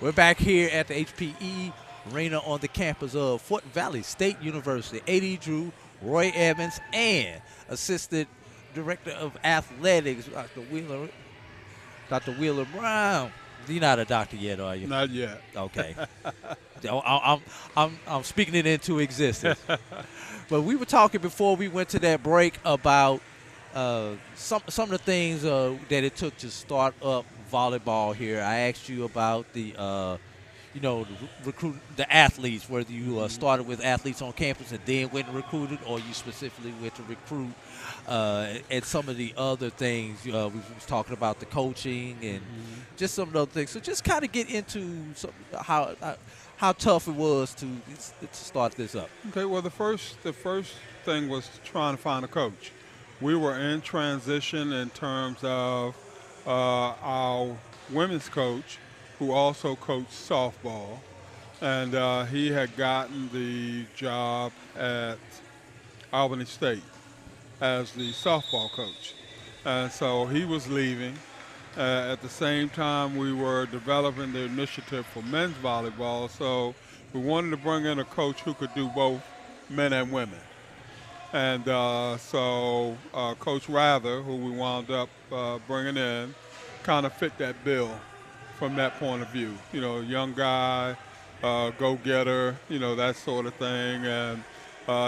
We're back here at the HPE Arena on the campus of Fort Valley State University. A.D. Drew, Roy Evans, and Assistant Director of Athletics, Dr. Wheeler Brown. You're not a doctor yet, are you?
Not yet.
Okay. I'm speaking it into existence. But we were talking before we went to that break about some of the things that it took to start up volleyball here. I asked you about the recruit the athletes, whether you started with athletes on campus and then went and recruited, or you specifically went to recruit, and some of the other things. We was talking about the coaching and just some of those things. So just kind of get into how tough it was to start this up.
Okay, well, the first thing was trying to find a coach. We were in transition in terms of our women's coach, who also coached softball, and he had gotten the job at Albany State as the softball coach. And so he was leaving. At the same time, we were developing the initiative for men's volleyball, so we wanted to bring in a coach who could do both men and women. And so Coach Rather, who we wound up bringing in, kind of fit that bill from that point of view. You know, young guy, go-getter, that sort of thing. And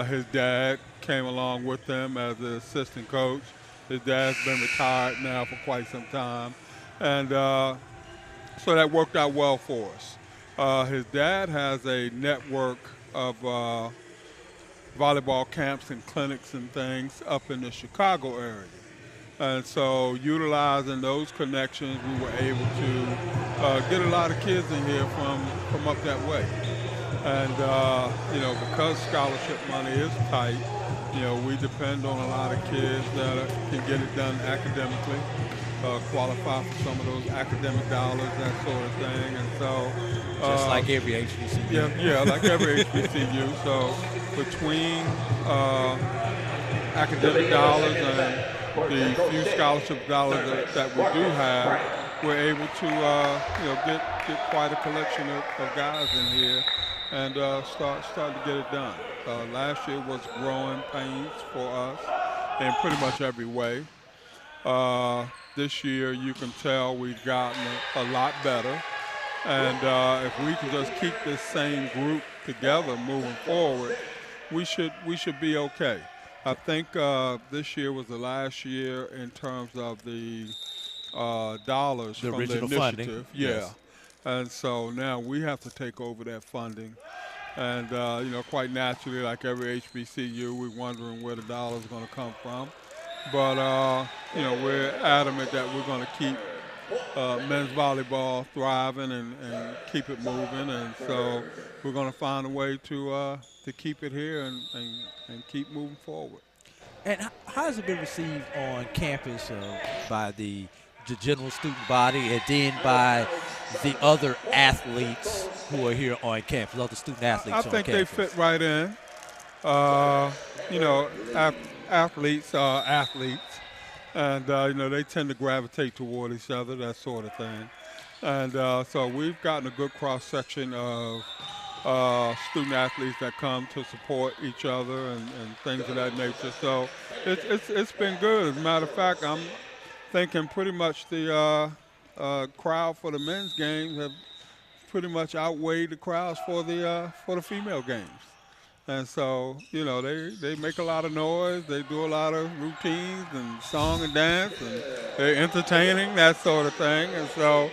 his dad came along with him as the assistant coach. His dad's been retired now for quite some time. And so that worked out well for us. His dad has a network of volleyball camps and clinics and things up in the Chicago area. And so utilizing those connections, we were able to get a lot of kids in here from up that way. And, because scholarship money is tight, we depend on a lot of kids that can get it done academically, qualify for some of those academic dollars, that sort of thing. And so,
just like every HBCU.
Yeah, like every HBCU. So between academic dollars and the few scholarship dollars that we do have, we're able to get quite a collection of guys in here and start to get it done. Last year was growing pains for us in pretty much every way. This year, you can tell we've gotten a lot better. And if we can just keep this same group together moving forward, we should be okay. I think this year was the last year in terms of the dollars
the
from
original
the initiative.
funding.
Yeah.
Yes.
And so now we have to take over that funding. And, quite naturally, like every HBCU, we're wondering where the dollars are going to come from. But, we're adamant that we're going to keep men's volleyball thriving and keep it moving. And so we're going to find a way to keep it here and keep moving forward.
And how has it been received on campus by the general student body and then by the other athletes who are here on campus, other student athletes on campus?
I think they fit right in. Athletes are athletes. And, they tend to gravitate toward each other, that sort of thing. And so we've gotten a good cross-section of student athletes that come to support each other and things of that nature. So it's been good. As a matter of fact, I'm thinking pretty much the crowd for the men's games have pretty much outweighed the crowds for the female games. And so, they make a lot of noise. They do a lot of routines and song and dance, and they're entertaining, that sort of thing. And so,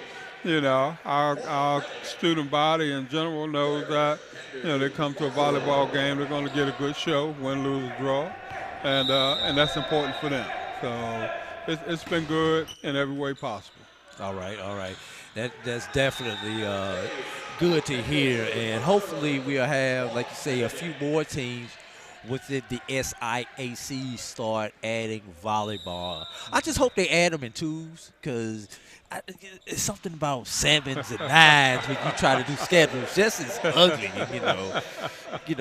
our student body in general knows that, they come to a volleyball game, they're going to get a good show, win, lose, draw, and that's important for them. So it's been good in every way possible.
All right. That's definitely good to hear, and hopefully we'll have, like you say, a few more teams within the SIAC start adding volleyball. I just hope they add them in twos, because it's something about sevens and nines when you try to do schedules. Just as ugly,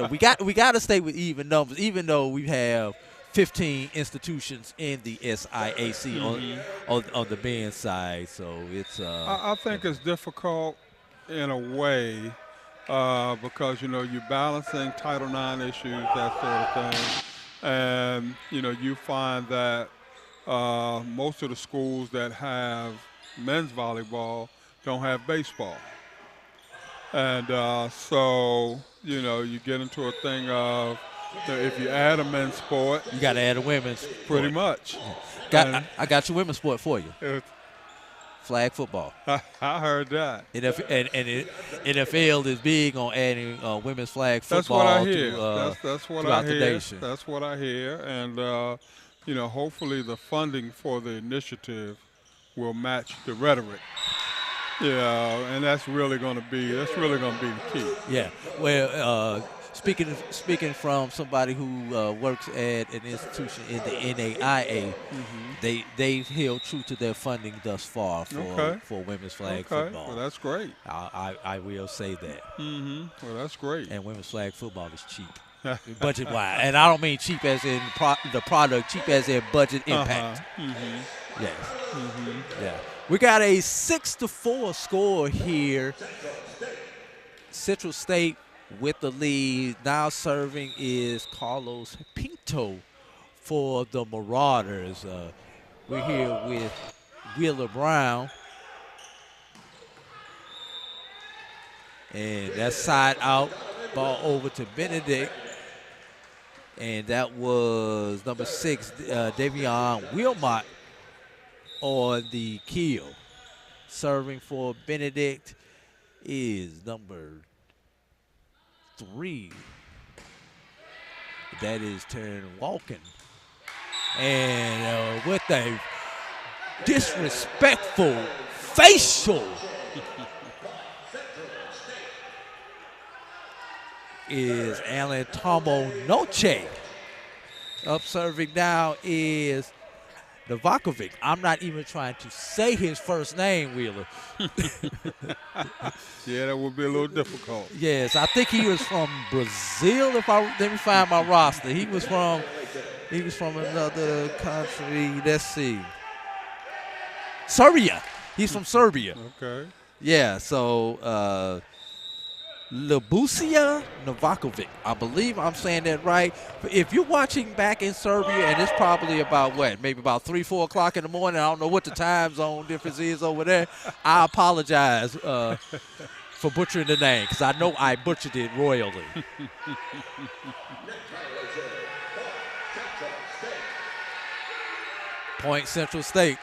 we got to stay with even numbers, even though we have 15 institutions in the SIAC on the men's side. So it's.
I think it's difficult in a way because you're balancing Title IX issues, that sort of thing, and you find that most of the schools that have men's volleyball don't have baseball, and so you get into a thing of. If you add a men's sport,
you got to add a women's.
Pretty much.
I got your women's sport for you. Flag football.
I heard that.
And NFL is big on adding women's flag football.
That's what I hear. That's what
throughout
I hear.
The nation.
That's what I hear. And hopefully the funding for the initiative will match the rhetoric. And that's really going to be the key.
Yeah. Well. Speaking from somebody who works at an institution in the NAIA, they've held true to their funding thus far for women's flag football.
Well, that's great.
I will say that.
Well, that's great.
And women's flag football is cheap, budget-wise. And I don't mean cheap as in the product, cheap as in budget impact. Yes. Yeah. We got a 6-4 score here. Central State with the lead. Now serving is Carlos Pinto for the Marauders. We're here with Wheeler Brown. And that side out, ball over to Benedict. And that was number 6, Davion Wilmot on the keel. Serving for Benedict is number 3. That is Taryn Walken. And with a disrespectful facial is Alan Tomo Noche. Up serving now is Novakovic. I'm not even trying to say his first name, Wheeler.
Yeah, that would be a little difficult.
Yes, I think he was from Brazil. Let me find my roster. He was from another country. Let's see. Serbia. He's from Serbia.
Okay.
Yeah, so Lubusia Novakovic. I believe I'm saying that right. If you're watching back in Serbia, and it's probably about maybe about 3, 4 o'clock in the morning. I don't know what the time zone difference is over there. I apologize for butchering the name, because I know I butchered it royally. Point Central State.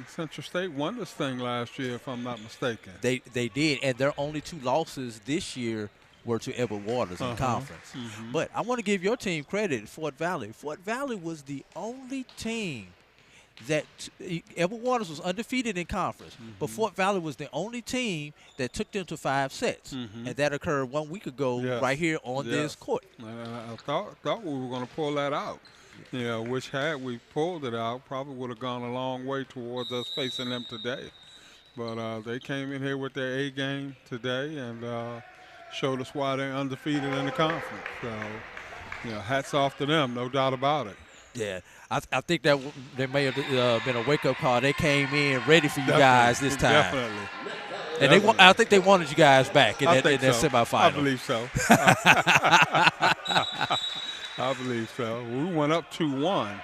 Central State won this thing last year, if I'm not mistaken.
They did, and their only 2 losses this year were to Edward Waters in conference. But I want to give your team credit, Fort Valley. Fort Valley was the only team that Edward Waters was undefeated in conference, but Fort Valley was the only team that took them to 5 sets, and that occurred 1 week ago right here on this court.
I thought we were going to pull that out. Which had we pulled it out, probably would have gone a long way towards us facing them today. But they came in here with their A game today and showed us why they're undefeated in the conference. So, hats off to them, no doubt about it.
Yeah, I think that there may have been a wake-up call. They came in ready for you guys this time.
Definitely.
And I think they wanted you guys back in that semifinal.
I believe so. I believe so. We went up 2-1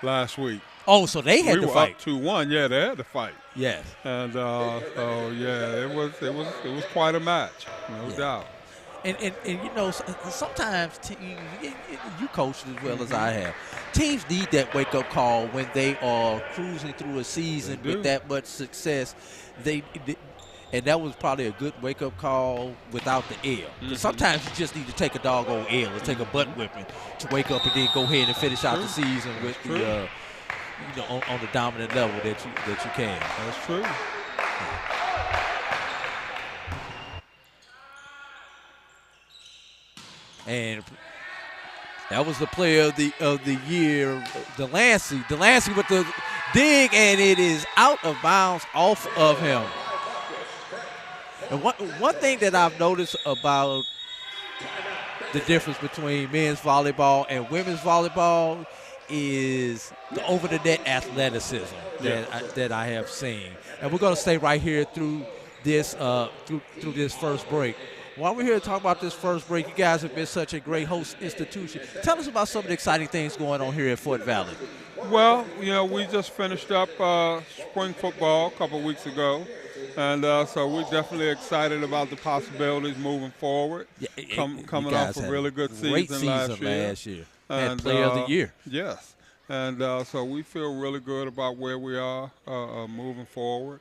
last week.
Oh, so they had
we
to
were
fight.
up 2-1. Yeah, they had to fight.
Yes.
And so yeah, it was quite a match, no doubt.
And you know, sometimes you coach as well as I have. Teams need that wake-up call when they are cruising through a season with that much success. And that was probably a good wake-up call without the L. Because sometimes you just need to take a doggone L or take a butt whipping to wake up and then go ahead and finish out the season with the on the dominant level that you can.
That's true.
And that was the player of the year, Delancey. Delancey with the dig, and it is out of bounds off of him. And one thing that I've noticed about the difference between men's volleyball and women's volleyball is the over-the-net athleticism that I have seen. And we're going to stay right here through this through this first break. While we're here to talk about this first break, you guys have been such a great host institution. Tell us about some of the exciting things going on here at Fort Valley.
Well, we just finished up spring football a couple weeks ago. And so we're definitely excited about the possibilities moving forward. Coming off a really good season last year.
And player of the year.
Yes. And so we feel really good about where we are moving forward.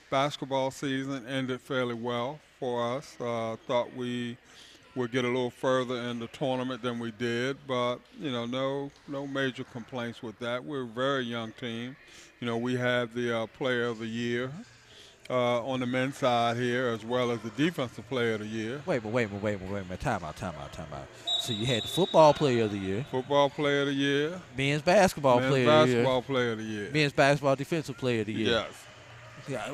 Basketball season ended fairly well for us. Thought we would get a little further in the tournament than we did, but no major complaints with that. We're a very young team. We have the player of the year on the men's side here, as well as the defensive player of the year.
Wait a minute. Time out. So you had the football player of the year.
Football player of the year.
Men's basketball player of the year.
Men's basketball player of the year.
Men's basketball defensive player of the year.
Yes.
Yeah,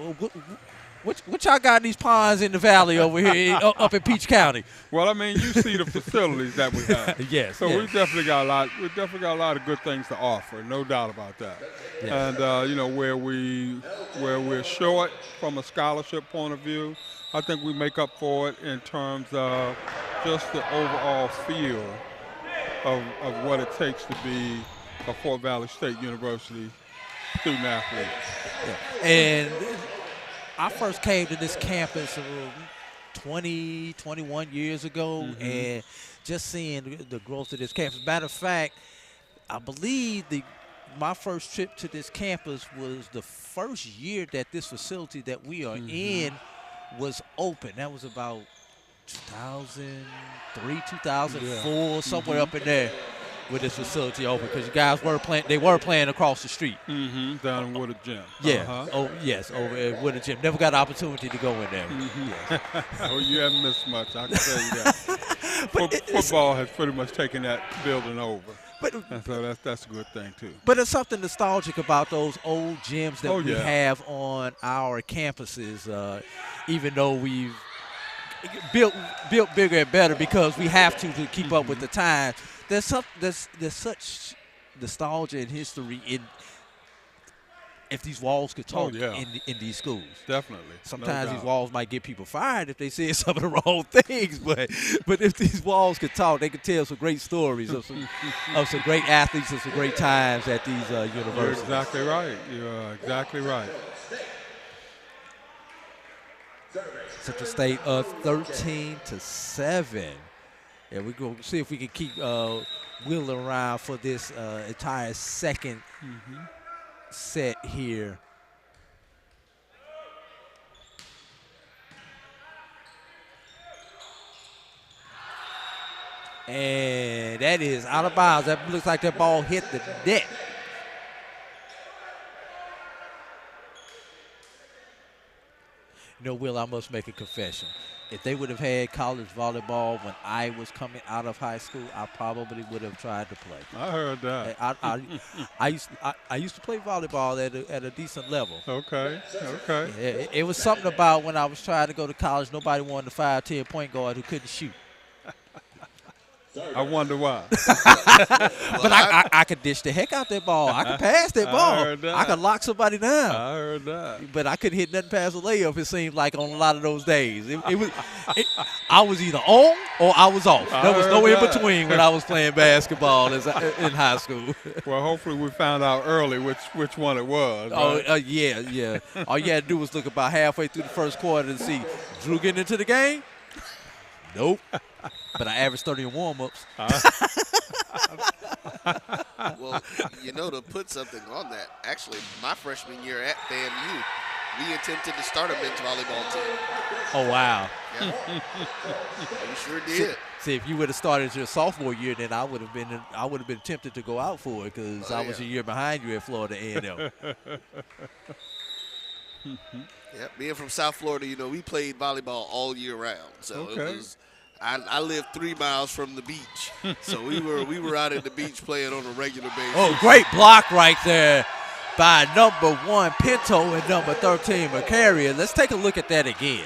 what y'all got in these ponds in the valley over here up in Peach County?
Well, I mean, you see the facilities that we have.
Yes.
So we definitely got a lot. We definitely got a lot of good things to offer, no doubt about that.
Yes.
And where we're short from a scholarship point of view, I think we make up for it in terms of just the overall feel of what it takes to be a Fort Valley State University student athlete.
Yeah. And I first came to this campus 21 years ago, and just seeing the growth of this campus. Matter of fact, I believe my first trip to this campus was the first year that this facility that we are in was open. That was about 2003, 2004, somewhere up in there. With this facility open, because you guys were playing. They were playing across the street.
Down in Woodard Gym.
Yeah. Oh yes, over at Woodard Gym. Never got an opportunity to go in there.
Oh, you haven't missed much. I can tell you that. Football has pretty much taken that building over. And so that's a good thing too.
But there's something nostalgic about those old gyms that we have on our campuses. Even though we've built bigger and better because we have to keep up with the times. There's such nostalgia and history in if these walls could talk in these schools.
Definitely.
Sometimes these walls might get people fired if they say some of the wrong things, but if these walls could talk, they could tell some great stories of some great athletes and some great times at these universities.
You're exactly right. You're exactly right.
Central State 13-7. Yeah, we're going to see if we can keep wheeling around for this entire second set here. And that is out of bounds. That looks like that ball hit the net. Will, I must make a confession. If they would have had college volleyball when I was coming out of high school, I probably would have tried to play.
I heard that.
I used to play volleyball at a decent level.
Okay.
It was something about when I was trying to go to college, nobody wanted a 5'10" point guard who couldn't shoot.
I wonder why.
But I could dish the heck out that ball. I could pass that ball. I could lock somebody down.
I heard that.
But I couldn't hit nothing past a layup, it seemed like, on a lot of those days. I was either on or I was off. There was no in between when I was playing basketball in high school.
Well, hopefully we found out early which one it was.
Oh,
right?
yeah. All you had to do was look about halfway through the first quarter and see Drew getting into the game. Nope. But I averaged 30 in warm-ups.
Well, to put something on that, actually, my freshman year at FAMU, we attempted to start a men's volleyball team.
Oh, wow.
Yeah. We sure did.
See, if you would have started your sophomore year, then I would have been tempted to go out for it because I was a year behind you at Florida A&M.
Yeah, being from South Florida, we played volleyball all year round. So it was. I lived 3 miles from the beach, so we were out at the beach playing on a regular basis.
Oh, great block right there by number 1 Pinto and number 13 McCarrier. Let's take a look at that again.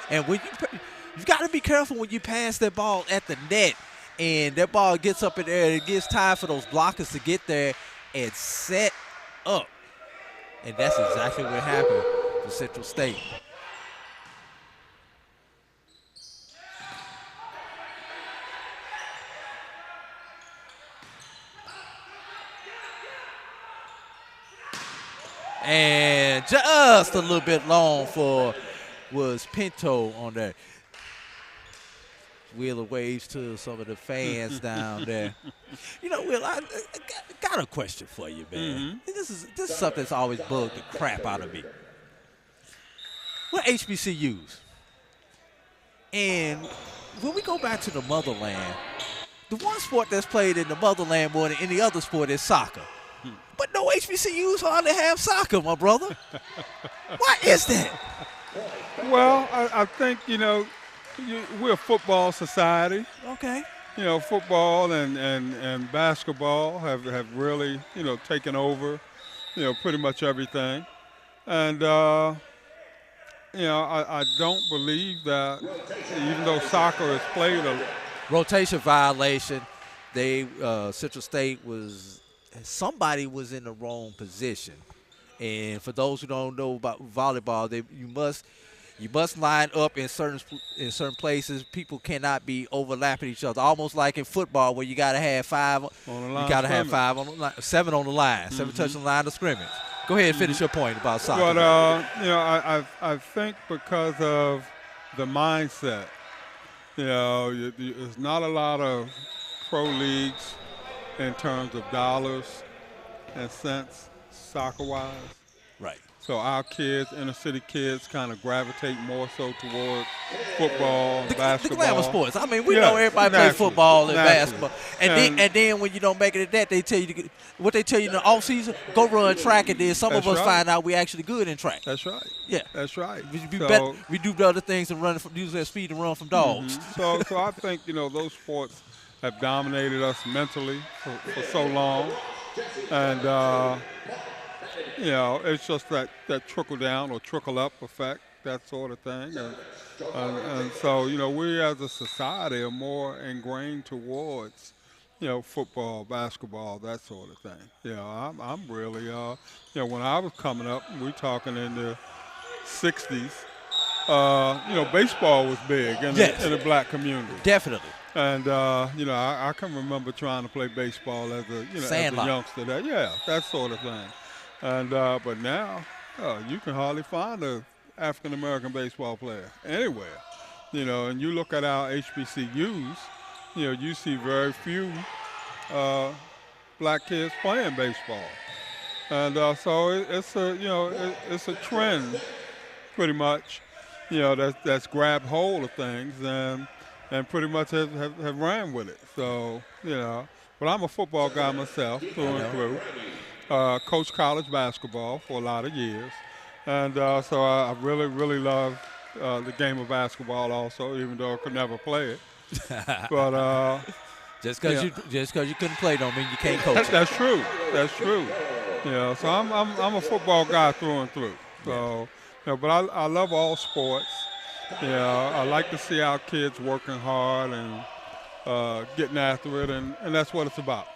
And you've got to be careful when you pass that ball at the net, and that ball gets up in the air. It gives time for those blockers to get there and set up. And that's exactly what happened to Central State. And just a little bit long was Pinto on there. Wheeler waves to some of the fans down there. Will, I got a question for you, man. Mm-hmm. This is something that's always bugged the crap out of me. We're HBCUs. And when we go back to the motherland, the one sport that's played in the motherland more than any other sport is soccer. But no HBCUs hardly have soccer, my brother. Why is that?
Well, I think, we're a football society.
Okay.
Football and basketball have really, taken over, pretty much everything. And, I don't believe that even though soccer is played a
rotation violation, Central State somebody was in the wrong position. And for those who don't know about volleyball, you must line up in certain places. People cannot be overlapping each other. Almost like in football, where you got to have 5 on the line. You got to have 5 on the line, 7 on the line, 7 touching the line of scrimmage. Go ahead and finish your point about soccer.
But I think because of the mindset, there's not a lot of pro leagues in terms of dollars and cents, soccer-wise.
Right.
So our kids, inner city kids, kind of gravitate more so toward football, basketball.
The glamour sports. I mean, we know everybody plays football and basketball. And then when you don't make it at that, they tell you in the off season, go run track, and then some of us find out we're actually good in track.
That's right.
Yeah.
That's right.
We do other things and use that speed and run from dogs.
Mm-hmm. So I think, those sports have dominated us mentally for so long. And, it's just that trickle down or trickle up effect, that sort of thing. And so, we as a society are more ingrained towards, football, basketball, that sort of thing. I'm really, when I was coming up, we're talking in the 60s, baseball was big in the black community.
Definitely.
And, I can remember trying to play baseball as a youngster. That sort of thing. And but now, you can hardly find an African-American baseball player anywhere. And you look at our HBCUs, you see very few black kids playing baseball. And so it's a trend, pretty much, that's grabbed hold of things and pretty much have ran with it. So, but I'm a football guy myself, through and through. Coached college basketball for a lot of years. And so I really, really love the game of basketball also, even though I could never play it. But
just because you couldn't play don't mean you can't coach it.
That's true. That's true. So I'm a football guy through and through. So, but I love all sports. I like to see our kids working hard and getting after it, and that's what it's about.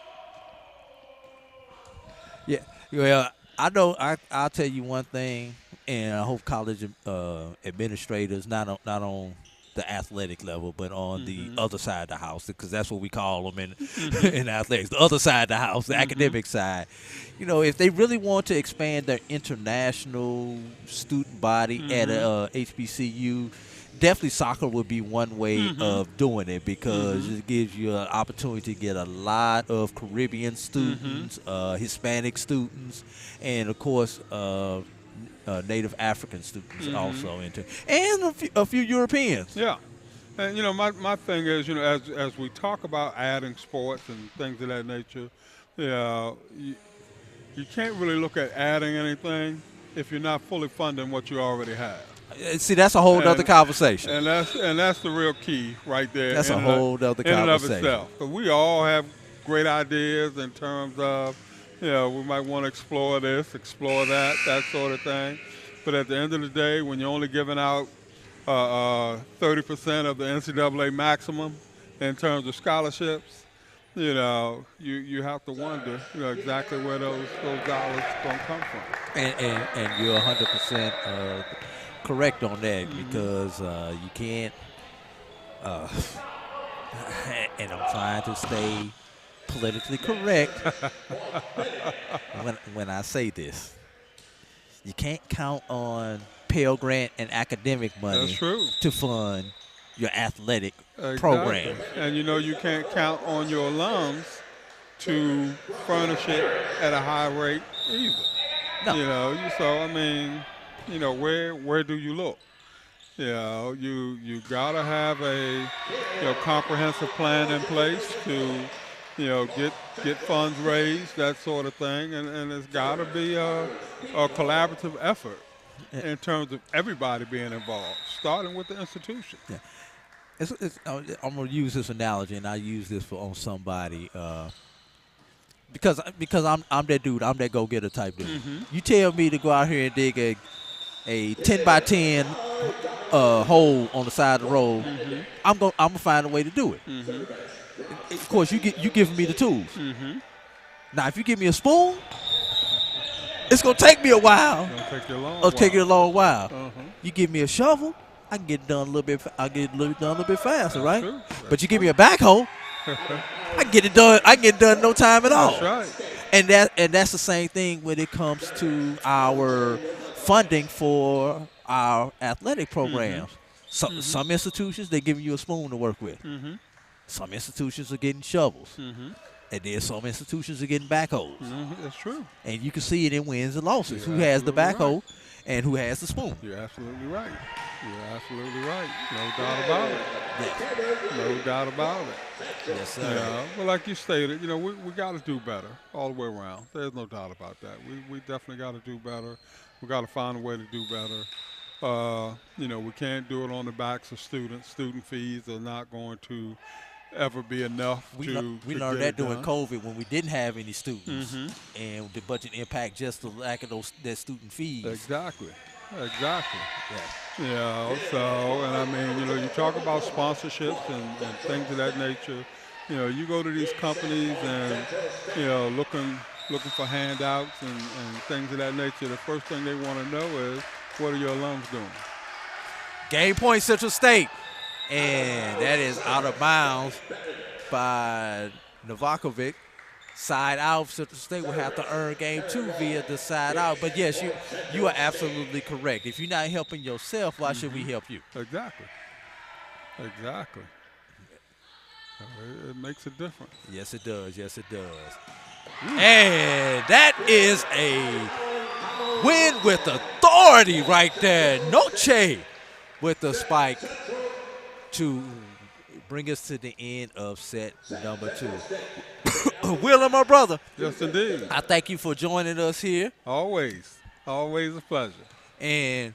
Yeah. Well, I know. I'll tell you one thing, and I hope college administrators not on the athletic level, but on the other side of the house, because that's what we call them in athletics, the other side of the house, the academic side. If they really want to expand their international student body at a HBCU, definitely soccer would be one way of doing it, because it gives you an opportunity to get a lot of Caribbean students, Hispanic students, and of course Native African students also into, and a few Europeans.
Yeah. And my thing is, as we talk about adding sports and things of that nature, you can't really look at adding anything if you're not fully funding what you already have.
See, that's a whole other conversation.
And that's the real key right there.
That's a whole other conversation.
In and of itself. Because we all have great ideas in terms of, we might want to explore this, explore that, that sort of thing. But at the end of the day, when you're only giving out 30% of the NCAA maximum in terms of scholarships, you have to wonder, exactly where those dollars going to come from.
And you're 100% correct on that, because you can't, and I'm trying to stay politically correct when I say this. You can't count on Pell Grant and academic money to fund your athletic program.
And you can't count on your alums to furnish it at a high rate either.
No.
So I mean, where do you look? You gotta have a comprehensive plan in place to get funds raised, that sort of thing, and it's gotta be a collaborative effort in terms of everybody being involved, starting with the institution.
Yeah. I'm gonna use this analogy, and I use this on somebody. Because I'm that dude, I'm that go-getter type dude. You tell me to go out here and dig a 10 by 10 hole on the side of the road, I'm gonna find a way to do it. Of course, you giving me the tools. Now, if you give me a spoon, it's gonna take me a while. It'll take you a long while. You give me a shovel, I can get it done a little bit. I get it done a little bit faster, right? But you give me a backhoe, I can get it done. I can get it done in no time at all.
That's
right. And that's the same thing when it comes to our funding for our athletic programs. Some institutions, they're giving you a spoon to work with. Some institutions are getting shovels. And then some institutions are getting backhoes.
That's true.
And you can see it in wins and losses. Who has the backhoe and who has the spoon.
You're absolutely right. You're absolutely right. No doubt about it.
Yes.
No doubt about it.
Yes, sir.
Well, like you stated, we got to do better all the way around. There's no doubt about that. We definitely got to do better. We got to find a way to do better. We can't do it on the backs of students. Student fees are not going to ever be enough
we
to
learned
get
that
it
during
done.
COVID when we didn't have any students, and the budget impact just the lack of that student fees.
Exactly. Yeah.
Yeah.
And I mean, you talk about sponsorships and things of that nature. You go to these companies and looking for handouts and things of that nature. The first thing they want to know is, what are your alums doing?
Game point, Central State. And that is out of bounds by Novakovic. Side out, Central State will have to earn game 2 via the side out. But yes, you are absolutely correct. If you're not helping yourself, why should we help you?
Exactly. It makes a difference.
Yes, it does. Yes, it does. And that is a win with authority right there. Noche with the spike to bring us to the end of set number 2. Will and my brother.
Yes, indeed.
I thank you for joining us here.
Always a pleasure.
And,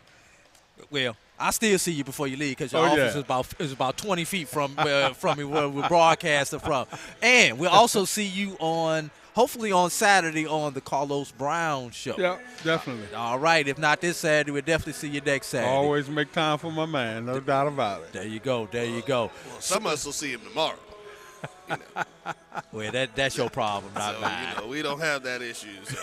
well, I still see you before you leave because your office is about 20 feet from me where we're broadcasting from. And we'll also see you on hopefully on Saturday on the Carlos Brown Show.
Yeah, definitely.
All right. If not this Saturday, we'll definitely see you next Saturday.
Always make time for my man, no doubt about it.
There you go. There you go.
Well, some of us will see him tomorrow. You know.
Well, that's your problem, not mine.
You know, we don't have that issue. So.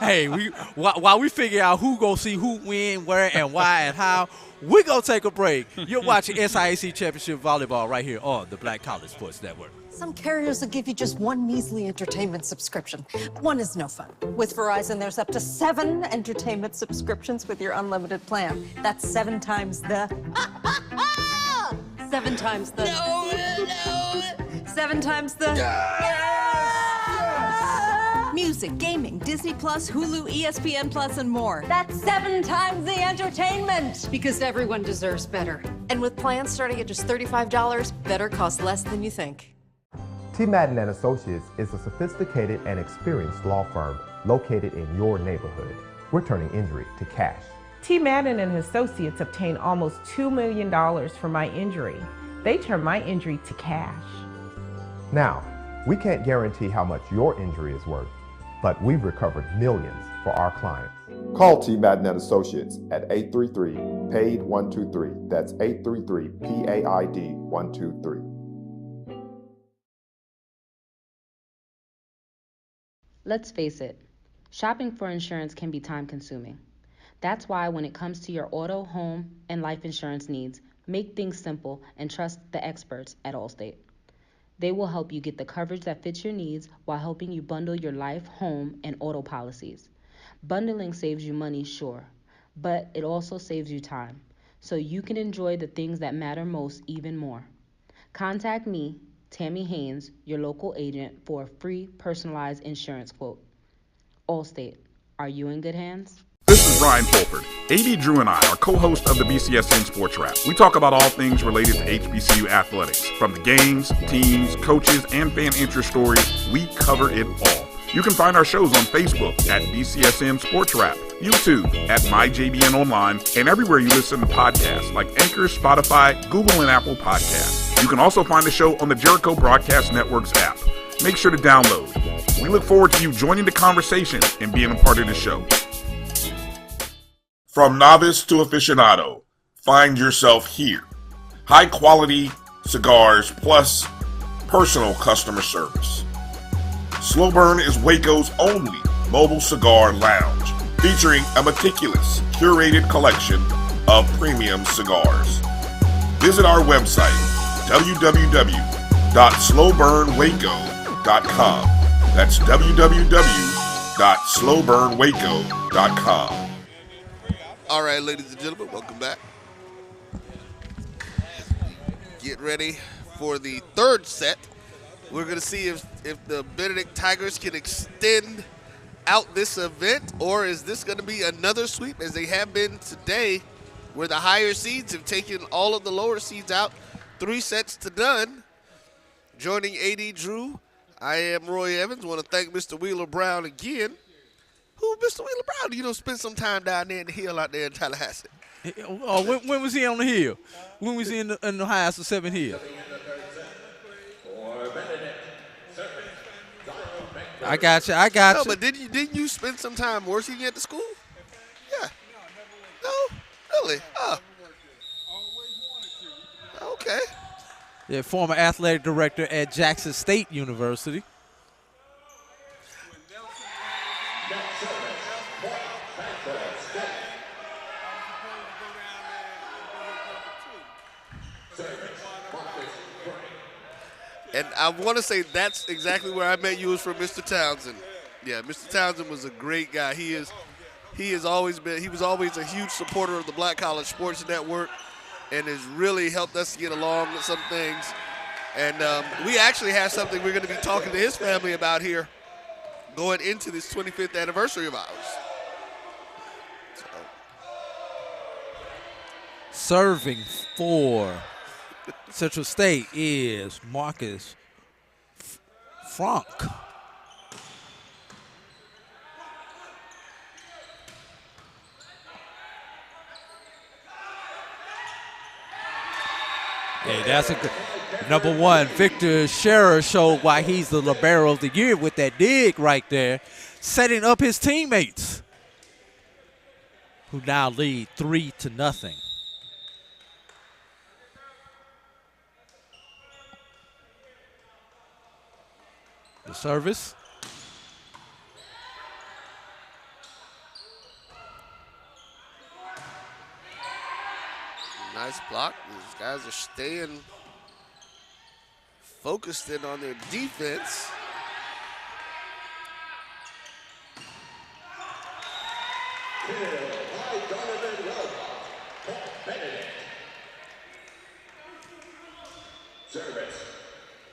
Hey, while we figure out who gonna see who, when, where, and why, and how, we gonna take a break. You're watching SIAC Championship Volleyball right here on the Black College Sports Network.
Some carriers will give you just one measly entertainment subscription. One is no fun. With Verizon, there's up to 7 entertainment subscriptions with your unlimited plan. That's 7 times the... 7 times the... No! 7 times the... Music, gaming, Disney Plus, Hulu, ESPN Plus, and more. That's 7 times the entertainment! Because everyone deserves better. And with plans starting at just $35, better costs less than you think.
T. Madden and Associates is a sophisticated and experienced law firm located in your neighborhood. We're turning injury to cash.
T. Madden and Associates obtained almost $2 million for my injury. They turned my injury to cash.
Now, we can't guarantee how much your injury is worth, but we've recovered millions for our clients. Call T. Madden and Associates at 833-PAID-123. That's 833-PAID-123.
Let's face it, shopping for insurance can be time-consuming. That's why when it comes to your auto, home, and life insurance needs, make things simple and trust the experts at Allstate. They will help you get the coverage that fits your needs while helping you bundle your life, home, and auto policies. Bundling saves you money, sure, but it also saves you time, so you can enjoy the things that matter most even more. Contact me, Tammy Haynes, your local agent, for a free personalized insurance quote. Allstate, are you in good hands?
This is Ryan Fulford. AD Drew and I are co-hosts of the BCSN Sports Wrap. We talk about all things related to HBCU athletics. From the games, teams, coaches, and fan interest stories, we cover it all. You can find our shows on Facebook at BCSN Sports Wrap, YouTube at MyJBN Online, and everywhere you listen to podcasts like Anchor, Spotify, Google, and Apple Podcasts. You can also find the show on the Jericho Broadcast Network's app. Make sure to download. We look forward to you joining the conversation and being a part of the show.
From novice to aficionado, find yourself here. High quality cigars plus personal customer service. Slow Burn is Waco's only mobile cigar lounge, featuring a meticulous, curated collection of premium cigars. Visit our website, www.slowburnwaco.com. That's www.slowburnwaco.com.
All right, ladies and gentlemen, welcome back. Get ready for the third set. We're going to see if the Benedict Tigers can extend out this event, or is this going to be another sweep as they have been today, where the higher seeds have taken all of the lower seeds out, 3 sets to none. Joining AD Drew, I am Roy Evans. Want to thank Mr. Wheeler Brown again. Who, Mr. Wheeler Brown? You know, spend some time down there in the hill out there in Tallahassee.
When was he on the hill? When was he in the highest of 7 Hill? I got you.
No, but didn't you spend some time working at the school? Yeah. No? Really? Oh. Okay.
Yeah, former athletic director at Jackson State University.
And I want to say that's exactly where I met you, was from Mr. Townsend. Yeah, Mr. Townsend was a great guy. He was always a huge supporter of the Black College Sports Network and has really helped us get along with some things. And we actually have something we're going to be talking to his family about here going into this 25th anniversary of ours. So.
Serving for Central State is Marcus Frank. Hey, that's a good. Number 1, Victor Scherer showed why he's the libero of the year with that dig right there, setting up his teammates, who now lead 3-0. The service.
Nice block. These guys are staying focused in on their defense.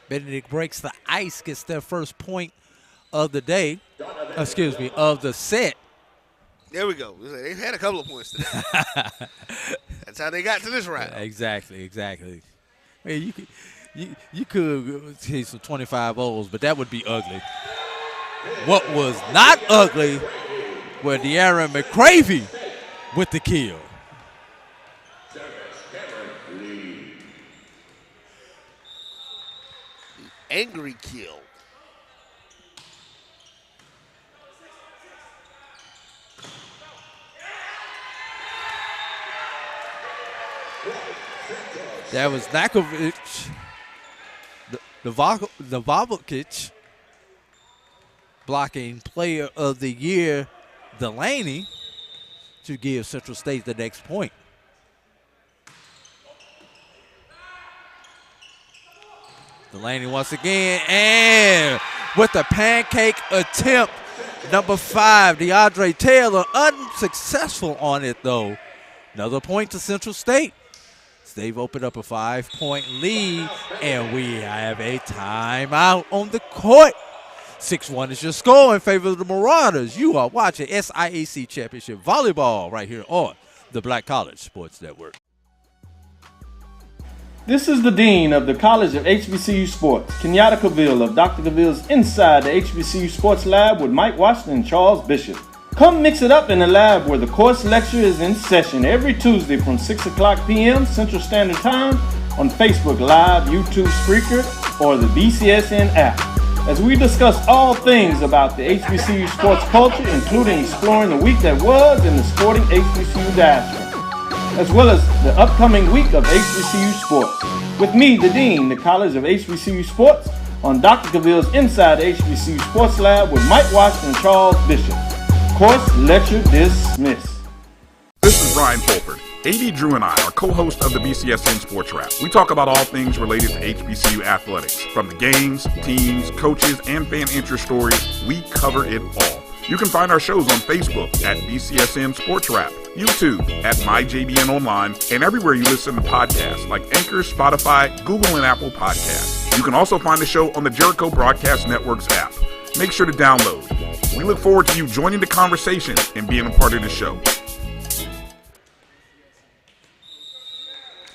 Benedict breaks the ice, gets their first point of the day. Excuse me, of the set.
There we go. They've had a couple of points today. That's how they got to this round.
Exactly. I mean, you could see some 25-0s, but that would be ugly. What was not ugly were De'Aaron McCravey with the kill.
The angry kill.
That was Nakovic, Novakovic, blocking player of the year, Delaney, to give Central State the next point. Delaney once again, and with the pancake attempt, number 5, DeAndre Taylor, unsuccessful on it though. Another point to Central State. They've opened up a 5-point lead, and we have a timeout on the court. 6-1 is your score in favor of the Marauders. You are watching SIAC Championship Volleyball right here on the Black College Sports Network.
This is the Dean of the College of HBCU Sports, Kenyatta Cavill of Dr. Cavill's Inside the HBCU Sports Lab with Mike Washington and Charles Bishop. Come mix it up in the lab where the course lecture is in session every Tuesday from 6 o'clock p.m. Central Standard Time on Facebook Live, YouTube Spreaker, or the BCSN app. As we discuss all things about the HBCU sports culture, including exploring the week that was in the sporting HBCU diaspora, as well as the upcoming week of HBCU sports. With me, the Dean, the College of HBCU Sports, on Dr. Cavill's Inside the HBCU Sports Lab with Mike Washington and Charles Bishop. Course lecture dismissed.
This is Ryan Fulford. AD Drew and I are co-hosts of the BCSN Sports Wrap. We talk about all things related to HBCU athletics. From the games, teams, coaches, and fan interest stories, we cover it all. You can find our shows on Facebook at BCSN Sports Wrap, YouTube at MyJBN Online, and everywhere you listen to podcasts like Anchor, Spotify, Google, and Apple Podcasts. You can also find the show on the Jericho Broadcast Network's app. Make sure to download. We look forward to you joining the conversation and being a part of the show.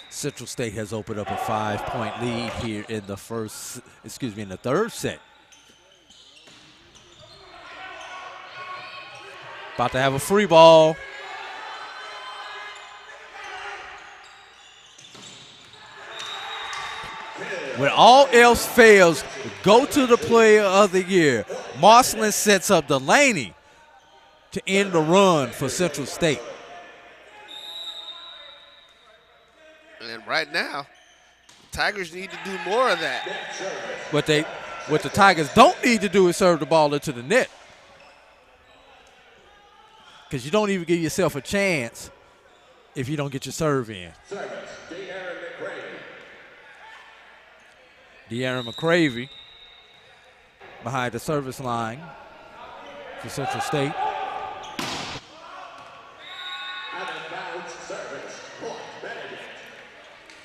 Central State has opened up a 5-point lead here in the in the third set. About to have a free ball. When all else fails, go to the player of the year. Marcelin sets up Delaney to end the run for Central State.
And right now, the Tigers need to do more of that.
What the Tigers don't need to do is serve the ball into the net. Because you don't even give yourself a chance if you don't get your serve in. De'Aaron McCravey behind the service line for Central State.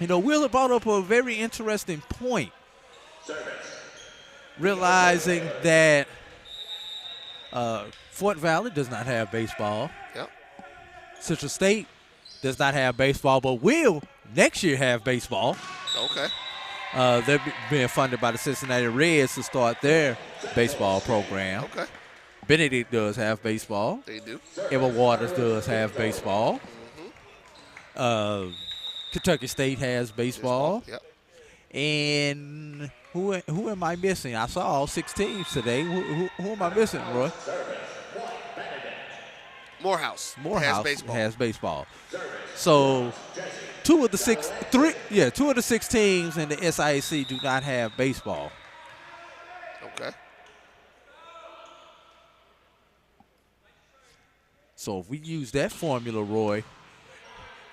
You know, Wheeler brought up a very interesting point, realizing that Fort Valley does not have baseball.
Yep.
Central State does not have baseball, but will next year have baseball.
Okay.
They're being funded by the Cincinnati Reds to start their baseball program.
Okay.
Benedict does have baseball.
They do.
Emma Waters does have baseball.
Mm-hmm.
Kentucky State has baseball.
Yep.
And who am I missing? I saw all 6 teams today. Who am I missing, Roy?
Morehouse
has baseball. So two of the 6 teams in the SIAC do not have baseball.
Okay.
So if we use that formula, Roy,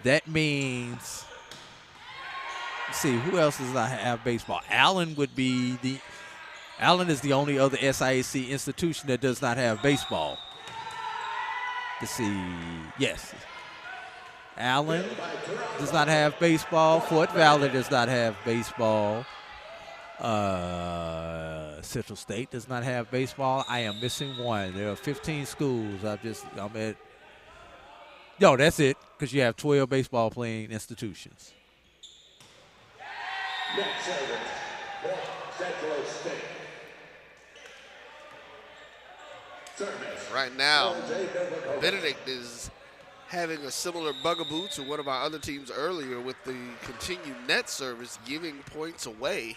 that means, let's see, who else does not have baseball? Allen is the only other SIAC institution that does not have baseball. Let's see, yes. Allen does not have baseball. Fort Valley does not have baseball. Central State does not have baseball. I am missing one. There are 15 schools. No, that's it, because you have 12 baseball playing institutions.
Next service, Central State. Service.
Right now, Benedict is having a similar bugaboo to one of our other teams earlier with the continued net service, giving points away.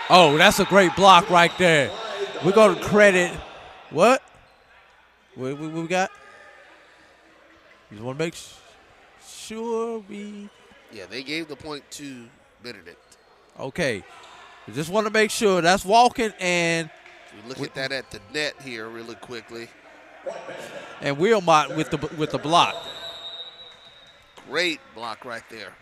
Oh, that's a great block right there. We're going to credit what? What we got? Just want to make sure we.
Yeah, they gave the point to Benedict.
Okay. We just want to make sure that's walking, and
we look at that at the net here really quickly.
And Wilmot with the block.
Great block right there.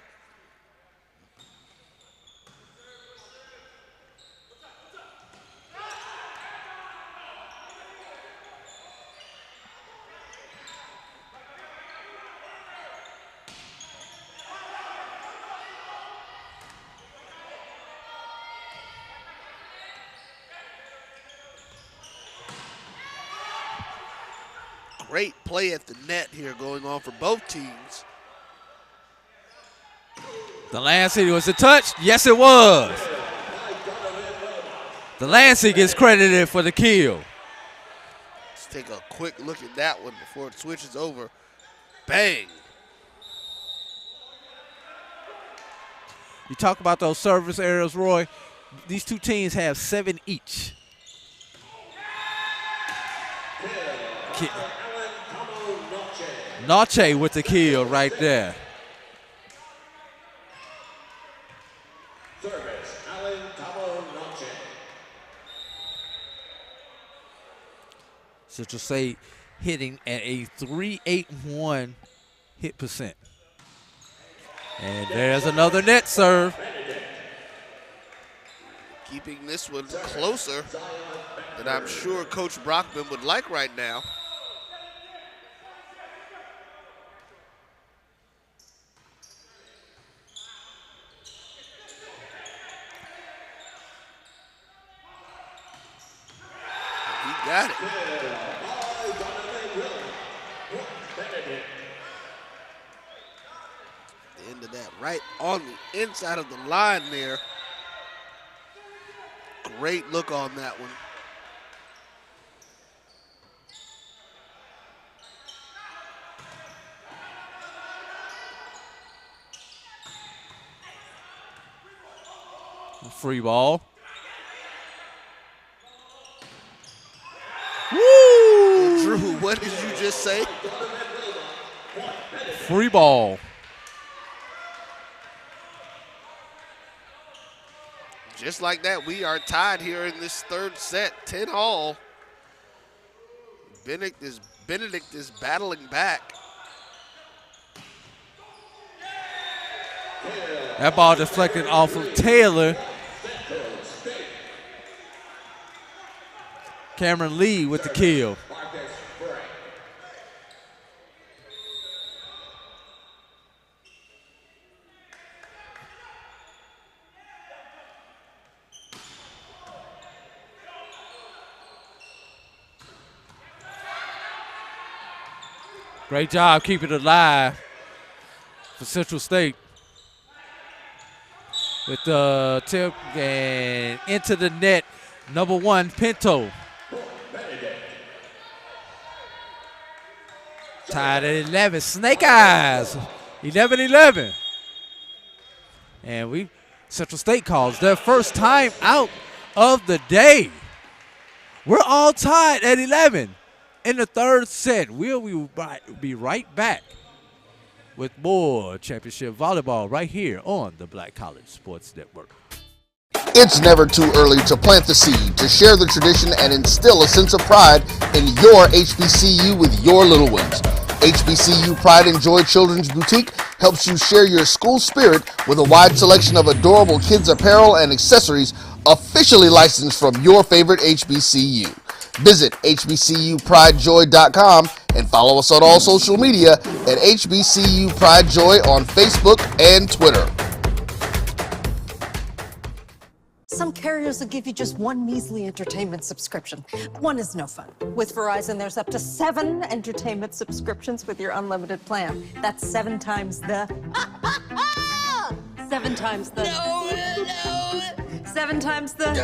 Great play at the net here going on for both teams.
The Lansing was a touch. Yes, it was. The Lansing gets credited for the kill.
Let's take a quick look at that one before it switches over. Bang.
You talk about those service errors, Roy. These two teams have 7 each. Noche with the kill right there. Central State hitting at a .381 hit percent. And there's another net serve.
Keeping this one closer than I'm sure Coach Brockman would like right now. He got it. The end of that, right on the inside of the line there. Great look on that one.
Free ball. Woo!
Drew, what did you just say?
Free ball.
Just like that, we are tied here in this third set, 10-all. Benedict is battling back.
That ball deflected off of Taylor. Cameron Lee with the kill. Great job keeping it alive for Central State. With the tip and into the net, number 1, Pinto. Tied at 11. Snake Eyes. 11-11. And Central State calls their first time out of the day. We're all tied at 11 in the third set. We'll be right back with more championship volleyball right here on the Black College Sports Network.
It's never too early to plant the seed, to share the tradition, and instill a sense of pride in your HBCU with your little ones. HBCU Pride and Joy Children's Boutique helps you share your school spirit with a wide selection of adorable kids' apparel and accessories officially licensed from your favorite HBCU. Visit hbcupridejoy.com and follow us on all social media at HBCU Pride Joy on Facebook and Twitter.
Some carriers will give you just one measly entertainment subscription. One is no fun. With Verizon, there's up to 7 entertainment subscriptions with your unlimited plan. That's 7 times the... 7 times the... No. 7 times the...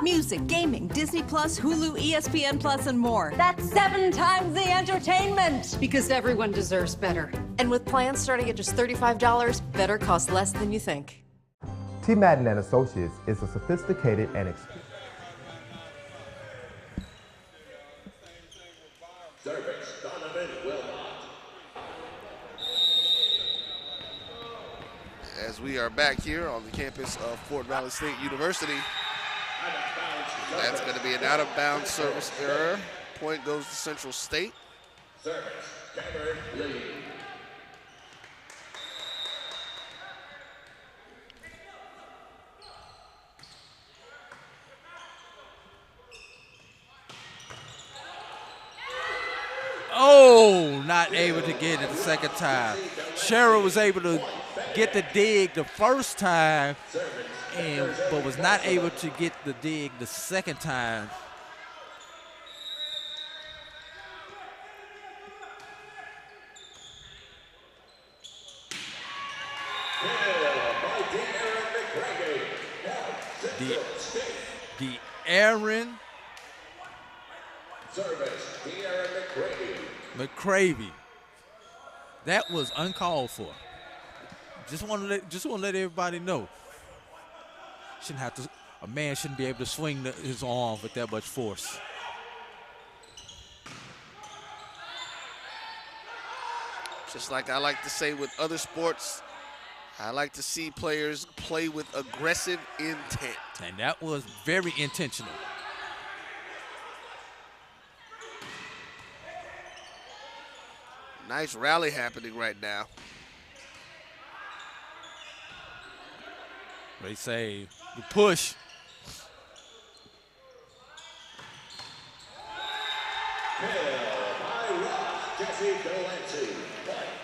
Music, gaming, Disney Plus, Hulu, ESPN Plus, and more. That's 7 times the entertainment. Because everyone deserves better. And with plans starting at just $35, better costs less than you think.
T. Madden and Associates is a sophisticated and experienced.
As we are back here on the campus of Fort Valley State University, that's going to be an out-of-bounds service error. Point goes to Central State. Service, Cameron Lee.
Oh, not able to get it the second time. Cheryl was able to get the dig the first time, but was not able to get the dig the second time. The Aaron McCravey. That was uncalled for. Just want to let everybody know. A man shouldn't be able to swing his arm with that much force.
Just like I like to say with other sports, I like to see players play with aggressive intent.
And that was very intentional.
Nice rally happening right now.
They say the push.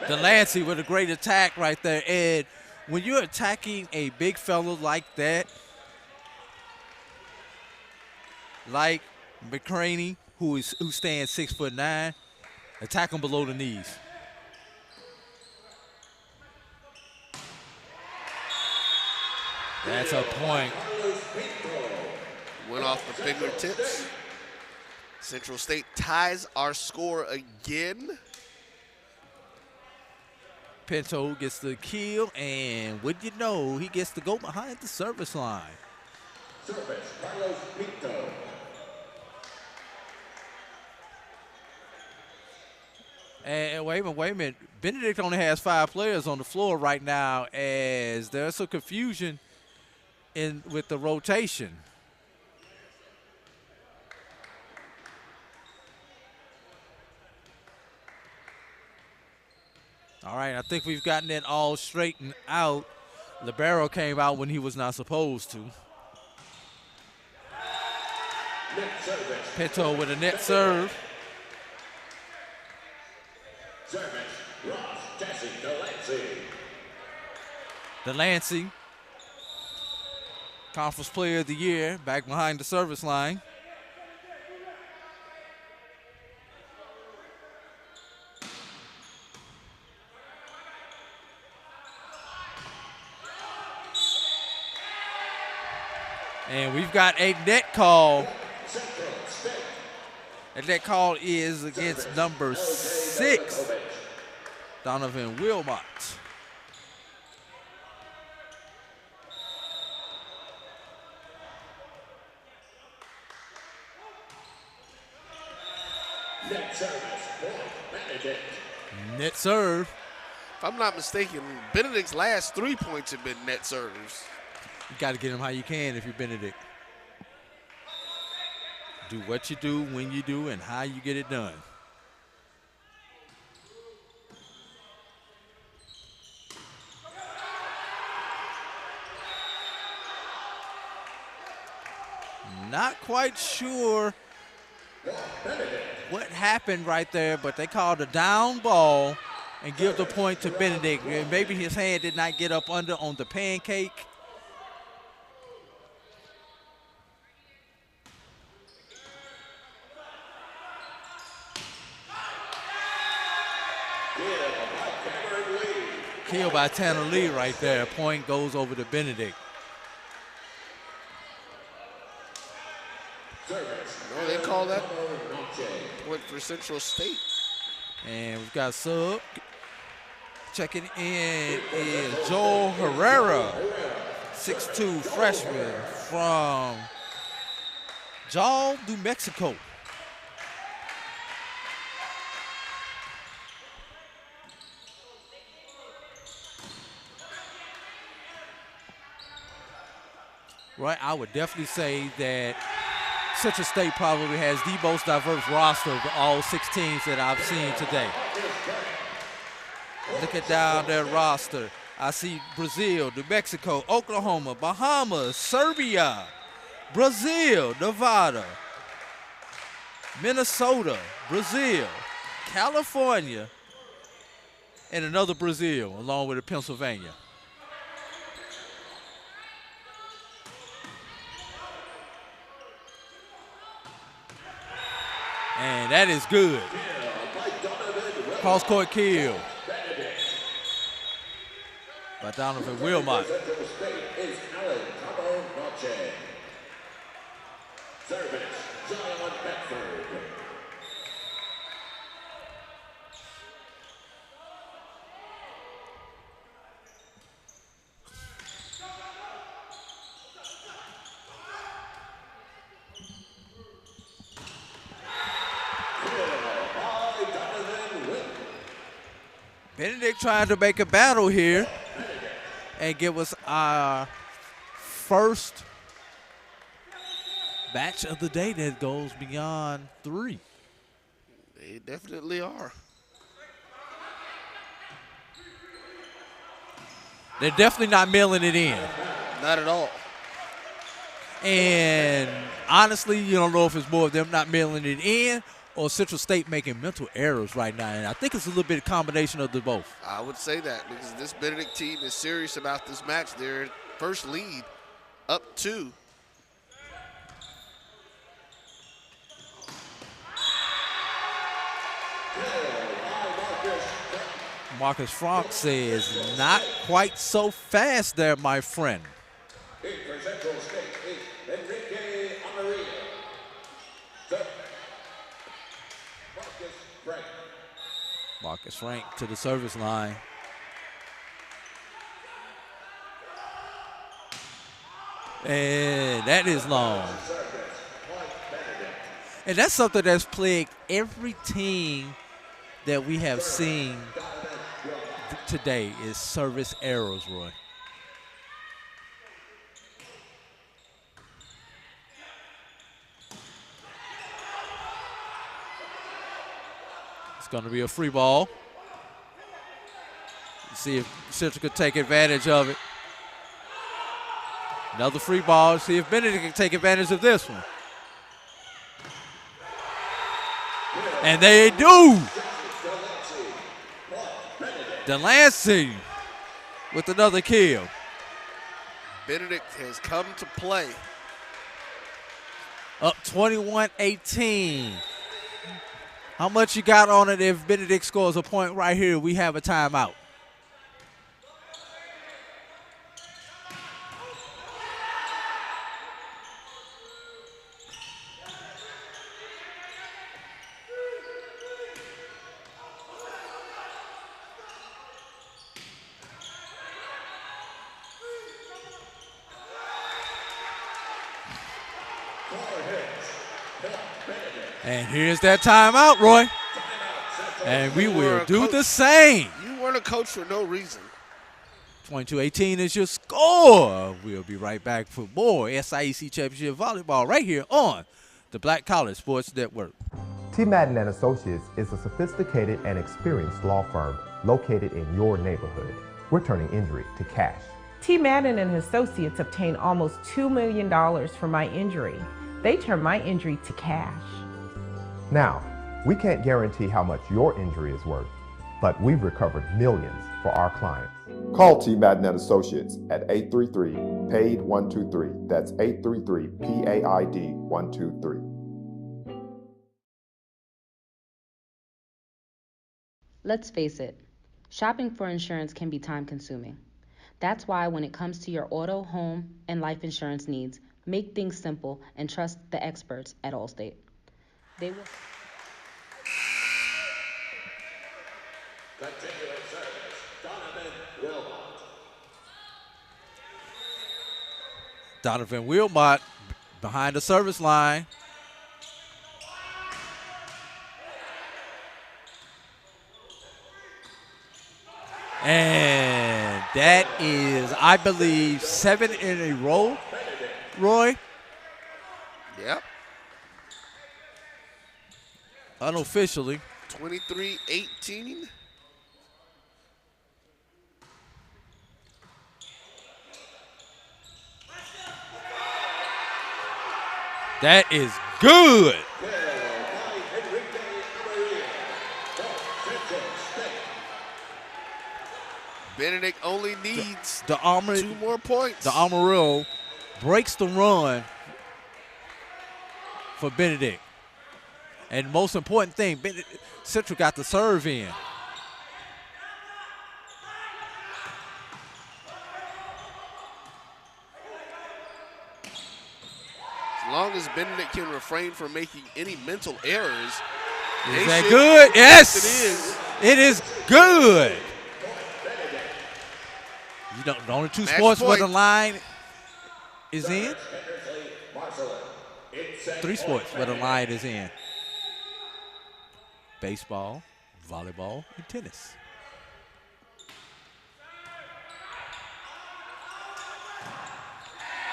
Delancey with a great attack right there. And when you're attacking a big fellow like that, like McCraney, who stands 6'9", attack him below the knees. That's a point.
Went off the fingertips. Central State ties our score again.
Pinto gets the kill, and what you know, he gets to go behind the service line.
Service, Carlos Pinto.
And wait a minute. Benedict only has 5 players on the floor right now, as there's some confusion with the rotation. All right, I think we've gotten it all straightened out. Libero came out when he was not supposed to. Pinto with a net serve.
Service, Ross Jesse Delancey.
Delancey, Conference Player of the Year, back behind the service line. And we've got a net call. And that call is against number 6, Donovan Wilmot.
Net service, Benedict.
Net serve.
If I'm not mistaken, Benedict's last 3 points have been net serves.
You got to get them how you can if you're Benedict. Do what you do, when you do, and how you get it done. Not quite sure what happened right there, but they called a down ball and give the point to Benedict. Maybe his hand did not get up under on the pancake. Kill by Tanner Lee right there. Point goes over to Benedict.
No, they call that point for Central State.
And we've got sub. Checking in is Joel Herrera, 6'2" freshman from Jal, New Mexico. Right, I would definitely say that Central State probably has the most diverse roster of all 6 teams that I've seen today. Looking down their roster, I see Brazil, New Mexico, Oklahoma, Bahamas, Serbia, Brazil, Nevada, Minnesota, Brazil, California, and another Brazil, along with Pennsylvania. And that is good. Cross-court kill by Donovan Wilmot.
Service, John Bedford.
Benedict trying to make a battle here and give us our first match of the day that goes beyond 3.
They definitely are.
They're definitely not mailing it in.
Not at all.
And honestly, you don't know if it's more of them not mailing it in or Central State making mental errors right now. And I think it's a little bit of combination of the both.
I would say that because this Benedict team is serious about this match. Their first lead up 2.
Marcus Frank says, not quite so fast there, my friend.
For Central State is Enrique Amarillo. Marcus Frank.
Marcus Frank to the service line. And that is long. And that's something that's plagued every team that we have seen today is service errors, Roy. It's going to be a free ball. See if Central could take advantage of it. Another free ball. See if Benedict can take advantage of this one. And they do. Delancey with another kill.
Benedict has come to play.
Up 21-18. How much you got on it if Benedict scores a point right here? We have a timeout. And here's that timeout, Roy. And we will do the same.
You weren't a coach for no reason.
22-18 is your score. We'll be right back for more SIAC Championship Volleyball right here on the Black College Sports Network.
T. Madden & Associates is a sophisticated and experienced law firm located in your neighborhood. We're turning injury to cash.
T. Madden and Associates obtained almost $2 million for my injury. They turned my injury to cash.
Now, we can't guarantee how much your injury is worth, but we've recovered millions for our clients. Call T. Madden & Associates at 833-PAID-123. That's 833-PAID-123.
Let's face it, shopping for insurance can be time-consuming. That's why when it comes to your auto, home, and life insurance needs, make things simple and trust the experts at Allstate. They will...
Continuing service, Donovan Wilmot.
Donovan Wilmot behind the service line. And that is, I believe, 7 in a row, Roy.
Yep.
Unofficially.
23-18.
That is good.
Benedict only needs
the
2 more points.
The Amarillo breaks the run for Benedict. And most important thing, Central got the serve in.
As long as Benedict can refrain from making any mental errors.
Is that good? Yes, it is. It is good. You know, the only 2 sports where the line is in. 3 sports where the line is in. Baseball, volleyball, and tennis.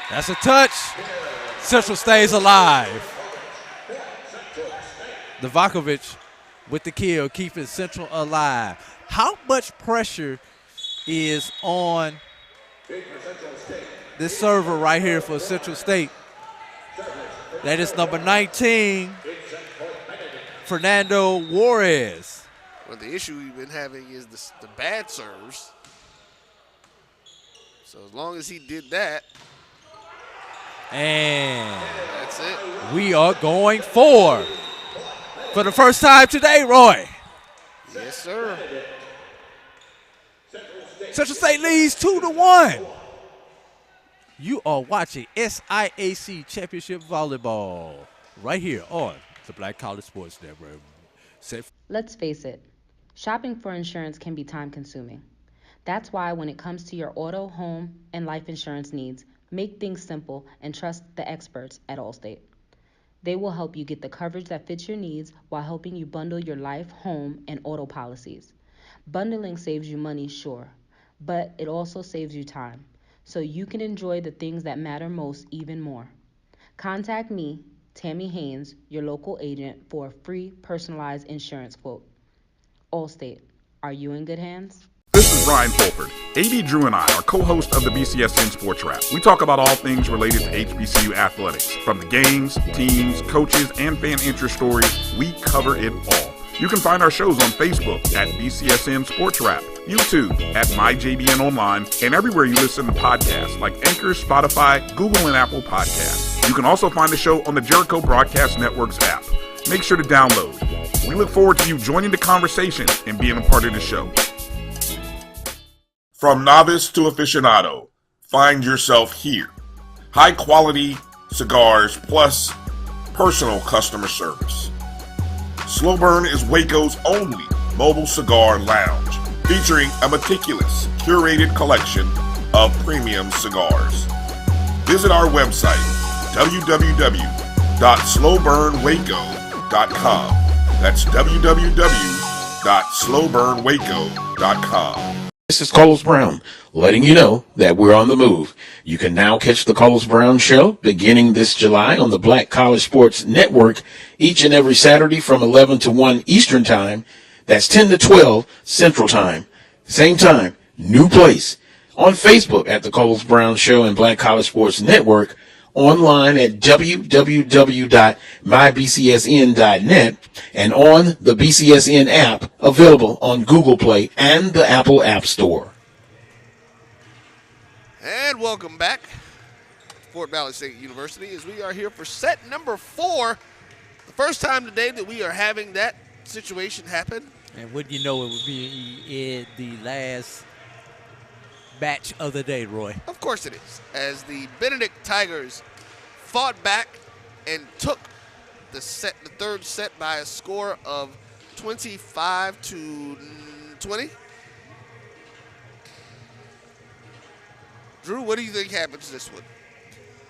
That's a touch. Central stays alive. Novakovic with the kill, keeping Central alive. How much pressure is on this server right here for Central State? That is number 19, Fernando Juarez.
Well, the issue we've been having is the bad serves. So as long as he did that.
And
that's it.
We are going for the first time today, Roy.
Yes, sir.
Central State leads 2-1. You are watching SIAC Championship Volleyball right here on the Black College Sports Network.
Let's face it, shopping for insurance can be time-consuming. That's why when it comes to your auto, home, and life insurance needs, make things simple and trust the experts at Allstate. They will help you get the coverage that fits your needs while helping you bundle your life, home, and auto policies. Bundling saves you money, sure, but it also saves you time, so you can enjoy the things that matter most even more. Contact me, Tammy Haynes, your local agent, for a free personalized insurance quote. Allstate, are you in good hands?
This is Ryan Fulford. AD Drew and I are co-hosts of the BCSN Sports Wrap. We talk about all things related to HBCU athletics. From the games, teams, coaches, and fan interest stories, we cover it all. You can find our shows on Facebook at BCSN Sports Wrap, YouTube at MyJBN Online, and everywhere you listen to podcasts like Anchor, Spotify, Google, and Apple Podcasts. You can also find the show on the Jericho Broadcast Network's app. Make sure to download. We look forward to you joining the conversation and being a part of the show.
From novice to aficionado, find yourself here. High quality cigars plus personal customer service. Slow Burn is Waco's only mobile cigar lounge, featuring a meticulous, curated collection of premium cigars. Visit our website, www.slowburn.com, www.slowburnwaco.com. That's www.slowburnwaco.com.
This is Carlos Brown, letting you know that we're on the move. You can now catch the Carlos Brown Show beginning this July on the Black College Sports Network each and every Saturday from 11 to 1 Eastern Time. That's 10 to 12 Central Time. Same time, new place. On Facebook at the Carlos Brown Show and Black College Sports Network. Online at www.mybcsn.net and on the BCSN app available on Google Play and the Apple App Store.
And welcome back, Fort Valley State University, as we are here for set number 4. The first time today that we are having that situation happen.
And wouldn't you know, it would be in the last match of the day, Roy.
Of course it is. As the Benedict Tigers fought back and took the third set by a score of 25-20. Drew, what do you think happens this one?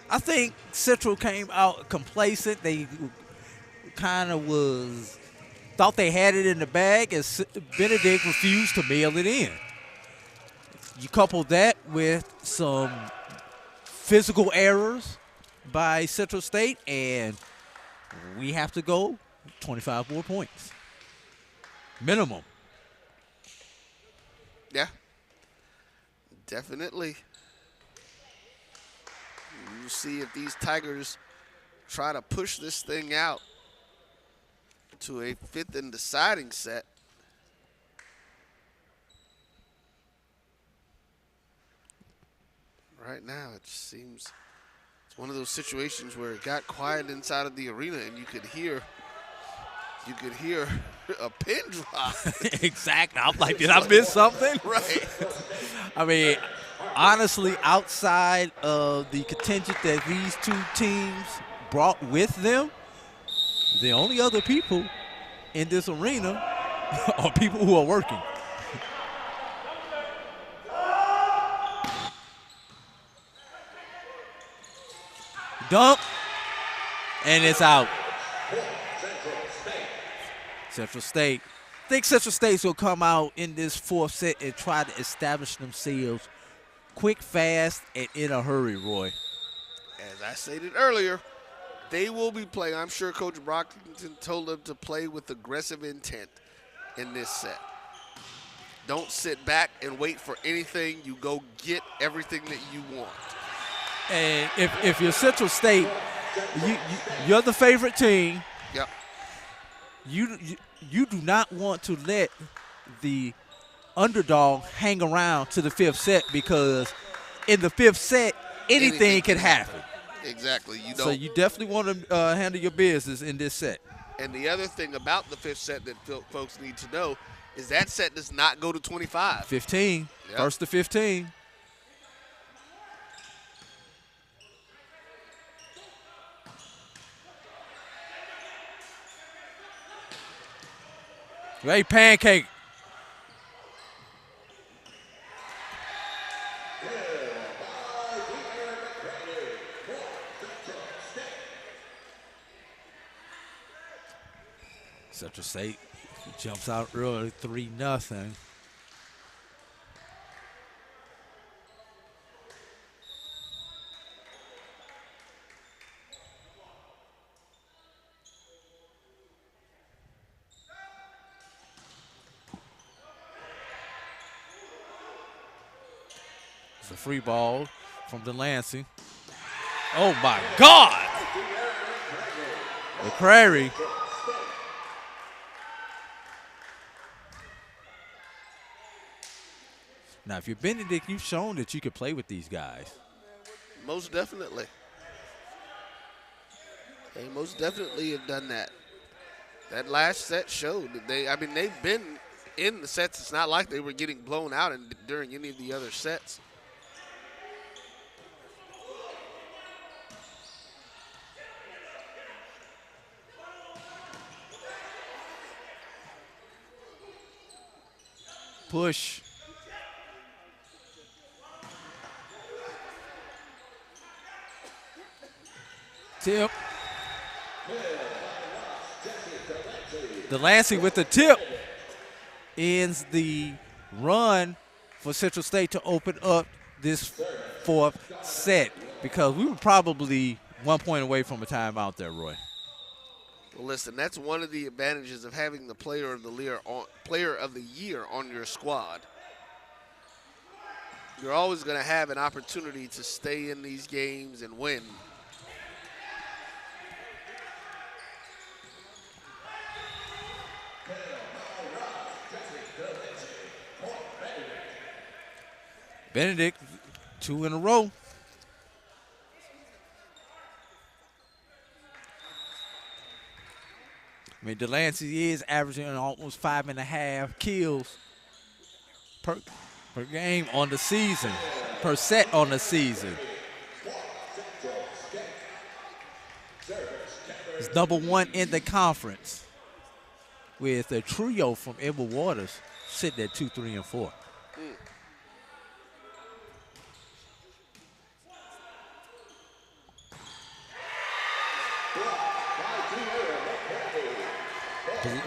I think Central came out complacent. They kind of thought they had it in the bag, as Benedict refused to mail it in. You couple that with some physical errors by Central State, and we have to go 25 more points. Minimum.
Yeah. Definitely. We'll see if these Tigers try to push this thing out to a 5th and deciding set. Right now, it just seems it's one of those situations where it got quiet inside of the arena, and you could hear a pin drop.
Exactly. I'm like, did I miss something?
Right.
I mean, honestly, outside of the contingent that these two teams brought with them, the only other people in this arena are people who are working. Dunk, and it's out. Central State. I think Central State's will come out in this 4th set and try to establish themselves quick, fast, and in a hurry, Roy.
As I stated earlier, they will be playing. I'm sure Coach Brockington told them to play with aggressive intent in this set. Don't sit back and wait for anything. You go get everything that you want.
And if you're Central State, you're the favorite team.
Yep.
You do not want to let the underdog hang around to the 5th set, because in the 5th set, anything can happen.
Exactly. You don't.
So you definitely want to handle your business in this set.
And the other thing about the 5th set that folks need to know is that set does not go to 25.
15. Yep. First to 15. Hey, pancake. Central State jumps out early, 3-0. It's a free ball from Delancey. Oh my God! The Prairie. Now, if you're Benedict, you've shown that you can play with these guys.
Most definitely. They most definitely have done that. That last set showed that they've been in the sets. It's not like they were getting blown out during any of the other sets.
Push. Tip. Delancey with the tip ends the run for Central State to open up this fourth set, because we were probably 1 point away from a timeout there, Roy.
Well, listen, that's one of the advantages of having the player of the year on your squad. You're always going to have an opportunity to stay in these games and win.
Benedict, 2 in a row. I mean, Delancey is averaging almost 5.5 kills per game on the season, per set on the season. It's #1 in the conference, with a trio from Edward Waters sitting at 2, 3, and 4.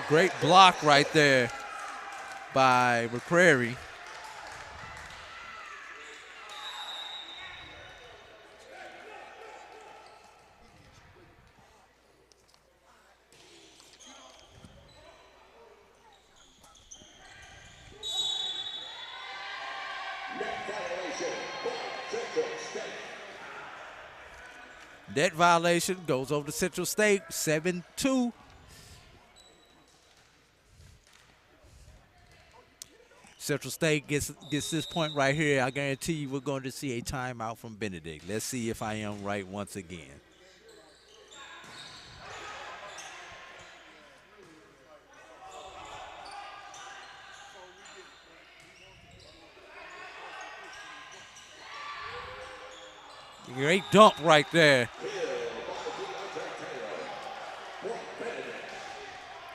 Great block right there by McCrary. Net violation goes over to Central State, 7-2. Central State gets this point right here. I guarantee you we're going to see a timeout from Benedict. Let's see if I am right once again. Great dump right there.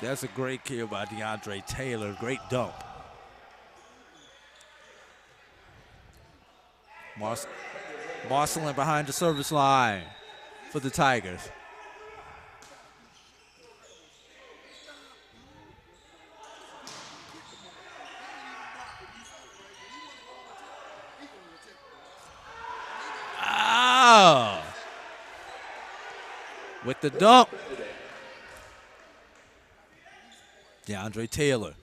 That's a great kill by DeAndre Taylor. Great dump. Marcelin behind the service line for the Tigers. With the dunk, DeAndre Taylor.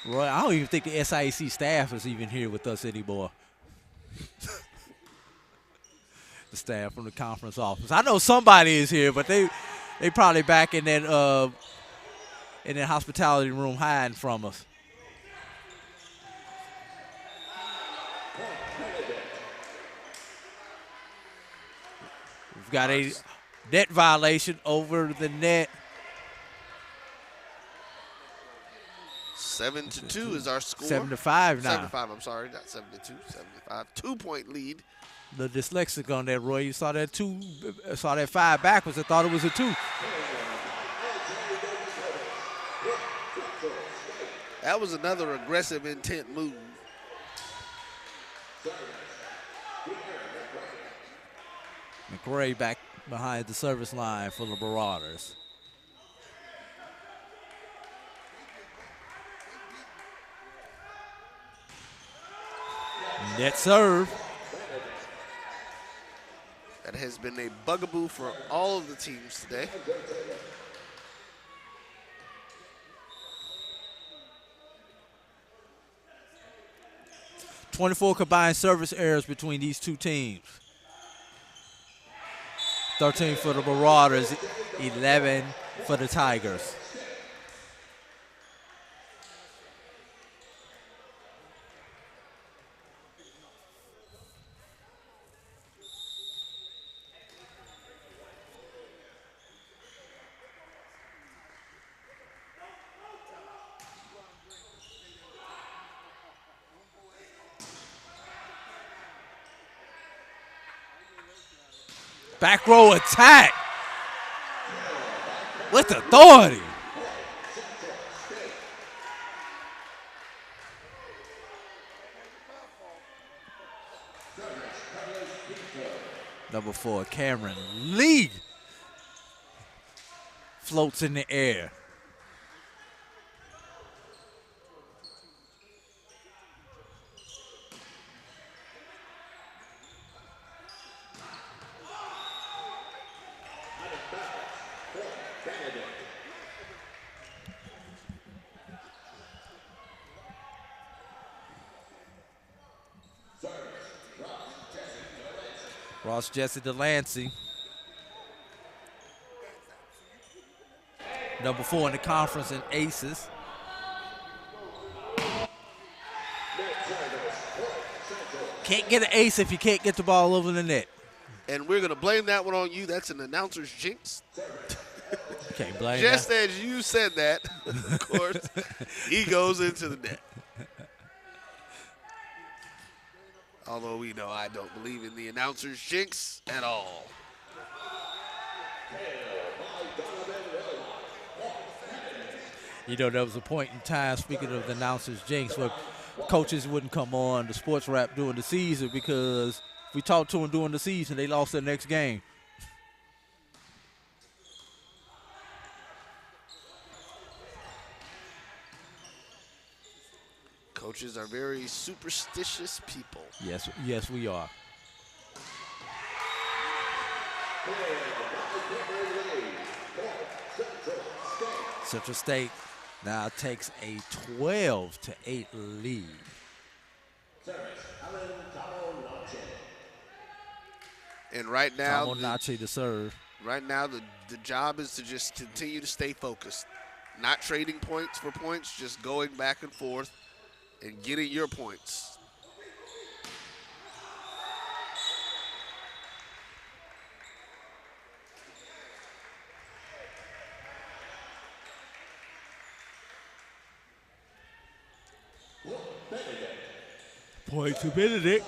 Roy, I don't even think the SIAC staff is even here with us anymore. The staff from the conference office. I know somebody is here, but they probably back in that hospitality room hiding from us. We've got a net violation over the net.
7-2 is our score.
7-5 now.
7-5, I'm sorry, not 7-2, 7-5. 2-point lead.
The dyslexic on that, Roy. You saw that saw that 5 backwards. I thought it was a 2.
That was another aggressive intent move.
McRae back behind the service line for the Marauders. Net serve.
That has been a bugaboo for all of the teams today.
.24 combined service errors between these two teams. 13 for the Marauders, 11 for the Tigers. Back row attack with authority. Number 4, Cameron Lee floats in the air. Ross Jesse Delancey. Number 4 in the conference in aces. Can't get an ace if you can't get the ball over the net.
And we're going to blame that one on you. That's an announcer's jinx.
Can't blame
Just
that.
as you said that, of course, he goes into the net. Although we know I don't believe in the announcer's jinx at all.
You know, there was a point in time, speaking of the announcer's jinx, where coaches wouldn't come on the sports rap during the season because if we talked to them during the season, they lost their next game.
Coaches are very superstitious people.
Yes, yes, we are. Central State now takes a 12-8 lead.
And right now,
Nachi to serve.
Right now, the job is to just continue to stay focused, not trading points for points, just going back and forth and getting your points.
Point to Benedict.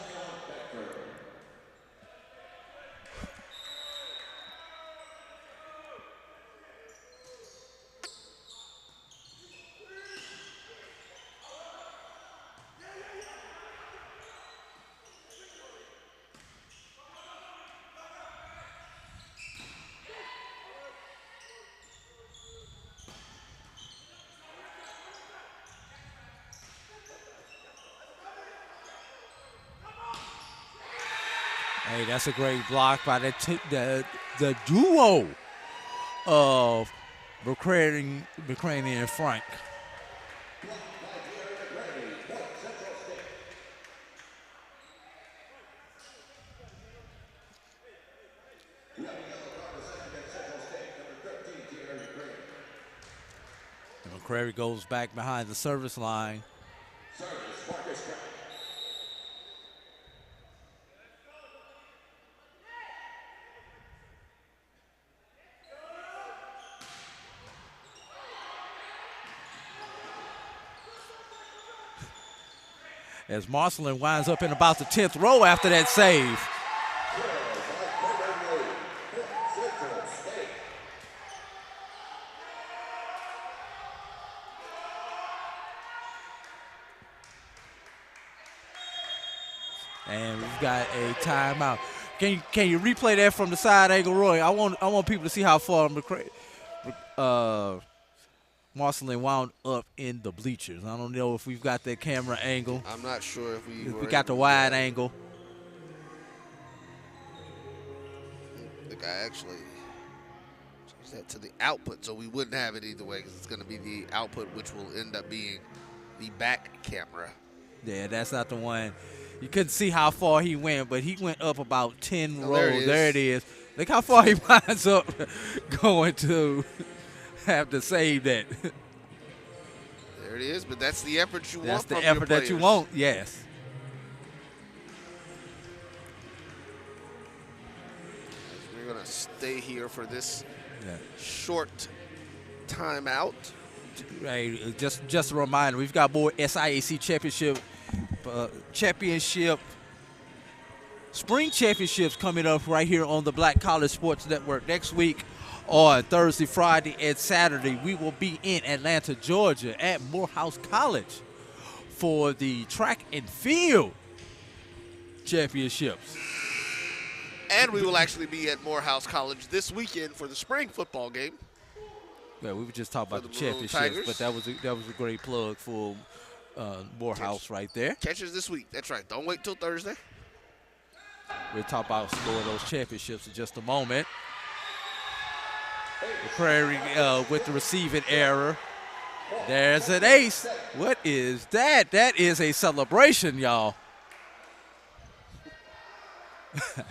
Hey, that's a great block by the duo of McCraney and Frank. And McCrary goes back behind the service line. As Marcelin winds up in about the 10th row after that save. And we've got a timeout. Can you replay that from the side angle, Roy? I want people to see how far Marcelin wound up in the bleachers. I don't know if we've got that camera angle.
I'm not sure if we
got the wide angle.
I think I actually changed that to the output, so we wouldn't have it either way because it's going to be the output, which will end up being the back camera.
Yeah, that's not the one. You couldn't see how far he went, but he went up about 10 rows.
There
it is. Look how far he winds up going to have to save that.
There it is, but that's the effort you want.
That's the
from
effort
your
that you
players.
want, yes.
We're going to stay here for this short timeout.
Right, just a reminder, we've got more SIAC championship, spring championships coming up right here on the Black College Sports Network. Next week on Thursday, Friday, and Saturday, we will be in Atlanta, Georgia at Morehouse College for the track and field championships.
And we will actually be at Morehouse College this weekend for the spring football game.
Yeah, we were just talking about the championships,
Tigers.
but that was a great plug for Morehouse right there.
Catches this week. That's right. Don't wait till Thursday.
We'll talk about scoring those championships in just a moment. The Prairie with the receiving error. There's an ace. What is that? That is a celebration, y'all. I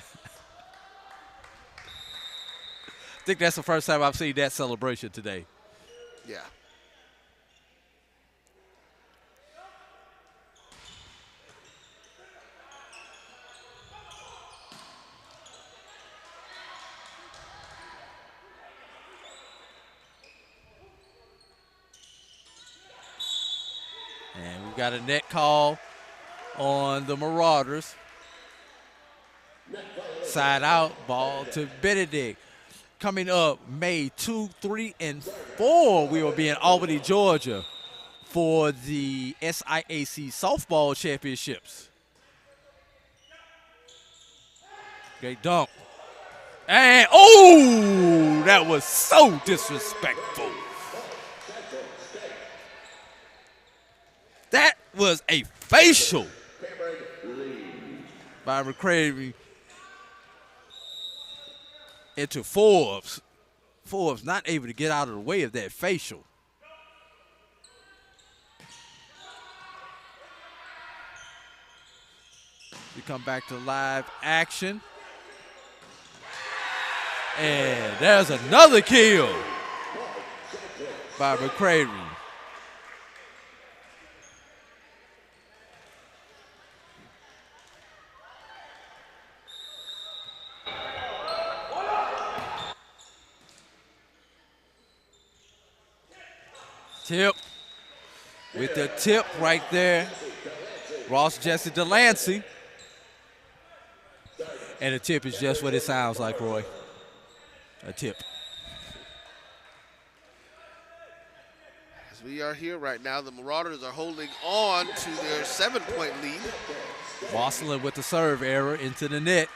think that's the first time I've seen that celebration today.
Yeah.
And we've got a net call on the Marauders. Side out, ball to Benedict. Coming up May 2, 3, and 4, we will be in Albany, Georgia for the SIAC softball championships. Great dunk. And, oh, that was so disrespectful. That was a facial by McCravey into Forbes. Forbes not able to get out of the way of that facial. We come back to live action. And there's another kill by McCravey. Tip with the tip right there. Ross Jesse Delancey. And the tip is just what it sounds like, Roy. A tip.
As we are here right now, the Marauders are holding on to their 7-point lead.
Bosselin with the serve error into the net.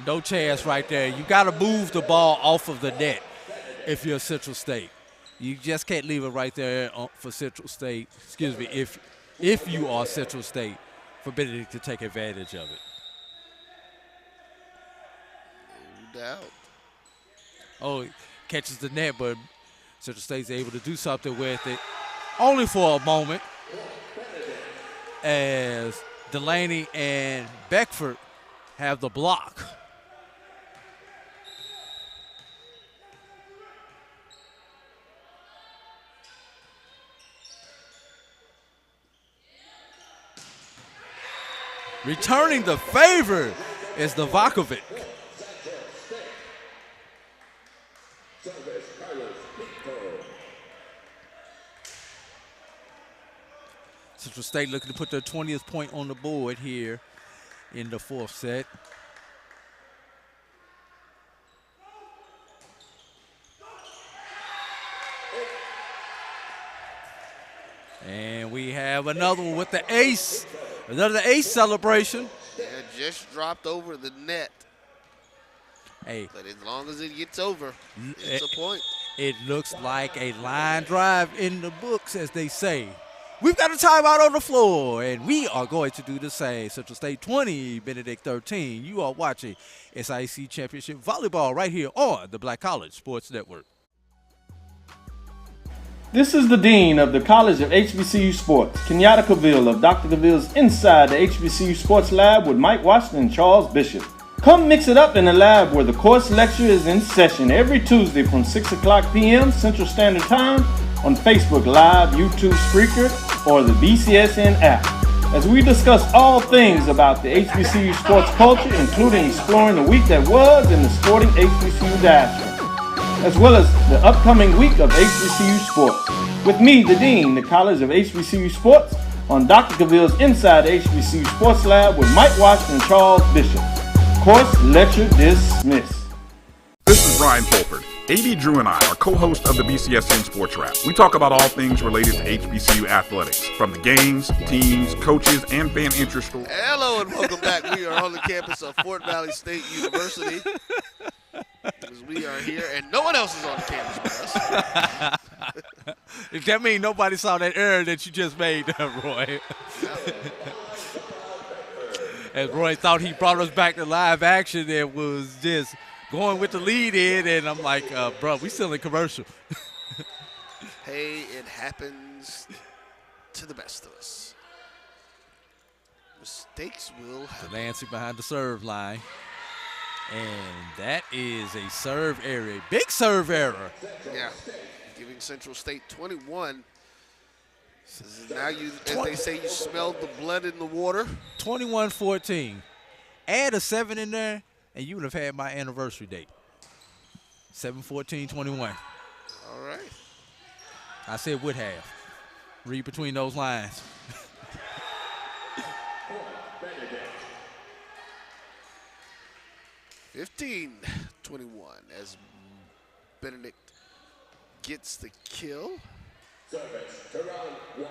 No chance right there. You got to move the ball off of the net if you're Central State. You just can't leave it right there for Central State. Excuse me, if you are Central State, for Benedict to take advantage of it.
No doubt.
Oh, he catches the net, but Central State's able to do something with it. Only for a moment. As Delaney and Beckford have the block. Returning the favor is Novakovic. Central State looking to put their 20th point on the board here in the fourth set. And we have another one with the ace. Another ace celebration.
Yeah, just dropped over the net.
Hey.
But as long as it gets over, it's a point.
It looks like a line drive in the books, as they say. We've got a timeout on the floor, and we are going to do the same. Central State 20, Benedict 13. You are watching SIAC Championship Volleyball right here on the Black College Sports Network.
This is the Dean of the College of HBCU Sports, Kenyatta Cavill of Dr. Cavill's Inside the HBCU Sports Lab with Mike Washington and Charles Bishop. Come mix it up in the lab where the course lecture is in session every Tuesday from 6 o'clock p.m. Central Standard Time on Facebook Live, YouTube Spreaker, or the BCSN app, as we discuss all things about the HBCU sports culture, including exploring the week that was in the sporting HBCU diaspora. as well as the upcoming week of HBCU sports. With me, the Dean, the College of HBCU Sports, on Dr. Cavill's Inside the HBCU Sports Lab with Mike Washington and Charles Bishop. Course lecture dismissed.
This is Brian Fulford. AD Drew and I are co-hosts of the BCSN Sports Wrap. We talk about all things related to HBCU athletics, from the games, teams, coaches, and fan interest stories.
Hello and welcome back. We are on the campus of Fort Valley State University. Because we are here and no one else is on the campus with us.
That means nobody saw that error that you just made, Roy. As Roy thought he brought us back to live action, it was just going with the lead in, and I'm like, bro, we still in commercial.
Hey, it happens to the best of us. Mistakes will happen.
Delancey behind the serve line. And that is a serve error. Big serve error.
Yeah. Giving Central State 21. Now you, as they say, you smelled the blood in the water.
21-14. Add a 7 in there, and you would have had my anniversary date. 7-14-21.
All right.
I said would have. Read between those lines.
15-21 as Benedict gets the kill.
Service to round Walton.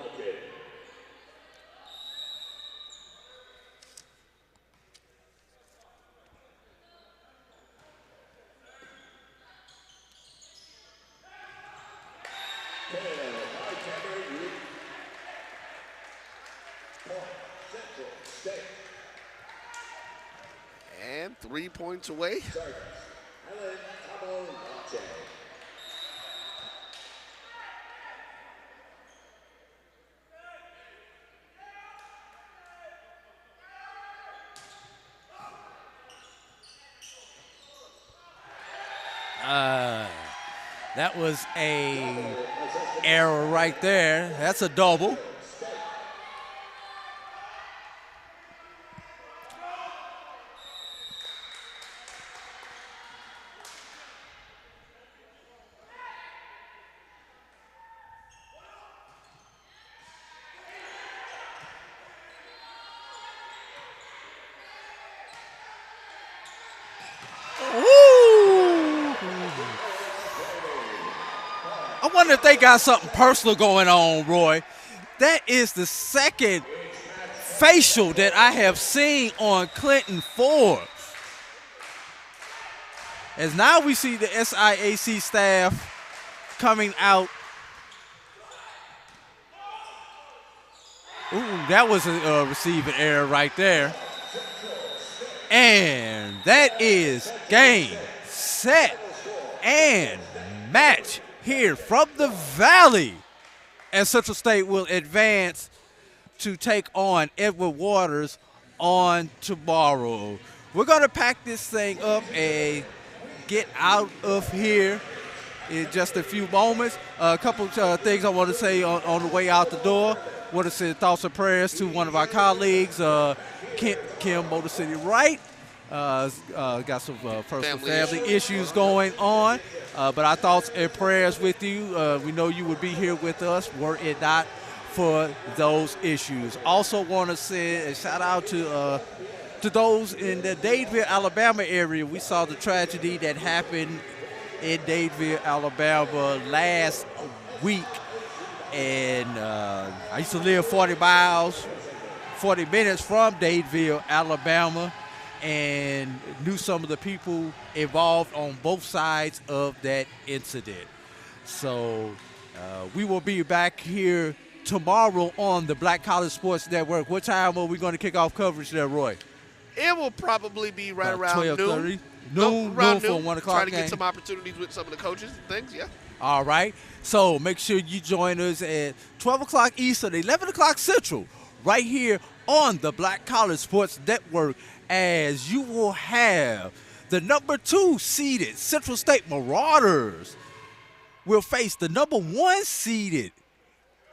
And 3 points away.
That was a error right there. That's a double. I wonder if they got something personal going on, Roy. That is the second facial that I have seen on Clinton Forbes. As now we see the SIAC staff coming out. Ooh, that was a receiving error right there. And that is game, set, and match here from the Valley. And Central State will advance to take on Edward Waters on tomorrow. We're going to pack this thing up and get out of here in just a few moments. A couple of things I want to say on the way out the door. I want to say thoughts and prayers to one of our colleagues, Kim Motor City Wright. Got some personal family issues going on. But our thoughts and prayers with you. We know you would be here with us were it not for those issues. Also want to say a shout out to those in the Dadeville, Alabama area. We saw the tragedy that happened in Dadeville, Alabama last week. And I used to live 40 minutes from Dadeville, Alabama, and knew some of the people involved on both sides of that incident. So we will be back here tomorrow on the Black College Sports Network. What time are we going to kick off coverage there, Roy?
It will probably be right around
12:30.
Noon
for 1 o'clock
Trying to
game.
get some opportunities with some of the coaches and things, yeah.
All right. So make sure you join us at 12 o'clock Eastern, 11 o'clock Central, right here on the Black College Sports Network, as you will have the number 2 seeded Central State Marauders will face the number 1 seeded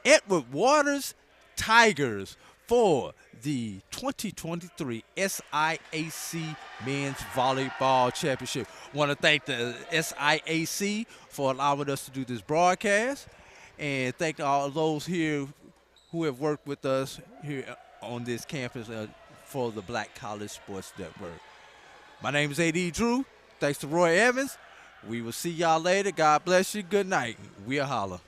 Edward Waters Tigers for the 2023 SIAC Men's Volleyball Championship. Want to thank the SIAC for allowing us to do this broadcast, and thank all those here who have worked with us here on this campus for the Black College Sports Network. My name is A.D. Drew. Thanks to Roy Evans. We will see y'all later. God bless you. Good night. We'll holla.